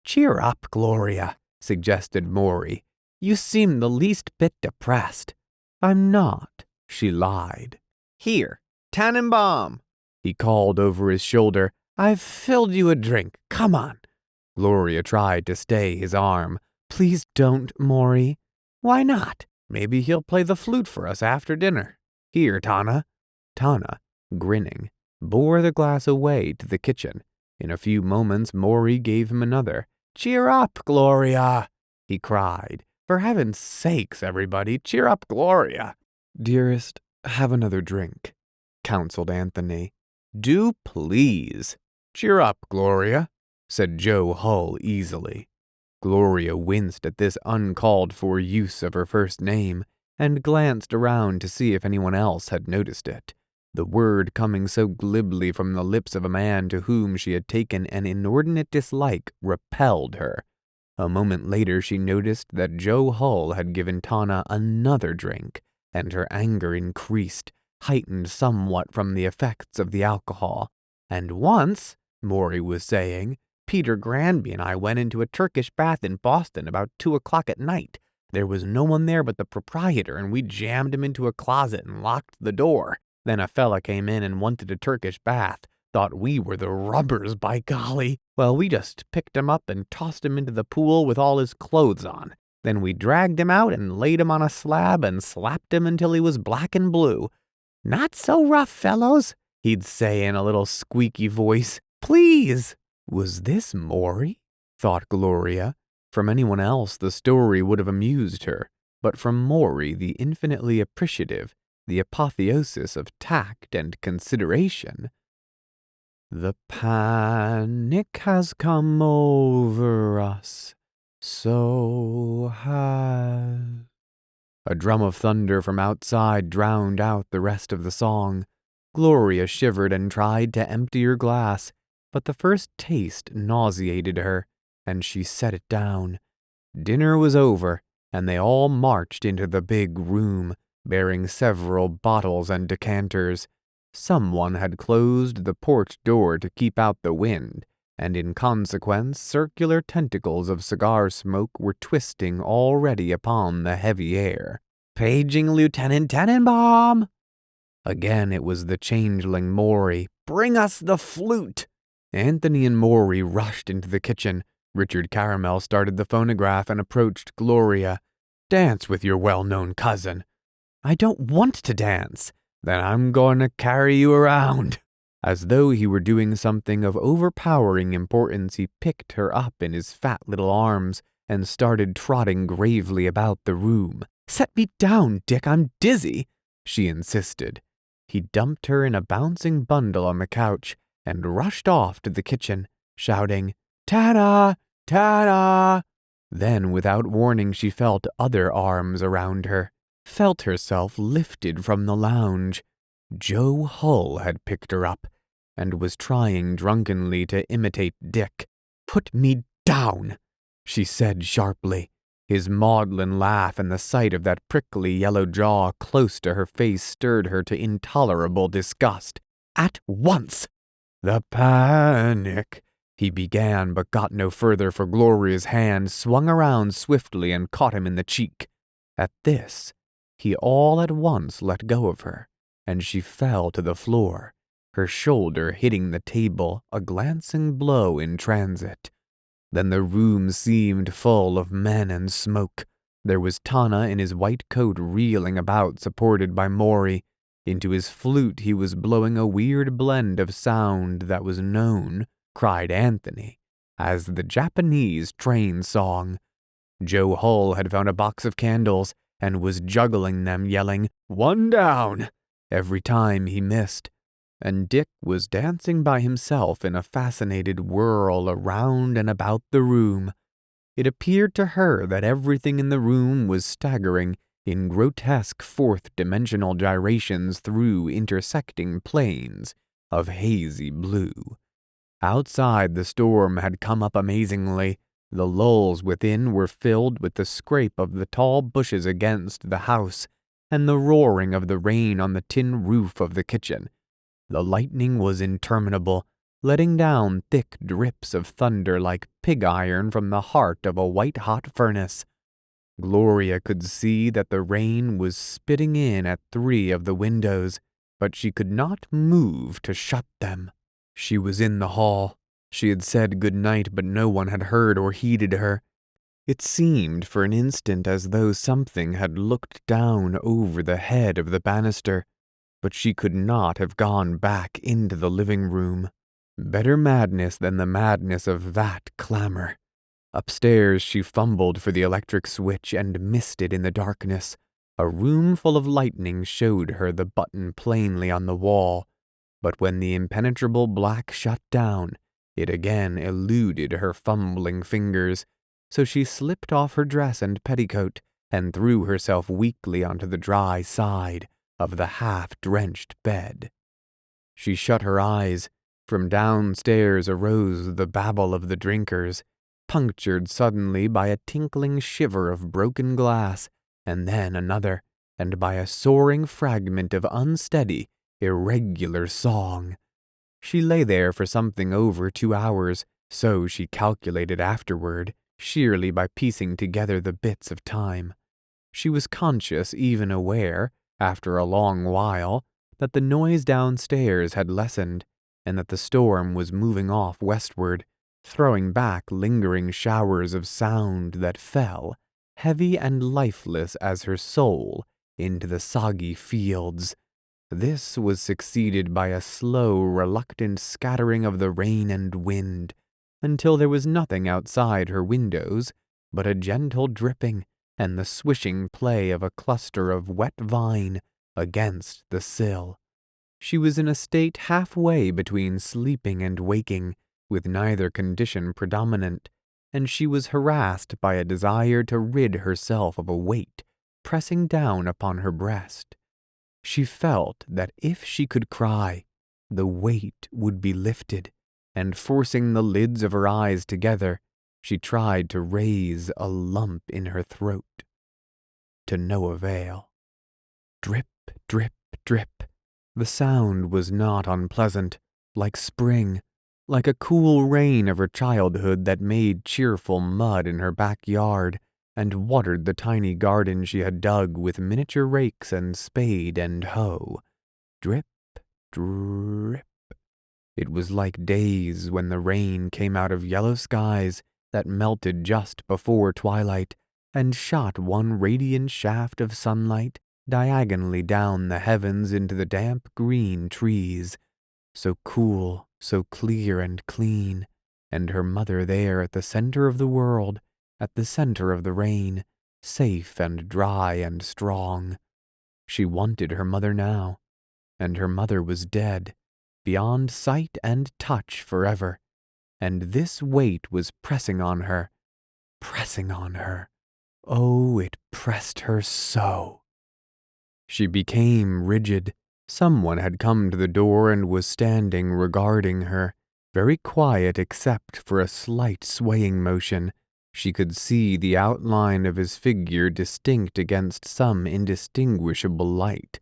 A: "Cheer up, Gloria," suggested Maury. "You seem the least bit depressed." "I'm not," she lied. "Here, Tannenbaum," he called over his shoulder. "I've filled you a drink. Come on." Gloria tried to stay his arm. "Please don't, Maury." "Why not? Maybe he'll play the flute for us after dinner. Here, Tana." Tana, grinning, bore the glass away to the kitchen. In a few moments Maury gave him another. "Cheer up, Gloria," he cried. "For heaven's sakes, everybody, cheer up, Gloria." "Dearest, have another drink," counseled Anthony. Do please. Cheer up, Gloria, said Joe Hull easily. Gloria winced at this uncalled-for use of her first name and glanced around to see if anyone else had noticed it. The word coming so glibly from the lips of a man to whom she had taken an inordinate dislike repelled her. A moment later she noticed that Joe Hull had given Tana another drink, and her anger increased, heightened somewhat from the effects of the alcohol. And once, Maury was saying, Peter Granby and I went into a Turkish bath in Boston about 2 o'clock at night. There was no one there but the proprietor, and we jammed him into a closet and locked the door. Then a fella came in and wanted a Turkish bath. Thought we were the rubbers, by golly. Well, we just picked him up and tossed him into the pool with all his clothes on. Then we dragged him out and laid him on a slab and slapped him until he was black and blue. Not so rough, fellows, he'd say in a little squeaky voice. Please. Was this Maury? Thought Gloria. From anyone else the story would have amused her, but from Maury the infinitely appreciative, the apotheosis of tact and consideration. The panic has come over us, so has... A drum of thunder from outside drowned out the rest of the song. Gloria shivered and tried to empty her glass, but the first taste nauseated her, and she set it down. Dinner was over, and they all marched into the big room, bearing several bottles and decanters. Someone had closed the porch door to keep out the wind, and in consequence circular tentacles of cigar smoke were twisting already upon the heavy air. Paging Lieutenant Tenenbaum! Again it was the changeling Maury. Bring us the flute! Anthony and Maury rushed into the kitchen. Richard Caramel started the phonograph and approached Gloria. Dance with your well-known cousin. I don't want to dance. Then I'm going to carry you around. As though he were doing something of overpowering importance, he picked her up in his fat little arms and started trotting gravely about the room. Set me down, Dick, I'm dizzy, she insisted. He dumped her in a bouncing bundle on the couch and rushed off to the kitchen, shouting, Ta-da! Ta-da! Then, without warning, she felt other arms around her, felt herself lifted from the lounge. Joe Hull had picked her up and was trying drunkenly to imitate Dick. Put me down, she said sharply. His maudlin laugh and the sight of that prickly yellow jaw close to her face stirred her to intolerable disgust. At once! The panic, he began, but got no further, for Gloria's hand swung around swiftly and caught him in the cheek. At this, he all at once let go of her, and she fell to the floor, her shoulder hitting the table, a glancing blow in transit. Then the room seemed full of men and smoke. There was Tana in his white coat reeling about, supported by Maury. Into his flute he was blowing a weird blend of sound that was known, cried Anthony, as the Japanese train song. Joe Hull had found a box of candles and was juggling them, yelling, "One down!" every time he missed. And Dick was dancing by himself in a fascinated whirl around and about the room. It appeared to her that everything in the room was staggering in grotesque fourth-dimensional gyrations through intersecting planes of hazy blue. Outside, the storm had come up amazingly. The lulls within were filled with the scrape of the tall bushes against the house and the roaring of the rain on the tin roof of the kitchen. The lightning was interminable, letting down thick drips of thunder like pig iron from the heart of a white-hot furnace. Gloria could see that the rain was spitting in at 3 of the windows, but she could not move to shut them. She was in the hall. She had said good night, but no one had heard or heeded her. It seemed for an instant as though something had looked down over the head of the banister, but she could not have gone back into the living room. Better madness than the madness of that clamor. Upstairs she fumbled for the electric switch and missed it in the darkness. A room full of lightning showed her the button plainly on the wall. but when the impenetrable black shut down, it again eluded her fumbling fingers, so she slipped off her dress and petticoat and threw herself weakly onto the dry side of the half-drenched bed. She shut her eyes. From downstairs arose the babble of the drinkers, punctured suddenly by a tinkling shiver of broken glass, and then another, and by a soaring fragment of unsteady, irregular song. She lay there for something over 2 hours, so she calculated afterward, sheerly by piecing together the bits of time. She was conscious, even aware, after a long while, that the noise downstairs had lessened, and that the storm was moving off westward, throwing back lingering showers of sound that fell, heavy and lifeless as her soul, into the soggy fields. This was succeeded by a slow, reluctant scattering of the rain and wind, until there was nothing outside her windows but a gentle dripping and the swishing play of a cluster of wet vine against the sill. She was in a state halfway between sleeping and waking, with neither condition predominant, and she was harassed by a desire to rid herself of a weight pressing down upon her breast. She felt that if she could cry, the weight would be lifted, and forcing the lids of her eyes together, she tried to raise a lump in her throat. To no avail. Drip, drip, drip. The sound was not unpleasant, like spring, like a cool rain of her childhood that made cheerful mud in her backyard and watered the tiny garden she had dug with miniature rakes and spade and hoe. Drip, drip. It was like days when the rain came out of yellow skies that melted just before twilight and shot one radiant shaft of sunlight diagonally down the heavens into the damp green trees, so cool, so clear and clean, and her mother there at the center of the world, at the center of the rain, safe and dry and strong. She wanted her mother now, and her mother was dead, beyond sight and touch forever, and this weight was pressing on her, pressing on her. Oh, it pressed her so. She became rigid. Someone had come to the door and was standing regarding her, very quiet except for a slight swaying motion. She could see the outline of his figure distinct against some indistinguishable light.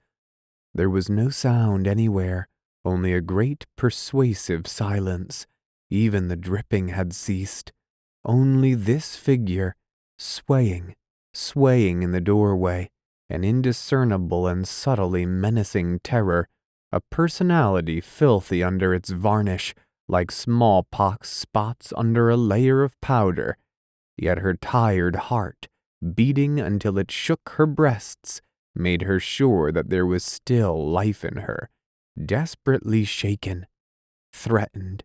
A: There was no sound anywhere, only a great persuasive silence. Even the dripping had ceased. Only this figure, swaying in the doorway, an indiscernible and subtly menacing terror, a personality filthy under its varnish, like smallpox spots under a layer of powder. Yet her tired heart, beating until it shook her breasts, made her sure that there was still life in her, desperately shaken, threatened.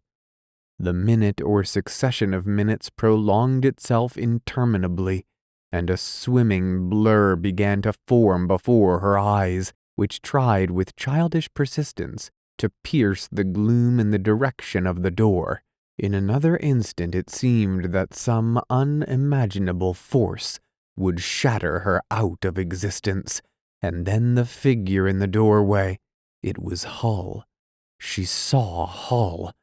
A: The minute or succession of minutes prolonged itself interminably, and a swimming blur began to form before her eyes, which tried with childish persistence to pierce the gloom in the direction of the door. In another instant it seemed that some unimaginable force would shatter her out of existence, and then the figure in the doorway, it was Hull. She saw Hull,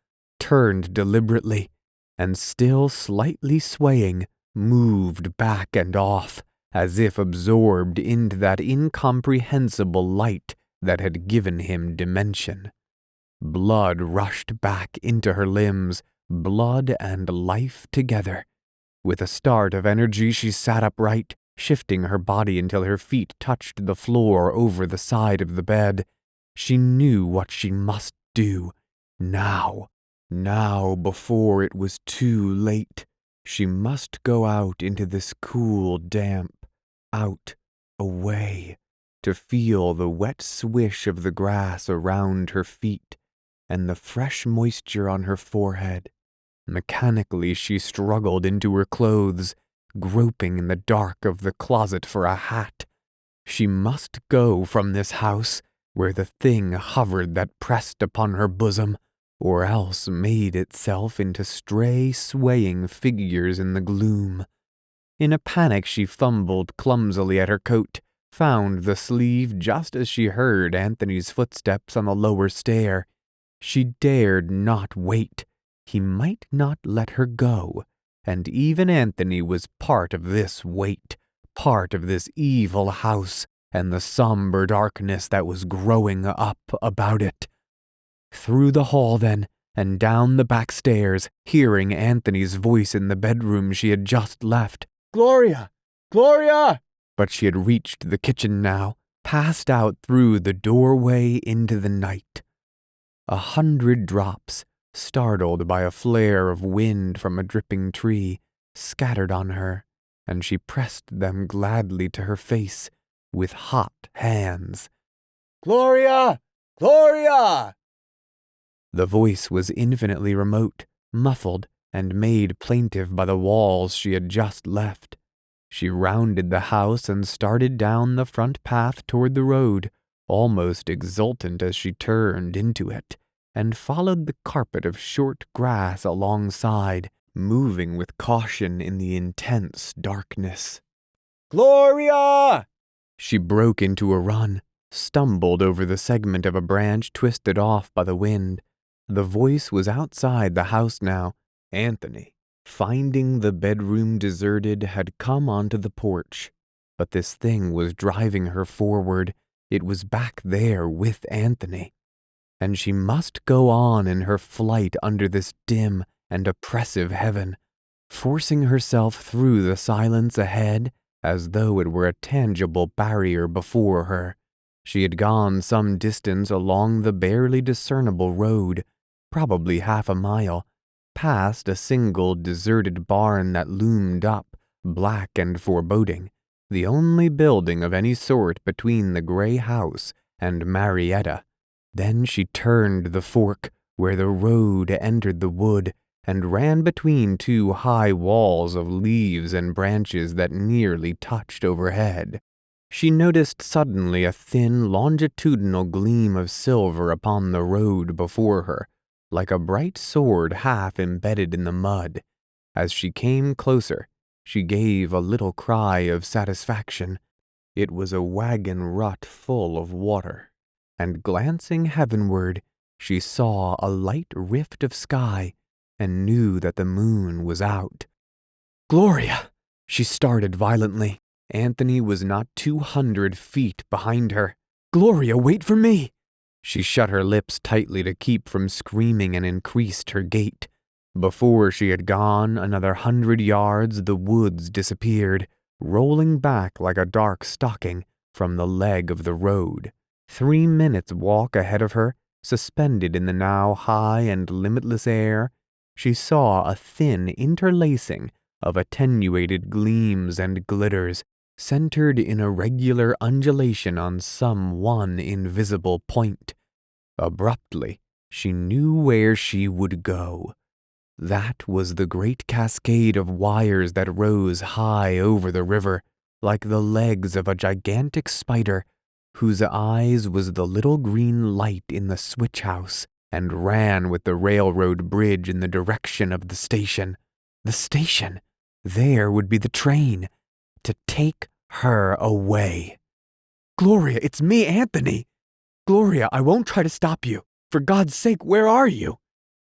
A: turned deliberately, and still slightly swaying, moved back and off, as if absorbed into that incomprehensible light that had given him dimension. Blood rushed back into her limbs, blood and life together. With a start of energy she sat upright, shifting her body until her feet touched the floor over the side of the bed. She knew what she must do, now before it was too late. She must go out into this cool damp, out, away, to feel the wet swish of the grass around her feet and the fresh moisture on her forehead. Mechanically she struggled into her clothes, groping in the dark of the closet for a hat. She must go from this house, where the thing hovered that pressed upon her bosom, or else made itself into stray, swaying figures in the gloom. In a panic she fumbled clumsily at her coat, found the sleeve just as she heard Anthony's footsteps on the lower stair. She dared not wait. He might not let her go, and even Anthony was part of this wait, part of this evil house and the somber darkness that was growing up about it. Through the hall then, and down the back stairs, hearing Anthony's voice in the bedroom she had just left. "Gloria! Gloria!" But she had reached the kitchen now, passed out through the doorway into the night. 100 drops, startled by a flare of wind from a dripping tree, scattered on her, and she pressed them gladly to her face with hot hands. "Gloria! Gloria!" The voice was infinitely remote, muffled, and made plaintive by the walls she had just left. She rounded the house and started down the front path toward the road, almost exultant as she turned into it, and followed the carpet of short grass alongside, moving with caution in the intense darkness. "Gloria!" She broke into a run, stumbled over the segment of a branch twisted off by the wind. The voice was outside the house now. Anthony, finding the bedroom deserted, had come onto the porch. But this thing was driving her forward. It was back there with Anthony. And she must go on in her flight under this dim and oppressive heaven, forcing herself through the silence ahead as though it were a tangible barrier before her. She had gone some distance along the barely discernible road, probably half a mile, past a single deserted barn that loomed up, black and foreboding, the only building of any sort between the gray house and Marietta. Then she turned the fork where the road entered the wood and ran between two high walls of leaves and branches that nearly touched overhead. She noticed suddenly a thin, longitudinal gleam of silver upon the road before her, like a bright sword half embedded in the mud. As she came closer, she gave a little cry of satisfaction. It was a wagon rut full of water, and glancing heavenward, she saw a light rift of sky and knew that the moon was out. "Gloria!" She started violently. Anthony was not 200 feet behind her. "Gloria, wait for me!" She shut her lips tightly to keep from screaming and increased her gait. Before she had gone another 100 yards, the woods disappeared, rolling back like a dark stocking from the leg of the road. 3 minutes' walk ahead of her, suspended in the now high and limitless air, she saw a thin interlacing of attenuated gleams and glitters, centered in a regular undulation on some one invisible point. Abruptly, she knew where she would go. That was the great cascade of wires that rose high over the river, like the legs of a gigantic spider, whose eyes was the little green light in the switch house, and ran with the railroad bridge in the direction of the station. The station! There would be the train, to take her away. "Gloria, it's me, Anthony! Gloria, I won't try to stop you. For God's sake, where are you?"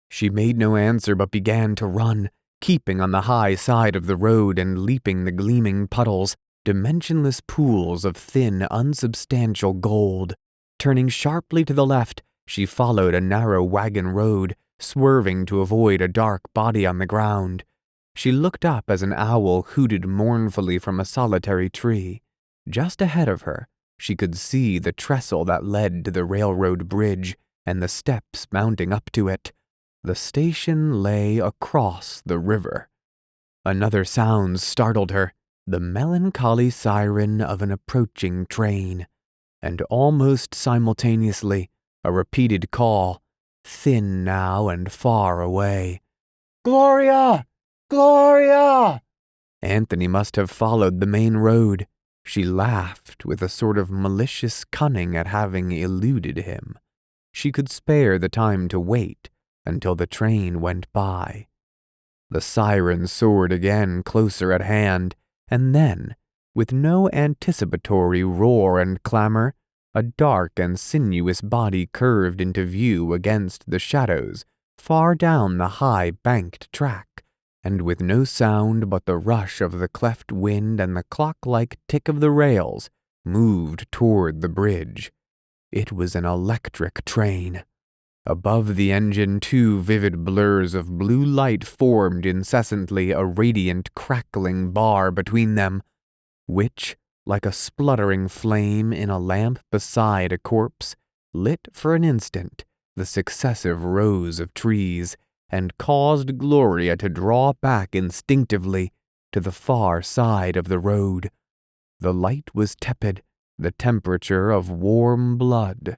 A: She made no answer but began to run, keeping on the high side of the road and leaping the gleaming puddles, dimensionless pools of thin, unsubstantial gold. Turning sharply to the left, she followed a narrow wagon road, swerving to avoid a dark body on the ground. She looked up as an owl hooted mournfully from a solitary tree. Just ahead of her, she could see the trestle that led to the railroad bridge and the steps mounting up to it. The station lay across the river. Another sound startled her, the melancholy siren of an approaching train, and almost simultaneously, a repeated call, thin now and far away. "Gloria! Gloria!" Anthony must have followed the main road. She laughed with a sort of malicious cunning at having eluded him. She could spare the time to wait until the train went by. The siren soared again closer at hand, and then, with no anticipatory roar and clamor, a dark and sinuous body curved into view against the shadows far down the high banked track, and with no sound but the rush of the cleft wind and the clock-like tick of the rails, moved toward the bridge. It was an electric train. Above the engine, two vivid blurs of blue light formed incessantly, a radiant, crackling bar between them, which, like a spluttering flame in a lamp beside a corpse, lit for an instant the successive rows of trees, and caused Gloria to draw back instinctively to the far side of the road. The light was tepid, the temperature of warm blood.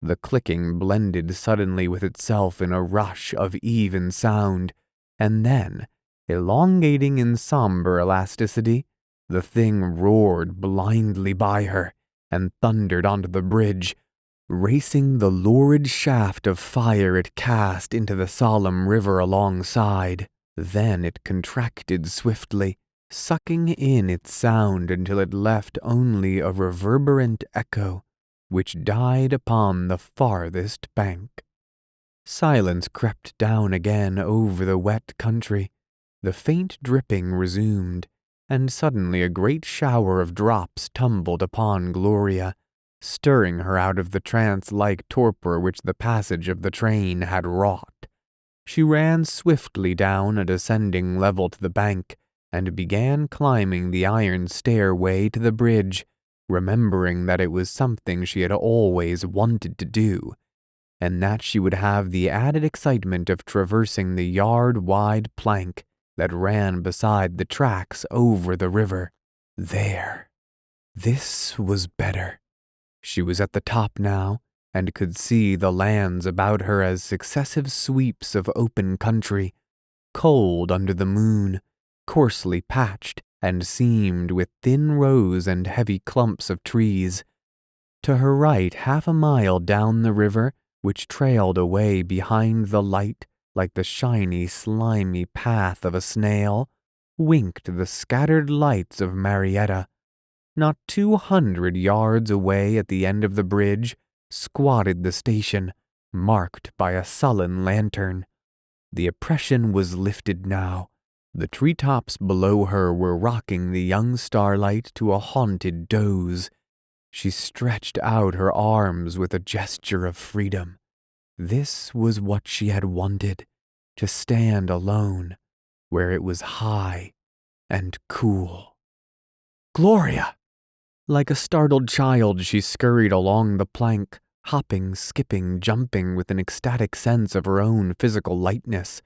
A: The clicking blended suddenly with itself in a rush of even sound, and then, elongating in somber elasticity, the thing roared blindly by her and thundered onto the bridge, racing the lurid shaft of fire it cast into the solemn river alongside. Then it contracted swiftly, sucking in its sound until it left only a reverberant echo, which died upon the farthest bank. Silence crept down again over the wet country. The faint dripping resumed, and suddenly a great shower of drops tumbled upon Gloria, stirring her out of the trance-like torpor which the passage of the train had wrought. She ran swiftly down a descending level to the bank, and began climbing the iron stairway to the bridge, remembering that it was something she had always wanted to do, and that she would have the added excitement of traversing the yard-wide plank that ran beside the tracks over the river. There. This was better. She was at the top now, and could see the lands about her as successive sweeps of open country, cold under the moon, coarsely patched, and seamed with thin rows and heavy clumps of trees. To her right, half a mile down the river, which trailed away behind the light like the shiny, slimy path of a snail, winked the scattered lights of Marietta. Not 200 yards away at the end of the bridge squatted the station, marked by a sullen lantern. The oppression was lifted now. The treetops below her were rocking the young starlight to a haunted doze. She stretched out her arms with a gesture of freedom. This was what she had wanted, to stand alone, where it was high and cool. Gloria! Like a startled child, she scurried along the plank, hopping, skipping, jumping with an ecstatic sense of her own physical lightness.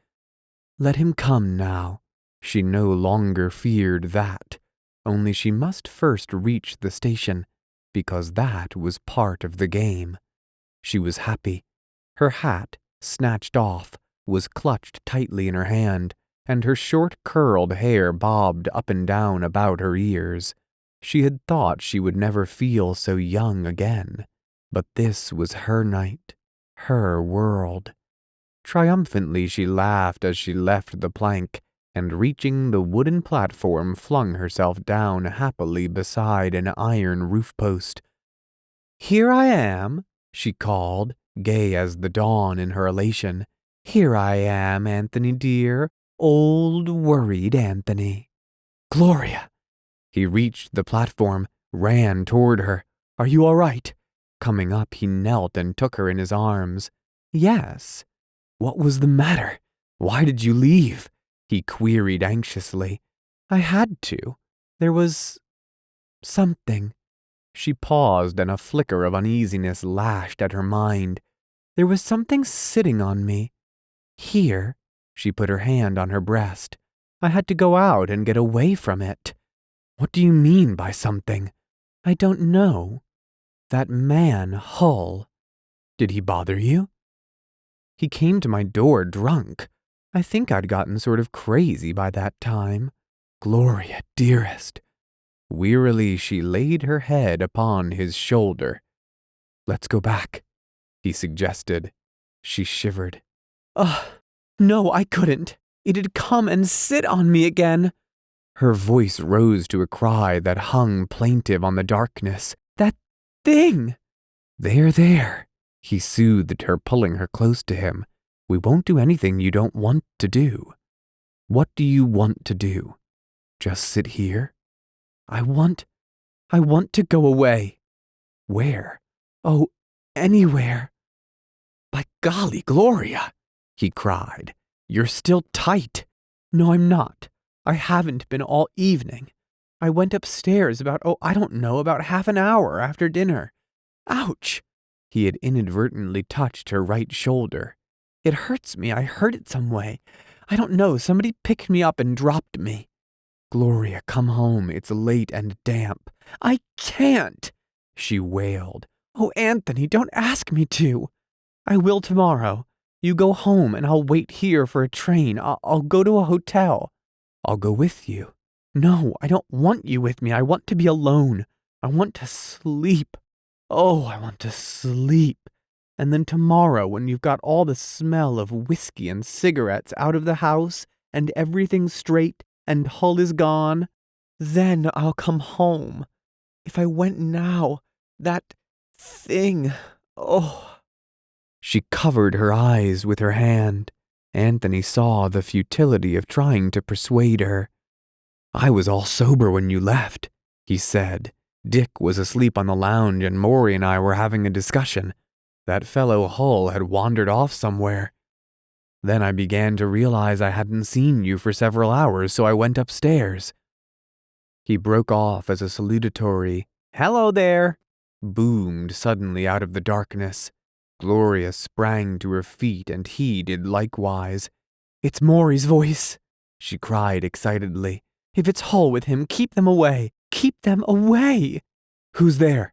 A: Let him come now. She no longer feared that, only she must first reach the station, because that was part of the game. She was happy. Her hat, snatched off, was clutched tightly in her hand, and her short curled hair bobbed up and down about her ears. She had thought she would never feel so young again, but this was her night, her world. Triumphantly she laughed as she left the plank, and reaching the wooden platform flung herself down happily beside an iron roof-post. "Here I am," she called, gay as the dawn in her elation. "Here I am, Anthony dear, old worried Anthony." "Gloria!" He reached the platform, ran toward her. "Are you all right?" Coming up, he knelt and took her in his arms. "Yes." "What was the matter? Why did you leave?" he queried anxiously. "I had to. There was something." She paused, and a flicker of uneasiness lashed at her mind. "There was something sitting on me. Here." She put her hand on her breast. "I had to go out and get away from it." "What do you mean by something?" "I don't know. That man, Hull. Did he bother you?" "He came to my door drunk. I think I'd gotten sort of crazy by that time." "Gloria, dearest." Wearily she laid her head upon his shoulder. "Let's go back," he suggested. She shivered. "Ugh, no, I couldn't. It'd come and sit on me again." Her voice rose to a cry that hung plaintive on the darkness. "That thing!" There, he soothed her, pulling her close to him. "We won't do anything you don't want to do." "What do you want to do? Just sit here?" I want to go away." "Where?" "Oh, anywhere." "By golly, Gloria," he cried. "You're still tight." "No, I'm not. I haven't been all evening. I went upstairs about half an hour after dinner. Ouch!" He had inadvertently touched her right shoulder. "It hurts me. I hurt it some way. I don't know. Somebody picked me up and dropped me." "Gloria, come home. It's late and damp." "I can't," she wailed. "Oh, Anthony, don't ask me to." "I will tomorrow. You go home and I'll wait here for a train. I'll go to a hotel." "I'll go with you." "No, I don't want you with me. I want to be alone. I want to sleep. Oh, I want to sleep. And then tomorrow, when you've got all the smell of whiskey and cigarettes out of the house and everything straight and Hull is gone, then I'll come home. If I went now, that thing, oh." She covered her eyes with her hand. Anthony saw the futility of trying to persuade her. "I was all sober when you left," he said. "Dick was asleep on the lounge and Maury and I were having a discussion. That fellow Hull had wandered off somewhere. Then I began to realize I hadn't seen you for several hours, so I went upstairs." He broke off as a salutatory "Hello there" boomed suddenly out of the darkness. Gloria sprang to her feet and he did likewise. "It's Maury's voice," she cried excitedly. "If it's Hull with him, keep them away. Keep them away." "Who's there?"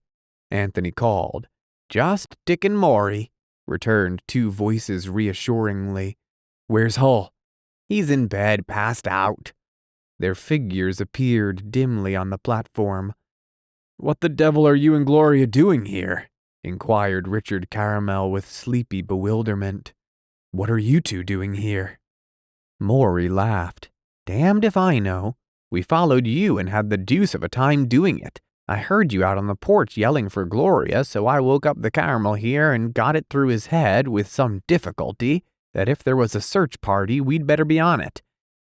A: Anthony called. "Just Dick and Maury," returned two voices reassuringly. "Where's Hull?" "He's in bed, passed out." Their figures appeared dimly on the platform. "What the devil are you and Gloria doing here?" inquired Richard Caramel with sleepy bewilderment. "What are you two doing here?" Maury laughed. "Damned if I know. We followed you and had the deuce of a time doing it. I heard you out on the porch yelling for Gloria, so I woke up the Caramel here and got it through his head, with some difficulty, that if there was a search party, we'd better be on it.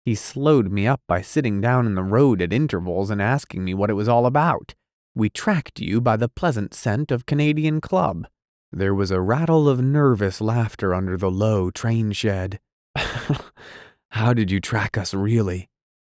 A: He slowed me up by sitting down in the road at intervals and asking me what it was all about. We tracked you by the pleasant scent of Canadian Club." There was a rattle of nervous laughter under the low train shed. "How did you track us, really?"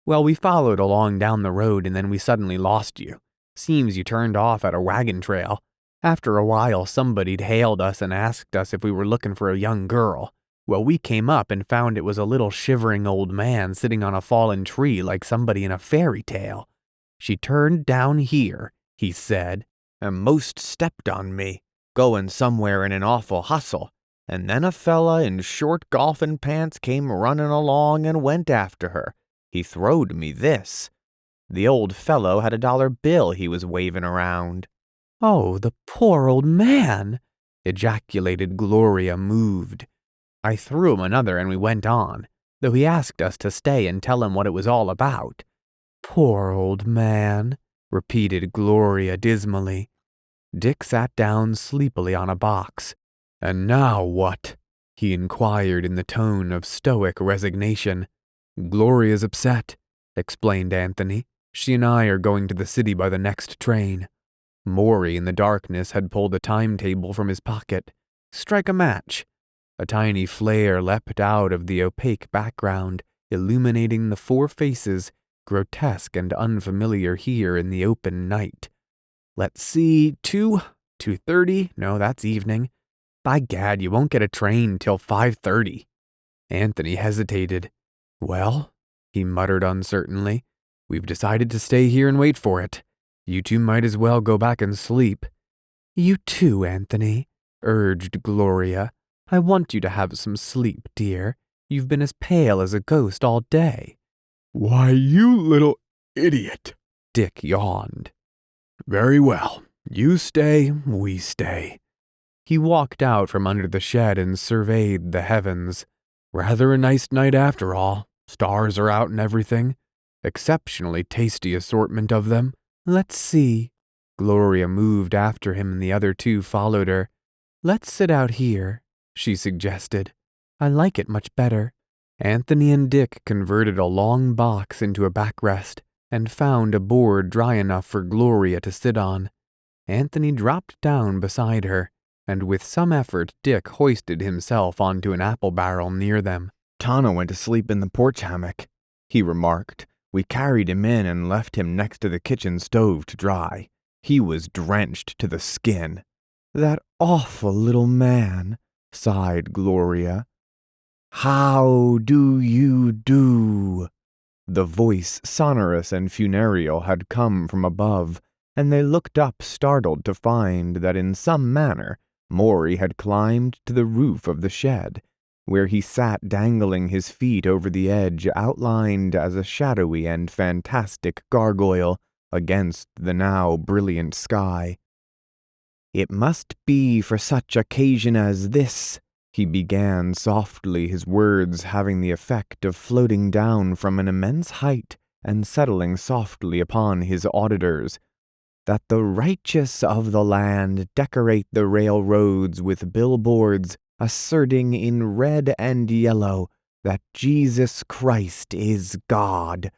A: "Well, we followed along down the road and then we suddenly lost you. Seems you turned off at a wagon trail. After a while, somebody'd hailed us and asked us if we were looking for a young girl. Well, we came up and found it was a little shivering old man sitting on a fallen tree like somebody in a fairy tale. She turned down here," he said, "and most stepped on me, going somewhere in an awful hustle. And then a fella in short golfing pants came running along and went after her. He throwed me this." The old fellow had a $1 bill he was waving around. "Oh, the poor old man!" ejaculated Gloria, moved. "I threw him another and we went on, though he asked us to stay and tell him what it was all about." "Poor old man," repeated Gloria dismally. Dick sat down sleepily on a box. "And now what?" he inquired in the tone of stoic resignation. "Gloria's upset," explained Anthony. "She and I are going to the city by the next train." Maury in the darkness had pulled a timetable from his pocket. "Strike a match." A tiny flare leapt out of the opaque background, illuminating the four faces, grotesque and unfamiliar here in the open night. "Let's see, 2:30? No, that's evening. By gad, you won't get a train till 5:30. Anthony hesitated. "Well," he muttered uncertainly, "we've decided to stay here and wait for it. You two might as well go back and sleep." "You too, Anthony," urged Gloria. "I want you to have some sleep, dear. You've been as pale as a ghost all day." "Why, you little idiot," Dick yawned. Very well. You stay, we stay. He walked out from under the shed and surveyed the heavens. Rather a nice night after all. Stars are out and everything. Exceptionally tasty assortment of them. Let's see. Gloria moved after him and the other two followed her. Let's sit out here, she suggested. I like it much better. Anthony and Dick converted a long box into a backrest and found a board dry enough for Gloria to sit on. Anthony dropped down beside her, and with some effort Dick hoisted himself onto an apple barrel near them. Tana went to sleep in the porch hammock, he remarked. We carried him in and left him next to the kitchen stove to dry. He was drenched to the skin. That awful little man, sighed Gloria. How do you do? The voice, sonorous and funereal, had come from above, and they looked up startled to find that in some manner Maury had climbed to the roof of the shed, where he sat dangling his feet over the edge, outlined as a shadowy and fantastic gargoyle against the now brilliant sky. It must be for such occasion as this, he began softly, his words having the effect of floating down from an immense height and settling softly upon his auditors, that the righteous of the land decorate the railroads with billboards asserting in red and yellow that Jesus Christ is God,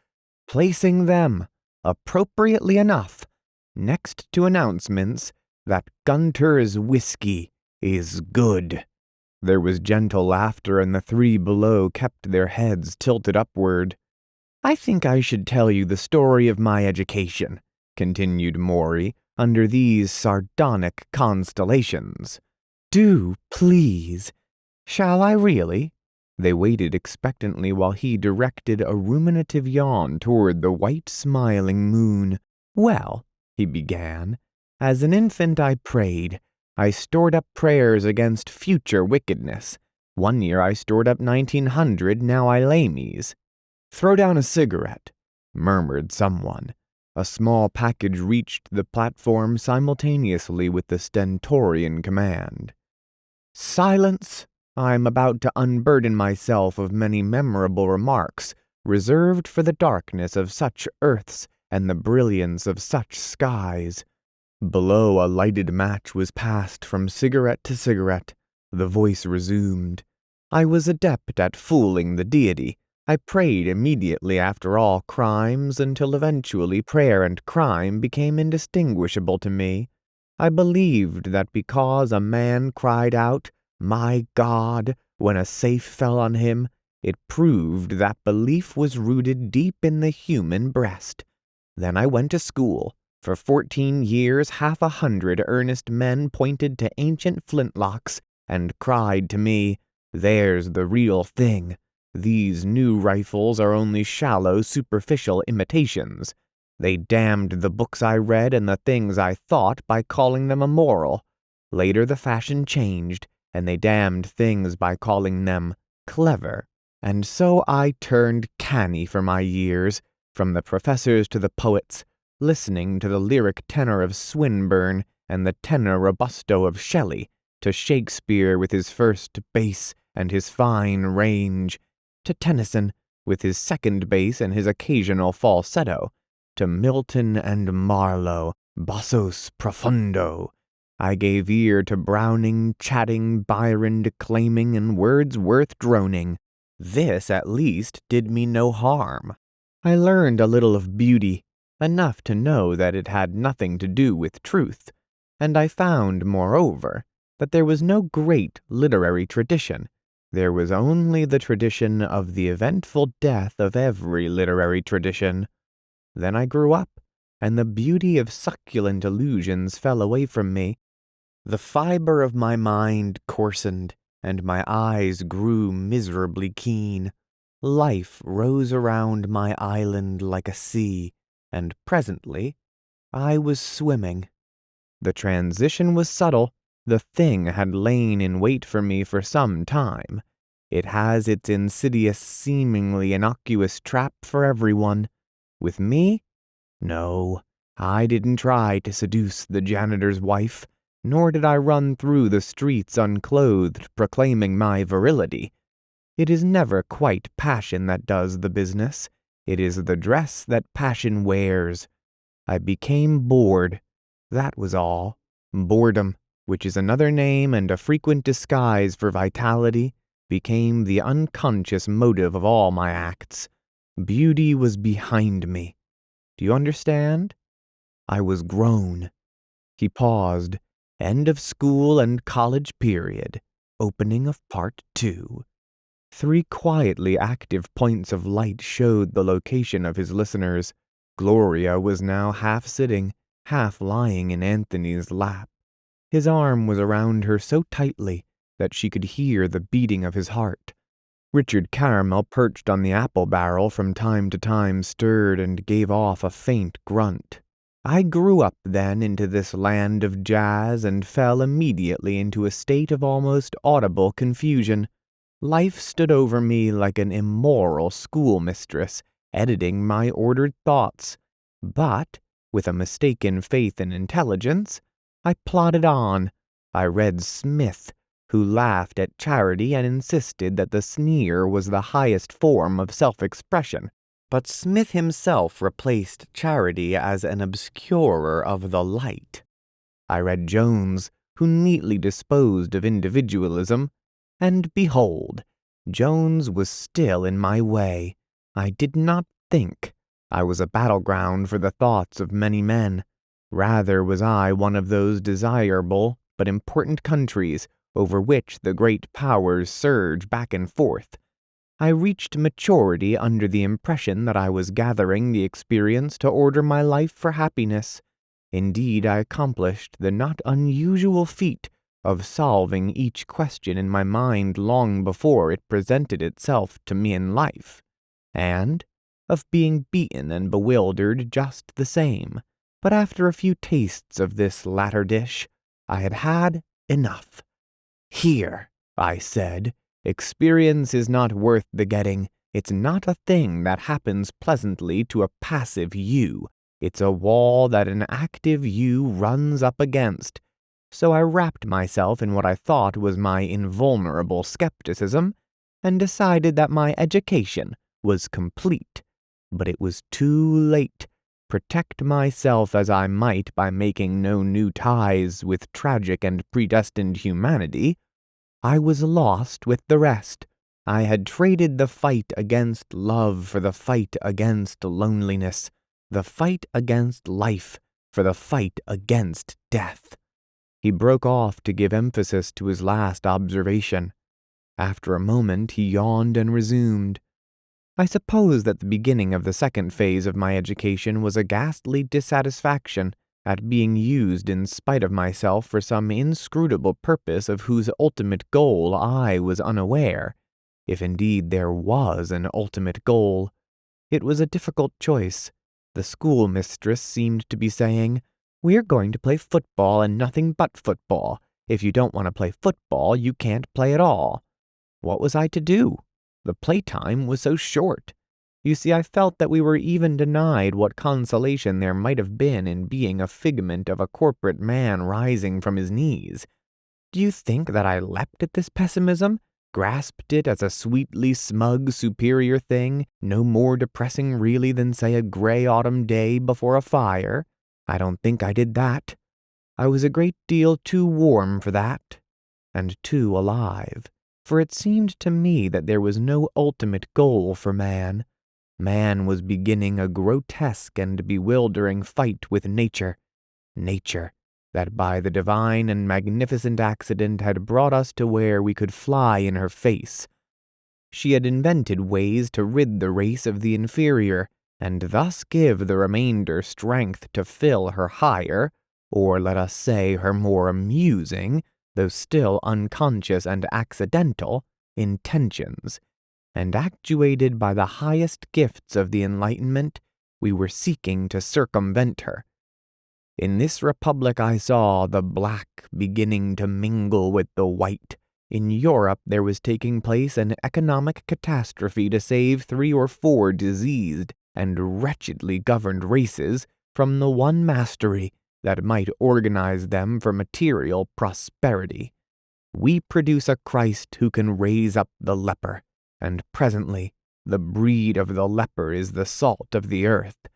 A: placing them, appropriately enough, next to announcements that Gunter's whiskey is good. There was gentle laughter, and the three below kept their heads tilted upward. I think I should tell you the story of my education, continued Maury, under these sardonic constellations. Do, please. Shall I really? They waited expectantly while he directed a ruminative yawn toward the white smiling moon. Well, he began, as an infant I prayed. I stored up prayers against future wickedness. One year I stored up 1,900, now I lay me's. Throw down a cigarette, murmured someone. A small package reached the platform simultaneously with the stentorian command. Silence! I'm about to unburden myself of many memorable remarks, reserved for the darkness of such earths and the brilliance of such skies. Below, a lighted match was passed from cigarette to cigarette. The voice resumed. I was adept at fooling the deity. I prayed immediately after all crimes until eventually prayer and crime became indistinguishable to me. I believed that because a man cried out, "My God," when a safe fell on him, it proved that belief was rooted deep in the human breast. Then I went to school. For 14 years, 100 earnest men pointed to ancient flintlocks and cried to me, "There's the real thing. These new rifles are only shallow, superficial imitations." They damned the books I read and the things I thought by calling them immoral. Later the fashion changed, and they damned things by calling them clever. And so I turned canny for my years, from the professors to the poets, listening to the lyric tenor of Swinburne and the tenor robusto of Shelley, to Shakespeare with his first bass and his fine range, to Tennyson with his second bass and his occasional falsetto, to Milton and Marlowe, bassos profundo. I gave ear to Browning, chatting, Byron declaiming, and Wordsworth droning. This, at least, did me no harm. I learned a little of beauty, enough to know that it had nothing to do with truth, and I found, moreover, that there was no great literary tradition. There was only the tradition of the eventful death of every literary tradition. Then I grew up, and the beauty of succulent illusions fell away from me. The fiber of my mind coarsened, and my eyes grew miserably keen. Life rose around my island like a sea, and presently I was swimming. The transition was subtle. The thing had lain in wait for me for some time. It has its insidious, seemingly innocuous trap for everyone. With me, No, I didn't try to seduce the janitor's wife, nor did I run through the streets unclothed, proclaiming my virility. It is never quite passion that does the business. It is the dress that passion wears. I became bored. That was all. Boredom, which is another name and a frequent disguise for vitality, became the unconscious motive of all my acts. Beauty was behind me. Do you understand? I was grown. He paused. End of school and college period. Opening of part 2. 3 quietly active points of light showed the location of his listeners. Gloria was now half sitting, half lying in Anthony's lap. His arm was around her so tightly that she could hear the beating of his heart. Richard Caramel, perched on the apple barrel, from time to time stirred and gave off a faint grunt. I grew up then into this land of jazz and fell immediately into a state of almost audible confusion. Life stood over me like an immoral schoolmistress, editing my ordered thoughts. But, with a mistaken faith in intelligence, I plodded on. I read Smith, who laughed at charity and insisted that the sneer was the highest form of self-expression. But Smith himself replaced charity as an obscurer of the light. I read Jones, who neatly disposed of individualism, and behold, Jones was still in my way. I did not think. I was a battleground for the thoughts of many men. Rather was I one of those desirable but important countries over which the great powers surge back and forth. I reached maturity under the impression that I was gathering the experience to order my life for happiness. Indeed, I accomplished the not unusual feat of solving each question in my mind long before it presented itself to me in life, and of being beaten and bewildered just the same. But after a few tastes of this latter dish, I had had enough. Here, I said, experience is not worth the getting. It's not a thing that happens pleasantly to a passive you. It's a wall that an active you runs up against. So I wrapped myself in what I thought was my invulnerable skepticism, and decided that my education was complete. But it was too late. Protect myself as I might by making no new ties with tragic and predestined humanity, I was lost with the rest. I had traded the fight against love for the fight against loneliness, the fight against life for the fight against death. He broke off to give emphasis to his last observation. After a moment he yawned and resumed. I suppose that the beginning of the second phase of my education was a ghastly dissatisfaction at being used in spite of myself for some inscrutable purpose of whose ultimate goal I was unaware, if indeed there was an ultimate goal. It was a difficult choice. The schoolmistress seemed to be saying, "We're going to play football and nothing but football. If you don't want to play football, you can't play at all." What was I to do? The playtime was so short. You see, I felt that we were even denied what consolation there might have been in being a figment of a corporate man rising from his knees. Do you think that I leapt at this pessimism, grasped it as a sweetly smug, superior thing, no more depressing really than, say, a gray autumn day before a fire? I don't think I did that. I was a great deal too warm for that, and too alive, for it seemed to me that there was no ultimate goal for man. Man was beginning a grotesque and bewildering fight with nature, that by the divine and magnificent accident had brought us to where we could fly in her face. She had invented ways to rid the race of the inferior, and thus give the remainder strength to fill her higher, or let us say her more amusing, though still unconscious and accidental, intentions. And actuated by the highest gifts of the Enlightenment, we were seeking to circumvent her. In this republic I saw the black beginning to mingle with the white. In Europe there was taking place an economic catastrophe to save 3 or 4 diseased and wretchedly governed races from the one mastery that might organize them for material prosperity. We produce a Christ who can raise up the leper, and presently the breed of the leper is the salt of the earth.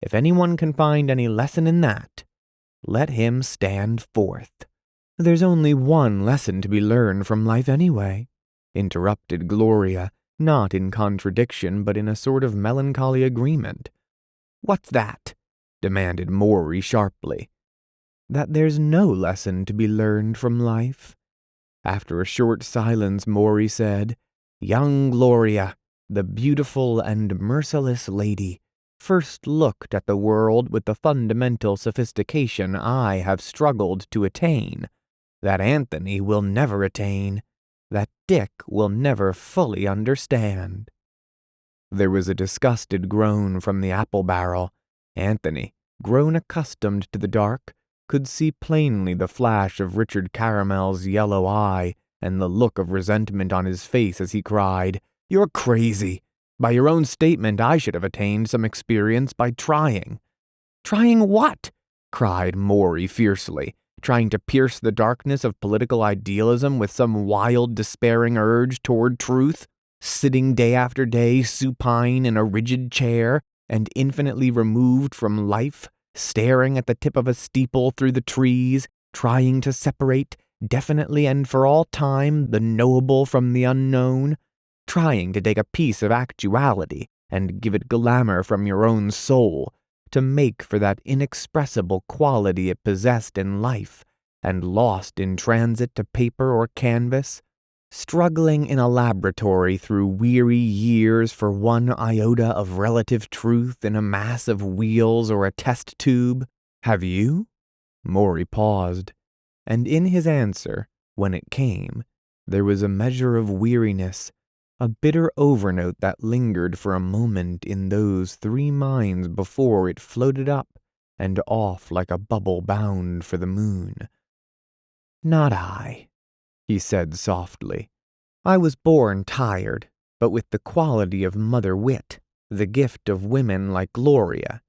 A: If anyone can find any lesson in that, let him stand forth." "There's only one lesson to be learned from life anyway," interrupted Gloria, not in contradiction but in a sort of melancholy agreement. "What's that?" demanded Maury sharply. "That there's no lesson to be learned from life." After a short silence, Maury said, "Young Gloria, the beautiful and merciless lady, first looked at the world with the fundamental sophistication I have struggled to attain, that Anthony will never attain, that Dick will never fully understand." There was a disgusted groan from the apple barrel. Anthony, grown accustomed to the dark, could see plainly the flash of Richard Caramel's yellow eye and the look of resentment on his face as he cried, "You're crazy. By your own statement, I should have attained some experience by trying." "Trying what?" cried Maury fiercely, trying to pierce the darkness of political idealism with some wild, despairing urge toward truth. "Sitting day after day supine in a rigid chair and infinitely removed from life, staring at the tip of a steeple through the trees, trying to separate, definitely and for all time, the knowable from the unknown, trying to take a piece of actuality and give it glamour from your own soul, to make for that inexpressible quality it possessed in life and lost in transit to paper or canvas, struggling in a laboratory through weary years for one iota of relative truth in a mass of wheels or a test tube. Have you?" Maury paused, and in his answer, when it came, there was a measure of weariness, a bitter overnote that lingered for a moment in those three minds before it floated up and off like a bubble bound for the moon. "Not I," he said softly. "I was born tired, but with the quality of mother wit, the gift of women like Gloria.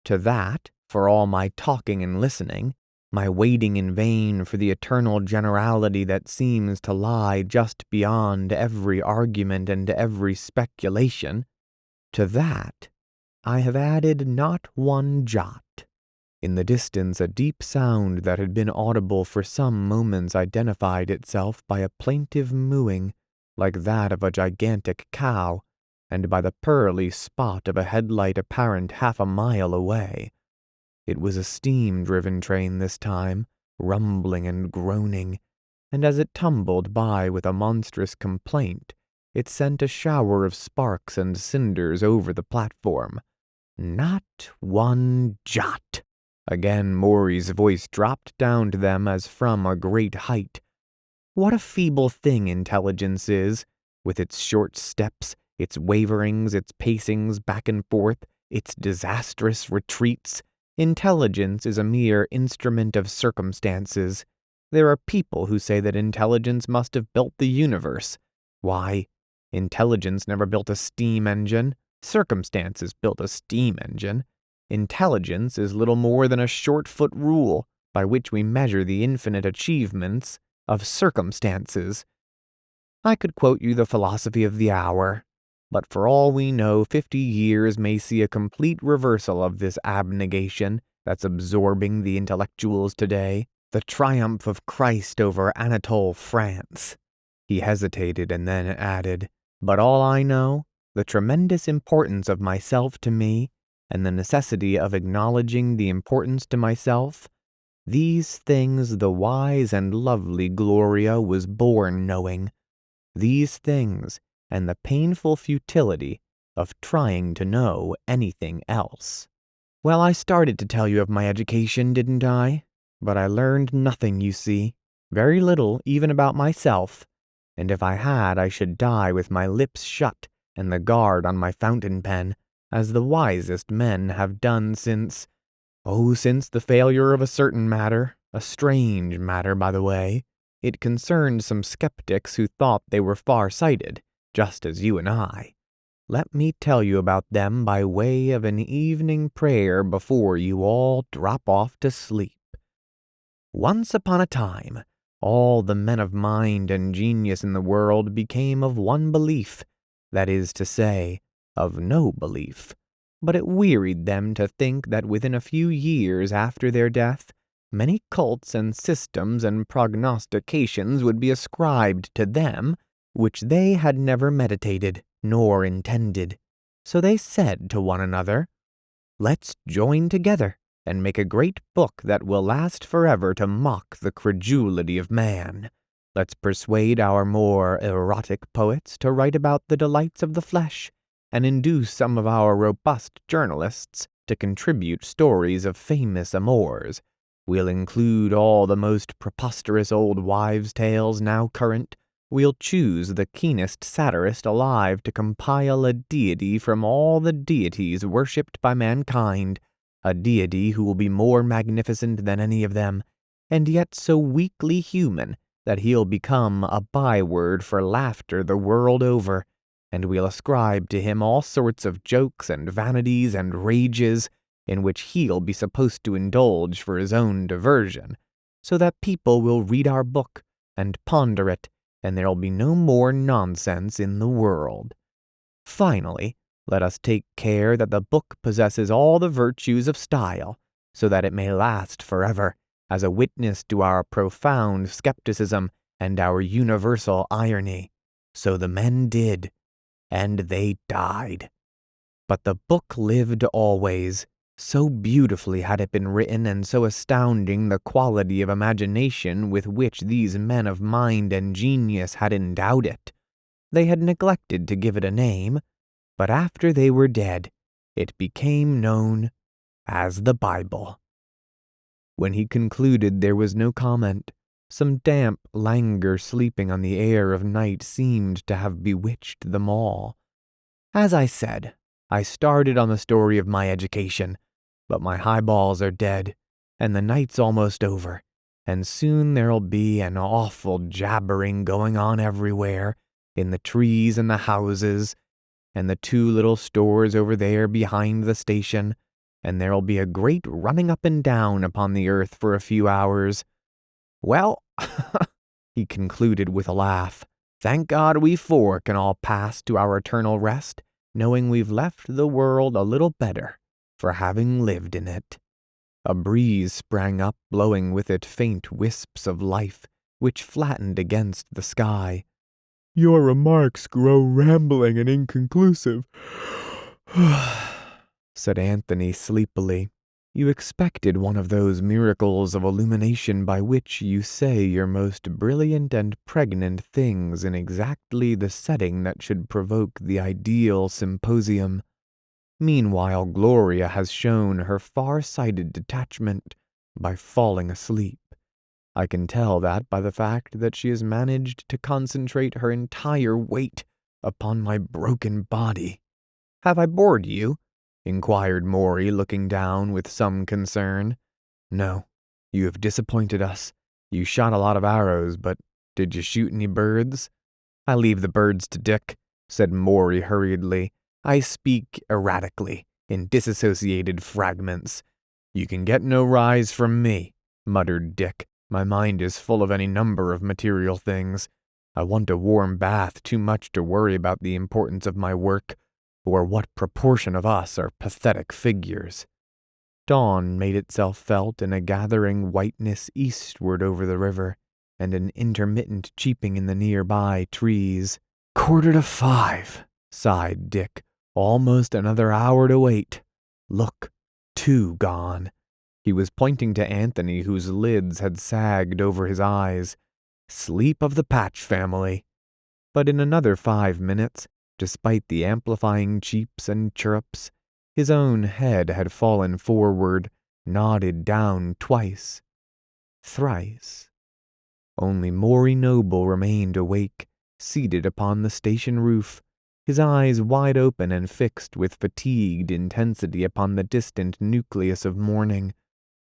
A: To that, for all my talking and listening, my waiting in vain for the eternal generality that seems to lie just beyond every argument and every speculation, to that I have added not one jot." In the distance, a deep sound that had been audible for some moments identified itself by a plaintive mooing, like that of a gigantic cow, and by the pearly spot of a headlight apparent half a mile away. It was a steam-driven train this time, rumbling and groaning, and as it tumbled by with a monstrous complaint, it sent a shower of sparks and cinders over the platform. "Not one jot." Again Maury's voice dropped down to them as from a great height. "What a feeble thing intelligence is, with its short steps, its waverings, its pacings back and forth, its disastrous retreats. Intelligence is a mere instrument of circumstances. There are people who say that intelligence must have built the universe. Why, intelligence never built a steam engine. Circumstances built a steam engine. Intelligence is little more than a short-foot rule by which we measure the infinite achievements of circumstances. I could quote you the philosophy of the hour, but for all we know, 50 years may see a complete reversal of this abnegation that's absorbing the intellectuals today, the triumph of Christ over Anatole France." He hesitated and then added, "But all I know, the tremendous importance of myself to me, and the necessity of acknowledging the importance to myself, these things the wise and lovely Gloria was born knowing. These things, and the painful futility of trying to know anything else. Well, I started to tell you of my education, didn't I? But I learned nothing, you see. Very little, even about myself. And if I had, I should die with my lips shut and the guard on my fountain pen, as the wisest men have done since the failure of a certain matter, a strange matter, by the way. It concerned some skeptics who thought they were far-sighted, just as you and I. let me tell you about them by way of an evening prayer before you all drop off to sleep. Once upon a time, all the men of mind and genius in the world became of one belief, that is to say, of no belief. But it wearied them to think that within a few years after their death, many cults and systems and prognostications would be ascribed to them, which they had never meditated nor intended. So they said to one another, "Let's join together and make a great book that will last forever to mock the credulity of man. Let's persuade our more erotic poets to write about the delights of the flesh, and induce some of our robust journalists to contribute stories of famous amours. We'll include all the most preposterous old wives' tales now current. We'll choose the keenest satirist alive to compile a deity from all the deities worshipped by mankind, a deity who will be more magnificent than any of them, and yet so weakly human that he'll become a byword for laughter the world over, and we'll ascribe to him all sorts of jokes and vanities and rages, in which he'll be supposed to indulge for his own diversion, so that people will read our book and ponder it, and there'll be no more nonsense in the world. Finally, let us take care that the book possesses all the virtues of style, so that it may last forever, as a witness to our profound skepticism and our universal irony." So the men did, and they died. But the book lived always. So beautifully had it been written, and so astounding the quality of imagination with which these men of mind and genius had endowed it. They had neglected to give it a name, but after they were dead, it became known as the Bible. When he concluded, there was no comment. Some damp languor sleeping on the air of night seemed to have bewitched them all. As I said, I started on the story of my education, but my highballs are dead, and the night's almost over, and soon there'll be an awful jabbering going on everywhere, in the trees and the houses, and the two little stores over there behind the station, and there'll be a great running up and down upon the earth for a few hours. Well, he concluded with a laugh, thank God we four can all pass to our eternal rest, knowing we've left the world a little better for having lived in it. A breeze sprang up, blowing with it faint wisps of life, which flattened against the sky. "Your remarks grow rambling and inconclusive," said Anthony sleepily. "You expected one of those miracles of illumination by which you say your most brilliant and pregnant things in exactly the setting that should provoke the ideal symposium. Meanwhile, Gloria has shown her far-sighted detachment by falling asleep. I can tell that by the fact that she has managed to concentrate her entire weight upon my broken body. Have I bored you?" inquired Maury, looking down with some concern. "No, you have disappointed us. You shot a lot of arrows, but did you shoot any birds?" "I leave the birds to Dick," said Maury hurriedly. "I speak erratically, in disassociated fragments." "You can get no rise from me," muttered Dick. "My mind is full of any number of material things. I want a warm bath too much to worry about the importance of my work, or what proportion of us are pathetic figures." Dawn made itself felt in a gathering whiteness eastward over the river, and an intermittent cheeping in the nearby trees. "4:45, sighed Dick. "Almost another hour to wait. Look, 2 gone." He was pointing to Anthony, whose lids had sagged over his eyes. "Sleep of the Patch family." But in another 5 minutes, despite the amplifying cheeps and chirrups, his own head had fallen forward, nodded down twice, thrice. Only Maury Noble remained awake, seated upon the station roof, his eyes wide open and fixed with fatigued intensity upon the distant nucleus of morning.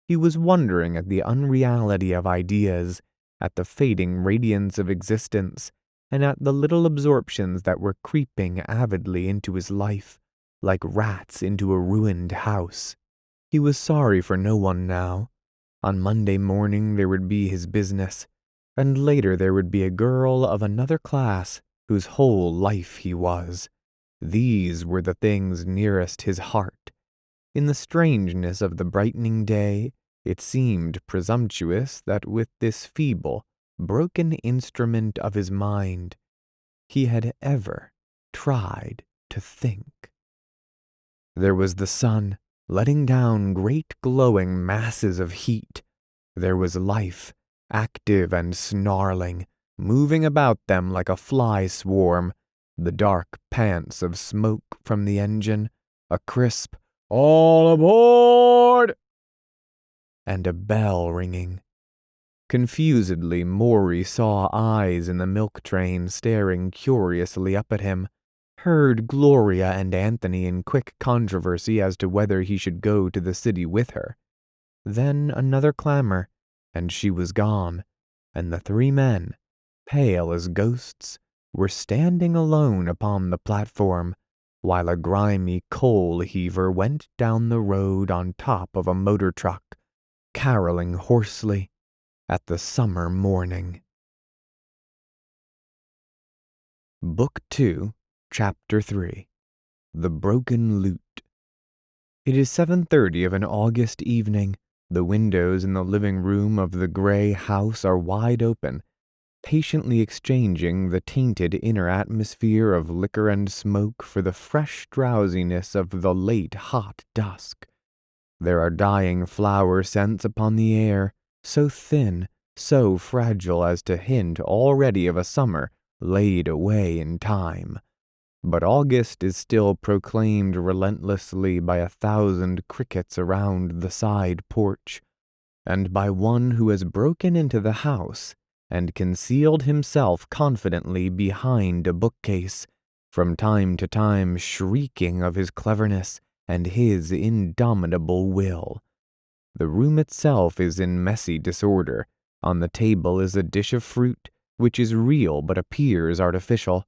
A: He was wondering at the unreality of ideas, at the fading radiance of existence, and at the little absorptions that were creeping avidly into his life, like rats into a ruined house. He was sorry for no one now. On Monday morning there would be his business, and later there would be a girl of another class whose whole life he was. These were the things nearest his heart. In the strangeness of the brightening day, it seemed presumptuous that with this feeble, broken instrument of his mind, he had ever tried to think. There was the sun, letting down great glowing masses of heat. There was life, active and snarling, moving about them like a fly swarm, the dark pants of smoke from the engine, a crisp, "All aboard!" and a bell ringing. Confusedly, Maury saw eyes in the milk train staring curiously up at him, heard Gloria and Anthony in quick controversy as to whether he should go to the city with her. Then another clamor, and she was gone, and the three men, pale as ghosts, were standing alone upon the platform, while a grimy coal heaver went down the road on top of a motor truck, caroling hoarsely at the summer morning. Book 2, Chapter 3. The Broken Lute. It is 7:30 of an August evening. The windows in the living room of the gray house are wide open, patiently exchanging the tainted inner atmosphere of liquor and smoke for the fresh drowsiness of the late hot dusk. There are dying flower scents upon the air, so thin, so fragile as to hint already of a summer laid away in time. But August is still proclaimed relentlessly by 1,000 crickets around the side porch, and by one who has broken into the house and concealed himself confidently behind a bookcase, from time to time shrieking of his cleverness and his indomitable will. The room itself is in messy disorder. On the table is a dish of fruit, which is real but appears artificial.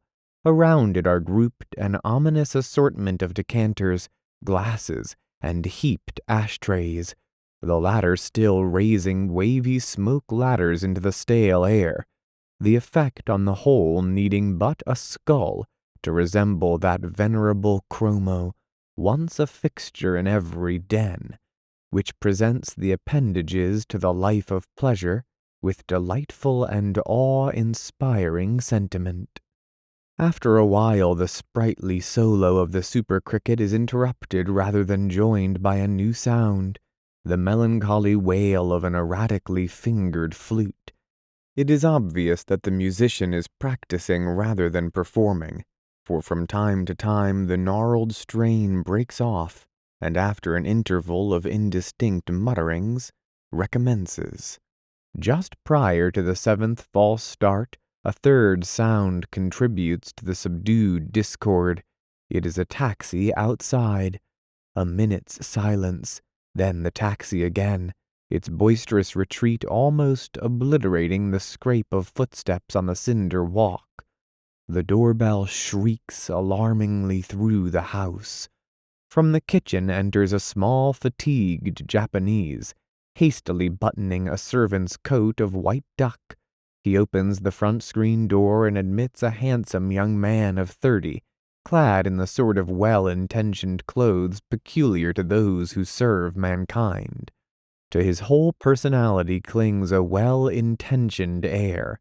A: Around it are grouped an ominous assortment of decanters, glasses, and heaped ashtrays, the latter still raising wavy smoke ladders into the stale air, the effect on the whole needing but a skull to resemble that venerable chromo, once a fixture in every den, which presents the appendages to the life of pleasure with delightful and awe-inspiring sentiment. After a while, the sprightly solo of the super cricket is interrupted rather than joined by a new sound, the melancholy wail of an erratically fingered flute. It is obvious that the musician is practicing rather than performing, for from time to time the gnarled strain breaks off, and after an interval of indistinct mutterings, recommences. Just prior to the 7th false start, a third sound contributes to the subdued discord. It is a taxi outside. A minute's silence, then the taxi again, its boisterous retreat almost obliterating the scrape of footsteps on the cinder walk. The doorbell shrieks alarmingly through the house. From the kitchen enters a small, fatigued Japanese, hastily buttoning a servant's coat of white duck. He opens the front screen door and admits a handsome young man of 30, clad in the sort of well-intentioned clothes peculiar to those who serve mankind. To his whole personality clings a well-intentioned air.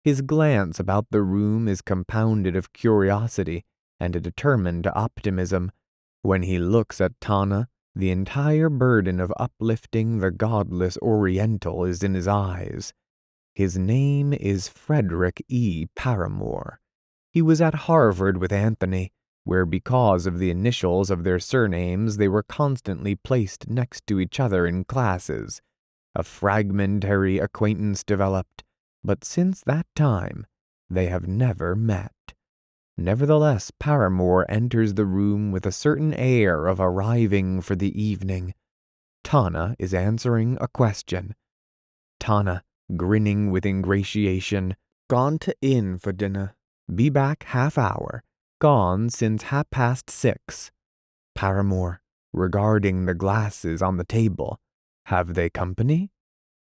A: His glance about the room is compounded of curiosity and a determined optimism. When he looks at Tana, the entire burden of uplifting the godless Oriental is in his eyes. His name is Frederick E. Paramore. He was at Harvard with Anthony, where because of the initials of their surnames they were constantly placed next to each other in classes. A fragmentary acquaintance developed, but since that time they have never met. Nevertheless, Paramore enters the room with a certain air of arriving for the evening. Tana is answering a question. Tana, grinning with ingratiation, Gone to inn for dinner. Be back half hour. Gone since 6:30. Paramore, regarding the glasses on the table. Have they company?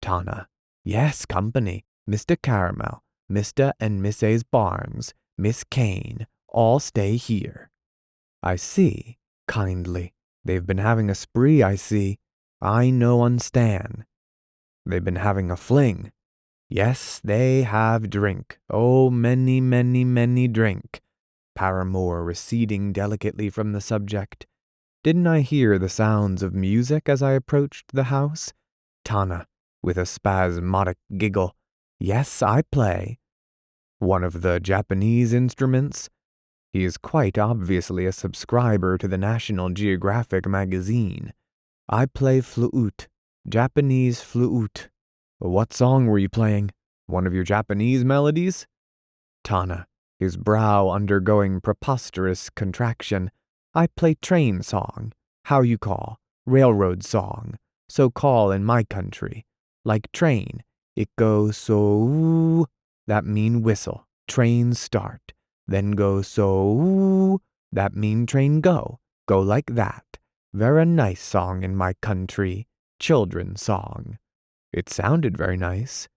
A: Tana. Yes, company. Mr. Caramel, Mr. and Mrs. Barnes, Miss Kane, all stay here. I see. Kindly. They've been having a spree, I see. I no understand. They've been having a fling. Yes, they have drink. Oh, many, many, many drink. Paramore receding delicately from the subject. Didn't I hear the sounds of music as I approached the house? Tana, with a spasmodic giggle. Yes, I play. One of the Japanese instruments? He is quite obviously a subscriber to the National Geographic magazine. I play flute, Japanese flute. What song were you playing? One of your Japanese melodies? Tana, his brow undergoing preposterous contraction. I play train song. How you call? Railroad song. So call in my country. Like train. It goes so, that mean whistle. Train start. Then go so, that mean train go. Go like that. Very nice song in my country. Children's song. It sounded very nice.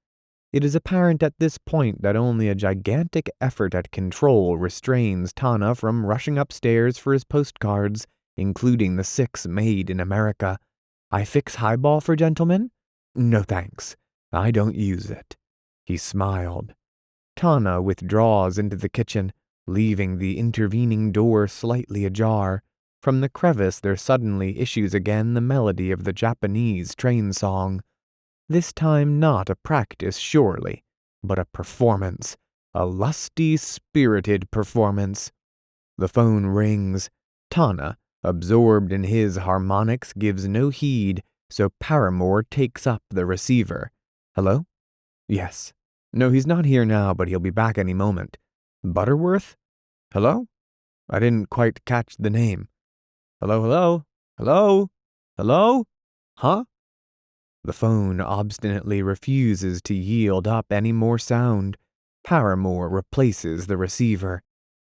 A: It is apparent at this point that only a gigantic effort at control restrains Tana from rushing upstairs for his postcards, including the 6 made in America. I fix highball for gentlemen? No thanks. I don't use it. He smiled. Tana withdraws into the kitchen, leaving the intervening door slightly ajar. From the crevice there suddenly issues again the melody of the Japanese train song. This time not a practice, surely, but a performance, a lusty, spirited performance. The phone rings. Tana, absorbed in his harmonics, gives no heed, so Paramore takes up the receiver. Hello? Yes. No, he's not here now, but he'll be back any moment. Butterworth? Hello? I didn't quite catch the name. Hello, hello? Hello? Hello? Huh? The phone obstinately refuses to yield up any more sound. Paramore replaces the receiver.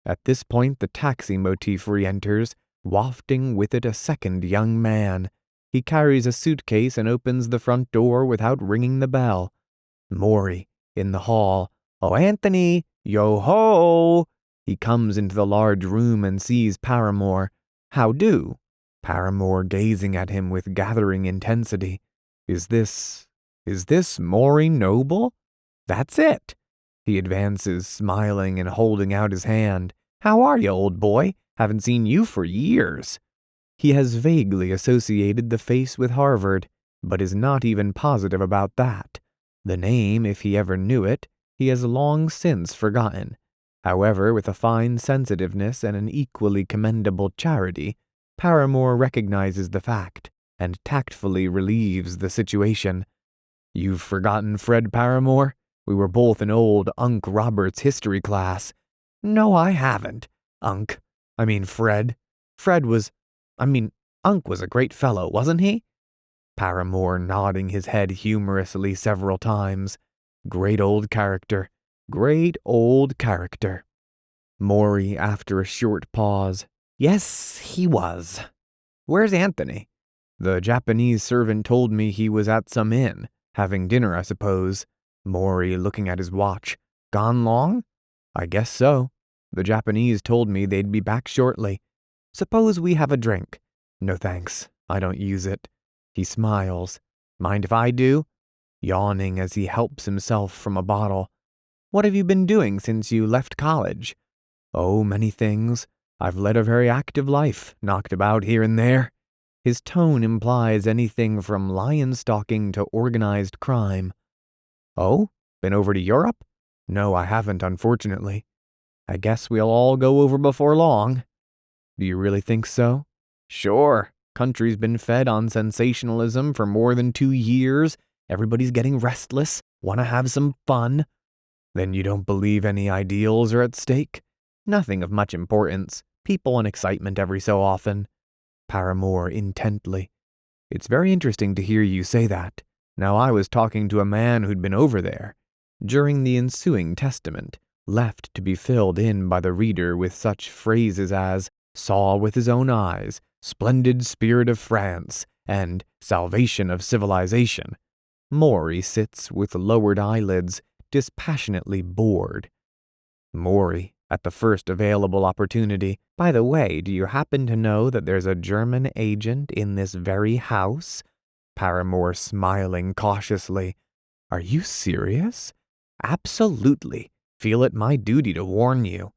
A: At this point, the taxi motif re-enters, wafting with it a second young man. He carries a suitcase and opens the front door without ringing the bell. Maury, in the hall. Oh, Anthony! Yo-ho! He comes into the large room and sees Paramore. How do? Paramore gazing at him with gathering intensity. Is this Maury Noble? That's it. He advances, smiling and holding out his hand. How are you, old boy? Haven't seen you for years. He has vaguely associated the face with Harvard, but is not even positive about that. The name, if he ever knew it, he has long since forgotten. However, with a fine sensitiveness and an equally commendable charity, Paramore recognizes the fact and tactfully relieves the situation. You've forgotten Fred Paramore? We were both in old Unc Roberts' history class. No, I haven't. Fred. Unc was a great fellow, wasn't he? Paramore nodding his head humorously several times. Great old character. Great old character. Maury, after a short pause. Yes, he was. Where's Anthony? The Japanese servant told me he was at some inn, having dinner, I suppose. Maury looking at his watch. Gone long? I guess so. The Japanese told me they'd be back shortly. Suppose we have a drink? No thanks, I don't use it. He smiles. Mind if I do? Yawning as he helps himself from a bottle. What have you been doing since you left college? Oh, many things. I've led a very active life, knocked about here and there. His tone implies anything from lion stalking to organized crime. Oh? Been over to Europe? No, I haven't, unfortunately. I guess we'll all go over before long. Do you really think so? Sure. Country's been fed on sensationalism for more than 2 years. Everybody's getting restless, want to have some fun. Then you don't believe any ideals are at stake? Nothing of much importance. People and excitement every so often. Paramore intently. It's very interesting to hear you say that. Now I was talking to a man who'd been over there. During the ensuing testament, left to be filled in by the reader with such phrases as saw with his own eyes, splendid spirit of France, and salvation of civilization, Maury sits with lowered eyelids, dispassionately bored. Maury, at the first available opportunity, by the way, do you happen to know that there's a German agent in this very house? Paramore smiling cautiously. Are you serious? Absolutely. Feel it my duty to warn you.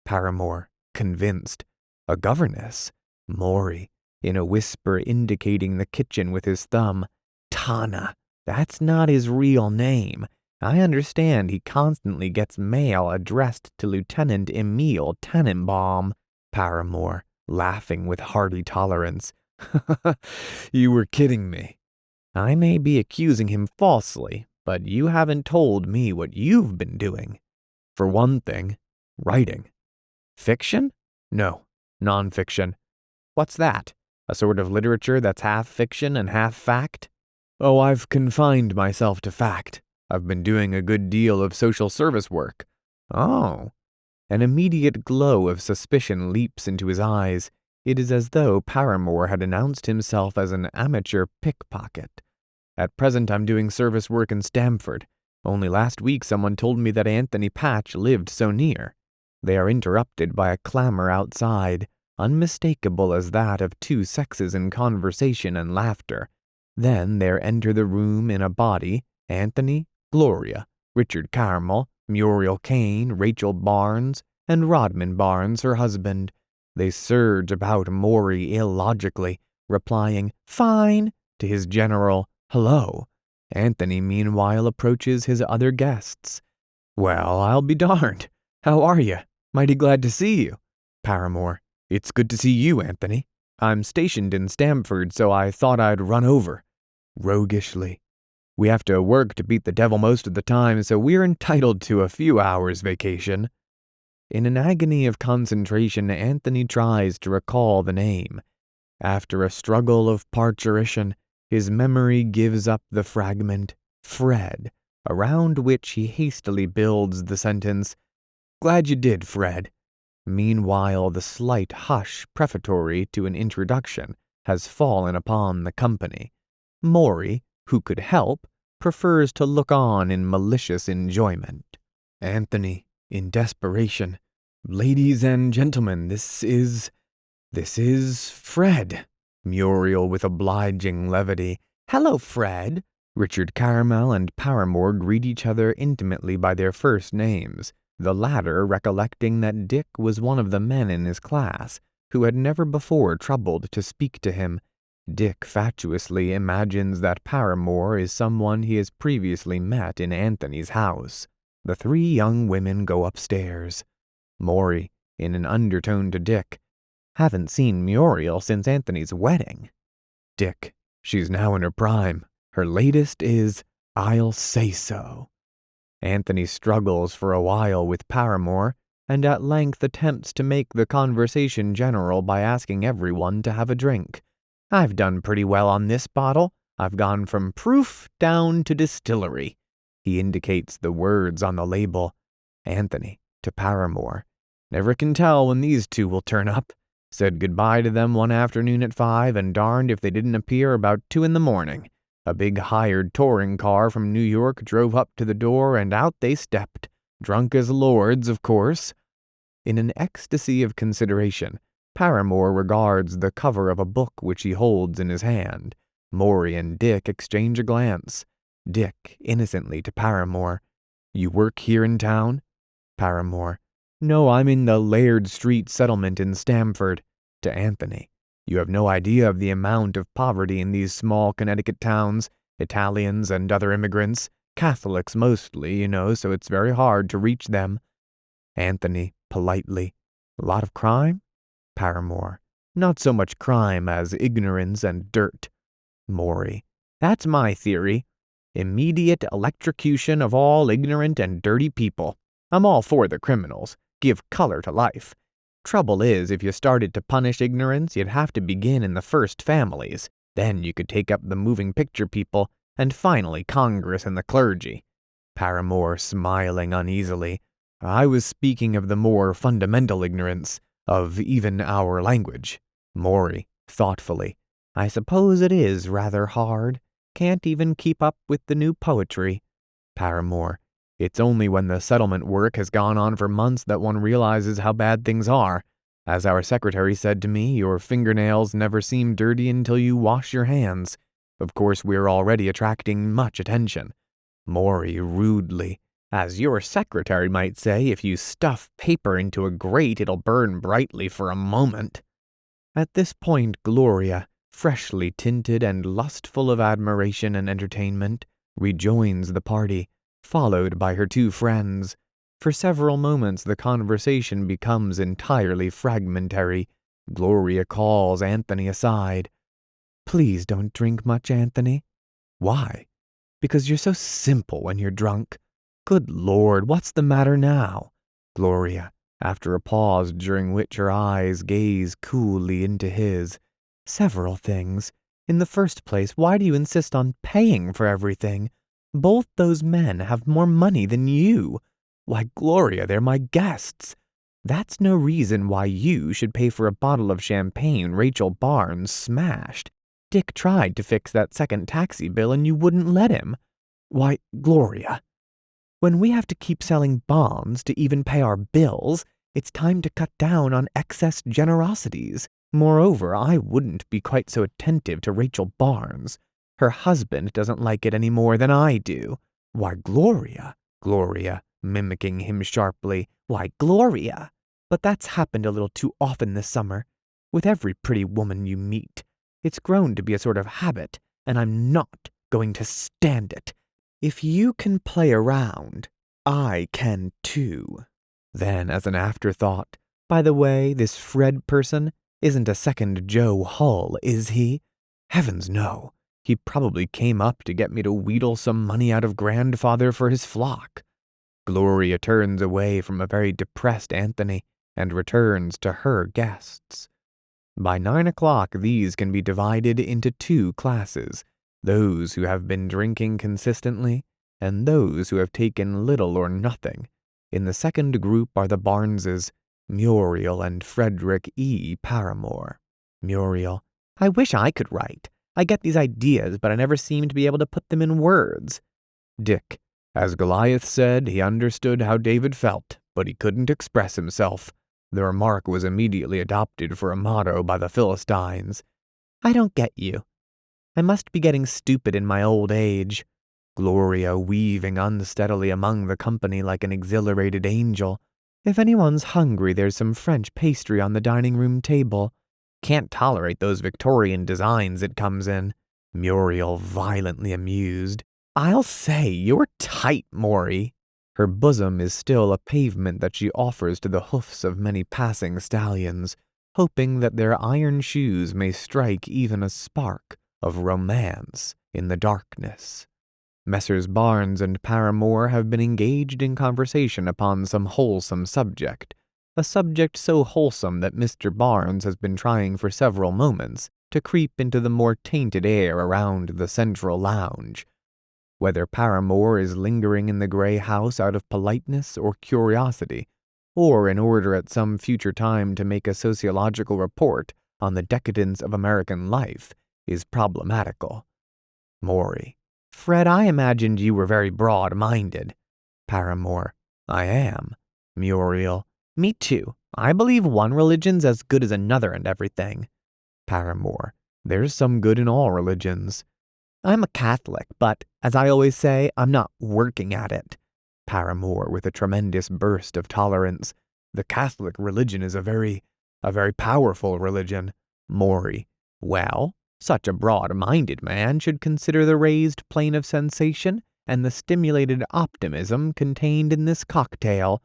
A: Paramore, convinced. A governess? Maury, in a whisper indicating the kitchen with his thumb. Tana. That's not his real name. I understand he constantly gets mail addressed to Lieutenant Emile Tannenbaum. Paramore, laughing with hearty tolerance. You were kidding me. I may be accusing him falsely, but you haven't told me what you've been doing. For one thing, writing. Fiction? No, nonfiction. What's that? A sort of literature that's half fiction and half fact? Oh, I've confined myself to fact. I've been doing a good deal of social service work. Oh. An immediate glow of suspicion leaps into his eyes. It is as though Paramore had announced himself as an amateur pickpocket. At present I'm doing service work in Stamford. Only last week someone told me that Anthony Patch lived so near. They are interrupted by a clamor outside, unmistakable as that of two sexes in conversation and laughter. Then there enter the room in a body Anthony, Gloria, Richard Carmel, Muriel Kane, Rachel Barnes, and Rodman Barnes, her husband. They surge about Maury illogically, replying, "Fine," to his general "hello." Anthony meanwhile approaches his other guests. "Well, I'll be darned. How are you? Mighty glad to see you." Paramore, "It's good to see you, Anthony. I'm stationed in Stamford, so I thought I'd run over." Roguishly, "We have to work to beat the devil most of the time, so we're entitled to a few hours vacation." In an agony of concentration, Anthony tries to recall the name. After a struggle of parturition, his memory gives up the fragment, Fred, around which he hastily builds the sentence, "Glad you did, Fred." Meanwhile, the slight hush prefatory to an introduction has fallen upon the company. Maury, who could help, prefers to look on in malicious enjoyment. Anthony, in desperation, "Ladies and gentlemen, this is Fred." Muriel with obliging levity, "Hello, Fred." Richard Carmel and Paramore greet each other intimately by their first names, the latter recollecting that Dick was one of the men in his class who had never before troubled to speak to him. Dick fatuously imagines that Paramore is someone he has previously met in Anthony's house. The three young women go upstairs. Maury, in an undertone to Dick, "Haven't seen Muriel since Anthony's wedding." Dick, "She's now in her prime. Her latest is I'll Say So." Anthony struggles for a while with Paramore, and at length attempts to make the conversation general by asking everyone to have a drink. "I've done pretty well on this bottle. I've gone from proof down to distillery." He indicates the words on the label. Anthony, to Paramore, "Never can tell when these two will turn up. Said goodbye to them one afternoon at 5, and darned if they didn't appear about 2 in the morning. A big hired touring car from New York drove up to the door, and out they stepped. Drunk as lords, of course." In an ecstasy of consideration, Paramore regards the cover of a book which he holds in his hand. Maury and Dick exchange a glance. Dick, innocently to Paramore, "You work here in town?" Paramore, "No, I'm in the Laird Street settlement in Stamford." To Anthony, "You have no idea of the amount of poverty in these small Connecticut towns. Italians and other immigrants. Catholics mostly, you know, so it's very hard to reach them." Anthony, politely, "A lot of crime?" Paramore, "Not so much crime as ignorance and dirt." Maury, "That's my theory. Immediate electrocution of all ignorant and dirty people. I'm all for the criminals. Give color to life. Trouble is, if you started to punish ignorance, you'd have to begin in the first families. Then you could take up the moving picture people, and finally Congress and the clergy." Paramore smiling uneasily. I was speaking of the more fundamental ignorance of even our language. Maury, thoughtfully. I suppose it is rather hard. Can't even keep up with the new poetry. Paramore. It's only when the settlement work has gone on for months that one realizes how bad things are. As our secretary said to me, your fingernails never seem dirty until you wash your hands. Of course, we're already attracting much attention. Maury rudely. As your secretary might say, if you stuff paper into a grate, it'll burn brightly for a moment. At this point, Gloria, freshly tinted and lustful of admiration and entertainment, rejoins the party, followed by her two friends. For several moments the conversation becomes entirely fragmentary. Gloria calls Anthony aside. Please don't drink much, Anthony. Why? Because you're so simple when you're drunk. Good Lord, what's the matter now? Gloria, after a pause during which her eyes gaze coolly into his. Several things. In the first place, why do you insist on paying for everything? Both those men have more money than you. Why, Gloria, they're my guests. That's no reason why you should pay for a bottle of champagne Rachel Barnes smashed. Dick tried to fix that second taxi bill and you wouldn't let him. Why, Gloria, when we have to keep selling bonds to even pay our bills, it's time to cut down on excess generosities. Moreover, I wouldn't be quite so attentive to Rachel Barnes. Her husband doesn't like it any more than I do. Why, Gloria, mimicking him sharply. Why, Gloria. But that's happened a little too often this summer. With every pretty woman you meet. It's grown to be a sort of habit, and I'm not going to stand it. If you can play around, I can too. Then, as an afterthought, by the way, this Fred person isn't a second Joe Hull, is he? Heavens no. He probably came up to get me to wheedle some money out of grandfather for his flock. Gloria turns away from a very depressed Anthony and returns to her guests. By 9 o'clock, these can be divided into two classes, those who have been drinking consistently and those who have taken little or nothing. In the second group are the Barneses, Muriel and Frederick E. Paramore. Muriel. I wish I could write. I get these ideas, but I never seem to be able to put them in words. Dick. As Goliath said, he understood how David felt, but he couldn't express himself. The remark was immediately adopted for a motto by the Philistines. I don't get you. I must be getting stupid in my old age. Gloria weaving unsteadily among the company like an exhilarated angel. If anyone's hungry, there's some French pastry on the dining room table. Can't tolerate those Victorian designs it comes in. Muriel violently amused. I'll say, you're tight, Maury. Her bosom is still a pavement that she offers to the hoofs of many passing stallions, hoping that their iron shoes may strike even a spark of romance in the darkness. Messrs. Barnes and Paramore have been engaged in conversation upon some wholesome subject, a subject so wholesome that Mr. Barnes has been trying for several moments to creep into the more tainted air around the central lounge. Whether Paramore is lingering in the gray house out of politeness or curiosity, or in order at some future time to make a sociological report on the decadence of American life, is problematical. Maury. Fred, I imagined you were very broad-minded. Paramore. I am. Muriel. Me too. I believe one religion's as good as another and everything. Paramore. There's some good in all religions. I'm a Catholic, but, as I always say, I'm not working at it. Paramore with a tremendous burst of tolerance. The Catholic religion is a very powerful religion. Maury. Well, such a broad-minded man should consider the raised plane of sensation and the stimulated optimism contained in this cocktail.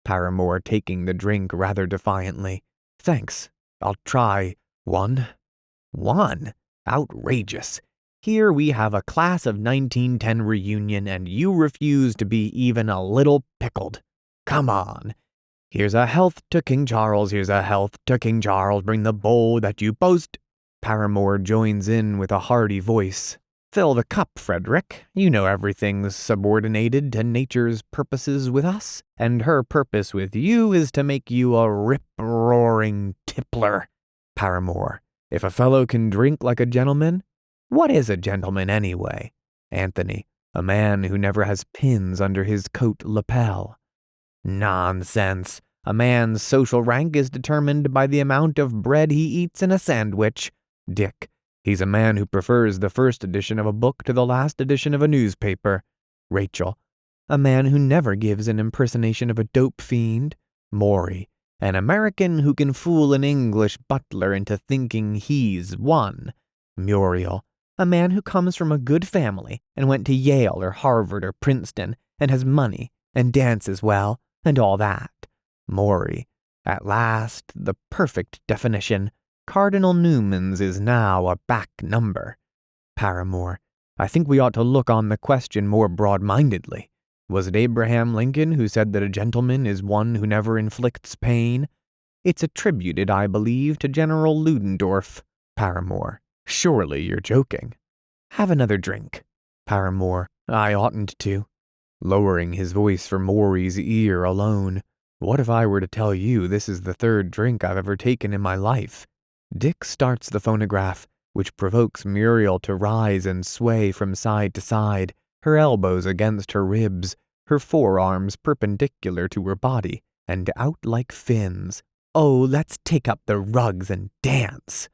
A: Paramore taking the drink rather defiantly. Thanks. I'll try one. One? Outrageous. Here we have a class of 1910 reunion and you refuse to be even a little pickled. Come on. Here's a health to King Charles, here's a health to King Charles, bring the bowl that you boast. Paramore joins in with a hearty voice. Fill the cup, Frederick. You know everything's subordinated to nature's purposes with us, and her purpose with you is to make you a rip-roaring tippler. Paramore. If a fellow can drink like a gentleman, what is a gentleman anyway? Anthony. A man who never has pins under his coat lapel. Nonsense. A man's social rank is determined by the amount of bread he eats in a sandwich. Dick. He's a man who prefers the first edition of a book to the last edition of a newspaper. Rachel. A man who never gives an impersonation of a dope fiend. Maury. An American who can fool an English butler into thinking he's won. Muriel. A man who comes from a good family and went to Yale or Harvard or Princeton and has money and dances well and all that. Maury. At last, the perfect definition. Cardinal Newman's is now a back number. Paramore. I think we ought to look on the question more broad-mindedly. Was it Abraham Lincoln who said that a gentleman is one who never inflicts pain? It's attributed, I believe, to General Ludendorff. Paramore. Surely you're joking. Have another drink. Paramore. I oughtn't to. Lowering his voice for Maury's ear alone. What if I were to tell you this is the third drink I've ever taken in my life? Dick starts the phonograph, which provokes Muriel to rise and sway from side to side, her elbows against her ribs, her forearms perpendicular to her body, and out like fins. Oh, let's take up the rugs and dance.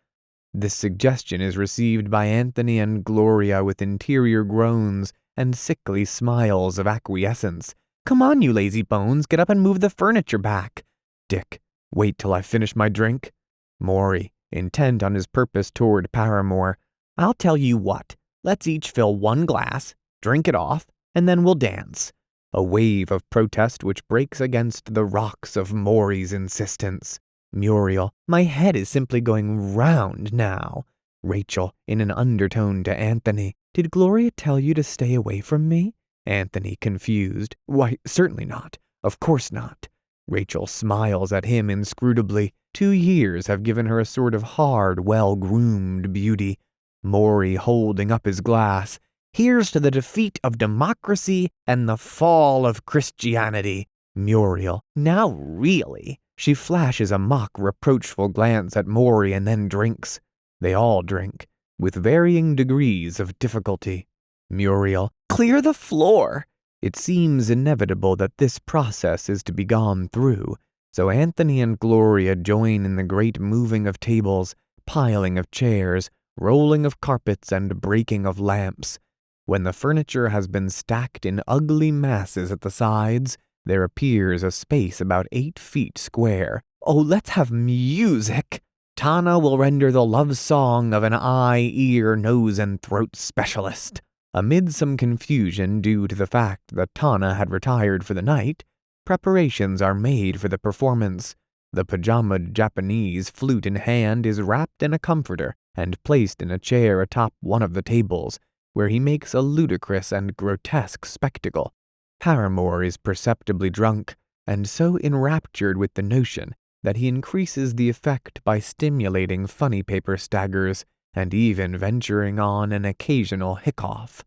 A: This suggestion is received by Anthony and Gloria with interior groans and sickly smiles of acquiescence. Come on, you lazy bones, get up and move the furniture back. Dick, wait till I finish my drink. Maury, intent on his purpose toward Paramore. I'll tell you what, let's each fill one glass, drink it off, and then we'll dance. A wave of protest which breaks against the rocks of Maury's insistence. Muriel, my head is simply going round now. Rachel, in an undertone to Anthony, did Gloria tell you to stay away from me? Anthony, confused. Why, certainly not. Of course not. Rachel smiles at him inscrutably. 2 years have given her a sort of hard, well-groomed beauty. Maury holding up his glass. Here's to the defeat of democracy and the fall of Christianity. Muriel, now really. She flashes a mock reproachful glance at Maury and then drinks. They all drink, with varying degrees of difficulty. Muriel, clear the floor. It seems inevitable that this process is to be gone through, so Anthony and Gloria join in the great moving of tables, piling of chairs, rolling of carpets, and breaking of lamps. When the furniture has been stacked in ugly masses at the sides, there appears a space about 8 feet square. Oh, let's have music! Tana will render the love song of an eye, ear, nose, and throat specialist. Amid some confusion due to the fact that Tana had retired for the night, preparations are made for the performance. The pajamaed Japanese, flute in hand, is wrapped in a comforter and placed in a chair atop one of the tables, where he makes a ludicrous and grotesque spectacle. Paramore is perceptibly drunk, and so enraptured with the notion that he increases the effect by stimulating funny paper staggers and even venturing on an occasional hiccough.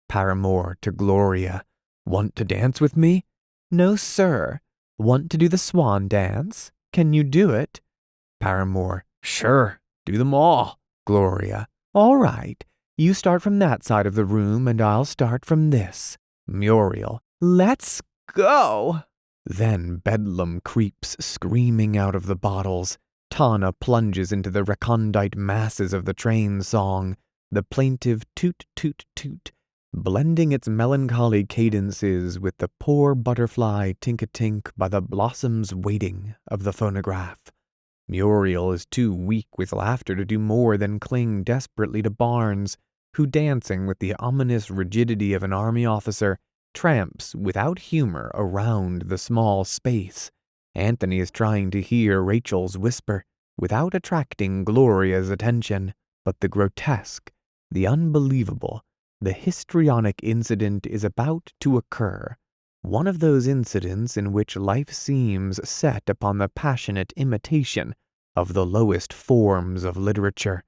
A: Paramore to Gloria. Want to dance with me? No, sir. Want to do the swan dance? Can you do it? Paramore. Sure. Do them all. Gloria. All right. You start from that side of the room and I'll start from this. Muriel. Let's go! Then Bedlam creeps screaming out of the bottles. Tana plunges into the recondite masses of the train song, the plaintive toot-toot-toot, blending its melancholy cadences with the poor butterfly tink-a-tink by the blossoms waiting of the phonograph. Muriel is too weak with laughter to do more than cling desperately to Barnes, who, dancing with the ominous rigidity of an army officer, tramps without humor around the small space. Anthony is trying to hear Rachel's whisper without attracting Gloria's attention, but the grotesque, the unbelievable, the histrionic incident is about to occur. One of those incidents in which life seems set upon the passionate imitation of the lowest forms of literature.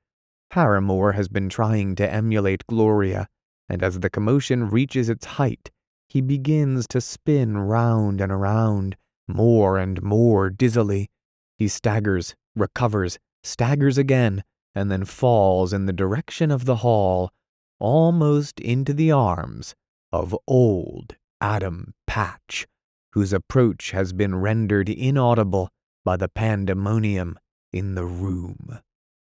A: Paramore has been trying to emulate Gloria, and as the commotion reaches its height, he begins to spin round and around, more and more dizzily. He staggers, recovers, staggers again, and then falls in the direction of the hall, almost into the arms of old Adam Patch, whose approach has been rendered inaudible by the pandemonium in the room.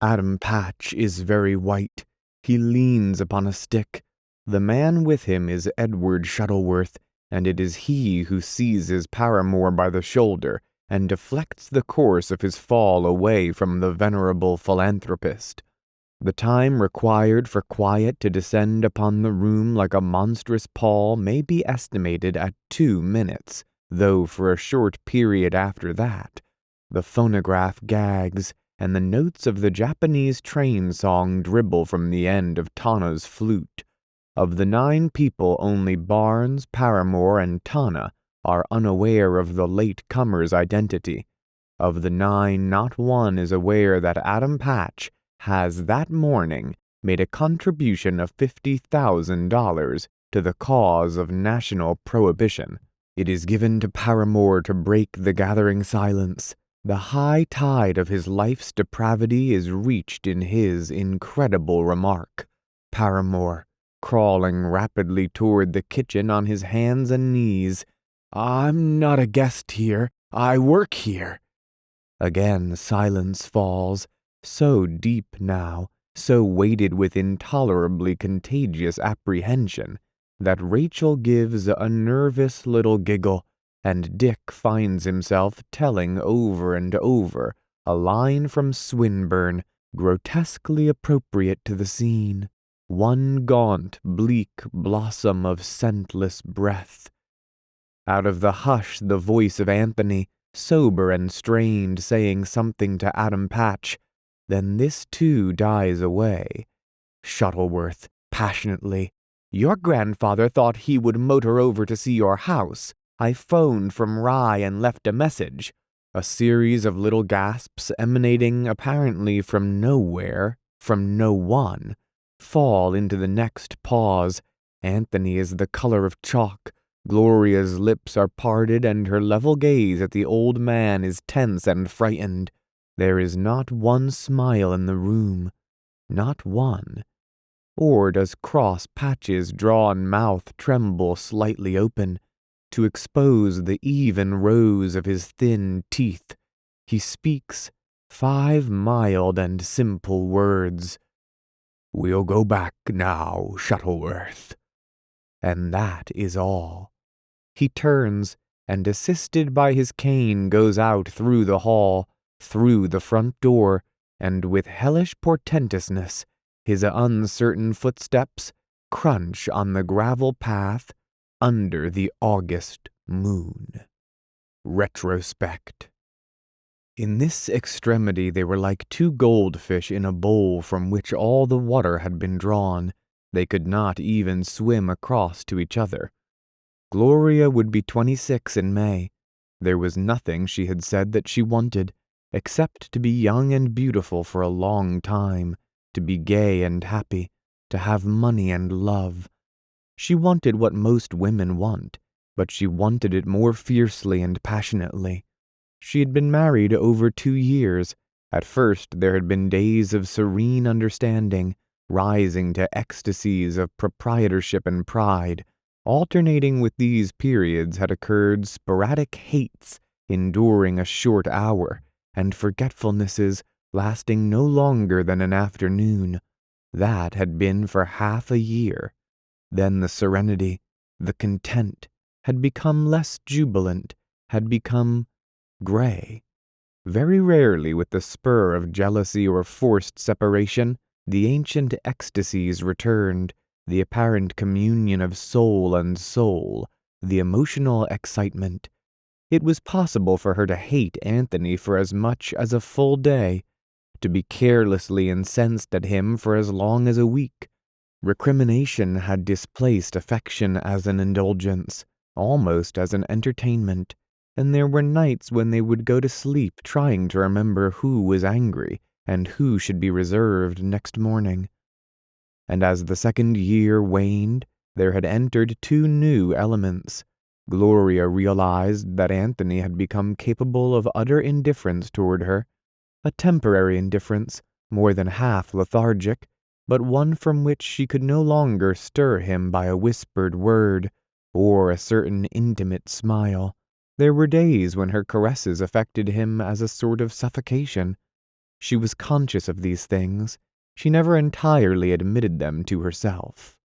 A: Adam Patch is very white. He leans upon a stick. The man with him is Edward Shuttleworth, and it is he who seizes Paramore by the shoulder and deflects the course of his fall away from the venerable philanthropist. The time required for quiet to descend upon the room like a monstrous pall may be estimated at 2 minutes, though for a short period after that, the phonograph gags, and the notes of the Japanese train song dribble from the end of Tana's flute. Of the 9 people, only Barnes, Paramore, and Tana are unaware of the late comer's identity. Of the 9, not one is aware that Adam Patch has that morning made a contribution of $50,000 to the cause of national prohibition. It is given to Paramore to break the gathering silence. The high tide of his life's depravity is reached in his incredible remark. Paramore, crawling rapidly toward the kitchen on his hands and knees. "I'm not a guest here. I work here." Again silence falls, so deep now, so weighted with intolerably contagious apprehension, that Rachel gives a nervous little giggle, and Dick finds himself telling over and over a line from Swinburne, grotesquely appropriate to the scene. One gaunt, bleak blossom of scentless breath. Out of the hush, the voice of Anthony, sober and strained, saying something to Adam Patch. Then this too dies away. Shuttleworth, passionately, "Your grandfather thought he would motor over to see your house. I phoned from Rye and left a message." A series of little gasps emanating apparently from nowhere, from no one, fall into the next pause. Anthony is the color of chalk. Gloria's lips are parted, and her level gaze at the old man is tense and frightened. There is not one smile in the room, not one. Or does Cross Patch's drawn mouth tremble slightly open, to expose the even rows of his thin teeth? He speaks 5 mild and simple words. "We'll go back now, Shuttleworth." And that is all. He turns, and assisted by his cane goes out through the hall, through the front door, and with hellish portentousness, his uncertain footsteps crunch on the gravel path under the August moon. Retrospect. In this extremity they were like 2 goldfish in a bowl from which all the water had been drawn. They could not even swim across to each other. Gloria would be 26 in May. There was nothing she had said that she wanted, except to be young and beautiful for a long time, to be gay and happy, to have money and love. She wanted what most women want, but she wanted it more fiercely and passionately. She had been married over 2 years. At first there had been days of serene understanding, rising to ecstasies of proprietorship and pride. Alternating with these periods had occurred sporadic hates, enduring a short hour, and forgetfulnesses lasting no longer than an afternoon. That had been for half a year. Then the serenity, the content, had become less jubilant, had become gray. Very rarely, with the spur of jealousy or forced separation, the ancient ecstasies returned, the apparent communion of soul and soul, the emotional excitement. It was possible for her to hate Anthony for as much as a full day, to be carelessly incensed at him for as long as a week. Recrimination had displaced affection as an indulgence, almost as an entertainment, and there were nights when they would go to sleep trying to remember who was angry, and who should be reserved next morning. And as the second year waned, there had entered two new elements. Gloria realized that Anthony had become capable of utter indifference toward her, a temporary indifference, more than half lethargic, but one from which she could no longer stir him by a whispered word or a certain intimate smile. There were days when her caresses affected him as a sort of suffocation. She was conscious of these things. She never entirely admitted them to herself.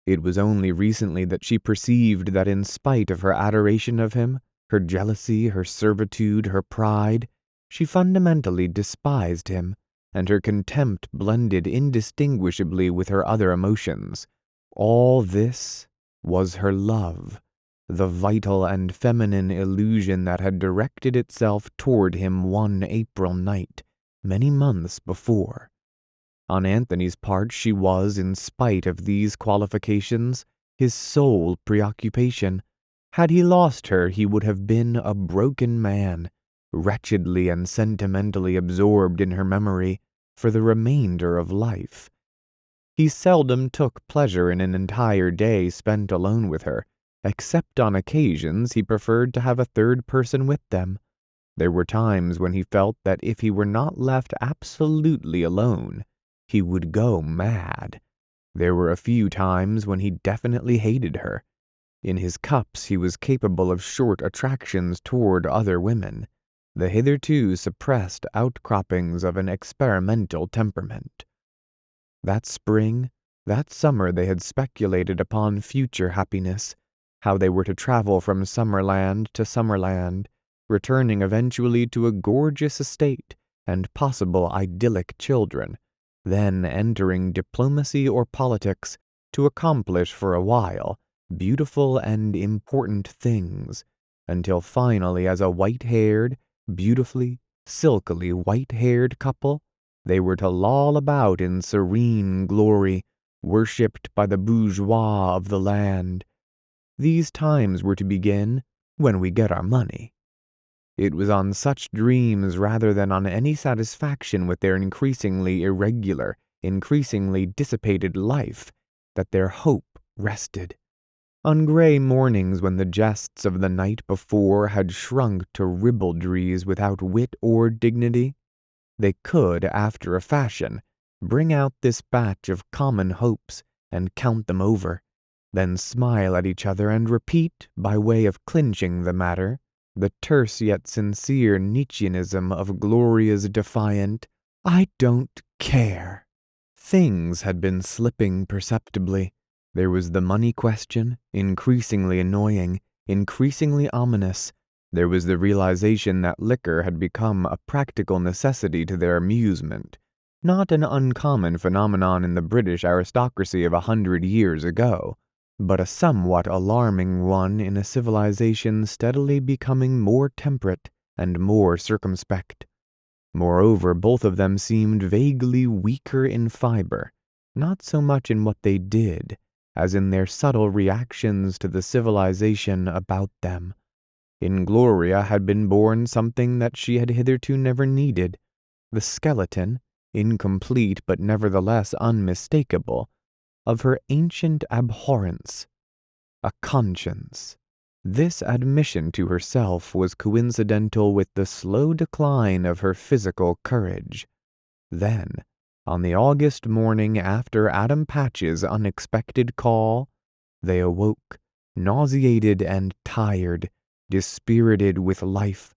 A: It was only recently that she perceived that in spite of her adoration of him, her jealousy, her servitude, her pride, she fundamentally despised him, and her contempt blended indistinguishably with her other emotions. All this was her love, the vital and feminine illusion that had directed itself toward him one April night, many months before. On Anthony's part, she was, in spite of these qualifications, his sole preoccupation. Had he lost her, he would have been a broken man, wretchedly and sentimentally absorbed in her memory for the remainder of life. He seldom took pleasure in an entire day spent alone with her, except on occasions he preferred to have a third person with them. There were times when he felt that if he were not left absolutely alone, he would go mad. There were a few times when he definitely hated her. In his cups he was capable of short attractions toward other women, the hitherto suppressed outcroppings of an experimental temperament. That spring, that summer they had speculated upon future happiness, how they were to travel from Summerland to Summerland, returning eventually to a gorgeous estate and possible idyllic children, then entering diplomacy or politics to accomplish for a while beautiful and important things, until finally as a white-haired, beautifully, silkily white-haired couple, they were to loll about in serene glory, worshipped by the bourgeois of the land. These times were to begin when we get our money. It was on such dreams rather than on any satisfaction with their increasingly irregular, increasingly dissipated life that their hope rested. On gray mornings when the jests of the night before had shrunk to ribaldries without wit or dignity, they could, after a fashion, bring out this batch of common hopes and count them over, then smile at each other and repeat, by way of clinching the matter, the terse yet sincere Nietzscheanism of Gloria's defiant, "I don't care." Things had been slipping perceptibly. There was the money question, increasingly annoying, increasingly ominous. There was the realization that liquor had become a practical necessity to their amusement, not an uncommon phenomenon in the British aristocracy of 100 years ago, but a somewhat alarming one in a civilization steadily becoming more temperate and more circumspect. Moreover, both of them seemed vaguely weaker in fiber, not so much in what they did, as in their subtle reactions to the civilization about them. In Gloria had been born something that she had hitherto never needed, the skeleton, incomplete but nevertheless unmistakable, of her ancient abhorrence, a conscience. This admission to herself was coincidental with the slow decline of her physical courage. Then, on the August morning after Adam Patch's unexpected call, they awoke, nauseated and tired, dispirited with life,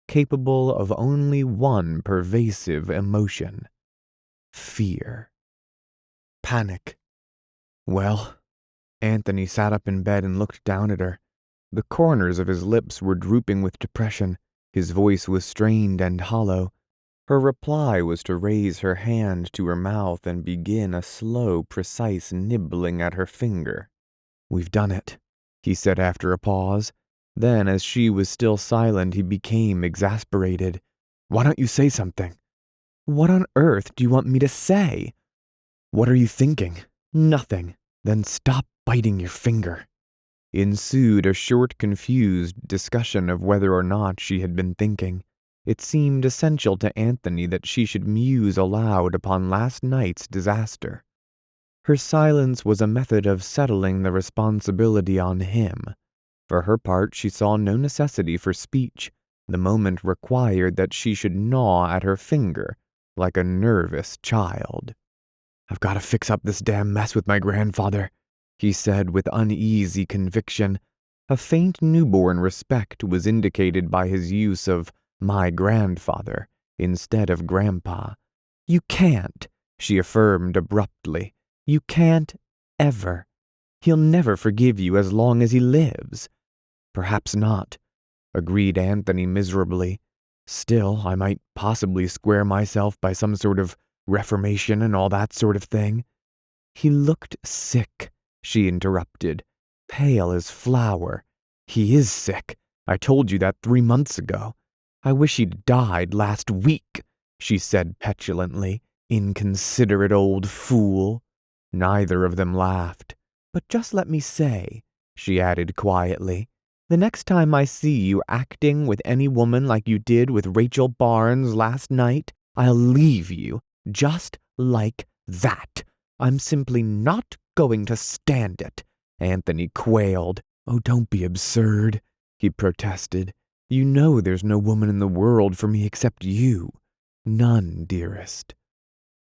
A: capable of only one pervasive emotion: fear. Panic. Well, Anthony sat up in bed and looked down at her. The corners of his lips were drooping with depression. His voice was strained and hollow. Her reply was to raise her hand to her mouth and begin a slow, precise nibbling at her finger. "We've done it," he said after a pause. Then, as she was still silent, he became exasperated. "Why don't you say something?" "What on earth do you want me to say?" "What are you thinking?" "Nothing." "Then stop biting your finger." Ensued a short, confused discussion of whether or not she had been thinking. It seemed essential to Anthony that she should muse aloud upon last night's disaster. Her silence was a method of settling the responsibility on him. For her part, she saw no necessity for speech. The moment required that she should gnaw at her finger like a nervous child. "I've got to fix up this damn mess with my grandfather," he said with uneasy conviction. A faint newborn respect was indicated by his use of "my grandfather" instead of grandpa. "You can't," she affirmed abruptly. "You can't ever. He'll never forgive you as long as he lives." "Perhaps not," agreed Anthony miserably. "Still, I might possibly square myself by some sort of reformation and all that sort of thing." "He looked sick," she interrupted, "pale as flour. He is sick. I told you that 3 months ago. I wish he'd died last week," she said petulantly. "Inconsiderate old fool." Neither of them laughed. "But just let me say," she added quietly, "the next time I see you acting with any woman like you did with Rachel Barnes last night, I'll leave you just like that. I'm simply not going to stand it." Anthony quailed. "Oh, don't be absurd," he protested. "You know there's no woman in the world for me except you. None, dearest."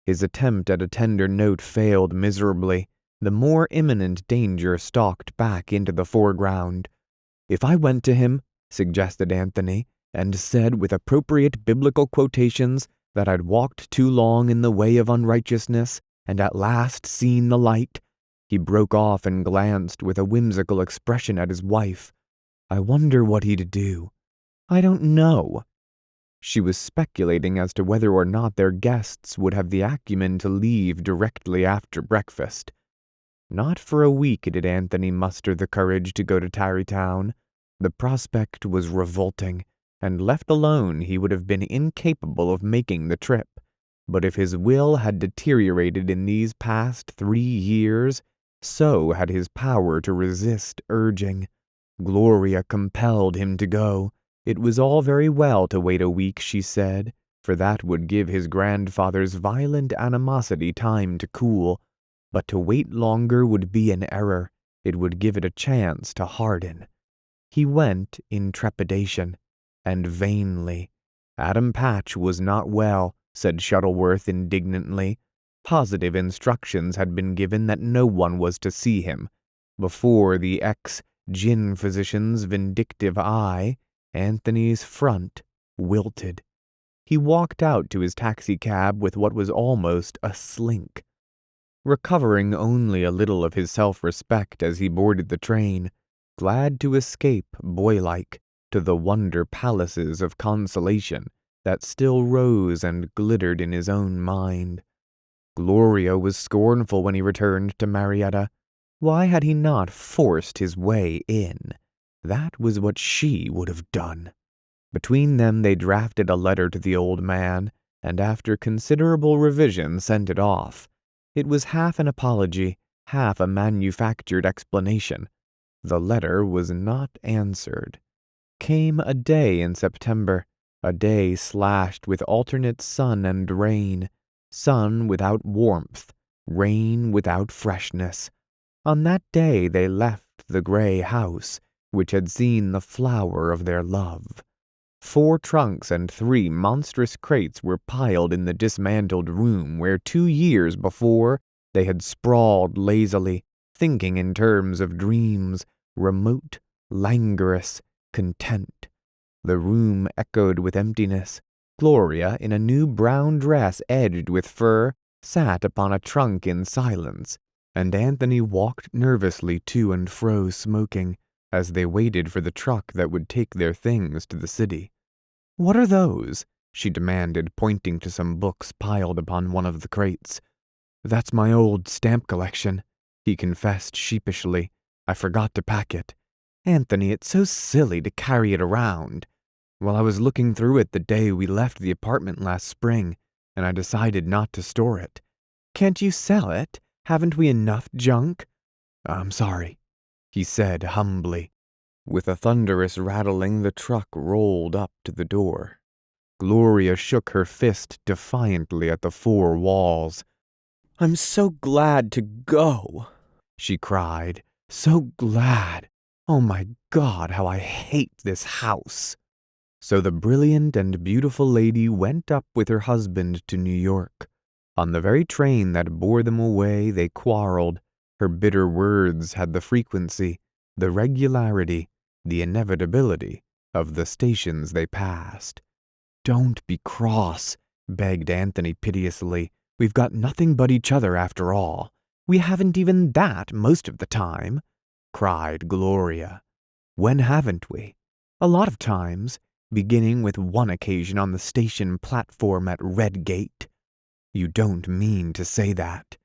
A: His attempt at a tender note failed miserably. The more imminent danger stalked back into the foreground. "If I went to him," suggested Anthony, "and said with appropriate biblical quotations that I'd walked too long in the way of unrighteousness and at last seen the light," he broke off and glanced with a whimsical expression at his wife. "I wonder what he'd do." "I don't know." She was speculating as to whether or not their guests would have the acumen to leave directly after breakfast. Not for a week did Anthony muster the courage to go to Tarrytown. The prospect was revolting, and left alone he would have been incapable of making the trip. But if his will had deteriorated in these past 3 years, so had his power to resist urging. Gloria compelled him to go. It was all very well to wait a week, she said, for that would give his grandfather's violent animosity time to cool. But to wait longer would be an error. It would give it a chance to harden. He went in trepidation, and vainly. Adam Patch was not well, said Shuttleworth indignantly. Positive instructions had been given that no one was to see him. Before the ex-gin physician's vindictive eye, Anthony's front wilted. He walked out to his taxicab with what was almost a slink. Recovering only a little of his self-respect as he boarded the train, glad to escape, boylike, to the wonder palaces of consolation that still rose and glittered in his own mind. Gloria was scornful when he returned to Marietta. Why had he not forced his way in? That was what she would have done. Between them they drafted a letter to the old man, and after considerable revision sent it off. It was half an apology, half a manufactured explanation. The letter was not answered. Came a day in September, a day slashed with alternate sun and rain, sun without warmth, rain without freshness. On that day they left the gray house, which had seen the flower of their love. 4 trunks and 3 monstrous crates were piled in the dismantled room where 2 years before they had sprawled lazily, thinking in terms of dreams, remote, languorous, content. The room echoed with emptiness. Gloria, in a new brown dress edged with fur, sat upon a trunk in silence, and Anthony walked nervously to and fro smoking, as they waited for the truck that would take their things to the city. "What are those?" she demanded, pointing to some books piled upon one of the crates. "That's my old stamp collection," he confessed sheepishly. "I forgot to pack it. Anthony, it's so silly to carry it around. Well, I was looking through it the day we left the apartment last spring, and I decided not to store it. Can't you sell it? Haven't we enough junk?" "I'm sorry," he said humbly. With a thunderous rattling, the truck rolled up to the door. Gloria shook her fist defiantly at the four walls. "I'm so glad to go," she cried. "So glad. Oh my God, how I hate this house." So the brilliant and beautiful lady went up with her husband to New York. On the very train that bore them away, they quarreled. Her bitter words had the frequency, the regularity, the inevitability of the stations they passed. "Don't be cross," begged Anthony piteously. "We've got nothing but each other after all." "We haven't even that most of the time," cried Gloria. "When haven't we?" "A lot of times, beginning with one occasion on the station platform at Red Gate." "You don't mean to say that."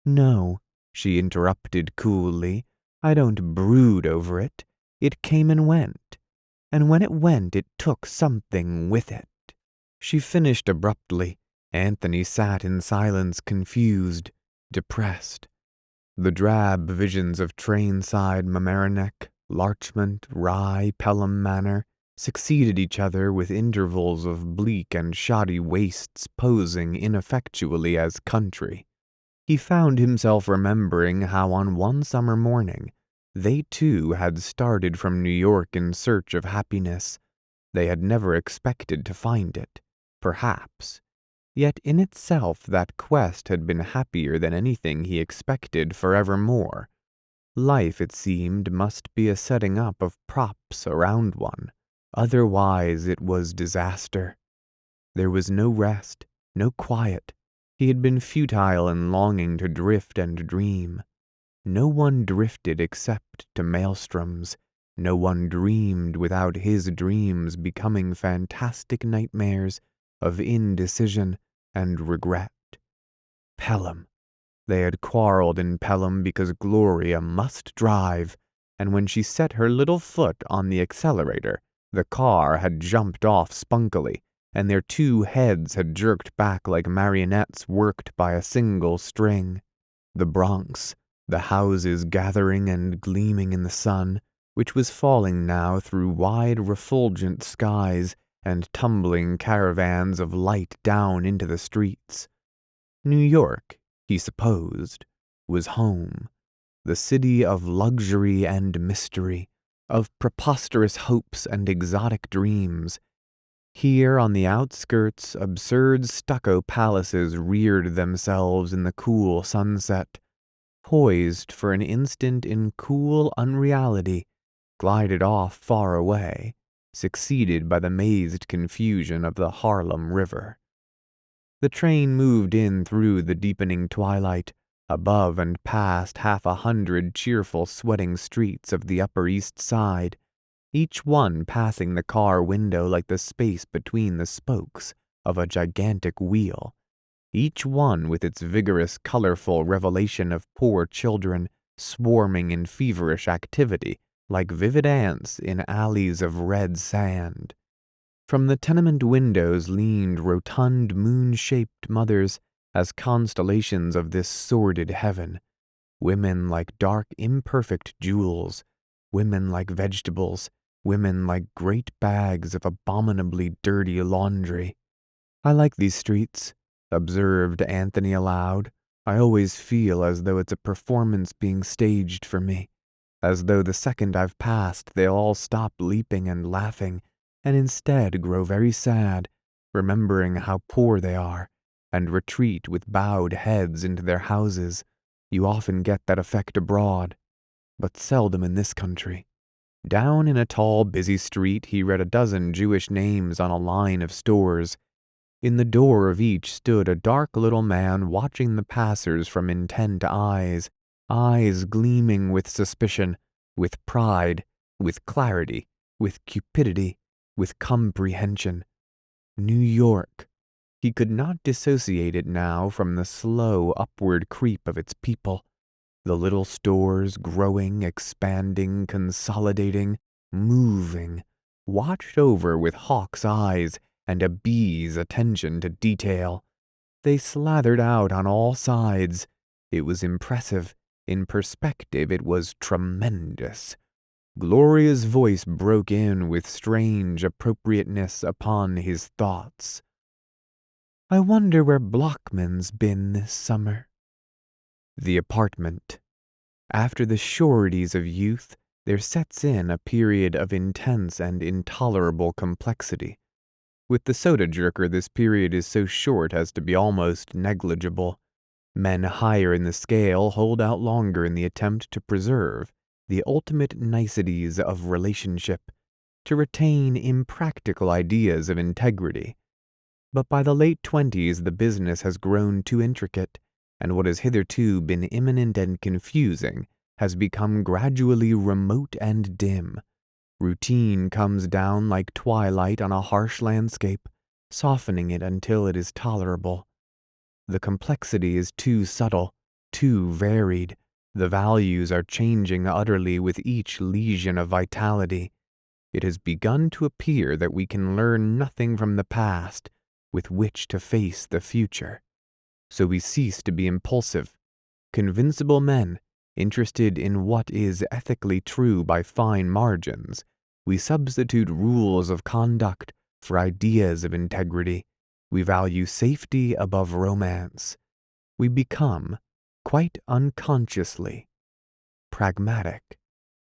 A: "No," she interrupted coolly. "I don't brood over it. It came and went. And when it went, it took something with it." She finished abruptly. Anthony sat in silence, confused, depressed. The drab visions of Trainside Mamaroneck, Larchmont, Rye, Pelham Manor succeeded each other with intervals of bleak and shoddy wastes posing ineffectually as country. He found himself remembering how on one summer morning they too had started from New York in search of happiness. They had never expected to find it, perhaps. Yet in itself that quest had been happier than anything he expected forevermore. Life, it seemed, must be a setting up of props around one. Otherwise it was disaster. There was no rest, no quiet. He had been futile in longing to drift and dream. No one drifted except to maelstroms. No one dreamed without his dreams becoming fantastic nightmares of indecision and regret. Pelham. They had quarreled in Pelham because Gloria must drive, and when she set her little foot on the accelerator, the car had jumped off spunkily, and their two heads had jerked back like marionettes worked by a single string. The Bronx, the houses gathering and gleaming in the sun, which was falling now through wide refulgent skies and tumbling caravans of light down into the streets. New York, he supposed, was home, the city of luxury and mystery, of preposterous hopes and exotic dreams. Here on the outskirts, absurd stucco palaces reared themselves in the cool sunset, poised for an instant in cool unreality, glided off far away, succeeded by the mazed confusion of the Harlem River. The train moved in through the deepening twilight, above and past 100 cheerful sweating streets of the Upper East Side, each one passing the car window like the space between the spokes of a gigantic wheel, each one with its vigorous, colorful revelation of poor children swarming in feverish activity like vivid ants in alleys of red sand. From the tenement windows leaned rotund moon-shaped mothers as constellations of this sordid heaven, women like dark imperfect jewels, women like vegetables, women like great bags of abominably dirty laundry. "I like these streets," observed Anthony aloud. "I always feel as though it's a performance being staged for me, as though the second I've passed they'll all stop leaping and laughing, and instead grow very sad, remembering how poor they are, and retreat with bowed heads into their houses. You often get that effect abroad, but seldom in this country." Down in a tall, busy street he read a dozen Jewish names on a line of stores. In the door of each stood a dark little man watching the passers from intent eyes, eyes gleaming with suspicion, with pride, with clarity, with cupidity, with comprehension. New York. He could not dissociate it now from the slow upward creep of its people. The little stores growing, expanding, consolidating, moving, watched over with hawk's eyes and a bee's attention to detail. They slathered out on all sides. It was impressive. In perspective, it was tremendous. Gloria's voice broke in with strange appropriateness upon his thoughts. "I wonder where Blockman's been this summer." The apartment. After the sureties of youth, there sets in a period of intense and intolerable complexity. With the soda jerker, this period is so short as to be almost negligible. Men higher in the scale hold out longer in the attempt to preserve the ultimate niceties of relationship, to retain impractical ideas of integrity. But by the late 20s, the business has grown too intricate, and what has hitherto been imminent and confusing has become gradually remote and dim. Routine comes down like twilight on a harsh landscape, softening it until it is tolerable. The complexity is too subtle, too varied. The values are changing utterly with each lesion of vitality. It has begun to appear that we can learn nothing from the past with which to face the future. So we cease to be impulsive, convincible men, interested in what is ethically true by fine margins. We substitute rules of conduct for ideas of integrity. We value safety above romance. We become, quite unconsciously, pragmatic.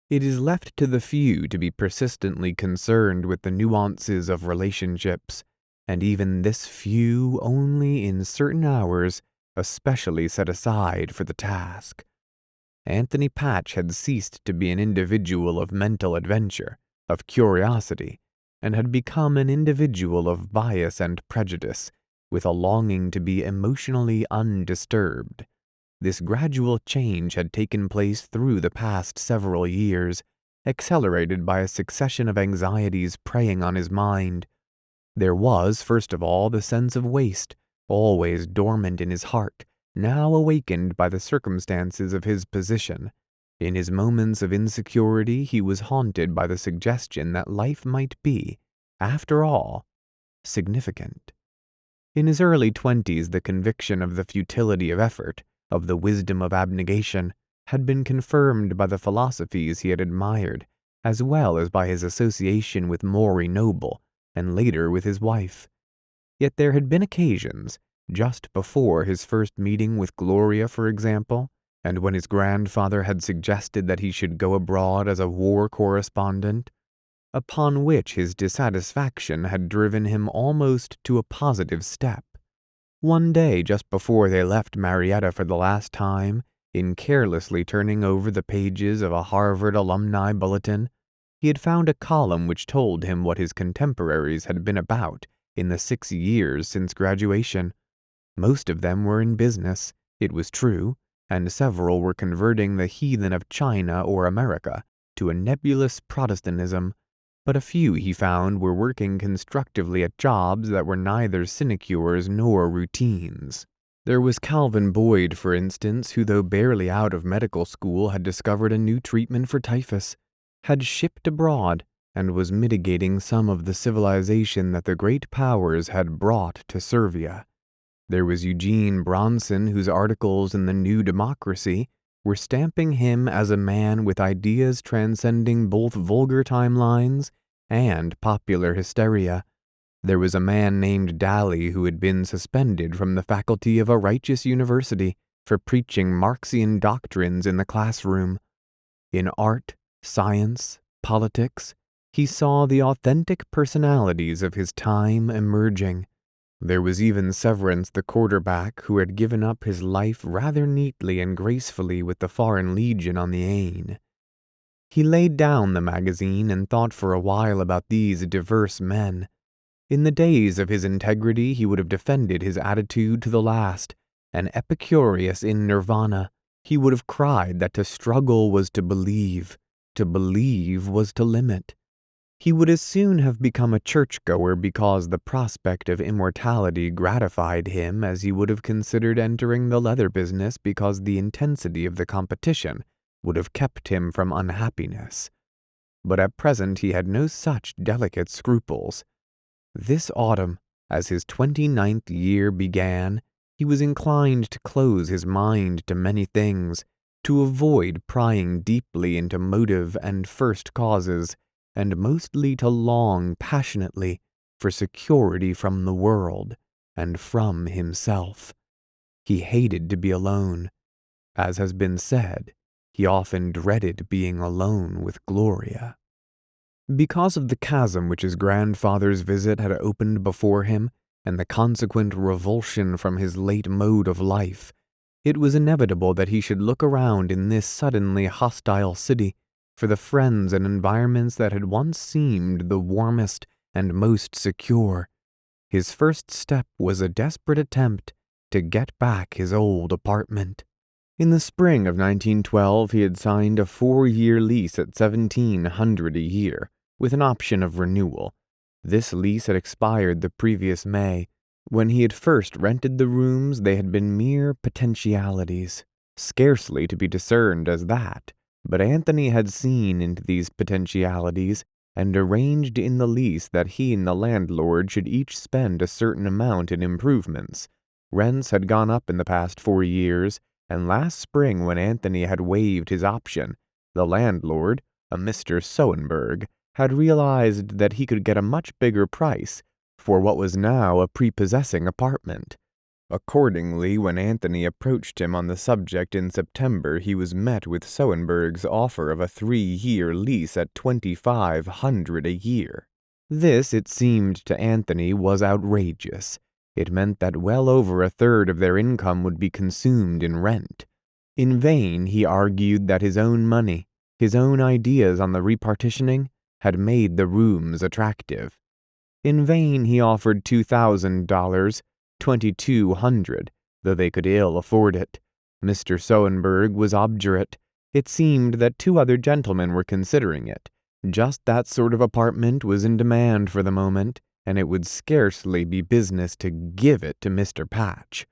A: It is left to the few to be persistently concerned with the nuances of relationships, and even this few only in certain hours especially set aside for the task. Anthony Patch had ceased to be an individual of mental adventure, of curiosity, and had become an individual of bias and prejudice, with a longing to be emotionally undisturbed. This gradual change had taken place through the past several years, accelerated by a succession of anxieties preying on his mind. There was, first of all, the sense of waste, always dormant in his heart, now awakened by the circumstances of his position. In his moments of insecurity, he was haunted by the suggestion that life might be, after all, significant. In his early 20s, the conviction of the futility of effort, of the wisdom of abnegation, had been confirmed by the philosophies he had admired, as well as by his association with Maury Noble, and later with his wife. Yet there had been occasions, just before his first meeting with Gloria, for example, and when his grandfather had suggested that he should go abroad as a war correspondent, upon which his dissatisfaction had driven him almost to a positive step. One day, just before they left Marietta for the last time, in carelessly turning over the pages of a Harvard alumni bulletin, he had found a column which told him what his contemporaries had been about in the 6 years since graduation. Most of them were in business, it was true, and several were converting the heathen of China or America to a nebulous Protestantism, but a few, he found, were working constructively at jobs that were neither sinecures nor routines. There was Calvin Boyd, for instance, who, though barely out of medical school, had discovered a new treatment for typhus, had shipped abroad, and was mitigating some of the civilization that the great powers had brought to Servia. There was Eugene Bronson, whose articles in the New Democracy were stamping him as a man with ideas transcending both vulgar timelines and popular hysteria. There was a man named Daly who had been suspended from the faculty of a righteous university for preaching Marxian doctrines in the classroom. In art, science, politics, he saw the authentic personalities of his time emerging. There was even Severance the quarterback, who had given up his life rather neatly and gracefully with the Foreign Legion on the Aisne. He laid down the magazine and thought for a while about these diverse men. In the days of his integrity, he would have defended his attitude to the last. An Epicurus in nirvana, he would have cried that to struggle was to believe was to limit. He would as soon have become a churchgoer because the prospect of immortality gratified him as he would have considered entering the leather business because the intensity of the competition would have kept him from unhappiness. But at present he had no such delicate scruples. This autumn, as his 29th year began, he was inclined to close his mind to many things, to avoid prying deeply into motive and first causes, and mostly to long passionately for security from the world and from himself. He hated to be alone. As has been said, he often dreaded being alone with Gloria. Because of the chasm which his grandfather's visit had opened before him, and the consequent revulsion from his late mode of life, it was inevitable that he should look around in this suddenly hostile city for the friends and environments that had once seemed the warmest and most secure. His first step was a desperate attempt to get back his old apartment. In the spring of 1912, he had signed a 4-year lease at $1,700 a year, with an option of renewal. This lease had expired the previous May. When he had first rented the rooms, they had been mere potentialities, scarcely to be discerned as that, but Anthony had seen into these potentialities and arranged in the lease that he and the landlord should each spend a certain amount in improvements. Rents had gone up in the past 4 years, and last spring when Anthony had waived his option, the landlord, a Mr. Soenberg, had realized that he could get a much bigger price for what was now a prepossessing apartment. Accordingly, when Anthony approached him on the subject in September, he was met with Soenberg's offer of a 3-year lease at $2,500 a year. This, it seemed to Anthony, was outrageous. It meant that well over a third of their income would be consumed in rent. In vain he argued that his own money, his own ideas on the repartitioning, had made the rooms attractive. In vain he offered $2,000, $2,200, though they could ill afford it. Mr. Soenberg was obdurate. It seemed that 2 other gentlemen were considering it. Just that sort of apartment was in demand for the moment, and it would scarcely be business to give it to Mr. Patch.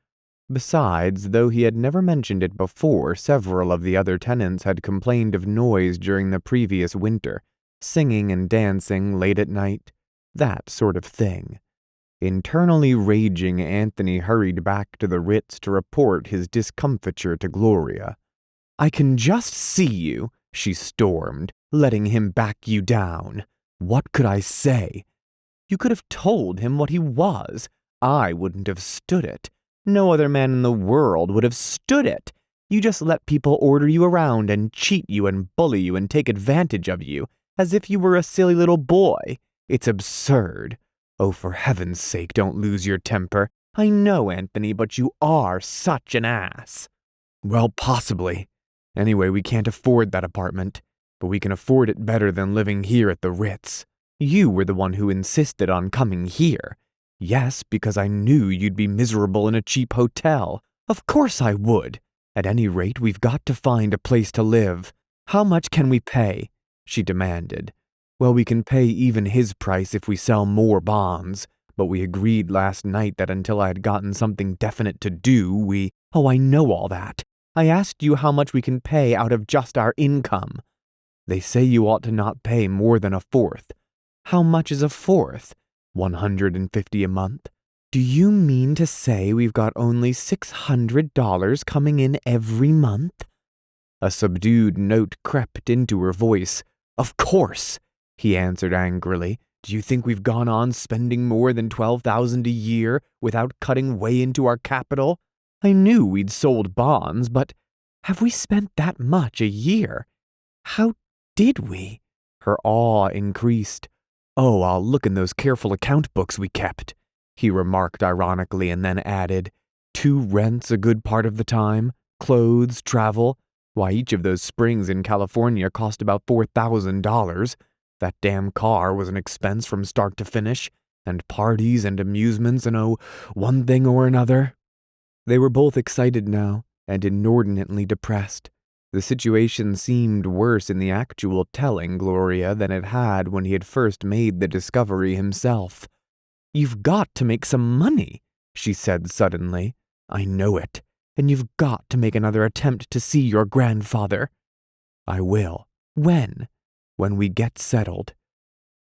A: Besides, though he had never mentioned it before, several of the other tenants had complained of noise during the previous winter, singing and dancing late at night, that sort of thing. Internally raging, Anthony hurried back to the Ritz to report his discomfiture to Gloria. "I can just see you," she stormed, "letting him back you down. What could I say? You could have told him what he was. I wouldn't have stood it. No other man in the world would have stood it. You just let people order you around and cheat you and bully you and take advantage of you, as if you were a silly little boy. It's absurd. Oh, for heaven's sake, don't lose your temper. I know, Anthony, but you are such an ass." "Well, possibly. Anyway, we can't afford that apartment, but we can afford it better than living here at the Ritz. You were the one who insisted on coming here." "Yes, because I knew you'd be miserable in a cheap hotel." "Of course I would. At any rate, we've got to find a place to live. How much can we pay?" she demanded. "Well, we can pay even his price if we sell more bonds, but we agreed last night that until I had gotten something definite to do, we—" "Oh, I know all that. I asked you how much we can pay out of just our income." "They say you ought to not pay more than 1/4. "How much is 1/4? $150 a month." "Do you mean to say we've got only $600 coming in every month?" A subdued note crept into her voice. "Of course," he answered angrily. "Do you think we've gone on spending more than $12,000 a year without cutting way into our capital? I knew we'd sold bonds, but have we spent that much a year? How did we?" Her awe increased. "Oh, I'll look in those careful account books we kept," he remarked ironically, and then added, "2 rents a good part of the time, clothes, travel. Why, each of those springs in California cost about $4,000. That damn car was an expense from start to finish, and parties and amusements and one thing or another." They were both excited now, and inordinately depressed. The situation seemed worse in the actual telling Gloria than it had when he had first made the discovery himself. "You've got to make some money," she said suddenly. "I know it, and you've got to make another attempt to see your grandfather." "I will." "When?" "When we get settled."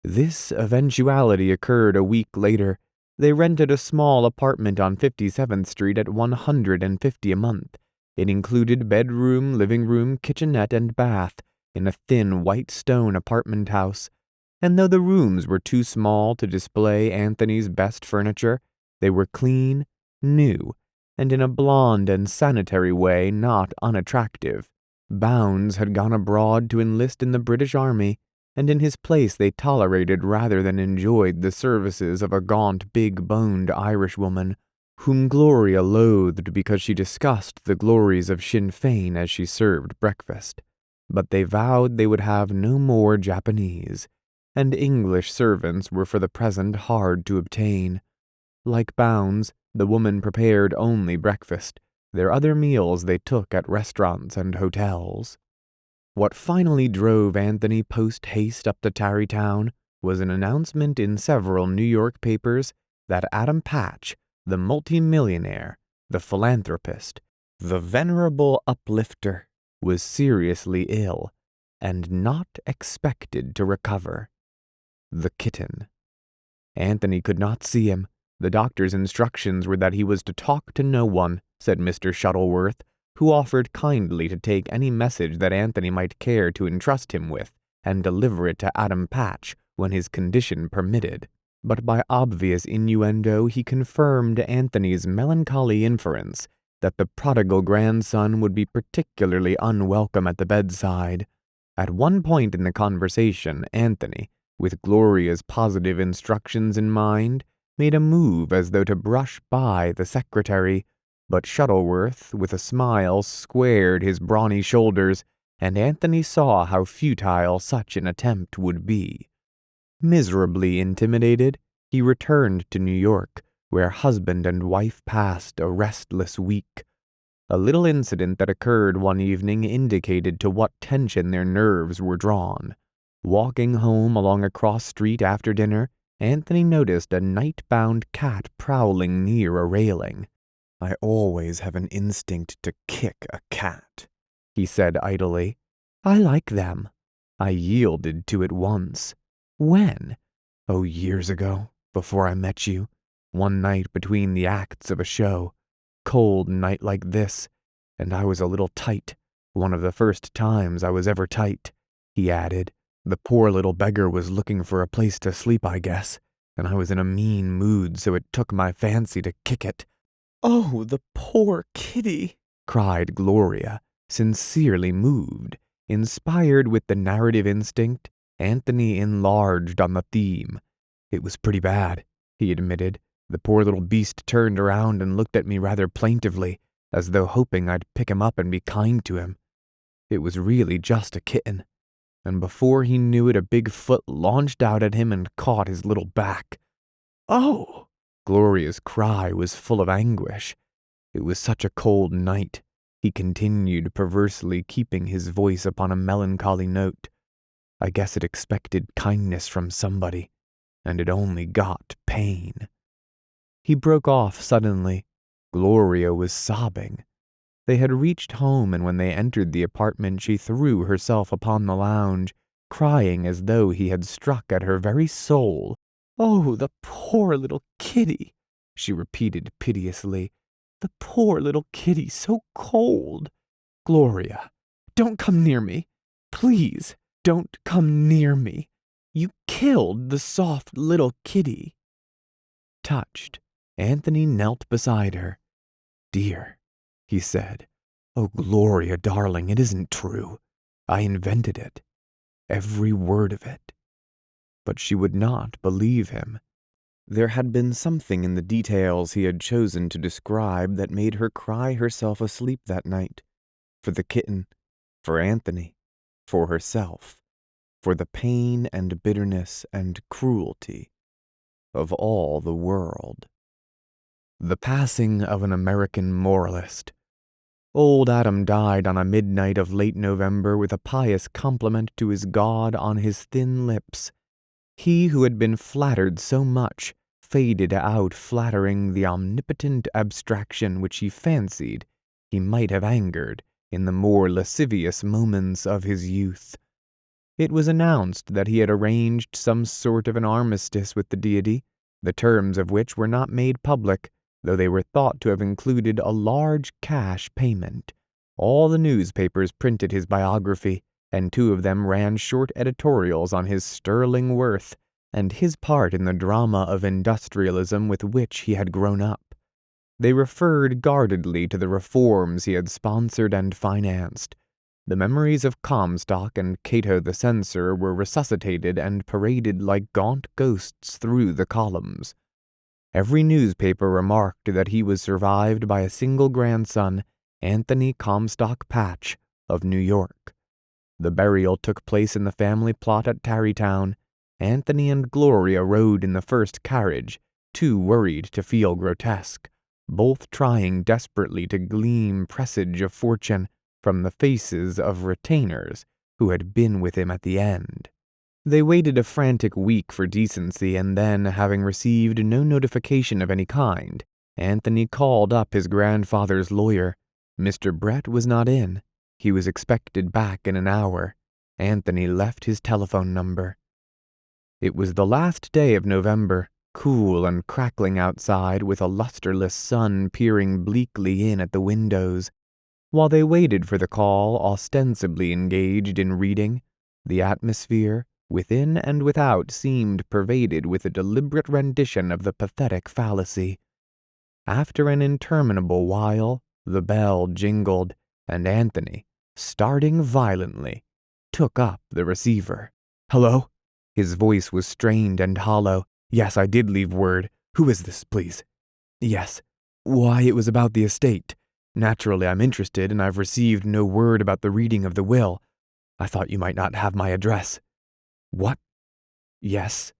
A: This eventuality occurred a week later. They rented a small apartment on 57th Street at $150 a month. It included bedroom, living room, kitchenette, and bath in a thin white stone apartment house, and though the rooms were too small to display Anthony's best furniture, they were clean, new, and in a blonde and sanitary way not unattractive. Bounds had gone abroad to enlist in the British Army, and in his place they tolerated rather than enjoyed the services of a gaunt, big-boned Irishwoman, whom Gloria loathed because she discussed the glories of Sinn Fein as she served breakfast. But they vowed they would have no more Japanese, and English servants were for the present hard to obtain. Like Bounds, the woman prepared only breakfast. Their other meals they took at restaurants and hotels. What finally drove Anthony post-haste up to Tarrytown was an announcement in several New York papers that Adam Patch, the multimillionaire, the philanthropist, the venerable uplifter, was seriously ill and not expected to recover. The kitten. Anthony could not see him. The doctor's instructions were that he was to talk to no one, said Mr. Shuttleworth, who offered kindly to take any message that Anthony might care to entrust him with and deliver it to Adam Patch when his condition permitted. But by obvious innuendo he confirmed Anthony's melancholy inference that the prodigal grandson would be particularly unwelcome at the bedside. At one point in the conversation, Anthony, with Gloria's positive instructions in mind, made a move as though to brush by the secretary, but Shuttleworth, with a smile, squared his brawny shoulders, and Anthony saw how futile such an attempt would be. Miserably intimidated, he returned to New York, where husband and wife passed a restless week. A little incident that occurred one evening indicated to what tension their nerves were drawn. Walking home along a cross street after dinner, Anthony noticed a night-bound cat prowling near a railing. "I always have an instinct to kick a cat," he said idly. "I like them." "I yielded to it once." "When?" "Oh, years ago, before I met you. One night between the acts of a show. Cold night like this, and I was a little tight. One of the first times I was ever tight," he added. "The poor little beggar was looking for a place to sleep, I guess, and I was in a mean mood, so it took my fancy to kick it." "Oh, the poor kitty," cried Gloria, sincerely moved. Inspired with the narrative instinct, Anthony enlarged on the theme. "It was pretty bad," he admitted. "The poor little beast turned around and looked at me rather plaintively, as though hoping I'd pick him up and be kind to him. It was really just a kitten. And before he knew it, a big foot launched out at him and caught his little back." "Oh!" Gloria's cry was full of anguish. "It was such a cold night," he continued, perversely keeping his voice upon a melancholy note. "I guess it expected kindness from somebody, and it only got pain." He broke off suddenly. Gloria was sobbing. They had reached home, and when they entered the apartment, she threw herself upon the lounge, crying as though he had struck at her very soul. "Oh, the poor little kitty," she repeated piteously. "The poor little kitty, so cold. Gloria, don't come near me. Please, don't come near me. You killed the soft little kitty." Touched, Anthony knelt beside her. "Dear," he said. "Oh, Gloria, darling, it isn't true. I invented it. Every word of it." But she would not believe him. There had been something in the details he had chosen to describe that made her cry herself asleep that night. For the kitten, for Anthony, for herself, for the pain and bitterness and cruelty of all the world. The passing of an American moralist. Old Adam died on a midnight of late November with a pious compliment to his God on his thin lips. He who had been flattered so much faded out, flattering the omnipotent abstraction which he fancied he might have angered in the more lascivious moments of his youth. It was announced that he had arranged some sort of an armistice with the deity, the terms of which were not made public, though they were thought to have included a large cash payment. All the newspapers printed his biography, and 2 of them ran short editorials on his sterling worth and his part in the drama of industrialism with which he had grown up. They referred guardedly to the reforms he had sponsored and financed. The memories of Comstock and Cato the Censor were resuscitated and paraded like gaunt ghosts through the columns. Every newspaper remarked that he was survived by a single grandson, Anthony Comstock Patch, of New York. The burial took place in the family plot at Tarrytown. Anthony and Gloria rode in the first carriage, too worried to feel grotesque, both trying desperately to glean presage of fortune from the faces of retainers who had been with him at the end. They waited a frantic week for decency, and then, having received no notification of any kind, Anthony called up his grandfather's lawyer. Mr. Brett was not in. He was expected back in an hour. Anthony left his telephone number. It was the last day of November, cool and crackling outside, with a lusterless sun peering bleakly in at the windows. While they waited for the call, ostensibly engaged in reading, the atmosphere, within and without, seemed pervaded with a deliberate rendition of the pathetic fallacy. After an interminable while, the bell jingled, and Anthony, starting violently, took up the receiver. "Hello?" His voice was strained and hollow. "Yes, I did leave word. Who is this, please?" "Yes. Why, it was about the estate. Naturally, I'm interested, and I've received no word about the reading of the will. I thought you might not have my address." "What?" "Yes."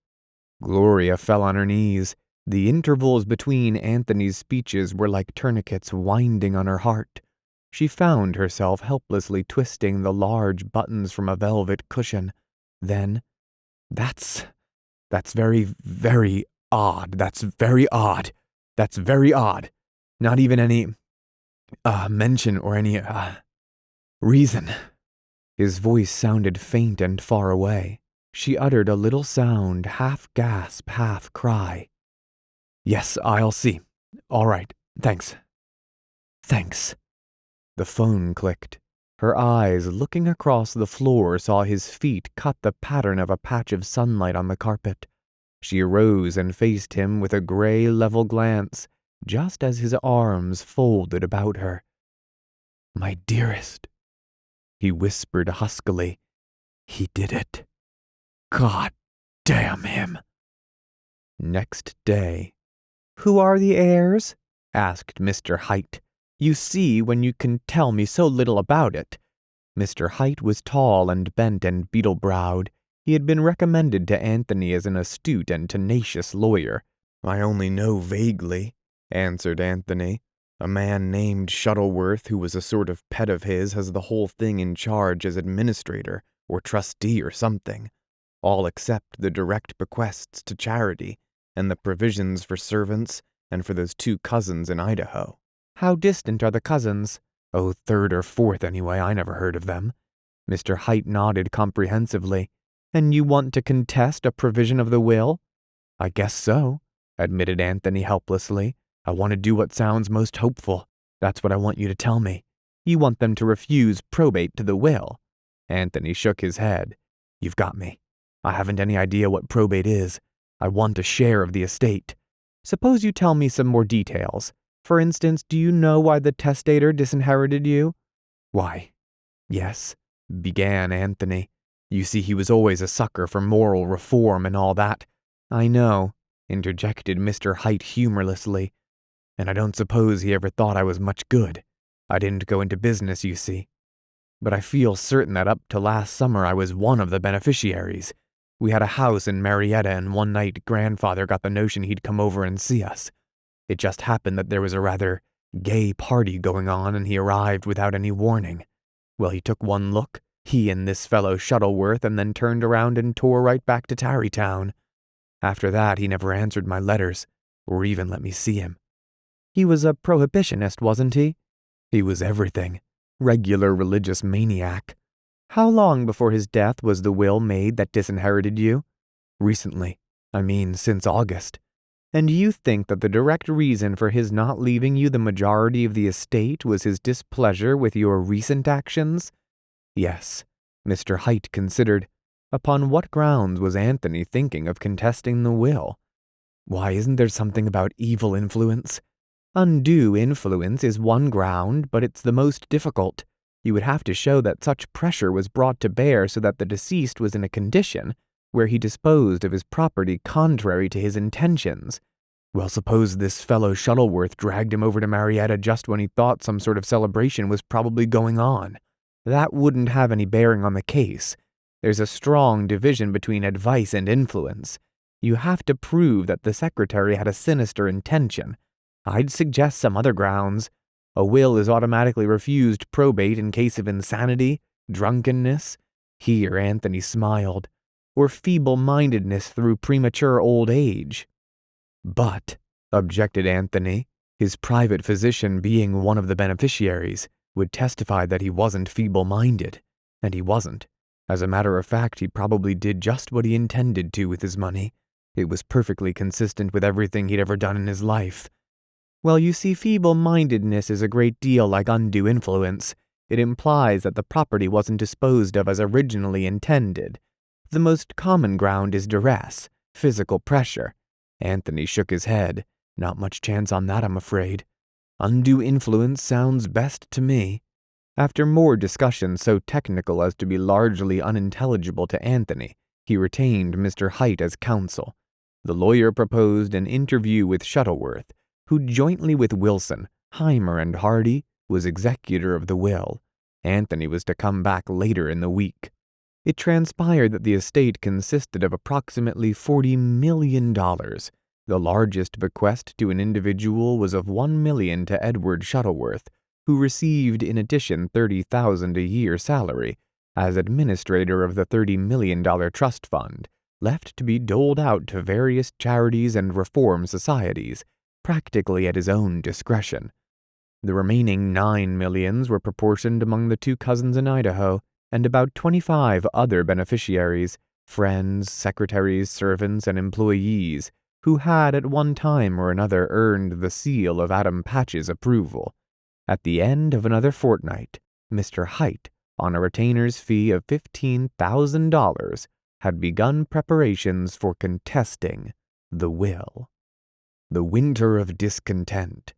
A: Gloria fell on her knees. The intervals between Anthony's speeches were like tourniquets winding on her heart. She found herself helplessly twisting the large buttons from a velvet cushion. Then, That's very, very odd. That's very odd. That's very odd. Not even any, mention or any, reason." His voice sounded faint and far away. She uttered a little sound, half gasp, half cry. "Yes, I'll see. All right. Thanks." "Thanks." The phone clicked. Her eyes, looking across the floor, saw his feet cut the pattern of a patch of sunlight on the carpet. She arose and faced him with a gray, level glance, just as his arms folded about her. "My dearest," he whispered huskily. "He did it. God damn him." Next day. "Who are the heirs?" asked Mr. Height. "You see, when you can tell me so little about it." Mr. Height was tall and bent and beetle-browed. He had been recommended to Anthony as an astute and tenacious lawyer. "I only know vaguely," answered Anthony. "A man named Shuttleworth, who was a sort of pet of his, has the whole thing in charge as administrator, or trustee or something. All except the direct bequests to charity, and the provisions for servants, and for those 2 cousins in Idaho." "How distant are the cousins?" "Oh, 3rd or 4th anyway. I never heard of them." Mr. Height nodded comprehensively. "And you want to contest a provision of the will?" "I guess so," admitted Anthony helplessly. "I want to do what sounds most hopeful. That's what I want you to tell me." "You want them to refuse probate to the will?" Anthony shook his head. "You've got me. I haven't any idea what probate is. I want a share of the estate." "Suppose you tell me some more details. For instance, do you know why the testator disinherited you?" "Why, yes," began Anthony. "You see, he was always a sucker for moral reform and all that." "I know," interjected Mr. Height humorlessly. "And I don't suppose he ever thought I was much good. I didn't go into business, you see. But I feel certain that up to last summer I was one of the beneficiaries. We had a house in Marietta, and one night Grandfather got the notion he'd come over and see us. It just happened that there was a rather gay party going on, and he arrived without any warning. Well, he took one look, he and this fellow Shuttleworth, and then turned around and tore right back to Tarrytown. After that, he never answered my letters, or even let me see him." "He was a prohibitionist, wasn't he?" "He was everything. Regular religious maniac." "How long before his death was the will made that disinherited you?" "Recently. I mean, since August. And you think that the direct reason for his not leaving you the majority of the estate was his displeasure with your recent actions? Yes, Mr. Height considered. Upon what grounds was Anthony thinking of contesting the will? Why, isn't there something about evil influence? Undue influence is one ground, but it's the most difficult. You would have to show that such pressure was brought to bear so that the deceased was in a condition where he disposed of his property contrary to his intentions. Well, suppose this fellow Shuttleworth dragged him over to Marietta just when he thought some sort of celebration was probably going on. That wouldn't have any bearing on the case. There's a strong division between advice and influence. You have to prove that the secretary had a sinister intention. I'd suggest some other grounds. A will is automatically refused probate in case of insanity, drunkenness. Here Anthony smiled. Or feeble-mindedness through premature old age. But, objected Anthony, his private physician being one of the beneficiaries, would testify that he wasn't feeble-minded. And he wasn't. As a matter of fact, he probably did just what he intended to with his money. It was perfectly consistent with everything he'd ever done in his life. Well, you see, feeble-mindedness is a great deal like undue influence. It implies that the property wasn't disposed of as originally intended. The most common ground is duress, physical pressure. Anthony shook his head. Not much chance on that, I'm afraid. Undue influence sounds best to me. After more discussion so technical as to be largely unintelligible to Anthony, he retained Mr. Height as counsel. The lawyer proposed an interview with Shuttleworth, who jointly with Wilson, Heimer, and Hardy was executor of the will. Anthony was to come back later in the week. It transpired that the estate consisted of approximately $40 million. The largest bequest to an individual was of $1 million to Edward Shuttleworth, who received in addition $30,000 a year salary as administrator of the $30 million trust fund, left to be doled out to various charities and reform societies, practically at his own discretion. The remaining $9 millions were proportioned among the two cousins in Idaho, and about 25 other beneficiaries, friends, secretaries, servants, and employees, who had at one time or another earned the seal of Adam Patch's approval. At the end of another fortnight, Mr. Height, on a retainer's fee of $15,000, had begun preparations for contesting the will. The winter of discontent.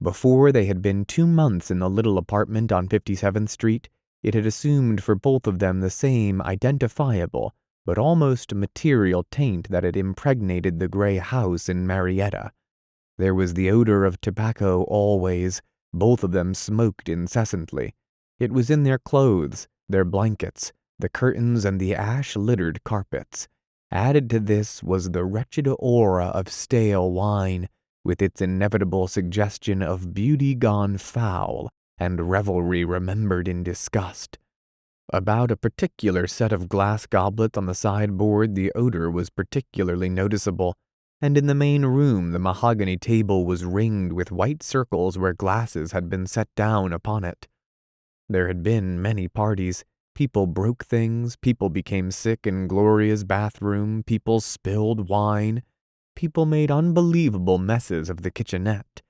A: Before they had been 2 months in the little apartment on 57th Street, it had assumed for both of them the same identifiable but almost material taint that had impregnated the gray house in Marietta. There was the odor of tobacco always. Both of them smoked incessantly. It was in their clothes, their blankets, the curtains, and the ash-littered carpets. Added to this was the wretched aura of stale wine, with its inevitable suggestion of beauty gone foul and revelry remembered in disgust. About a particular set of glass goblets on the sideboard the odor was particularly noticeable, and in the main room the mahogany table was ringed with white circles where glasses had been set down upon it. There had been many parties. People broke things, people became sick in Gloria's bathroom, people spilled wine, people made unbelievable messes of the kitchenette.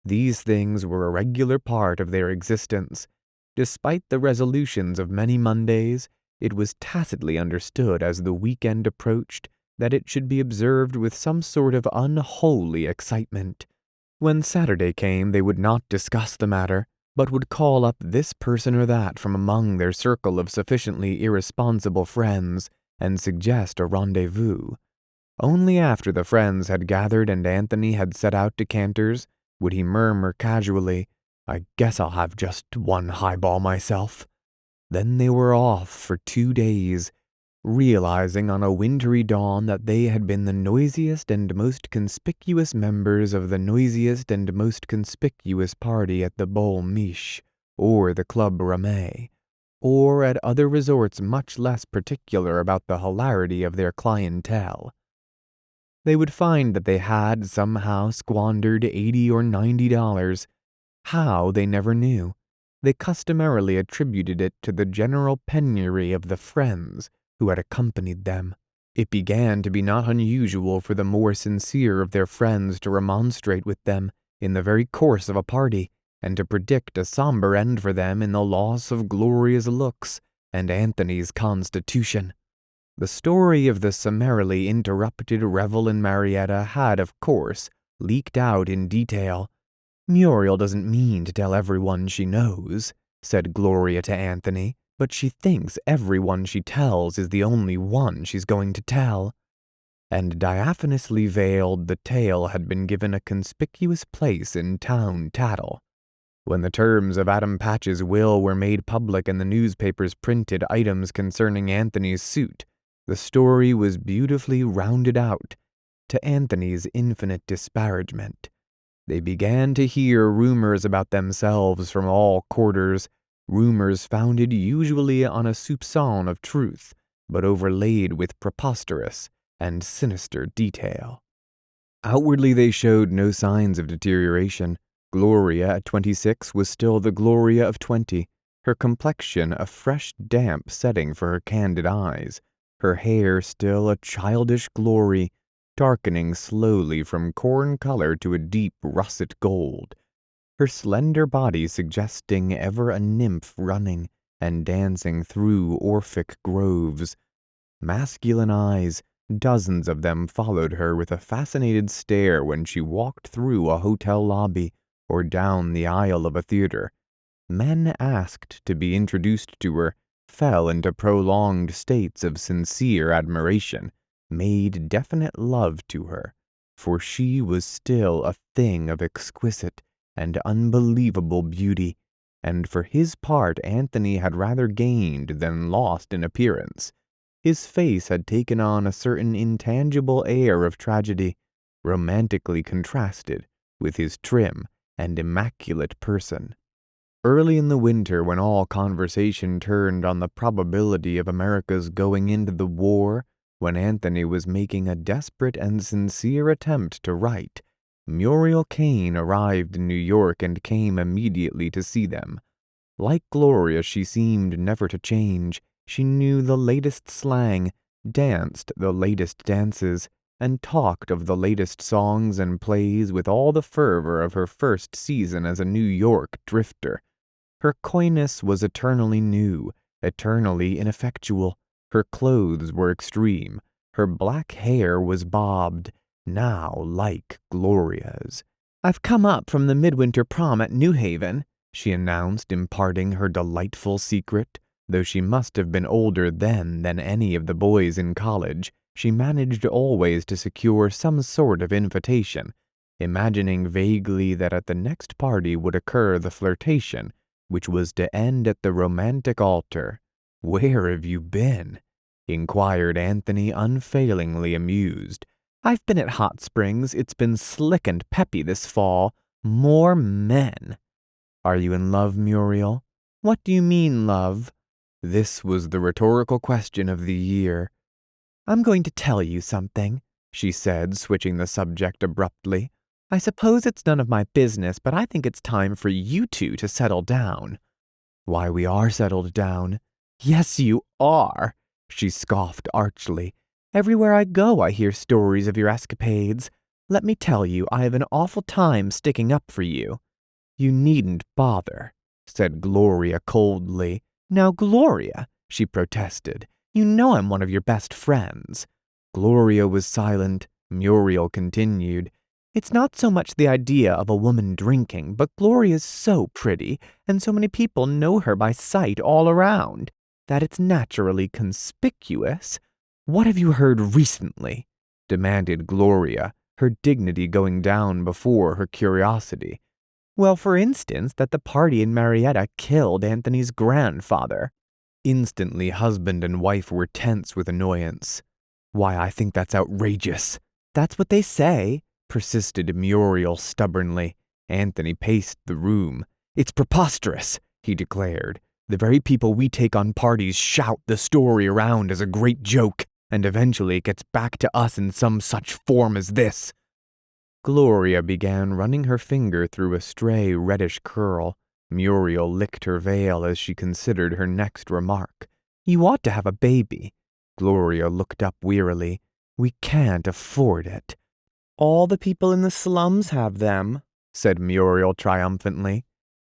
A: These things were a regular part of their existence. Despite the resolutions of many Mondays, it was tacitly understood as the weekend approached that it should be observed with some sort of unholy excitement. When Saturday came, they would not discuss the matter, but would call up this person or that from among their circle of sufficiently irresponsible friends and suggest a rendezvous. Only after the friends had gathered and Anthony had set out decanters would he murmur casually, "I guess I'll have just one highball myself." Then they were off for 2 days, realizing on a wintry dawn that they had been the noisiest and most conspicuous members of the noisiest and most conspicuous party at the Bol Miche, or the Club Ramée, or at other resorts much less particular about the hilarity of their clientele. They would find that they had somehow squandered $80 or $90. How, they never knew. They customarily attributed it to the general penury of the friends who had accompanied them. It began to be not unusual for the more sincere of their friends to remonstrate with them in the very course of a party, and to predict a somber end for them in the loss of Gloria's looks and Anthony's constitution. The story of the summarily interrupted revel in Marietta had, of course, leaked out in detail. "Muriel doesn't mean to tell everyone she knows," said Gloria to Anthony, "but she thinks everyone she tells is the only one she's going to tell." And diaphanously veiled, the tale had been given a conspicuous place in town tattle. When the terms of Adam Patch's will were made public and the newspapers printed items concerning Anthony's suit, the story was beautifully rounded out, to Anthony's infinite disparagement. They began to hear rumors about themselves from all quarters, rumors founded usually on a soupçon of truth, but overlaid with preposterous and sinister detail. Outwardly they showed no signs of deterioration. Gloria at 26 was still the Gloria of 20, her complexion a fresh damp setting for her candid eyes, her hair still a childish glory, darkening slowly from corn color to a deep russet gold, her slender body suggesting ever a nymph running and dancing through Orphic groves. Masculine eyes, dozens of them, followed her with a fascinated stare when she walked through a hotel lobby or down the aisle of a theater. Men asked to be introduced to her, fell into prolonged states of sincere admiration, made definite love to her, for she was still a thing of exquisite and unbelievable beauty, and for his part Anthony had rather gained than lost in appearance. His face had taken on a certain intangible air of tragedy, romantically contrasted with his trim and immaculate person. Early in the winter, when all conversation turned on the probability of America's going into the war, when Anthony was making a desperate and sincere attempt to write, Muriel Kane arrived in New York and came immediately to see them. Like Gloria, she seemed never to change. She knew the latest slang, danced the latest dances, and talked of the latest songs and plays with all the fervor of her first season as a New York drifter. Her coyness was eternally new, eternally ineffectual. Her clothes were extreme. Her black hair was bobbed, now like Gloria's. "I've come up from the midwinter prom at New Haven," she announced, imparting her delightful secret. Though she must have been older then than any of the boys in college, she managed always to secure some sort of invitation, imagining vaguely that at the next party would occur the flirtation, which was to end at the romantic altar. "Where have you been?" inquired Anthony, unfailingly amused. "I've been at Hot Springs. It's been slick and peppy this fall. More men." "Are you in love, Muriel?" "What do you mean, love?" This was the rhetorical question of the year. "I'm going to tell you something," she said, switching the subject abruptly. "I suppose it's none of my business, but I think it's time for you two to settle down." "Why, we are settled down." "Yes, you are," she scoffed archly. "Everywhere I go I hear stories of your escapades. Let me tell you, I have an awful time sticking up for you." "You needn't bother," said Gloria coldly. "Now, Gloria," she protested, "you know I'm one of your best friends." Gloria was silent. Muriel continued. "It's not so much the idea of a woman drinking, but Gloria's so pretty, and so many people know her by sight all around, that it's naturally conspicuous." "What have you heard recently?" demanded Gloria, her dignity going down before her curiosity. "Well, for instance, that the party in Marietta killed Anthony's grandfather." Instantly, husband and wife were tense with annoyance. "Why, I think that's outrageous." "That's what they say," persisted Muriel stubbornly. Anthony paced the room. "It's preposterous," he declared. "The very people we take on parties shout the story around as a great joke, and eventually it gets back to us in some such form as this." Gloria began running her finger through a stray reddish curl. Muriel licked her veil as she considered her next remark. "You ought to have a baby." Gloria looked up wearily. "We can't afford it." "All the people in the slums have them," said Muriel triumphantly.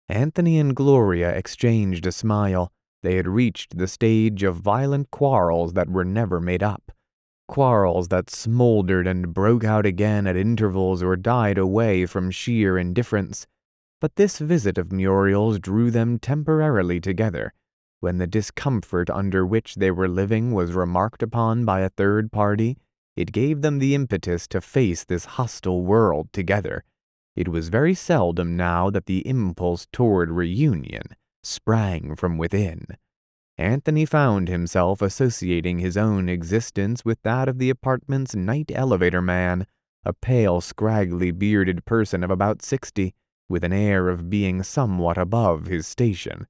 A: Anthony and Gloria exchanged a smile. They had reached the stage of violent quarrels that were never made up. Quarrels that smoldered and broke out again at intervals or died away from sheer indifference. But this visit of Muriel's drew them temporarily together. When the discomfort under which they were living was remarked upon by a third party, it gave them the impetus to face this hostile world together. It was very seldom now that the impulse toward reunion sprang from within. Anthony found himself associating his own existence with that of the apartment's night elevator man, a pale, scraggly, bearded person of about 60, with an air of being somewhat above his station.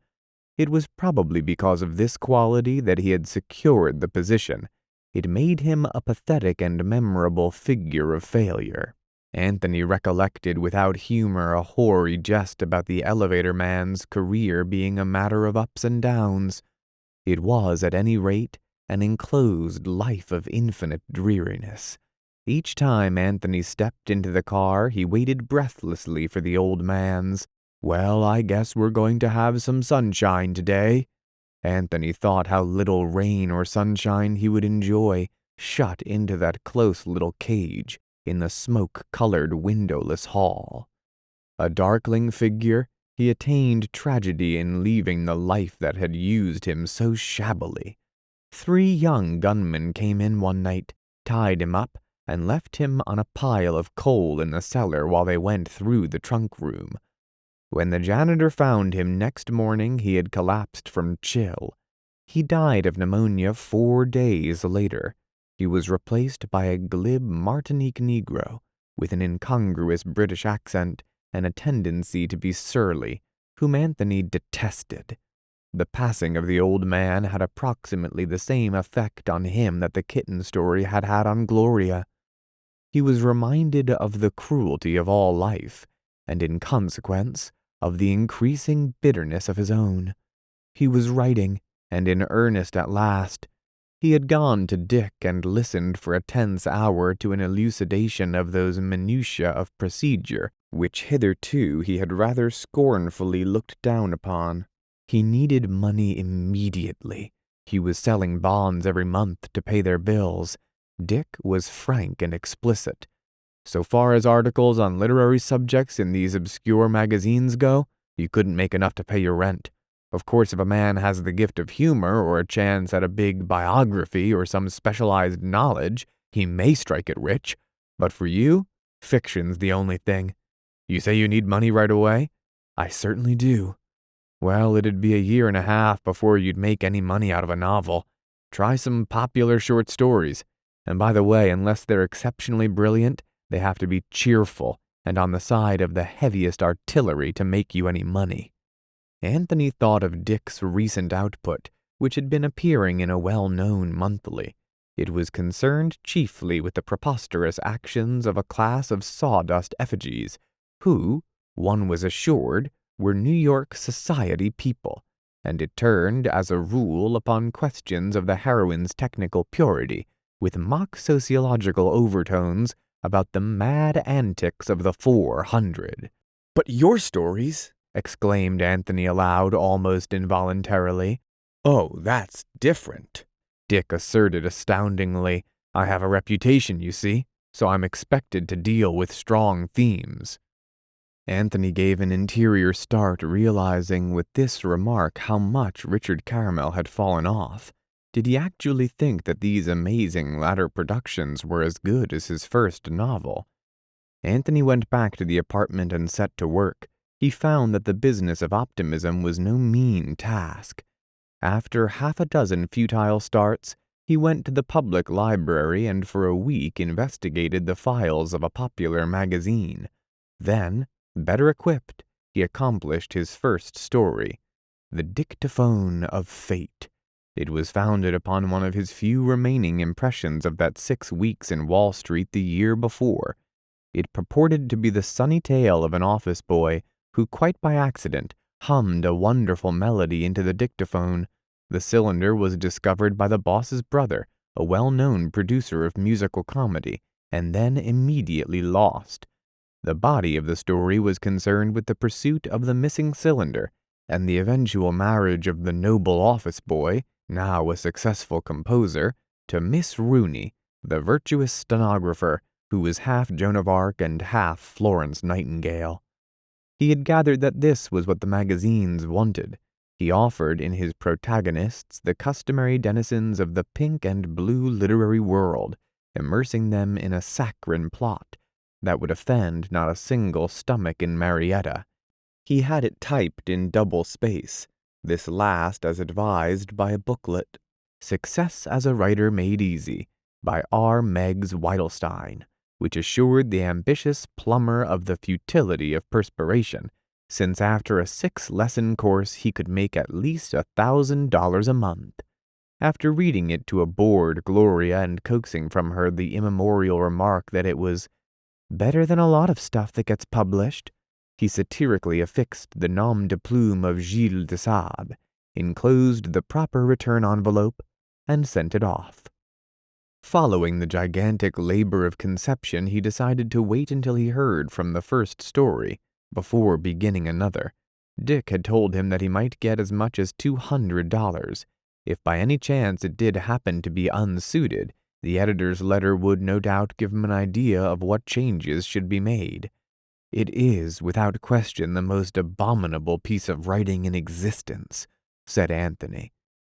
A: It was probably because of this quality that he had secured the position. It made him a pathetic and memorable figure of failure. Anthony recollected without humor a hoary jest about the elevator man's career being a matter of ups and downs. It was, at any rate, an enclosed life of infinite dreariness. Each time Anthony stepped into the car, he waited breathlessly for the old man's, "Well, I guess we're going to have some sunshine today." Anthony thought how little rain or sunshine he would enjoy, shut into that close little cage in the smoke-colored windowless hall. A darkling figure, he attained tragedy in leaving the life that had used him so shabbily. 3 young gunmen came in one night, tied him up, and left him on a pile of coal in the cellar while they went through the trunk room. When the janitor found him next morning, he had collapsed from chill. He died of pneumonia 4 days later. He was replaced by a glib Martinique Negro with an incongruous British accent and a tendency to be surly, whom Anthony detested. The passing of the old man had approximately the same effect on him that the kitten story had had on Gloria. He was reminded of the cruelty of all life, and in consequence, of the increasing bitterness of his own. He was writing, and in earnest at last. He had gone to Dick and listened for a tense hour to an elucidation of those minutiae of procedure, which hitherto he had rather scornfully looked down upon. He needed money immediately. He was selling bonds every month to pay their bills. Dick was frank and explicit. So far as articles on literary subjects in these obscure magazines go, you couldn't make enough to pay your rent. Of course, if a man has the gift of humor or a chance at a big biography or some specialized knowledge, he may strike it rich. But for you, fiction's the only thing. You say you need money right away? I certainly do. Well, it'd be a 1.5 years before you'd make any money out of a novel. Try some popular short stories. And by the way, unless they're exceptionally brilliant, they have to be cheerful and on the side of the heaviest artillery to make you any money. Anthony thought of Dick's recent output, which had been appearing in a well-known monthly. It was concerned chiefly with the preposterous actions of a class of sawdust effigies, who, one was assured, were New York society people, and it turned, as a rule, upon questions of the heroine's technical purity, with mock sociological overtones about the mad antics of the 400. "But your stories," exclaimed Anthony aloud, almost involuntarily. "Oh, that's different," Dick asserted astoundingly. "I have a reputation, you see, so I'm expected to deal with strong themes." Anthony gave an interior start, realizing with this remark how much Richard Caramel had fallen off. Did he actually think that these amazing latter productions were as good as his first novel? Anthony went back to the apartment and set to work. He found that the business of optimism was no mean task. After 6 futile starts, he went to the public library and for a week investigated the files of a popular magazine. Then, better equipped, he accomplished his first story, The Dictaphone of Fate. It was founded upon one of his few remaining impressions of that 6 weeks in Wall Street the year before. It purported to be the sunny tale of an office boy who, quite by accident, hummed a wonderful melody into the dictaphone. The cylinder was discovered by the boss's brother, a well-known producer of musical comedy, and then immediately lost. The body of the story was concerned with the pursuit of the missing cylinder and the eventual marriage of the noble office boy, now a successful composer, to Miss Rooney, the virtuous stenographer who was half Joan of Arc and half Florence Nightingale. He had gathered that this was what the magazines wanted. He offered in his protagonists the customary denizens of the pink and blue literary world, immersing them in a saccharine plot that would offend not a single stomach in Marietta. He had it typed in double space, this last as advised by a booklet, Success as a Writer Made Easy, by R. Meggs Weidelstein, which assured the ambitious plumber of the futility of perspiration, since after a 6-lesson course he could make at least $1,000 a month. After reading it to a bored Gloria and coaxing from her the immemorial remark that it was better than a lot of stuff that gets published, he satirically affixed the nom de plume of Gilles de Sade, enclosed the proper return envelope, and sent it off. Following the gigantic labor of conception, he decided to wait until he heard from the first story before beginning another. Dick had told him that he might get as much as $200. If by any chance it did happen to be unsuited, the editor's letter would no doubt give him an idea of what changes should be made. "It is, without question, the most abominable piece of writing in existence," said Anthony.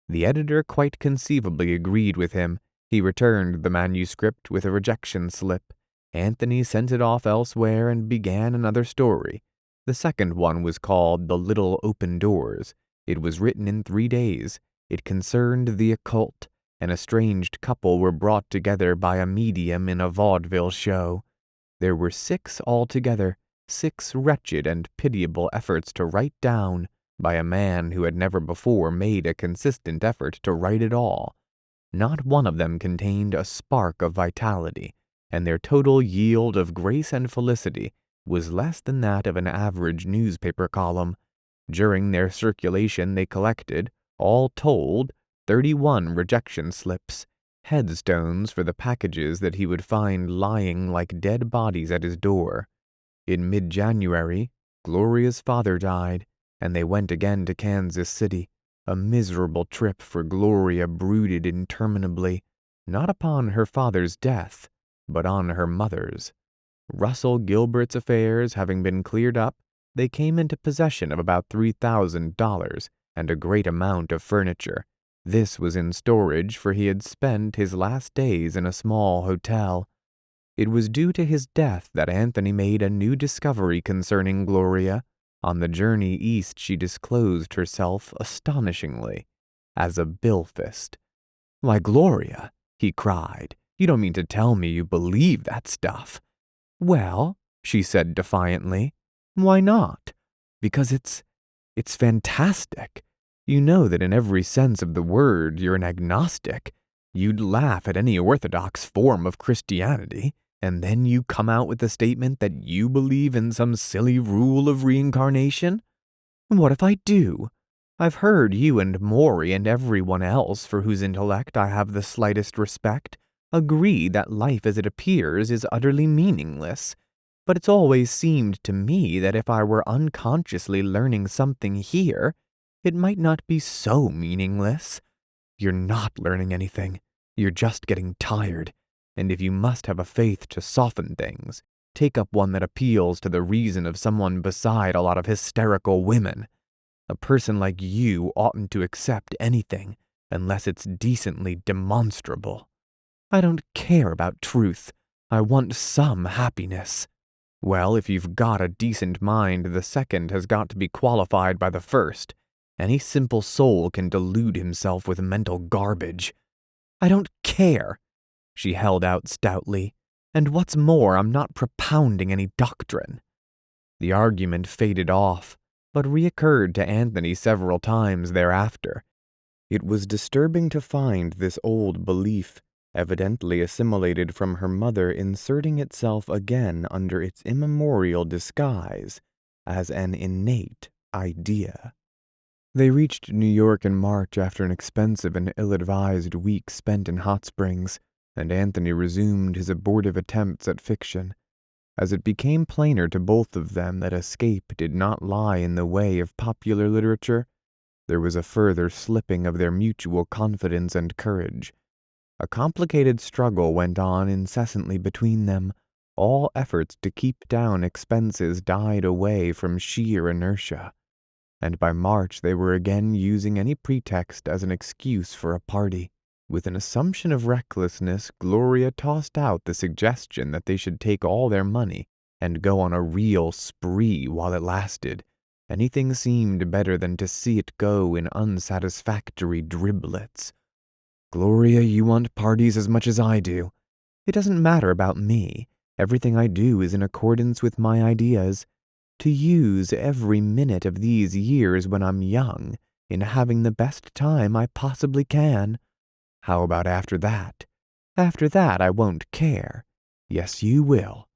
A: The editor quite conceivably agreed with him. He returned the manuscript with a rejection slip. Anthony sent it off elsewhere and began another story. The second one was called The Little Open Doors. It was written in 3 days. It concerned the occult. An estranged couple were brought together by a medium in a vaudeville show. There were 6 altogether, 6 wretched and pitiable efforts to write down by a man who had never before made a consistent effort to write at all. Not one of them contained a spark of vitality, and their total yield of grace and felicity was less than that of an average newspaper column. During their circulation they collected, all told, 31 rejection slips, headstones for the packages that he would find lying like dead bodies at his door. In mid-January, Gloria's father died, and they went again to Kansas City. A miserable trip for Gloria brooded interminably, not upon her father's death, but on her mother's. Russell Gilbert's affairs having been cleared up, they came into possession of about $3,000 and a great amount of furniture. This was in storage, for he had spent his last days in a small hotel. It was due to his death that Anthony made a new discovery concerning Gloria. On the journey east she disclosed herself astonishingly as a bilphist. "Why, Gloria," he cried, "you don't mean to tell me you believe that stuff?" "Well," she said defiantly, "why not?" "Because it's fantastic. You know that in every sense of the word you're an agnostic. You'd laugh at any orthodox form of Christianity, and then you come out with the statement that you believe in some silly rule of reincarnation? What if I do? I've heard you and Maury and everyone else for whose intellect I have the slightest respect agree that life as it appears is utterly meaningless. But it's always seemed to me that if I were unconsciously learning something here, it might not be so meaningless. You're not learning anything. You're just getting tired. And if you must have a faith to soften things, take up one that appeals to the reason of someone beside a lot of hysterical women. A person like you oughtn't to accept anything unless it's decently demonstrable. I don't care about truth. I want some happiness." "Well, if you've got a decent mind, the second has got to be qualified by the first. Any simple soul can delude himself with mental garbage." "I don't care," she held out stoutly. "And what's more, I'm not propounding any doctrine." The argument faded off, but reoccurred to Anthony several times thereafter. It was disturbing to find this old belief, evidently assimilated from her mother, inserting itself again under its immemorial disguise as an innate idea. They reached New York in March after an expensive and ill-advised week spent in hot springs, and Anthony resumed his abortive attempts at fiction. As it became plainer to both of them that escape did not lie in the way of popular literature, there was a further slipping of their mutual confidence and courage. A complicated struggle went on incessantly between them. All efforts to keep down expenses died away from sheer inertia, and by March they were again using any pretext as an excuse for a party. With an assumption of recklessness, Gloria tossed out the suggestion that they should take all their money and go on a real spree while it lasted. Anything seemed better than to see it go in unsatisfactory driblets. "Gloria, you want parties as much as I do. It doesn't matter about me. Everything I do is in accordance with my ideas. To use every minute of these years when I'm young in having the best time I possibly can. How about after that? After that I won't care. Yes, you will.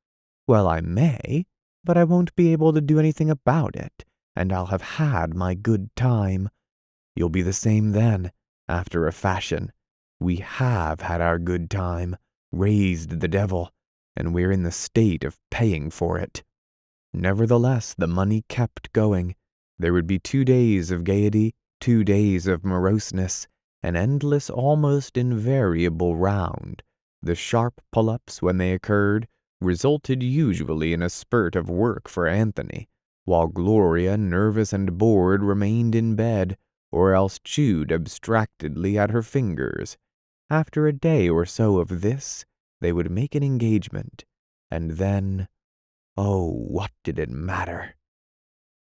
A: Well, I may, but I won't be able to do anything about it, and I'll have had my good time. You'll be the same then, after a fashion. We have had our good time, raised the devil, and we're in the state of paying for it." Nevertheless, the money kept going. There would be 2 days of gaiety, 2 days of moroseness, an endless, almost invariable round. The sharp pull-ups, when they occurred, resulted usually in a spurt of work for Anthony, while Gloria, nervous and bored, remained in bed, or else chewed abstractedly at her fingers. After a day or so of this, they would make an engagement, and then, oh, what did it matter?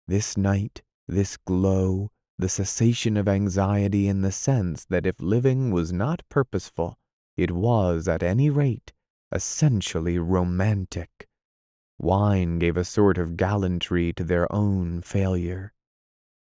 A: This night, this glow, the cessation of anxiety in the sense that if living was not purposeful, it was, at any rate, essentially romantic. Wine gave a sort of gallantry to their own failure.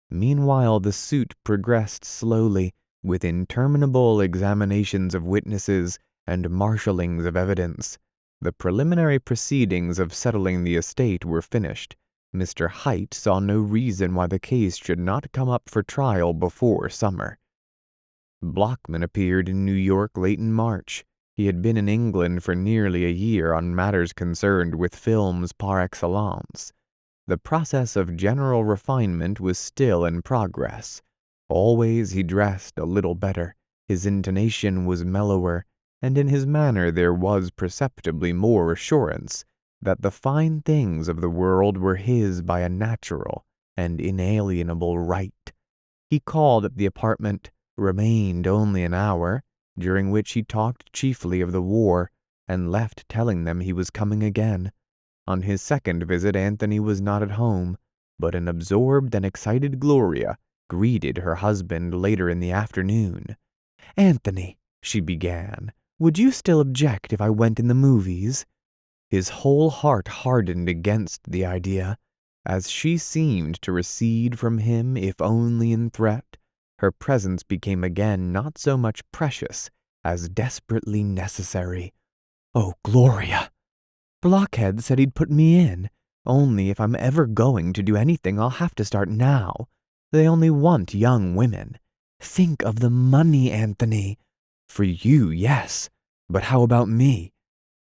A: Meanwhile, the suit progressed slowly, with interminable examinations of witnesses and marshallings of evidence. The preliminary proceedings of settling the estate were finished. Mr. Height saw no reason why the case should not come up for trial before summer. Blockman appeared in New York late in March. He had been in England for nearly a year on matters concerned with films par excellence. The process of general refinement was still in progress. Always he dressed a little better, his intonation was mellower, and in his manner there was perceptibly more assurance that the fine things of the world were his by a natural and inalienable right. He called at the apartment, remained only an hour, during which he talked chiefly of the war, and left telling them he was coming again. On his second visit Anthony was not at home, but an absorbed and excited Gloria greeted her husband later in the afternoon. "Anthony," she began, "would you still object if I went in the movies?" His whole heart hardened against the idea. As she seemed to recede from him, if only in threat, her presence became again not so much precious as desperately necessary. "Oh, Gloria! Blockhead said he'd put me in. Only if I'm ever going to do anything, I'll have to start now. They only want young women. Think of the money, Anthony. For you, yes. But how about me?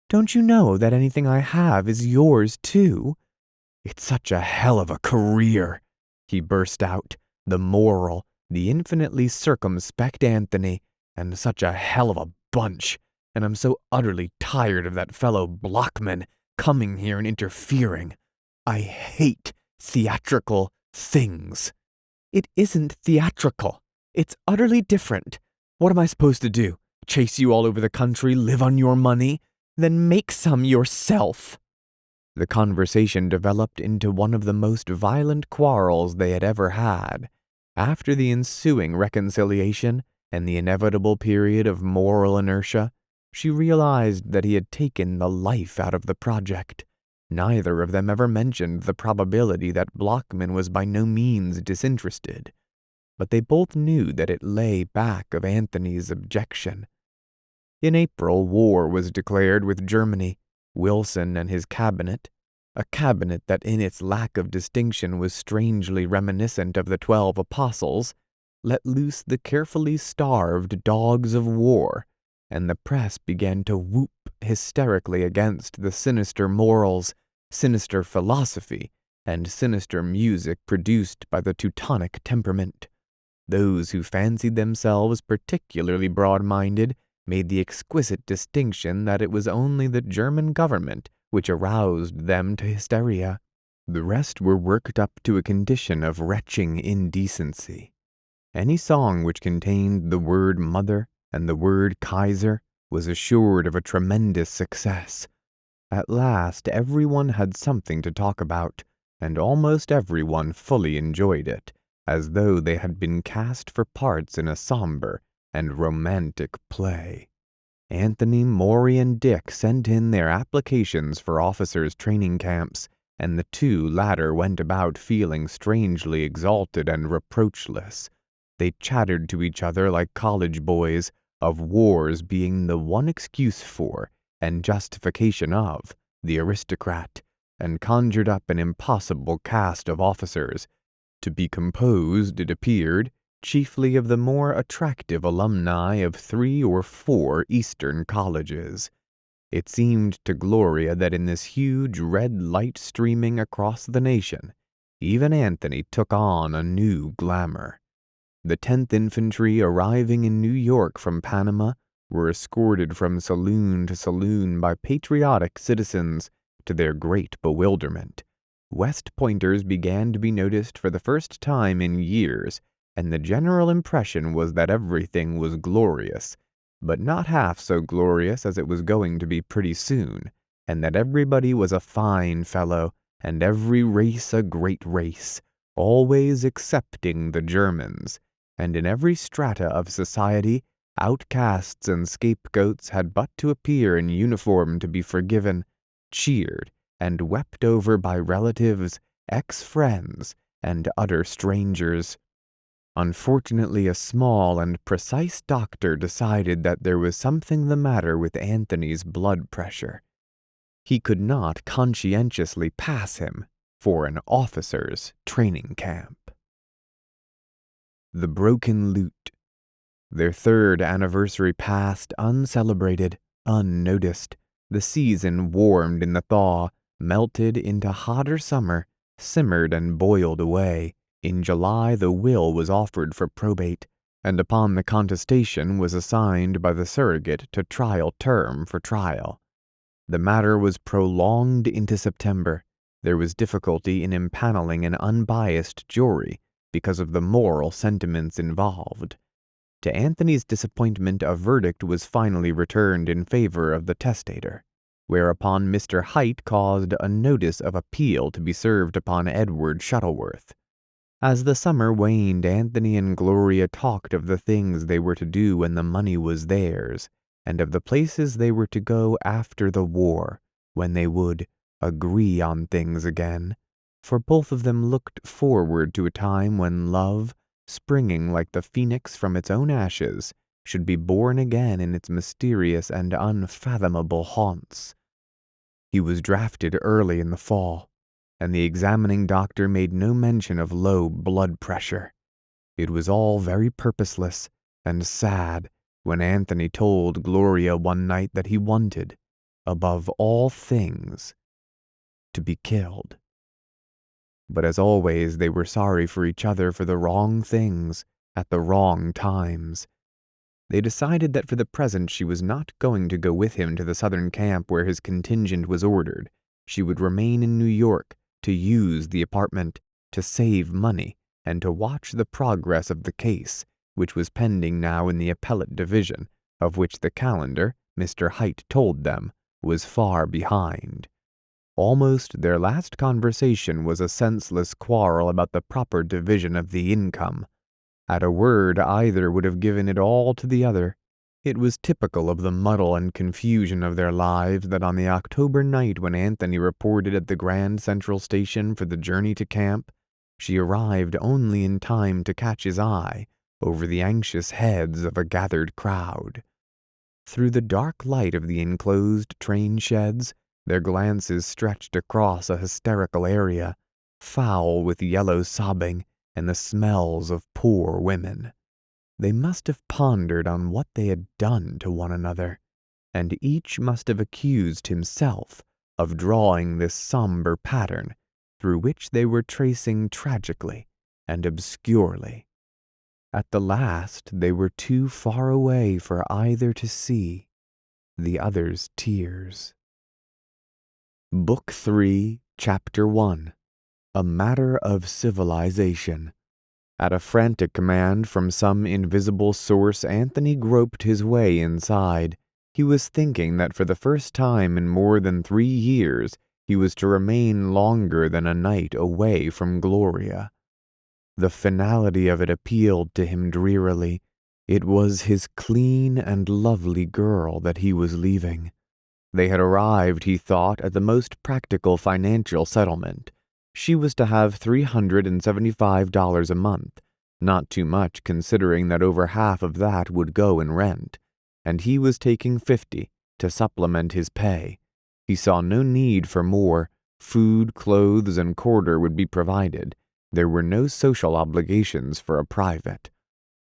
A: Don't you know that anything I have is yours, too? It's such a hell of a career," he burst out, the moral, the infinitely circumspect Anthony, "and such a hell of a bunch, and I'm so utterly tired of that fellow Blockman coming here and interfering. I hate theatrical things." "It isn't theatrical. It's utterly different. What am I supposed to do? Chase you all over the country, live on your money? Then make some yourself." The conversation developed into one of the most violent quarrels they had ever had. After the ensuing reconciliation and the inevitable period of moral inertia, she realized that he had taken the life out of the project. Neither of them ever mentioned the probability that Blockman was by no means disinterested, but they both knew that it lay back of Anthony's objection. In April, war was declared with Germany. Wilson and his cabinet, a cabinet that in its lack of distinction was strangely reminiscent of the 12 apostles, let loose the carefully starved dogs of war, and the press began to whoop hysterically against the sinister morals, sinister philosophy, and sinister music produced by the Teutonic temperament. Those who fancied themselves particularly broad-minded made the exquisite distinction that it was only the German government which aroused them to hysteria. The rest were worked up to a condition of retching indecency. Any song which contained the word mother and the word Kaiser was assured of a tremendous success. At last everyone had something to talk about, and almost everyone fully enjoyed it, as though they had been cast for parts in a somber and romantic play. Anthony, Maury, and Dick sent in their applications for officers' training camps, and the two latter went about feeling strangely exalted and reproachless. They chattered to each other like college boys, of wars being the one excuse for, and justification of, the aristocrat, and conjured up an impossible cast of officers, to be composed, it appeared, chiefly of the more attractive alumni of 3 or 4 Eastern colleges. It seemed to Gloria that in this huge red light streaming across the nation, even Anthony took on a new glamour. The 10th Infantry, arriving in New York from Panama, were escorted from saloon to saloon by patriotic citizens, to their great bewilderment. West Pointers began to be noticed for the first time in years, and the general impression was that everything was glorious, but not half so glorious as it was going to be pretty soon, and that everybody was a fine fellow, and every race a great race, always excepting the Germans, and in every strata of society, outcasts and scapegoats had but to appear in uniform to be forgiven, cheered, and wept over by relatives, ex-friends, and utter strangers. Unfortunately, a small and precise doctor decided that there was something the matter with Anthony's blood pressure. He could not conscientiously pass him for an officer's training camp. The Broken Lute. Their 3rd anniversary passed uncelebrated, unnoticed. The season warmed in the thaw, melted into hotter summer, simmered and boiled away. In July the will was offered for probate, and upon the contestation was assigned by the surrogate to trial term for trial. The matter was prolonged into September. There was difficulty in impaneling an unbiased jury because of the moral sentiments involved. To Anthony's disappointment, a verdict was finally returned in favor of the testator, whereupon Mr. Height caused a notice of appeal to be served upon Edward Shuttleworth. As the summer waned, Anthony and Gloria talked of the things they were to do when the money was theirs, and of the places they were to go after the war, when they would agree on things again, for both of them looked forward to a time when love, springing like the phoenix from its own ashes, should be born again in its mysterious and unfathomable haunts. He was drafted early in the fall, and the examining doctor made no mention of low blood pressure. It was all very purposeless and sad when Anthony told Gloria one night that he wanted, above all things, to be killed. But as always, they were sorry for each other for the wrong things at the wrong times. They decided that for the present she was not going to go with him to the southern camp where his contingent was ordered. She would remain in New York, to use the apartment, to save money, and to watch the progress of the case, which was pending now in the appellate division, of which the calendar, Mr. Height told them, was far behind. Almost their last conversation was a senseless quarrel about the proper division of the income. At a word, either would have given it all to the other. It was typical of the muddle and confusion of their lives that on the October night when Anthony reported at the Grand Central Station for the journey to camp, she arrived only in time to catch his eye over the anxious heads of a gathered crowd. Through the dark light of the enclosed train sheds, Their glances stretched across a hysterical area, foul with yellow sobbing and the smells of poor women. They must have pondered on what they had done to one another, and each must have accused himself of drawing this somber pattern through which they were tracing tragically and obscurely. At the last they were too far away for either to see the other's tears. Book 3, Chapter 1. A Matter of Civilization. At a frantic command from some invisible source, Anthony groped his way inside. He was thinking that for the first time in more than 3 years, he was to remain longer than a night away from Gloria. The finality of it appealed to him drearily. It was his clean and lovely girl that he was leaving. They had arrived, he thought, at the most practical financial settlement. She was to have $375 a month, not too much considering that over half of that would go in rent, and he was taking $50 to supplement his pay. He saw no need for more. Food, clothes, and quarter would be provided. There were no social obligations for a private.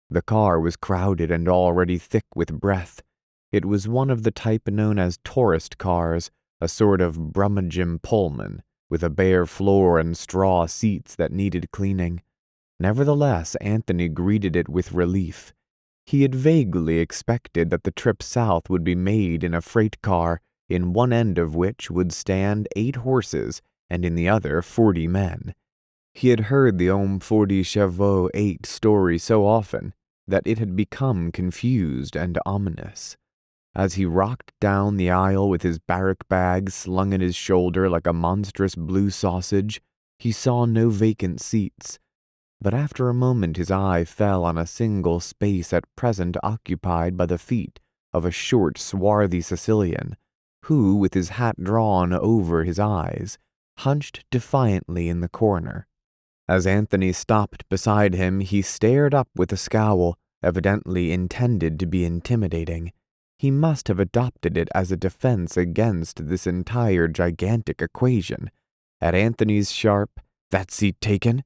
A: The car was crowded and already thick with breath. It was one of the type known as tourist cars, a sort of Brummagem Pullman, with a bare floor and straw seats that needed cleaning. Nevertheless, Anthony greeted it with relief. He had vaguely expected that the trip south would be made in a freight car, in one end of which would stand 8 horses and in the other 40 men. He had heard the Homme 40 Chevaux 8 story so often that it had become confused and ominous. As he rocked down the aisle with his barrack bag slung at his shoulder like a monstrous blue sausage, he saw no vacant seats. But after a moment his eye fell on a single space at present occupied by the feet of a short, swarthy Sicilian, who, with his hat drawn over his eyes, hunched defiantly in the corner. As Anthony stopped beside him, he stared up with a scowl, evidently intended to be intimidating. He must have adopted it as a defense against this entire gigantic equation. At Anthony's sharp, "That seat taken?"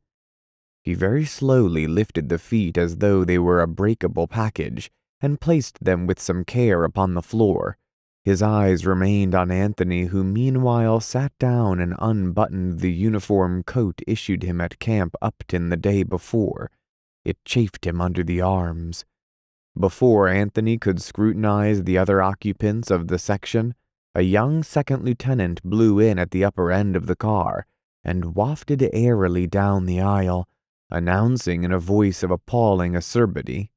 A: he very slowly lifted the feet as though they were a breakable package, and placed them with some care upon the floor. His eyes remained on Anthony, who meanwhile sat down and unbuttoned the uniform coat issued him at Camp Upton the day before. It chafed him under the arms. Before Anthony could scrutinize the other occupants of the section, a young second lieutenant blew in at the upper end of the car and wafted airily down the aisle, announcing in a voice of appalling acerbity,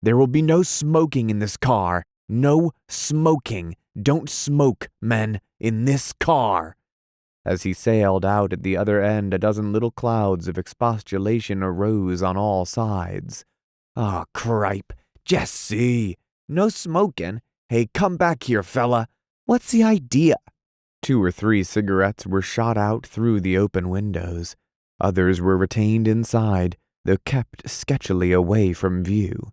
A: "There will be no smoking in this car. No smoking. Don't smoke, men, in this car." As he sailed out at the other end, a dozen little clouds of expostulation arose on all sides. "Ah, cripe. Jesse! No smoking? Hey, come back here, fella. What's the idea?" 2 or 3 cigarettes were shot out through the open windows. Others were retained inside, though kept sketchily away from view.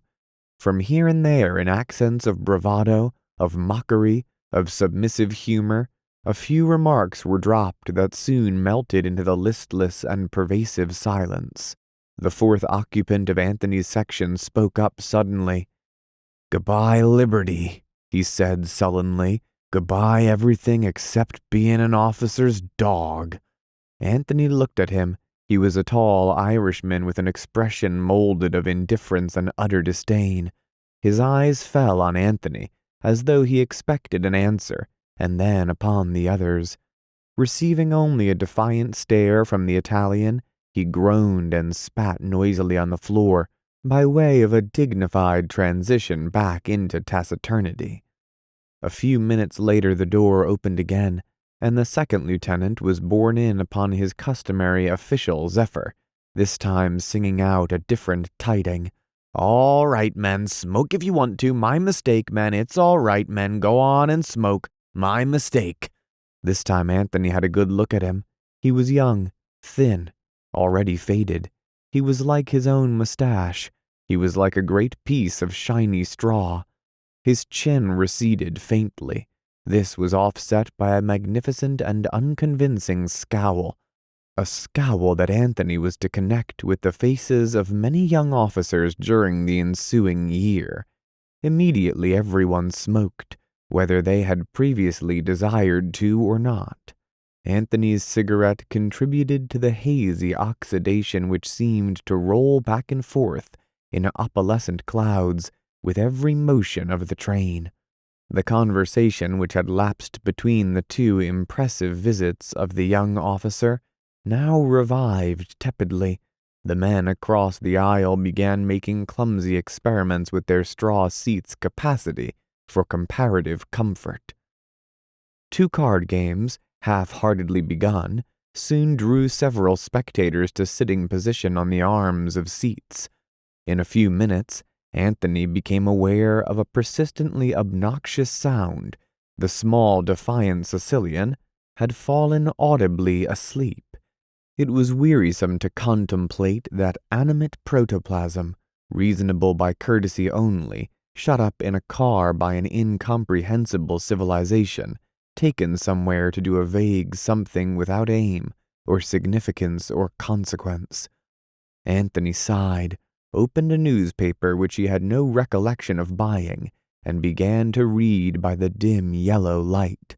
A: From here and there, in accents of bravado, of mockery, of submissive humor, a few remarks were dropped that soon melted into the listless and pervasive silence. The 4th occupant of Anthony's section spoke up suddenly. "Goodbye, liberty," he said sullenly. "Goodbye everything except being an officer's dog." Anthony looked at him. He was a tall Irishman with an expression molded of indifference and utter disdain. His eyes fell on Anthony, as though he expected an answer, and then upon the others. Receiving only a defiant stare from the Italian, he groaned and spat noisily on the floor, by way of a dignified transition back into taciturnity. A few minutes later the door opened again, and the second lieutenant was borne in upon his customary official zephyr, this time singing out a different tiding. "All right, men, smoke if you want to. My mistake, men. It's all right, men. Go on and smoke. My mistake." This time Anthony had a good look at him. He was young, thin, already faded. He was like his own mustache. He was like a great piece of shiny straw. His chin receded faintly. This was offset by a magnificent and unconvincing scowl, a scowl that Anthony was to connect with the faces of many young officers during the ensuing year. Immediately everyone smoked, whether they had previously desired to or not. Anthony's cigarette contributed to the hazy oxidation which seemed to roll back and forth in opalescent clouds with every motion of the train. The conversation which had lapsed between the two impressive visits of the young officer now revived tepidly. The men across the aisle began making clumsy experiments with their straw seats' capacity for comparative comfort. 2 card games, half-heartedly begun, soon drew several spectators to sitting position on the arms of seats. In a few minutes, Anthony became aware of a persistently obnoxious sound. The small, defiant Sicilian had fallen audibly asleep. It was wearisome to contemplate that animate protoplasm, reasonable by courtesy only, shut up in a car by an incomprehensible civilization, taken somewhere to do a vague something without aim, or significance, or consequence. Anthony sighed, opened a newspaper which he had no recollection of buying, and began to read by the dim yellow light.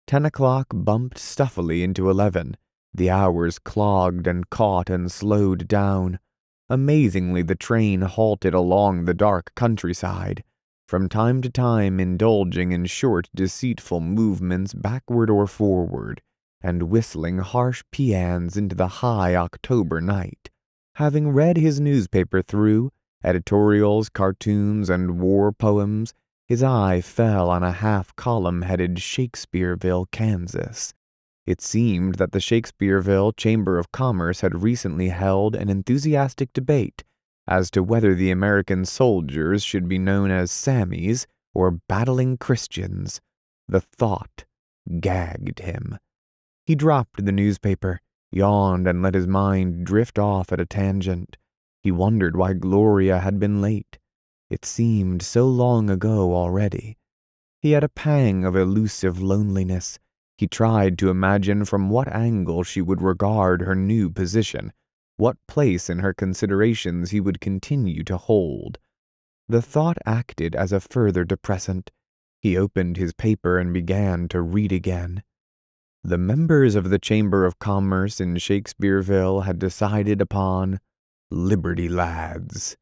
A: 10 o'clock bumped stuffily into 11. The hours clogged and caught and slowed down. Amazingly, the train halted along the dark countryside, from time to time indulging in short, deceitful movements backward or forward, and whistling harsh paeans into the high October night. Having read his newspaper through, editorials, cartoons, and war poems, his eye fell on a half-column headed Shakespeareville, Kansas. It seemed that the Shakespeareville Chamber of Commerce had recently held an enthusiastic debate as to whether the American soldiers should be known as Sammies or battling Christians. The thought gagged him. He dropped the newspaper, yawned, and let his mind drift off at a tangent. He wondered why Gloria had been late. It seemed so long ago already. He had a pang of elusive loneliness. He tried to imagine from what angle she would regard her new position, what place in her considerations he would continue to hold. The thought acted as a further depressant. He opened his paper and began to read again. The members of the Chamber of Commerce in Shakespeareville had decided upon Liberty Lads.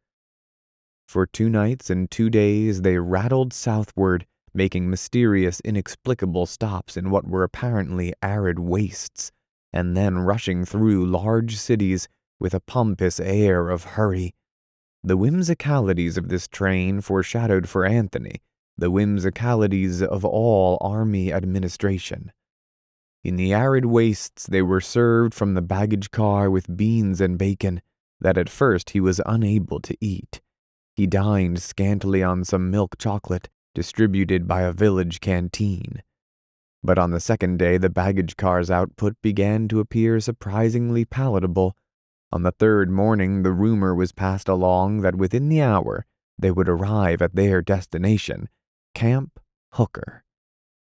A: For 2 nights and 2 days they rattled southward, making mysterious, inexplicable stops in what were apparently arid wastes, and then rushing through large cities with a pompous air of hurry. The whimsicalities of this train foreshadowed for Anthony the whimsicalities of all army administration. In the arid wastes they were served from the baggage car with beans and bacon that at first he was unable to eat. He dined scantily on some milk chocolate distributed by a village canteen. But on the second day the baggage car's output began to appear surprisingly palatable. On the third morning the rumor was passed along that within the hour they would arrive at their destination, Camp Hooker.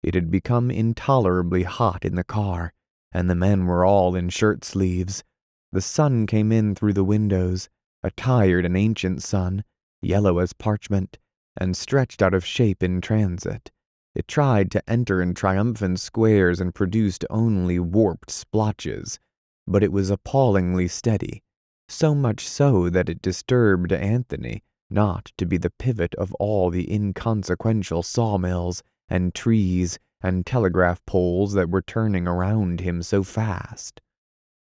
A: It had become intolerably hot in the car, and the men were all in shirt sleeves. The sun came in through the windows, a tired and ancient sun, yellow as parchment, and stretched out of shape in transit. It tried to enter in triumphant squares and produced only warped splotches, but it was appallingly steady, so much so that it disturbed Anthony not to be the pivot of all the inconsequential sawmills and trees and telegraph poles that were turning around him so fast.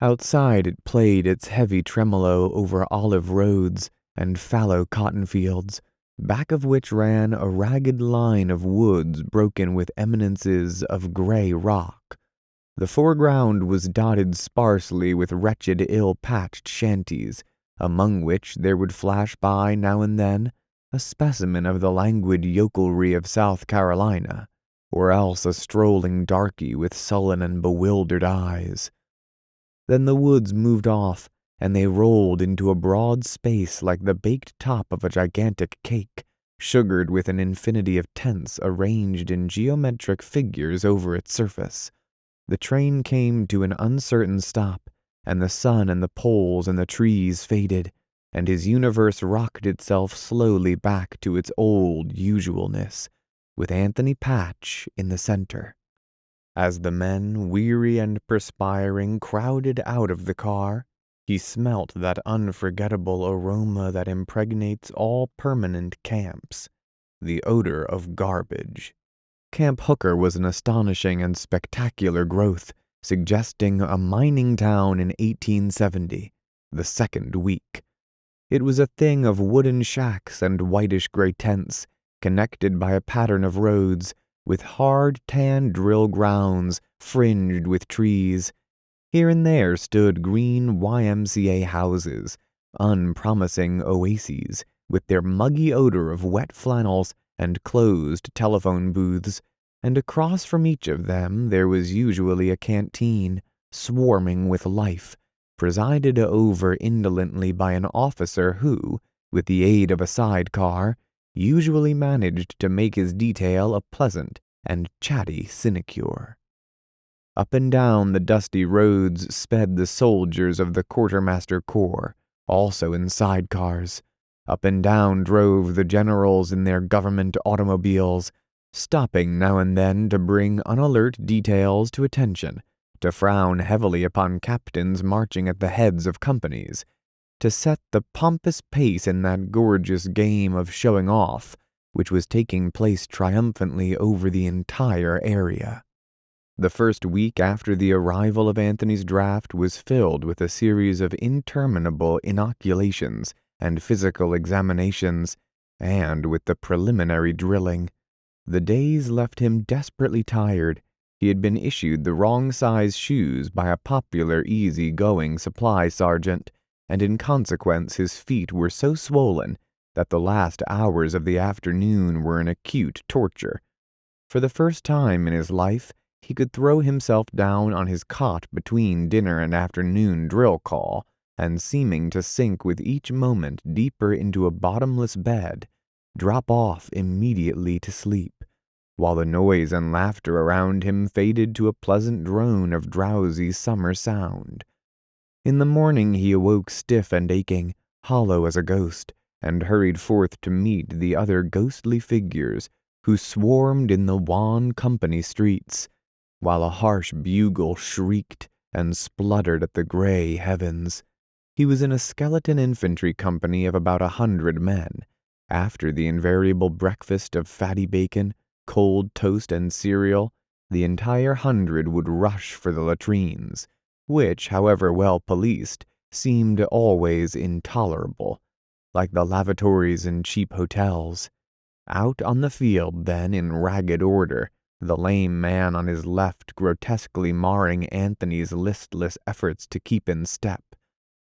A: Outside it played its heavy tremolo over olive roads and fallow cotton fields, back of which ran a ragged line of woods broken with eminences of gray rock. The foreground was dotted sparsely with wretched, ill-patched shanties, among which there would flash by now and then a specimen of the languid yokelry of South Carolina, or else a strolling darky with sullen and bewildered eyes. Then the woods moved off, and they rolled into a broad space like the baked top of a gigantic cake, sugared with an infinity of tents arranged in geometric figures over its surface. The train came to an uncertain stop, and the sun and the poles and the trees faded, and his universe rocked itself slowly back to its old usualness, with Anthony Patch in the center. As the men, weary and perspiring, crowded out of the car, he smelt that unforgettable aroma that impregnates all permanent camps, the odor of garbage. Camp Hooker was an astonishing and spectacular growth, suggesting a mining town in 1870, the second week. It was a thing of wooden shacks and whitish-gray tents, connected by a pattern of roads, with hard tan drill grounds fringed with trees. Here and there stood green YMCA houses, unpromising oases, with their muggy odor of wet flannels and closed telephone booths, and across from each of them there was usually a canteen, swarming with life, presided over indolently by an officer who, with the aid of a sidecar, usually managed to make his detail a pleasant and chatty sinecure. Up and down the dusty roads sped the soldiers of the Quartermaster Corps, also in sidecars. Up and down drove the generals in their government automobiles, stopping now and then to bring unalert details to attention, to frown heavily upon captains marching at the heads of companies, to set the pompous pace in that gorgeous game of showing off, which was taking place triumphantly over the entire area. The first week after the arrival of Anthony's draft was filled with a series of interminable inoculations and physical examinations, and with the preliminary drilling. The days left him desperately tired. He had been issued the wrong size shoes by a popular easy-going supply sergeant, and in consequence his feet were so swollen that the last hours of the afternoon were an acute torture. For the first time in his life, he could throw himself down on his cot between dinner and afternoon drill call, and seeming to sink with each moment deeper into a bottomless bed, drop off immediately to sleep, while the noise and laughter around him faded to a pleasant drone of drowsy summer sound. In the morning he awoke stiff and aching, hollow as a ghost, and hurried forth to meet the other ghostly figures who swarmed in the wan company streets, while a harsh bugle shrieked and spluttered at the gray heavens. He was in a skeleton infantry company of about 100 men. After the invariable breakfast of fatty bacon, cold toast, and cereal, the entire 100 would rush for the latrines, which, however well policed, seemed always intolerable, like the lavatories in cheap hotels. Out on the field, then, in ragged order, the lame man on his left grotesquely marring Anthony's listless efforts to keep in step,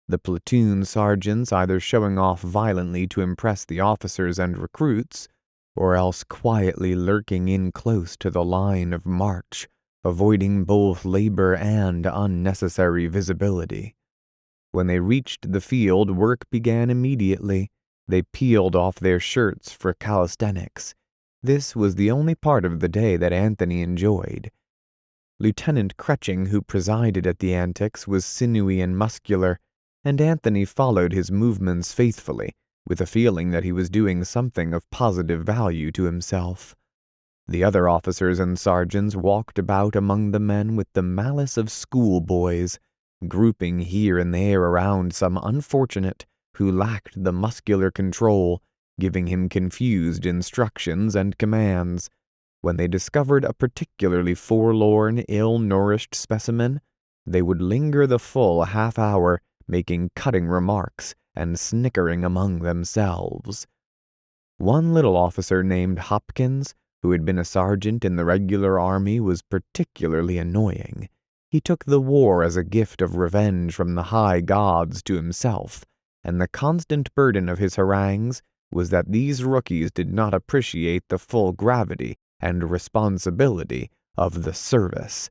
A: the platoon sergeants either showing off violently to impress the officers and recruits, or else quietly lurking in close to the line of march, avoiding both labor and unnecessary visibility. When they reached the field, work began immediately. They peeled off their shirts for calisthenics. This was the only part of the day that Anthony enjoyed. Lieutenant Kretching, who presided at the antics, was sinewy and muscular, and Anthony followed his movements faithfully, with a feeling that he was doing something of positive value to himself. The other officers and sergeants walked about among the men with the malice of schoolboys, grouping here and there around some unfortunate who lacked the muscular control, giving him confused instructions and commands. When they discovered a particularly forlorn, ill-nourished specimen, they would linger the full half-hour, making cutting remarks and snickering among themselves. One little officer named Hopkins, who had been a sergeant in the regular army, was particularly annoying. He took the war as a gift of revenge from the high gods to himself, and the constant burden of his harangues was that these rookies did not appreciate the full gravity and responsibility of the service.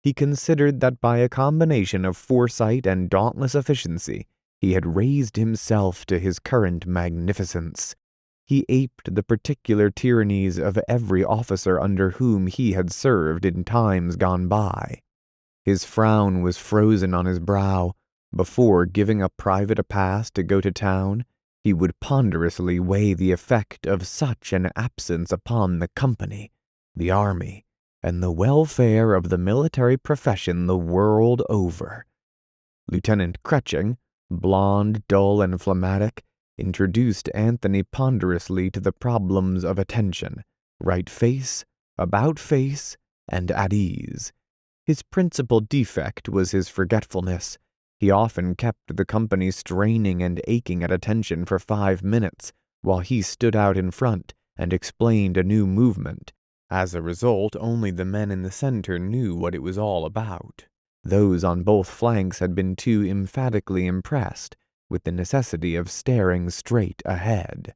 A: He considered that by a combination of foresight and dauntless efficiency, he had raised himself to his current magnificence. He aped the particular tyrannies of every officer under whom he had served in times gone by. His frown was frozen on his brow. Before giving a private a pass to go to town, he would ponderously weigh the effect of such an absence upon the company, the army, and the welfare of the military profession the world over. Lieutenant Kretching, blond, dull, and phlegmatic, introduced Anthony ponderously to the problems of attention, right face, about face, and at ease. His principal defect was his forgetfulness. He often kept the company straining and aching at attention for 5 minutes, while he stood out in front and explained a new movement. As a result, only the men in the center knew what it was all about. Those on both flanks had been too emphatically impressed with the necessity of staring straight ahead.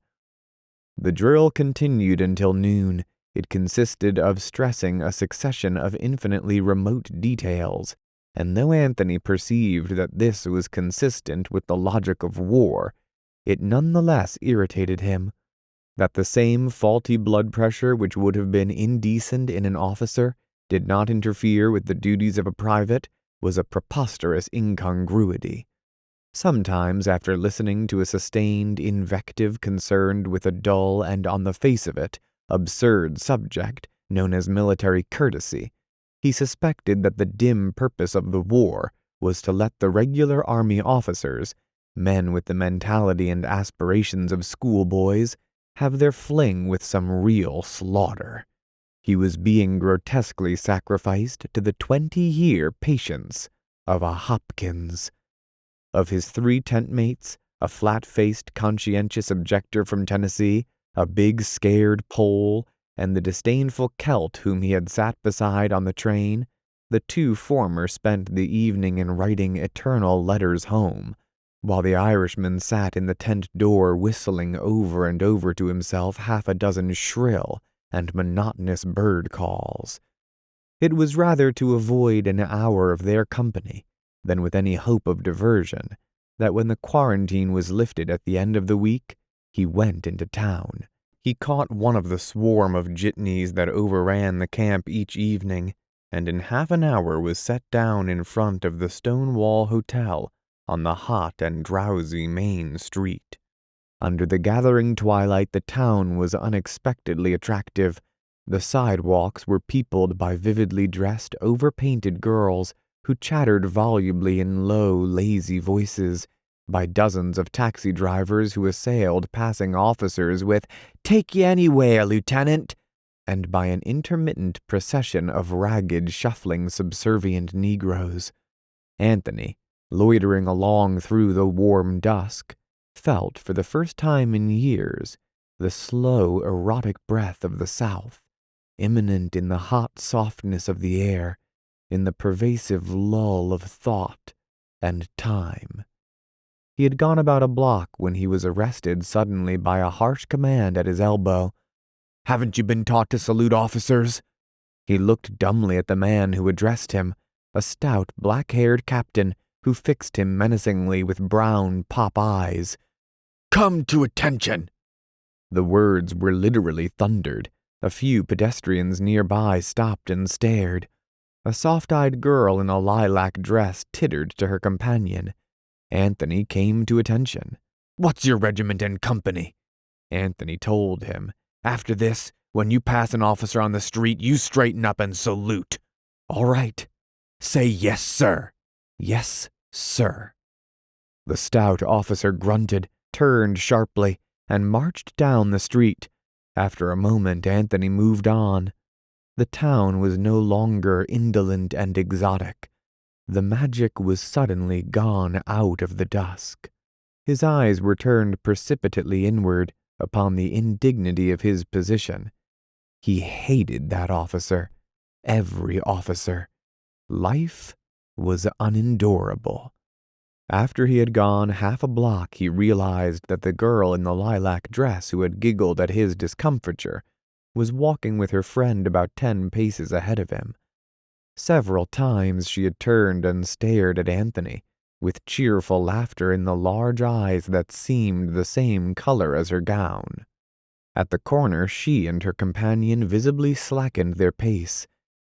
A: The drill continued until noon. It consisted of stressing a succession of infinitely remote details, and though Anthony perceived that this was consistent with the logic of war, it nonetheless irritated him. That the same faulty blood pressure which would have been indecent in an officer did not interfere with the duties of a private was a preposterous incongruity. Sometimes, after listening to a sustained invective concerned with a dull and, on the face of it, absurd subject known as military courtesy, he suspected that the dim purpose of the war was to let the regular army officers, men with the mentality and aspirations of schoolboys, have their fling with some real slaughter. He was being grotesquely sacrificed to the 20-year patience of a Hopkins. Of his 3 tent-mates, a flat-faced conscientious objector from Tennessee, a big scared Pole, and the disdainful Celt whom he had sat beside on the train, the 2 former spent the evening in writing eternal letters home, while the Irishman sat in the tent door whistling over and over to himself 6 shrill and monotonous bird calls. It was rather to avoid an hour of their company than with any hope of diversion that when the quarantine was lifted at the end of the week, he went into town. He caught one of the swarm of jitneys that overran the camp each evening, and in half an hour was set down in front of the Stonewall Hotel on the hot and drowsy main street. Under the gathering twilight, the town was unexpectedly attractive. The sidewalks were peopled by vividly dressed, overpainted girls who chattered volubly in low, lazy voices, by dozens of taxi drivers who assailed passing officers with, "Take ye anywhere, Lieutenant," and by an intermittent procession of ragged, shuffling, subservient Negroes. Anthony, loitering along through the warm dusk, felt for the first time in years the slow, erotic breath of the South, imminent in the hot softness of the air, in the pervasive lull of thought and time. He had gone about a block when he was arrested suddenly by a harsh command at his elbow. "Haven't you been taught to salute officers?" He looked dumbly at the man who addressed him, a stout, black-haired captain who fixed him menacingly with brown pop eyes. "Come to attention!" The words were literally thundered. A few pedestrians nearby stopped and stared. A soft-eyed girl in a lilac dress tittered to her companion. Anthony came to attention. "What's your regiment and company?" Anthony told him. "After this, when you pass an officer on the street, you straighten up and salute." "All right." "Say yes, sir." "Yes, sir." The stout officer grunted, turned sharply, and marched down the street. After a moment, Anthony moved on. The town was no longer indolent and exotic. The magic was suddenly gone out of the dusk. His eyes were turned precipitately inward upon the indignity of his position. He hated that officer, every officer. Life was unendurable. After he had gone half a block, he realized that the girl in the lilac dress who had giggled at his discomfiture was walking with her friend about 10 paces ahead of him. Several times she had turned and stared at Anthony, with cheerful laughter in the large eyes that seemed the same color as her gown. At the corner, she and her companion visibly slackened their pace.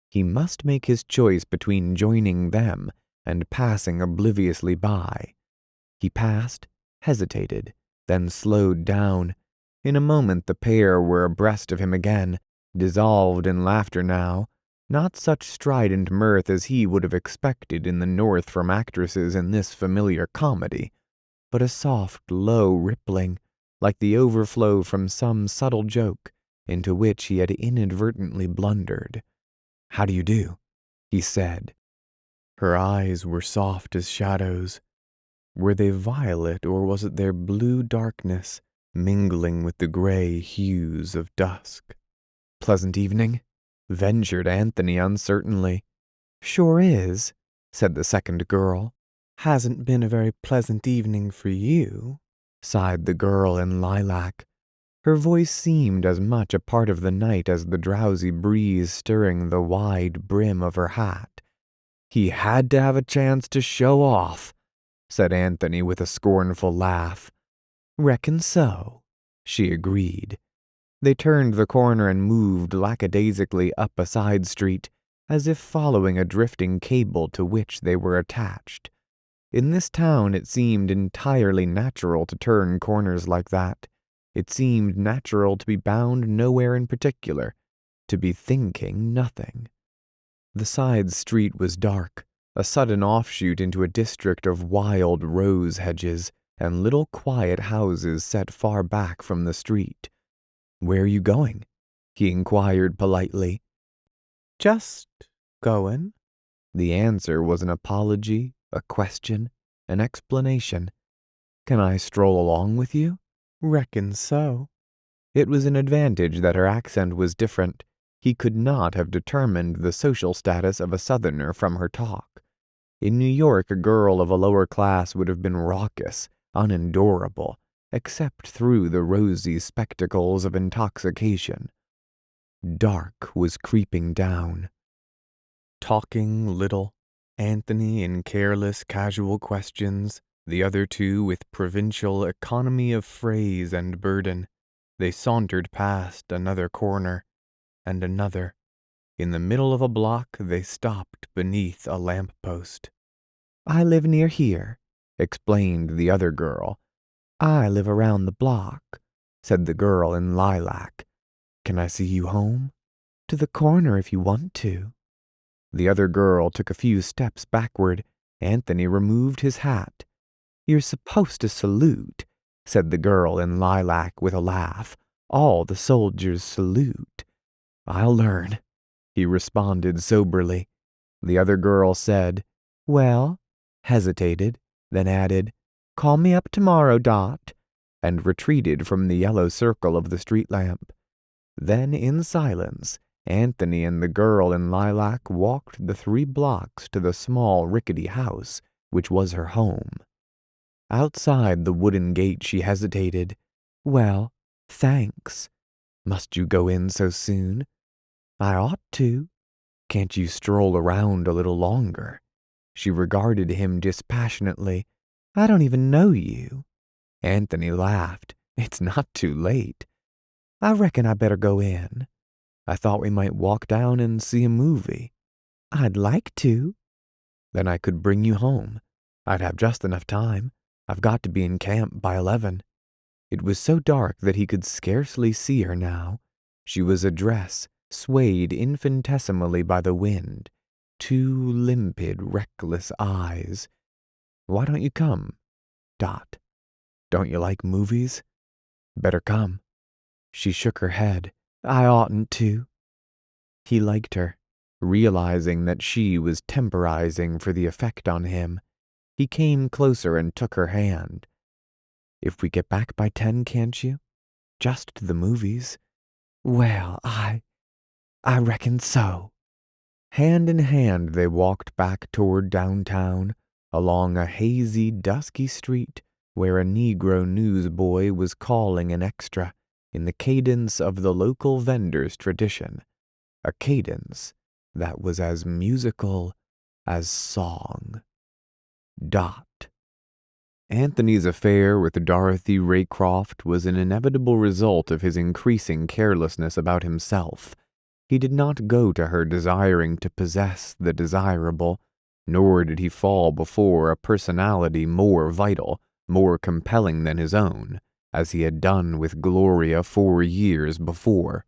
A: He must make his choice between joining them and passing obliviously by. He passed, hesitated, then slowed down. In a moment the pair were abreast of him again, dissolved in laughter now, not such strident mirth as he would have expected in the North from actresses in this familiar comedy, but a soft, low rippling, like the overflow from some subtle joke into which he had inadvertently blundered. "How do you do?" he said. Her eyes were soft as shadows. Were they violet, or was it their blue darkness mingling with the gray hues of dusk? "Pleasant evening?" ventured Anthony uncertainly. "Sure is," said the second girl. "Hasn't been a very pleasant evening for you," sighed the girl in lilac. Her voice seemed as much a part of the night as the drowsy breeze stirring the wide brim of her hat. "He had to have a chance to show off," said Anthony with a scornful laugh. "Reckon so," she agreed. They turned the corner and moved lackadaisically up a side street, as if following a drifting cable to which they were attached. In this town it seemed entirely natural to turn corners like that. It seemed natural to be bound nowhere in particular, to be thinking nothing. The side street was dark, a sudden offshoot into a district of wild rose hedges and little quiet houses set far back from the street. "Where are you going?" he inquired politely. "Just goin'." The answer was an apology, a question, an explanation. "Can I stroll along with you?" "Reckon so." It was an advantage that her accent was different. He could not have determined the social status of a Southerner from her talk. In New York, a girl of a lower class would have been raucous, unendurable, except through the rosy spectacles of intoxication. Dark was creeping down. Talking little, Anthony in careless, casual questions, the other two with provincial economy of phrase and burden, they sauntered past another corner and another. In the middle of a block, they stopped beneath a lamp-post. "I live near here," explained the other girl. "I live around the block," said the girl in lilac. "Can I see you home?" "To the corner if you want to." The other girl took a few steps backward. Anthony removed his hat. "You're supposed to salute," said the girl in lilac with a laugh. "All the soldiers salute." "I'll learn," he responded soberly. The other girl said, "Well," hesitated, then added, "Call me up tomorrow, Dot," and retreated from the yellow circle of the street lamp. Then, in silence, Anthony and the girl in lilac walked the 3 blocks to the small rickety house which was her home. Outside the wooden gate she hesitated. "Well, thanks. Must you go in so soon?" "I ought to." "Can't you stroll around a little longer?" She regarded him dispassionately. "I don't even know you." Anthony laughed. "It's not too late." "I reckon I better go in." "I thought we might walk down and see a movie." "I'd like to." "Then I could bring you home. I'd have just enough time. I've got to be in camp by 11. It was so dark that he could scarcely see her now. She was a dress, swayed infinitesimally by the wind. 2 limpid, reckless eyes. "Why don't you come?" Dot. "Don't you like movies?" "Better come." She shook her head. "I oughtn't to." He liked her, realizing that she was temporizing for the effect on him. He came closer and took her hand. "If we get back by 10, can't you? Just to the movies." "Well, I reckon so." Hand in hand they walked back toward downtown, along a hazy, dusky street where a Negro newsboy was calling an extra in the cadence of the local vendor's tradition, a cadence that was as musical as song. Dot. Anthony's affair with Dorothy Raycroft was an inevitable result of his increasing carelessness about himself. He did not go to her desiring to possess the desirable, nor did he fall before a personality more vital, more compelling than his own, as he had done with Gloria 4 years before.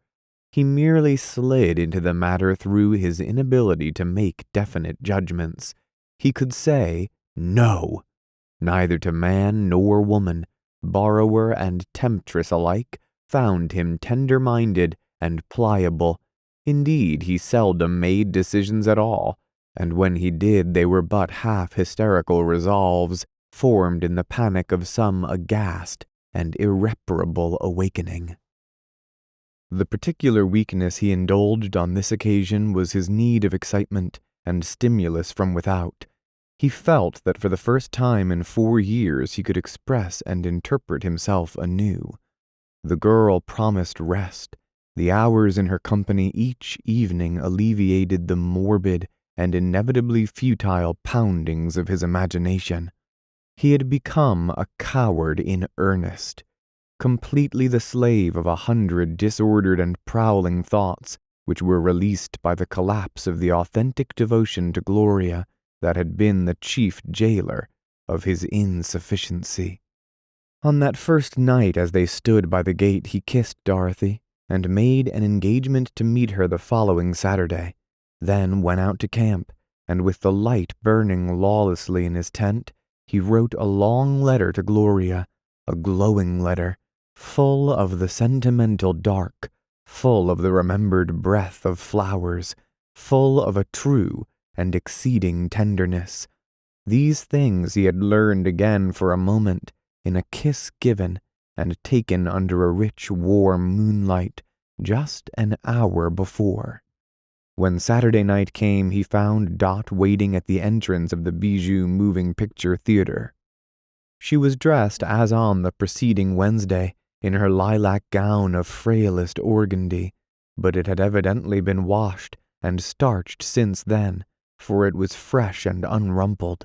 A: He merely slid into the matter through his inability to make definite judgments. He could say no, neither to man nor woman. Borrower and temptress alike found him tender-minded and pliable. Indeed, he seldom made decisions at all, and when he did they were but half-hysterical resolves, formed in the panic of some aghast and irreparable awakening. The particular weakness he indulged on this occasion was his need of excitement and stimulus from without. He felt that for the first time in 4 years he could express and interpret himself anew. The girl promised rest. The hours in her company each evening alleviated the morbid and inevitably futile poundings of his imagination. He had become a coward in earnest, completely the slave of 100 disordered and prowling thoughts which were released by the collapse of the authentic devotion to Gloria that had been the chief jailer of his insufficiency. On that first night as they stood by the gate he kissed Dorothy and made an engagement to meet her the following Saturday, then went out to camp, and with the light burning lawlessly in his tent, he wrote a long letter to Gloria, a glowing letter, full of the sentimental dark, full of the remembered breath of flowers, full of a true and exceeding tenderness. These things he had learned again for a moment, in a kiss given and taken under a rich, warm moonlight, just an hour before. When Saturday night came, he found Dot waiting at the entrance of the Bijou Moving Picture Theater. She was dressed as on the preceding Wednesday, in her lilac gown of frailest organdy, but it had evidently been washed and starched since then, for it was fresh and unrumpled.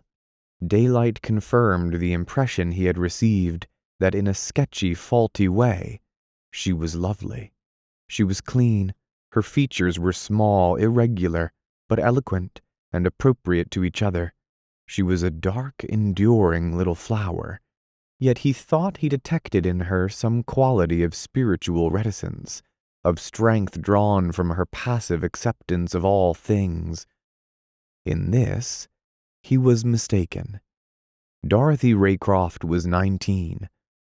A: Daylight confirmed the impression he had received that in a sketchy, faulty way, she was lovely. She was clean. Her features were small, irregular, but eloquent and appropriate to each other. She was a dark, enduring little flower. Yet he thought he detected in her some quality of spiritual reticence, of strength drawn from her passive acceptance of all things. In this, he was mistaken. Dorothy Raycroft was 19.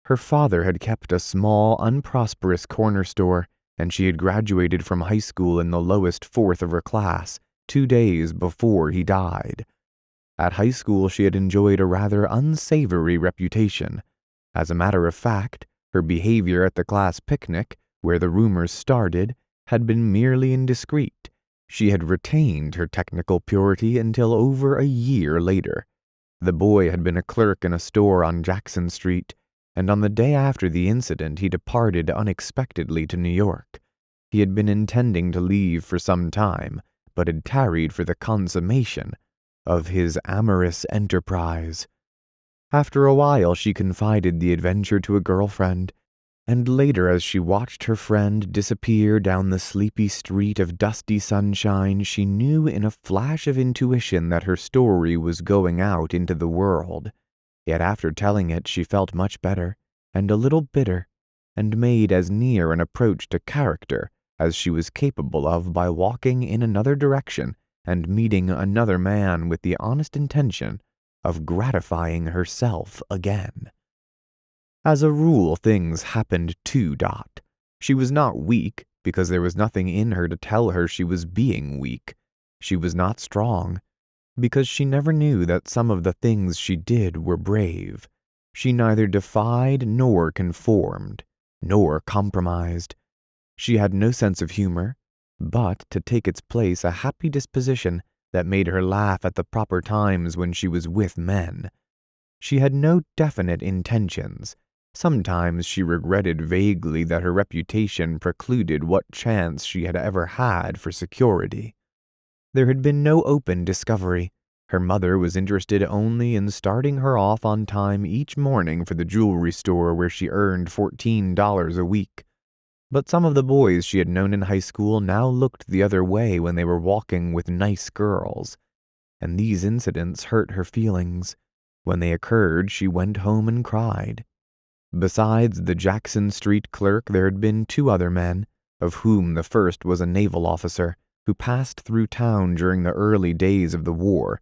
A: Her father had kept a small, unprosperous corner store, and she had graduated from high school in the lowest fourth of her class 2 days before he died. At high school she had enjoyed a rather unsavory reputation. As a matter of fact, her behavior at the class picnic, where the rumors started, had been merely indiscreet. She had retained her technical purity until over a year later. The boy had been a clerk in a store on Jackson Street, and on the day after the incident he departed unexpectedly to New York. He had been intending to leave for some time, but had tarried for the consummation of his amorous enterprise. After a while she confided the adventure to a girlfriend, and later as she watched her friend disappear down the sleepy street of dusty sunshine, she knew in a flash of intuition that her story was going out into the world. Yet after telling it she felt much better, and a little bitter, and made as near an approach to character as she was capable of by walking in another direction and meeting another man with the honest intention of gratifying herself again. As a rule, things happened to Dot. She was not weak, because there was nothing in her to tell her she was being weak. She was not strong, because she never knew that some of the things she did were brave. She neither defied nor conformed, nor compromised. She had no sense of humor, but, to take its place, a happy disposition that made her laugh at the proper times when she was with men. She had no definite intentions. Sometimes she regretted vaguely that her reputation precluded what chance she had ever had for security. There had been no open discovery, Her mother was interested only in starting her off on time each morning for the jewelry store where she earned $14 a week. But some of the boys she had known in high school now looked the other way when they were walking with nice girls, and these incidents hurt her feelings. When they occurred, she went home and cried. Besides the Jackson Street clerk, there had been 2 other men, of whom the first was a naval officer who passed through town during the early days of the war.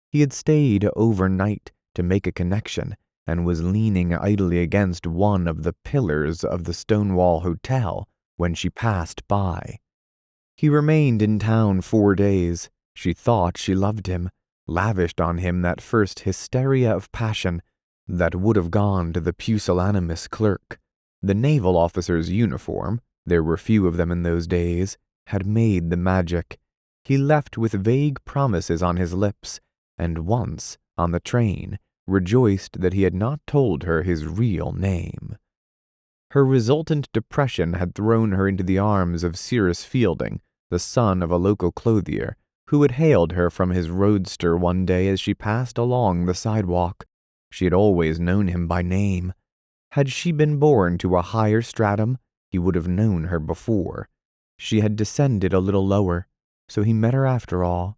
A: He had stayed overnight to make a connection and was leaning idly against one of the pillars of the Stonewall Hotel when she passed by. He remained in town 4 days. She thought she loved him, lavished on him that first hysteria of passion that would have gone to the pusillanimous clerk. The naval officer's uniform, there were few of them in those days, had made the magic. He left with vague promises on his lips, and once, on the train, rejoiced that he had not told her his real name. Her resultant depression had thrown her into the arms of Cyrus Fielding, the son of a local clothier, who had hailed her from his roadster one day as she passed along the sidewalk. She had always known him by name. Had she been born to a higher stratum, he would have known her before. She had descended a little lower, so he met her after all.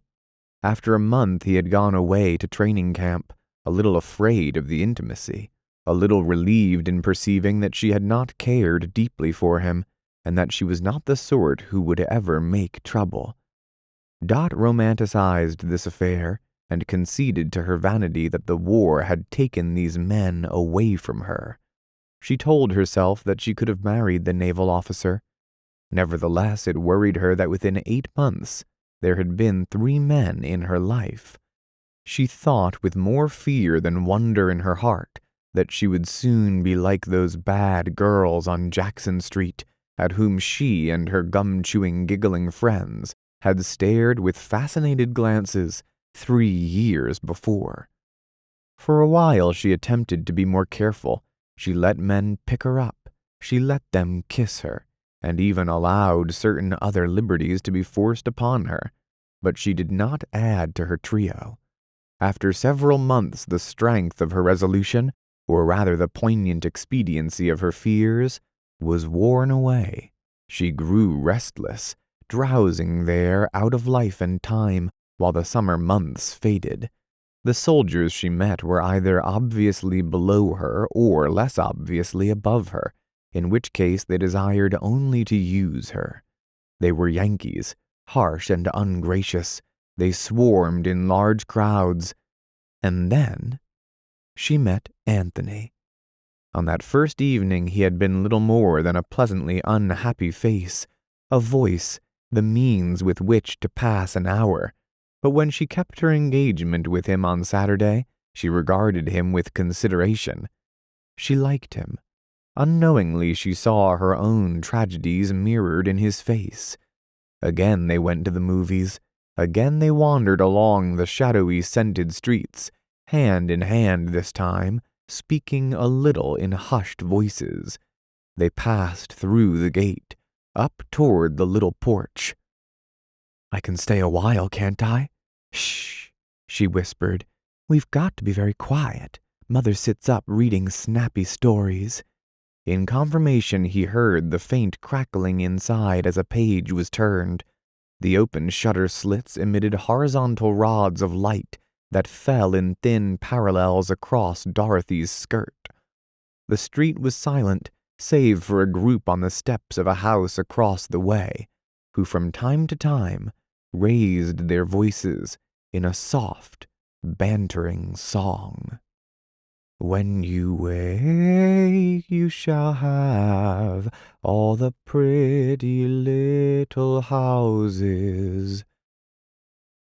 A: After a month he had gone away to training camp, a little afraid of the intimacy, a little relieved in perceiving that she had not cared deeply for him, and that she was not the sort who would ever make trouble. Dot romanticized this affair, and conceded to her vanity that the war had taken these men away from her. She told herself that she could have married the naval officer. Nevertheless, it worried her that within 8 months there had been 3 men in her life. She thought with more fear than wonder in her heart that she would soon be like those bad girls on Jackson Street at whom she and her gum-chewing, giggling friends had stared with fascinated glances 3 years before. For a while she attempted to be more careful. She let men pick her up. She let them kiss her, and even allowed certain other liberties to be forced upon her. But she did not add to her trio. After several months, the strength of her resolution, or rather the poignant expediency of her fears, was worn away. She grew restless, drowsing there out of life and time, while the summer months faded. The soldiers she met were either obviously below her or less obviously above her, in which case they desired only to use her. They were Yankees, harsh and ungracious. They swarmed in large crowds. And then she met Anthony. On that first evening he had been little more than a pleasantly unhappy face, a voice, the means with which to pass an hour. But when she kept her engagement with him on Saturday, she regarded him with consideration. She liked him. Unknowingly she saw her own tragedies mirrored in his face. Again they went to the movies. Again they wandered along the shadowy, scented streets, hand in hand this time, speaking a little in hushed voices. They passed through the gate, up toward the little porch. "I can stay a while, can't I?" "Shh," she whispered. "We've got to be very quiet. Mother sits up reading snappy stories." In confirmation he heard the faint crackling inside as a page was turned. The open shutter slits emitted horizontal rods of light that fell in thin parallels across Dorothy's skirt. The street was silent, save for a group on the steps of a house across the way, who from time to time raised their voices in a soft, bantering song. "When you wake, you shall have all the pretty little houses."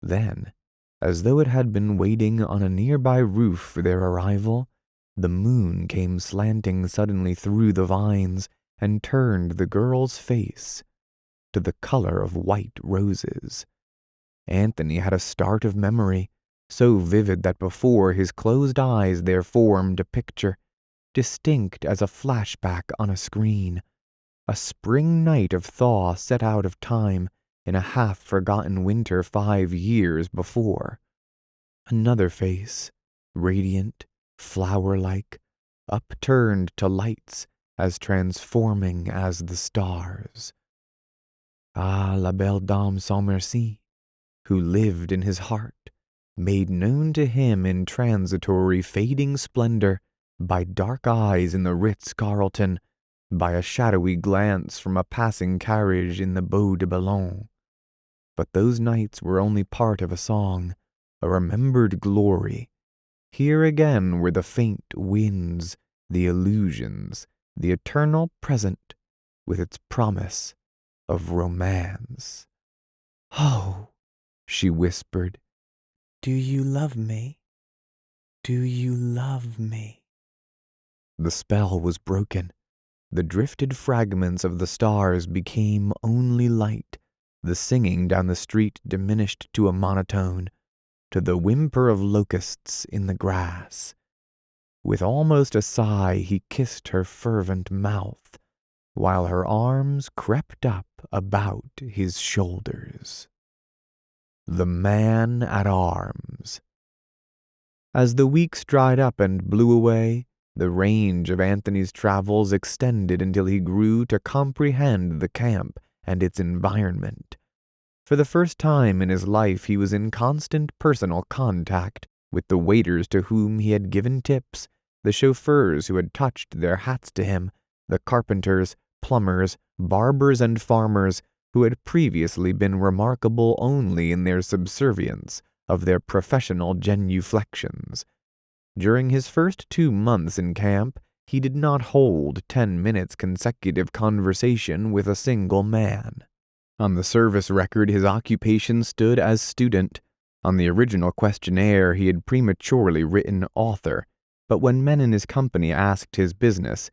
A: Then, as though it had been waiting on a nearby roof for their arrival, the moon came slanting suddenly through the vines and turned the girl's face to the color of white roses. Anthony had a start of memory, so vivid that before his closed eyes there formed a picture, distinct as a flashback on a screen. A spring night of thaw set out of time in a half-forgotten winter 5 years before. Another face, radiant, flower-like, upturned to lights as transforming as the stars. Ah, la belle dame sans merci, who lived in his heart, made known to him in transitory fading splendor by dark eyes in the Ritz-Carlton, by a shadowy glance from a passing carriage in the Beau de Boulogne. But those nights were only part of a song, a remembered glory. Here again were the faint winds, the illusions, the eternal present, with its promise of romance. "Oh," she whispered, "do you love me? Do you love me?" The spell was broken. The drifted fragments of the stars became only light. The singing down the street diminished to a monotone, to the whimper of locusts in the grass. With almost a sigh, he kissed her fervent mouth, while her arms crept up about his shoulders. The Man at Arms. As the weeks dried up and blew away, the range of Anthony's travels extended until he grew to comprehend the camp and its environment. For the first time in his life, he was in constant personal contact with the waiters to whom he had given tips, the chauffeurs who had touched their hats to him, the carpenters, plumbers, barbers, and farmers who had previously been remarkable only in their subservience of their professional genuflections. During his first 2 months in camp, he did not hold 10 minutes consecutive conversation with a single man. On the service record, his occupation stood as student. On the original questionnaire, he had prematurely written author, but when men in his company asked his business,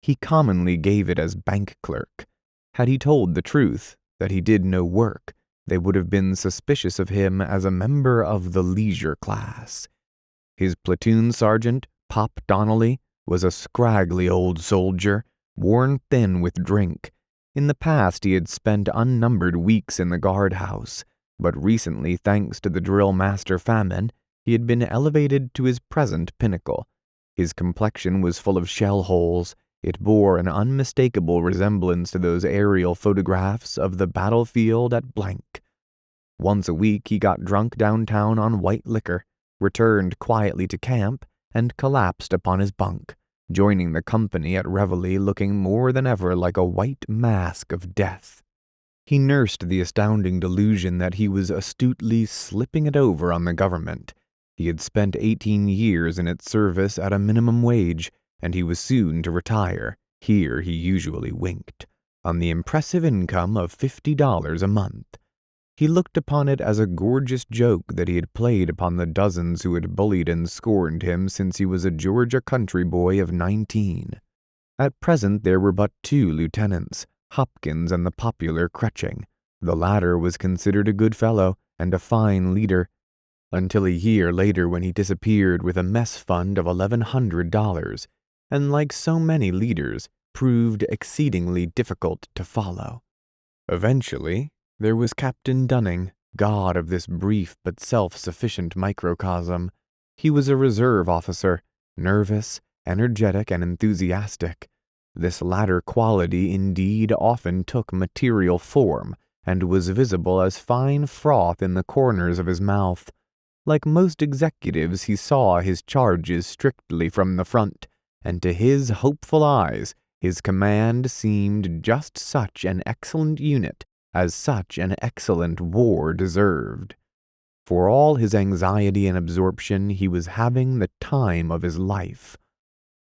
A: he commonly gave it as bank clerk. Had he told the truth, that he did no work, they would have been suspicious of him as a member of the leisure class. His platoon sergeant, Pop Donnelly, was a scraggly old soldier, worn thin with drink. In the past, he had spent unnumbered weeks in the guardhouse, but recently, thanks to the drill master famine, he had been elevated to his present pinnacle. His complexion was full of shell holes. It bore an unmistakable resemblance to those aerial photographs of the battlefield at blank. Once a week, he got drunk downtown on white liquor, returned quietly to camp, and collapsed upon his bunk, joining the company at reveille looking more than ever like a white mask of death. He nursed the astounding delusion that he was astutely slipping it over on the government. He had spent 18 years in its service at a minimum wage, and he was soon to retire, here he usually winked, on the impressive income of $50 a month. He looked upon it as a gorgeous joke that he had played upon the dozens who had bullied and scorned him since he was a Georgia country boy of 19. At present there were but 2 lieutenants, Hopkins and the popular Kretching. The latter was considered a good fellow and a fine leader, until a year later when he disappeared with a mess fund of $1,100, and like so many leaders, proved exceedingly difficult to follow. Eventually, there was Captain Dunning, god of this brief but self-sufficient microcosm. He was a reserve officer, nervous, energetic, and enthusiastic. This latter quality indeed often took material form, and was visible as fine froth in the corners of his mouth. Like most executives, he saw his charges strictly from the front, and to his hopeful eyes, his command seemed just such an excellent unit as such an excellent war deserved. For all his anxiety and absorption, he was having the time of his life.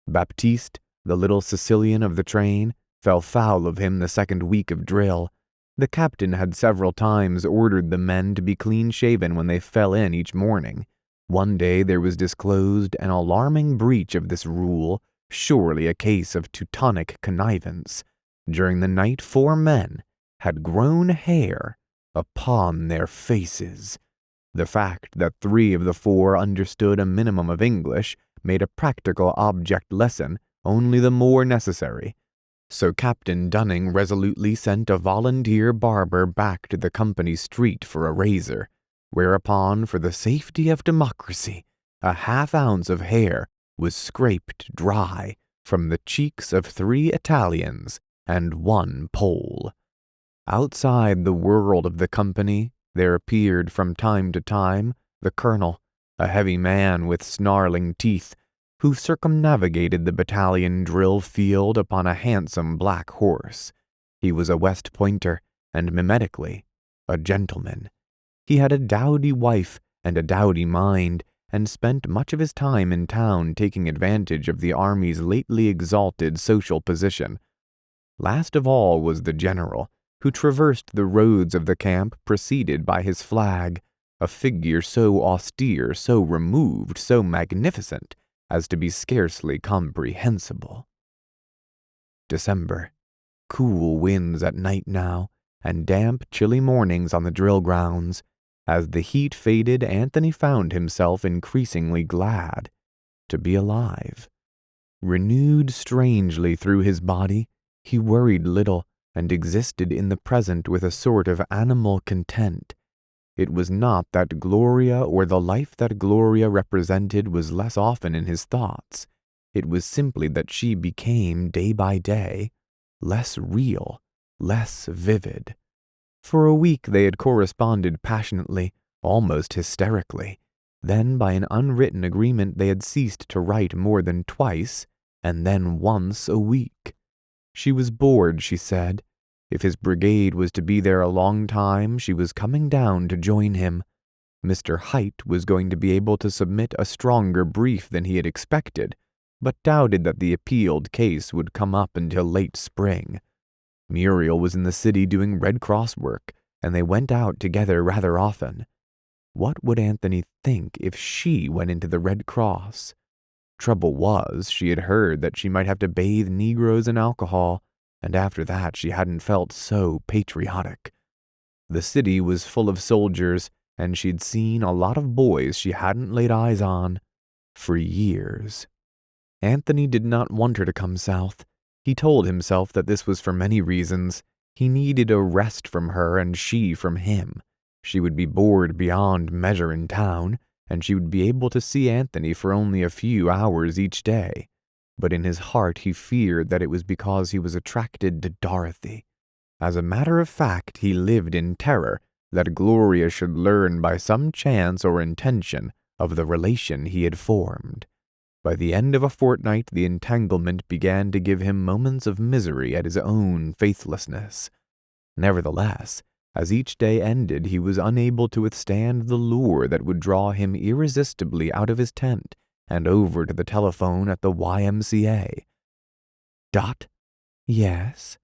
A: Baptiste, the little Sicilian of the train, fell foul of him the second week of drill. The captain had several times ordered the men to be clean-shaven when they fell in each morning. One day there was disclosed an alarming breach of this rule, surely a case of Teutonic connivance. During the night 4 men had grown hair upon their faces. The fact that 3 of the 4 understood a minimum of English made a practical object lesson only the more necessary. So Captain Dunning resolutely sent a volunteer barber back to the company street for a razor. whereupon, for the safety of democracy, a half-ounce of hair was scraped dry from the cheeks of 3 Italians and 1 Pole. Outside the world of the company, there appeared from time to time the colonel, a heavy man with snarling teeth, who circumnavigated the battalion drill field upon a handsome black horse. He was a West Pointer, and mimetically, a gentleman. He had a dowdy wife and a dowdy mind, and spent much of his time in town taking advantage of the army's lately exalted social position. Last of all was the general, who traversed the roads of the camp preceded by his flag, a figure so austere, so removed, so magnificent, as to be scarcely comprehensible. December. Cool winds at night now, and damp, chilly mornings on the drill grounds. As the heat faded, Anthony found himself increasingly glad to be alive. Renewed strangely through his body, he worried little and existed in the present with a sort of animal content. It was not that Gloria or the life that Gloria represented was less often in his thoughts. It was simply that she became, day by day, less real, less vivid. For a week they had corresponded passionately, almost hysterically. Then, by an unwritten agreement, they had ceased to write more than twice, and then once a week. She was bored, she said. If his brigade was to be there a long time, she was coming down to join him. Mr. Height was going to be able to submit a stronger brief than he had expected, but doubted that the appealed case would come up until late spring. Muriel was in the city doing Red Cross work, and they went out together rather often. What would Anthony think if she went into the Red Cross? Trouble was, she had heard that she might have to bathe Negroes in alcohol, and after that she hadn't felt so patriotic. The city was full of soldiers, and she'd seen a lot of boys she hadn't laid eyes on for years. Anthony did not want her to come south. He told himself that this was for many reasons. He needed a rest from her and she from him. She would be bored beyond measure in town, and she would be able to see Anthony for only a few hours each day. But in his heart he feared that it was because he was attracted to Dorothy. As a matter of fact, he lived in terror that Gloria should learn by some chance or intention of the relation he had formed. By the end of a fortnight, the entanglement began to give him moments of misery at his own faithlessness. Nevertheless, as each day ended, he was unable to withstand the lure that would draw him irresistibly out of his tent and over to the telephone at the YMCA. Dot? Yes?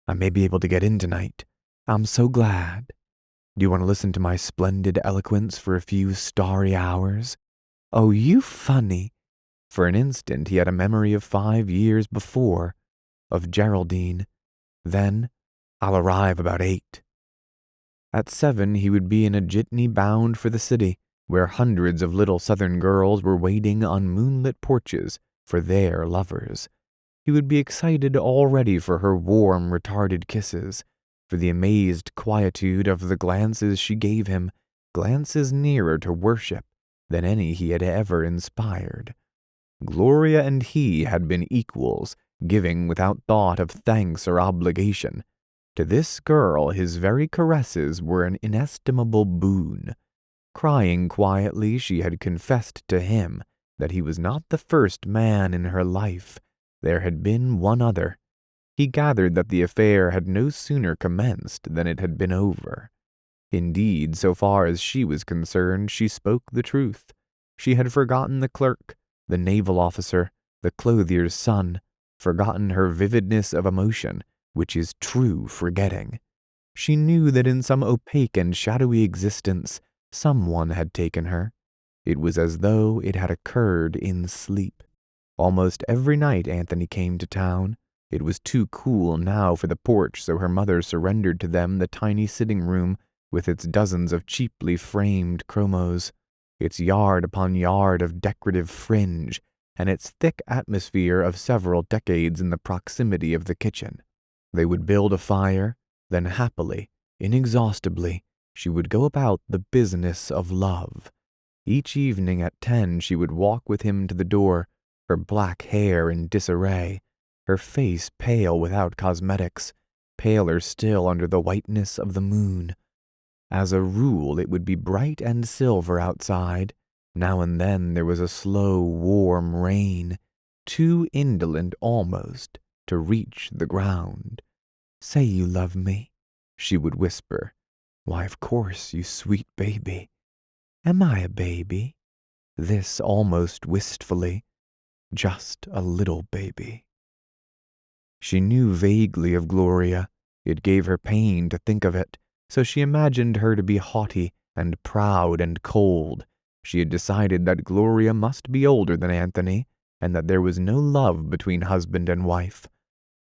A: I may be able to get in tonight. I'm so glad. Do you want to listen to my splendid eloquence for a few starry hours? Oh, you funny. For an instant he had a memory of 5 years before, of Geraldine. Then, I'll arrive about 8. At 7 he would be in a jitney bound for the city, where hundreds of little southern girls were waiting on moonlit porches for their lovers. He would be excited already for her warm, retarded kisses, for the amazed quietude of the glances she gave him, glances nearer to worship than any he had ever inspired. Gloria and he had been equals, giving without thought of thanks or obligation. To this girl his very caresses were an inestimable boon. Crying quietly, she had confessed to him that he was not the first man in her life. There had been one other. He gathered that the affair had no sooner commenced than it had been over. Indeed, so far as she was concerned, she spoke the truth. She had forgotten the clerk, the naval officer, the clothier's son, forgotten her vividness of emotion, which is true forgetting. She knew that in some opaque and shadowy existence, someone had taken her. It was as though it had occurred in sleep. Almost every night Anthony came to town. It was too cool now for the porch, so her mother surrendered to them the tiny sitting room with its dozens of cheaply framed chromos, its yard upon yard of decorative fringe, and its thick atmosphere of several decades in the proximity of the kitchen. They would build a fire, then happily, inexhaustibly, she would go about the business of love. Each evening at 10 she would walk with him to the door, her black hair in disarray, her face pale without cosmetics, paler still under the whiteness of the moon. As a rule, it would be bright and silver outside. Now and then there was a slow, warm rain, too indolent almost to reach the ground. "Say you love me," she would whisper. "Why, of course, you sweet baby." "Am I a baby?" This almost wistfully. Just a little baby. She knew vaguely of Gloria. It gave her pain to think of it, so she imagined her to be haughty and proud and cold. She had decided that Gloria must be older than Anthony, and that there was no love between husband and wife.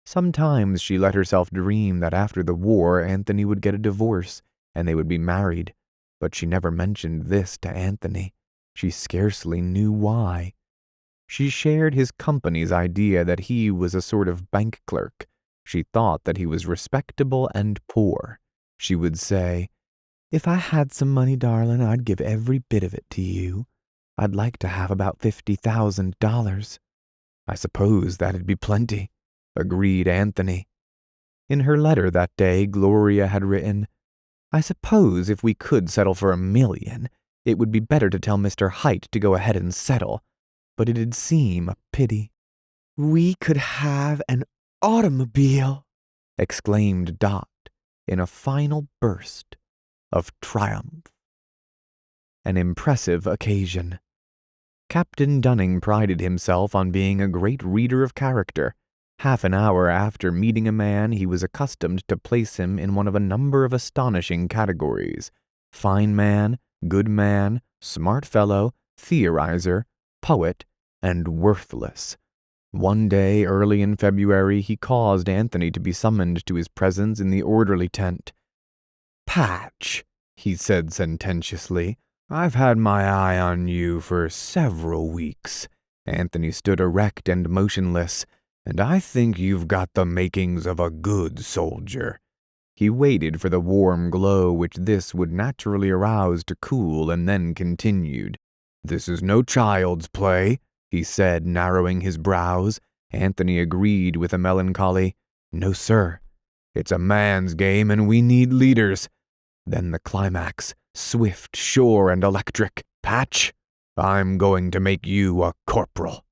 A: Sometimes she let herself dream that after the war Anthony would get a divorce, and they would be married, but she never mentioned this to Anthony. She scarcely knew why. She shared his company's idea that he was a sort of bank clerk. She thought that he was respectable and poor. She would say, "If I had some money, darling, I'd give every bit of it to you. I'd like to have about $50,000. "I suppose that'd be plenty," agreed Anthony. In her letter that day, Gloria had written, "I suppose if we could settle for $1 million, it would be better to tell Mr. Height to go ahead and settle, but it'd seem a pity." "We could have an automobile," exclaimed Dot in a final burst of triumph. An impressive occasion. Captain Dunning prided himself on being a great reader of character. Half an hour after meeting a man, he was accustomed to place him in one of a number of astonishing categories: fine man, good man, smart fellow, theorizer, poet, and worthless. One day, early in February, he caused Anthony to be summoned to his presence in the orderly tent. "Patch," he said sententiously, "I've had my eye on you for several weeks." Anthony stood erect and motionless. "And I think you've got the makings of a good soldier." He waited for the warm glow which this would naturally arouse to cool, and then continued. "This is no child's play," he said, narrowing his brows. Anthony agreed with a melancholy, "No, sir. It's a man's game, and we need leaders." Then the climax, swift, sure, and electric. "Patch, I'm going to make you a corporal."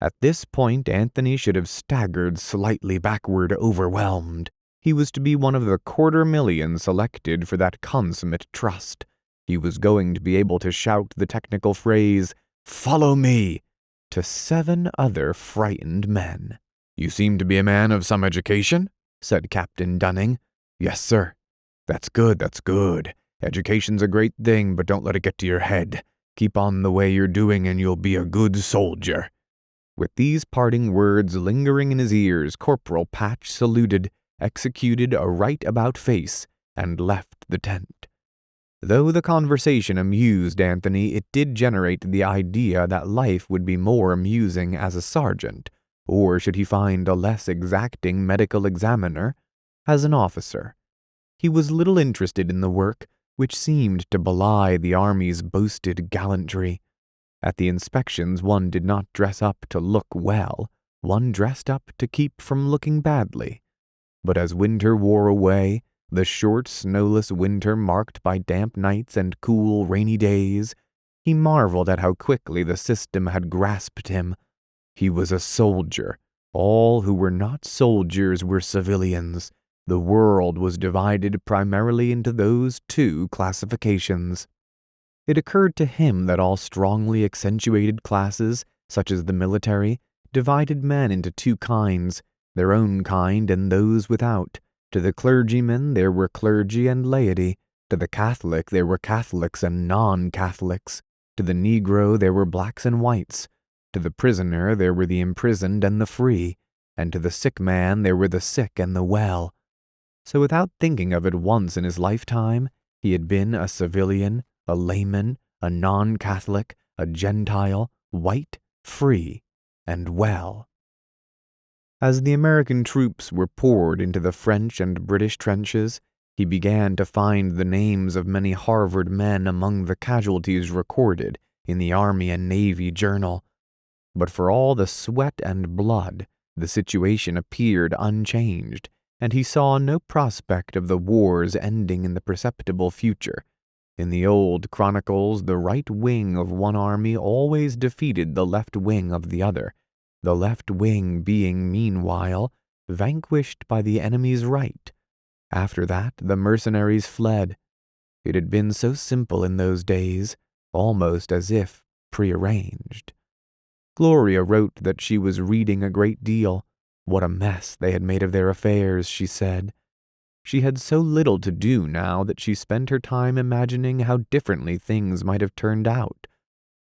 A: At this point, Anthony should have staggered slightly backward, overwhelmed. He was to be one of the 250,000 selected for that consummate trust. He was going to be able to shout the technical phrase, "Follow me," to 7 other frightened men. "You seem to be a man of some education," said Captain Dunning. "Yes, sir." That's good, that's good. Education's a great thing, but don't let it get to your head. Keep on the way you're doing and you'll be a good soldier." With these parting words lingering in his ears, Corporal Patch saluted, executed a right-about face, and left the tent. Though the conversation amused Anthony, it did generate the idea that life would be more amusing as a sergeant, or should he find a less exacting medical examiner, as an officer. He was little interested in the work, which seemed to belie the Army's boasted gallantry. At the inspections one did not dress up to look well, one dressed up to keep from looking badly. But as winter wore away, the short, snowless winter marked by damp nights and cool, rainy days, he marveled at how quickly the system had grasped him. He was a soldier. All who were not soldiers were civilians. The world was divided primarily into those 2 classifications. It occurred to him that all strongly accentuated classes, such as the military, divided men into 2 kinds, their own kind and those without. To the clergyman there were clergy and laity. To the Catholic there were Catholics and non-Catholics. To the Negro there were blacks and whites. To the prisoner there were the imprisoned and the free. And to the sick man there were the sick and the well. So without thinking of it once in his lifetime, he had been a civilian, a layman, a non-Catholic, a Gentile, white, free, and well. As the American troops were poured into the French and British trenches, He began to find the names of many Harvard men among the casualties recorded in the Army and Navy Journal. But for all the sweat and blood, the situation appeared unchanged, and he saw no prospect of the wars ending in the perceptible future. In the old chronicles, the right wing of one army always defeated the left wing of the other, the left wing being, meanwhile, vanquished by the enemy's right. After that, the mercenaries fled. It had been so simple in those days, almost as if prearranged. Gloria wrote that she was reading a great deal. What a mess they had made of their affairs, she said. She had so little to do now that she spent her time imagining how differently things might have turned out.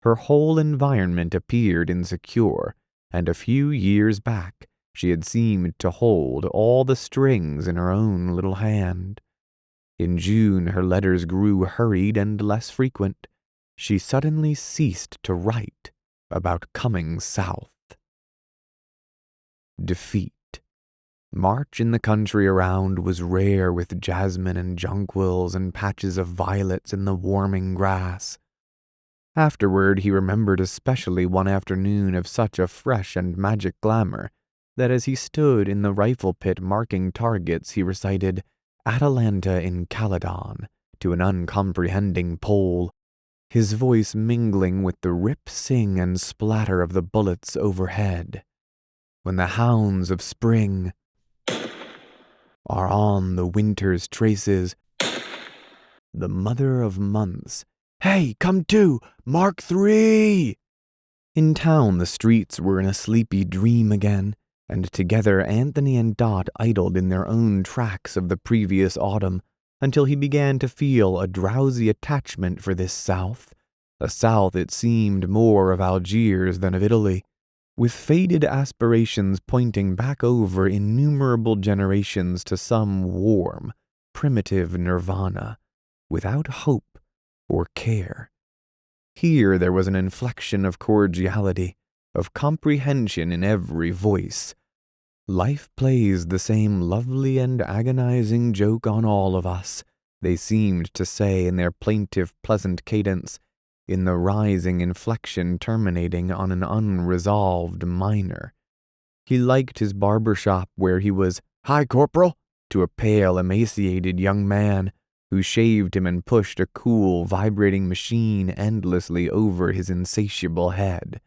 A: Her whole environment appeared insecure, and a few years back she had seemed to hold all the strings in her own little hand. In June her letters grew hurried and less frequent. She suddenly ceased to write about coming south. Defeat. March in the country around was rare with jasmine and jonquils and patches of violets in the warming grass. Afterward he remembered especially one afternoon of such a fresh and magic glamour that as he stood in the rifle pit marking targets he recited Atalanta in Caledon to an uncomprehending Pole, his voice mingling with the rip, sing, and splatter of the bullets overhead. When the hounds of spring are on the winter's traces, the mother of months, "Hey, come to! Mark 3! In town the streets were in a sleepy dream again, and together Anthony and Dot idled in their own tracks of the previous autumn, until he began to feel a drowsy attachment for this South, a South it seemed more of Algiers than of Italy, with faded aspirations pointing back over innumerable generations to some warm, primitive nirvana, without hope or care. Here there was an inflection of cordiality, of comprehension in every voice. Life plays the same lovely and agonizing joke on all of us, they seemed to say in their plaintive, pleasant cadence, in the rising inflection terminating on an unresolved minor. He liked his barber shop where he was "Hi, Corporal," to a pale, emaciated young man who shaved him and pushed a cool, vibrating machine endlessly over his insatiable head.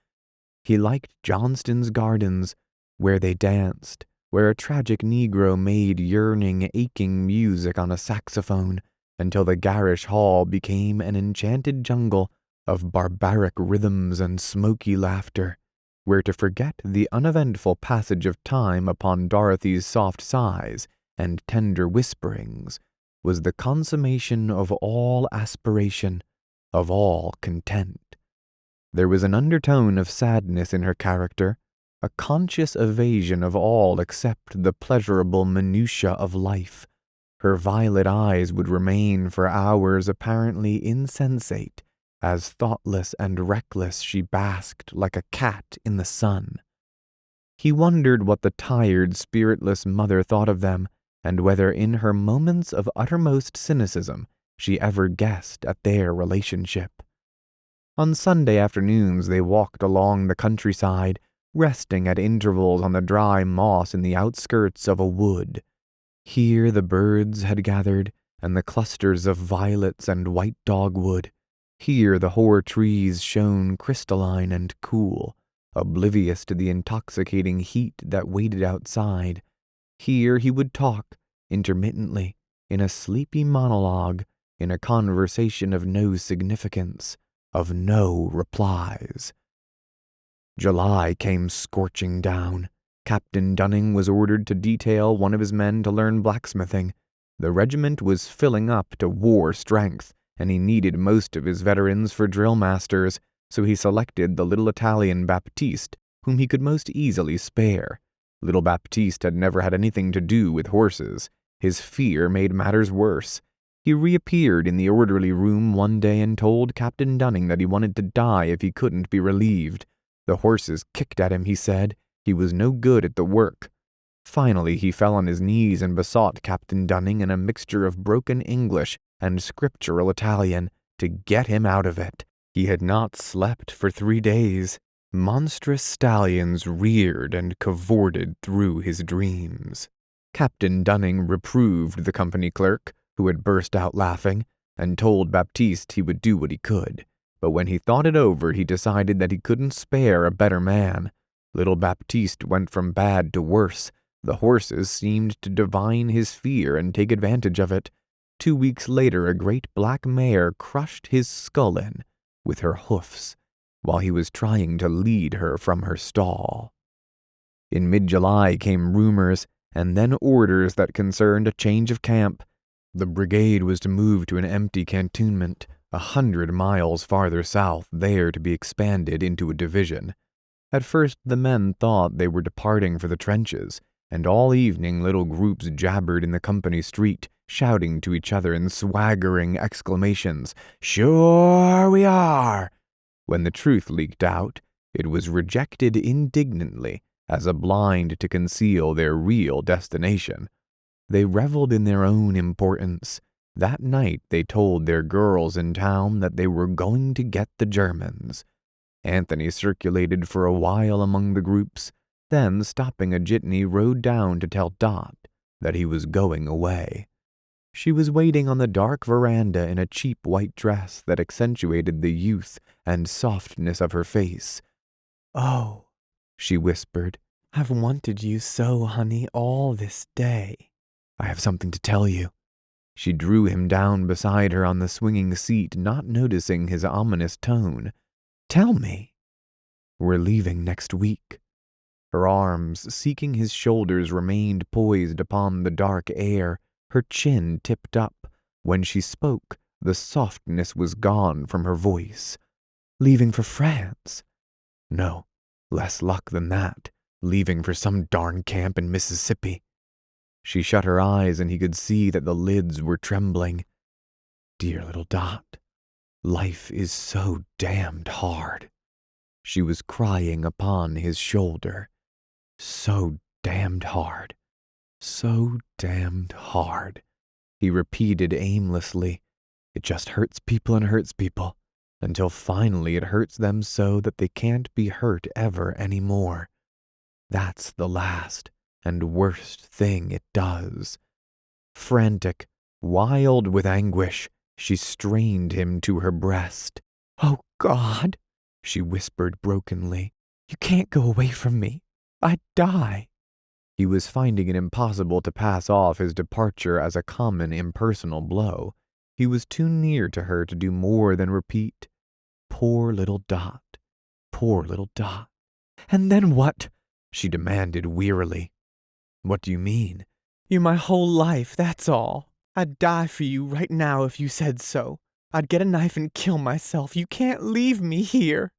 A: He liked Johnston's Gardens, where they danced, where a tragic Negro made yearning, aching music on a saxophone until the garish hall became an enchanted jungle of barbaric rhythms and smoky laughter, where to forget the uneventful passage of time upon Dorothy's soft sighs and tender whisperings was the consummation of all aspiration, of all content. There was an undertone of sadness in her character, a conscious evasion of all except the pleasurable minutiae of life. Her violet eyes would remain for hours apparently insensate, as thoughtless and reckless she basked like a cat in the sun. He wondered what the tired, spiritless mother thought of them, and whether in her moments of uttermost cynicism she ever guessed at their relationship. On Sunday afternoons they walked along the countryside, resting at intervals on the dry moss in the outskirts of a wood. Here the birds had gathered, and the clusters of violets and white dogwood. Here the hoar trees shone crystalline and cool, oblivious to the intoxicating heat that waited outside. Here he would talk, intermittently, in a sleepy monologue, in a conversation of no significance, of no replies. July came scorching down. Captain Dunning was ordered to detail one of his men to learn blacksmithing. The regiment was filling up to war strength, and he needed most of his veterans for drill masters, so he selected the little Italian Baptiste, whom he could most easily spare. Little Baptiste had never had anything to do with horses. His fear made matters worse. He reappeared in the orderly room one day and told Captain Dunning that he wanted to die if he couldn't be relieved. The horses kicked at him, he said. He was no good at the work. Finally, he fell on his knees and besought Captain Dunning in a mixture of broken English and scriptural Italian to get him out of it. He had not slept for 3 days. Monstrous stallions reared and cavorted through his dreams. Captain Dunning reproved the company clerk, who had burst out laughing, and told Baptiste he would do what he could. But when he thought it over, he decided that he couldn't spare a better man. Little Baptiste went from bad to worse. The horses seemed to divine his fear and take advantage of it. 2 weeks later, a great black mare crushed his skull in with her hoofs while he was trying to lead her from her stall. In mid-July came rumors and then orders that concerned a change of camp. The brigade was to move to an empty cantonment 100 miles farther south, there to be expanded into a division. At first the men thought they were departing for the trenches, and all evening little groups jabbered in the company street, shouting to each other in swaggering exclamations, "Sure we are!" When the truth leaked out, it was rejected indignantly as a blind to conceal their real destination. They reveled in their own importance. That night they told their girls in town that they were going to get the Germans. Anthony circulated for a while among the groups, then, stopping a jitney, rode down to tell Dot that he was going away. She was waiting on the dark veranda in a cheap white dress that accentuated the youth and softness of her face. "Oh," she whispered, "I've wanted you so, honey, all this day. I have something to tell you." She drew him down beside her on the swinging seat, not noticing his ominous tone. "Tell me." "We're leaving next week." Her arms, seeking his shoulders, remained poised upon the dark air, her chin tipped up. When she spoke, the softness was gone from her voice. "Leaving for France?" "No, less luck than that. Leaving for some darn camp in Mississippi." She shut her eyes and he could see that the lids were trembling. "Dear little Dot, life is so damned hard." She was crying upon his shoulder. "So damned hard. So damned hard," he repeated aimlessly. "It just hurts people and hurts people, until finally it hurts them so that they can't be hurt ever anymore. That's the last and worst thing it does." Frantic, wild with anguish, she strained him to her breast. "Oh, God," she whispered brokenly. "You can't go away from me. I'd die." He was finding it impossible to pass off his departure as a common impersonal blow. He was too near to her to do more than repeat, "Poor little Dot. Poor little Dot." "And then what?" she demanded wearily. "What do you mean?" "You're my whole life, that's all. I'd die for you right now if you said so. I'd get a knife and kill myself. You can't leave me here."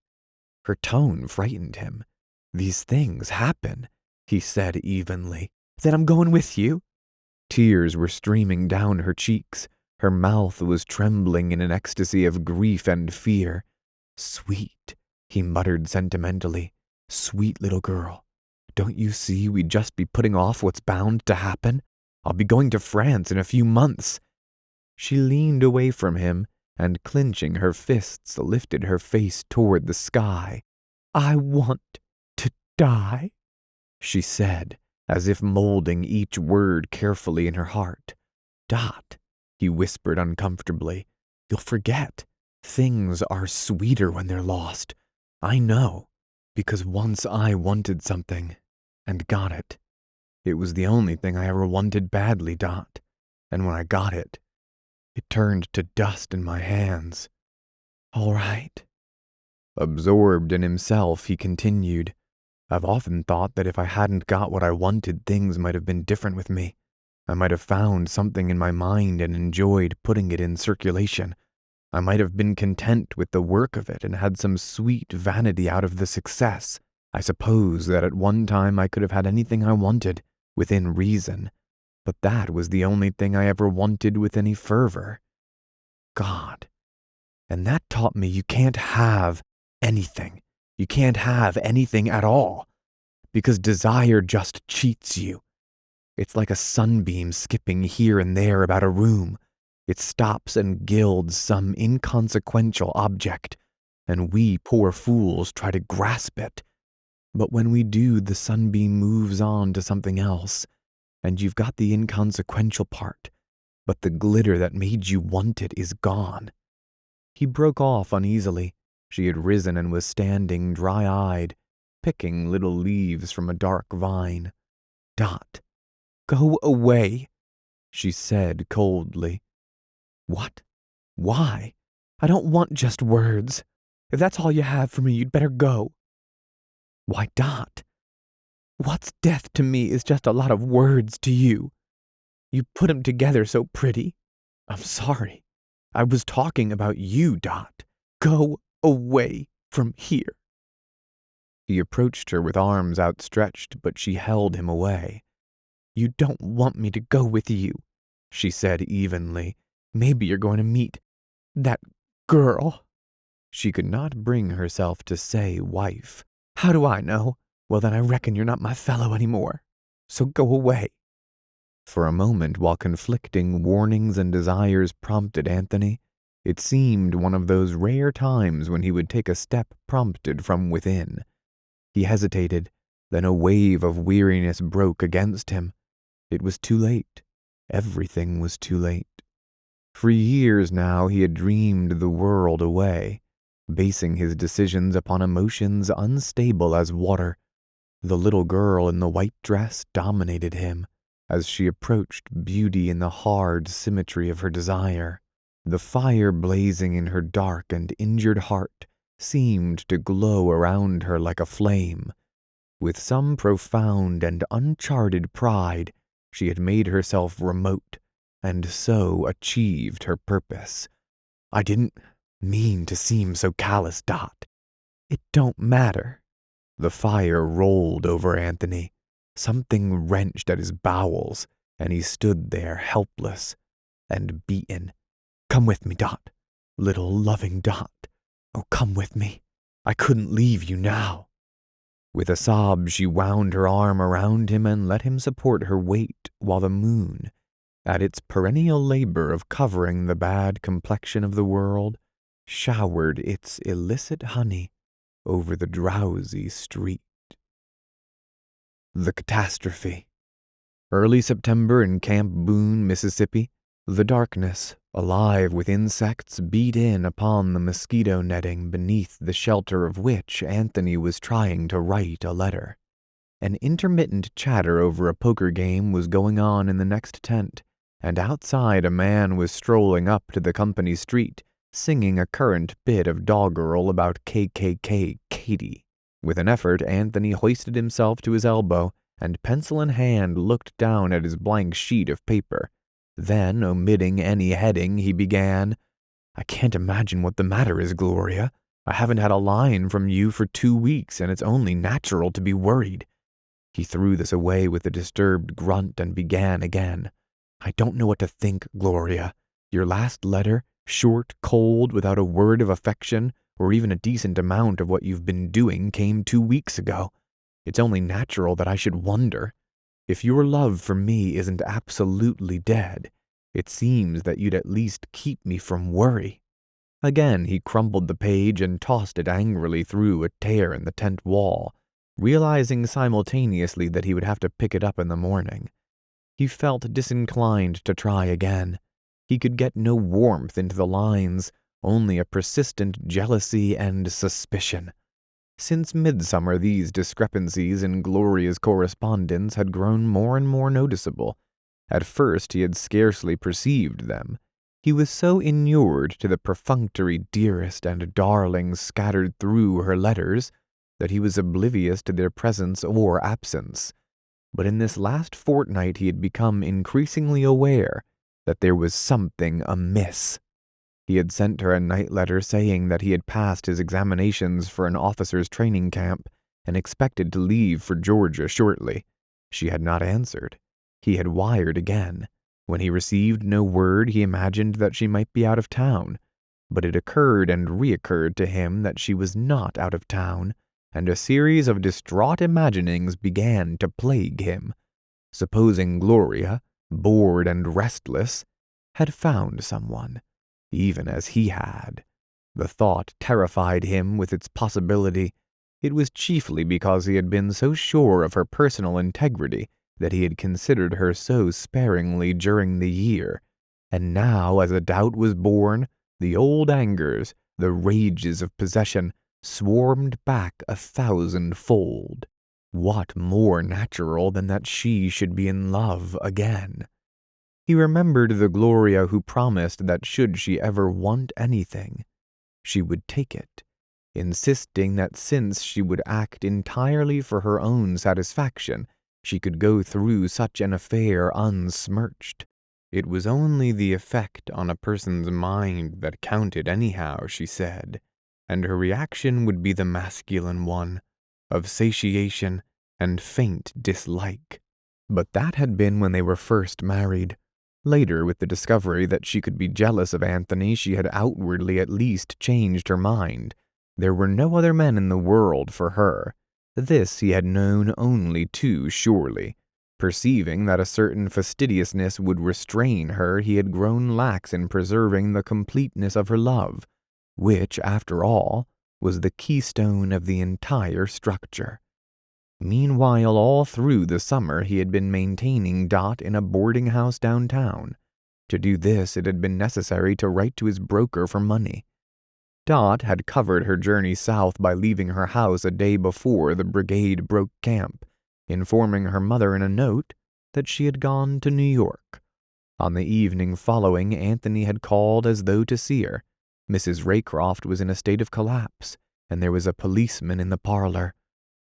A: Her tone frightened him. "These things happen," he said evenly. "Then I'm going with you." Tears were streaming down her cheeks. Her mouth was trembling in an ecstasy of grief and fear. "Sweet," he muttered sentimentally. "Sweet little girl. Don't you see we'd just be putting off what's bound to happen? I'll be going to France in a few months." She leaned away from him and, clenching her fists, lifted her face toward the sky. "I want to die," she said, as if molding each word carefully in her heart. "Dot," he whispered uncomfortably, "you'll forget. Things are sweeter when they're lost. I know, because once I wanted something and got it. It was the only thing I ever wanted badly, Dot, and when I got it, it turned to dust in my hands. All right." Absorbed in himself, he continued, "I've often thought that if I hadn't got what I wanted, things might have been different with me. I might have found something in my mind and enjoyed putting it in circulation. I might have been content with the work of it and had some sweet vanity out of the success. I suppose that at one time I could have had anything I wanted, within reason, but that was the only thing I ever wanted with any fervor. God. And that taught me you can't have anything. You can't have anything at all, because desire just cheats you. It's like a sunbeam skipping here and there about a room. It stops and gilds some inconsequential object, and we poor fools try to grasp it. But when we do, the sunbeam moves on to something else, and you've got the inconsequential part, but the glitter that made you want it is gone." He broke off uneasily. She had risen and was standing dry-eyed, picking little leaves from a dark vine. "Dot, go away," she said coldly. "What? Why? I don't want just words. If that's all you have for me, you'd better go." "Why, Dot, what's death to me is just a lot of words to you. You put 'em together so pretty. I'm sorry. I was talking about you, Dot. Go away from here." He approached her with arms outstretched, but she held him away. "You don't want me to go with you," she said evenly. "Maybe you're going to meet that girl." She could not bring herself to say wife. "How do I know? Well, then I reckon you're not my fellow anymore. So go away." For a moment, while conflicting warnings and desires prompted Anthony, it seemed one of those rare times when he would take a step prompted from within. He hesitated, then a wave of weariness broke against him. It was too late. Everything was too late. For years now he had dreamed the world away, basing his decisions upon emotions unstable as water. The little girl in the white dress dominated him as she approached beauty in the hard symmetry of her desire. The fire blazing in her dark and injured heart seemed to glow around her like a flame. With some profound and uncharted pride, she had made herself remote, and so achieved her purpose. "I didn't mean to seem so callous, Dot. It don't matter." The fire rolled over Anthony. Something wrenched at his bowels, and he stood there helpless and beaten. "Come with me, Dot. Little loving Dot. Oh, come with me. I couldn't leave you now." With a sob, she wound her arm around him and let him support her weight while the moon, at its perennial labor of covering the bad complexion of the world, showered its illicit honey over the drowsy street. The Catastrophe. Early September in Camp Boone, Mississippi. The darkness, alive with insects, beat in upon the mosquito netting beneath the shelter of which Anthony was trying to write a letter. An intermittent chatter over a poker game was going on in the next tent, and outside a man was strolling up to the company street, singing a current bit of doggerel about KKK Katie. With an effort, Anthony hoisted himself to his elbow, and pencil in hand looked down at his blank sheet of paper. Then, omitting any heading, he began, "I can't imagine what the matter is, Gloria. I haven't had a line from you for 2 weeks, and it's only natural to be worried." He threw this away with a disturbed grunt and began again. "I don't know what to think, Gloria. Your last letter, short, cold, without a word of affection, or even a decent amount of what you've been doing, came 2 weeks ago. It's only natural that I should wonder. If your love for me isn't absolutely dead, it seems that you'd at least keep me from worry." Again he crumpled the page and tossed it angrily through a tear in the tent wall, realizing simultaneously that he would have to pick it up in the morning. He felt disinclined to try again. He could get no warmth into the lines, only a persistent jealousy and suspicion. Since midsummer, these discrepancies in Gloria's correspondence had grown more and more noticeable. At first he had scarcely perceived them. He was so inured to the perfunctory dearest and darlings scattered through her letters that he was oblivious to their presence or absence. But in this last fortnight he had become increasingly aware that there was something amiss. He had sent her a night letter saying that he had passed his examinations for an officer's training camp and expected to leave for Georgia shortly. She had not answered. He had wired again. When he received no word, he imagined that she might be out of town, but it occurred and reoccurred to him that she was not out of town, and a series of distraught imaginings began to plague him. supposing Gloria, bored and restless, had found someone, even as he had. The thought terrified him with its possibility. It was chiefly because he had been so sure of her personal integrity that he had considered her so sparingly during the year, and now, as a doubt was born, the old angers, the rages of possession, swarmed back 1,000-fold. What more natural than that she should be in love again? He remembered the Gloria who promised that should she ever want anything, she would take it, insisting that since she would act entirely for her own satisfaction, she could go through such an affair unsmirched. It was only the effect on a person's mind that counted anyhow, she said, and her reaction would be the masculine one, of satiation and faint dislike. But that had been when they were first married. Later, with the discovery that she could be jealous of Anthony, she had outwardly at least changed her mind. There were no other men in the world for her. This he had known only too surely. Perceiving that a certain fastidiousness would restrain her, he had grown lax in preserving the completeness of her love, which, after all, was the keystone of the entire structure. Meanwhile, all through the summer he had been maintaining Dot in a boarding house downtown. To do this, it had been necessary to write to his broker for money. Dot had covered her journey south by leaving her house a day before the brigade broke camp, informing her mother in a note that she had gone to New York. On the evening following, Anthony had called as though to see her. Mrs. Raycroft was in a state of collapse, and there was a policeman in the parlor.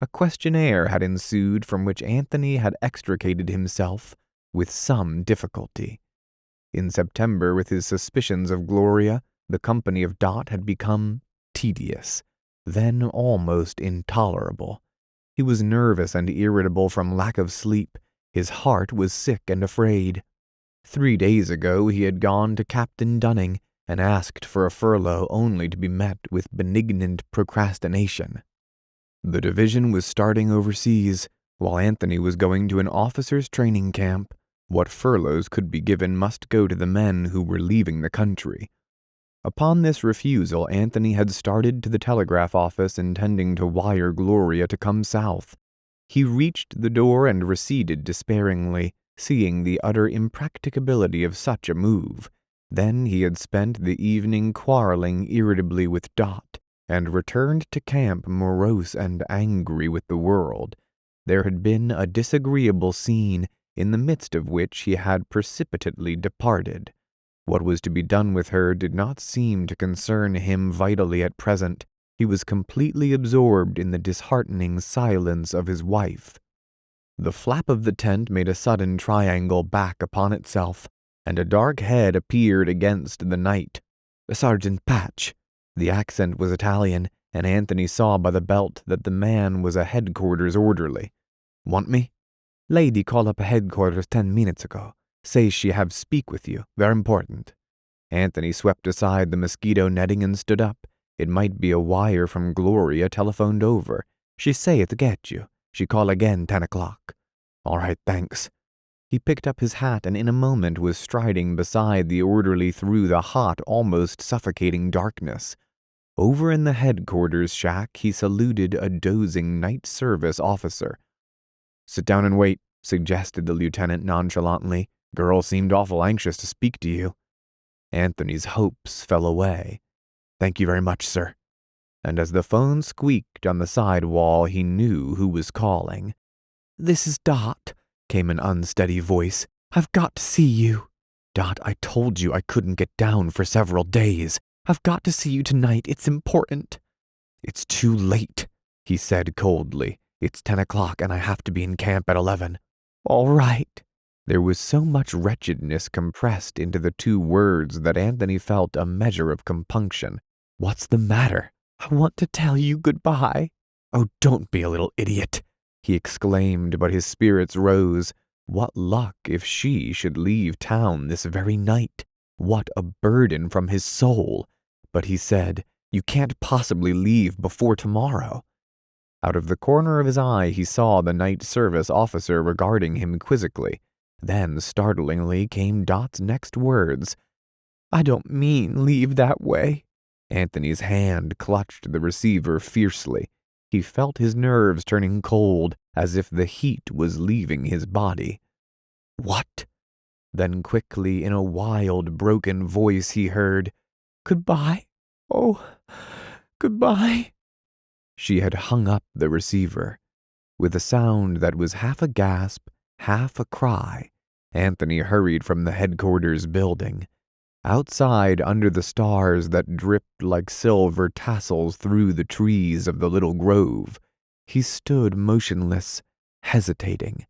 A: A questionnaire had ensued from which Anthony had extricated himself with some difficulty. In September, with his suspicions of Gloria, the company of Dot had become tedious, then almost intolerable. He was nervous and irritable from lack of sleep. His heart was sick and afraid. 3 days ago he had gone to Captain Dunning and asked for a furlough, only to be met with benignant procrastination. The division was starting overseas, while Anthony was going to an officers' training camp. What furloughs could be given must go to the men who were leaving the country. Upon this refusal, Anthony had started to the telegraph office, intending to wire Gloria to come south. He reached the door and receded despairingly, seeing the utter impracticability of such a move. Then he had spent the evening quarreling irritably with Dot, and returned to camp morose and angry with the world. There had been a disagreeable scene, in the midst of which he had precipitately departed. What was to be done with her did not seem to concern him vitally at present. He was completely absorbed in the disheartening silence of his wife. The flap of the tent made a sudden triangle back upon itself, and a dark head appeared against the night. Sergeant Patch. The accent was Italian, and Anthony saw by the belt that the man was a headquarters orderly. Want me? Lady call up a headquarters 10 minutes ago. Says she have speak with you. Very important. Anthony swept aside the mosquito netting and stood up. It might be a wire from Gloria telephoned over. She say it get you. She call again 10 o'clock. All right, thanks. He picked up his hat and in a moment was striding beside the orderly through the hot, almost suffocating darkness. Over in the headquarters shack, he saluted a dozing night service officer. Sit down and wait, suggested the lieutenant nonchalantly. Girl seemed awful anxious to speak to you. Anthony's hopes fell away. Thank you very much, sir. And as the phone squeaked on the side wall, he knew who was calling. This is Dot, came an unsteady voice. I've got to see you. Dot, I told you I couldn't get down for several days. I've got to see you tonight. It's important. It's too late, he said coldly. It's 10 o'clock and I have to be in camp at 11. All right. There was so much wretchedness compressed into the 2 words that Anthony felt a measure of compunction. What's the matter? I want to tell you goodbye. Oh, don't be a little idiot, he exclaimed, but his spirits rose. What luck if she should leave town this very night. What a burden from his soul. But he said, you can't possibly leave before tomorrow. Out of the corner of his eye, he saw the night service officer regarding him quizzically. Then, startlingly, came Dot's next words. "I don't mean leave that way." Anthony's hand clutched the receiver fiercely. He felt his nerves turning cold, as if the heat was leaving his body. "What?" Then quickly, in a wild, broken voice, he heard, "Goodbye. Oh, goodbye." She had hung up the receiver. With a sound that was half a gasp, half a cry, Anthony hurried from the headquarters building. Outside, under the stars that dripped like silver tassels through the trees of the little grove, he stood motionless, hesitating.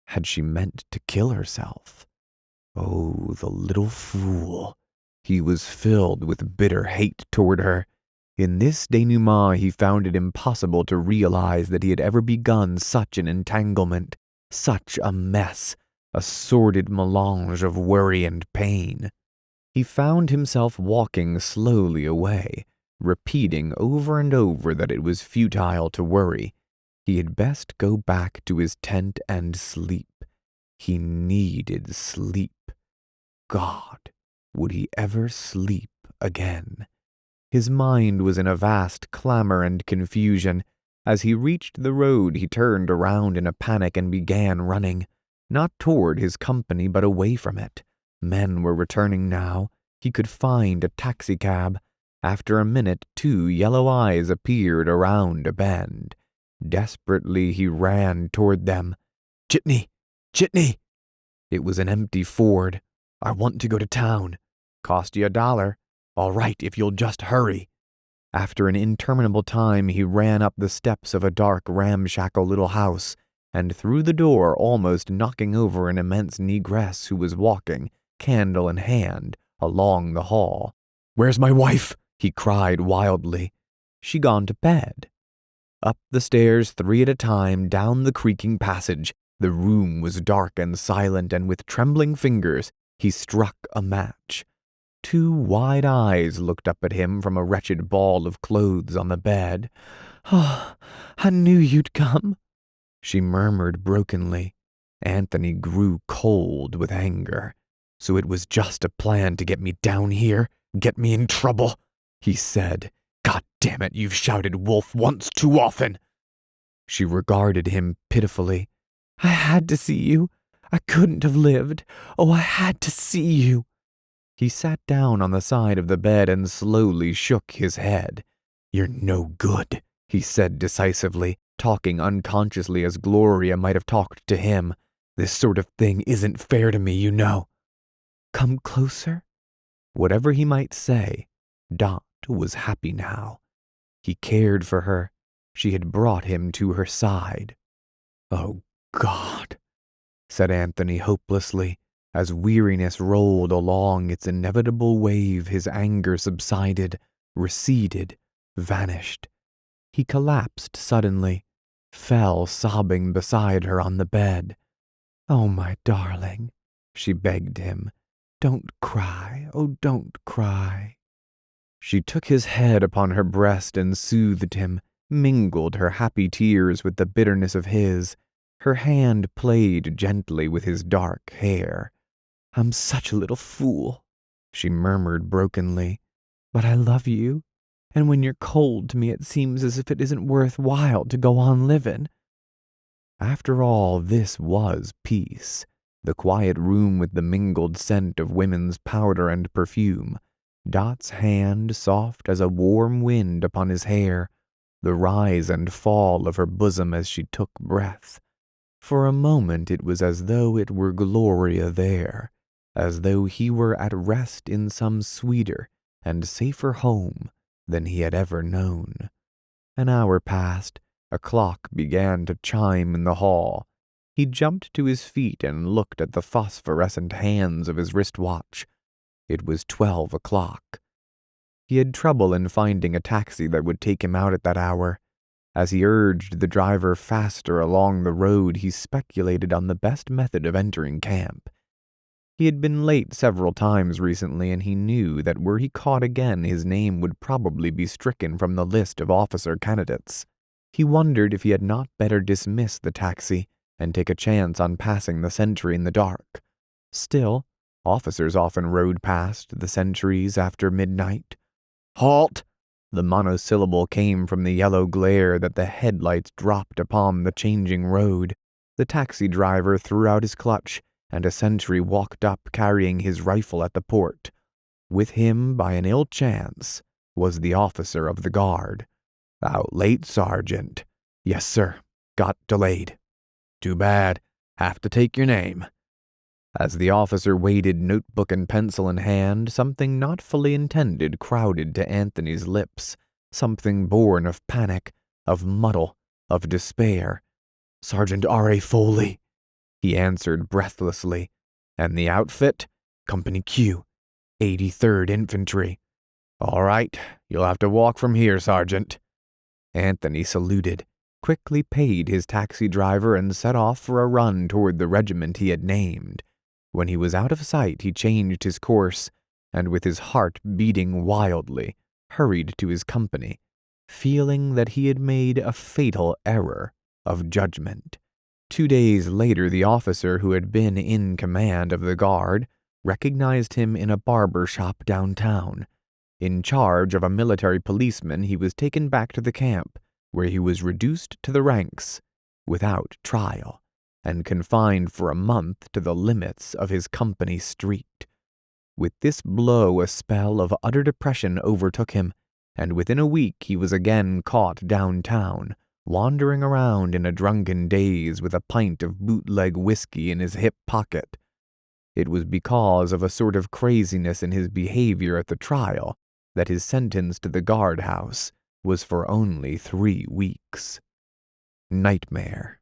A: Had she meant to kill herself? Oh, the little fool. He was filled with bitter hate toward her. In this denouement, he found it impossible to realize that he had ever begun such an entanglement, such a mess, a sordid melange of worry and pain. He found himself walking slowly away, repeating over and over that it was futile to worry. He had best go back to his tent and sleep. He needed sleep. God, would he ever sleep again? His mind was in a vast clamor and confusion. As he reached the road, he turned around in a panic and began running, not toward his company, but away from it. Men were returning now. He could find a taxicab. After a minute, 2 yellow eyes appeared around a bend. Desperately, he ran toward them. "Jitney! Jitney!" It was an empty Ford. "I want to go to town." "Cost you $1. "All right, if you'll just hurry." After an interminable time, he ran up the steps of a dark, ramshackle little house, and through the door, almost knocking over an immense negress who was walking, candle in hand, along the hall. "Where's my wife?" he cried wildly. "She gone to bed." Up the stairs 3 at a time, down the creaking passage. The room was dark and silent, and with trembling fingers, he struck a match. 2 wide eyes looked up at him from a wretched ball of clothes on the bed. "Oh, I knew you'd come," she murmured brokenly. Anthony grew cold with anger. "So it was just a plan to get me down here, get me in trouble," he said. "God damn it, you've shouted wolf once too often." She regarded him pitifully. "I had to see you. I couldn't have lived. Oh, I had to see you." He sat down on the side of the bed and slowly shook his head. "You're no good," he said decisively, talking unconsciously as Gloria might have talked to him. "This sort of thing isn't fair to me, you know." "Come closer?" Whatever he might say, Dot was happy now. He cared for her. She had brought him to her side. "Oh, God," said Anthony hopelessly. As weariness rolled along its inevitable wave, his anger subsided, receded, vanished. He collapsed suddenly, fell sobbing beside her on the bed. "Oh, my darling," she begged him. "Don't cry, oh, don't cry." She took his head upon her breast and soothed him, mingled her happy tears with the bitterness of his. Her hand played gently with his dark hair. "I'm such a little fool," she murmured brokenly. "But I love you, and when you're cold to me it seems as if it isn't worth while to go on living." After all, this was peace. The quiet room with the mingled scent of women's powder and perfume. Dot's hand soft as a warm wind upon his hair. The rise and fall of her bosom as she took breath. For a moment it was as though it were Gloria there, as though he were at rest in some sweeter and safer home than he had ever known. An hour passed. A clock began to chime in the hall. He jumped to his feet and looked at the phosphorescent hands of his wristwatch. It was 12 o'clock. He had trouble in finding a taxi that would take him out at that hour. As he urged the driver faster along the road, he speculated on the best method of entering camp. He had been late several times recently, and he knew that were he caught again, his name would probably be stricken from the list of officer candidates. He wondered if he had not better dismiss the taxi and take a chance on passing the sentry in the dark. Still, officers often rode past the sentries after midnight. "Halt!" The monosyllable came from the yellow glare that the headlights dropped upon the changing road. The taxi driver threw out his clutch, and a sentry walked up carrying his rifle at the port. With him, by an ill chance, was the officer of the guard. "Out late, Sergeant." "Yes, sir. Got delayed." "Too bad. Have to take your name." As the officer waited, notebook and pencil in hand, something not fully intended crowded to Anthony's lips, something born of panic, of muddle, of despair. "Sergeant R.A. Foley," he answered breathlessly. "And the outfit?" "Company Q, 83rd Infantry." "All right, you'll have to walk from here, Sergeant." Anthony saluted, quickly paid his taxi driver, and set off for a run toward the regiment he had named. When he was out of sight, he changed his course, and with his heart beating wildly, hurried to his company, feeling that he had made a fatal error of judgment. 2 days later, the officer who had been in command of the guard recognized him in a barber shop downtown. In charge of a military policeman, he was taken back to the camp, where he was reduced to the ranks without trial, and confined for a month to the limits of his company street. With this blow, a spell of utter depression overtook him, and within a week he was again caught downtown, wandering around in a drunken daze with a pint of bootleg whiskey in his hip pocket. It was because of a sort of craziness in his behavior at the trial that his sentence to the guardhouse was for only 3 weeks. Nightmare.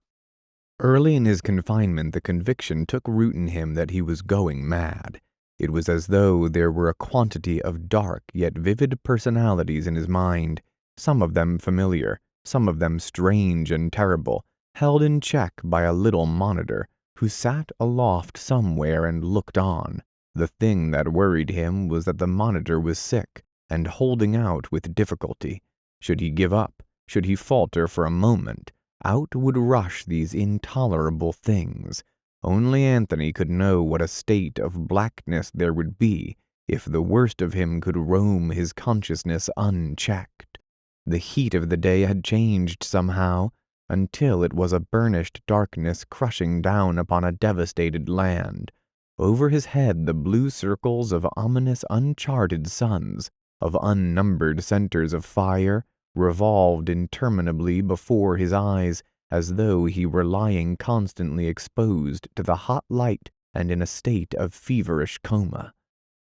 A: Early in his confinement, the conviction took root in him that he was going mad. It was as though there were a quantity of dark yet vivid personalities in his mind, some of them familiar, some of them strange and terrible, held in check by a little monitor who sat aloft somewhere and looked on. The thing that worried him was that the monitor was sick and holding out with difficulty. Should he give up, should he falter for a moment, out would rush these intolerable things. Only Anthony could know what a state of blackness there would be if the worst of him could roam his consciousness unchecked. The heat of the day had changed somehow, until it was a burnished darkness crushing down upon a devastated land. Over his head the blue circles of ominous uncharted suns, of unnumbered centers of fire, revolved interminably before his eyes, as though he were lying constantly exposed to the hot light and in a state of feverish coma.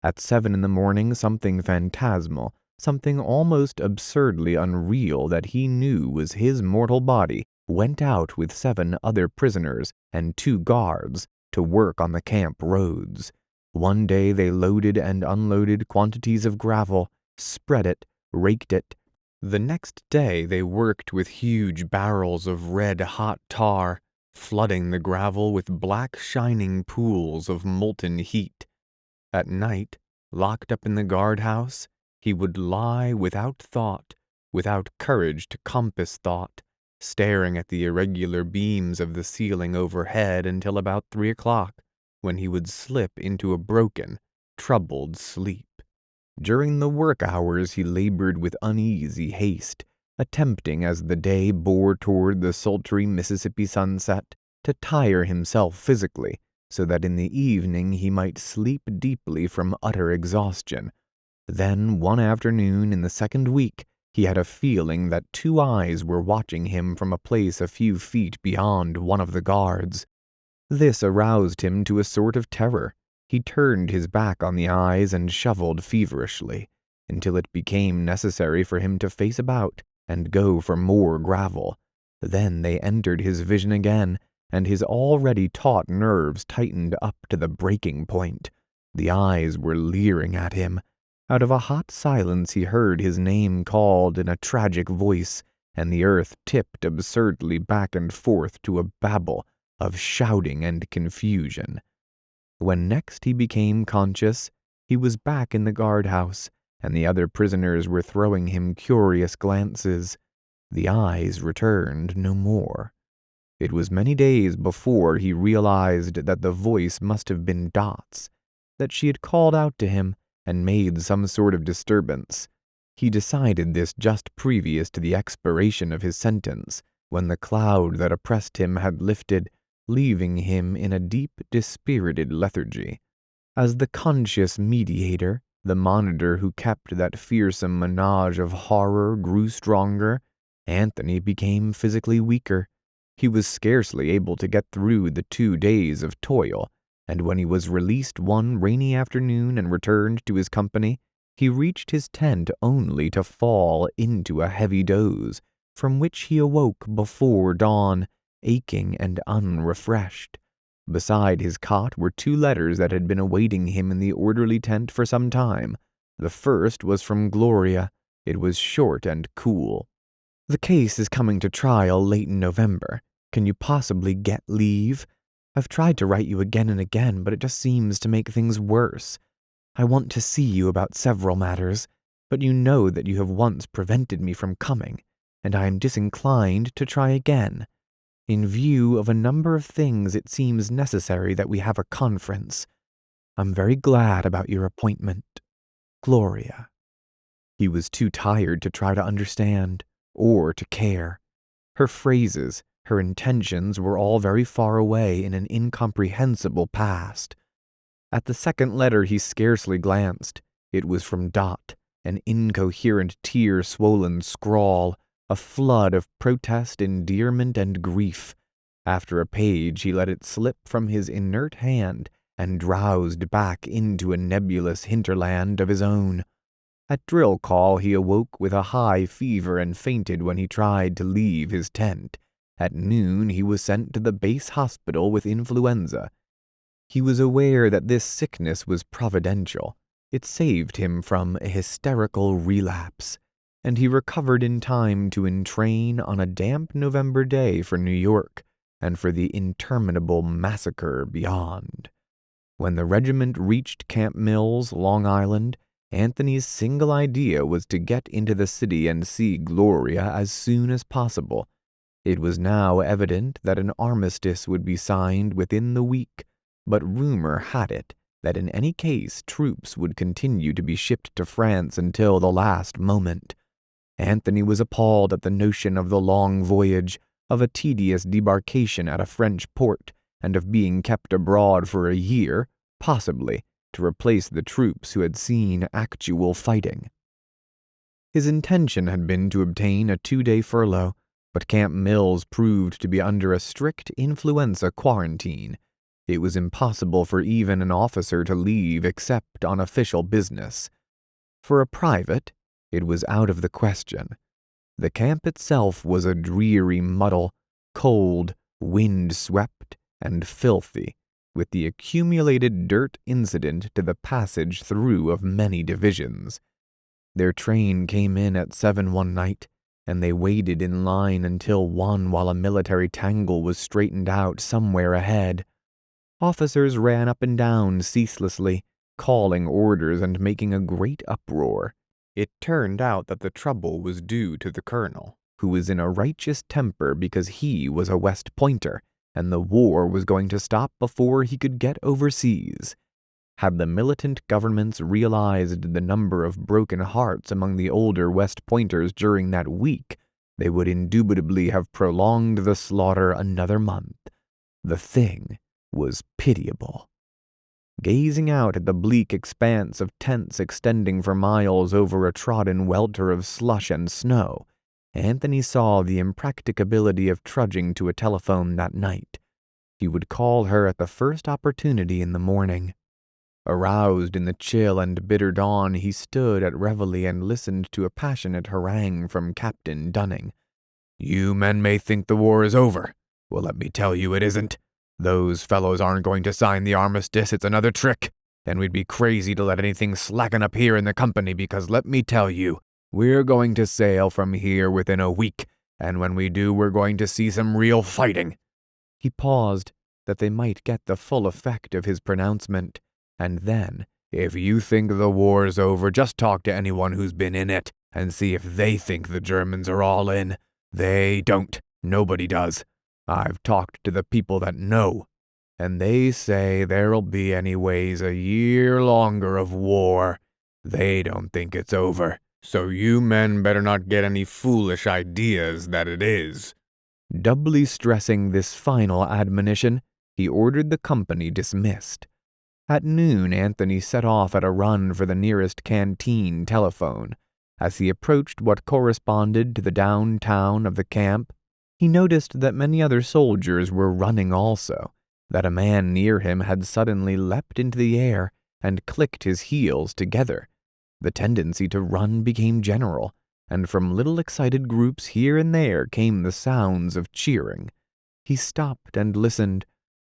A: At 7 in the morning, something phantasmal, something almost absurdly unreal that he knew was his mortal body, went out with 7 other prisoners and 2 guards to work on the camp roads. One day they loaded and unloaded quantities of gravel, spread it, raked it. The next day they worked with huge barrels of red-hot tar, flooding the gravel with black shining pools of molten heat. At night, locked up in the guardhouse, he would lie without thought, without courage to compass thought, staring at the irregular beams of the ceiling overhead until about 3 o'clock, when he would slip into a broken, troubled sleep. During the work hours he labored with uneasy haste, attempting as the day bore toward the sultry Mississippi sunset to tire himself physically, so that in the evening he might sleep deeply from utter exhaustion. Then, one afternoon in the 2nd week, he had a feeling that 2 eyes were watching him from a place a few feet beyond one of the guards. This aroused him to a sort of terror. He turned his back on the eyes and shoveled feverishly, until it became necessary for him to face about and go for more gravel. Then they entered his vision again, and his already taut nerves tightened up to the breaking point. The eyes were leering at him. Out of a hot silence he heard his name called in a tragic voice, and the earth tipped absurdly back and forth to a babble of shouting and confusion. When next he became conscious, he was back in the guardhouse, and the other prisoners were throwing him curious glances. The eyes returned no more. It was many days before he realized that the voice must have been Dot's, that she had called out to him and made some sort of disturbance. He decided this just previous to the expiration of his sentence, when the cloud that oppressed him had lifted, leaving him in a deep, dispirited lethargy. As the conscious mediator, the monitor who kept that fearsome menage of horror grew stronger, Anthony became physically weaker. He was scarcely able to get through the 2 days of toil, and when he was released one rainy afternoon and returned to his company, he reached his tent only to fall into a heavy doze, from which he awoke before dawn, aching and unrefreshed. Beside his cot were 2 letters that had been awaiting him in the orderly tent for some time. The first was from Gloria. It was short and cool. "The case is coming to trial late in November. Can you possibly get leave? I've tried to write you again and again, but it just seems to make things worse. I want to see you about several matters, but you know that you have once prevented me from coming, and I am disinclined to try again. In view of a number of things, it seems necessary that we have a conference. I'm very glad about your appointment. Gloria." He was too tired to try to understand, or to care. Her phrases, her intentions were all very far away in an incomprehensible past. At the second letter he scarcely glanced. It was from Dot, an incoherent tear-swollen scrawl, a flood of protest, endearment, and grief. After a page he let it slip from his inert hand and drowsed back into a nebulous hinterland of his own. At drill call he awoke with a high fever and fainted when he tried to leave his tent. At noon he was sent to the base hospital with influenza. He was aware that this sickness was providential. It saved him from a hysterical relapse, and he recovered in time to entrain on a damp November day for New York and for the interminable massacre beyond. When the regiment reached Camp Mills, Long Island, Anthony's single idea was to get into the city and see Gloria as soon as possible. It was now evident that an armistice would be signed within the week, but rumor had it that in any case troops would continue to be shipped to France until the last moment. Anthony was appalled at the notion of the long voyage, of a tedious debarkation at a French port, and of being kept abroad for a year, possibly, to replace the troops who had seen actual fighting. His intention had been to obtain a 2-day furlough, but Camp Mills proved to be under a strict influenza quarantine. It was impossible for even an officer to leave except on official business. For a private, it was out of the question. The camp itself was a dreary muddle, cold, wind-swept, and filthy, with the accumulated dirt incident to the passage through of many divisions. Their train came in at 7 one night, and they waited in line until 1 while a military tangle was straightened out somewhere ahead. Officers ran up and down ceaselessly, calling orders and making a great uproar. It turned out that the trouble was due to the colonel, who was in a righteous temper because he was a West Pointer, and the war was going to stop before he could get overseas. Had the militant governments realized the number of broken hearts among the older West Pointers during that week, they would indubitably have prolonged the slaughter another month. The thing was pitiable. Gazing out at the bleak expanse of tents extending for miles over a trodden welter of slush and snow, Anthony saw the impracticability of trudging to a telephone that night. He would call her at the first opportunity in the morning. Aroused in the chill and bitter dawn, he stood at reveille and listened to a passionate harangue from Captain Dunning. "You men may think the war is over. Well, let me tell you it isn't. Those fellows aren't going to sign the armistice. It's another trick. And we'd be crazy to let anything slacken up here in the company because let me tell you, we're going to sail from here within a week, and when we do, we're going to see some real fighting." He paused, that they might get the full effect of his pronouncement, and then, "If you think the war's over, just talk to anyone who's been in it, and see if they think the Germans are all in. They don't. Nobody does. I've talked to the people that know, and they say there'll be anyways a year longer of war. They don't think it's over, so you men better not get any foolish ideas that it is." Doubly stressing this final admonition, he ordered the company dismissed. At noon, Anthony set off at a run for the nearest canteen telephone. As he approached what corresponded to the downtown of the camp, he noticed that many other soldiers were running also, that a man near him had suddenly leapt into the air and clicked his heels together. The tendency to run became general, and from little excited groups here and there came the sounds of cheering. He stopped and listened.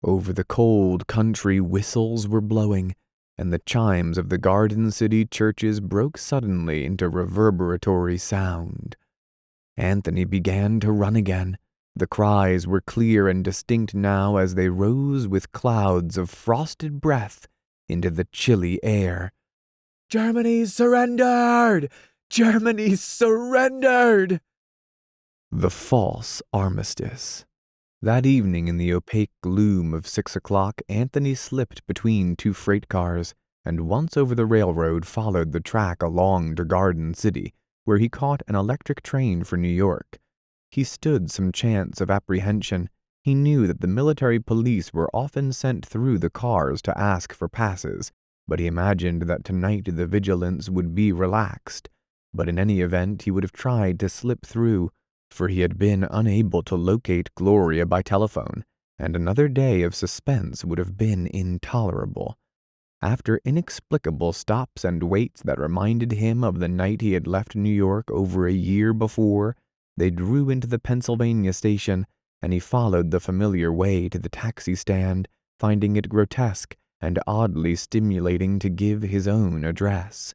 A: Over the cold country whistles were blowing, and the chimes of the Garden City churches broke suddenly into reverberatory sound. Anthony began to run again. The cries were clear and distinct now as they rose with clouds of frosted breath into the chilly air. "Germany's surrendered! Germany's surrendered!" The false armistice. That evening in the opaque gloom of 6 o'clock, Anthony slipped between two freight cars, and once over the railroad followed the track along to Garden City, where he caught an electric train for New York. He stood some chance of apprehension. He knew that the military police were often sent through the cars to ask for passes, but he imagined that tonight the vigilance would be relaxed. But in any event, he would have tried to slip through, for he had been unable to locate Gloria by telephone, and another day of suspense would have been intolerable. After inexplicable stops and waits that reminded him of the night he had left New York over a year before, they drew into the Pennsylvania station, and he followed the familiar way to the taxi stand, finding it grotesque and oddly stimulating to give his own address.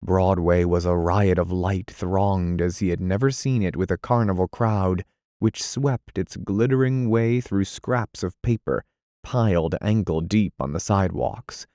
A: Broadway was a riot of light, thronged as he had never seen it, with a carnival crowd which swept its glittering way through scraps of paper piled ankle-deep on the sidewalks.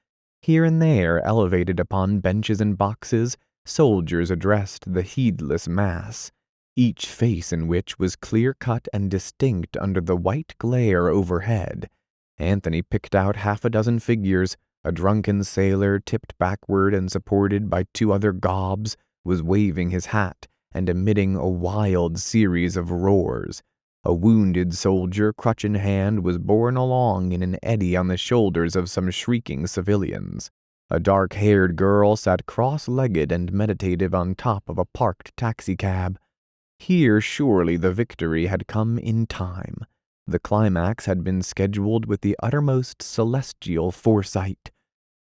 A: Here and there, elevated upon benches and boxes, soldiers addressed the heedless mass, each face in which was clear-cut and distinct under the white glare overhead. Anthony picked out half a dozen figures. A drunken sailor, tipped backward and supported by two other gobs, was waving his hat and emitting a wild series of roars. A wounded soldier, crutch in hand, was borne along in an eddy on the shoulders of some shrieking civilians. A dark-haired girl sat cross-legged and meditative on top of a parked taxicab. Here surely the victory had come in time. The climax had been scheduled with the uttermost celestial foresight.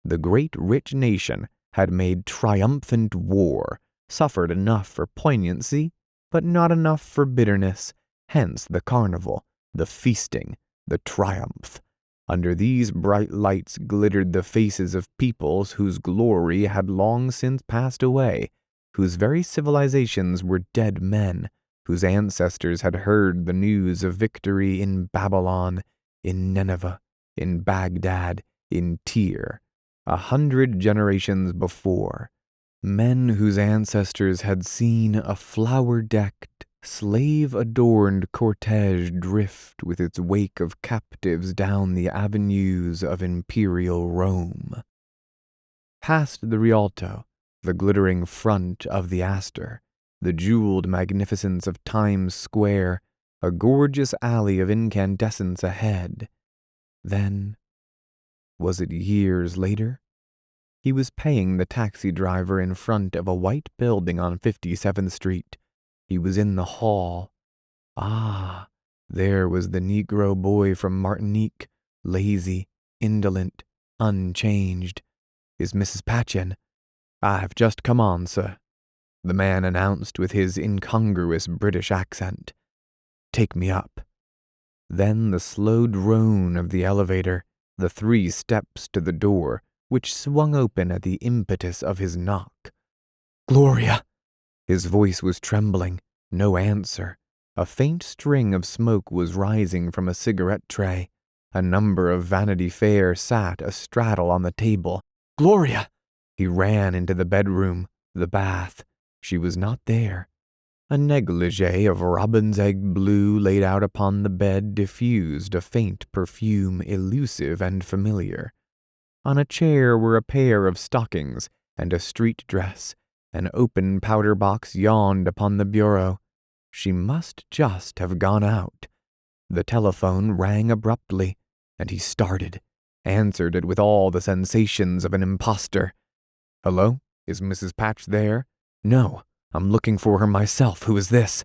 A: The great rich nation had made triumphant war, suffered enough for poignancy, but not enough for bitterness, hence the carnival, the feasting, the triumph. Under these bright lights glittered the faces of peoples whose glory had long since passed away, whose very civilizations were dead men, whose ancestors had heard the news of victory in Babylon, in Nineveh, in Baghdad, in Tyre, 100 generations before. Men whose ancestors had seen a flower-decked, slave-adorned cortege drift with its wake of captives down the avenues of imperial Rome. Past the Rialto, the glittering front of the Astor, the jeweled magnificence of Times Square, a gorgeous alley of incandescence ahead. Then, was it years later? He was paying the taxi driver in front of a white building on 57th Street. He was in the hall. Ah, there was the Negro boy from Martinique, lazy, indolent, unchanged. "Is Mrs. Patch in?" "I've just come on, sir," the man announced with his incongruous British accent. "Take me up." Then the slow drone of the elevator, the 3 steps to the door, which swung open at the impetus of his knock. "Gloria!" His voice was trembling. No answer. A faint string of smoke was rising from a cigarette tray. A number of Vanity Fair sat astraddle on the table. "Gloria!" He ran into the bedroom, the bath. She was not there. A negligee of robin's egg blue laid out upon the bed diffused a faint perfume elusive and familiar. On a chair were a pair of stockings and a street dress. An open powder box yawned upon the bureau. She must just have gone out. The telephone rang abruptly, and he started, answered it with all the sensations of an impostor. "Hello? Is Mrs. Patch there?" "No, I'm looking for her myself. Who is this?"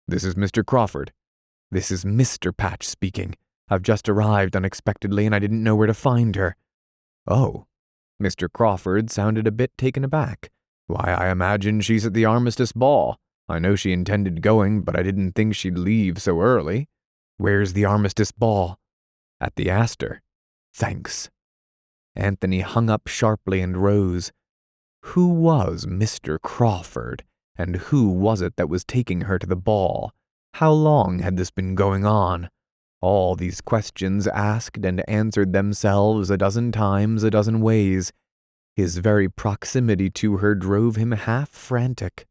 A: "This is Mr. Crawford." "This is Mr. Patch speaking. I've just arrived unexpectedly and I didn't know where to find her." "Oh." Mr. Crawford sounded a bit taken aback. "Why, I imagine she's at the Armistice ball. I know she intended going, but I didn't think she'd leave so early." "Where's the Armistice ball?" "At the Astor." "Thanks." Anthony hung up sharply and rose. Who was Mr. Crawford, and who was it that was taking her to the ball? How long had this been going on? All these questions asked and answered themselves a dozen times, a dozen ways. His very proximity to her drove him half frantic.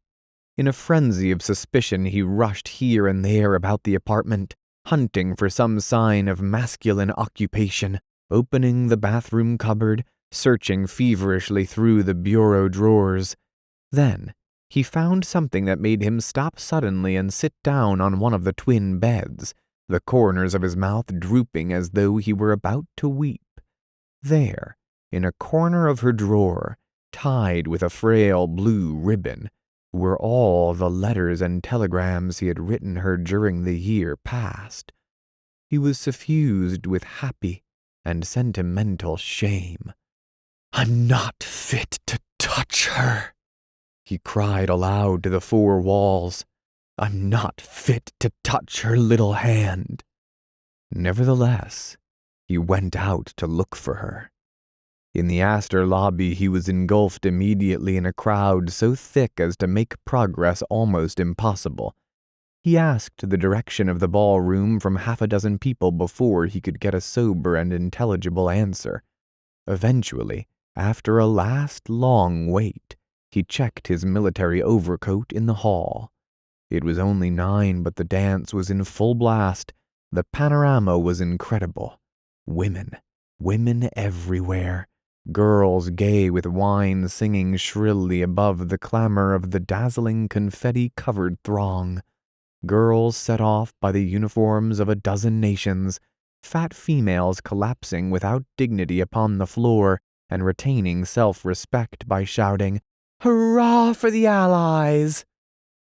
A: In a frenzy of suspicion, he rushed here and there about the apartment, hunting for some sign of masculine occupation, opening the bathroom cupboard, searching feverishly through the bureau drawers. Then he found something that made him stop suddenly and sit down on one of the twin beds, the corners of his mouth drooping as though he were about to weep. There, in a corner of her drawer, tied with a frail blue ribbon, were all the letters and telegrams he had written her during the year past. He was suffused with happy and sentimental shame. "I'm not fit to touch her," he cried aloud to the four walls. "I'm not fit to touch her little hand." Nevertheless, he went out to look for her. In the Astor lobby, he was engulfed immediately in a crowd so thick as to make progress almost impossible. He asked the direction of the ballroom from half a dozen people before he could get a sober and intelligible answer. Eventually, after a last long wait, he checked his military overcoat in the hall. It was only 9, but the dance was in full blast. The panorama was incredible. Women everywhere. Girls gay with wine singing shrilly above the clamor of the dazzling confetti-covered throng. Girls set off by the uniforms of a dozen nations. Fat females collapsing without dignity upon the floor and retaining self-respect by shouting, "Hurrah for the Allies!"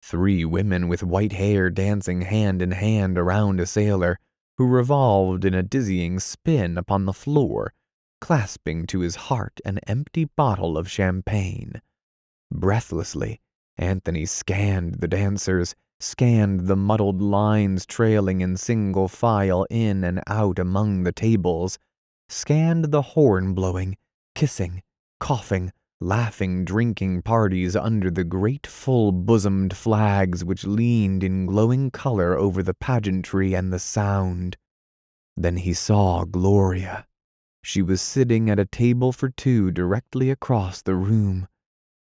A: 3 women with white hair dancing hand in hand around a sailor, who revolved in a dizzying spin upon the floor, clasping to his heart an empty bottle of champagne. Breathlessly, Anthony scanned the dancers, scanned the muddled lines trailing in single file in and out among the tables, scanned the horn-blowing, kissing, coughing, laughing drinking parties under the great full-bosomed flags which leaned in glowing color over the pageantry and the sound. Then he saw Gloria. She was sitting at a table for 2 directly across the room.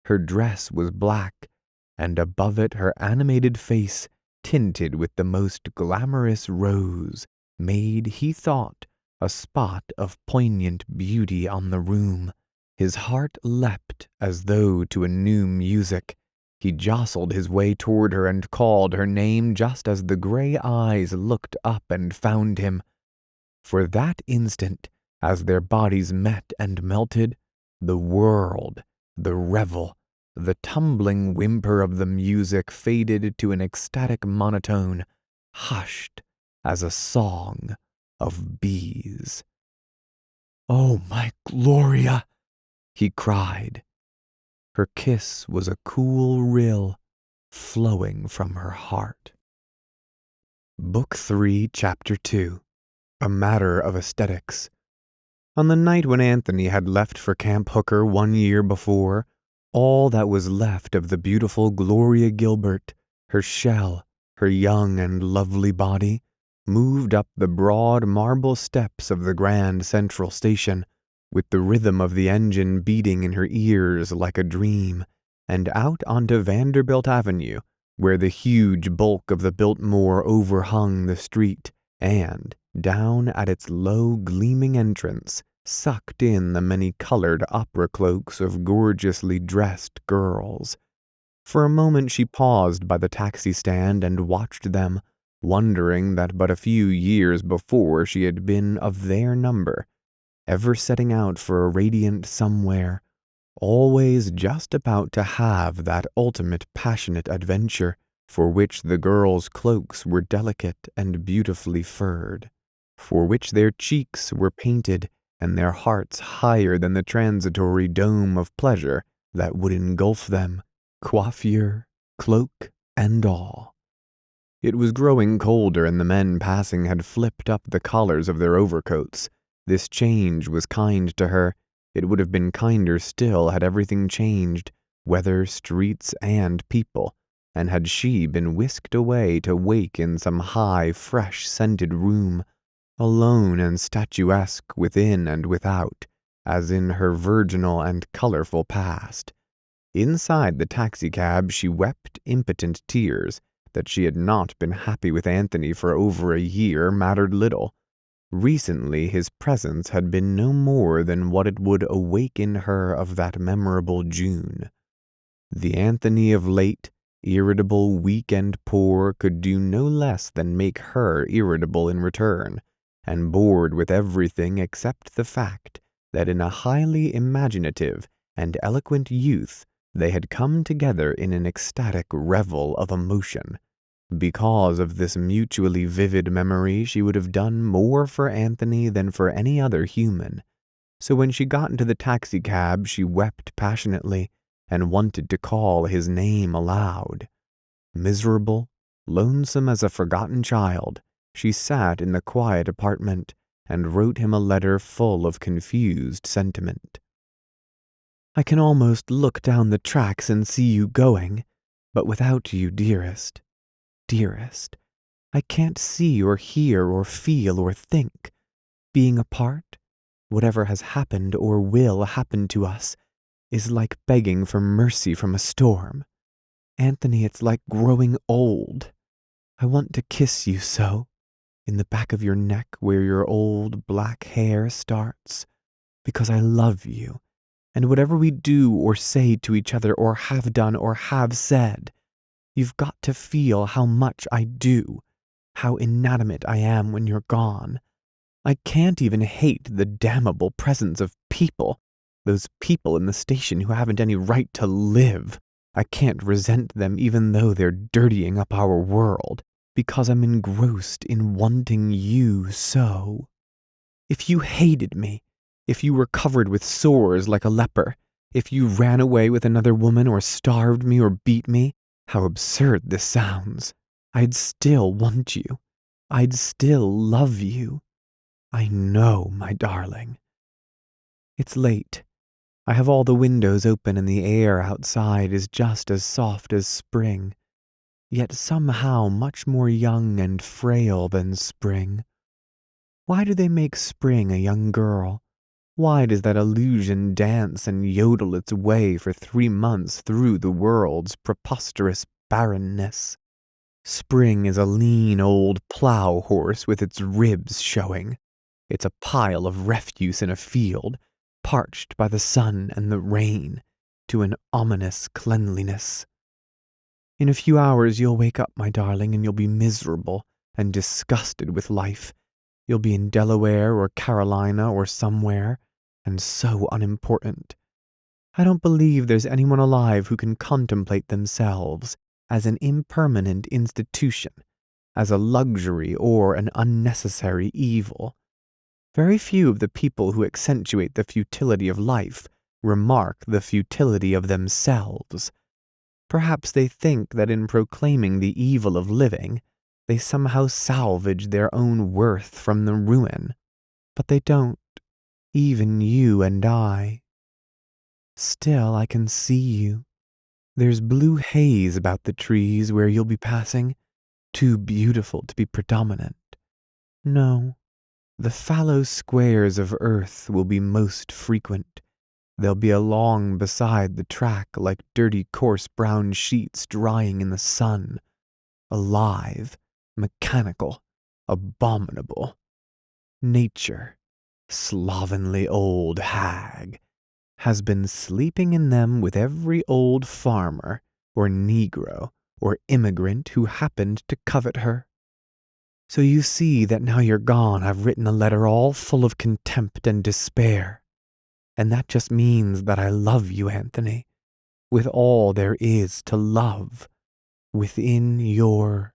A: Her dress was black, and above it her animated face, tinted with the most glamorous rose, made, he thought, a spot of poignant beauty on the room. His heart leapt as though to a new music. He jostled his way toward her and called her name just as the gray eyes looked up and found him. For that instant, as their bodies met and melted, the world, the revel, the tumbling whimper of the music faded to an ecstatic monotone, hushed as a song of bees. "Oh, my Gloria!" he cried. Her kiss was a cool rill flowing from her heart. Book 3, Chapter 2. A Matter of Aesthetics. On the night when Anthony had left for Camp Hooker 1 year before, all that was left of the beautiful Gloria Gilbert, her shell, her young and lovely body, moved up the broad marble steps of the Grand Central Station, with the rhythm of the engine beating in her ears like a dream, and out onto Vanderbilt Avenue, where the huge bulk of the Biltmore overhung the street, and, down at its low, gleaming entrance, sucked in the many-colored opera cloaks of gorgeously dressed girls. For a moment she paused by the taxi stand and watched them, wondering that but a few years before she had been of their number, ever setting out for a radiant somewhere, always just about to have that ultimate passionate adventure for which the girls' cloaks were delicate and beautifully furred, for which their cheeks were painted and their hearts higher than the transitory dome of pleasure that would engulf them, coiffure, cloak, and all. It was growing colder, and the men passing had flipped up the collars of their overcoats. This change was kind to her. It would have been kinder still had everything changed, weather, streets, and people, and had she been whisked away to wake in some high, fresh-scented room, alone and statuesque within and without, as in her virginal and colorful past. Inside the taxicab she wept impotent tears. That she had not been happy with Anthony for over a year mattered little. Recently his presence had been no more than what it would awake in her of that memorable June. The Anthony of late, irritable, weak, and poor, could do no less than make her irritable in return, and bored with everything except the fact that in a highly imaginative and eloquent youth they had come together in an ecstatic revel of emotion. Because of this mutually vivid memory, she would have done more for Anthony than for any other human. So when she got into the taxicab, she wept passionately and wanted to call his name aloud. Miserable, lonesome as a forgotten child, she sat in the quiet apartment and wrote him a letter full of confused sentiment. I can almost look down the tracks and see you going, but without you, dearest, dearest, I can't see or hear or feel or think. Being apart, whatever has happened or will happen to us, is like begging for mercy from a storm. Anthony, it's like growing old. I want to kiss you so, in the back of your neck where your old black hair starts, because I love you. And whatever we do or say to each other or have done or have said, you've got to feel how much I do, how inanimate I am when you're gone. I can't even hate the damnable presence of people, those people in the station who haven't any right to live. I can't resent them even though they're dirtying up our world, because I'm engrossed in wanting you so. If you hated me, if you were covered with sores like a leper, if you ran away with another woman or starved me or beat me, how absurd this sounds, I'd still want you. I'd still love you. I know, my darling. It's late. I have all the windows open and the air outside is just as soft as spring, yet somehow much more young and frail than spring. Why do they make spring a young girl? Why does that illusion dance and yodel its way for 3 months through the world's preposterous barrenness? Spring is a lean old plow horse with its ribs showing. It's a pile of refuse in a field, parched by the sun and the rain to an ominous cleanliness. In a few hours you'll wake up, my darling, and you'll be miserable and disgusted with life. You'll be in Delaware or Carolina or somewhere, and so unimportant. I don't believe there's anyone alive who can contemplate themselves as an impermanent institution, as a luxury or an unnecessary evil. Very few of the people who accentuate the futility of life remark the futility of themselves. Perhaps they think that in proclaiming the evil of living, they somehow salvage their own worth from the ruin, but they don't, even you and I. Still, I can see you. There's blue haze about the trees where you'll be passing, too beautiful to be predominant. No, the fallow squares of earth will be most frequent. They'll be along beside the track like dirty coarse brown sheets drying in the sun. Alive, mechanical, abominable. Nature, slovenly old hag, has been sleeping in them with every old farmer or Negro or immigrant who happened to covet her. So you see that now you're gone, I've written a letter all full of contempt and despair. And that just means that I love you, Anthony, with all there is to love within your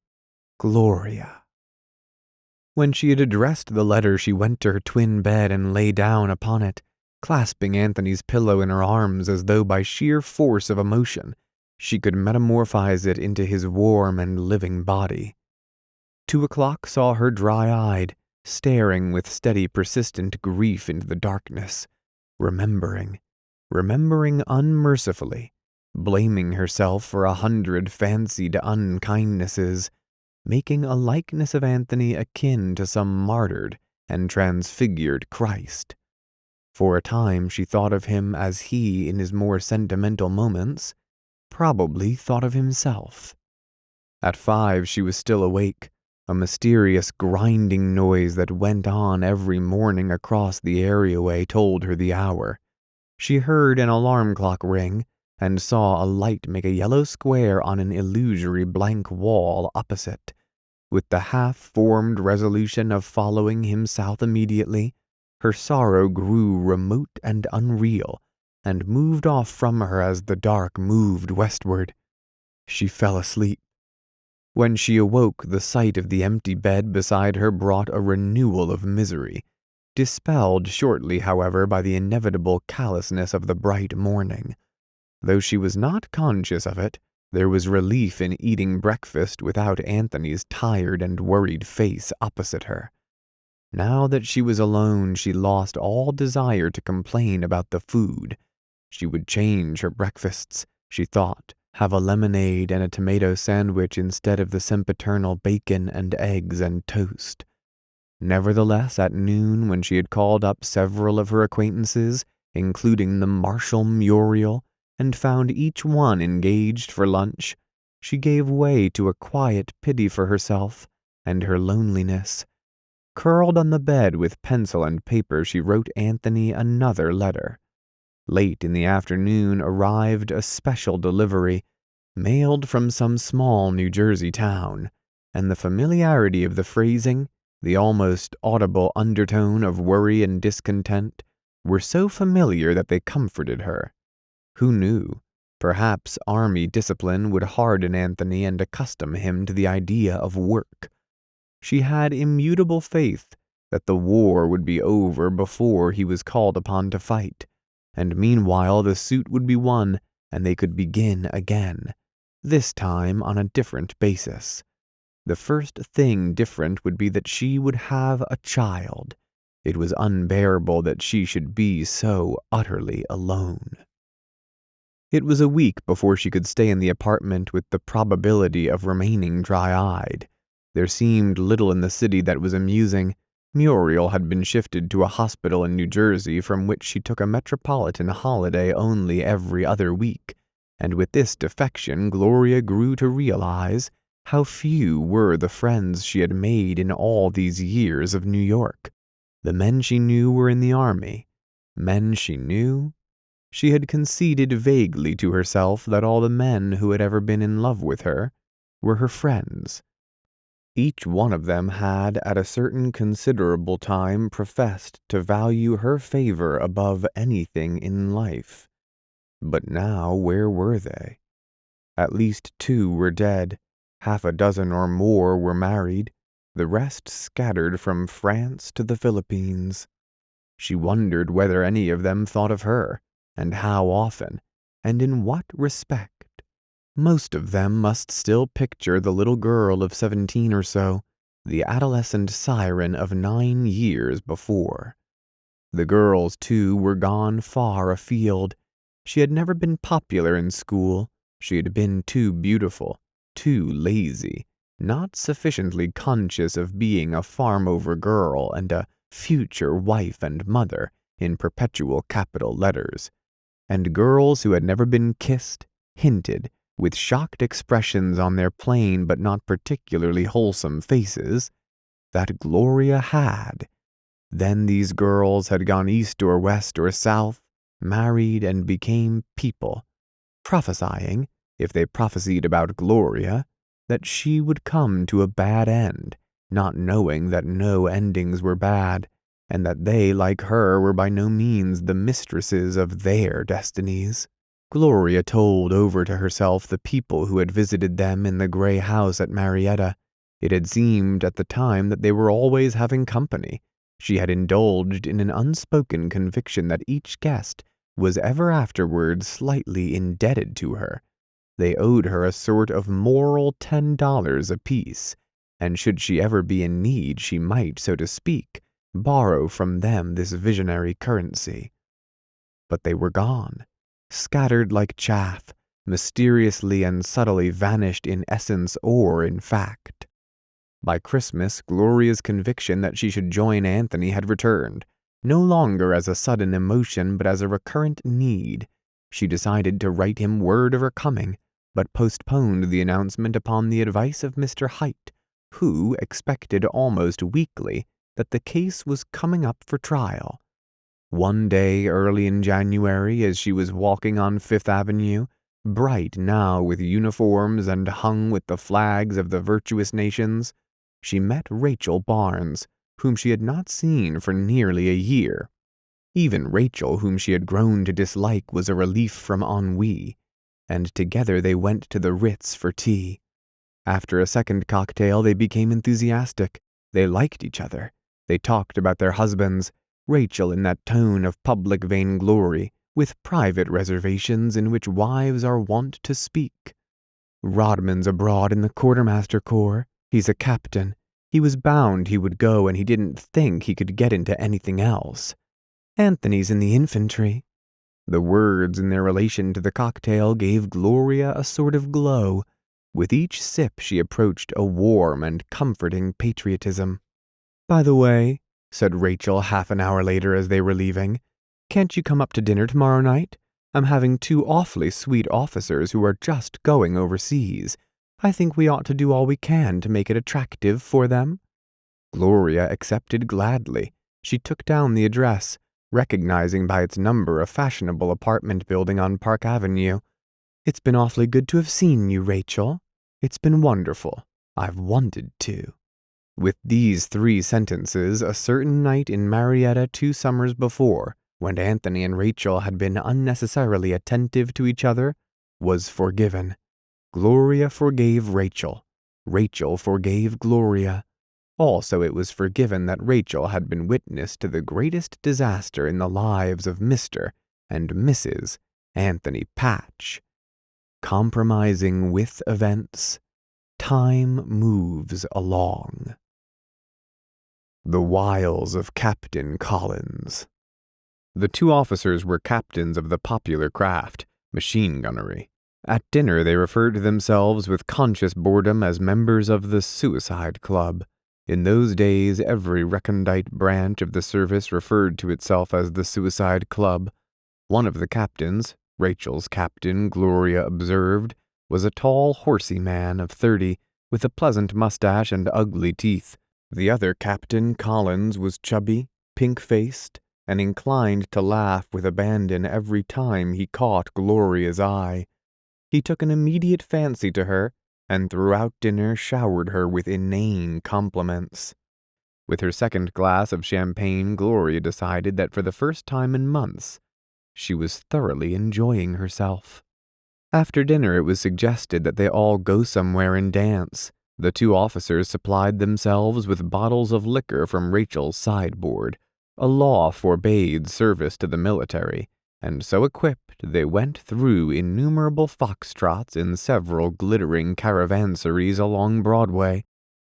A: Gloria. When she had addressed the letter, she went to her twin bed and lay down upon it, clasping Anthony's pillow in her arms as though by sheer force of emotion she could metamorphose it into his warm and living body. 2 o'clock saw her dry-eyed, staring with steady, persistent grief into the darkness, remembering unmercifully, blaming herself for 100 fancied unkindnesses, making a likeness of Anthony akin to some martyred and transfigured Christ. For a time she thought of him as he, in his more sentimental moments, probably thought of himself. At 5 she was still awake, a mysterious grinding noise that went on every morning across the areaway told her the hour. She heard an alarm clock ring and saw a light make a yellow square on an illusory blank wall opposite. With the half-formed resolution of following him south immediately, her sorrow grew remote and unreal, and moved off from her as the dark moved westward. She fell asleep. When she awoke, the sight of the empty bed beside her brought a renewal of misery, dispelled shortly, however, by the inevitable callousness of the bright morning. Though she was not conscious of it, there was relief in eating breakfast without Anthony's tired and worried face opposite her. Now that she was alone, she lost all desire to complain about the food. She would change her breakfasts, she thought, have a lemonade and a tomato sandwich instead of the sempiternal bacon and eggs and toast. Nevertheless, at noon, when she had called up several of her acquaintances, including the Marshal Muriel, and found each one engaged for lunch, she gave way to a quiet pity for herself and her loneliness. Curled on the bed with pencil and paper, she wrote Anthony another letter. Late in the afternoon arrived a special delivery, mailed from some small New Jersey town, and the familiarity of the phrasing, the almost audible undertone of worry and discontent, were so familiar that they comforted her. Who knew? Perhaps army discipline would harden Anthony and accustom him to the idea of work. She had immutable faith that the war would be over before he was called upon to fight, and meanwhile the suit would be won and they could begin again, this time on a different basis. The first thing different would be that she would have a child. It was unbearable that she should be so utterly alone. It was a week before she could stay in the apartment with the probability of remaining dry-eyed. There seemed little in the city that was amusing. Muriel had been shifted to a hospital in New Jersey from which she took a metropolitan holiday only every other week, and with this defection Gloria grew to realize how few were the friends she had made in all these years of New York. The men she knew were in the army. Men she knew? She had conceded vaguely to herself that all the men who had ever been in love with her were her friends. Each one of them had at a certain considerable time professed to value her favor above anything in life. But now where were they? At least 2 were dead, 6 or more were married, the rest scattered from France to the Philippines. She wondered whether any of them thought of her, and how often, and in what respect. Most of them must still picture the little girl of 17 or so, the adolescent Siren of 9 years before. The girls, too, were gone far afield. She had never been popular in school. She had been too beautiful, too lazy, not sufficiently conscious of being a farm-over girl and a future wife and mother in perpetual capital letters. and girls who had never been kissed hinted, with shocked expressions on their plain but not particularly wholesome faces, that Gloria had. Then these girls had gone east or west or south, married and became people, prophesying, if they prophesied about Gloria, that she would come to a bad end, not knowing that no endings were bad, and that they, like her, were by no means the mistresses of their destinies. Gloria told over to herself the people who had visited them in the gray house at Marietta. It had seemed at the time that they were always having company. She had indulged in an unspoken conviction that each guest was ever afterwards slightly indebted to her. They owed her a sort of moral $10 apiece, and should she ever be in need, she might, so to speak, borrow from them this visionary currency. But they were gone, scattered like chaff, mysteriously and subtly vanished in essence or in fact. By Christmas, Gloria's conviction that she should join Anthony had returned, no longer as a sudden emotion but as a recurrent need. She decided to write him word of her coming, but postponed the announcement upon the advice of Mr. Height, who expected almost weekly that the case was coming up for trial. One day early in January, as she was walking on Fifth Avenue, bright now with uniforms and hung with the flags of the virtuous nations, she met Rachel Barnes, whom she had not seen for nearly a year. Even Rachel, whom she had grown to dislike, was a relief from ennui, and together they went to the Ritz for tea. After a second cocktail, they became enthusiastic. They liked each other. They talked about their husbands, Rachel in that tone of public vainglory, with private reservations in which wives are wont to speak. Rodman's abroad in the quartermaster corps. He's a captain. He was bound he would go, and he didn't think he could get into anything else. Anthony's in the infantry. The words in their relation to the cocktail gave Gloria a sort of glow. With each sip she approached a warm and comforting patriotism. "By the way," said Rachel half an hour later as they were leaving, "can't you come up to dinner tomorrow night? I'm having 2 awfully sweet officers who are just going overseas. I think we ought to do all we can to make it attractive for them." Gloria accepted gladly. She took down the address, recognizing by its number a fashionable apartment building on Park Avenue. "It's been awfully good to have seen you, Rachel. It's been wonderful. I've wanted to." With these 3 sentences, a certain night in Marietta 2 summers before, when Anthony and Rachel had been unnecessarily attentive to each other, was forgiven. Gloria forgave Rachel. Rachel forgave Gloria. Also, it was forgiven that Rachel had been witness to the greatest disaster in the lives of Mr. and Mrs. Anthony Patch. Compromising with events, time moves along. The Wiles of Captain Collins. The 2 officers were captains of the popular craft, machine gunnery. At dinner they referred to themselves with conscious boredom as members of the Suicide Club. In those days every recondite branch of the service referred to itself as the Suicide Club. One of the captains, Rachel's captain, Gloria observed, was a tall, horsey man of 30, with a pleasant mustache and ugly teeth. The other captain, Collins, was chubby, pink-faced, and inclined to laugh with abandon every time he caught Gloria's eye. He took an immediate fancy to her, and throughout dinner showered her with inane compliments. With her second glass of champagne, Gloria decided that for the first time in months, she was thoroughly enjoying herself. After dinner, it was suggested that they all go somewhere and dance. The 2 officers supplied themselves with bottles of liquor from Rachel's sideboard. A law forbade service to the military, and so equipped they went through innumerable foxtrots in several glittering caravanseries along Broadway,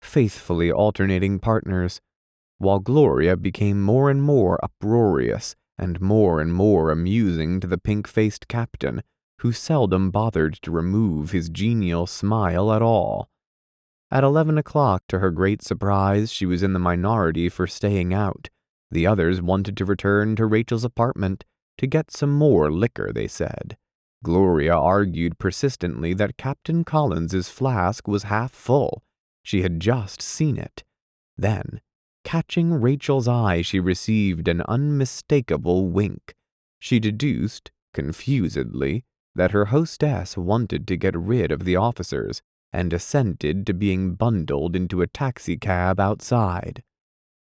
A: faithfully alternating partners, while Gloria became more and more uproarious and more amusing to the pink-faced captain, who seldom bothered to remove his genial smile at all. At 11 o'clock, to her great surprise, she was in the minority for staying out. The others wanted to return to Rachel's apartment, to get some more liquor, they said. Gloria argued persistently that Captain Collins's flask was half full. She had just seen it. Then, catching Rachel's eye, she received an unmistakable wink. She deduced, confusedly, that her hostess wanted to get rid of the officers and assented to being bundled into a taxicab outside.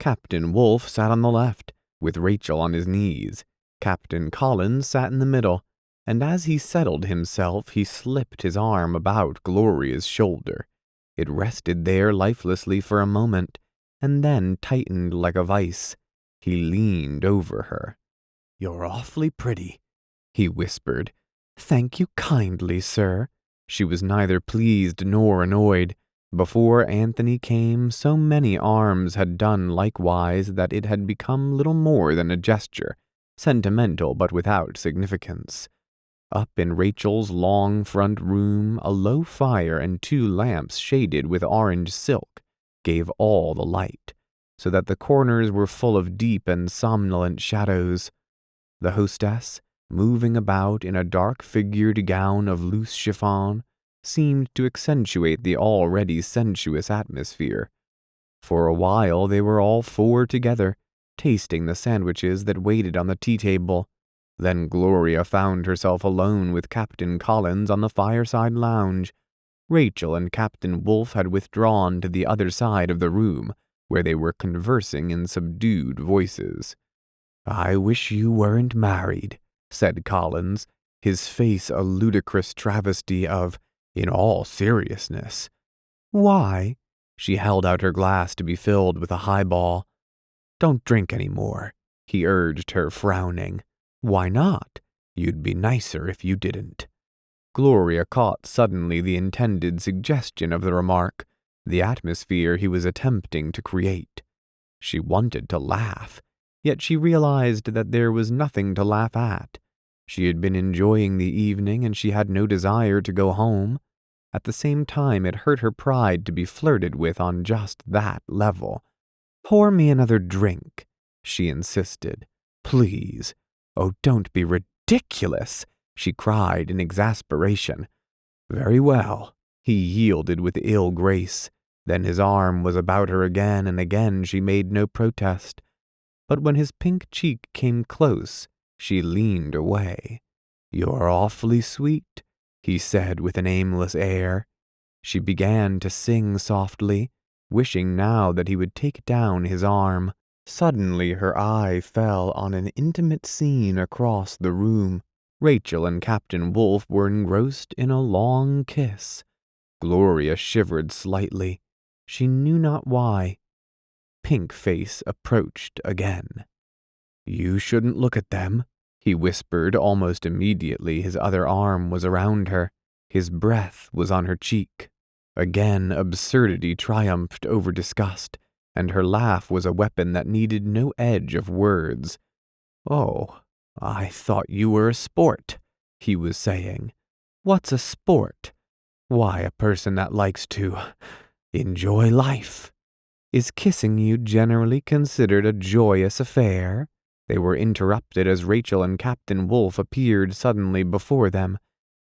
A: Captain Wolfe sat on the left, with Rachel on his knees. Captain Collins sat in the middle, and as he settled himself, he slipped his arm about Gloria's shoulder. It rested there lifelessly for a moment, and then tightened like a vice. He leaned over her. "You're awfully pretty," he whispered. "Thank you kindly, sir." She was neither pleased nor annoyed. Before Anthony came, so many arms had done likewise that it had become little more than a gesture, sentimental but without significance. Up in Rachel's long front room, a low fire and 2 lamps shaded with orange silk gave all the light, so that the corners were full of deep and somnolent shadows. The hostess, moving about in a dark-figured gown of loose chiffon, seemed to accentuate the already sensuous atmosphere. For a while they were all 4 together, tasting the sandwiches that waited on the tea-table. Then Gloria found herself alone with Captain Collins on the fireside lounge. Rachel and Captain Wolfe had withdrawn to the other side of the room, where they were conversing in subdued voices. "I wish you weren't married," said Collins, his face a ludicrous travesty of "in all seriousness." "Why?" She held out her glass to be filled with a highball. "Don't drink any more," he urged her, frowning. "Why not? You'd be nicer if you didn't." Gloria caught suddenly the intended suggestion of the remark, the atmosphere he was attempting to create. She wanted to laugh, yet she realized that there was nothing to laugh at. She had been enjoying the evening and she had no desire to go home. At the same time, it hurt her pride to be flirted with on just that level. "Pour me another drink," she insisted. "Please." "Oh, don't be ridiculous," she cried in exasperation. "Very well," he yielded with ill grace. Then his arm was about her again, and again she made no protest. But when his pink cheek came close, she leaned away. "You're awfully sweet," he said with an aimless air. She began to sing softly, wishing now that he would take down his arm. Suddenly her eye fell on an intimate scene across the room. Rachel and Captain Wolfe were engrossed in a long kiss. Gloria shivered slightly. She knew not why. Pink Face approached again. "You shouldn't look at them," he whispered almost immediately. His other arm was around her. His breath was on her cheek. Again absurdity triumphed over disgust, and her laugh was a weapon that needed no edge of words. "Oh, I thought you were a sport," he was saying. "What's a sport?" "Why, a person that likes to enjoy life." "Is kissing you generally considered a joyous affair?" They were interrupted as Rachel and Captain Wolfe appeared suddenly before them.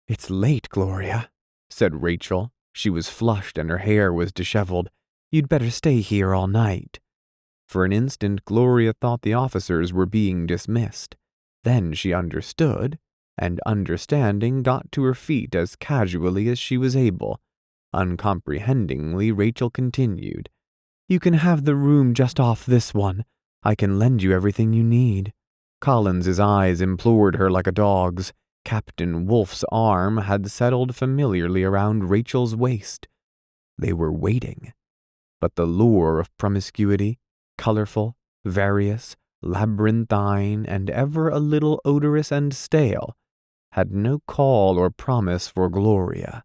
A: "It's late, Gloria," said Rachel. She was flushed and her hair was disheveled. "You'd better stay here all night." For an instant, Gloria thought the officers were being dismissed. Then she understood, and understanding got to her feet as casually as she was able. Uncomprehendingly, Rachel continued, "You can have the room just off this one. I can lend you everything you need." Collins's eyes implored her like a dog's. Captain Wolfe's arm had settled familiarly around Rachel's waist. They were waiting. But the lure of promiscuity, colorful, various, labyrinthine, and ever a little odorous and stale, had no call or promise for Gloria.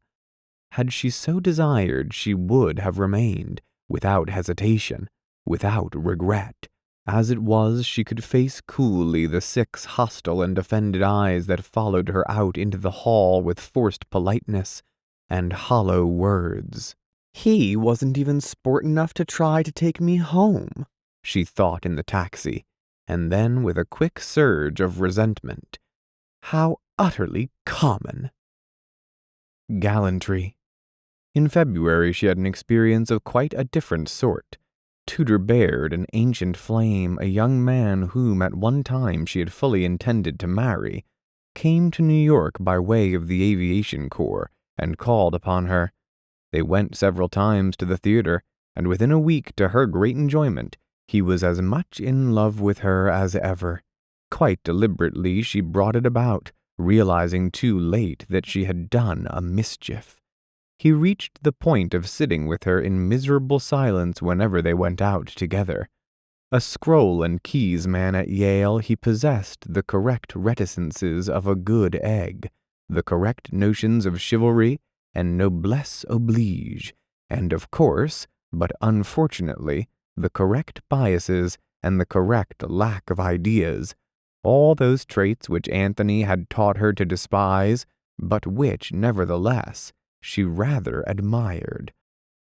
A: Had she so desired, she would have remained, without hesitation, without regret. As it was, she could face coolly the 6 hostile and offended eyes that followed her out into the hall with forced politeness and hollow words. "He wasn't even sport enough to try to take me home," she thought in the taxi. and then with a quick surge of resentment. How utterly common! Gallantry. In February she had an experience of quite a different sort. Tudor Baird, an ancient flame, a young man whom at one time she had fully intended to marry, came to New York by way of the Aviation Corps and called upon her. They went several times to the theater, and within a week, to her great enjoyment, he was as much in love with her as ever. Quite deliberately she brought it about, realizing too late that she had done a mischief. He reached the point of sitting with her in miserable silence whenever they went out together. A scroll and keys man at Yale, he possessed the correct reticences of a good egg, the correct notions of chivalry and noblesse oblige, and of course, but unfortunately, the correct biases and the correct lack of ideas, all those traits which Anthony had taught her to despise, but which, nevertheless, she rather admired.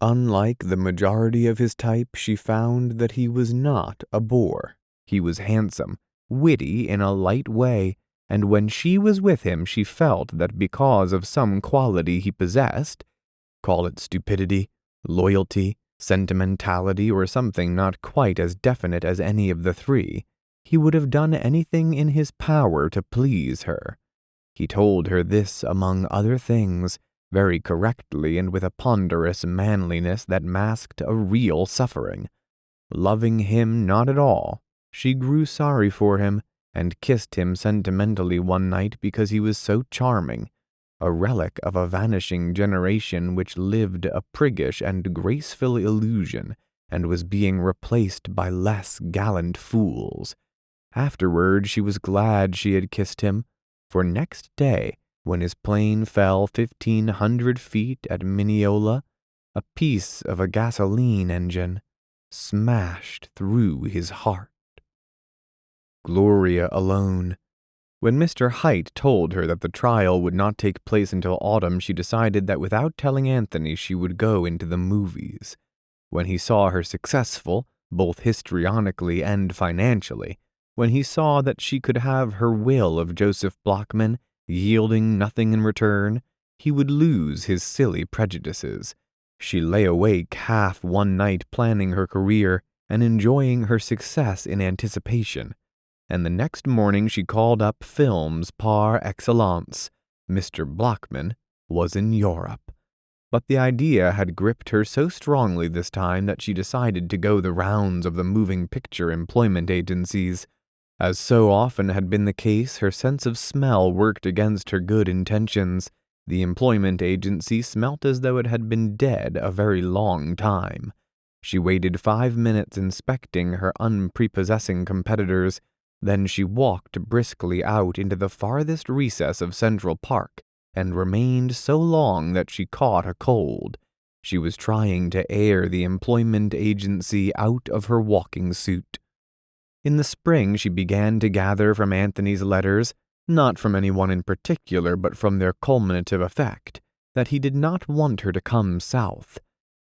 A: Unlike the majority of his type, she found that he was not a bore. He was handsome, witty in a light way, and when she was with him she felt that because of some quality he possessed, call it stupidity, loyalty, sentimentality, or something not quite as definite as any of the three, he would have done anything in his power to please her. He told her this among other things, very correctly and with a ponderous manliness that masked a real suffering. Loving him not at all, she grew sorry for him and kissed him sentimentally one night because he was so charming, a relic of a vanishing generation which lived a priggish and graceful illusion and was being replaced by less gallant fools. Afterward she was glad she had kissed him, for next day, when his plane fell 1,500 feet at Mineola, a piece of a gasoline engine smashed through his heart. Gloria alone. When Mr. Height told her that the trial would not take place until autumn, she decided that without telling Anthony she would go into the movies. When he saw her successful, both histrionically and financially, when he saw that she could have her will of Joseph Blockman, yielding nothing in return, he would lose his silly prejudices. She lay awake half one night planning her career and enjoying her success in anticipation, and the next morning she called up films par excellence. Mr. Blockman was in Europe. But the idea had gripped her so strongly this time that she decided to go the rounds of the moving picture employment agencies. As so often had been the case, her sense of smell worked against her good intentions. The employment agency smelt as though it had been dead a very long time. She waited 5 minutes inspecting her unprepossessing competitors. Then she walked briskly out into the farthest recess of Central Park and remained so long that she caught a cold. She was trying to air the employment agency out of her walking suit. In the spring she began to gather from Anthony's letters, not from anyone in particular but from their culminative effect, that he did not want her to come south.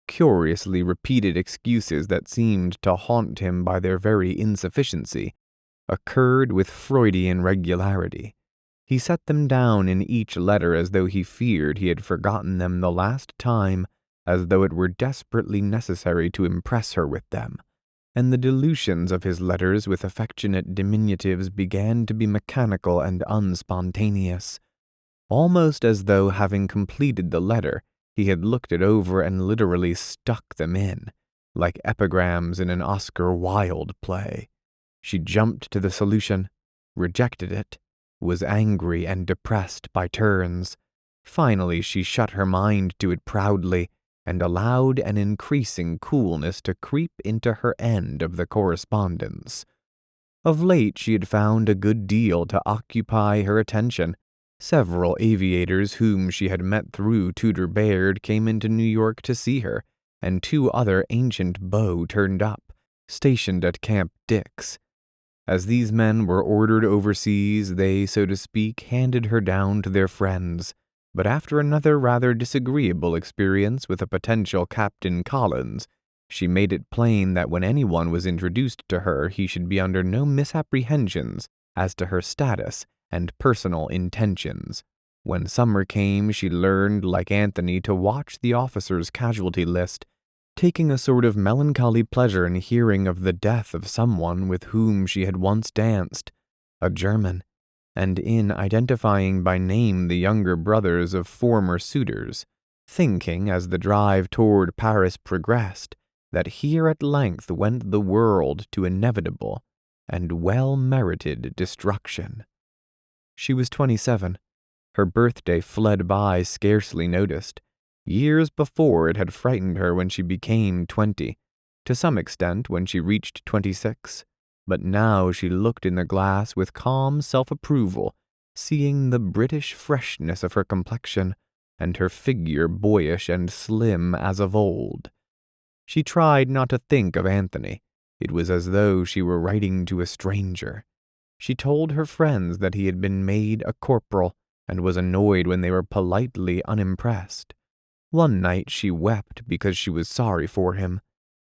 A: Curiously repeated excuses that seemed to haunt him by their very insufficiency occurred with Freudian regularity. He set them down in each letter as though he feared he had forgotten them the last time, as though it were desperately necessary to impress her with them, and the dilutions of his letters with affectionate diminutives began to be mechanical and unspontaneous, almost as though, having completed the letter, he had looked it over and literally stuck them in, like epigrams in an Oscar Wilde play. She jumped to the solution, rejected it, was angry and depressed by turns. Finally she shut her mind to it proudly, and allowed an increasing coolness to creep into her end of the correspondence. Of late she had found a good deal to occupy her attention. Several aviators whom she had met through Tudor Baird came into New York to see her, and 2 other ancient beaux turned up, stationed at Camp Dix. As these men were ordered overseas, they, so to speak, handed her down to their friends. But after another rather disagreeable experience with a potential Captain Collins, She made it plain that when anyone was introduced to her, he should be under no misapprehensions as to her status and personal intentions. When summer came, she learned, like Anthony, to watch the officers' casualty list, taking a sort of melancholy pleasure in hearing of the death of someone with whom she had once danced, a German, and in identifying by name the younger brothers of former suitors, thinking, as the drive toward Paris progressed, that here at length went the world to inevitable and well-merited destruction. She was 27. Her birthday fled by scarcely noticed. Years before it had frightened her when she became 20, to some extent when she reached 26, but now she looked in the glass with calm self-approval, seeing the British freshness of her complexion and her figure boyish and slim as of old. She tried not to think of Anthony. It was as though she were writing to a stranger. She told her friends that he had been made a corporal, and was annoyed when they were politely unimpressed. One night she wept because she was sorry for him.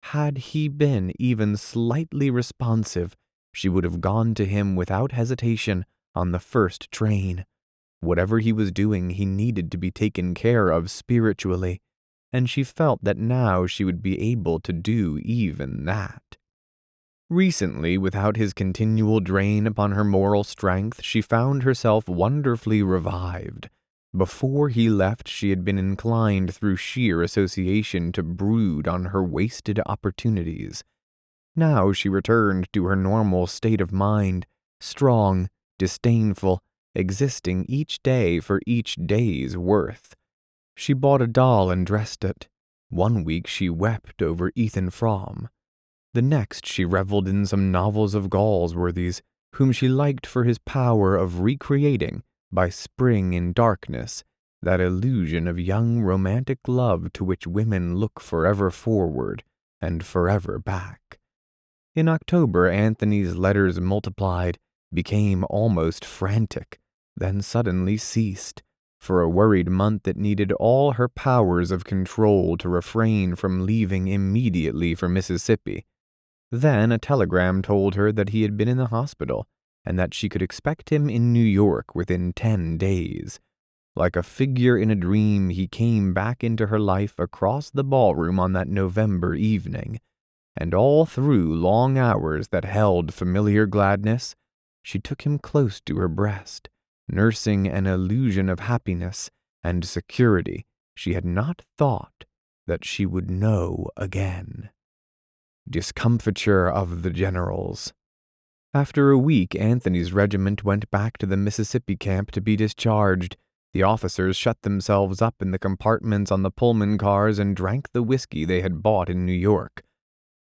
A: Had he been even slightly responsive, she would have gone to him without hesitation on the first train. Whatever he was doing, he needed to be taken care of spiritually, and she felt that now she would be able to do even that. Recently, without his continual drain upon her moral strength, she found herself wonderfully revived. Before he left, she had been inclined through sheer association to brood on her wasted opportunities. Now she returned to her normal state of mind, strong, disdainful, existing each day for each day's worth. She bought a doll and dressed it. One week she wept over Ethan Frome. The next she reveled in some novels of Galsworthy's, whom she liked for his power of recreating, by spring in darkness, that illusion of young romantic love to which women look forever forward and forever back. In October, Anthony's letters multiplied, became almost frantic, then suddenly ceased. For a worried month it needed all her powers of control to refrain from leaving immediately for Mississippi. Then a telegram told her that he had been in the hospital, and that she could expect him in New York within 10 days. Like a figure in a dream, he came back into her life across the ballroom on that November evening, and all through long hours that held familiar gladness, she took him close to her breast, nursing an illusion of happiness and security she had not thought that she would know again. Discomfiture of the generals. After a week, Anthony's regiment went back to the Mississippi camp to be discharged. The officers shut themselves up in the compartments on the Pullman cars and drank the whiskey they had bought in New York.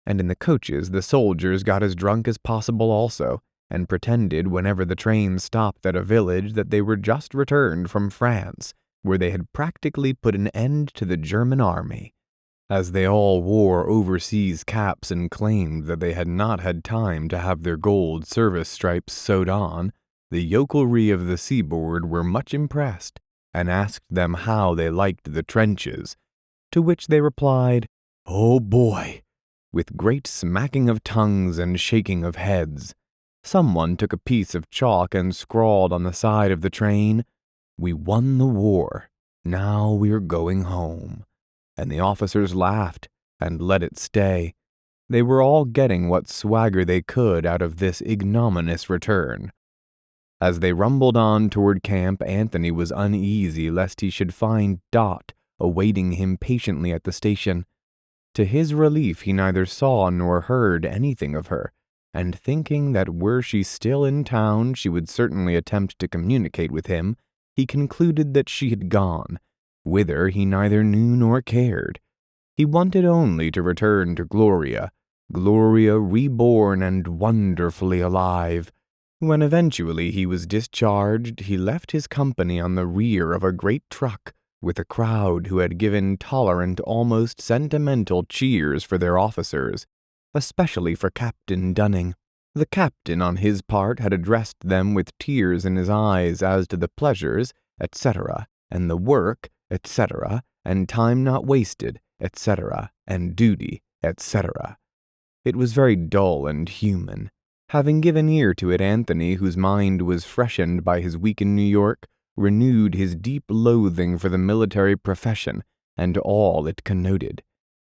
A: And in the coaches, the soldiers got as drunk as possible also, and pretended whenever the train stopped at a village that they were just returned from France, where they had practically put an end to the German army. As they all wore overseas caps and claimed that they had not had time to have their gold service stripes sewed on, the yokelry of the seaboard were much impressed, and asked them how they liked the trenches, to which they replied, "Oh boy," with great smacking of tongues and shaking of heads. Someone took a piece of chalk and scrawled on the side of the train, "We won the war, now we're going home." And the officers laughed and let it stay. They were all getting what swagger they could out of this ignominious return. As they rumbled on toward camp, Anthony was uneasy lest he should find Dot awaiting him patiently at the station. To his relief, he neither saw nor heard anything of her, and thinking that were she still in town she would certainly attempt to communicate with him, he concluded that she had gone, whither he neither knew nor cared. He wanted only to return to Gloria, Gloria reborn and wonderfully alive. When eventually he was discharged, he left his company on the rear of a great truck, with a crowd who had given tolerant, almost sentimental cheers for their officers, especially for Captain Dunning. The captain, on his part, had addressed them with tears in his eyes as to the pleasures, etc., and the work, etc., and time not wasted, etc., and duty, etc. It was very dull and human. Having given ear to it, Anthony, whose mind was freshened by his week in New York, renewed his deep loathing for the military profession and all it connoted.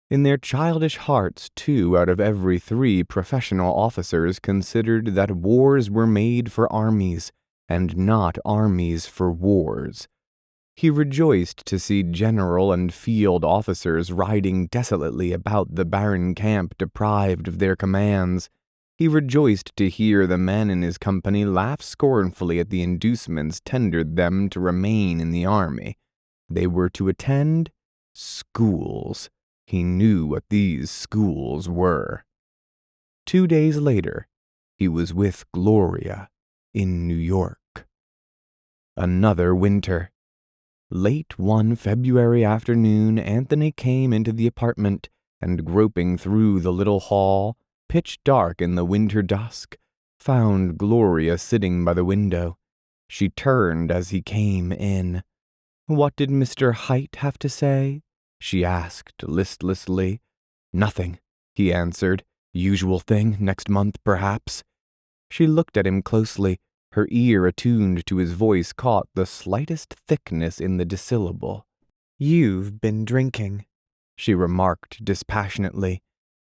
A: In their childish hearts, 2 out of every 3 professional officers considered that wars were made for armies, and not armies for wars. He rejoiced to see general and field officers riding desolately about the barren camp deprived of their commands. He rejoiced to hear the men in his company laugh scornfully at the inducements tendered them to remain in the army. They were to attend schools. He knew what these schools were. 2 days later, he was with Gloria in New York. Another winter. Late one February afternoon, Anthony came into the apartment, and groping through the little hall, pitch dark in the winter dusk, found Gloria sitting by the window. She turned as he came in. "What did Mr. Height have to say?" she asked listlessly. "Nothing," he answered. "Usual thing, next month, perhaps." She looked at him closely. Her ear attuned to his voice caught the slightest thickness in the dissyllable. "You've been drinking," she remarked dispassionately.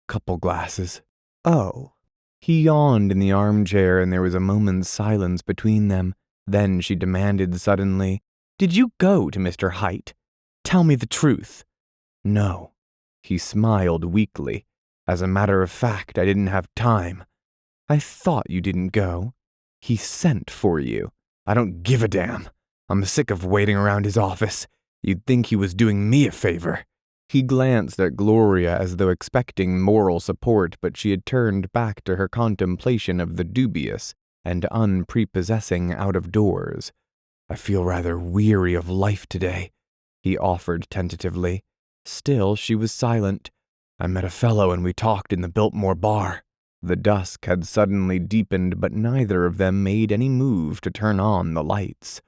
A: "Couple glasses." "Oh." He yawned in the armchair, and there was a moment's silence between them. Then she demanded suddenly, "Did you go to Mr. Height? Tell me the truth." "No." He smiled weakly. "As a matter of fact, I didn't have time." "I thought you didn't go." "He sent for you." "I don't give a damn. I'm sick of waiting around his office. You'd think he was doing me a favor." He glanced at Gloria as though expecting moral support, but she had turned back to her contemplation of the dubious and unprepossessing out-of-doors. "I feel rather weary of life today," he offered tentatively. Still, she was silent. "I met a fellow and we talked in the Biltmore bar." The dusk had suddenly deepened, but neither of them made any move to turn on the lights.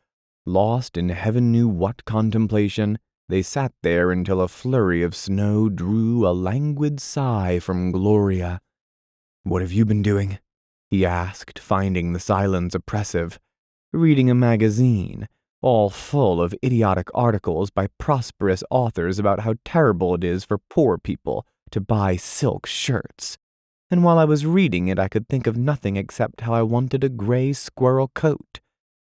A: Lost in heaven knew what contemplation, they sat there until a flurry of snow drew a languid sigh from Gloria. "What have you been doing?" he asked, finding the silence oppressive. "Reading a magazine, all full of idiotic articles by prosperous authors about how terrible it is for poor people to buy silk shirts. And while I was reading it, I could think of nothing except how I wanted a gray squirrel coat,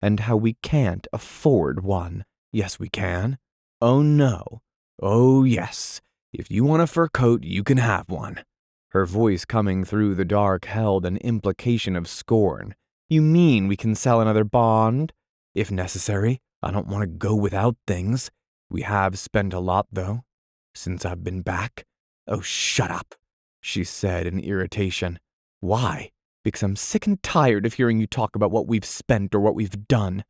A: and how we can't afford one." "Yes, we can." "Oh, no." "Oh, yes. If you want a fur coat, you can have one." Her voice coming through the dark held an implication of scorn. "You mean we can sell another bond?" "If necessary. I don't want to go without things. We have spent a lot, though, since I've been back." "Oh, shut up," she said in irritation. "Why?" "Because I'm sick and tired of hearing you talk about what we've spent or what we've done.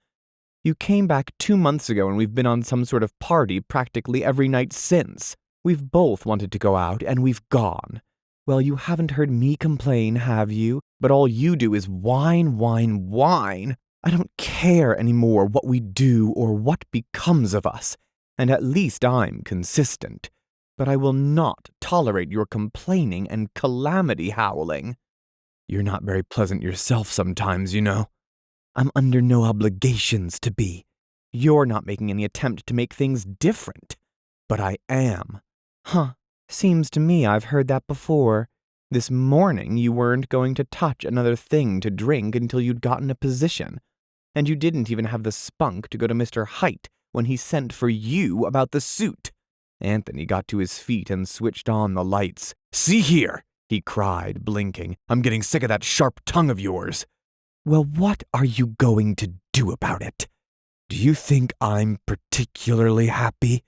A: You came back 2 months ago and we've been on some sort of party practically every night since. We've both wanted to go out and we've gone. Well, you haven't heard me complain, have you? But all you do is whine, whine, whine. I don't care anymore what we do or what becomes of us, and at least I'm consistent. But I will not tolerate your complaining and calamity howling." "You're not very pleasant yourself sometimes, you know." "I'm under no obligations to be. You're not making any attempt to make things different." "But I am." "Huh. Seems to me I've heard that before. This morning you weren't going to touch another thing to drink until you'd gotten a position. And you didn't even have the spunk to go to Mr. Height when he sent for you about the suit." Anthony got to his feet and switched on the lights. "See here," he cried, blinking. "I'm getting sick of that sharp tongue of yours." "Well, what are you going to do about it?" "Do you think I'm particularly happy?"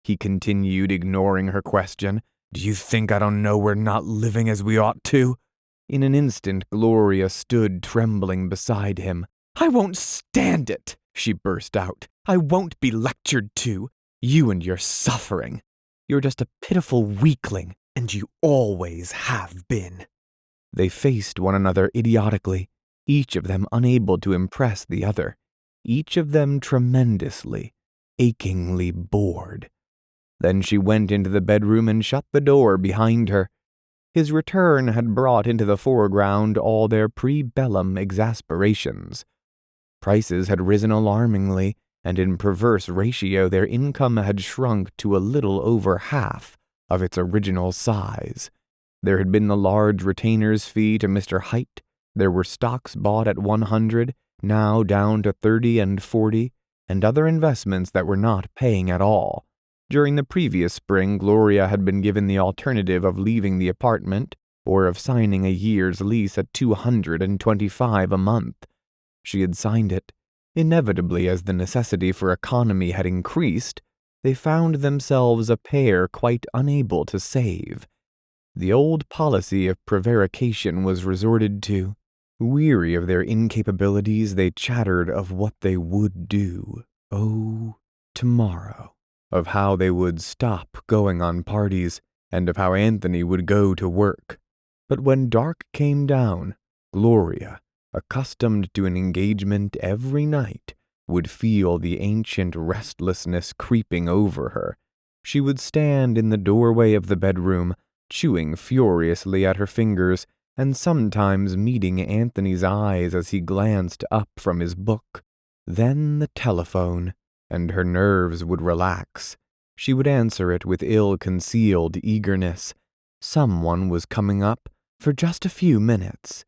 A: he continued, ignoring her question. "Do you think I don't know we're not living as we ought to?" In an instant, Gloria stood trembling beside him. "I won't stand it," she burst out. "I won't be lectured to. You and your suffering. You're just a pitiful weakling, and you always have been." They faced one another idiotically, each of them unable to impress the other, each of them tremendously, achingly bored. Then she went into the bedroom and shut the door behind her. His return had brought into the foreground all their pre-bellum exasperations. Prices had risen alarmingly, and in perverse ratio their income had shrunk to a little over half of its original size. There had been the large retainer's fee to Mr. Height. There were stocks bought at 100, now down to 30 and 40, and other investments that were not paying at all. During the previous spring, Gloria had been given the alternative of leaving the apartment or of signing a year's lease at $225 a month. She had signed it. Inevitably, as the necessity for economy had increased, they found themselves a pair quite unable to save. The old policy of prevarication was resorted to. Weary of their incapabilities, they chattered of what they would do. Oh, tomorrow. Of how they would stop going on parties, and of how Anthony would go to work. But when dark came down, Gloria, accustomed to an engagement every night, would feel the ancient restlessness creeping over her. She would stand in the doorway of the bedroom, chewing furiously at her fingers, and sometimes meeting Anthony's eyes as he glanced up from his book. Then the telephone, and her nerves would relax. She would answer it with ill-concealed eagerness. Someone was coming up for just a few minutes.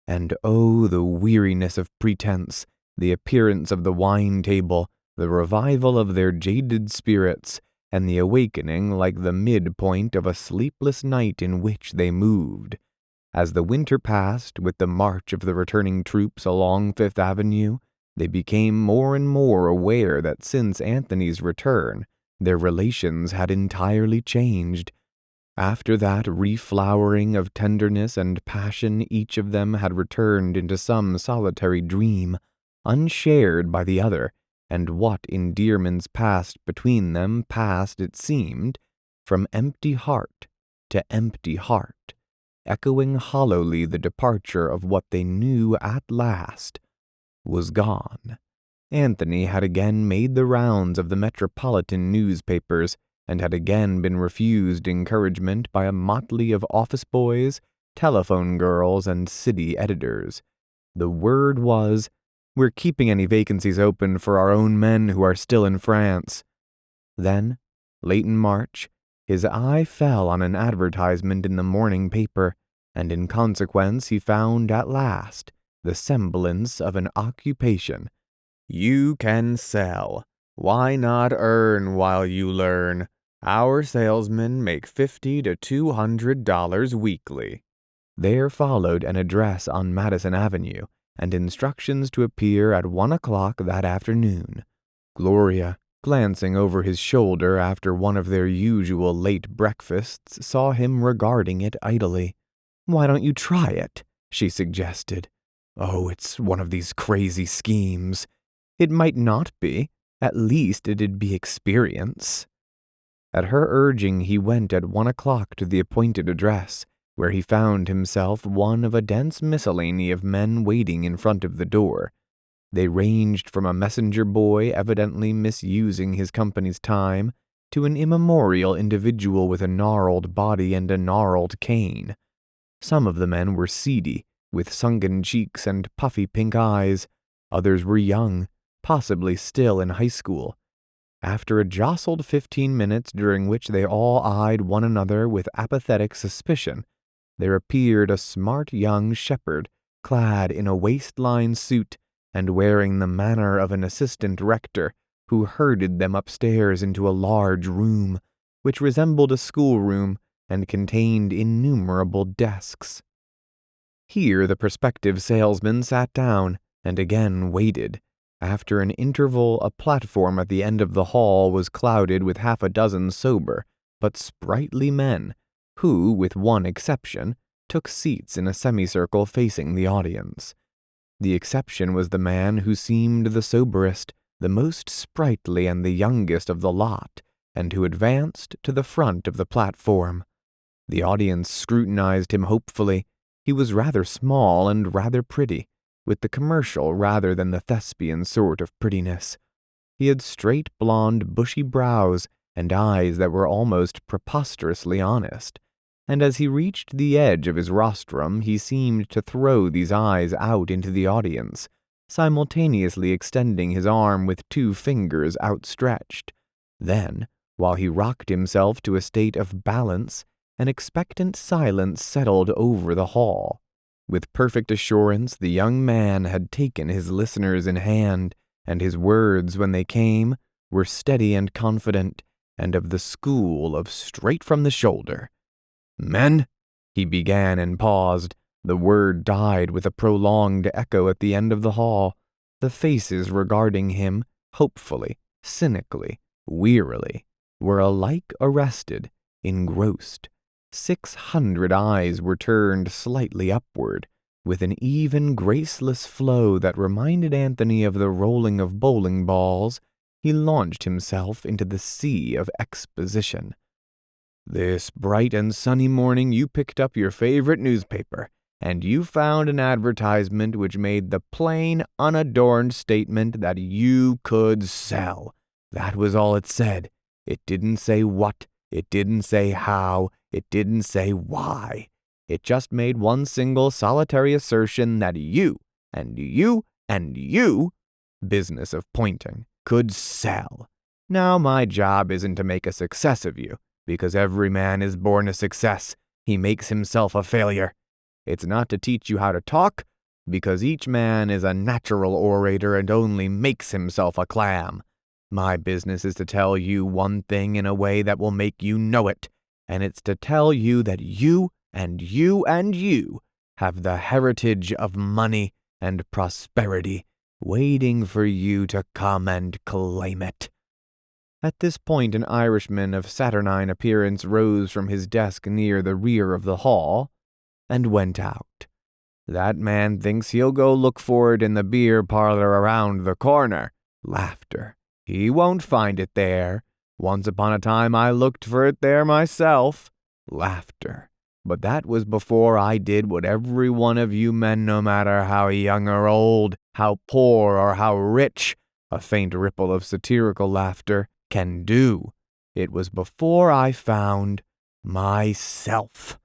A: And oh, the weariness of pretense, the appearance of the wine table, the revival of their jaded spirits, and the awakening like the midpoint of a sleepless night in which they moved. As the winter passed, with the march of the returning troops along Fifth Avenue, they became more and more aware that since Anthony's return, their relations had entirely changed. After that reflowering of tenderness and passion, each of them had returned into some solitary dream, unshared by the other, and what endearments passed between them passed, it seemed, from empty heart to empty heart, echoing hollowly the departure of what they knew at last was gone. Anthony had again made the rounds of the metropolitan newspapers, and had again been refused encouragement by a motley of office boys, telephone girls, and city editors. The word was, "We're keeping any vacancies open for our own men who are still in France." Then, late in March, his eye fell on an advertisement in the morning paper, and in consequence he found at last the semblance of an occupation. "You can sell. Why not earn while you learn? Our salesmen make $50 to $200 weekly." There followed an address on Madison Avenue, and instructions to appear at 1 o'clock that afternoon. Gloria, glancing over his shoulder after one of their usual late breakfasts, saw him regarding it idly. "Why don't you try it?" she suggested. "Oh, it's one of these crazy schemes." "It might not be. At least it'd be experience." At her urging, he went at 1 o'clock to the appointed address, where he found himself one of a dense miscellany of men waiting in front of the door. They ranged from a messenger boy evidently misusing his company's time to an immemorial individual with a gnarled body and a gnarled cane. Some of the men were seedy, with sunken cheeks and puffy pink eyes. Others were young, possibly still in high school. After a jostled 15 minutes during which they all eyed one another with apathetic suspicion, there appeared a smart young shepherd, clad in a waistline suit and wearing the manner of an assistant rector, who herded them upstairs into a large room, which resembled a schoolroom and contained innumerable desks. Here the prospective salesman sat down and again waited. After an interval, a platform at the end of the hall was clouded with half a dozen sober but sprightly men, who, with one exception, took seats in a semicircle facing the audience. The exception was the man who seemed the soberest, the most sprightly, and the youngest of the lot, and who advanced to the front of the platform. The audience scrutinized him hopefully. He was rather small and rather pretty, with the commercial rather than the thespian sort of prettiness. He had straight blonde bushy brows and eyes that were almost preposterously honest, and as he reached the edge of his rostrum, he seemed to throw these eyes out into the audience, simultaneously extending his arm with 2 fingers outstretched. Then, while he rocked himself to a state of balance, an expectant silence settled over the hall. With perfect assurance, the young man had taken his listeners in hand, and his words, when they came, were steady and confident, and of the school of straight from the shoulder. "Men," he began and paused. The word died with a prolonged echo at the end of the hall. The faces regarding him, hopefully, cynically, wearily, were alike arrested, engrossed. 600 eyes were turned slightly upward, with an even, graceless flow that reminded Anthony of the rolling of bowling balls. He launched himself into the sea of exposition. "This bright and sunny morning you picked up your favorite newspaper, and you found an advertisement which made the plain, unadorned statement that you could sell. That was all it said. It didn't say what, it didn't say how, it didn't say why. It just made one single solitary assertion that you, and you, and you, business of pointing, could sell. Now my job isn't to make a success of you, because every man is born a success. He makes himself a failure. It's not to teach you how to talk, because each man is a natural orator and only makes himself a clam. My business is to tell you one thing in a way that will make you know it, and it's to tell you that you and you and you have the heritage of money and prosperity waiting for you to come and claim it." At this point, an Irishman of saturnine appearance rose from his desk near the rear of the hall and went out. "That man thinks he'll go look for it in the beer parlor around the corner." Laughter. "He won't find it there. Once upon a time I looked for it there myself." Laughter. "But that was before I did what every one of you men, no matter how young or old, how poor or how rich," a faint ripple of satirical laughter, "can do. It was before I found myself.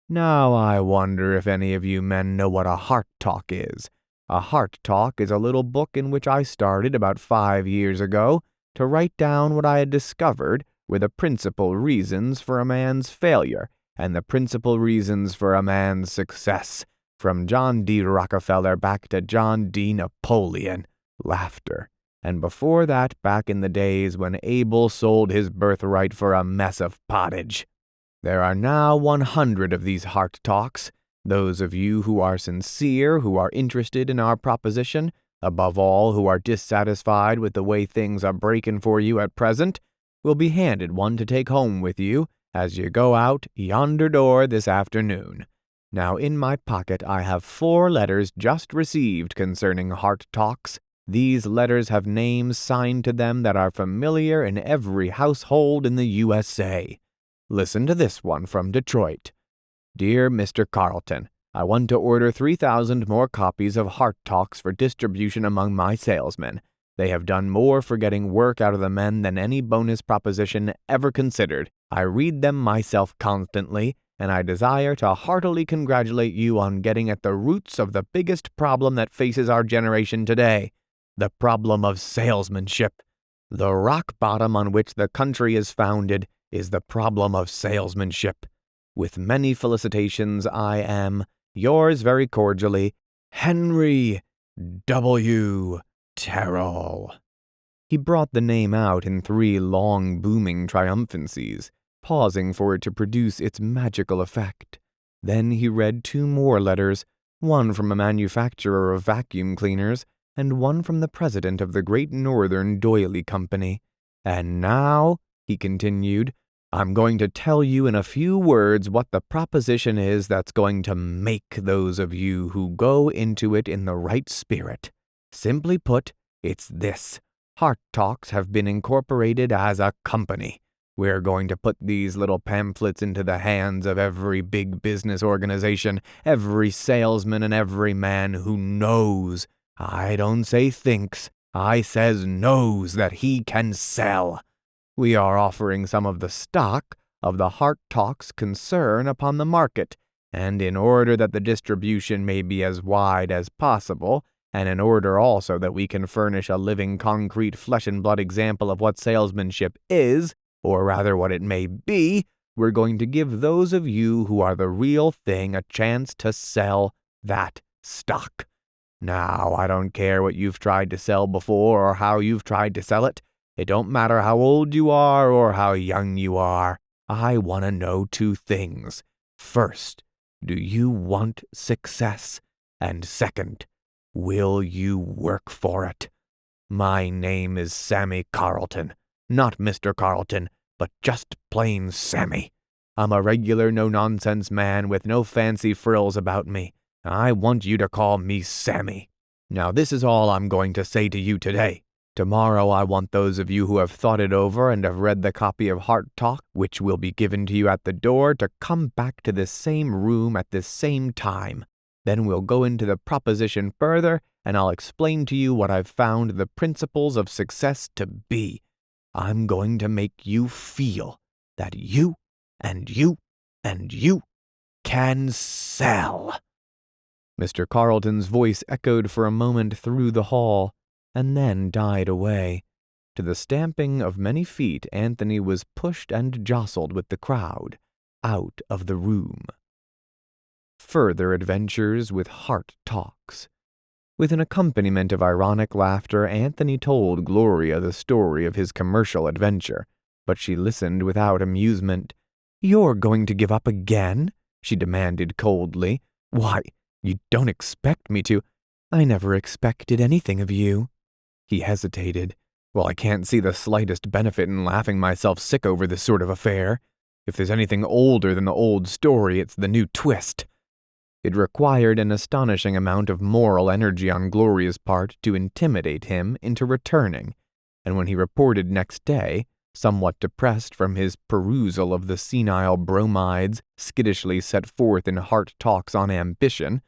A: Now I wonder if any of you men know what a heart talk is. A heart talk is a little book in which I started about 5 years ago to write down what I had discovered were the principal reasons for a man's failure and the principal reasons for a man's success, from John D. Rockefeller back to John D. Napoleon." Laughter. "And before that, back in the days when Abel sold his birthright for a mess of pottage." There are now 100 of these heart talks. Those of you who are sincere, who are interested in our proposition, above all who are dissatisfied with the way things are breaking for you at present, will be handed one to take home with you as you go out yonder door this afternoon. Now in my pocket I have 4 letters just received concerning heart talks. These letters have names signed to them that are familiar in every household in the USA. Listen to this one from Detroit. "Dear Mr. Carlton, I want to order 3,000 more copies of Heart Talks for distribution among my salesmen. They have done more for getting work out of the men than any bonus proposition ever considered. I read them myself constantly, and I desire to heartily congratulate you on getting at the roots of the biggest problem that faces our generation today, the problem of salesmanship. The rock bottom on which the country is founded is the problem of salesmanship. With many felicitations, I am, yours very cordially, Henry W. Terrell." He brought the name out in 3 long, booming triumphancies, pausing for it to produce its magical effect. Then he read 2 more letters, one from a manufacturer of vacuum cleaners, and one from the president of the Great Northern Doily Company. "And now," he continued, "I'm going to tell you in a few words what the proposition is that's going to make those of you who go into it in the right spirit. Simply put, it's this. Heart Talks have been incorporated as a company. We're going to put these little pamphlets into the hands of every big business organization, every salesman and every man who knows, I don't say thinks, I says knows that he can sell. We are offering some of the stock of the Heart Talks concern upon the market, and in order that the distribution may be as wide as possible, and in order also that we can furnish a living concrete flesh-and-blood example of what salesmanship is, or rather what it may be, we're going to give those of you who are the real thing a chance to sell that stock. Now, I don't care what you've tried to sell before or how you've tried to sell it. It don't matter how old you are or how young you are. I want to know two things. First, do you want success? And second, will you work for it? My name is Sammy Carlton. Not Mr. Carlton, but just plain Sammy. I'm a regular no-nonsense man with no fancy frills about me. I want you to call me Sammy. Now this is all I'm going to say to you today. Tomorrow I want those of you who have thought it over and have read the copy of Heart Talk, which will be given to you at the door, to come back to this same room at this same time. Then we'll go into the proposition further, and I'll explain to you what I've found the principles of success to be. I'm going to make you feel that you and you and you can sell. Mr. Carlton's voice echoed for a moment through the hall, and then died away. To the stamping of many feet, Anthony was pushed and jostled with the crowd out of the room. Further adventures with Heart Talks. With an accompaniment of ironic laughter, Anthony told Gloria the story of his commercial adventure, but she listened without amusement. "You're going to give up again?" she demanded coldly. "Why, you don't expect me to." "I never expected anything of you." He hesitated. "Well, I can't see the slightest benefit in laughing myself sick over this sort of affair. If there's anything older than the old story, it's the new twist." It required an astonishing amount of moral energy on Gloria's part to intimidate him into returning, and when he reported next day, somewhat depressed from his perusal of the senile bromides skittishly set forth in Heart Talks on Ambition,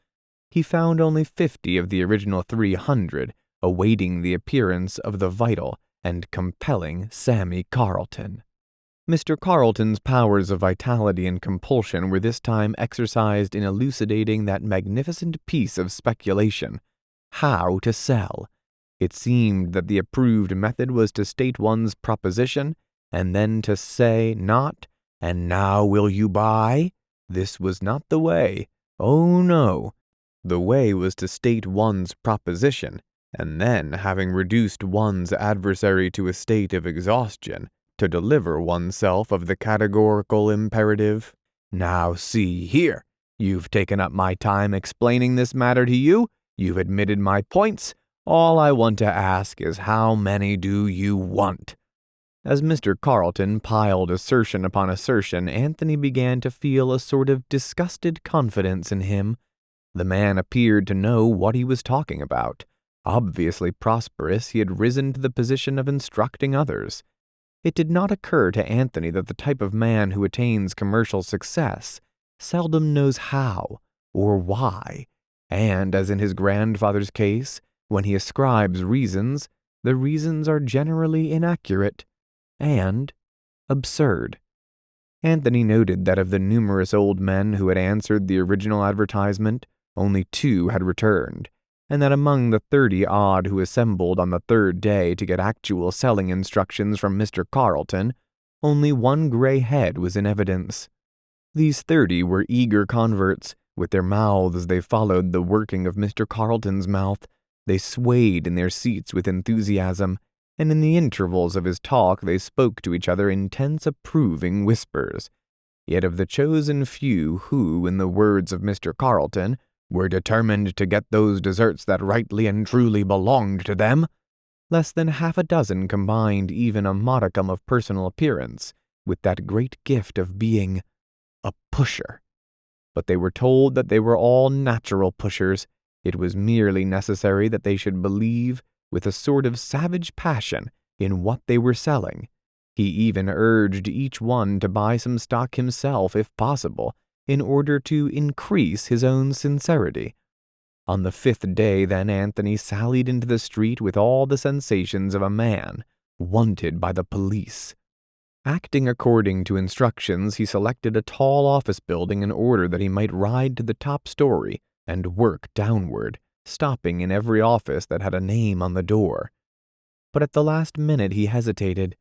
A: he found only 50 of the original 300 awaiting the appearance of the vital and compelling Sammy Carlton. Mr. Carlton's powers of vitality and compulsion were this time exercised in elucidating that magnificent piece of speculation, how to sell. It seemed that the approved method was to state one's proposition, and then to say not, "And now will you buy?" This was not the way. Oh no. The way was to state one's proposition, and then, having reduced one's adversary to a state of exhaustion, to deliver oneself of the categorical imperative. "Now see here, you've taken up my time explaining this matter to you, you've admitted my points, all I want to ask is how many do you want?" As Mr. Carlton piled assertion upon assertion, Anthony began to feel a sort of disgusted confidence in him. The man appeared to know what he was talking about. Obviously prosperous, he had risen to the position of instructing others. It did not occur to Anthony that the type of man who attains commercial success seldom knows how or why, and, as in his grandfather's case, when he ascribes reasons, the reasons are generally inaccurate and absurd. Anthony noted that of the numerous old men who had answered the original advertisement, only 2 had returned, and that among the 30-odd who assembled on the third day to get actual selling instructions from Mr. Carlton, only 1 gray head was in evidence. These 30 were eager converts. With their mouths they followed the working of Mr. Carlton's mouth. They swayed in their seats with enthusiasm, and in the intervals of his talk they spoke to each other in tense approving whispers. Yet of the chosen few who, in the words of Mr. Carlton, were determined to get those deserts that rightly and truly belonged to them, less than half a dozen combined even a modicum of personal appearance with that great gift of being a pusher. But they were told that they were all natural pushers. It was merely necessary that they should believe with a sort of savage passion in what they were selling. He even urged each one to buy some stock himself if possible, in order to increase his own sincerity. On the 5th day, then, Anthony sallied into the street with all the sensations of a man wanted by the police. Acting according to instructions, he selected a tall office building in order that he might ride to the top story and work downward, stopping in every office that had a name on the door. But at the last minute he hesitated.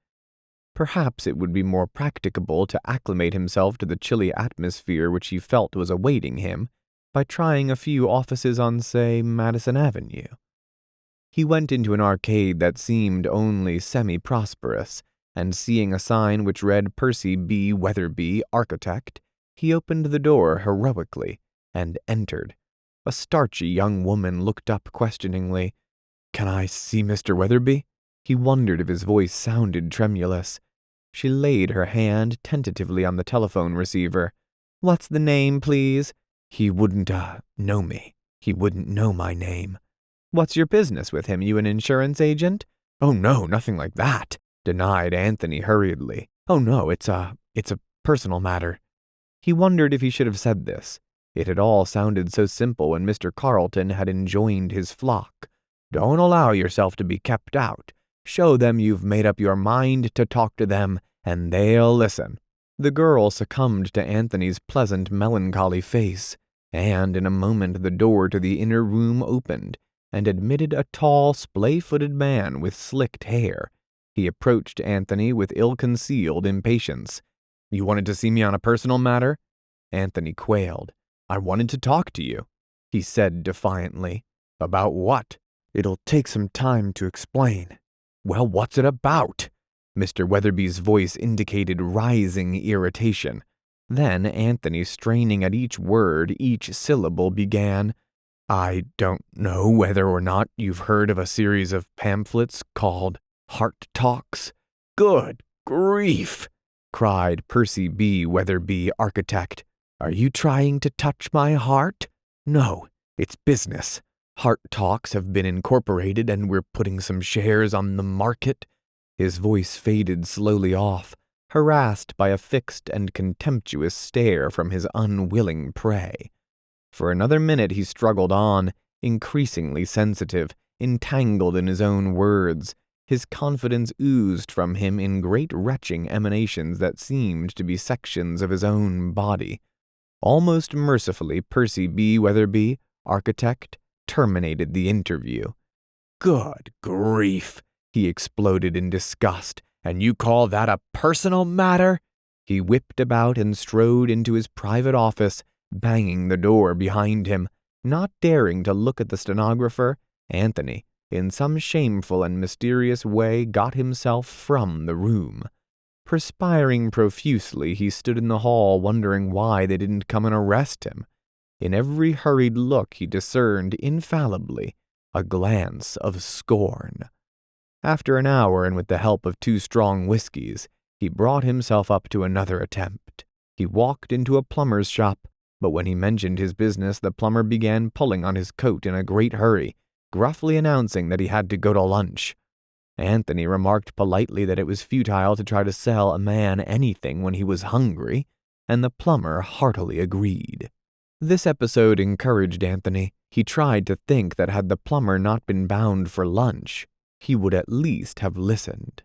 A: Perhaps it would be more practicable to acclimate himself to the chilly atmosphere which he felt was awaiting him by trying a few offices on, say, Madison Avenue. He went into an arcade that seemed only semi-prosperous, and seeing a sign which read Percy B. Weatherby, Architect, he opened the door heroically and entered. A starchy young woman looked up questioningly. "Can I see Mr. Weatherby?" He wondered if his voice sounded tremulous. She laid her hand tentatively on the telephone receiver. "What's the name, please?" "He wouldn't, know me. He wouldn't know my name." "What's your business with him? You an insurance agent?" "Oh, no, nothing like that," denied Anthony hurriedly. "Oh, no, it's a personal matter." He wondered if he should have said this. It had all sounded so simple when Mr. Carlton had enjoined his flock. "Don't allow yourself to be kept out. Show them you've made up your mind to talk to them, and they'll listen." The girl succumbed to Anthony's pleasant, melancholy face, and in a moment the door to the inner room opened, and admitted a tall, splay-footed man with slicked hair. He approached Anthony with ill-concealed impatience. "You wanted to see me on a personal matter?" Anthony quailed. "I wanted to talk to you," he said defiantly. "About what?" "It'll take some time to explain." "Well, what's it about?" Mr. Weatherby's voice indicated rising irritation. Then Anthony, straining at each word, each syllable, began, "I don't know whether or not you've heard of a series of pamphlets called Heart Talks." "Good grief!" cried Percy B. Weatherby, Architect. "Are you trying to touch my heart?" "No, it's business. Heart Talks have been incorporated and we're putting some shares on the market." His voice faded slowly off, harassed by a fixed and contemptuous stare from his unwilling prey. For another minute he struggled on, increasingly sensitive, entangled in his own words. His confidence oozed from him in great retching emanations that seemed to be sections of his own body. Almost mercifully, Percy B. Weatherby, Architect, terminated the interview. "Good grief!" he exploded in disgust. "And you call that a personal matter?" He whipped about and strode into his private office, banging the door behind him. Not daring to look at the stenographer, Anthony, in some shameful and mysterious way, got himself from the room. Perspiring profusely, he stood in the hall wondering why they didn't come and arrest him. In every hurried look he discerned infallibly a glance of scorn. After an hour, and with the help of 2 strong whiskeys, he brought himself up to another attempt. He walked into a plumber's shop, but when he mentioned his business, the plumber began pulling on his coat in a great hurry, gruffly announcing that he had to go to lunch. Anthony remarked politely that it was futile to try to sell a man anything when he was hungry, and the plumber heartily agreed. This episode encouraged Anthony. He tried to think that had the plumber not been bound for lunch, he would at least have listened.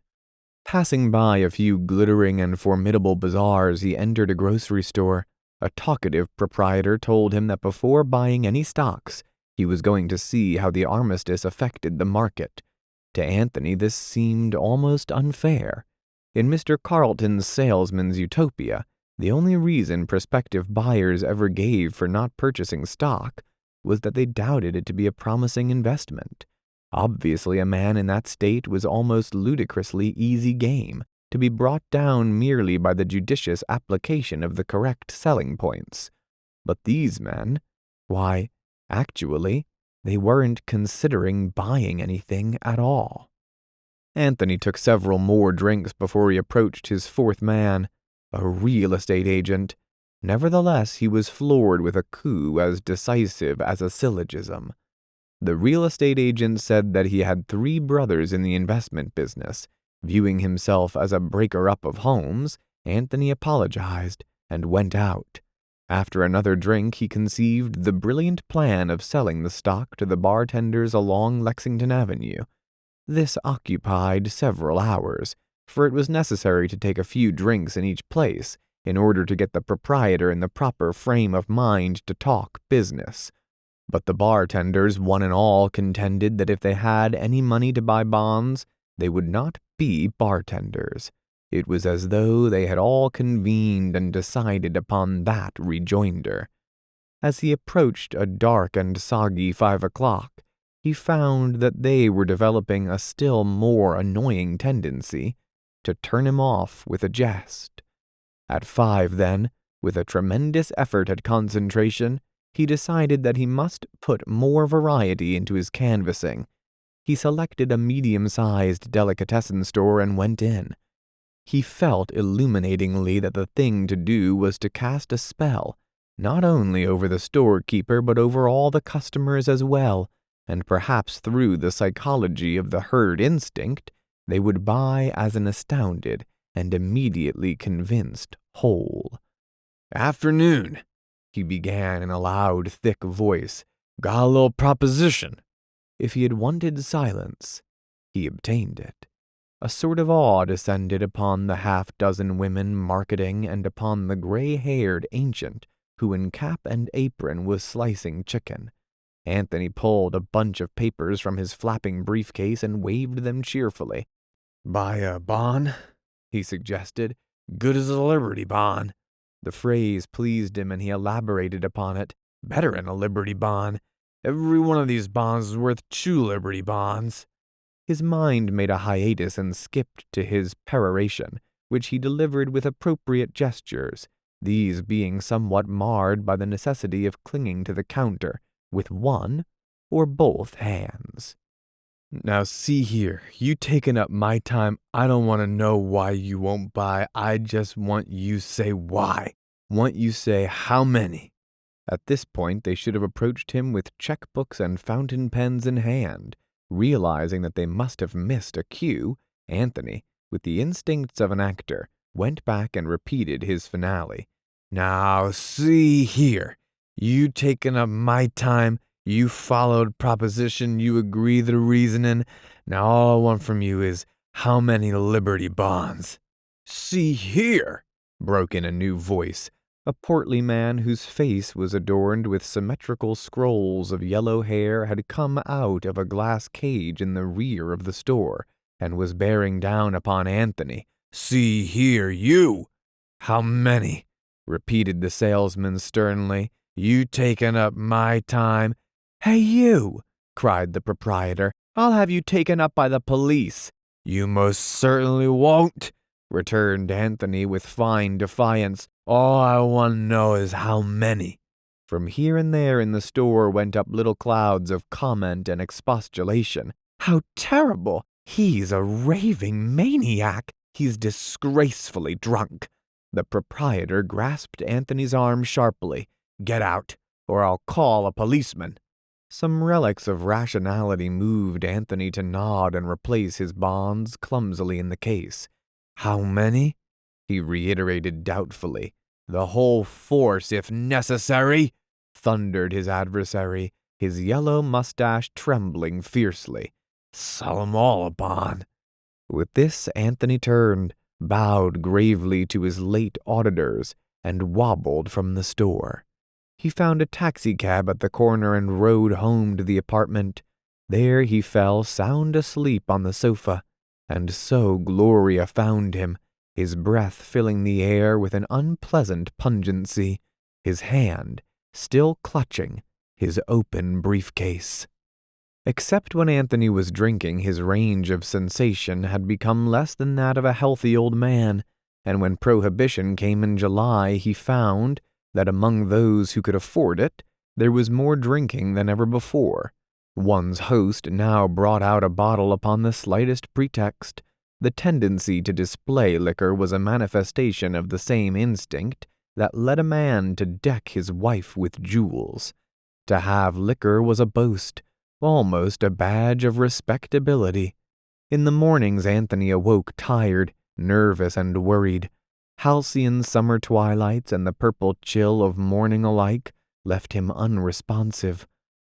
A: Passing by a few glittering and formidable bazaars, he entered a grocery store. A talkative proprietor told him that before buying any stocks, he was going to see how the Armistice affected the market. To Anthony, this seemed almost unfair. In Mr. Carlton's salesman's utopia, the only reason prospective buyers ever gave for not purchasing stock was that they doubted it to be a promising investment. Obviously, a man in that state was almost ludicrously easy game, to be brought down merely by the judicious application of the correct selling points. But these men, why, actually, they weren't considering buying anything at all. Anthony took several more drinks before he approached his 4th man, a real estate agent. Nevertheless, he was floored with a coup as decisive as a syllogism. The real estate agent said that he had 3 brothers in the investment business. Viewing himself as a breaker-up of homes, Anthony apologized and went out. After another drink, he conceived the brilliant plan of selling the stock to the bartenders along Lexington Avenue. This occupied several hours, for it was necessary to take a few drinks in each place in order to get the proprietor in the proper frame of mind to talk business. But the bartenders, one and all, contended that if they had any money to buy bonds, they would not be bartenders. It was as though they had all convened and decided upon that rejoinder. As he approached a dark and soggy 5 o'clock, he found that they were developing a still more annoying tendency to turn him off with a jest. At 5, then, with a tremendous effort at concentration, he decided that he must put more variety into his canvassing. He selected a medium-sized delicatessen store and went in. He felt illuminatingly that the thing to do was to cast a spell, not only over the storekeeper but over all the customers as well, and perhaps through the psychology of the herd instinct, they would buy as an astounded and immediately convinced whole. "Afternoon," he began in a loud, thick voice. "Got a little proposition." If he had wanted silence, he obtained it. A sort of awe descended upon the half-dozen women marketing and upon the gray-haired ancient who in cap and apron was slicing chicken. Anthony pulled a bunch of papers from his flapping briefcase and waved them cheerfully. "Buy a bond," he suggested. "Good as a Liberty bond." The phrase pleased him and he elaborated upon it. "Better'n a Liberty bond. Every one of these bonds is worth 2 Liberty bonds." His mind made a hiatus and skipped to his peroration, which he delivered with appropriate gestures, these being somewhat marred by the necessity of clinging to the counter with one or both hands. "Now see here, you taking up my time. I don't want to know why you won't buy. I just want you say why. Want you say how many." At this point, they should have approached him with checkbooks and fountain pens in hand. Realizing that they must have missed a cue, Anthony, with the instincts of an actor, went back and repeated his finale. "Now, see here. You taking up my time. You followed proposition. You agree the reasoning. Now all I want from you is how many Liberty bonds." "See here," broke in a new voice. A portly man whose face was adorned with symmetrical scrolls of yellow hair had come out of a glass cage in the rear of the store and was bearing down upon Anthony. "See here, you." "How many?" repeated the salesman sternly. "You taking up my time." "Hey, you!" cried the proprietor. "I'll have you taken up by the police." "You most certainly won't," returned Anthony with fine defiance. "All I want to know is how many." From here and there in the store went up little clouds of comment and expostulation. "How terrible! He's a raving maniac. He's disgracefully drunk." The proprietor grasped Anthony's arm sharply. "Get out, or I'll call a policeman." Some relics of rationality moved Anthony to nod and replace his bonds clumsily in the case. "How many?" he reiterated doubtfully. "The whole force, if necessary," thundered his adversary, his yellow mustache trembling fiercely. "Sell 'em all a bond." With this, Anthony turned, bowed gravely to his late auditors, and wobbled from the store. He found a taxicab at the corner and rode home to the apartment. There he fell sound asleep on the sofa, and so Gloria found him, his breath filling the air with an unpleasant pungency, his hand still clutching his open briefcase. Except when Anthony was drinking, his range of sensation had become less than that of a healthy old man, and when Prohibition came in July, he found that among those who could afford it, there was more drinking than ever before. One's host now brought out a bottle upon the slightest pretext. The tendency to display liquor was a manifestation of the same instinct that led a man to deck his wife with jewels. To have liquor was a boast, almost a badge of respectability. In the mornings Anthony awoke tired, nervous, and worried. Halcyon summer twilights and the purple chill of morning alike left him unresponsive.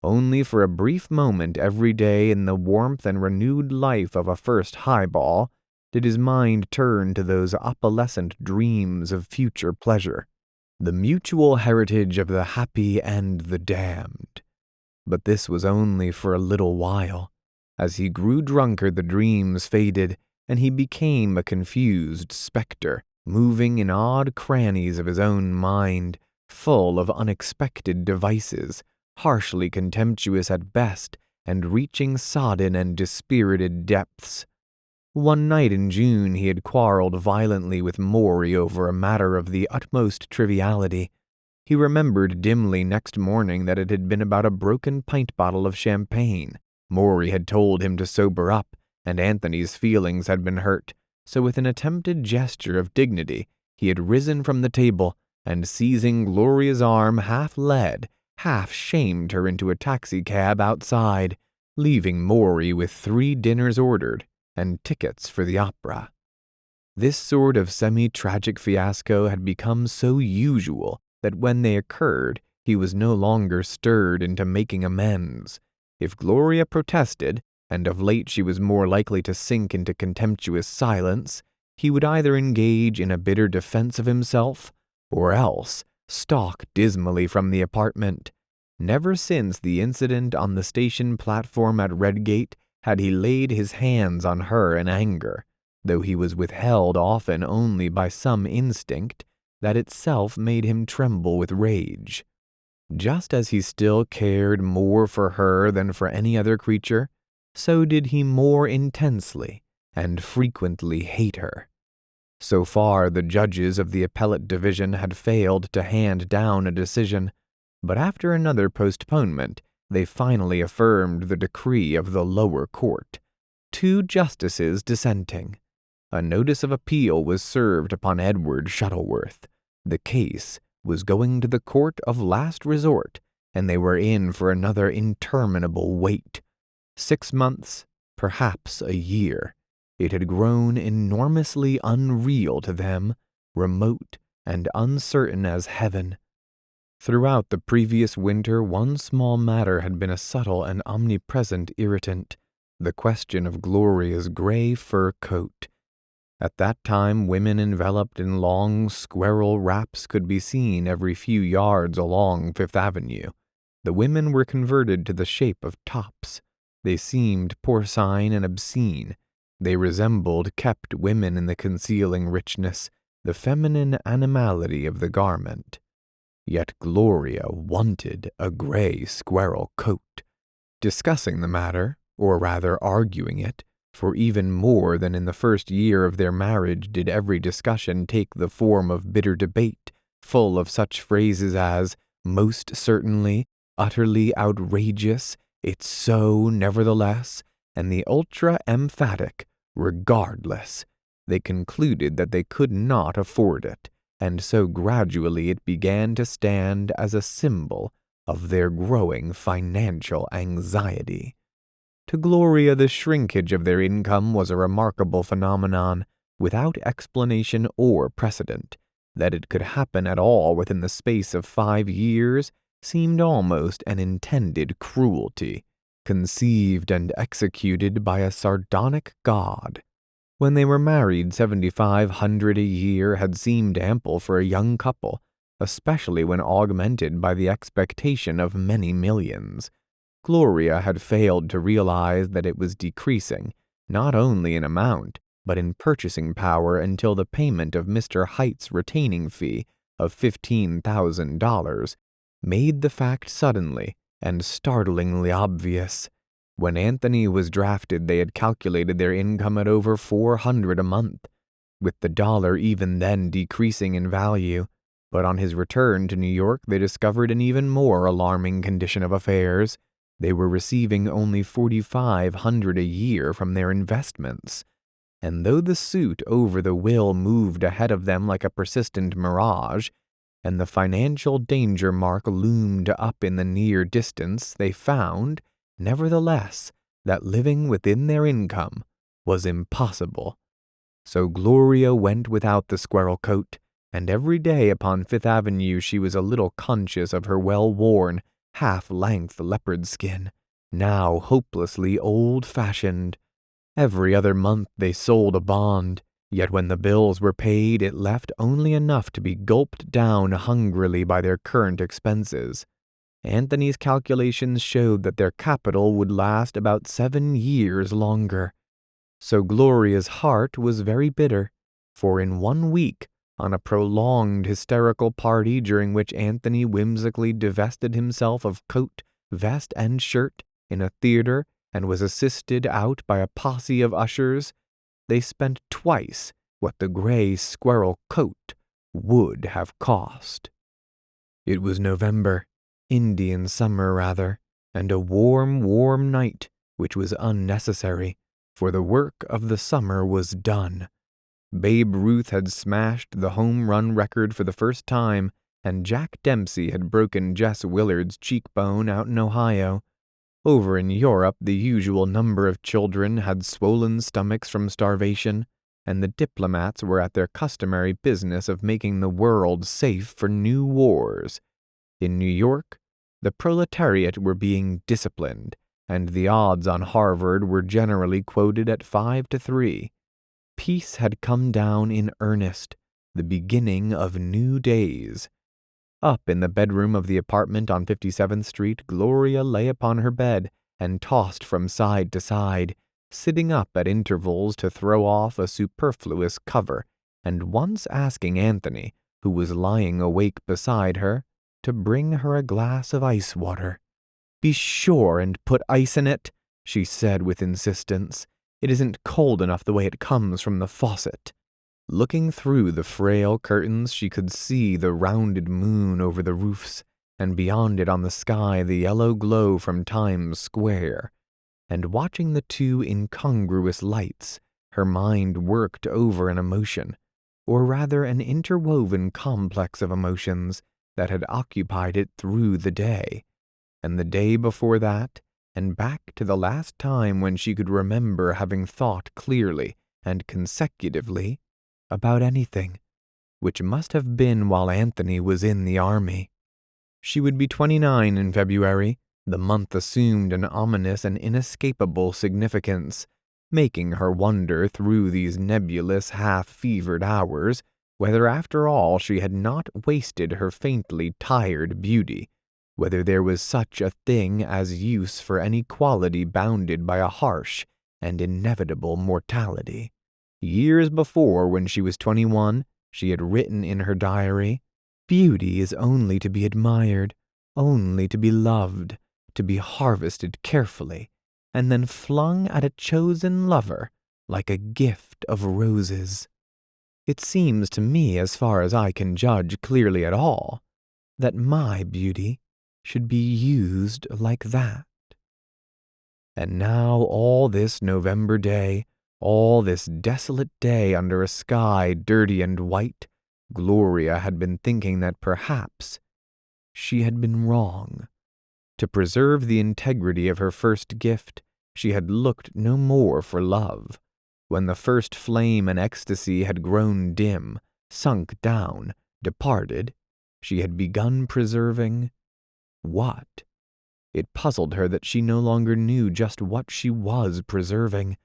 A: Only for a brief moment every day in the warmth and renewed life of a first highball did his mind turn to those opalescent dreams of future pleasure, the mutual heritage of the happy and the damned. But this was only for a little while. As he grew drunker, the dreams faded, and he became a confused specter, moving in odd crannies of his own mind, full of unexpected devices, harshly contemptuous at best, and reaching sodden and dispirited depths. One night in June he had quarreled violently with Maury over a matter of the utmost triviality. He remembered dimly next morning that it had been about a broken pint bottle of champagne. Maury had told him to sober up, and Anthony's feelings had been hurt, so with an attempted gesture of dignity, he had risen from the table, and seizing Gloria's arm, half led, half shamed her into a taxicab outside, leaving Maury with 3 dinners ordered and tickets for the opera. This sort of semi-tragic fiasco had become so usual that when they occurred, he was no longer stirred into making amends. If Gloria protested, and of late she was more likely to sink into contemptuous silence, he would either engage in a bitter defense of himself, or else stalk dismally from the apartment. Never since the incident on the station platform at Redgate had he laid his hands on her in anger, though he was withheld often only by some instinct that itself made him tremble with rage. Just as he still cared more for her than for any other creature, so did he more intensely and frequently hate her. So far, the judges of the appellate division had failed to hand down a decision, but after another postponement, they finally affirmed the decree of the lower court, 2 justices dissenting. A notice of appeal was served upon Edward Shuttleworth. The case was going to the court of last resort, and they were in for another interminable wait. 6 months, perhaps a year. It had grown enormously unreal to them, remote and uncertain as heaven. Throughout the previous winter, one small matter had been a subtle and omnipresent irritant, the question of Gloria's gray fur coat. At that time, women enveloped in long squirrel wraps could be seen every few yards along Fifth Avenue. The women were converted to the shape of tops. They seemed porcine and obscene. They resembled kept women in the concealing richness, the feminine animality of the garment. Yet Gloria wanted a gray squirrel coat. Discussing the matter, or rather arguing it, for even more than in the first year of their marriage did every discussion take the form of bitter debate, full of such phrases as, most certainly, utterly outrageous, it's so, nevertheless, and the ultra-emphatic, regardless. They concluded that they could not afford it, and so gradually it began to stand as a symbol of their growing financial anxiety. To Gloria, the shrinkage of their income was a remarkable phenomenon, without explanation or precedent. That it could happen at all within the space of 5 years seemed almost an intended cruelty, conceived and executed by a sardonic god. When they were married, $7,500 a year had seemed ample for a young couple, especially when augmented by the expectation of many millions. Gloria had failed to realize that it was decreasing, not only in amount, but in purchasing power until the payment of Mr. Hight's retaining fee of $15,000 made the fact suddenly and startlingly obvious. When Anthony was drafted, they had calculated their income at over $400 a month, with the dollar even then decreasing in value. But on his return to New York, they discovered an even more alarming condition of affairs. They were receiving only $4,500 a year from their investments. And though the suit over the will moved ahead of them like a persistent mirage, and the financial danger mark loomed up in the near distance, they found, nevertheless, that living within their income was impossible. So Gloria went without the squirrel coat, and every day upon Fifth Avenue she was a little conscious of her well-worn, half-length leopard skin, now hopelessly old-fashioned. Every other month they sold a bond, yet when the bills were paid it left only enough to be gulped down hungrily by their current expenses. Anthony's calculations showed that their capital would last about 7 years longer. So Gloria's heart was very bitter, for in 1 week, on a prolonged hysterical party during which Anthony whimsically divested himself of coat, vest, and shirt in a theater and was assisted out by a posse of ushers, they spent twice what the gray squirrel coat would have cost. It was November, Indian summer rather, and a warm, warm night, which was unnecessary, for the work of the summer was done. Babe Ruth had smashed the home run record for the first time, and Jack Dempsey had broken Jess Willard's cheekbone out in Ohio. Over in Europe, the usual number of children had swollen stomachs from starvation, and the diplomats were at their customary business of making the world safe for new wars. In New York, the proletariat were being disciplined, and the odds on Harvard were generally quoted at 5-3. Peace had come down in earnest, the beginning of new days. Up in the bedroom of the apartment on 57th Street, Gloria lay upon her bed and tossed from side to side, sitting up at intervals to throw off a superfluous cover, and once asking Anthony, who was lying awake beside her, to bring her a glass of ice water. "Be sure and put ice in it," she said with insistence. "It isn't cold enough the way it comes from the faucet." Looking through the frail curtains, she could see the rounded moon over the roofs, and beyond it on the sky the yellow glow from Times Square. And watching the two incongruous lights, her mind worked over an emotion, or rather an interwoven complex of emotions that had occupied it through the day, and the day before that, and back to the last time when she could remember having thought clearly and consecutively about anything, which must have been while Anthony was in the army. She would be 29 in February. The month assumed an ominous and inescapable significance, making her wonder through these nebulous, half-fevered hours whether after all she had not wasted her faintly tired beauty, whether there was such a thing as use for any quality bounded by a harsh and inevitable mortality. Years before, when she was 21, she had written in her diary, "Beauty is only to be admired, only to be loved, to be harvested carefully, and then flung at a chosen lover like a gift of roses." It seems to me, as far as I can judge clearly at all, that my beauty should be used like that. And now all this November day, all this desolate day under a sky dirty and white, Gloria had been thinking that perhaps she had been wrong. To preserve the integrity of her first gift, she had looked no more for love. When the first flame and ecstasy had grown dim, sunk down, departed, she had begun preserving what? It puzzled her that she no longer knew just what she was preserving.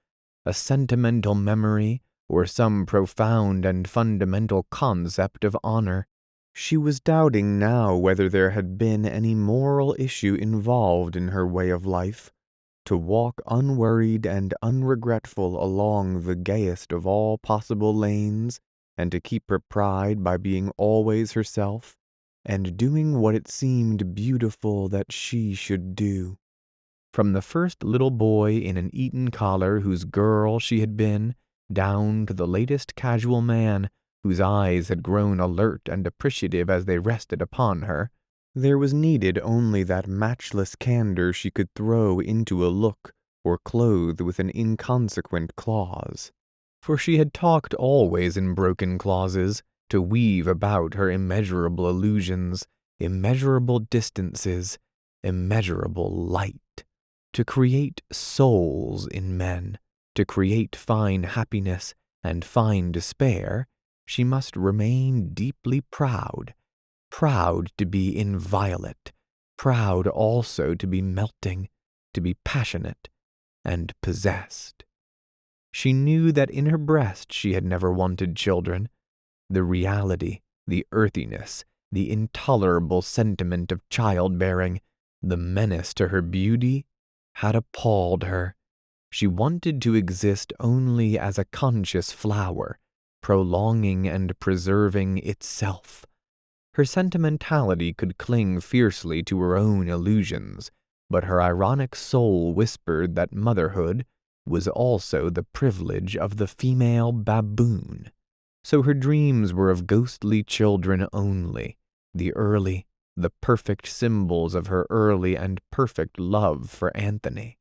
A: A sentimental memory, or some profound and fundamental concept of honor. She was doubting now whether there had been any moral issue involved in her way of life. To walk unworried and unregretful along the gayest of all possible lanes, and to keep her pride by being always herself, and doing what it seemed beautiful that she should do. From the first little boy in an Eton collar whose girl she had been, down to the latest casual man whose eyes had grown alert and appreciative as they rested upon her, there was needed only that matchless candor she could throw into a look or clothe with an inconsequent clause. For she had talked always in broken clauses, to weave about her immeasurable illusions, immeasurable distances, immeasurable light. To create souls in men, to create fine happiness and fine despair, she must remain deeply proud. Proud to be inviolate, proud also to be melting, to be passionate and possessed. She knew that in her breast she had never wanted children. The reality, the earthiness, the intolerable sentiment of childbearing, the menace to her beauty, had appalled her. She wanted to exist only as a conscious flower, prolonging and preserving itself. Her sentimentality could cling fiercely to her own illusions, but her ironic soul whispered that motherhood was also the privilege of the female baboon. So her dreams were of ghostly children only, the early, the perfect symbols of her early and perfect love for Anthony.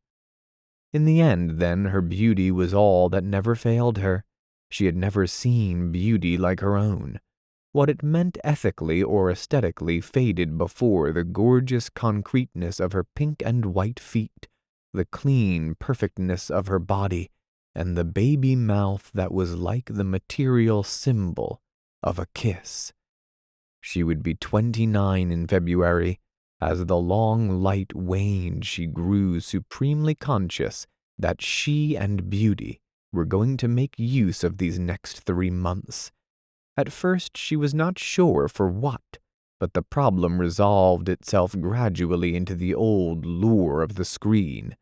A: In the end, then, her beauty was all that never failed her. She had never seen beauty like her own. What it meant ethically or aesthetically faded before the gorgeous concreteness of her pink and white feet, the clean perfectness of her body, and the baby mouth that was like the material symbol of a kiss. She would be 29 in February. As the long light waned, she grew supremely conscious that she and beauty were going to make use of these next 3 months. At first she was not sure for what, but the problem resolved itself gradually into the old lure of the screen.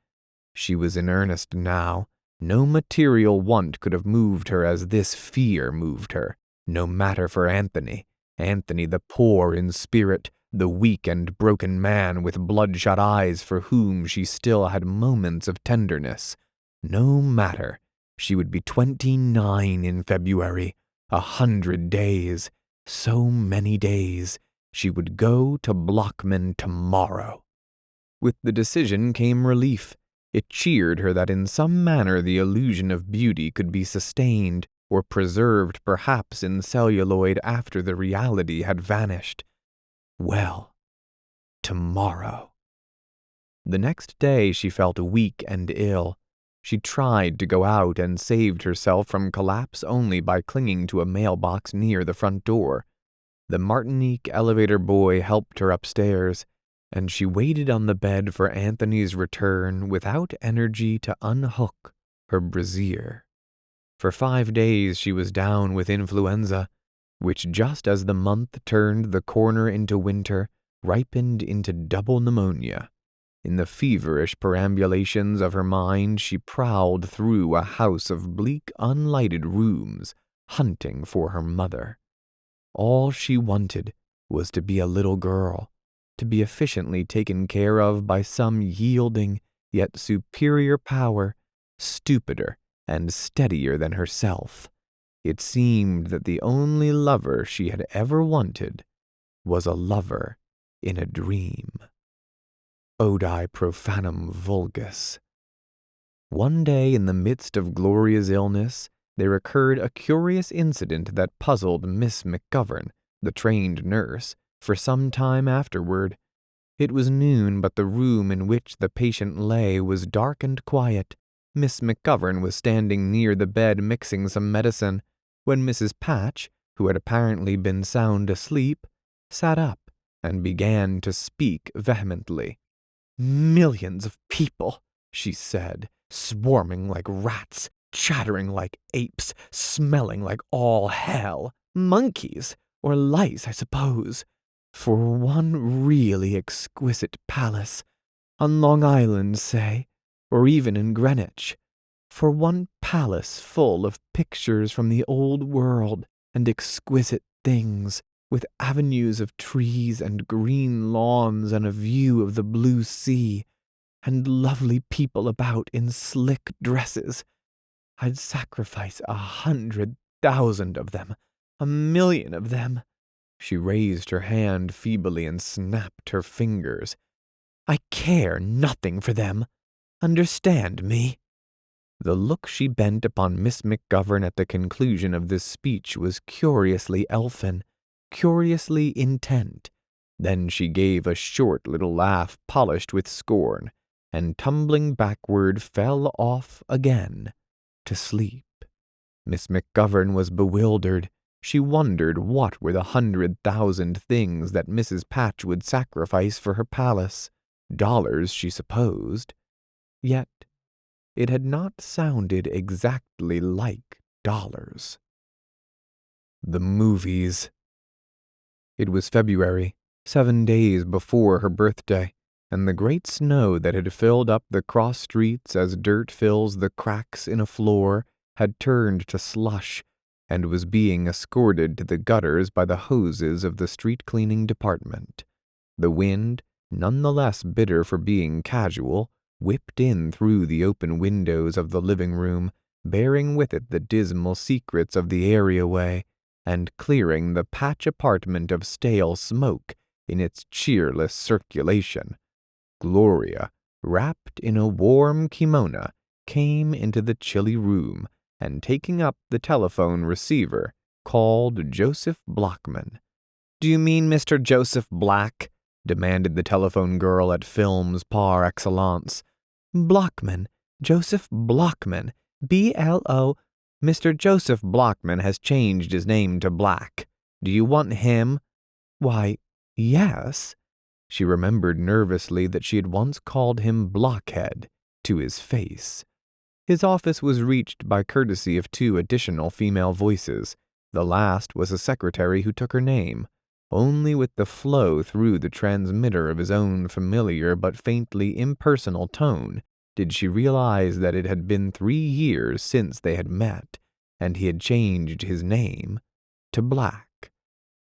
A: She was in earnest now. No material want could have moved her as this fear moved her. No matter for Anthony. Anthony the poor in spirit, the weak and broken man with bloodshot eyes for whom she still had moments of tenderness. No matter. She would be 29 in February. 100 days. So many days. She would go to Blockman tomorrow. With the decision came relief. It cheered her that in some manner the illusion of beauty could be sustained or preserved perhaps in celluloid after the reality had vanished. Well, tomorrow. The next day she felt weak and ill. She tried to go out and saved herself from collapse only by clinging to a mailbox near the front door. The Martinique elevator boy helped her upstairs, and she waited on the bed for Anthony's return without energy to unhook her brassiere. For 5 days she was down with influenza, which just as the month turned the corner into winter, ripened into double pneumonia. In the feverish perambulations of her mind she prowled through a house of bleak, unlighted rooms, hunting for her mother. All she wanted was to be a little girl, to be efficiently taken care of by some yielding yet superior power, stupider and steadier than herself. It seemed that the only lover she had ever wanted was a lover in a dream. Odi profanum vulgus. One day in the midst of Gloria's illness, there occurred a curious incident that puzzled Miss McGovern, the trained nurse, for some time afterward. It was noon, but the room in which the patient lay was dark and quiet. Miss McGovern was standing near the bed mixing some medicine, when Mrs. Patch, who had apparently been sound asleep, sat up and began to speak vehemently. "Millions of people," she said, "swarming like rats, chattering like apes, smelling like all hell. Monkeys, or lice, I suppose. For one really exquisite palace, on Long Island, say, or even in Greenwich. For one palace full of pictures from the old world and exquisite things, with avenues of trees and green lawns and a view of the blue sea, and lovely people about in slick dresses. I'd sacrifice 100,000 of them, 1,000,000 of them." She raised her hand feebly and snapped her fingers. "I care nothing for them. Understand me?" The look she bent upon Miss McGovern at the conclusion of this speech was curiously elfin, curiously intent. Then she gave a short little laugh polished with scorn, and tumbling backward fell off again to sleep. Miss McGovern was bewildered. She wondered what were the 100,000 things that Mrs. Patch would sacrifice for her palace. Dollars, she supposed. Yet it had not sounded exactly like dollars. The movies. It was February, 7 days before her birthday, and the great snow that had filled up the cross streets as dirt fills the cracks in a floor had turned to slush and was being escorted to the gutters by the hoses of the street cleaning department. The wind, none the less bitter for being casual, whipped in through the open windows of the living room, bearing with it the dismal secrets of the areaway, and clearing the patch apartment of stale smoke in its cheerless circulation. Gloria, wrapped in a warm kimono, came into the chilly room, and taking up the telephone receiver, called Joseph Blockman. "Do you mean Mr. Joseph Black?" demanded the telephone girl at films par excellence. "Blockman, Joseph Blockman, B-L-O. Mr. Joseph Blockman has changed his name to Black. Do you want him?" "Why, yes." She remembered nervously that she had once called him Blockhead to his face. His office was reached by courtesy of 2 additional female voices. The last was a secretary who took her name. Only with the flow through the transmitter of his own familiar but faintly impersonal tone did she realize that it had been 3 years since they had met, and he had changed his name to Black.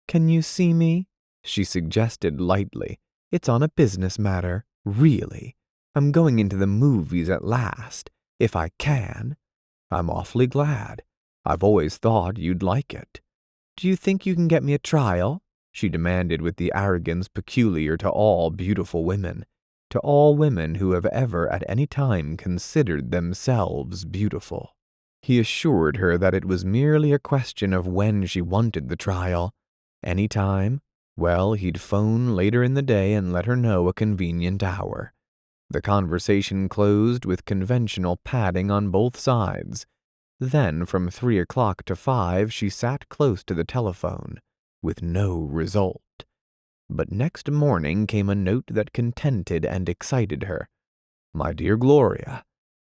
A: "Can you see me?" she suggested lightly. "It's on a business matter, really. I'm going into the movies at last, if I can." "I'm awfully glad. I've always thought you'd like it." "Do you think you can get me a trial?" she demanded with the arrogance peculiar to all beautiful women, to all women who have ever at any time considered themselves beautiful. He assured her that it was merely a question of when she wanted the trial. Any time? Well, he'd phone later in the day and let her know a convenient hour. The conversation closed with conventional padding on both sides. Then from 3 o'clock to 5 she sat close to the telephone, with no result. But next morning came a note that contented and excited her. "My dear Gloria,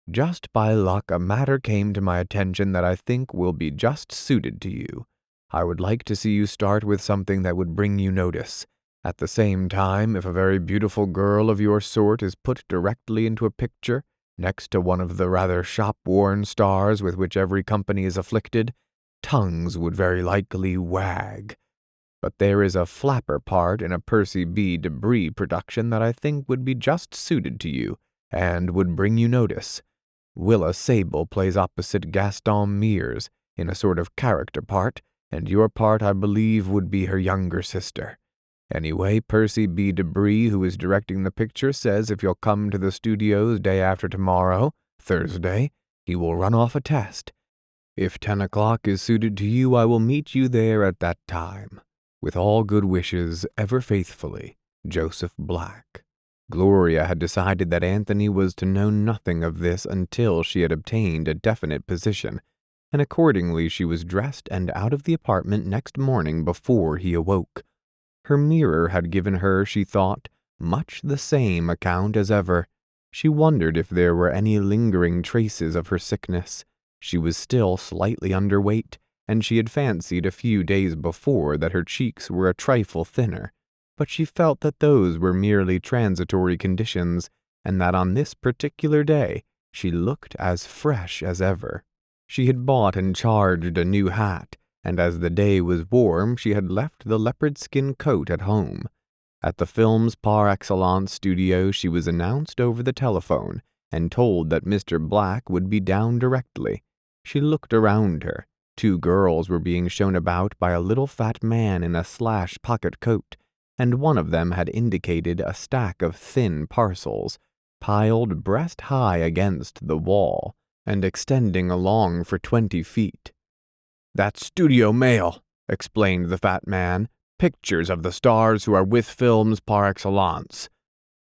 A: just by luck a matter came to my attention that I think will be just suited to you. I would like to see you start with something that would bring you notice. At the same time, if a very beautiful girl of your sort is put directly into a picture, next to one of the rather shop-worn stars with which every company is afflicted, tongues would very likely wag. But there is a flapper part in a Percy B. Debris production that I think would be just suited to you, and would bring you notice. Willa Sable plays opposite Gaston Mears in a sort of character part, and your part, I believe, would be her younger sister. Anyway, Percy B. Debris, who is directing the picture, says if you'll come to the studios day after tomorrow, Thursday, he will run off a test. If 10 o'clock is suited to you, I will meet you there at that time. With all good wishes, ever faithfully, Joseph Black." Gloria had decided that Anthony was to know nothing of this until she had obtained a definite position, and accordingly she was dressed and out of the apartment next morning before he awoke. Her mirror had given her, she thought, much the same account as ever. She wondered if there were any lingering traces of her sickness. She was still slightly underweight, and she had fancied a few days before that her cheeks were a trifle thinner, but she felt that those were merely transitory conditions, and that on this particular day she looked as fresh as ever. She had bought and charged a new hat, and as the day was warm she had left the leopard skin coat at home. At the films par excellence studio she was announced over the telephone, and told that Mr. Black would be down directly. She looked around her. 2 girls were being shown about by a little fat man in a slash pocket coat, and one of them had indicated a stack of thin parcels, piled breast-high against the wall, and extending along for 20 feet. "That's studio mail," explained the fat man. "Pictures of the stars who are with films par excellence."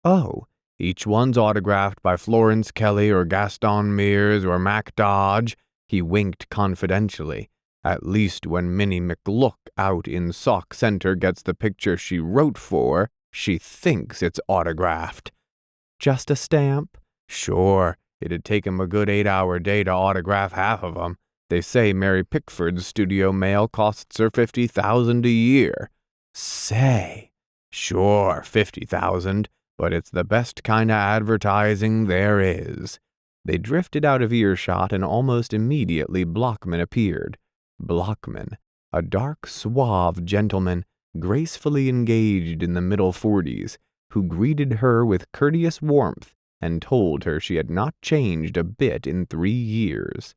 A: "Oh, each one's autographed by Florence Kelly or Gaston Mears or Mac Dodge." He winked confidentially. "At least when Minnie McLook out in Sauk Center gets the picture she wrote for, she thinks it's autographed." "Just a stamp?" "Sure. It'd take him a good 8-hour day to autograph half of 'em. They say Mary Pickford's studio mail costs her $50,000 a year. Say, sure, 50,000, but it's the best kind of advertising there is. They drifted out of earshot, and almost immediately Blockman appeared. Blockman, a dark, suave gentleman, gracefully engaged in the middle 40s, who greeted her with courteous warmth and told her she had not changed a bit in 3 years.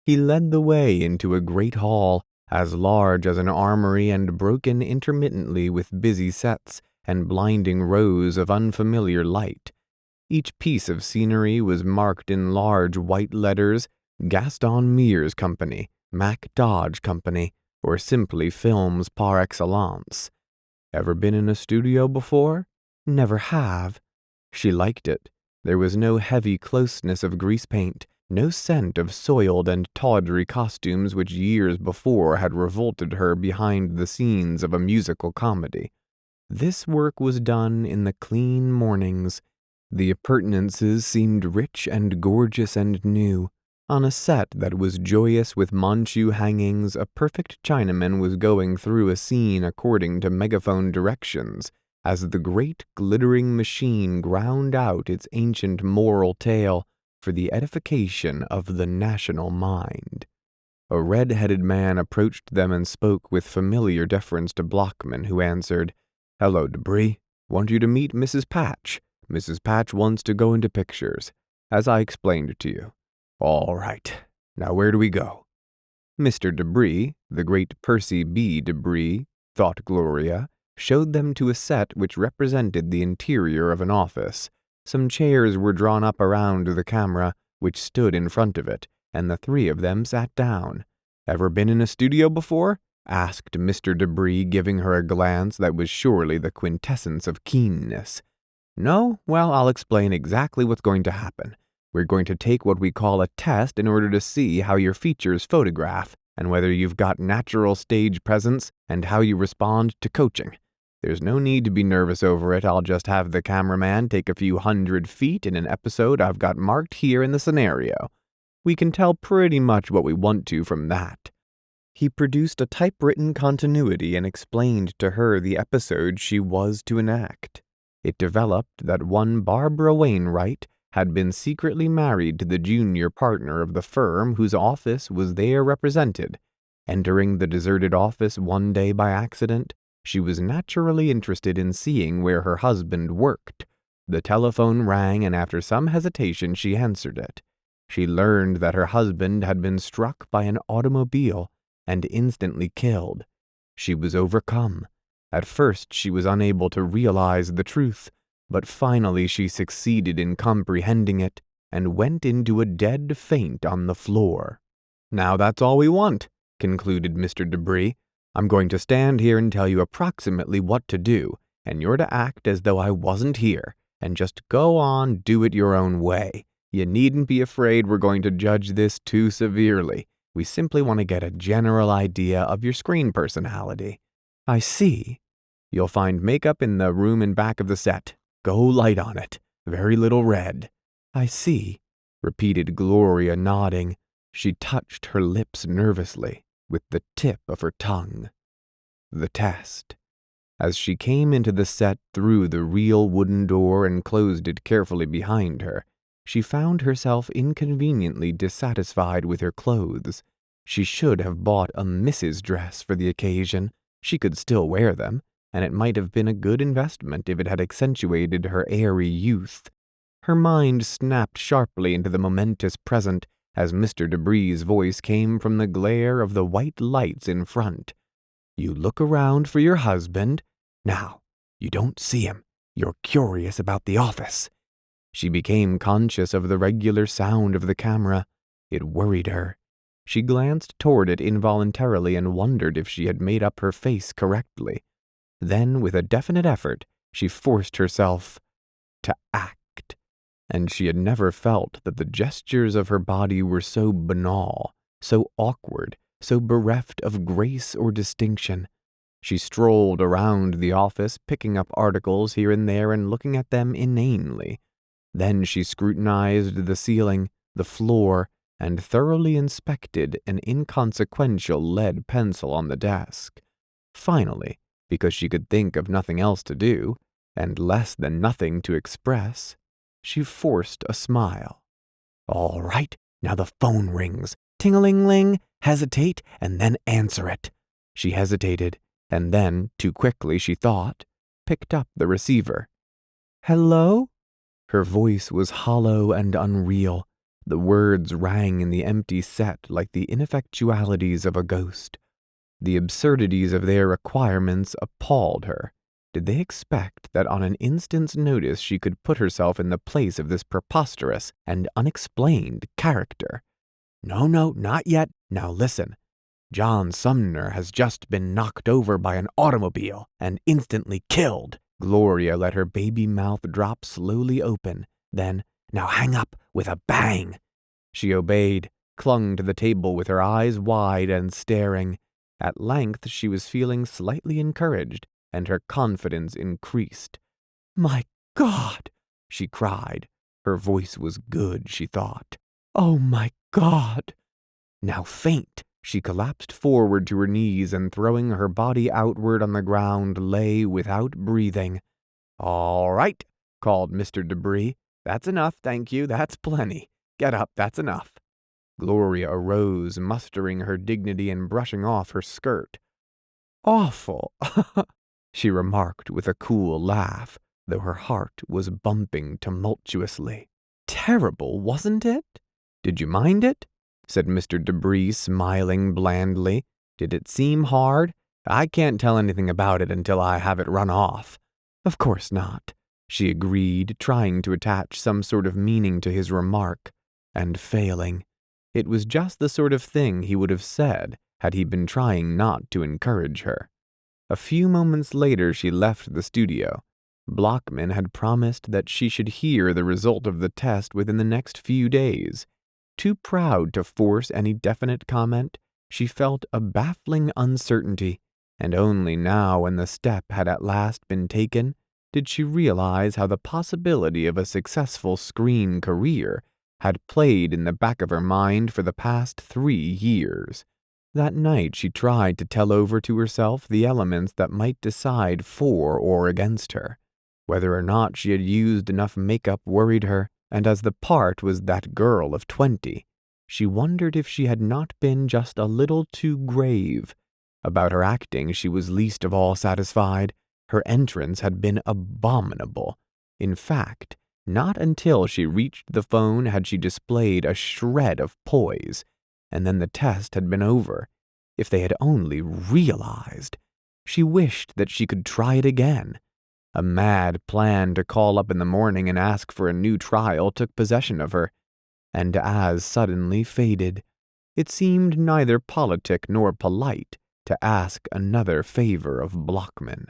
A: He led the way into a great hall, as large as an armory and broken intermittently with busy sets and blinding rows of unfamiliar light. Each piece of scenery was marked in large white letters, Gaston Mears Company, Mac Dodge Company, or simply films par excellence. Ever been in a studio before? Never have. She liked it. There was no heavy closeness of grease paint, no scent of soiled and tawdry costumes which years before had revolted her behind the scenes of a musical comedy. This work was done in the clean mornings. The appurtenances seemed rich and gorgeous and new. On a set that was joyous with Manchu hangings, a perfect Chinaman was going through a scene according to megaphone directions, as the great glittering machine ground out its ancient moral tale for the edification of the national mind. A red-headed man approached them and spoke with familiar deference to Blockman, who answered, "Hello, Debris. Want you to meet Mrs. Patch. Mrs. Patch wants to go into pictures, as I explained to you." "All right. Now where do we go?" Mr. Debris, the great Percy B. Debris, thought Gloria, showed them to a set which represented the interior of an office. Some chairs were drawn up around the camera, which stood in front of it, and the three of them sat down. "Ever been in a studio before?" asked Mr. Debris, giving her a glance that was surely the quintessence of keenness. "No? Well, I'll explain exactly what's going to happen. We're going to take what we call a test in order to see how your features photograph, and whether you've got natural stage presence, and how you respond to coaching. There's no need to be nervous over it. I'll just have the cameraman take a few 100 feet in an episode I've got marked here in the scenario. We can tell pretty much what we want to from that." He produced a typewritten continuity and explained to her the episode she was to enact. It developed that one Barbara Wainwright had been secretly married to the junior partner of the firm whose office was there represented. Entering the deserted office one day by accident, she was naturally interested in seeing where her husband worked. The telephone rang, and after some hesitation she answered it. She learned that her husband had been struck by an automobile and instantly killed. She was overcome. At first she was unable to realize the truth, but finally she succeeded in comprehending it and went into a dead faint on the floor. "Now that's all we want," concluded Mr. Debris. "I'm going to stand here and tell you approximately what to do, and you're to act as though I wasn't here, and just go on, do it your own way. You needn't be afraid we're going to judge this too severely. We simply want to get a general idea of your screen personality." "I see." "You'll find makeup in the room in back of the set. Go light on it. Very little red." "I see," repeated Gloria, nodding. She touched her lips nervously with the tip of her tongue. The test. As she came into the set through the real wooden door and closed it carefully behind her, she found herself inconveniently dissatisfied with her clothes. She should have bought a Mrs. dress for the occasion. She could still wear them, and it might have been a good investment if it had accentuated her airy youth. Her mind snapped sharply into the momentous present as Mr. Debris's voice came from the glare of the white lights in front. "You look around for your husband. Now, you don't see him. You're curious about the office." She became conscious of the regular sound of the camera. It worried her. She glanced toward it involuntarily and wondered if she had made up her face correctly. Then, with a definite effort, she forced herself to act. And she had never felt that the gestures of her body were so banal, so awkward, so bereft of grace or distinction. She strolled around the office, picking up articles here and there and looking at them inanely. Then she scrutinized the ceiling, the floor, and thoroughly inspected an inconsequential lead pencil on the desk. Finally, because she could think of nothing else to do, and less than nothing to express, she forced a smile. "All right, now the phone rings. Ting-a-ling-ling, hesitate, and then answer it." She hesitated, and then, too quickly she thought, picked up the receiver. "Hello?" Her voice was hollow and unreal. The words rang in the empty set like the ineffectualities of a ghost. The absurdities of their requirements appalled her. Did they expect that on an instant's notice she could put herself in the place of this preposterous and unexplained character? "No, not yet. Now listen. John Sumner has just been knocked over by an automobile and instantly killed." Gloria let her baby mouth drop slowly open. Then, "Now hang up with a bang." She obeyed, clung to the table with her eyes wide and staring. At length she was feeling slightly encouraged, and her confidence increased. "My God!" she cried. Her voice was good, she thought. "Oh, my God!" "Now faint." She collapsed forward to her knees and, throwing her body outward on the ground, lay without breathing. "All right," called Mr. Debris. "That's enough, thank you, that's plenty. Get up, that's enough." Gloria arose, mustering her dignity and brushing off her skirt. "Awful," she remarked with a cool laugh, though her heart was bumping tumultuously. "Terrible, wasn't it? Did you mind it?" said Mr. Debris, smiling blandly. "Did it seem hard? I can't tell anything about it until I have it run off." "Of course not," she agreed, trying to attach some sort of meaning to his remark, and failing. It was just the sort of thing he would have said had he been trying not to encourage her. A few moments later she left the studio. Blockman had promised that she should hear the result of the test within the next few days. Too proud to force any definite comment, she felt a baffling uncertainty, and only now when the step had at last been taken did she realize how the possibility of a successful screen career had played in the back of her mind for the past 3 years. That night she tried to tell over to herself the elements that might decide for or against her. Whether or not she had used enough makeup worried her, and as the part was that girl of 20, she wondered if she had not been just a little too grave. About her acting she was least of all satisfied. Her entrance had been abominable. In fact, not until she reached the phone had she displayed a shred of poise, and then the test had been over. If they had only realized! She wished that she could try it again. A mad plan to call up in the morning and ask for a new trial took possession of her, and as suddenly faded. It seemed neither politic nor polite to ask another favor of Blockman.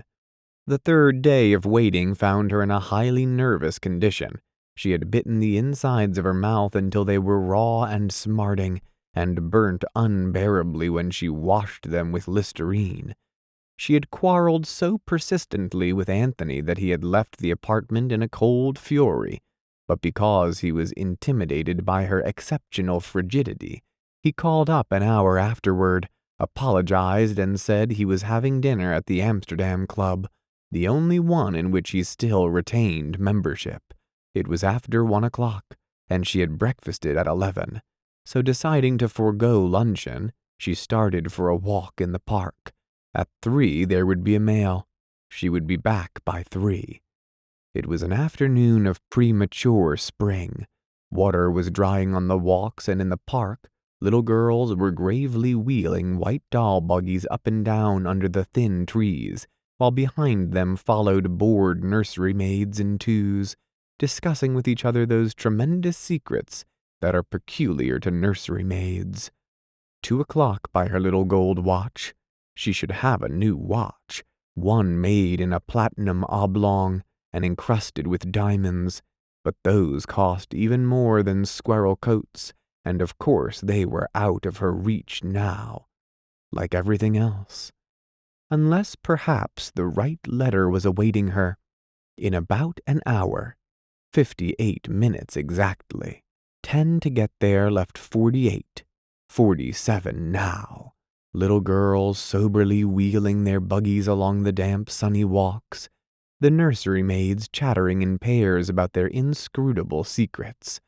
A: The 3rd day of waiting found her in a highly nervous condition. She had bitten the insides of her mouth until they were raw and smarting, and burnt unbearably when she washed them with Listerine. She had quarreled so persistently with Anthony that he had left the apartment in a cold fury, but because he was intimidated by her exceptional frigidity, he called up an hour afterward, apologized, and said he was having dinner at the Amsterdam Club, the only one in which he still retained membership. It was after 1 o'clock, and she had breakfasted at 11, so deciding to forego luncheon, she started for a walk in the park. At 3 there would be a mail. She would be back by 3. It was an afternoon of premature spring. Water was drying on the walks, and in the park, little girls were gravely wheeling white doll buggies up and down under the thin trees, while behind them followed bored nursery maids in twos, discussing with each other those tremendous secrets that are peculiar to nursery maids. 2 o'clock by her little gold watch. She should have a new watch, one made in a platinum oblong and encrusted with diamonds, but those cost even more than squirrel coats, and of course they were out of her reach now, like everything else. Unless perhaps the right letter was awaiting her. In about an hour, 58 minutes exactly. 10 to get there left 48. 47 now. Little girls soberly wheeling their buggies along the damp, sunny walks. The nursery maids chattering in pairs about their inscrutable secrets.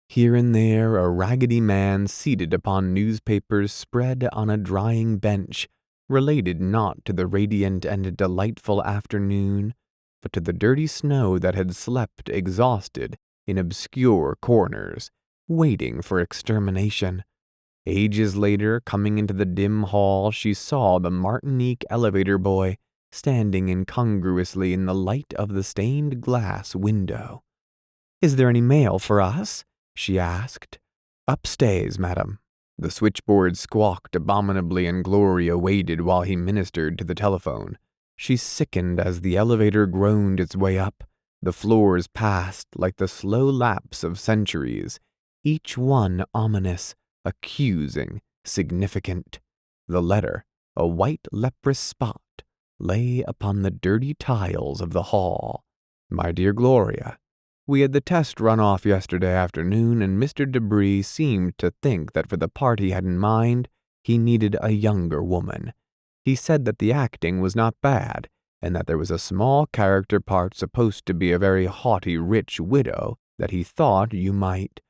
A: Here and there a raggedy man seated upon newspapers spread on a drying bench, related not to the radiant and delightful afternoon, but to the dirty snow that had slept exhausted in obscure corners, waiting for extermination. Ages later, coming into the dim hall, she saw the Martinique elevator boy standing incongruously in the light of the stained glass window. "Is there any mail for us?" she asked. "Upstairs, madam." The switchboard squawked abominably and Gloria waited while he ministered to the telephone. She sickened as the elevator groaned its way up. The floors passed like the slow lapse of centuries, each one ominous, accusing, significant. The letter, a white leprous spot, lay upon the dirty tiles of the hall. "My dear Gloria, we had the test run off yesterday afternoon, and Mr. Debris seemed to think that for the part he had in mind, he needed a younger woman. He said that the acting was not bad, and that there was a small character part supposed to be a very haughty rich widow that he thought you might—"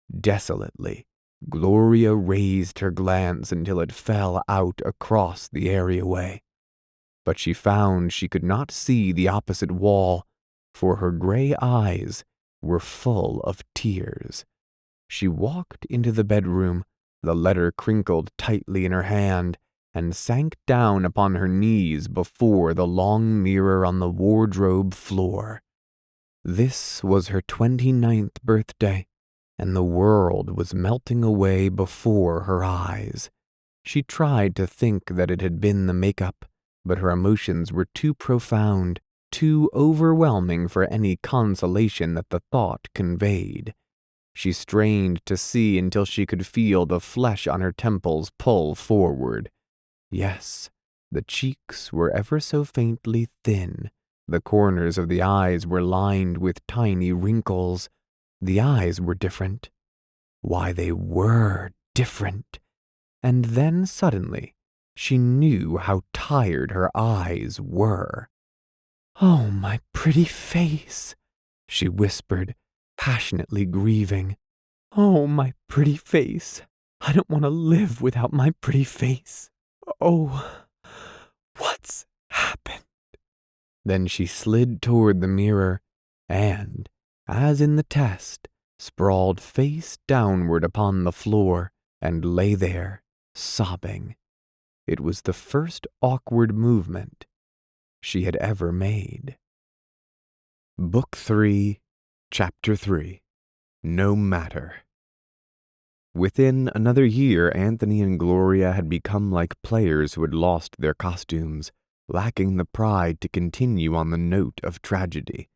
A: Desolately, Gloria raised her glance until it fell out across the areaway. But she found she could not see the opposite wall, for her gray eyes were full of tears. She walked into the bedroom, the letter crinkled tightly in her hand, and sank down upon her knees before the long mirror on the wardrobe floor. This was her 29th birthday, and the world was melting away before her eyes. She tried to think that it had been the makeup, but her emotions were too profound, too overwhelming for any consolation that the thought conveyed. She strained to see until she could feel the flesh on her temples pull forward. Yes, the cheeks were ever so faintly thin. The corners of the eyes were lined with tiny wrinkles. The eyes were different. Why, they were different. And then suddenly, she knew how tired her eyes were. "Oh, my pretty face," she whispered, passionately grieving. "Oh, my pretty face. I don't want to live without my pretty face. Oh, what's happened?" Then she slid toward the mirror and, as in the test, sprawled face downward upon the floor and lay there, sobbing. It was the first awkward movement she had ever made. Book 3, Chapter 3. No Matter. Within another year, Anthony and Gloria had become like players who had lost their costumes, lacking the pride to continue on the note of tragedy.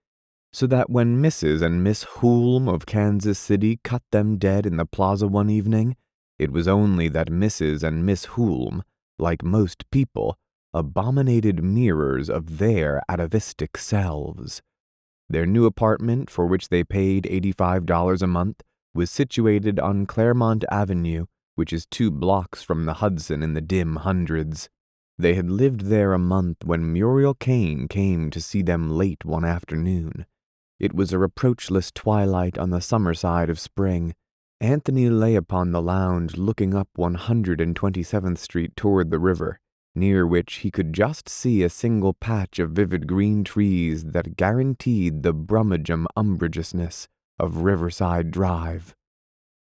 A: So that when Mrs. and Miss Hulme of Kansas City cut them dead in the plaza one evening, it was only that Mrs. and Miss Hulme, like most people, abominated mirrors of their atavistic selves. Their new apartment, for which they paid $85 a month, was situated on Claremont Avenue, which is 2 blocks from the Hudson in the dim hundreds. They had lived there a month when Muriel Kane came to see them late one afternoon. It was a reproachless twilight on the summer side of spring. Anthony lay upon the lounge looking up 127th Street toward the river, near which he could just see a single patch of vivid green trees that guaranteed the brummagem umbrageousness of Riverside Drive.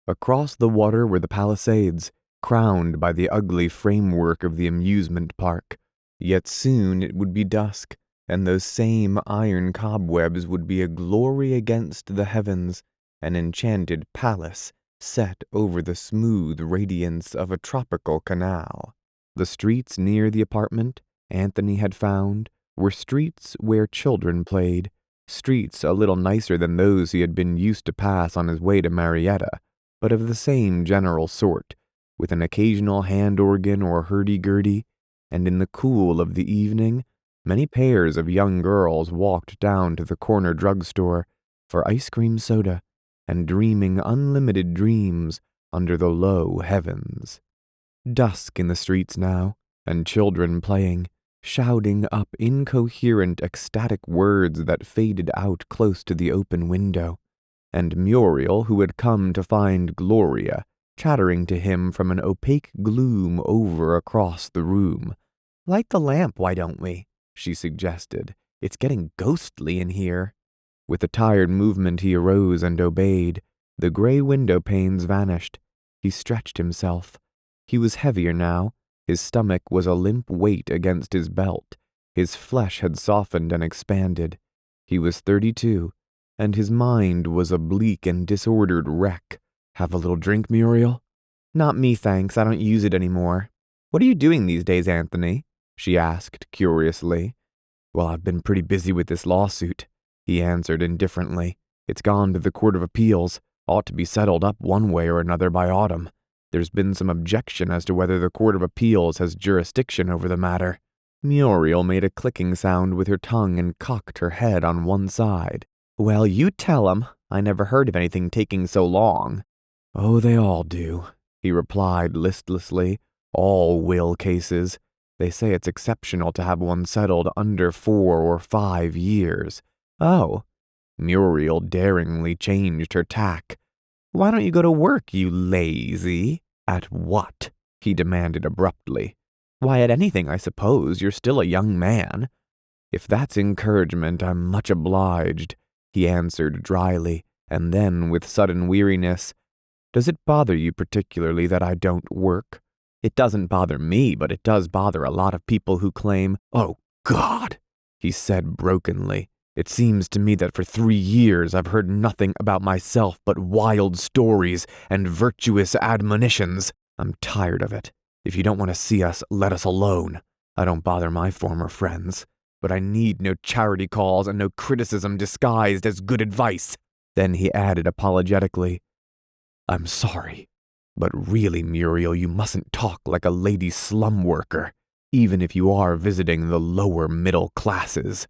A: Across the water were the Palisades, crowned by the ugly framework of the amusement park. Yet soon it would be dusk, and those same iron cobwebs would be a glory against the heavens, an enchanted palace set over the smooth radiance of a tropical canal. The streets near the apartment, Anthony had found, were streets where children played, streets a little nicer than those he had been used to pass on his way to Marietta, but of the same general sort, with an occasional hand organ or hurdy-gurdy, and in the cool of the evening, many pairs of young girls walked down to the corner drugstore, for ice cream soda and dreaming unlimited dreams under the low heavens. Dusk in the streets now, and children playing, shouting up incoherent, ecstatic words that faded out close to the open window, and Muriel, who had come to find Gloria, chattering to him from an opaque gloom over across the room. "Light the lamp, why don't we?" she suggested. "It's getting ghostly in here." With a tired movement he arose and obeyed. The gray window panes vanished. He stretched himself. He was heavier now. His stomach was a limp weight against his belt. His flesh had softened and expanded. He was 32, and his mind was a bleak and disordered wreck. "Have a little drink, Muriel?" "Not me, thanks. I don't use it anymore." "What are you doing these days, Anthony?" she asked curiously. "Well, I've been pretty busy with this lawsuit," he answered indifferently. "It's gone to the Court of Appeals. Ought to be settled up one way or another by autumn. There's been some objection as to whether the Court of Appeals has jurisdiction over the matter." Muriel made a clicking sound with her tongue and cocked her head on one side. "Well, you tell 'em. I never heard of anything taking so long." "Oh, they all do," he replied listlessly. "All will cases. They say it's exceptional to have one settled under 4 or 5 years. "Oh." Muriel daringly changed her tack. "Why don't you go to work, you lazy?" "At what?" he demanded abruptly. "Why, at anything, I suppose. You're still a young man." "If that's encouragement, I'm much obliged," he answered dryly, and then, with sudden weariness, "Does it bother you particularly that I don't work?" "It doesn't bother me, but it does bother a lot of people who claim—" "Oh, God," he said brokenly. "It seems to me that for 3 years I've heard nothing about myself but wild stories and virtuous admonitions. I'm tired of it. If you don't want to see us, let us alone. I don't bother my former friends, but I need no charity calls and no criticism disguised as good advice." Then he added apologetically, "I'm sorry, but really, Muriel, you mustn't talk like a lady slum worker, even if you are visiting the lower middle classes."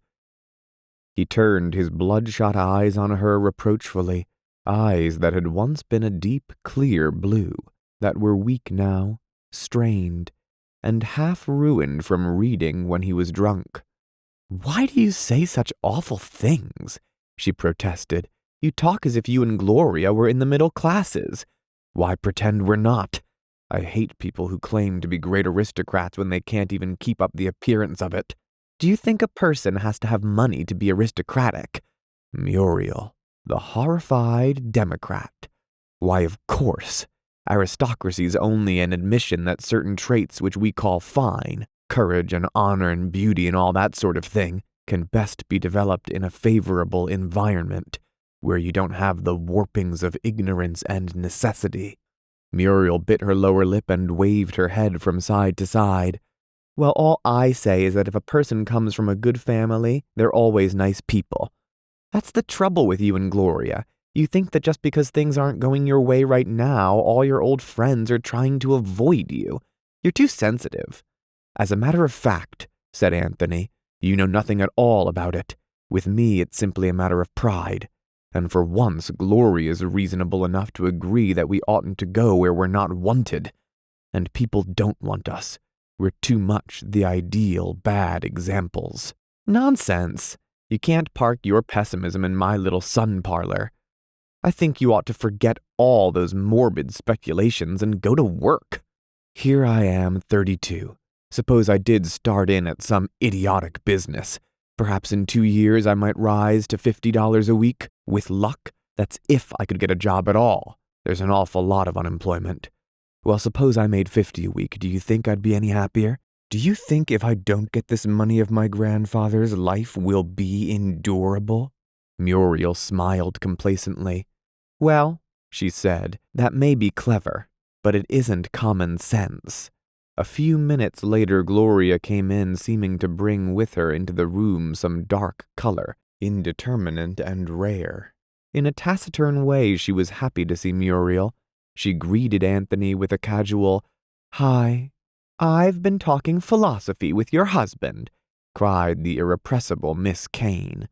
A: He turned his bloodshot eyes on her reproachfully, eyes that had once been a deep, clear blue, that were weak now, strained, and half ruined from reading when he was drunk. "Why do you say such awful things?" she protested. "You talk as if you and Gloria were in the middle classes." "Why pretend we're not? I hate people who claim to be great aristocrats when they can't even keep up the appearance of it." "Do you think a person has to have money to be aristocratic?" Muriel, the horrified Democrat. "Why, of course. Aristocracy's only an admission that certain traits which we call fine, courage and honor and beauty and all that sort of thing, can best be developed in a favorable environment, where you don't have the warpings of ignorance and necessity." Muriel bit her lower lip and waved her head from side to side. "Well, all I say is that if a person comes from a good family, they're always nice people. That's the trouble with you and Gloria. You think that just because things aren't going your way right now, all your old friends are trying to avoid you. You're too sensitive." "As a matter of fact," said Anthony, "you know nothing at all about it. With me, it's simply a matter of pride. And for once, Gloria is reasonable enough to agree that we oughtn't to go where we're not wanted. And people don't want us. We're too much the ideal bad examples." "Nonsense. You can't park your pessimism in my little sun parlor. I think you ought to forget all those morbid speculations and go to work." "Here I am, 32. Suppose I did start in at some idiotic business. Perhaps in 2 years I might rise to $50 a week. With luck, that's if I could get a job at all. There's an awful lot of unemployment. Well, suppose I made 50 a week. Do you think I'd be any happier? Do you think if I don't get this money of my grandfather's, life will be endurable?" Muriel smiled complacently. "Well," she said, "that may be clever, but it isn't common sense." A few minutes later, Gloria came in, seeming to bring with her into the room some dark color, indeterminate and rare. In a taciturn way, she was happy to see Muriel. She greeted Anthony with a casual, "Hi." "I've been talking philosophy with your husband," cried the irrepressible Miss Kane.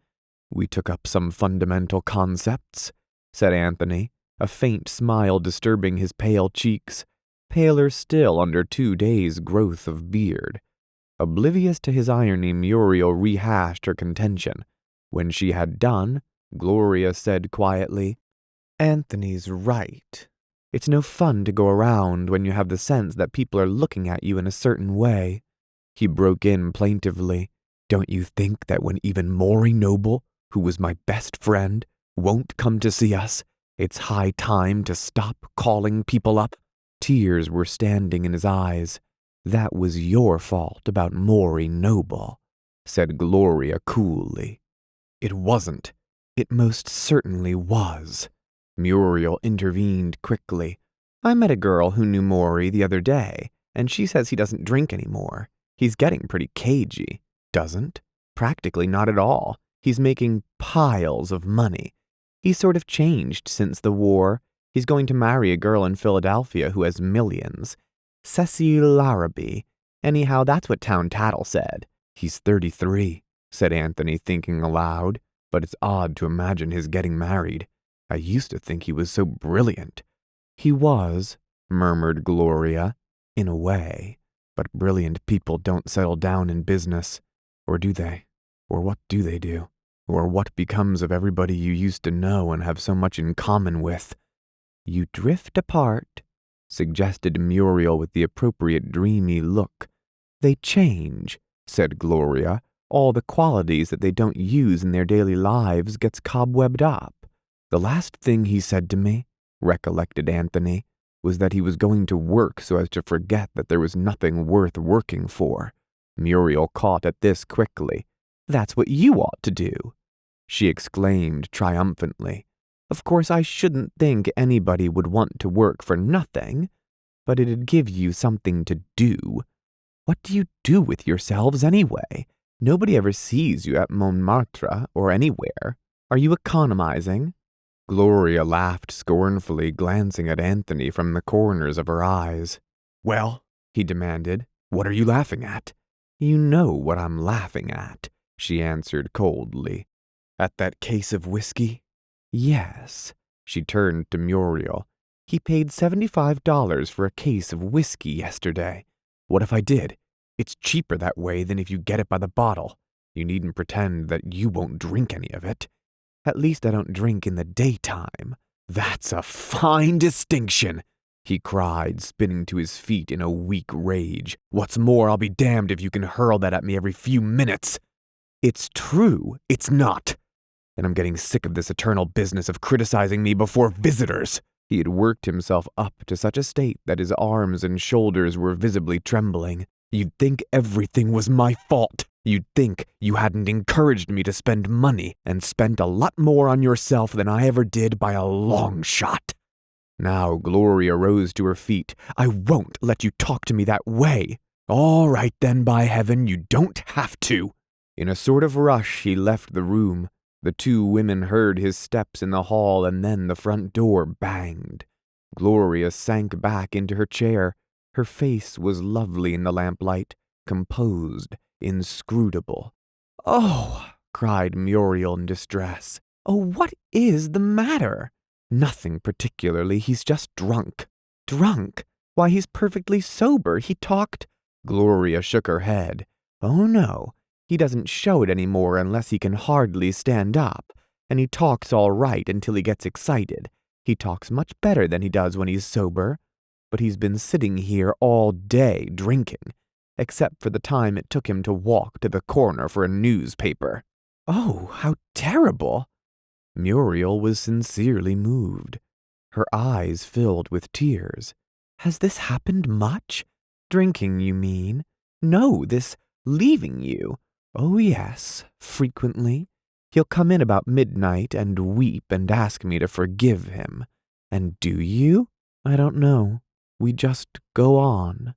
A: We took up some fundamental concepts, said Anthony, a faint smile disturbing his pale cheeks, paler still under 2 days' growth of beard. Oblivious to his irony, Muriel rehashed her contention. When she had done, Gloria said quietly, "Anthony's right. It's no fun to go around when you have the sense that people are looking at you in a certain way." He broke in plaintively, "Don't you think that when even Maury Noble, who was my best friend, won't come to see us, it's high time to stop calling people up?" Tears were standing in his eyes. "That was your fault about Maury Noble," said Gloria coolly. "It wasn't. It most certainly was." Muriel intervened quickly. "I met a girl who knew Maury the other day, and she says he doesn't drink anymore. He's getting pretty cagey." "Doesn't?" "Practically not at all. He's making piles of money. He's sort of changed since the war. He's going to marry a girl in Philadelphia who has millions. Cecile Larrabee. Anyhow, that's what Town Tattle said." "He's 33, said Anthony, thinking aloud, "but it's odd to imagine his getting married. I used to think he was so brilliant." "He was," murmured Gloria, "in a way. But brilliant people don't settle down in business. Or do they? Or what do they do? Or what becomes of everybody you used to know and have so much in common with?" "You drift apart," suggested Muriel with the appropriate dreamy look. "They change," said Gloria. "All the qualities that they don't use in their daily lives gets cobwebbed up." "The last thing he said to me," recollected Anthony, "was that he was going to work so as to forget that there was nothing worth working for." Muriel caught at this quickly. "That's what you ought to do," she exclaimed triumphantly. "Of course, I shouldn't think anybody would want to work for nothing, but it'd give you something to do. What do you do with yourselves anyway? Nobody ever sees you at Montmartre or anywhere. Are you economizing?" Gloria laughed scornfully, glancing at Anthony from the corners of her eyes. "Well," he demanded, "what are you laughing at?" "You know what I'm laughing at," she answered coldly. "At that case of whiskey?" "Yes." She turned to Muriel. "He paid $75 for a case of whiskey yesterday." "What if I did? It's cheaper that way than if you get it by the bottle. You needn't pretend that you won't drink any of it." "At least I don't drink in the daytime." "That's a fine distinction," he cried, spinning to his feet in a weak rage. "What's more, I'll be damned if you can hurl that at me every few minutes." "It's true, it's not. And I'm getting sick of this eternal business of criticizing me before visitors." He had worked himself up to such a state that his arms and shoulders were visibly trembling. "You'd think everything was my fault. You'd think you hadn't encouraged me to spend money and spent a lot more on yourself than I ever did by a long shot." Now Gloria rose to her feet. "I won't let you talk to me that way." "All right then, by heaven, you don't have to." In a sort of rush, he left the room. The two women heard his steps in the hall, and then the front door banged. Gloria sank back into her chair. Her face was lovely in the lamplight, composed, inscrutable. "Oh," cried Muriel in distress. "Oh, what is the matter?" "Nothing particularly. He's just drunk." "Drunk? Why, he's perfectly sober. He talked—" Gloria shook her head. "Oh, no. He doesn't show it any more unless he can hardly stand up, and he talks all right until he gets excited. He talks much better than he does when he's sober. But he's been sitting here all day drinking, except for the time it took him to walk to the corner for a newspaper." "Oh, how terrible!" Muriel was sincerely moved. Her eyes filled with tears. "Has this happened much? Drinking, you mean? No, this leaving you." "Oh, yes, frequently. He'll come in about midnight and weep and ask me to forgive him." "And do you?" "I don't know. We just go on."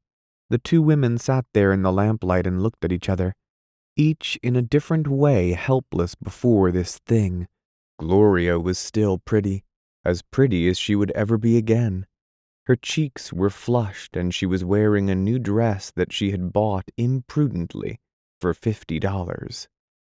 A: The two women sat there in the lamplight and looked at each other, each in a different way helpless before this thing. Gloria was still pretty, as pretty as she would ever be again. Her cheeks were flushed, and she was wearing a new dress that she had bought imprudently for $50.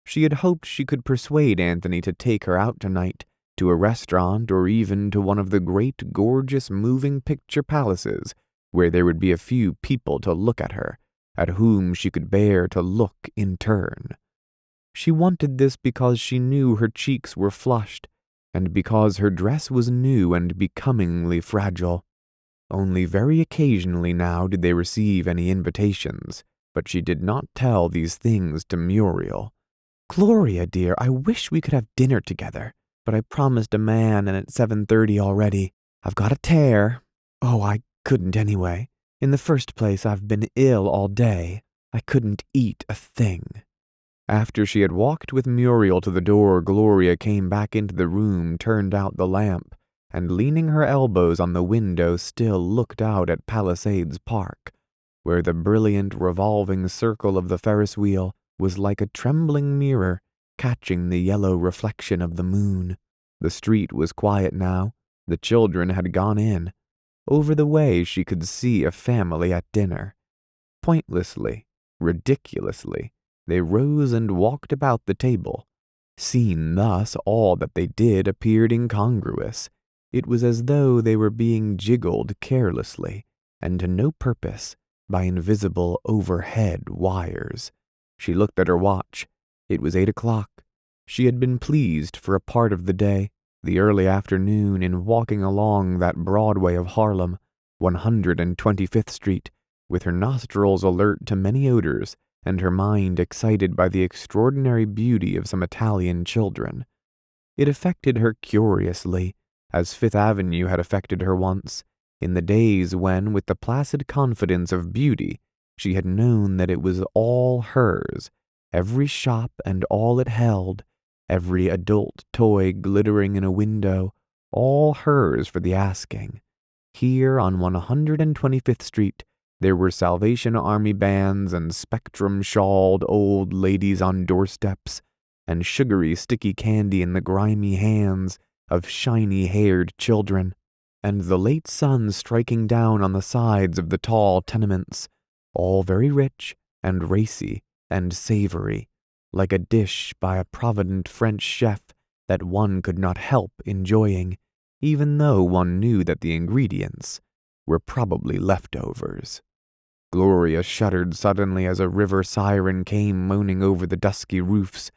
A: She had hoped she could persuade Anthony to take her out tonight, to a restaurant or even to one of the great gorgeous moving picture palaces where there would be a few people to look at her, at whom she could bear to look in turn. She wanted this because she knew her cheeks were flushed, and because her dress was new and becomingly fragile. Only very occasionally now did they receive any invitations, but she did not tell these things to Muriel. "Gloria, dear, I wish we could have dinner together, but I promised a man and it's 7:30 already. I've got a tear. Oh, I couldn't anyway. In the first place, I've been ill all day. I couldn't eat a thing." After she had walked with Muriel to the door, Gloria came back into the room, turned out the lamp, and leaning her elbows on the window still looked out at Palisades Park, where the brilliant revolving circle of the Ferris wheel was like a trembling mirror catching the yellow reflection of the moon. The street was quiet now. The children had gone in. Over the way she could see a family at dinner. Pointlessly, ridiculously, they rose and walked about the table. Seen thus, all that they did appeared incongruous. It was as though they were being jiggled carelessly, and to no purpose, by invisible overhead wires. She looked at her watch. It was 8 o'clock. She had been pleased for a part of the day, the early afternoon, in walking along that Broadway of Harlem, 125th Street, with her nostrils alert to many odors, and her mind excited by the extraordinary beauty of some Italian children. It affected her curiously, as Fifth Avenue had affected her once, in the days when, with the placid confidence of beauty, she had known that it was all hers, every shop and all it held, every adult toy glittering in a window, all hers for the asking. Here on 125th Street, there were Salvation Army bands and spectrum-shawled old ladies on doorsteps, and sugary sticky candy in the grimy hands of shiny-haired children, and the late sun striking down on the sides of the tall tenements, all very rich and racy and savory, like a dish by a provident French chef that one could not help enjoying, even though one knew that the ingredients were probably leftovers. Gloria shuddered suddenly as a river siren came moaning over the dusky roofs,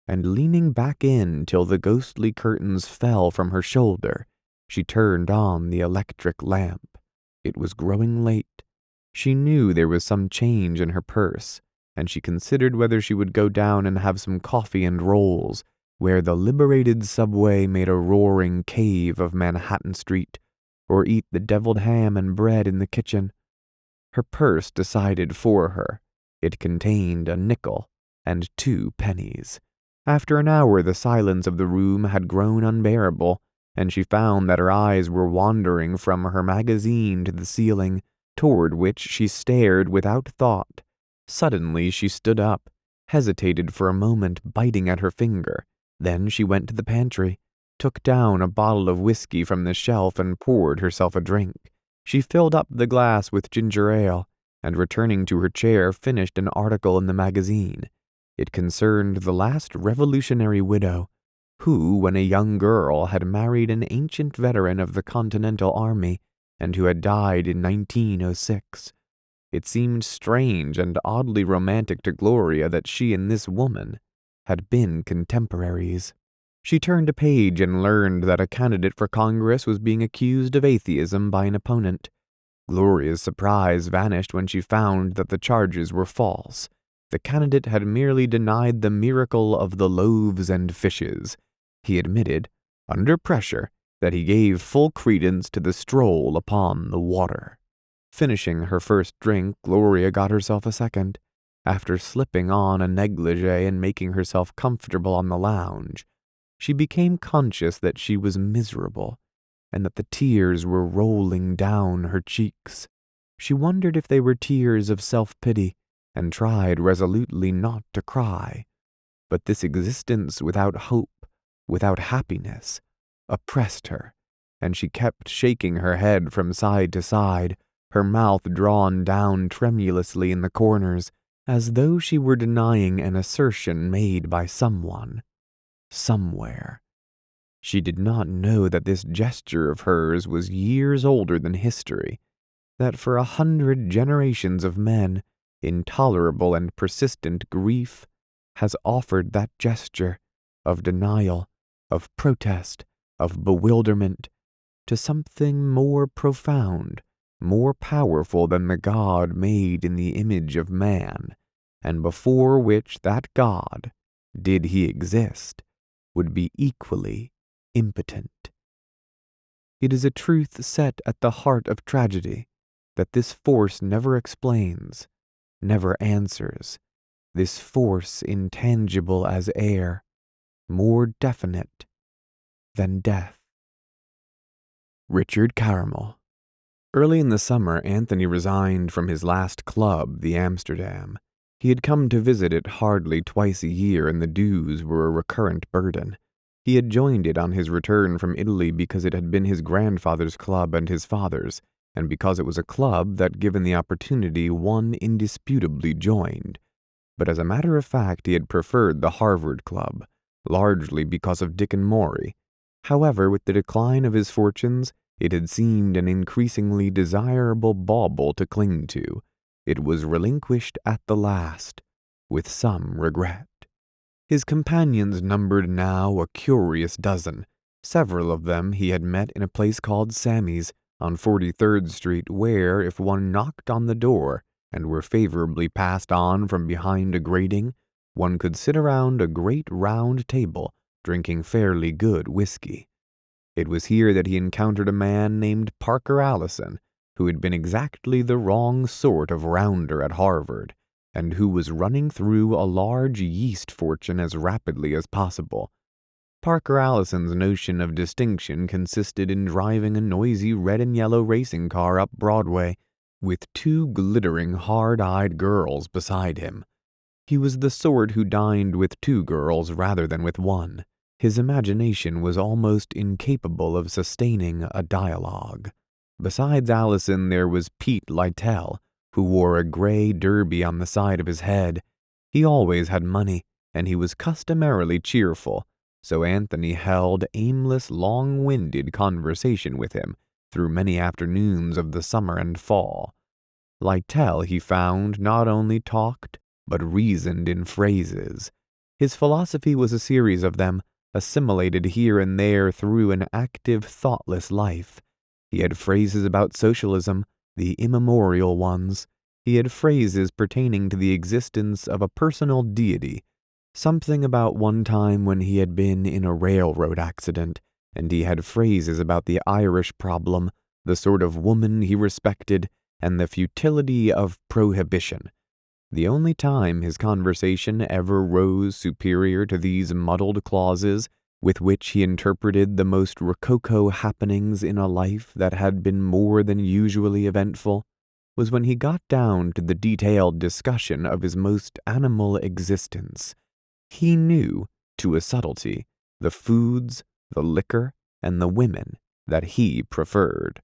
A: and leaning back in till the ghostly curtains fell from her shoulder, she turned on the electric lamp. It was growing late. She knew there was some change in her purse, and she considered whether she would go down and have some coffee and rolls, where the liberated subway made a roaring cave of Manhattan Street, or eat the deviled ham and bread in the kitchen. Her purse decided for her. It contained a nickel and 2 pennies. After an hour, the silence of the room had grown unbearable, and she found that her eyes were wandering from her magazine to the ceiling, toward which she stared without thought. Suddenly she stood up, hesitated for a moment, biting at her finger. Then she went to the pantry, took down a bottle of whiskey from the shelf, and poured herself a drink. She filled up the glass with ginger ale, and returning to her chair, finished an article in the magazine. It concerned the last revolutionary widow, who, when a young girl, had married an ancient veteran of the Continental Army, and who had died in 1906. It seemed strange and oddly romantic to Gloria that she and this woman had been contemporaries. She turned a page and learned that a candidate for Congress was being accused of atheism by an opponent. Gloria's surprise vanished when she found that the charges were false. The candidate had merely denied the miracle of the loaves and fishes. He admitted, under pressure, that he gave full credence to the stroll upon the water. Finishing her first drink, Gloria got herself a second. After slipping on a negligee and making herself comfortable on the lounge, she became conscious that she was miserable, and that the tears were rolling down her cheeks. She wondered if they were tears of self-pity, and tried resolutely not to cry. But this existence without hope, without happiness, oppressed her, and she kept shaking her head from side to side, her mouth drawn down tremulously in the corners, as though she were denying an assertion made by someone, somewhere. She did not know that this gesture of hers was years older than history, that for 100 generations of men, intolerable and persistent grief has offered that gesture of denial, of protest, of bewilderment, to something more profound, more powerful than the God made in the image of man, and before which that God, did he exist, would be equally impotent. It is a truth set at the heart of tragedy that this force never explains, never answers, this force intangible as air, more definite than death. Richard Caramel. Early in the summer, Anthony resigned from his last club, the Amsterdam. He had come to visit it hardly twice a year, and the dues were a recurrent burden. He had joined it on his return from Italy because it had been his grandfather's club and his father's, and because it was a club that, given the opportunity, one indisputably joined. But as a matter of fact, he had preferred the Harvard Club, largely because of Dick and Maury. However, with the decline of his fortunes, it had seemed an increasingly desirable bauble to cling to. It was relinquished at the last, with some regret. His companions numbered now a curious dozen. Several of them he had met in a place called Sammy's on 43rd Street, where, if one knocked on the door and were favorably passed on from behind a grating, one could sit around a great round table drinking fairly good whiskey. It was here that he encountered a man named Parker Allison, who had been exactly the wrong sort of rounder at Harvard, and who was running through a large yeast fortune as rapidly as possible. Parker Allison's notion of distinction consisted in driving a noisy red and yellow racing car up Broadway, with two glittering, hard-eyed girls beside him. He was the sort who dined with two girls rather than with one. His imagination was almost incapable of sustaining a dialogue. Besides Allison, there was Pete Lytell, who wore a gray derby on the side of his head. He always had money, and he was customarily cheerful, so Anthony held aimless, long-winded conversation with him through many afternoons of the summer and fall. Lytell, he found, not only talked, but reasoned in phrases. His philosophy was a series of them, assimilated here and there through an active, thoughtless life. He had phrases about socialism, the immemorial ones. He had phrases pertaining to the existence of a personal deity, something about one time when he had been in a railroad accident, and he had phrases about the Irish problem, the sort of woman he respected, and the futility of prohibition. The only time his conversation ever rose superior to these muddled clauses with which he interpreted the most rococo happenings in a life that had been more than usually eventful was when he got down to the detailed discussion of his most animal existence. He knew, to a subtlety, the foods, the liquor, and the women that he preferred.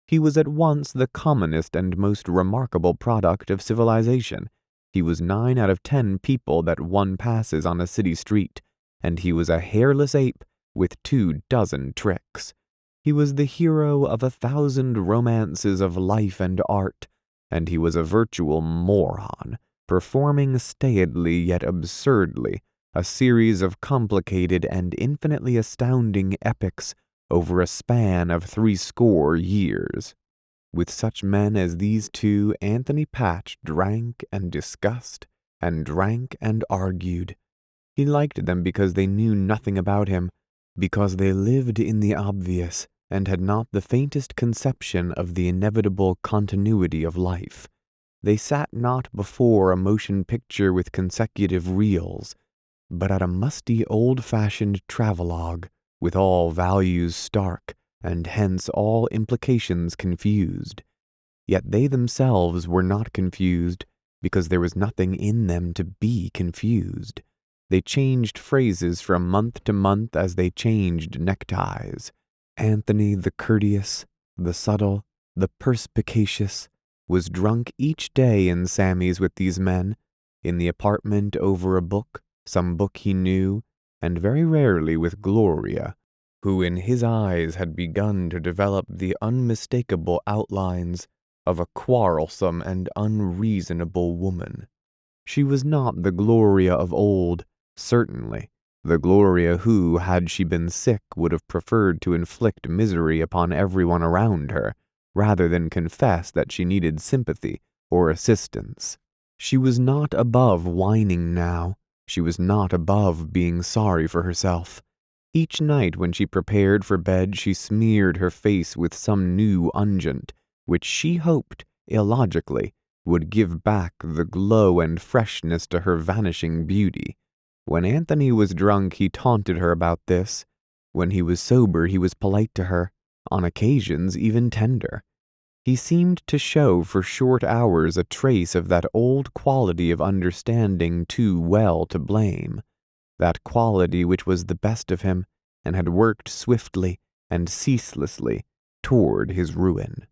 A: He was at once the commonest and most remarkable product of civilization. He was 9 out of 10 people that one passes on a city street, and he was a hairless ape with 24 tricks. He was the hero of 1,000 romances of life and art, and he was a virtual moron, performing staidly yet absurdly a series of complicated and infinitely astounding epics over a span of 70 years. With such men as these two, Anthony Patch drank and discussed, and drank and argued. He liked them because they knew nothing about him, because they lived in the obvious, and had not the faintest conception of the inevitable continuity of life. They sat not before a motion picture with consecutive reels, but at a musty old-fashioned travelogue, with all values stark, and hence all implications confused. Yet they themselves were not confused, because there was nothing in them to be confused. They changed phrases from month to month as they changed neckties. Anthony the courteous, the subtle, the perspicacious, was drunk each day in Sammy's with these men, in the apartment over a book, some book he knew, and very rarely with Gloria, who in his eyes had begun to develop the unmistakable outlines of a quarrelsome and unreasonable woman. She was not the Gloria of old, certainly, the Gloria who, had she been sick, would have preferred to inflict misery upon everyone around her, rather than confess that she needed sympathy or assistance. She was not above whining now. She was not above being sorry for herself. Each night when she prepared for bed, she smeared her face with some new unguent, which she hoped, illogically, would give back the glow and freshness to her vanishing beauty. When Anthony was drunk, he taunted her about this. When he was sober, he was polite to her, on occasions even tender. He seemed to show for short hours a trace of that old quality of understanding too well to blame, that quality which was the best of him and had worked swiftly and ceaselessly toward his ruin.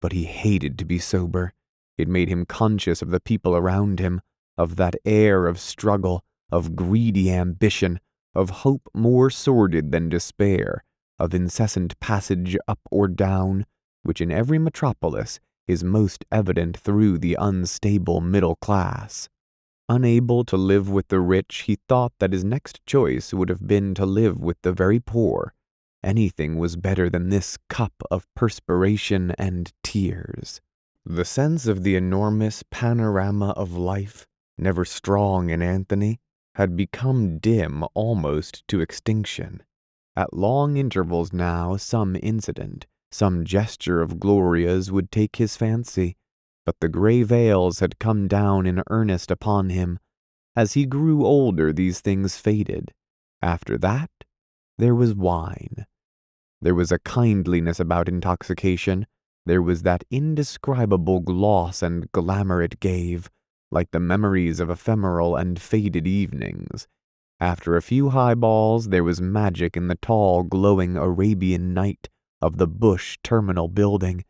A: But he hated to be sober. It made him conscious of the people around him, of that air of struggle, of greedy ambition, of hope more sordid than despair, of incessant passage up or down, which in every metropolis is most evident through the unstable middle class. Unable to live with the rich, he thought that his next choice would have been to live with the very poor. Anything was better than this cup of perspiration and tears. The sense of the enormous panorama of life, never strong in Anthony, had become dim almost to extinction. At long intervals now, some incident, some gesture of Gloria's would take his fancy, but the gray veils had come down in earnest upon him. As he grew older, these things faded. After that, there was wine. There was a kindliness about intoxication. There was that indescribable gloss and glamour it gave, like the memories of ephemeral and faded evenings. After a few highballs, there was magic in the tall, glowing Arabian night of the Bush Terminal building,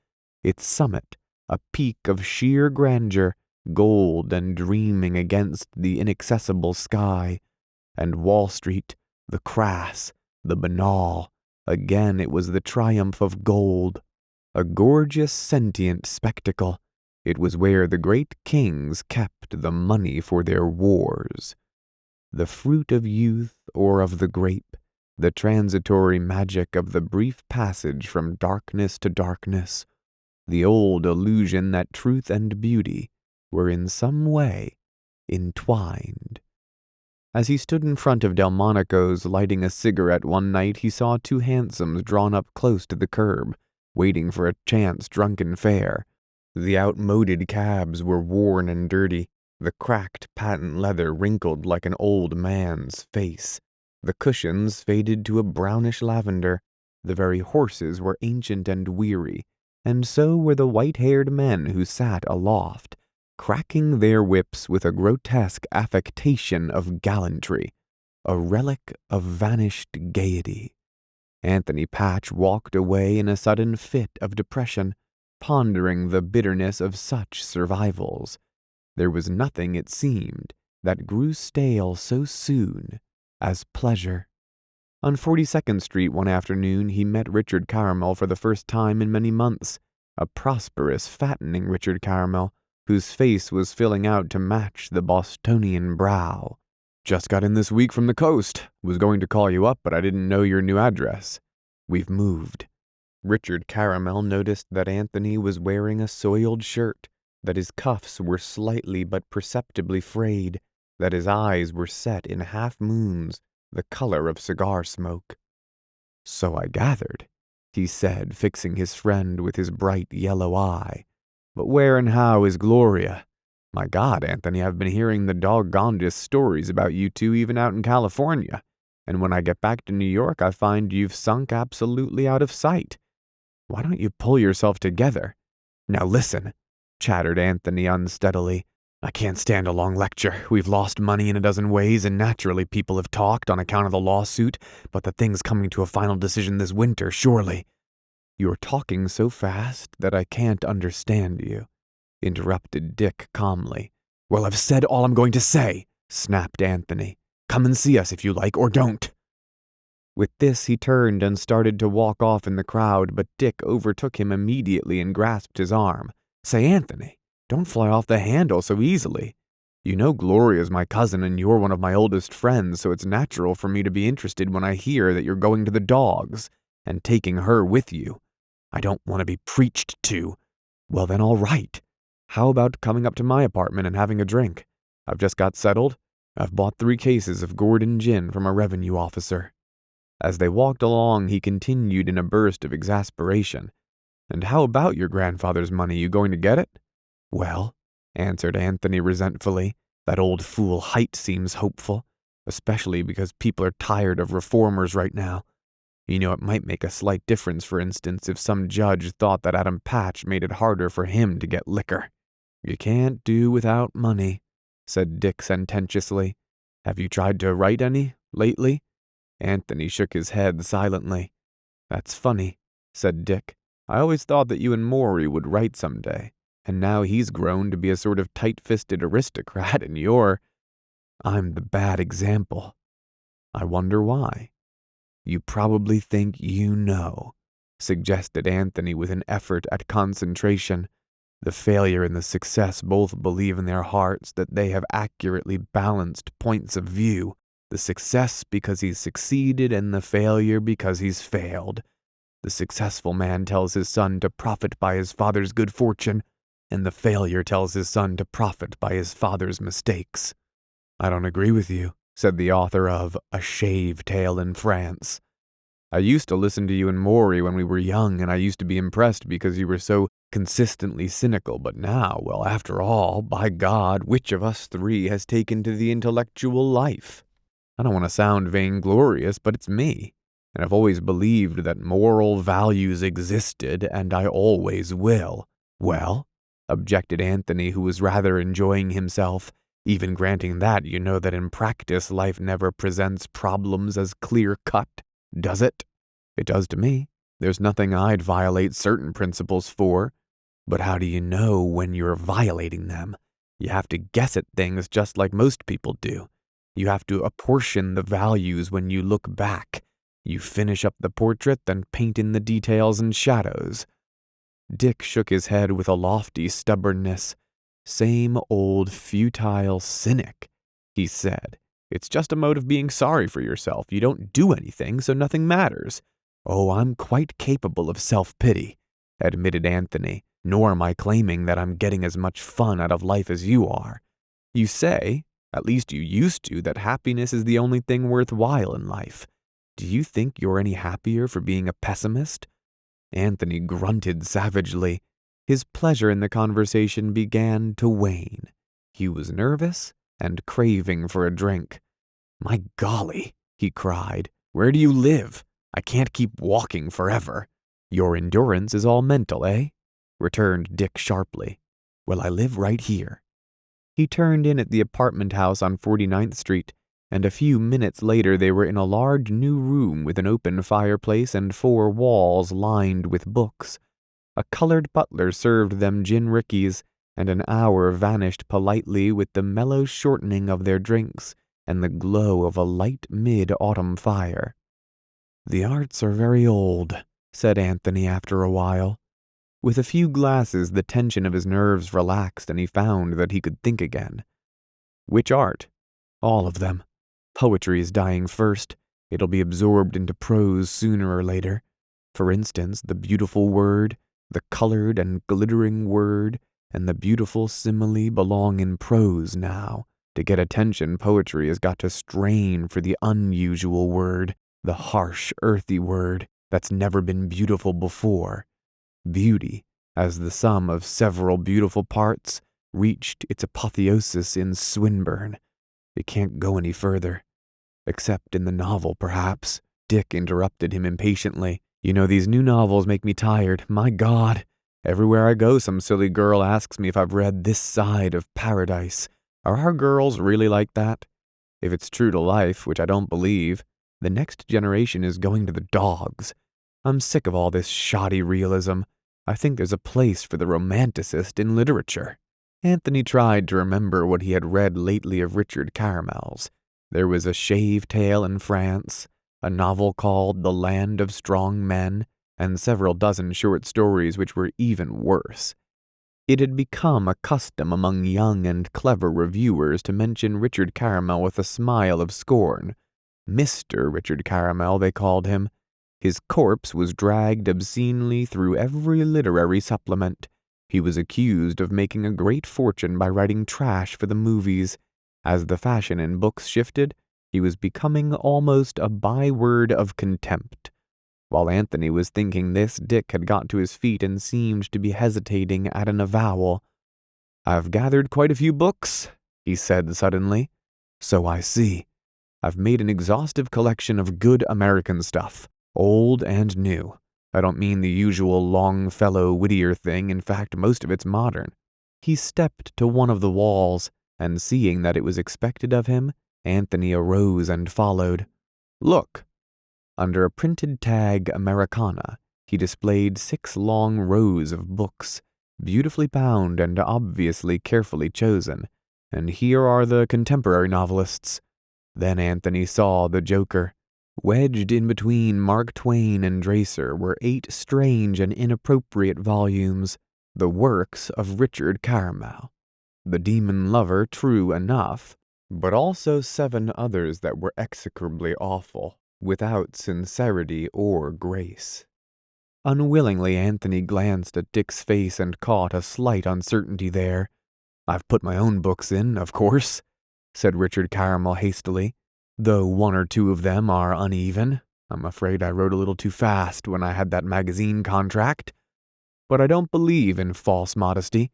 A: its summit, a peak of sheer grandeur, gold and dreaming against the inaccessible sky, and Wall Street, the crass, the banal. Again it was the triumph of gold, a gorgeous sentient spectacle. It was where the great kings kept the money for their wars. The fruit of youth or of the grape, the transitory magic of the brief passage from darkness to darkness, the old illusion that truth and beauty were in some way entwined. As he stood in front of Delmonico's lighting a cigarette one night, he saw two hansoms drawn up close to the curb, waiting for a chance drunken fare. The outmoded cabs were worn and dirty, the cracked patent leather wrinkled like an old man's face. The cushions faded to a brownish lavender. The very horses were ancient and weary, and so were the white-haired men who sat aloft, cracking their whips with a grotesque affectation of gallantry, a relic of vanished gaiety. Anthony Patch walked away in a sudden fit of depression, pondering the bitterness of such survivals. There was nothing, it seemed, that grew stale so soon as pleasure. On 42nd Street one afternoon he met Richard Caramel for the first time in many months, a prosperous, fattening Richard Caramel, whose face was filling out to match the Bostonian brow. "Just got in this week from the coast. Was going to call you up, but I didn't know your new address. We've moved." Richard Caramel noticed that Anthony was wearing a soiled shirt, that his cuffs were slightly but perceptibly frayed, that his eyes were set in half-moons, the color of cigar smoke. "So I gathered," he said, fixing his friend with his bright yellow eye. "But where and how is Gloria? My God, Anthony, I've been hearing the doggonedest stories about you two even out in California, and when I get back to New York I find you've sunk absolutely out of sight. Why don't you pull yourself together?" "Now listen," chattered Anthony unsteadily. "I can't stand a long lecture. We've lost money in a dozen ways, and naturally people have talked on account of the lawsuit, but the thing's coming to a final decision this winter, surely." "You're talking so fast that I can't understand you," interrupted Dick calmly. Well, I've said all I'm going to say, snapped Anthony. Come and see us if you like, or don't. With this, he turned and started to walk off in the crowd, but Dick overtook him immediately and grasped his arm. Say, Anthony, don't fly off the handle so easily. You know Gloria's my cousin and you're one of my oldest friends, so it's natural for me to be interested when I hear that you're going to the dogs and taking her with you. I don't want to be preached to. Well then, all right. How about coming up to my apartment and having a drink? I've just got settled. I've bought 3 cases of Gordon gin from a revenue officer. As they walked along, he continued in a burst of exasperation. And how about your grandfather's money? You going to get it? Well, answered Anthony resentfully, that old fool Height seems hopeful, especially because people are tired of reformers right now. You know, it might make a slight difference, for instance, if some judge thought that Adam Patch made it harder for him to get liquor. You can't do without money, said Dick sententiously. Have you tried to write any, lately? Anthony shook his head silently. That's funny, said Dick. I always thought that you and Maury would write someday, and now he's grown to be a sort of tight-fisted aristocrat, and I'm the bad example. I wonder why. You probably think you know, suggested Anthony with an effort at concentration. The failure and the success both believe in their hearts that they have accurately balanced points of view. The success because he's succeeded and the failure because he's failed. The successful man tells his son to profit by his father's good fortune, and the failure tells his son to profit by his father's mistakes. I don't agree with you, said the author of A Shave Tale in France. I used to listen to you and Maury when we were young, and I used to be impressed because you were so consistently cynical, but now, well, after all, by God, which of us 3 has taken to the intellectual life? I don't want to sound vainglorious, but it's me, and I've always believed that moral values existed, and I always will. Well, objected Anthony, who was rather enjoying himself, even granting that, you know that in practice life never presents problems as clear-cut, does it? It does to me. There's nothing I'd violate certain principles for. But how do you know when you're violating them? You have to guess at things just like most people do. You have to apportion the values when you look back. You finish up the portrait, then paint in the details and shadows. Dick shook his head with a lofty stubbornness. Same old futile cynic, he said. It's just a mode of being sorry for yourself. You don't do anything, so nothing matters. Oh, I'm quite capable of self-pity, admitted Anthony, nor am I claiming that I'm getting as much fun out of life as you are. You say, at least you used to, that happiness is the only thing worthwhile in life. Do you think you're any happier for being a pessimist? Anthony grunted savagely. His pleasure in the conversation began to wane. He was nervous and craving for a drink. My golly, he cried, where do you live? I can't keep walking forever. Your endurance is all mental, eh? Returned Dick sharply. Well, I live right here. He turned in at the apartment house on 49th Street, and a few minutes later they were in a large new room with an open fireplace and 4 walls lined with books. A colored butler served them gin rickeys, and an hour vanished politely with the mellow shortening of their drinks and the glow of a light mid-autumn fire. The arts are very old, said Anthony after a while. With a few glasses, the tension of his nerves relaxed, and he found that he could think again. Which art? All of them. Poetry is dying first. It'll be absorbed into prose sooner or later. For instance, the beautiful word, the colored and glittering word, and the beautiful simile belong in prose now. To get attention, poetry has got to strain for the unusual word, the harsh, earthy word that's never been beautiful before. Beauty, as the sum of several beautiful parts, reached its apotheosis in Swinburne. It can't go any further. Except in the novel, perhaps. Dick interrupted him impatiently. You know, these new novels make me tired. My God! Everywhere I go, some silly girl asks me if I've read This Side of Paradise. Are our girls really like that? If it's true to life, which I don't believe, the next generation is going to the dogs. I'm sick of all this shoddy realism. I think there's a place for the romanticist in literature. Anthony tried to remember what he had read lately of Richard Caramel's. There was A Shave Tale in France, a novel called The Land of Strong Men, and several dozen short stories which were even worse. It had become a custom among young and clever reviewers to mention Richard Caramel with a smile of scorn. Mr. Richard Caramel, they called him. His corpse was dragged obscenely through every literary supplement. He was accused of making a great fortune by writing trash for the movies. As the fashion in books shifted, he was becoming almost a byword of contempt. While Anthony was thinking this, Dick had got to his feet and seemed to be hesitating at an avowal. "I've gathered quite a few books," he said suddenly. "So I see. I've made an exhaustive collection of good American stuff, old and new. I don't mean the usual Longfellow Whittier thing. In fact, most of it's modern." He stepped to one of the walls, and seeing that it was expected of him, Anthony arose and followed. "Look." Under a printed tag Americana, he displayed 6 long rows of books, beautifully bound and obviously carefully chosen. "And here are the contemporary novelists." Then Anthony saw the Joker. Wedged in between Mark Twain and Dreiser were 8 strange and inappropriate volumes, the works of Richard Caramel. The Demon Lover, true enough, but also 7 others that were execrably awful, without sincerity or grace. Unwillingly, Anthony glanced at Dick's face and caught a slight uncertainty there. "I've put my own books in, of course," said Richard Caramel hastily, "though 1 or 2 of them are uneven. I'm afraid I wrote a little too fast when I had that magazine contract. But I don't believe in false modesty.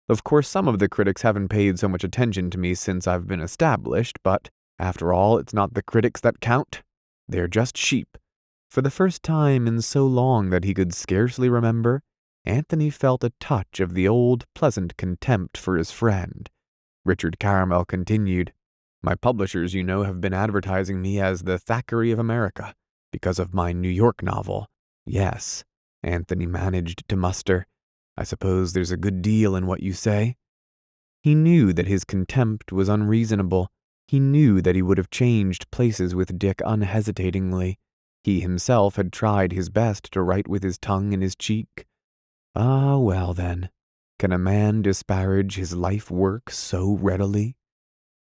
A: Of course, some of the critics haven't paid so much attention to me since I've been established, but after all, it's not the critics that count. They're just sheep." For the first time in so long that he could scarcely remember, Anthony felt a touch of the old pleasant contempt for his friend. Richard Caramel continued, "My publishers, you know, have been advertising me as the Thackeray of America, because of my New York novel." "Yes," Anthony managed to muster. "I suppose there's a good deal in what you say." He knew that his contempt was unreasonable. He knew that he would have changed places with Dick unhesitatingly. He himself had tried his best to write with his tongue in his cheek. Ah, well then, can a man disparage his life work so readily?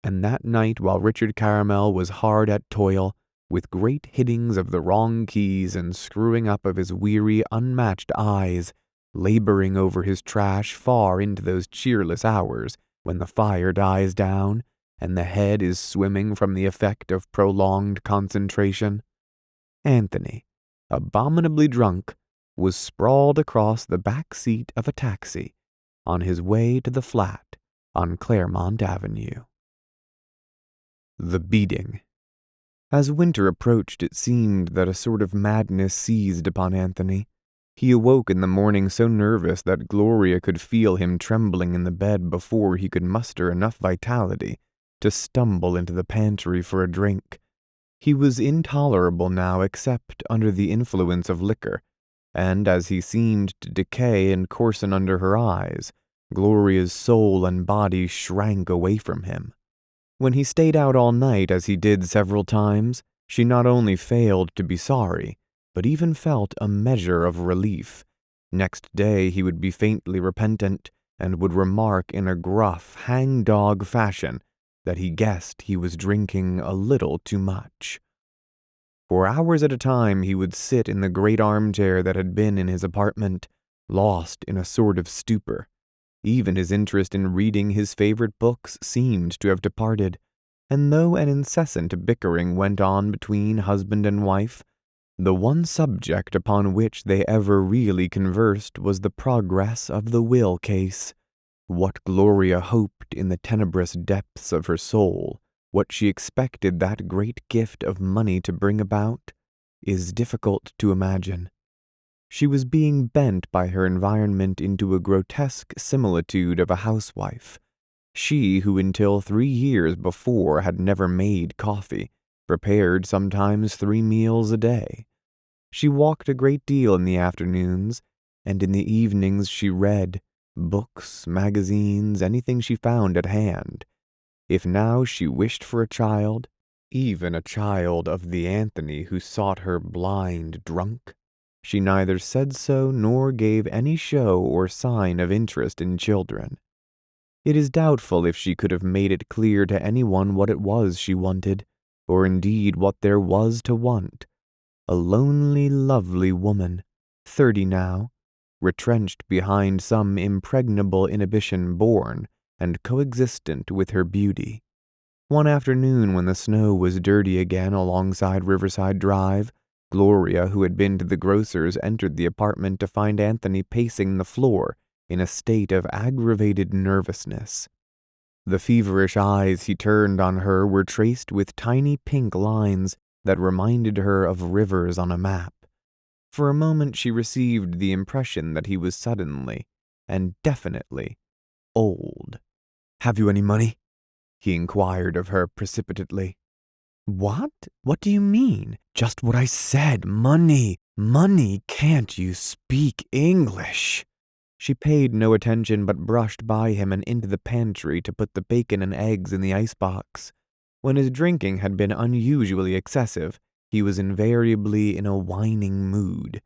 A: And that night, while Richard Caramel was hard at toil, with great hittings of the wrong keys and screwing up of his weary, unmatched eyes, laboring over his trash far into those cheerless hours when the fire dies down, and the head is swimming from the effect of prolonged concentration, Anthony, abominably drunk, was sprawled across the back seat of a taxi on his way to the flat on Claremont Avenue. The Beating. As winter approached, it seemed that a sort of madness seized upon Anthony. He awoke in the morning so nervous that Gloria could feel him trembling in the bed before he could muster enough vitality to stumble into the pantry for a drink. He was intolerable now except under the influence of liquor, and as he seemed to decay and coarsen under her eyes, Gloria's soul and body shrank away from him. When he stayed out all night, as he did several times, she not only failed to be sorry, but even felt a measure of relief. Next day he would be faintly repentant, and would remark in a gruff, hang-dog fashion that he guessed he was drinking a little too much. For hours at a time he would sit in the great armchair that had been in his apartment, lost in a sort of stupor. Even his interest in reading his favorite books seemed to have departed, and though an incessant bickering went on between husband and wife, the one subject upon which they ever really conversed was the progress of the will case. What Gloria hoped in the tenebrous depths of her soul, what she expected that great gift of money to bring about, is difficult to imagine. She was being bent by her environment into a grotesque similitude of a housewife. She who until 3 years before had never made coffee, prepared sometimes 3 meals a day. She walked a great deal in the afternoons, and in the evenings she read, Books, magazines, anything she found at hand. If now she wished for a child, even a child of the Anthony who sought her blind drunk, she neither said so nor gave any show or sign of interest in children. It is doubtful if she could have made it clear to anyone what it was she wanted, or indeed what there was to want. A lonely, lovely woman, 30 now, retrenched behind some impregnable inhibition born and coexistent with her beauty. One afternoon when the snow was dirty again alongside Riverside Drive, Gloria, who had been to the grocer's, entered the apartment to find Anthony pacing the floor in a state of aggravated nervousness. The feverish eyes he turned on her were traced with tiny pink lines that reminded her of rivers on a map. For a moment she received the impression that he was suddenly and definitely old. "Have you any money?" he inquired of her precipitately. "What? What do you mean?" "Just what I said. Money. Money. Can't you speak English?" She paid no attention but brushed by him and into the pantry to put the bacon and eggs in the icebox. When his drinking had been unusually excessive, he was invariably in a whining mood.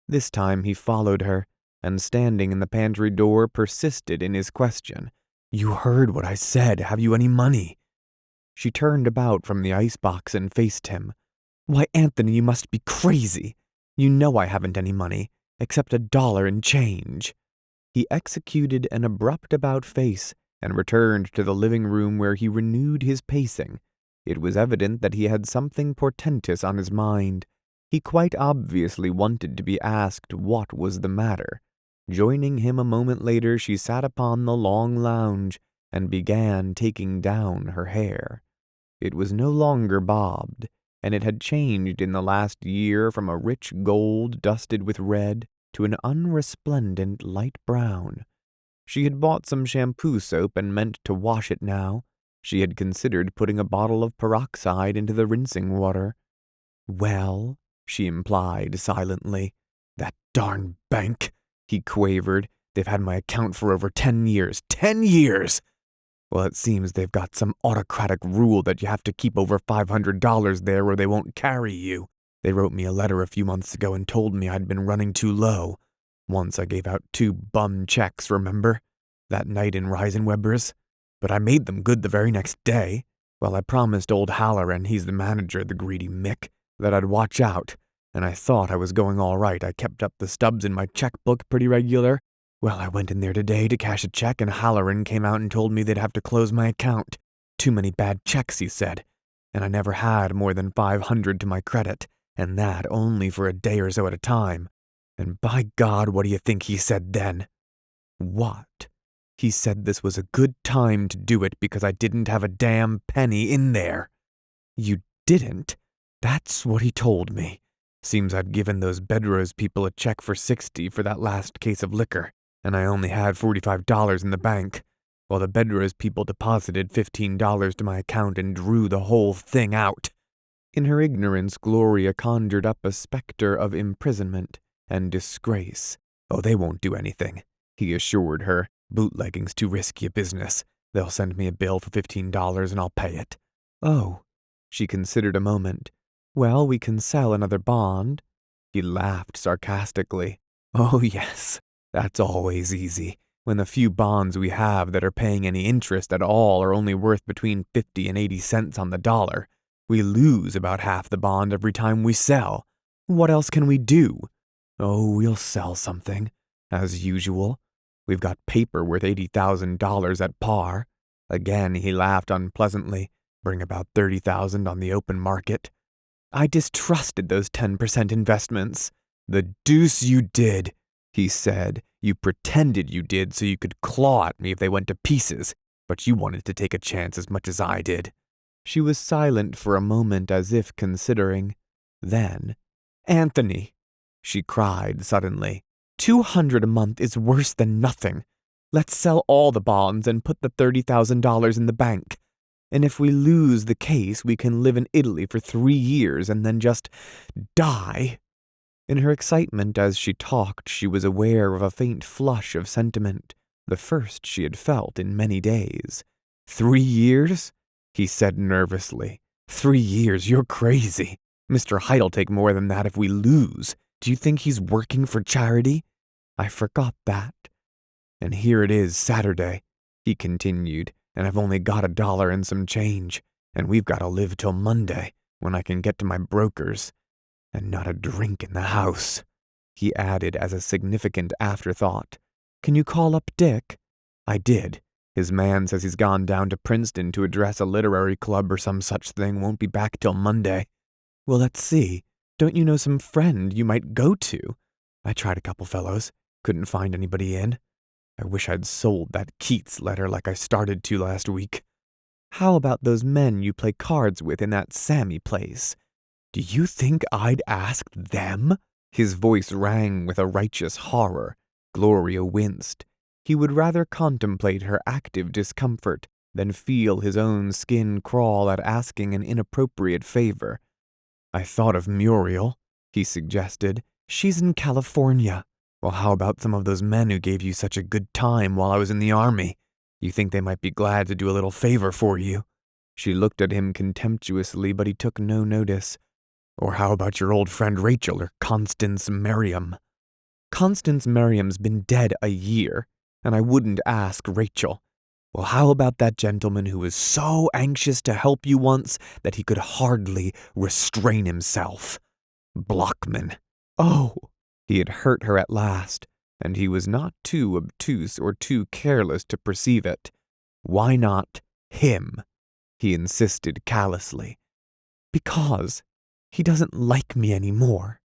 A: This time he followed her, and standing in the pantry door persisted in his question. "You heard what I said. Have you any money?" She turned about from the icebox and faced him. "Why, Anthony, you must be crazy. You know I haven't any money, except $1 in change." He executed an abrupt about-face and returned to the living room where he renewed his pacing. It was evident that he had something portentous on his mind. He quite obviously wanted to be asked what was the matter. Joining him a moment later, she sat upon the long lounge and began taking down her hair. It was no longer bobbed, and it had changed in the last year from a rich gold dusted with red to an unresplendent light brown. She had bought some shampoo soap and meant to wash it now. She had considered putting a bottle of peroxide into the rinsing water. "Well," she implied silently. "That darn bank," he quavered. "They've had my account for over 10 years. 10 years! Well, it seems they've got some autocratic rule that you have to keep over $500 there or they won't carry you. They wrote me a letter a few months ago and told me I'd been running too low. Once I gave out 2 bum checks, remember? That night in Reisenweber's. But I made them good the very next day. Well, I promised old Halloran, he's the manager, the greedy Mick, that I'd watch out, and I thought I was going all right. I kept up the stubs in my checkbook pretty regular. Well, I went in there today to cash a check, and Halloran came out and told me they'd have to close my account. Too many bad checks, he said, and I never had more than 500 to my credit, and that only for a day or so at a time. And by God, what do you think he said then?" "What?" "He said this was a good time to do it because I didn't have a damn penny in there." "You didn't?" "That's what he told me. Seems I'd given those Bedrose people a check for $60 for that last case of liquor, and I only had $45 in the bank. Well, the Bedrose people deposited $15 to my account and drew the whole thing out." In her ignorance, Gloria conjured up a specter of imprisonment and disgrace. "Oh, they won't do anything," he assured her. "Bootlegging's too risky a business. They'll send me a bill for $15 and I'll pay it." "Oh." She considered a moment. "Well, we can sell another bond." He laughed sarcastically. "Oh, yes. That's always easy. When the few bonds we have that are paying any interest at all are only worth between 50 and 80 cents on the dollar, we lose about half the bond every time we sell. What else can we do?" "Oh, we'll sell something, as usual. We've got paper worth $80,000 at par." Again he laughed unpleasantly. "Bring about 30,000 on the open market." "I distrusted those 10% investments." "The deuce you did," he said. "You pretended you did so you could claw at me if they went to pieces, but you wanted to take a chance as much as I did." She was silent for a moment as if considering. Then, "Anthony," she cried suddenly, $200 a month is worse than nothing. Let's sell all the bonds and put the $30,000 in the bank. And if we lose the case, we can live in Italy for 3 years and then just die." In her excitement as she talked, she was aware of a faint flush of sentiment, the first she had felt in many days. 3 years? He said nervously. 3 years, you're crazy. Mr. Hyde'll take more than that if we lose. Do you think he's working for charity? I forgot that. And here it is, Saturday, he continued, and I've only got $1 and some change, and we've got to live till Monday, when I can get to my broker's. And not a drink in the house, he added as a significant afterthought. Can you call up Dick? I did. His man says he's gone down to Princeton to address a literary club or some such thing, won't be back till Monday. Well, let's see. Don't you know some friend you might go to? I tried a couple fellows. Couldn't find anybody in. I wish I'd sold that Keats letter like I started to last week. How about those men you play cards with in that Sammy place? Do you think I'd ask them? His voice rang with a righteous horror. Gloria winced. He would rather contemplate her active discomfort than feel his own skin crawl at asking an inappropriate favor. I thought of Muriel, he suggested. She's in California. Well, how about some of those men who gave you such a good time while I was in the army? You think they might be glad to do a little favor for you? She looked at him contemptuously, but he took no notice. Or how about your old friend Rachel or Constance Merriam? Constance Merriam's been dead a year, and I wouldn't ask Rachel. Well, how about that gentleman who was so anxious to help you once that he could hardly restrain himself? Blockman. Oh, he had hurt her at last, and he was not too obtuse or too careless to perceive it. Why not him? He insisted callously. Because he doesn't like me any more,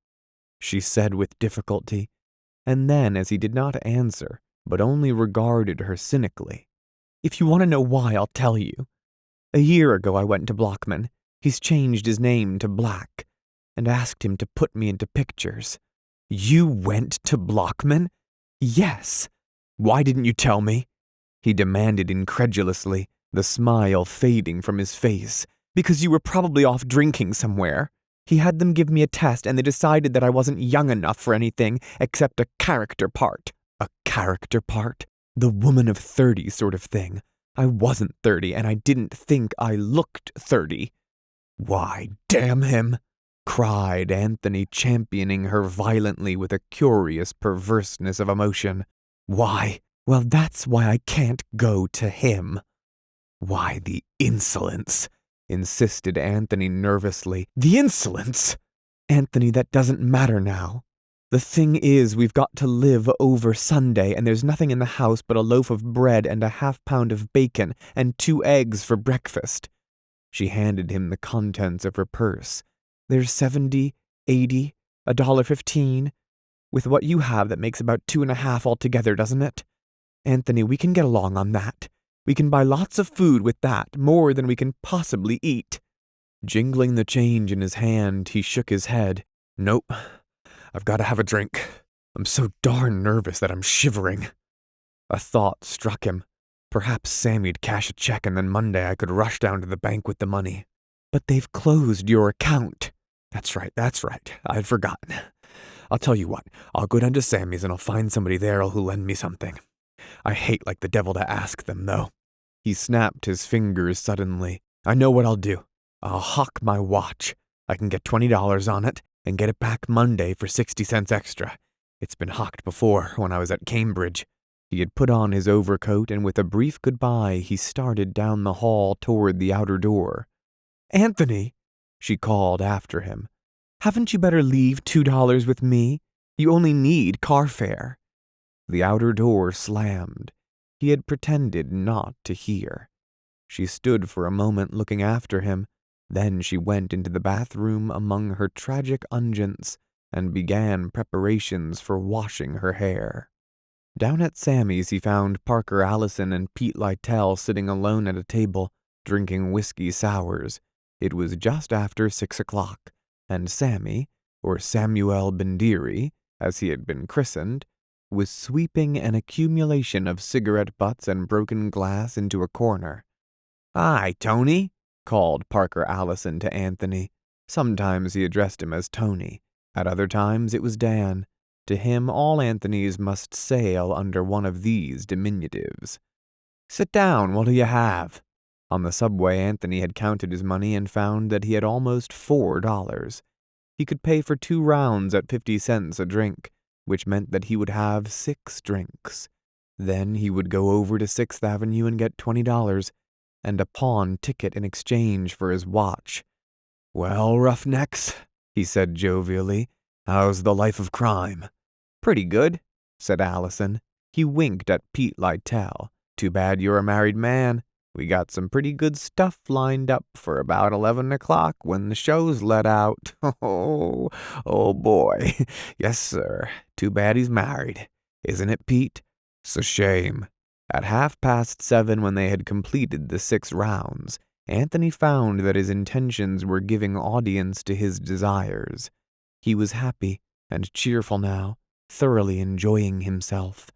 A: she said with difficulty, and then, as he did not answer, but only regarded her cynically, if you want to know why, I'll tell you. A year ago I went to Blockman. He's changed his name to Black, and asked him to put me into pictures. You went to Blockman? Yes. Why didn't you tell me? He demanded incredulously, the smile fading from his face. Because you were probably off drinking somewhere. He had them give me a test, and they decided that I wasn't young enough for anything except a character part. A character part? The woman of 30 sort of thing. I wasn't 30, and I didn't think I looked 30. Why, damn him, cried Anthony, championing her violently with a curious perverseness of emotion. Why? Well, that's why I can't go to him. Why, the insolence, insisted Anthony nervously. The insolence! Anthony, that doesn't matter now. The thing is, we've got to live over Sunday, and there's nothing in the house but a loaf of bread and a half-pound of bacon and 2 eggs for breakfast. She handed him the contents of her purse. There's 70, 80, $1.15. With what you have, that makes about 2.5 altogether, doesn't it? Anthony, we can get along on that. We can buy lots of food with that, more than we can possibly eat. Jingling the change in his hand, he shook his head. Nope. I've got to have a drink. I'm so darn nervous that I'm shivering. A thought struck him. Perhaps Sammy'd cash a check and then Monday I could rush down to the bank with the money. But they've closed your account. That's right. I'd forgotten. I'll tell you what, I'll go down to Sammy's and I'll find somebody there who'll lend me something. I hate like the devil to ask them, though. He snapped his fingers suddenly. I know what I'll do. I'll hock my watch. I can get $20 on it and get it back Monday for 60 cents extra. It's been hocked before when I was at Cambridge. He had put on his overcoat, and with a brief goodbye, he started down the hall toward the outer door. Anthony, she called after him. Haven't you better leave $2 with me? You only need car fare. The outer door slammed. He had pretended not to hear. She stood for a moment looking after him. Then she went into the bathroom among her tragic unguents and began preparations for washing her hair. Down at Sammy's he found Parker Allison and Pete Lytell sitting alone at a table, drinking whiskey sours. It was just after 6 o'clock, and Sammy, or Samuel Bendiri, as he had been christened, was sweeping an accumulation of cigarette butts and broken glass into a corner. "Hi, Tony," called Parker Allison to Anthony. Sometimes he addressed him as Tony. At other times it was Dan. To him, all Anthonys must sail under one of these diminutives. "Sit down, what'll you have?" On the subway, Anthony had counted his money and found that he had almost $4. He could pay for 2 rounds at 50 cents a drink, which meant that he would have 6 drinks. Then he would go over to 6th Avenue and get $20 and a pawn ticket in exchange for his watch. "Well, roughnecks," he said jovially, "how's the life of crime?" "Pretty good," said Allison. He winked at Pete Lytell. "Too bad you're a married man. We got some pretty good stuff lined up for about 11 o'clock when the show's let out." Oh boy. "Yes, sir. Too bad he's married. Isn't it, Pete? 'S a shame." At 7:30, when they had completed the 6 rounds, Anthony found that his intentions were giving audience to his desires. He was happy and cheerful now, thoroughly enjoying himself.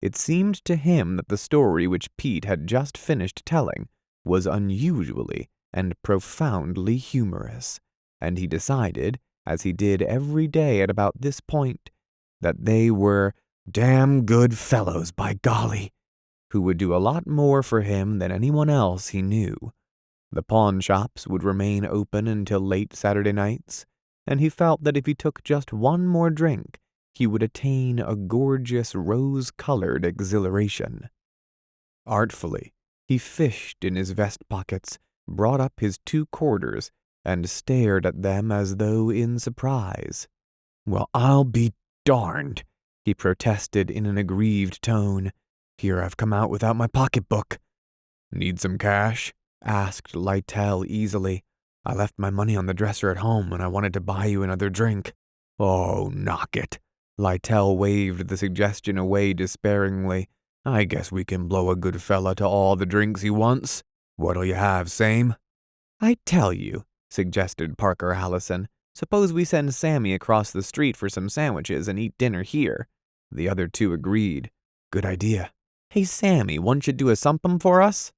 A: It seemed to him that the story which Pete had just finished telling was unusually and profoundly humorous, and he decided, as he did every day at about this point, that they were damn good fellows, by golly, who would do a lot more for him than anyone else he knew. The pawn shops would remain open until late Saturday nights, and he felt that if he took just one more drink, he would attain a gorgeous rose-colored exhilaration. Artfully, he fished in his vest pockets, brought up his 2 quarters, and stared at them as though in surprise. "Well, I'll be darned," he protested in an aggrieved tone. "Here I've come out without my pocketbook." "Need some cash?" asked Lytell easily. "I left my money on the dresser at home and I wanted to buy you another drink." "Oh, knock it." Lytell waved the suggestion away despairingly. "I guess we can blow a good fella to all the drinks he wants. What'll you have, same?" "I tell you," suggested Parker Allison, "suppose we send Sammy across the street for some sandwiches and eat dinner here." The other 2 agreed. "Good idea. Hey, Sammy, won't you do a sumpum for us?"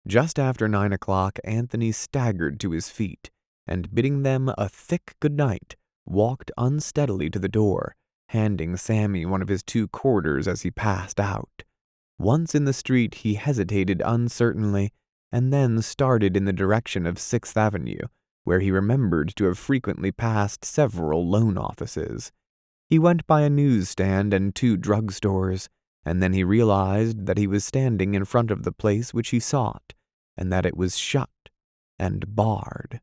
A: Just after 9 o'clock, Anthony staggered to his feet, and bidding them a thick good night, walked unsteadily to the door, handing Sammy one of his 2 quarters as he passed out. Once in the street, he hesitated uncertainly, and then started in the direction of 6th Avenue, where he remembered to have frequently passed several loan offices. He went by a newsstand and 2 drugstores, and then he realized that he was standing in front of the place which he sought, and that it was shut and barred.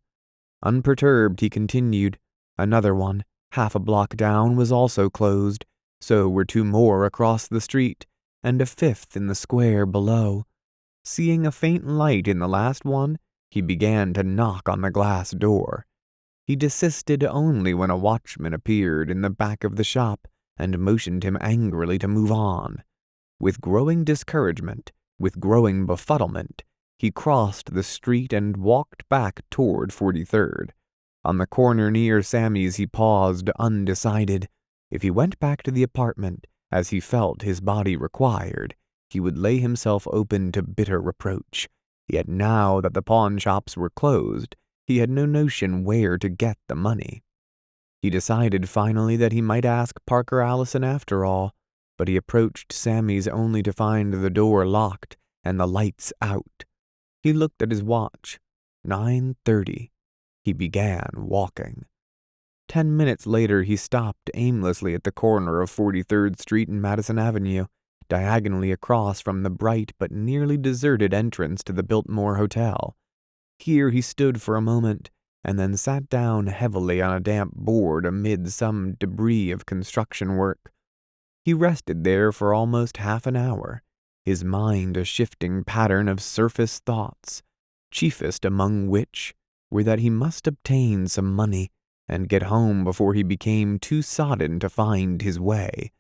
A: Unperturbed, he continued. Another one, half a block down, was also closed, so were 2 more across the street, and a 5th in the square below. Seeing a faint light in the last one, he began to knock on the glass door. He desisted only when a watchman appeared in the back of the shop and motioned him angrily to move on. With growing discouragement, with growing befuddlement, he crossed the street and walked back toward 43rd. On the corner near Sammy's he paused, undecided. If he went back to the apartment, as he felt his body required, he would lay himself open to bitter reproach. Yet now that the pawn shops were closed, he had no notion where to get the money. He decided finally that he might ask Parker Allison after all, but he approached Sammy's only to find the door locked and the lights out. He looked at his watch. 9:30. He began walking. 10 minutes later, he stopped aimlessly at the corner of 43rd Street and Madison Avenue, diagonally across from the bright but nearly deserted entrance to the Biltmore Hotel. Here he stood for a moment, and then sat down heavily on a damp board amid some debris of construction work. He rested there for almost half an hour, his mind a shifting pattern of surface thoughts, chiefest among which were that he must obtain some money and get home before he became too sodden to find his way.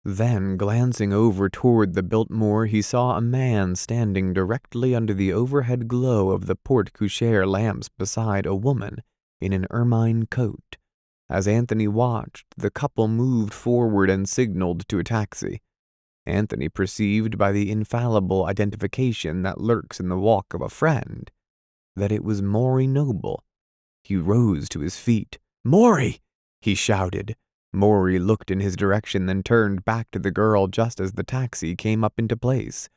A: Then, glancing over toward the Biltmore, he saw a man standing directly under the overhead glow of the porte-cochere lamps beside a woman in an ermine coat. As Anthony watched, the couple moved forward and signaled to a taxi. Anthony perceived by the infallible identification that lurks in the walk of a friend that it was Maury Noble. He rose to his feet. "Maury!" he shouted. Maury looked in his direction, then turned back to the girl just as the taxi came up into place.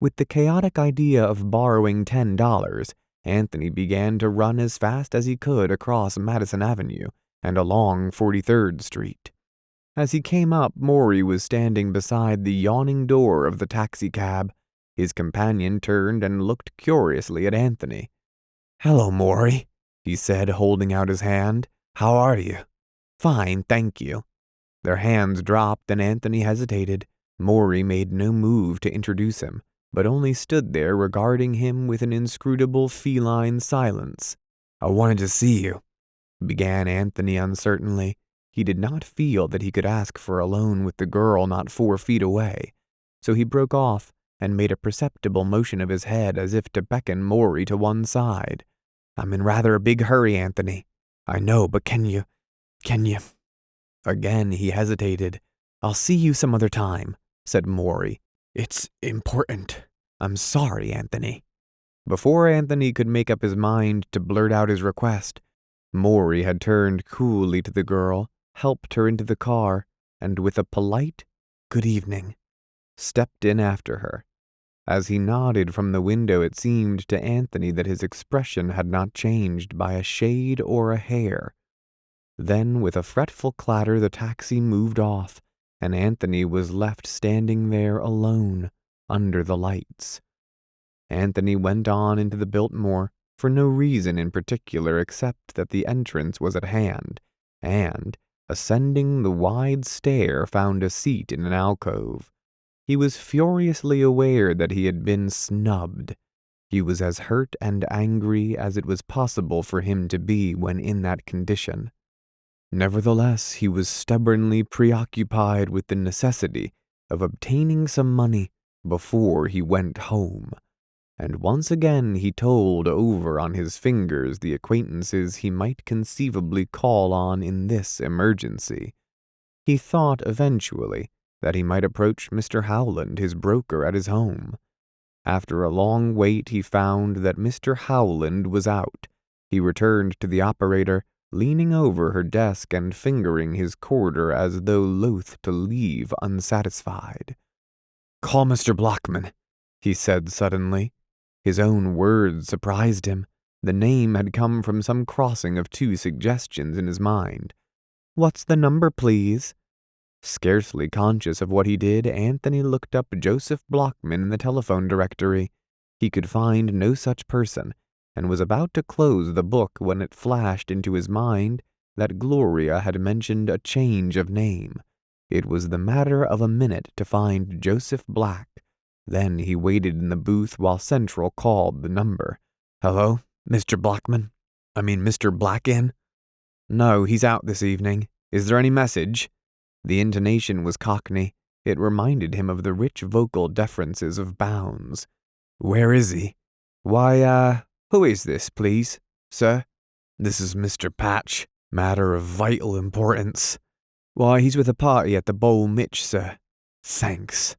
A: With the chaotic idea of borrowing $10, Anthony began to run as fast as he could across Madison Avenue and along 43rd Street. As he came up, Maury was standing beside the yawning door of the taxicab. His companion turned and looked curiously at Anthony. "Hello, Maury," he said, holding out his hand. "How are you?" "Fine, thank you." Their hands dropped and Anthony hesitated. Maury made no move to introduce him, but only stood there regarding him with an inscrutable feline silence. "I wanted to see you," began Anthony uncertainly. He did not feel that he could ask for a loan with the girl not 4 feet away, so he broke off and made a perceptible motion of his head as if to beckon Maury to one side. "I'm in rather a big hurry, Anthony." "I know, but can you... Again he hesitated. "I'll see you some other time," said Maury. "It's important." "I'm sorry, Anthony." Before Anthony could make up his mind to blurt out his request, Maury had turned coolly to the girl, helped her into the car, and with a polite "good evening," stepped in after her. As he nodded from the window, it seemed to Anthony that his expression had not changed by a shade or a hair. Then, with a fretful clatter, the taxi moved off, and Anthony was left standing there alone, under the lights. Anthony went on into the Biltmore, for no reason in particular except that the entrance was at hand, and, ascending the wide stair, found a seat in an alcove. He was furiously aware that he had been snubbed. He was as hurt and angry as it was possible for him to be when in that condition. Nevertheless, he was stubbornly preoccupied with the necessity of obtaining some money before he went home, and once again he told over on his fingers the acquaintances he might conceivably call on in this emergency. He thought eventually that he might approach Mr. Howland, his broker, at his home. After a long wait, he found that Mr. Howland was out. He returned to the operator, leaning over her desk and fingering his quarter as though loath to leave unsatisfied. "Call Mr. Blockman," he said suddenly. His own words surprised him. The name had come from some crossing of 2 suggestions in his mind. "What's the number, please?" Scarcely conscious of what he did, Anthony looked up Joseph Blockman in the telephone directory. He could find no such person, and was about to close the book when it flashed into his mind that Gloria had mentioned a change of name. It was the matter of a minute to find Joseph Black. Then he waited in the booth while Central called the number. "Hello, Mr. Blockman? Mr. Blackin?" "No, he's out this evening. Is there any message?" The intonation was Cockney. It reminded him of the rich vocal deferences of Bounds. "Where is he?" "Why, who is this, please, sir?" "This is Mr. Patch. Matter of vital importance." "Why, he's with a party at the Bowl Mitch, sir." "Thanks."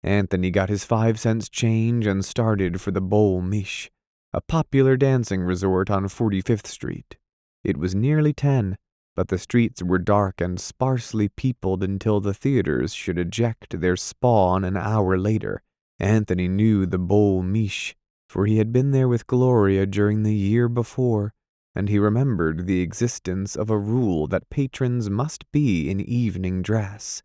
A: Anthony got his 5-cent change and started for the Bowl Mish, a popular dancing resort on 45th Street. It was nearly 10, but the streets were dark and sparsely peopled until the theaters should eject their spawn an hour later. Anthony knew the Bowl Mish, for he had been there with Gloria during the year before, and he remembered the existence of a rule that patrons must be in evening dress.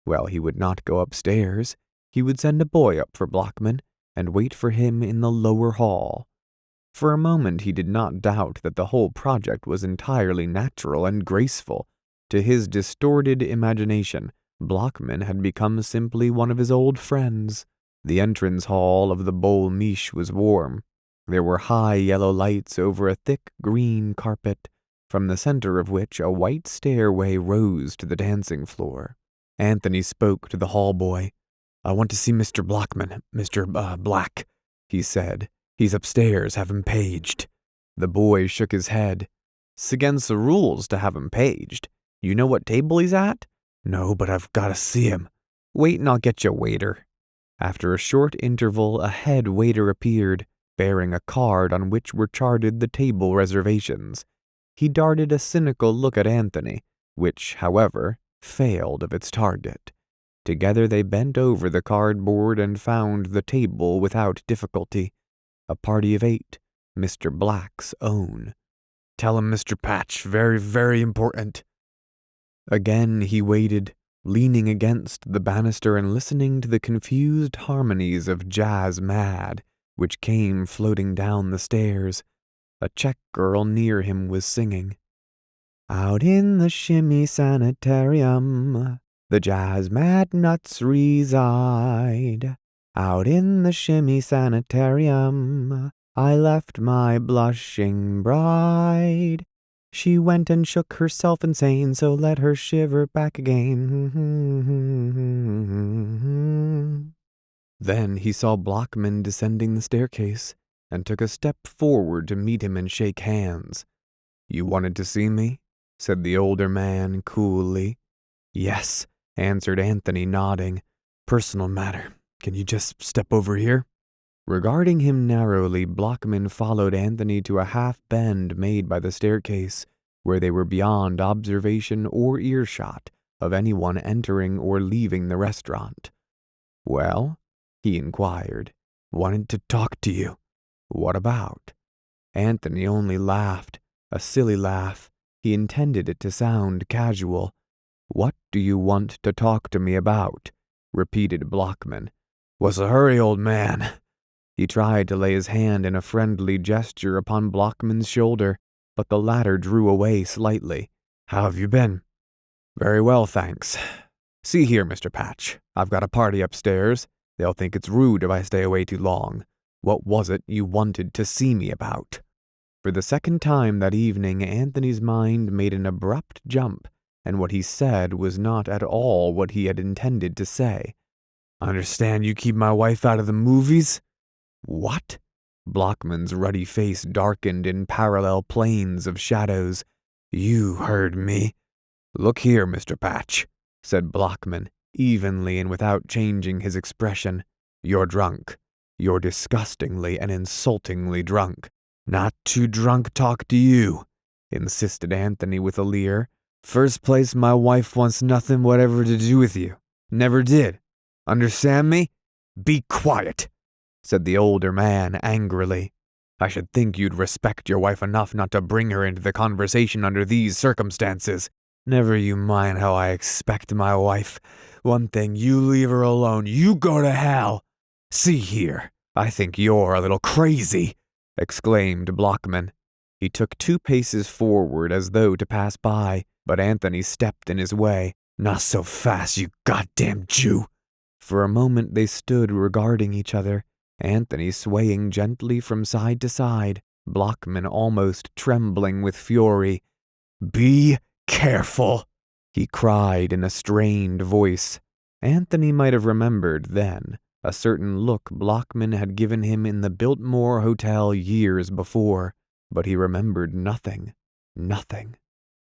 A: Well, he would not go upstairs. He would send a boy up for Blockman and wait for him in the lower hall. For a moment he did not doubt that the whole project was entirely natural and graceful. To his distorted imagination, Blockman had become simply one of his old friends. The entrance hall of the Bowl Mish was warm. There were high yellow lights over a thick green carpet, from the center of which a white stairway rose to the dancing floor. Anthony spoke to the hall boy. "I want to see Mr. Blockman, Mr. Black," he said. "He's upstairs, have him paged." The boy shook his head. "It's against the rules to have him paged. You know what table he's at?" "No, but I've got to see him." "Wait and I'll get you a waiter." After a short interval, a head waiter appeared, bearing a card on which were charted the table reservations. He darted a cynical look at Anthony, which, however, failed of its target. Together they bent over the cardboard and found the table without difficulty. A party of 8, Mr. Black's own. "Tell him, Mr. Patch, very, very important." Again he waited, leaning against the banister and listening to the confused harmonies of Jazz Mad, which came floating down the stairs. A Czech girl near him was singing. "Out in the shimmy sanitarium, the Jazz Mad nuts reside. Out in the shimmy sanitarium, I left my blushing bride. She went and shook herself insane, so let her shiver back again." Then he saw Blockman descending the staircase, and took a step forward to meet him and shake hands. "You wanted to see me?" said the older man coolly. "Yes," answered Anthony, nodding. "Personal matter. Can you just step over here?" Regarding him narrowly, Blockman followed Anthony to a half-bend made by the staircase, where they were beyond observation or earshot of anyone entering or leaving the restaurant. "Well?" he inquired. "Wanted to talk to you." "What about?" Anthony only laughed, a silly laugh. He intended it to sound casual. "What do you want to talk to me about?" repeated Blockman. "What's the hurry, old man?" He tried to lay his hand in a friendly gesture upon Blockman's shoulder, but the latter drew away slightly. "How have you been?" "Very well, thanks. See here, Mr. Patch, I've got a party upstairs. They'll think it's rude if I stay away too long. What was it you wanted to see me about?" For the second time that evening, Anthony's mind made an abrupt jump, and what he said was not at all what he had intended to say. "I understand you keep my wife out of the movies?" "What?" Blockman's ruddy face darkened in parallel planes of shadows. "You heard me." "Look here, Mr. Patch," said Blockman, evenly and without changing his expression. "You're drunk. You're disgustingly and insultingly drunk." "Not too drunk talk to you," insisted Anthony with a leer. "First place, my wife wants nothing whatever to do with you. Never did. Understand me?" "Be quiet," said the older man angrily. "I should think you'd respect your wife enough not to bring her into the conversation under these circumstances. Never you mind how I expect my wife. One thing, you leave her alone. You go to hell. See here, I think you're a little crazy," exclaimed Blockman. He took 2 paces forward as though to pass by, but Anthony stepped in his way. "Not so fast, you goddamn Jew." For a moment they stood regarding each other, Anthony swaying gently from side to side, Blockman almost trembling with fury. "Be careful," he cried in a strained voice. Anthony might have remembered then a certain look Blockman had given him in the Biltmore Hotel years before, but he remembered nothing. Nothing.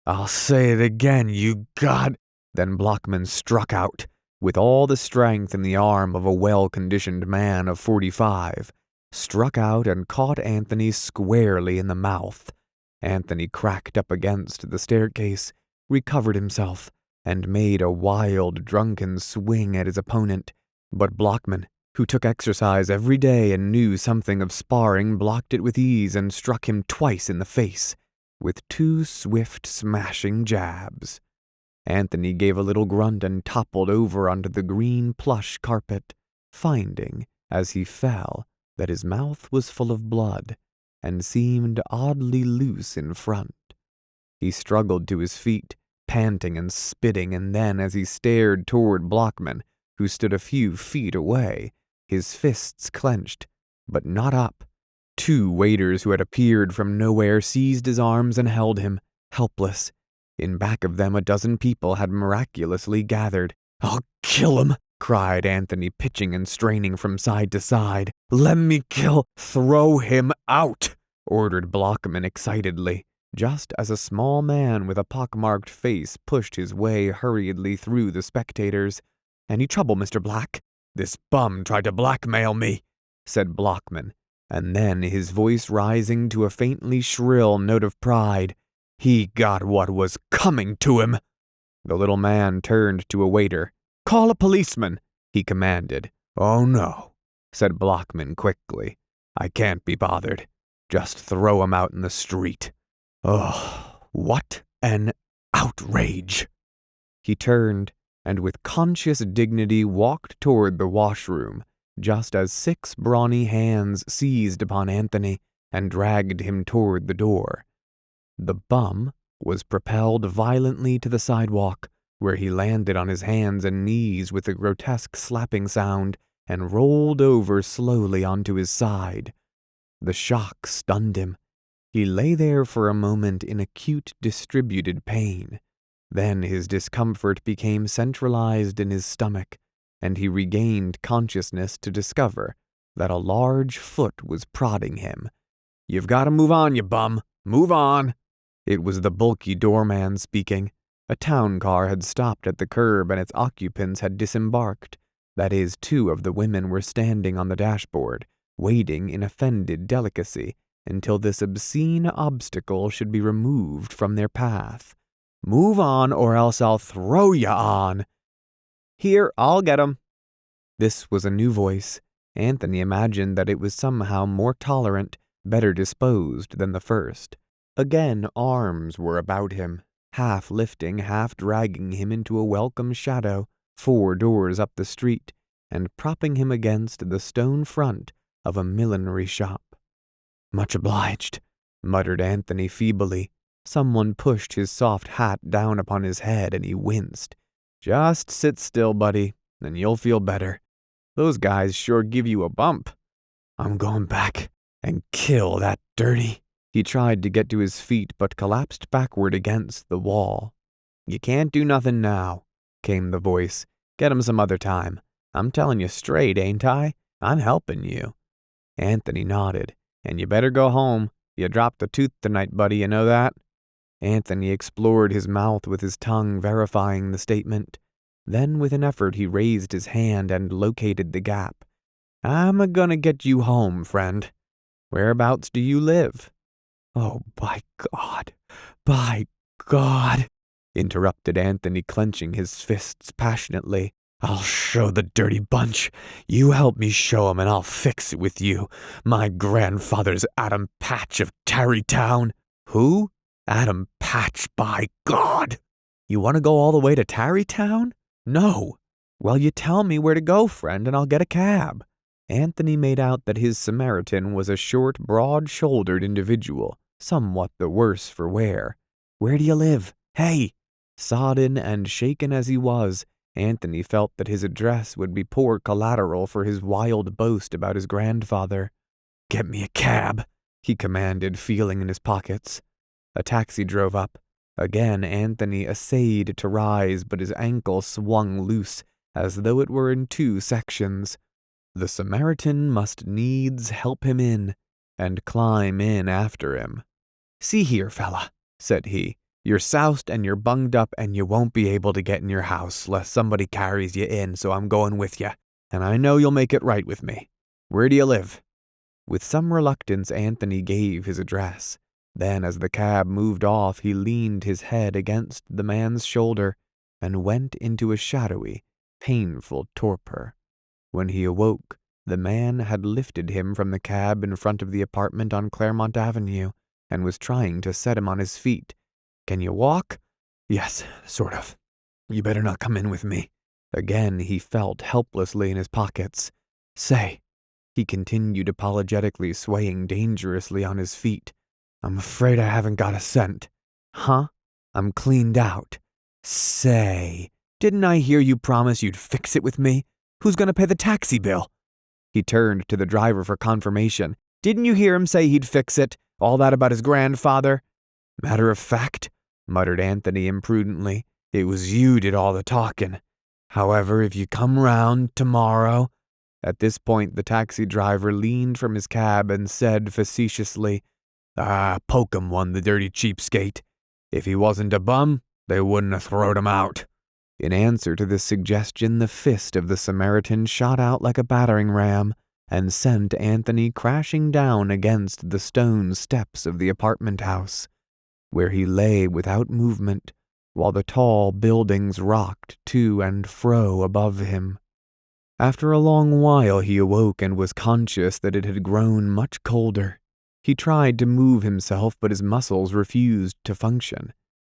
A: "I'll say it again, you god—" Then Blockman struck out, with all the strength in the arm of a well-conditioned man of 45, struck out and caught Anthony squarely in the mouth. Anthony cracked up against the staircase, recovered himself, and made a wild, drunken swing at his opponent. But Blockman, who took exercise every day and knew something of sparring, blocked it with ease and struck him twice in the face, with 2 swift, smashing jabs. Anthony gave a little grunt and toppled over onto the green plush carpet, finding, as he fell, that his mouth was full of blood, and seemed oddly loose in front. He struggled to his feet, panting and spitting, and then, as he stared toward Blockman, who stood a few feet away, his fists clenched, but not up. 2 waiters who had appeared from nowhere seized his arms and held him, helpless. In back of them a dozen people had miraculously gathered. "I'll kill him," cried Anthony, pitching and straining from side to side. "Let me kill—" "Throw him out," ordered Blockman excitedly, just as a small man with a pockmarked face pushed his way hurriedly through the spectators. "Any trouble, Mr. Black?" "This bum tried to blackmail me," said Blockman, and then, his voice rising to a faintly shrill note of pride, "He got what was coming to him." The little man turned to a waiter. "Call a policeman," he commanded. "Oh no," said Blockman quickly. "I can't be bothered. Just throw him out in the street." "Oh, what an outrage!" He turned and with conscious dignity walked toward the washroom, just as 6 brawny hands seized upon Anthony and dragged him toward the door. The bum was propelled violently to the sidewalk, where he landed on his hands and knees with a grotesque slapping sound and rolled over slowly onto his side. The shock stunned him. He lay there for a moment in acute distributed pain. Then his discomfort became centralized in his stomach, and he regained consciousness to discover that a large foot was prodding him. "You've got to move on, you bum! Move on!" It was the bulky doorman speaking. A town car had stopped at the curb and its occupants had disembarked. That is, 2 of the women were standing on the dashboard, waiting in offended delicacy until this obscene obstacle should be removed from their path. "Move on, or else I'll throw ya on." "Here, I'll get 'em." This was a new voice. Anthony imagined that it was somehow more tolerant, better disposed than the first. Again, arms were about him, half lifting, half dragging him into a welcome shadow 4 doors up the street, and propping him against the stone front of a millinery shop. "Much obliged," muttered Anthony feebly. Someone pushed his soft hat down upon his head and he winced. "Just sit still, buddy, and you'll feel better. Those guys sure give you a bump." "I'm going back and kill that dirty." He tried to get to his feet but collapsed backward against the wall. "You can't do nothing now," came the voice. "Get 'em some other time. I'm telling you straight, ain't I? I'm helping you." Anthony nodded. "And you better go home. You dropped a tooth tonight, buddy, you know that?" Anthony explored his mouth with his tongue verifying the statement. Then with an effort he raised his hand and located the gap. "I'm a-gonna get you home, friend. Whereabouts do you live?" "Oh, by God, interrupted Anthony, clenching his fists passionately. "I'll show the dirty bunch. You help me show 'em and I'll fix it with you. My grandfather's Adam Patch of Tarrytown." "Who?" "Adam Patch, by God." "You want to go all the way to Tarrytown?" "No." "Well, you tell me where to go, friend, and I'll get a cab." Anthony made out that his Samaritan was a short, broad-shouldered individual, somewhat the worse for wear. "Where do you live? Hey!" Sodden and shaken as he was, Anthony felt that his address would be poor collateral for his wild boast about his grandfather. "Get me a cab," he commanded, feeling in his pockets. A taxi drove up. Again Anthony essayed to rise, but his ankle swung loose, as though it were in 2 sections. The Samaritan must needs help him in, and climb in after him. "See here, fella," said he. "You're soused and you're bunged up and you won't be able to get in your house lest somebody carries you in, so I'm going with you. And I know you'll make it right with me. Where do you live?" With some reluctance, Anthony gave his address. Then, as the cab moved off, he leaned his head against the man's shoulder and went into a shadowy, painful torpor. When he awoke, the man had lifted him from the cab in front of the apartment on Claremont Avenue and was trying to set him on his feet. "Can you walk?" "Yes, sort of. You better not come in with me." Again he felt helplessly in his pockets. "Say," he continued apologetically, swaying dangerously on his feet, "I'm afraid I haven't got a cent." "Huh? I'm cleaned out." "Say, didn't I hear you promise you'd fix it with me? Who's gonna pay the taxi bill?" He turned to the driver for confirmation. "Didn't you hear him say he'd fix it? All that about his grandfather?" "Matter of fact," muttered Anthony imprudently, "it was you did all the talking. However, if you come round tomorrow—" At this point the taxi driver leaned from his cab and said facetiously, "Poke him one, the dirty cheapskate. If he wasn't a bum, they wouldn't have throwed him out." In answer to this suggestion, the fist of the Samaritan shot out like a battering ram and sent Anthony crashing down against the stone steps of the apartment house, where he lay without movement, while the tall buildings rocked to and fro above him. After a long while he awoke and was conscious that it had grown much colder. He tried to move himself, but his muscles refused to function.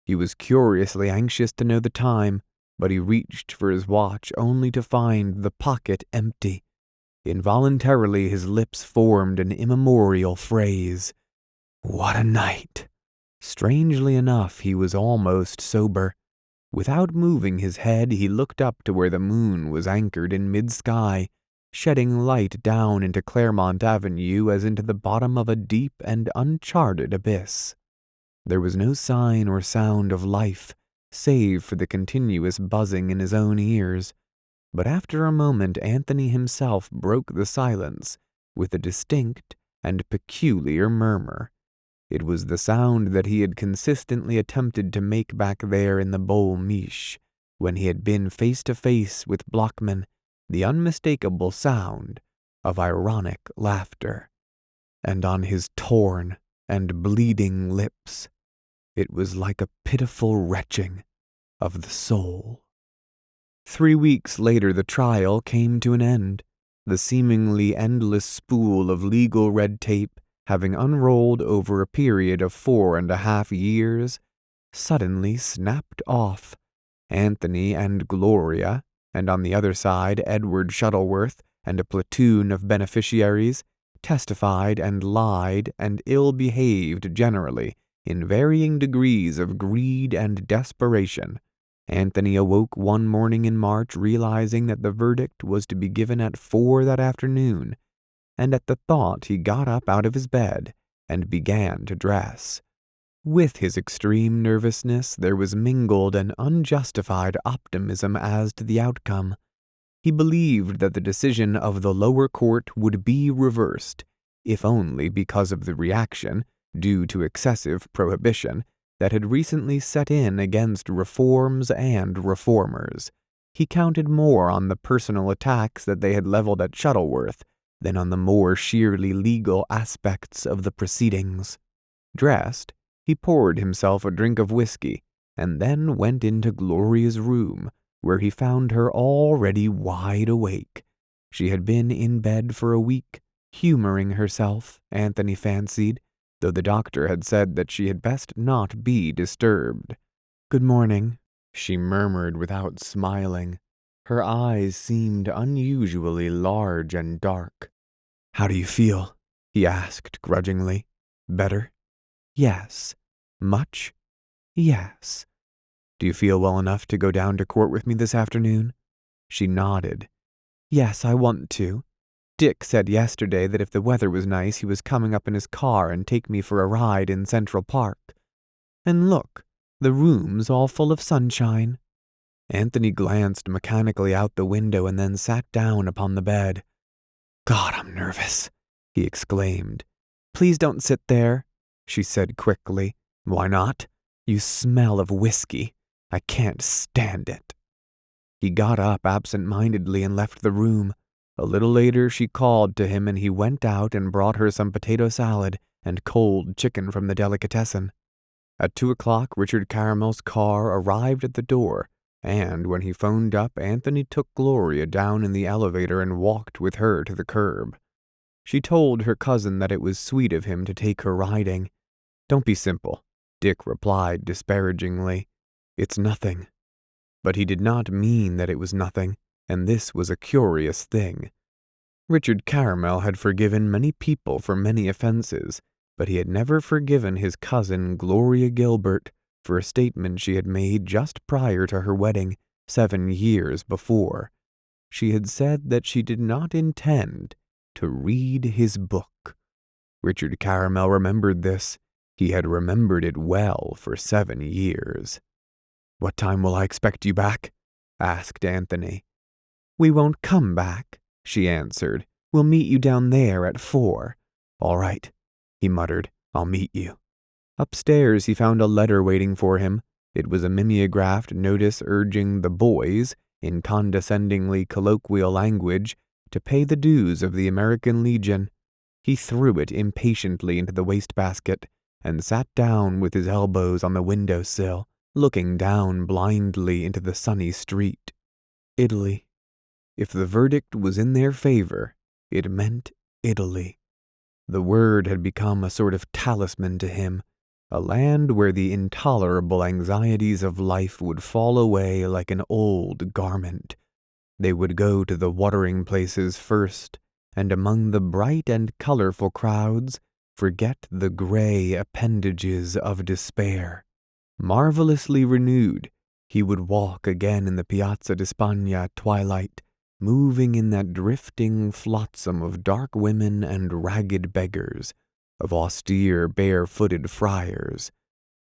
A: He was curiously anxious to know the time, but he reached for his watch only to find the pocket empty. Involuntarily his lips formed an immemorial phrase. What a night! Strangely enough, he was almost sober. Without moving his head, he looked up to where the moon was anchored in mid-sky, shedding light down into Claremont Avenue as into the bottom of a deep and uncharted abyss. There was no sign or sound of life, save for the continuous buzzing in his own ears. But after a moment Anthony himself broke the silence with a distinct and peculiar murmur. It was the sound that he had consistently attempted to make back there in the Boul' Mich', when he had been face to face with Blockman, the unmistakable sound of ironic laughter. And on his torn and bleeding lips, it was like a pitiful retching of the soul. 3 weeks later the trial came to an end, the seemingly endless spool of legal red tape having unrolled over a period of 4.5 years, suddenly snapped off. Anthony and Gloria, and on the other side Edward Shuttleworth and a platoon of beneficiaries, testified and lied and ill-behaved generally, in varying degrees of greed and desperation. Anthony awoke one morning in March realizing that the verdict was to be given at 4 that afternoon, and at the thought he got up out of his bed and began to dress. With his extreme nervousness there was mingled an unjustified optimism as to the outcome. He believed that the decision of the lower court would be reversed, if only because of the reaction, due to excessive prohibition, that had recently set in against reforms and reformers. He counted more on the personal attacks that they had leveled at Shuttleworth than on the more sheerly legal aspects of the proceedings. Dressed, he poured himself a drink of whiskey, and then went into Gloria's room, where he found her already wide awake. She had been in bed for a week, humoring herself, Anthony fancied, though the doctor had said that she had best not be disturbed. "Good morning," she murmured without smiling. Her eyes seemed unusually large and dark. "How do you feel?" he asked grudgingly. "Better?" "Yes." "Much?" "Yes." "Do you feel well enough to go down to court with me this afternoon?" She nodded. "Yes, I want to. Dick said yesterday that if the weather was nice he was coming up in his car and take me for a ride in Central Park. And look, the room's all full of sunshine." Anthony glanced mechanically out the window and then sat down upon the bed. "God, I'm nervous," he exclaimed. "Please don't sit there," she said quickly. "Why not? You smell of whiskey. I can't stand it." He got up absent-mindedly and left the room. A little later she called to him and he went out and brought her some potato salad and cold chicken from the delicatessen. At 2 o'clock Richard Caramel's car arrived at the door, and when he phoned up, Anthony took Gloria down in the elevator and walked with her to the curb. She told her cousin that it was sweet of him to take her riding. "Don't be simple," Dick replied disparagingly. "It's nothing." But he did not mean that it was nothing, and this was a curious thing. Richard Caramel had forgiven many people for many offenses, but he had never forgiven his cousin Gloria Gilbert for a statement she had made just prior to her wedding 7 years before. She had said that she did not intend to read his book. Richard Caramel remembered this. He had remembered it well for 7 years. "What time will I expect you back?" asked Anthony. "We won't come back," she answered. "We'll meet you down there at 4. "All right," he muttered. "I'll meet you." Upstairs he found a letter waiting for him. It was a mimeographed notice urging the boys, in condescendingly colloquial language, to pay the dues of the American Legion. He threw it impatiently into the wastebasket and sat down with his elbows on the window sill, looking down blindly into the sunny street. Italy. If the verdict was in their favor, it meant Italy. The word had become a sort of talisman to him, a land where the intolerable anxieties of life would fall away like an old garment. They would go to the watering places first, and among the bright and colorful crowds, forget the gray appendages of despair. Marvelously renewed, he would walk again in the Piazza di Spagna at twilight, moving in that drifting flotsam of dark women and ragged beggars, of austere bare-footed friars.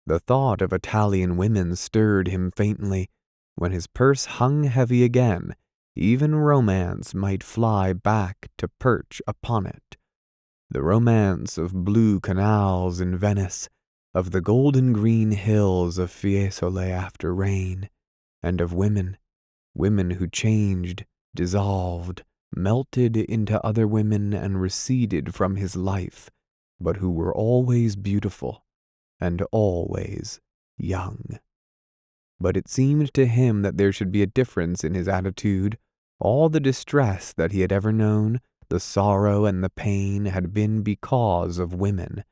A: The thought of Italian women stirred him faintly. When his purse hung heavy again, even romance might fly back to perch upon it. The romance of blue canals in Venice, of the golden green hills of Fiesole after rain, and of women who changed, dissolved, melted into other women and receded from his life, but who were always beautiful and always young. But it seemed to him that there should be a difference in his attitude. All the distress that he had ever known, the sorrow and the pain, had been because of women.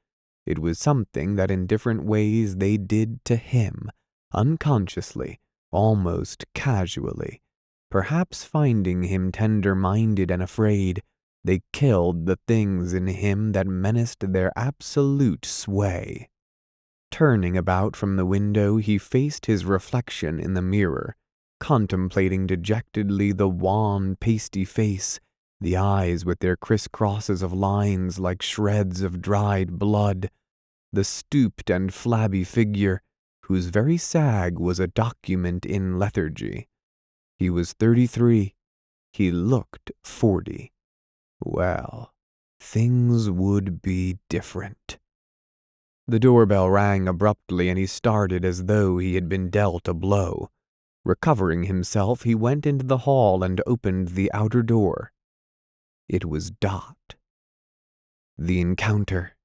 A: It was something that in different ways they did to him, unconsciously, almost casually. Perhaps finding him tender-minded and afraid, they killed the things in him that menaced their absolute sway. Turning about from the window, he faced his reflection in the mirror, contemplating dejectedly the wan, pasty face, the eyes with their crisscrosses of lines like shreds of dried blood, the stooped and flabby figure, whose very sag was a document in lethargy. He was 33. He looked 40. Well, things would be different. The doorbell rang abruptly, and he started as though he had been dealt a blow. Recovering himself, he went into the hall and opened the outer door. It was Dot. The encounter.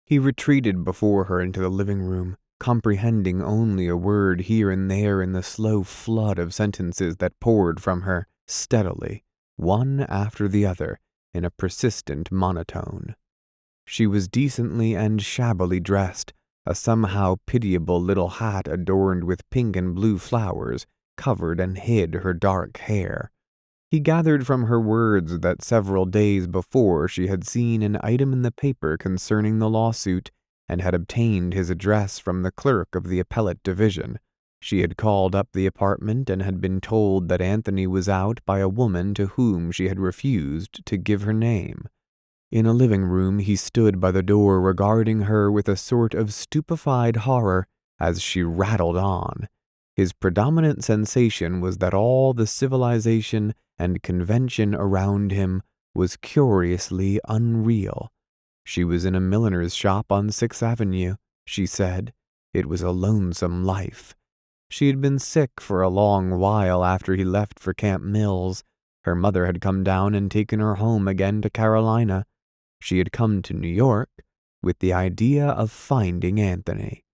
A: He retreated before her into the living room, comprehending only a word here and there in the slow flood of sentences that poured from her, steadily, one after the other, in a persistent monotone. She was decently and shabbily dressed, a somehow pitiable little hat adorned with pink and blue flowers covered and hid her dark hair. He gathered from her words that several days before she had seen an item in the paper concerning the lawsuit, and had obtained his address from the clerk of the appellate division. She had called up the apartment and had been told that Anthony was out by a woman to whom she had refused to give her name. In a living room he stood by the door regarding her with a sort of stupefied horror as she rattled on. His predominant sensation was that all the civilization and convention around him was curiously unreal. She was in a milliner's shop on 6th Avenue, she said. It was a lonesome life. She had been sick for a long while after he left for Camp Mills. Her mother had come down and taken her home again to Carolina. She had come to New York with the idea of finding Anthony.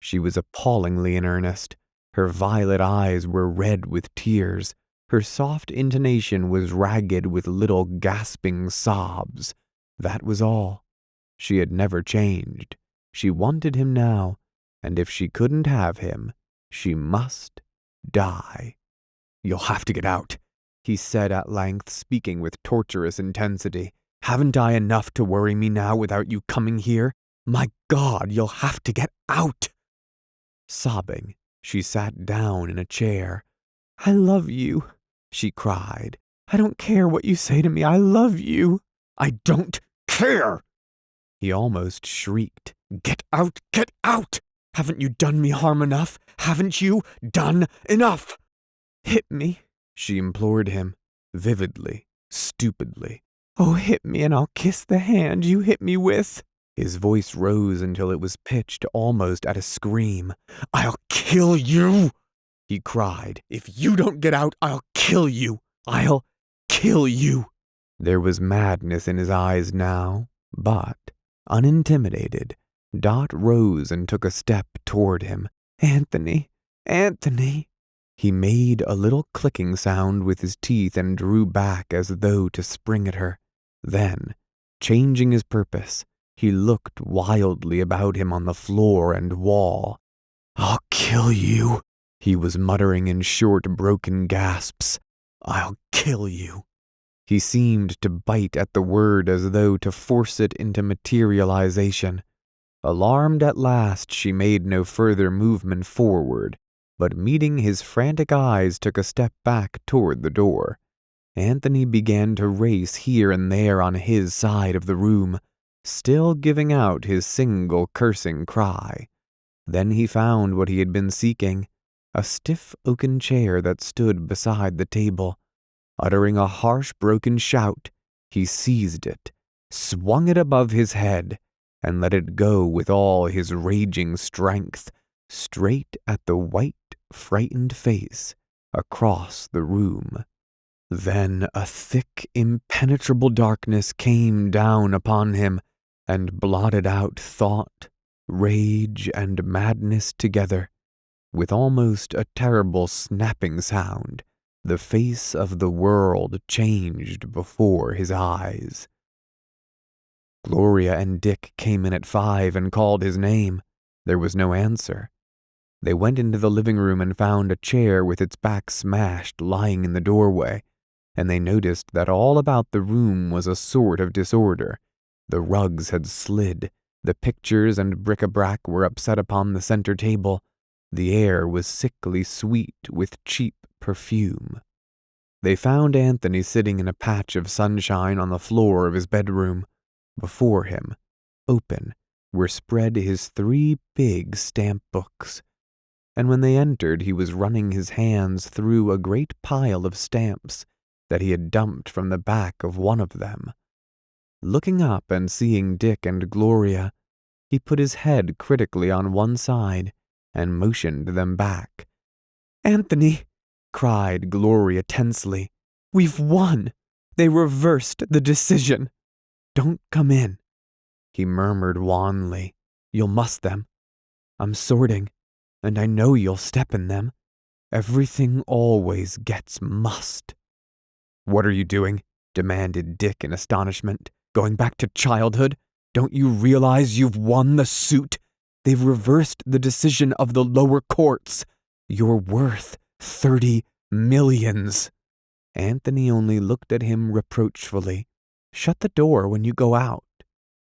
A: She was appallingly in earnest. Her violet eyes were red with tears. Her soft intonation was ragged with little gasping sobs. That was all. She had never changed. She wanted him now, and if she couldn't have him, she must die. "You'll have to get out," he said at length, speaking with torturous intensity. "Haven't I enough to worry me now without you coming here? My God, you'll have to get out." Sobbing, she sat down in a chair. "I love you," she cried. "I don't care what you say to me. I love you." "I don't care!" he almost shrieked. "Get out! Get out! Haven't you done me harm enough? Haven't you done enough?" "Hit me," she implored him, vividly, stupidly. "Oh, hit me and I'll kiss the hand you hit me with." His voice rose until it was pitched almost at a scream. "I'll kill you," he cried. "If you don't get out, I'll kill you. I'll kill you." There was madness in his eyes now, but, unintimidated, Dot rose and took a step toward him. "Anthony, Anthony!" He made a little clicking sound with his teeth and drew back as though to spring at her. Then, changing his purpose, he looked wildly about him on the floor and wall. "I'll kill you," he was muttering in short, broken gasps. "I'll kill you." He seemed to bite at the word as though to force it into materialization. Alarmed at last, she made no further movement forward, but meeting his frantic eyes took a step back toward the door. Anthony began to race here and there on his side of the room, still giving out his single cursing cry. Then he found what he had been seeking, a stiff oaken chair that stood beside the table. Uttering a harsh, broken shout, he seized it, swung it above his head, and let it go with all his raging strength, straight at the white, frightened face across the room. Then a thick, impenetrable darkness came down upon him and blotted out thought, rage, and madness together. With almost a terrible snapping sound, the face of the world changed before his eyes. Gloria and Dick came in at 5 and called his name. There was no answer. They went into the living room and found a chair with its back smashed lying in the doorway, and they noticed that all about the room was a sort of disorder. The rugs had slid, the pictures and bric-a-brac were upset upon the center table. The air was sickly sweet with cheap perfume. They found Anthony sitting in a patch of sunshine on the floor of his bedroom. Before him, open, were spread his 3 big stamp books. And when they entered, he was running his hands through a great pile of stamps that he had dumped from the back of one of them. Looking up and seeing Dick and Gloria, he put his head critically on one side and motioned them back. "Anthony!" cried Gloria tensely. "We've won! They reversed the decision! Don't come in," he murmured wanly. "You'll muss them. I'm sorting, and I know you'll step in them. Everything always gets mussed." "What are you doing?" demanded Dick in astonishment. "Going back to childhood? Don't you realize you've won the suit? They've reversed the decision of the lower courts. You're worth 30 millions. Anthony only looked at him reproachfully. "Shut the door when you go out."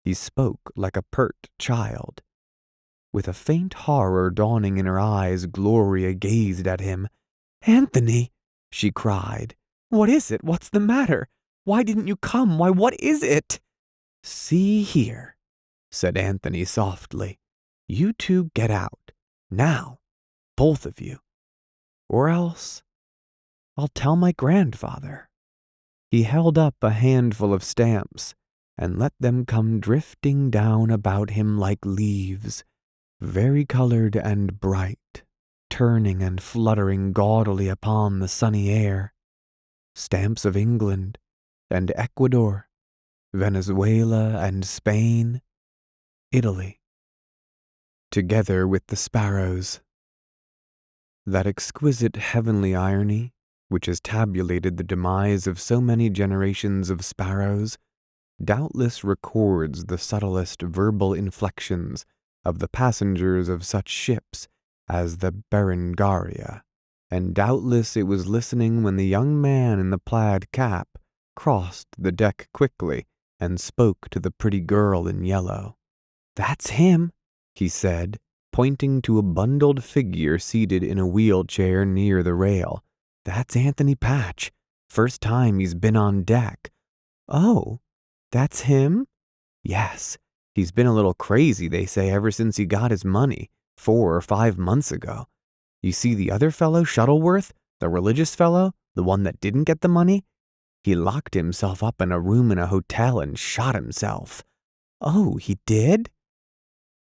A: He spoke like a pert child. With a faint horror dawning in her eyes, Gloria gazed at him. "Anthony!" she cried. "What is it? What's the matter? Why didn't you come? Why, what is it?" "See here," said Anthony softly. "You two get out. Now. Both of you. Or else I'll tell my grandfather." He held up a handful of stamps and let them come drifting down about him like leaves, varicolored and bright, turning and fluttering gaudily upon the sunny air. Stamps of England and Ecuador, Venezuela and Spain, Italy, together with the sparrows. That exquisite heavenly irony, which has tabulated the demise of so many generations of sparrows, doubtless records the subtlest verbal inflections of the passengers of such ships as the Berengaria, and doubtless it was listening when the young man in the plaid cap crossed the deck quickly and spoke to the pretty girl in yellow. "That's him," he said, pointing to a bundled figure seated in a wheelchair near the rail. "That's Anthony Patch. First time he's been on deck." "Oh, that's him?" "Yes. He's been a little crazy, they say, ever since he got his money, 4 or 5 months ago. You see the other fellow, Shuttleworth, the religious fellow, the one that didn't get the money? He locked himself up in a room in a hotel and shot himself." "Oh, he did?"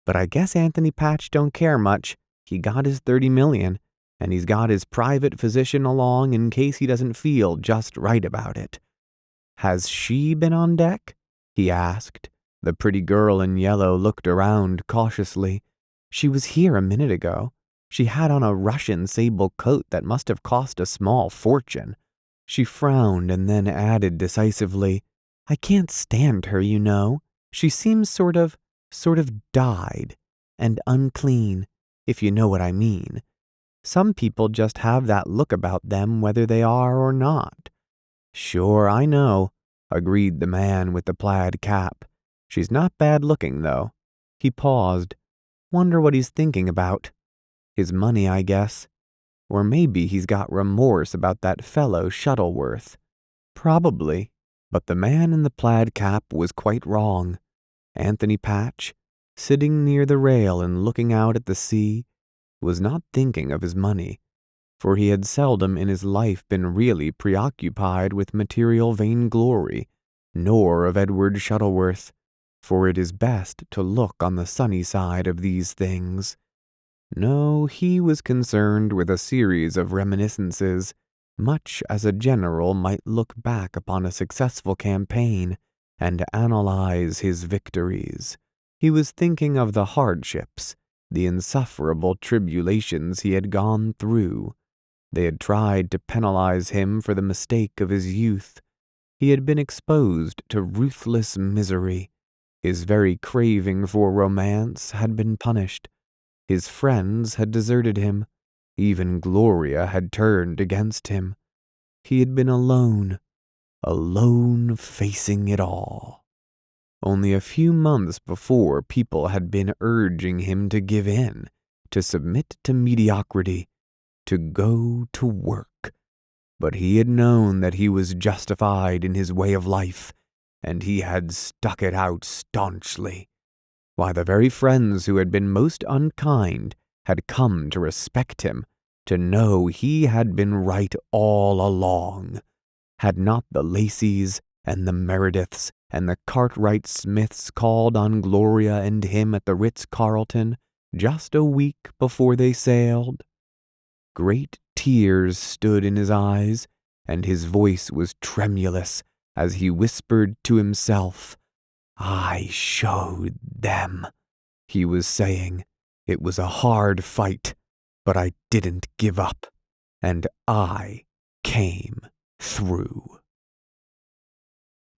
A: "But I guess Anthony Patch don't care much. He got his 30 million, and he's got his private physician along in case he doesn't feel just right about it." "Has she been on deck?" he asked. The pretty girl in yellow looked around cautiously. "She was here a minute ago. She had on a Russian sable coat that must have cost a small fortune. She frowned and then added decisively, I can't stand her, you know. She seems sort of dyed and unclean, if you know what I mean. Some people just have that look about them whether they are or not. Sure, I know, agreed the man with the plaid cap. She's not bad looking, though. He paused. Wonder what he's thinking about. His money, I guess. Or maybe he's got remorse about that fellow Shuttleworth. Probably. But the man in the plaid cap was quite wrong. Anthony Patch, sitting near the rail and looking out at the sea, was not thinking of his money, for he had seldom in his life been really preoccupied with material vainglory, nor of Edward Shuttleworth, for it is best to look on the sunny side of these things. No, he was concerned with a series of reminiscences, much as a general might look back upon a successful campaign and analyze his victories. He was thinking of the hardships, the insufferable tribulations he had gone through. They had tried to penalize him for the mistake of his youth. He had been exposed to ruthless misery. His very craving for romance had been punished. His friends had deserted him. Even Gloria had turned against him. He had been alone facing it all. Only a few months before, people had been urging him to give in, to submit to mediocrity, to go to work. But he had known that he was justified in his way of life, and he had stuck it out staunchly. Why, the very friends who had been most unkind had come to respect him, to know he had been right all along. Had not the Lacys and the Merediths and the Cartwright Smiths called on Gloria and him at the Ritz-Carlton just a week before they sailed? Great tears stood in his eyes, and his voice was tremulous as he whispered to himself, I showed them, he was saying. It was a hard fight, but I didn't give up, and I came through.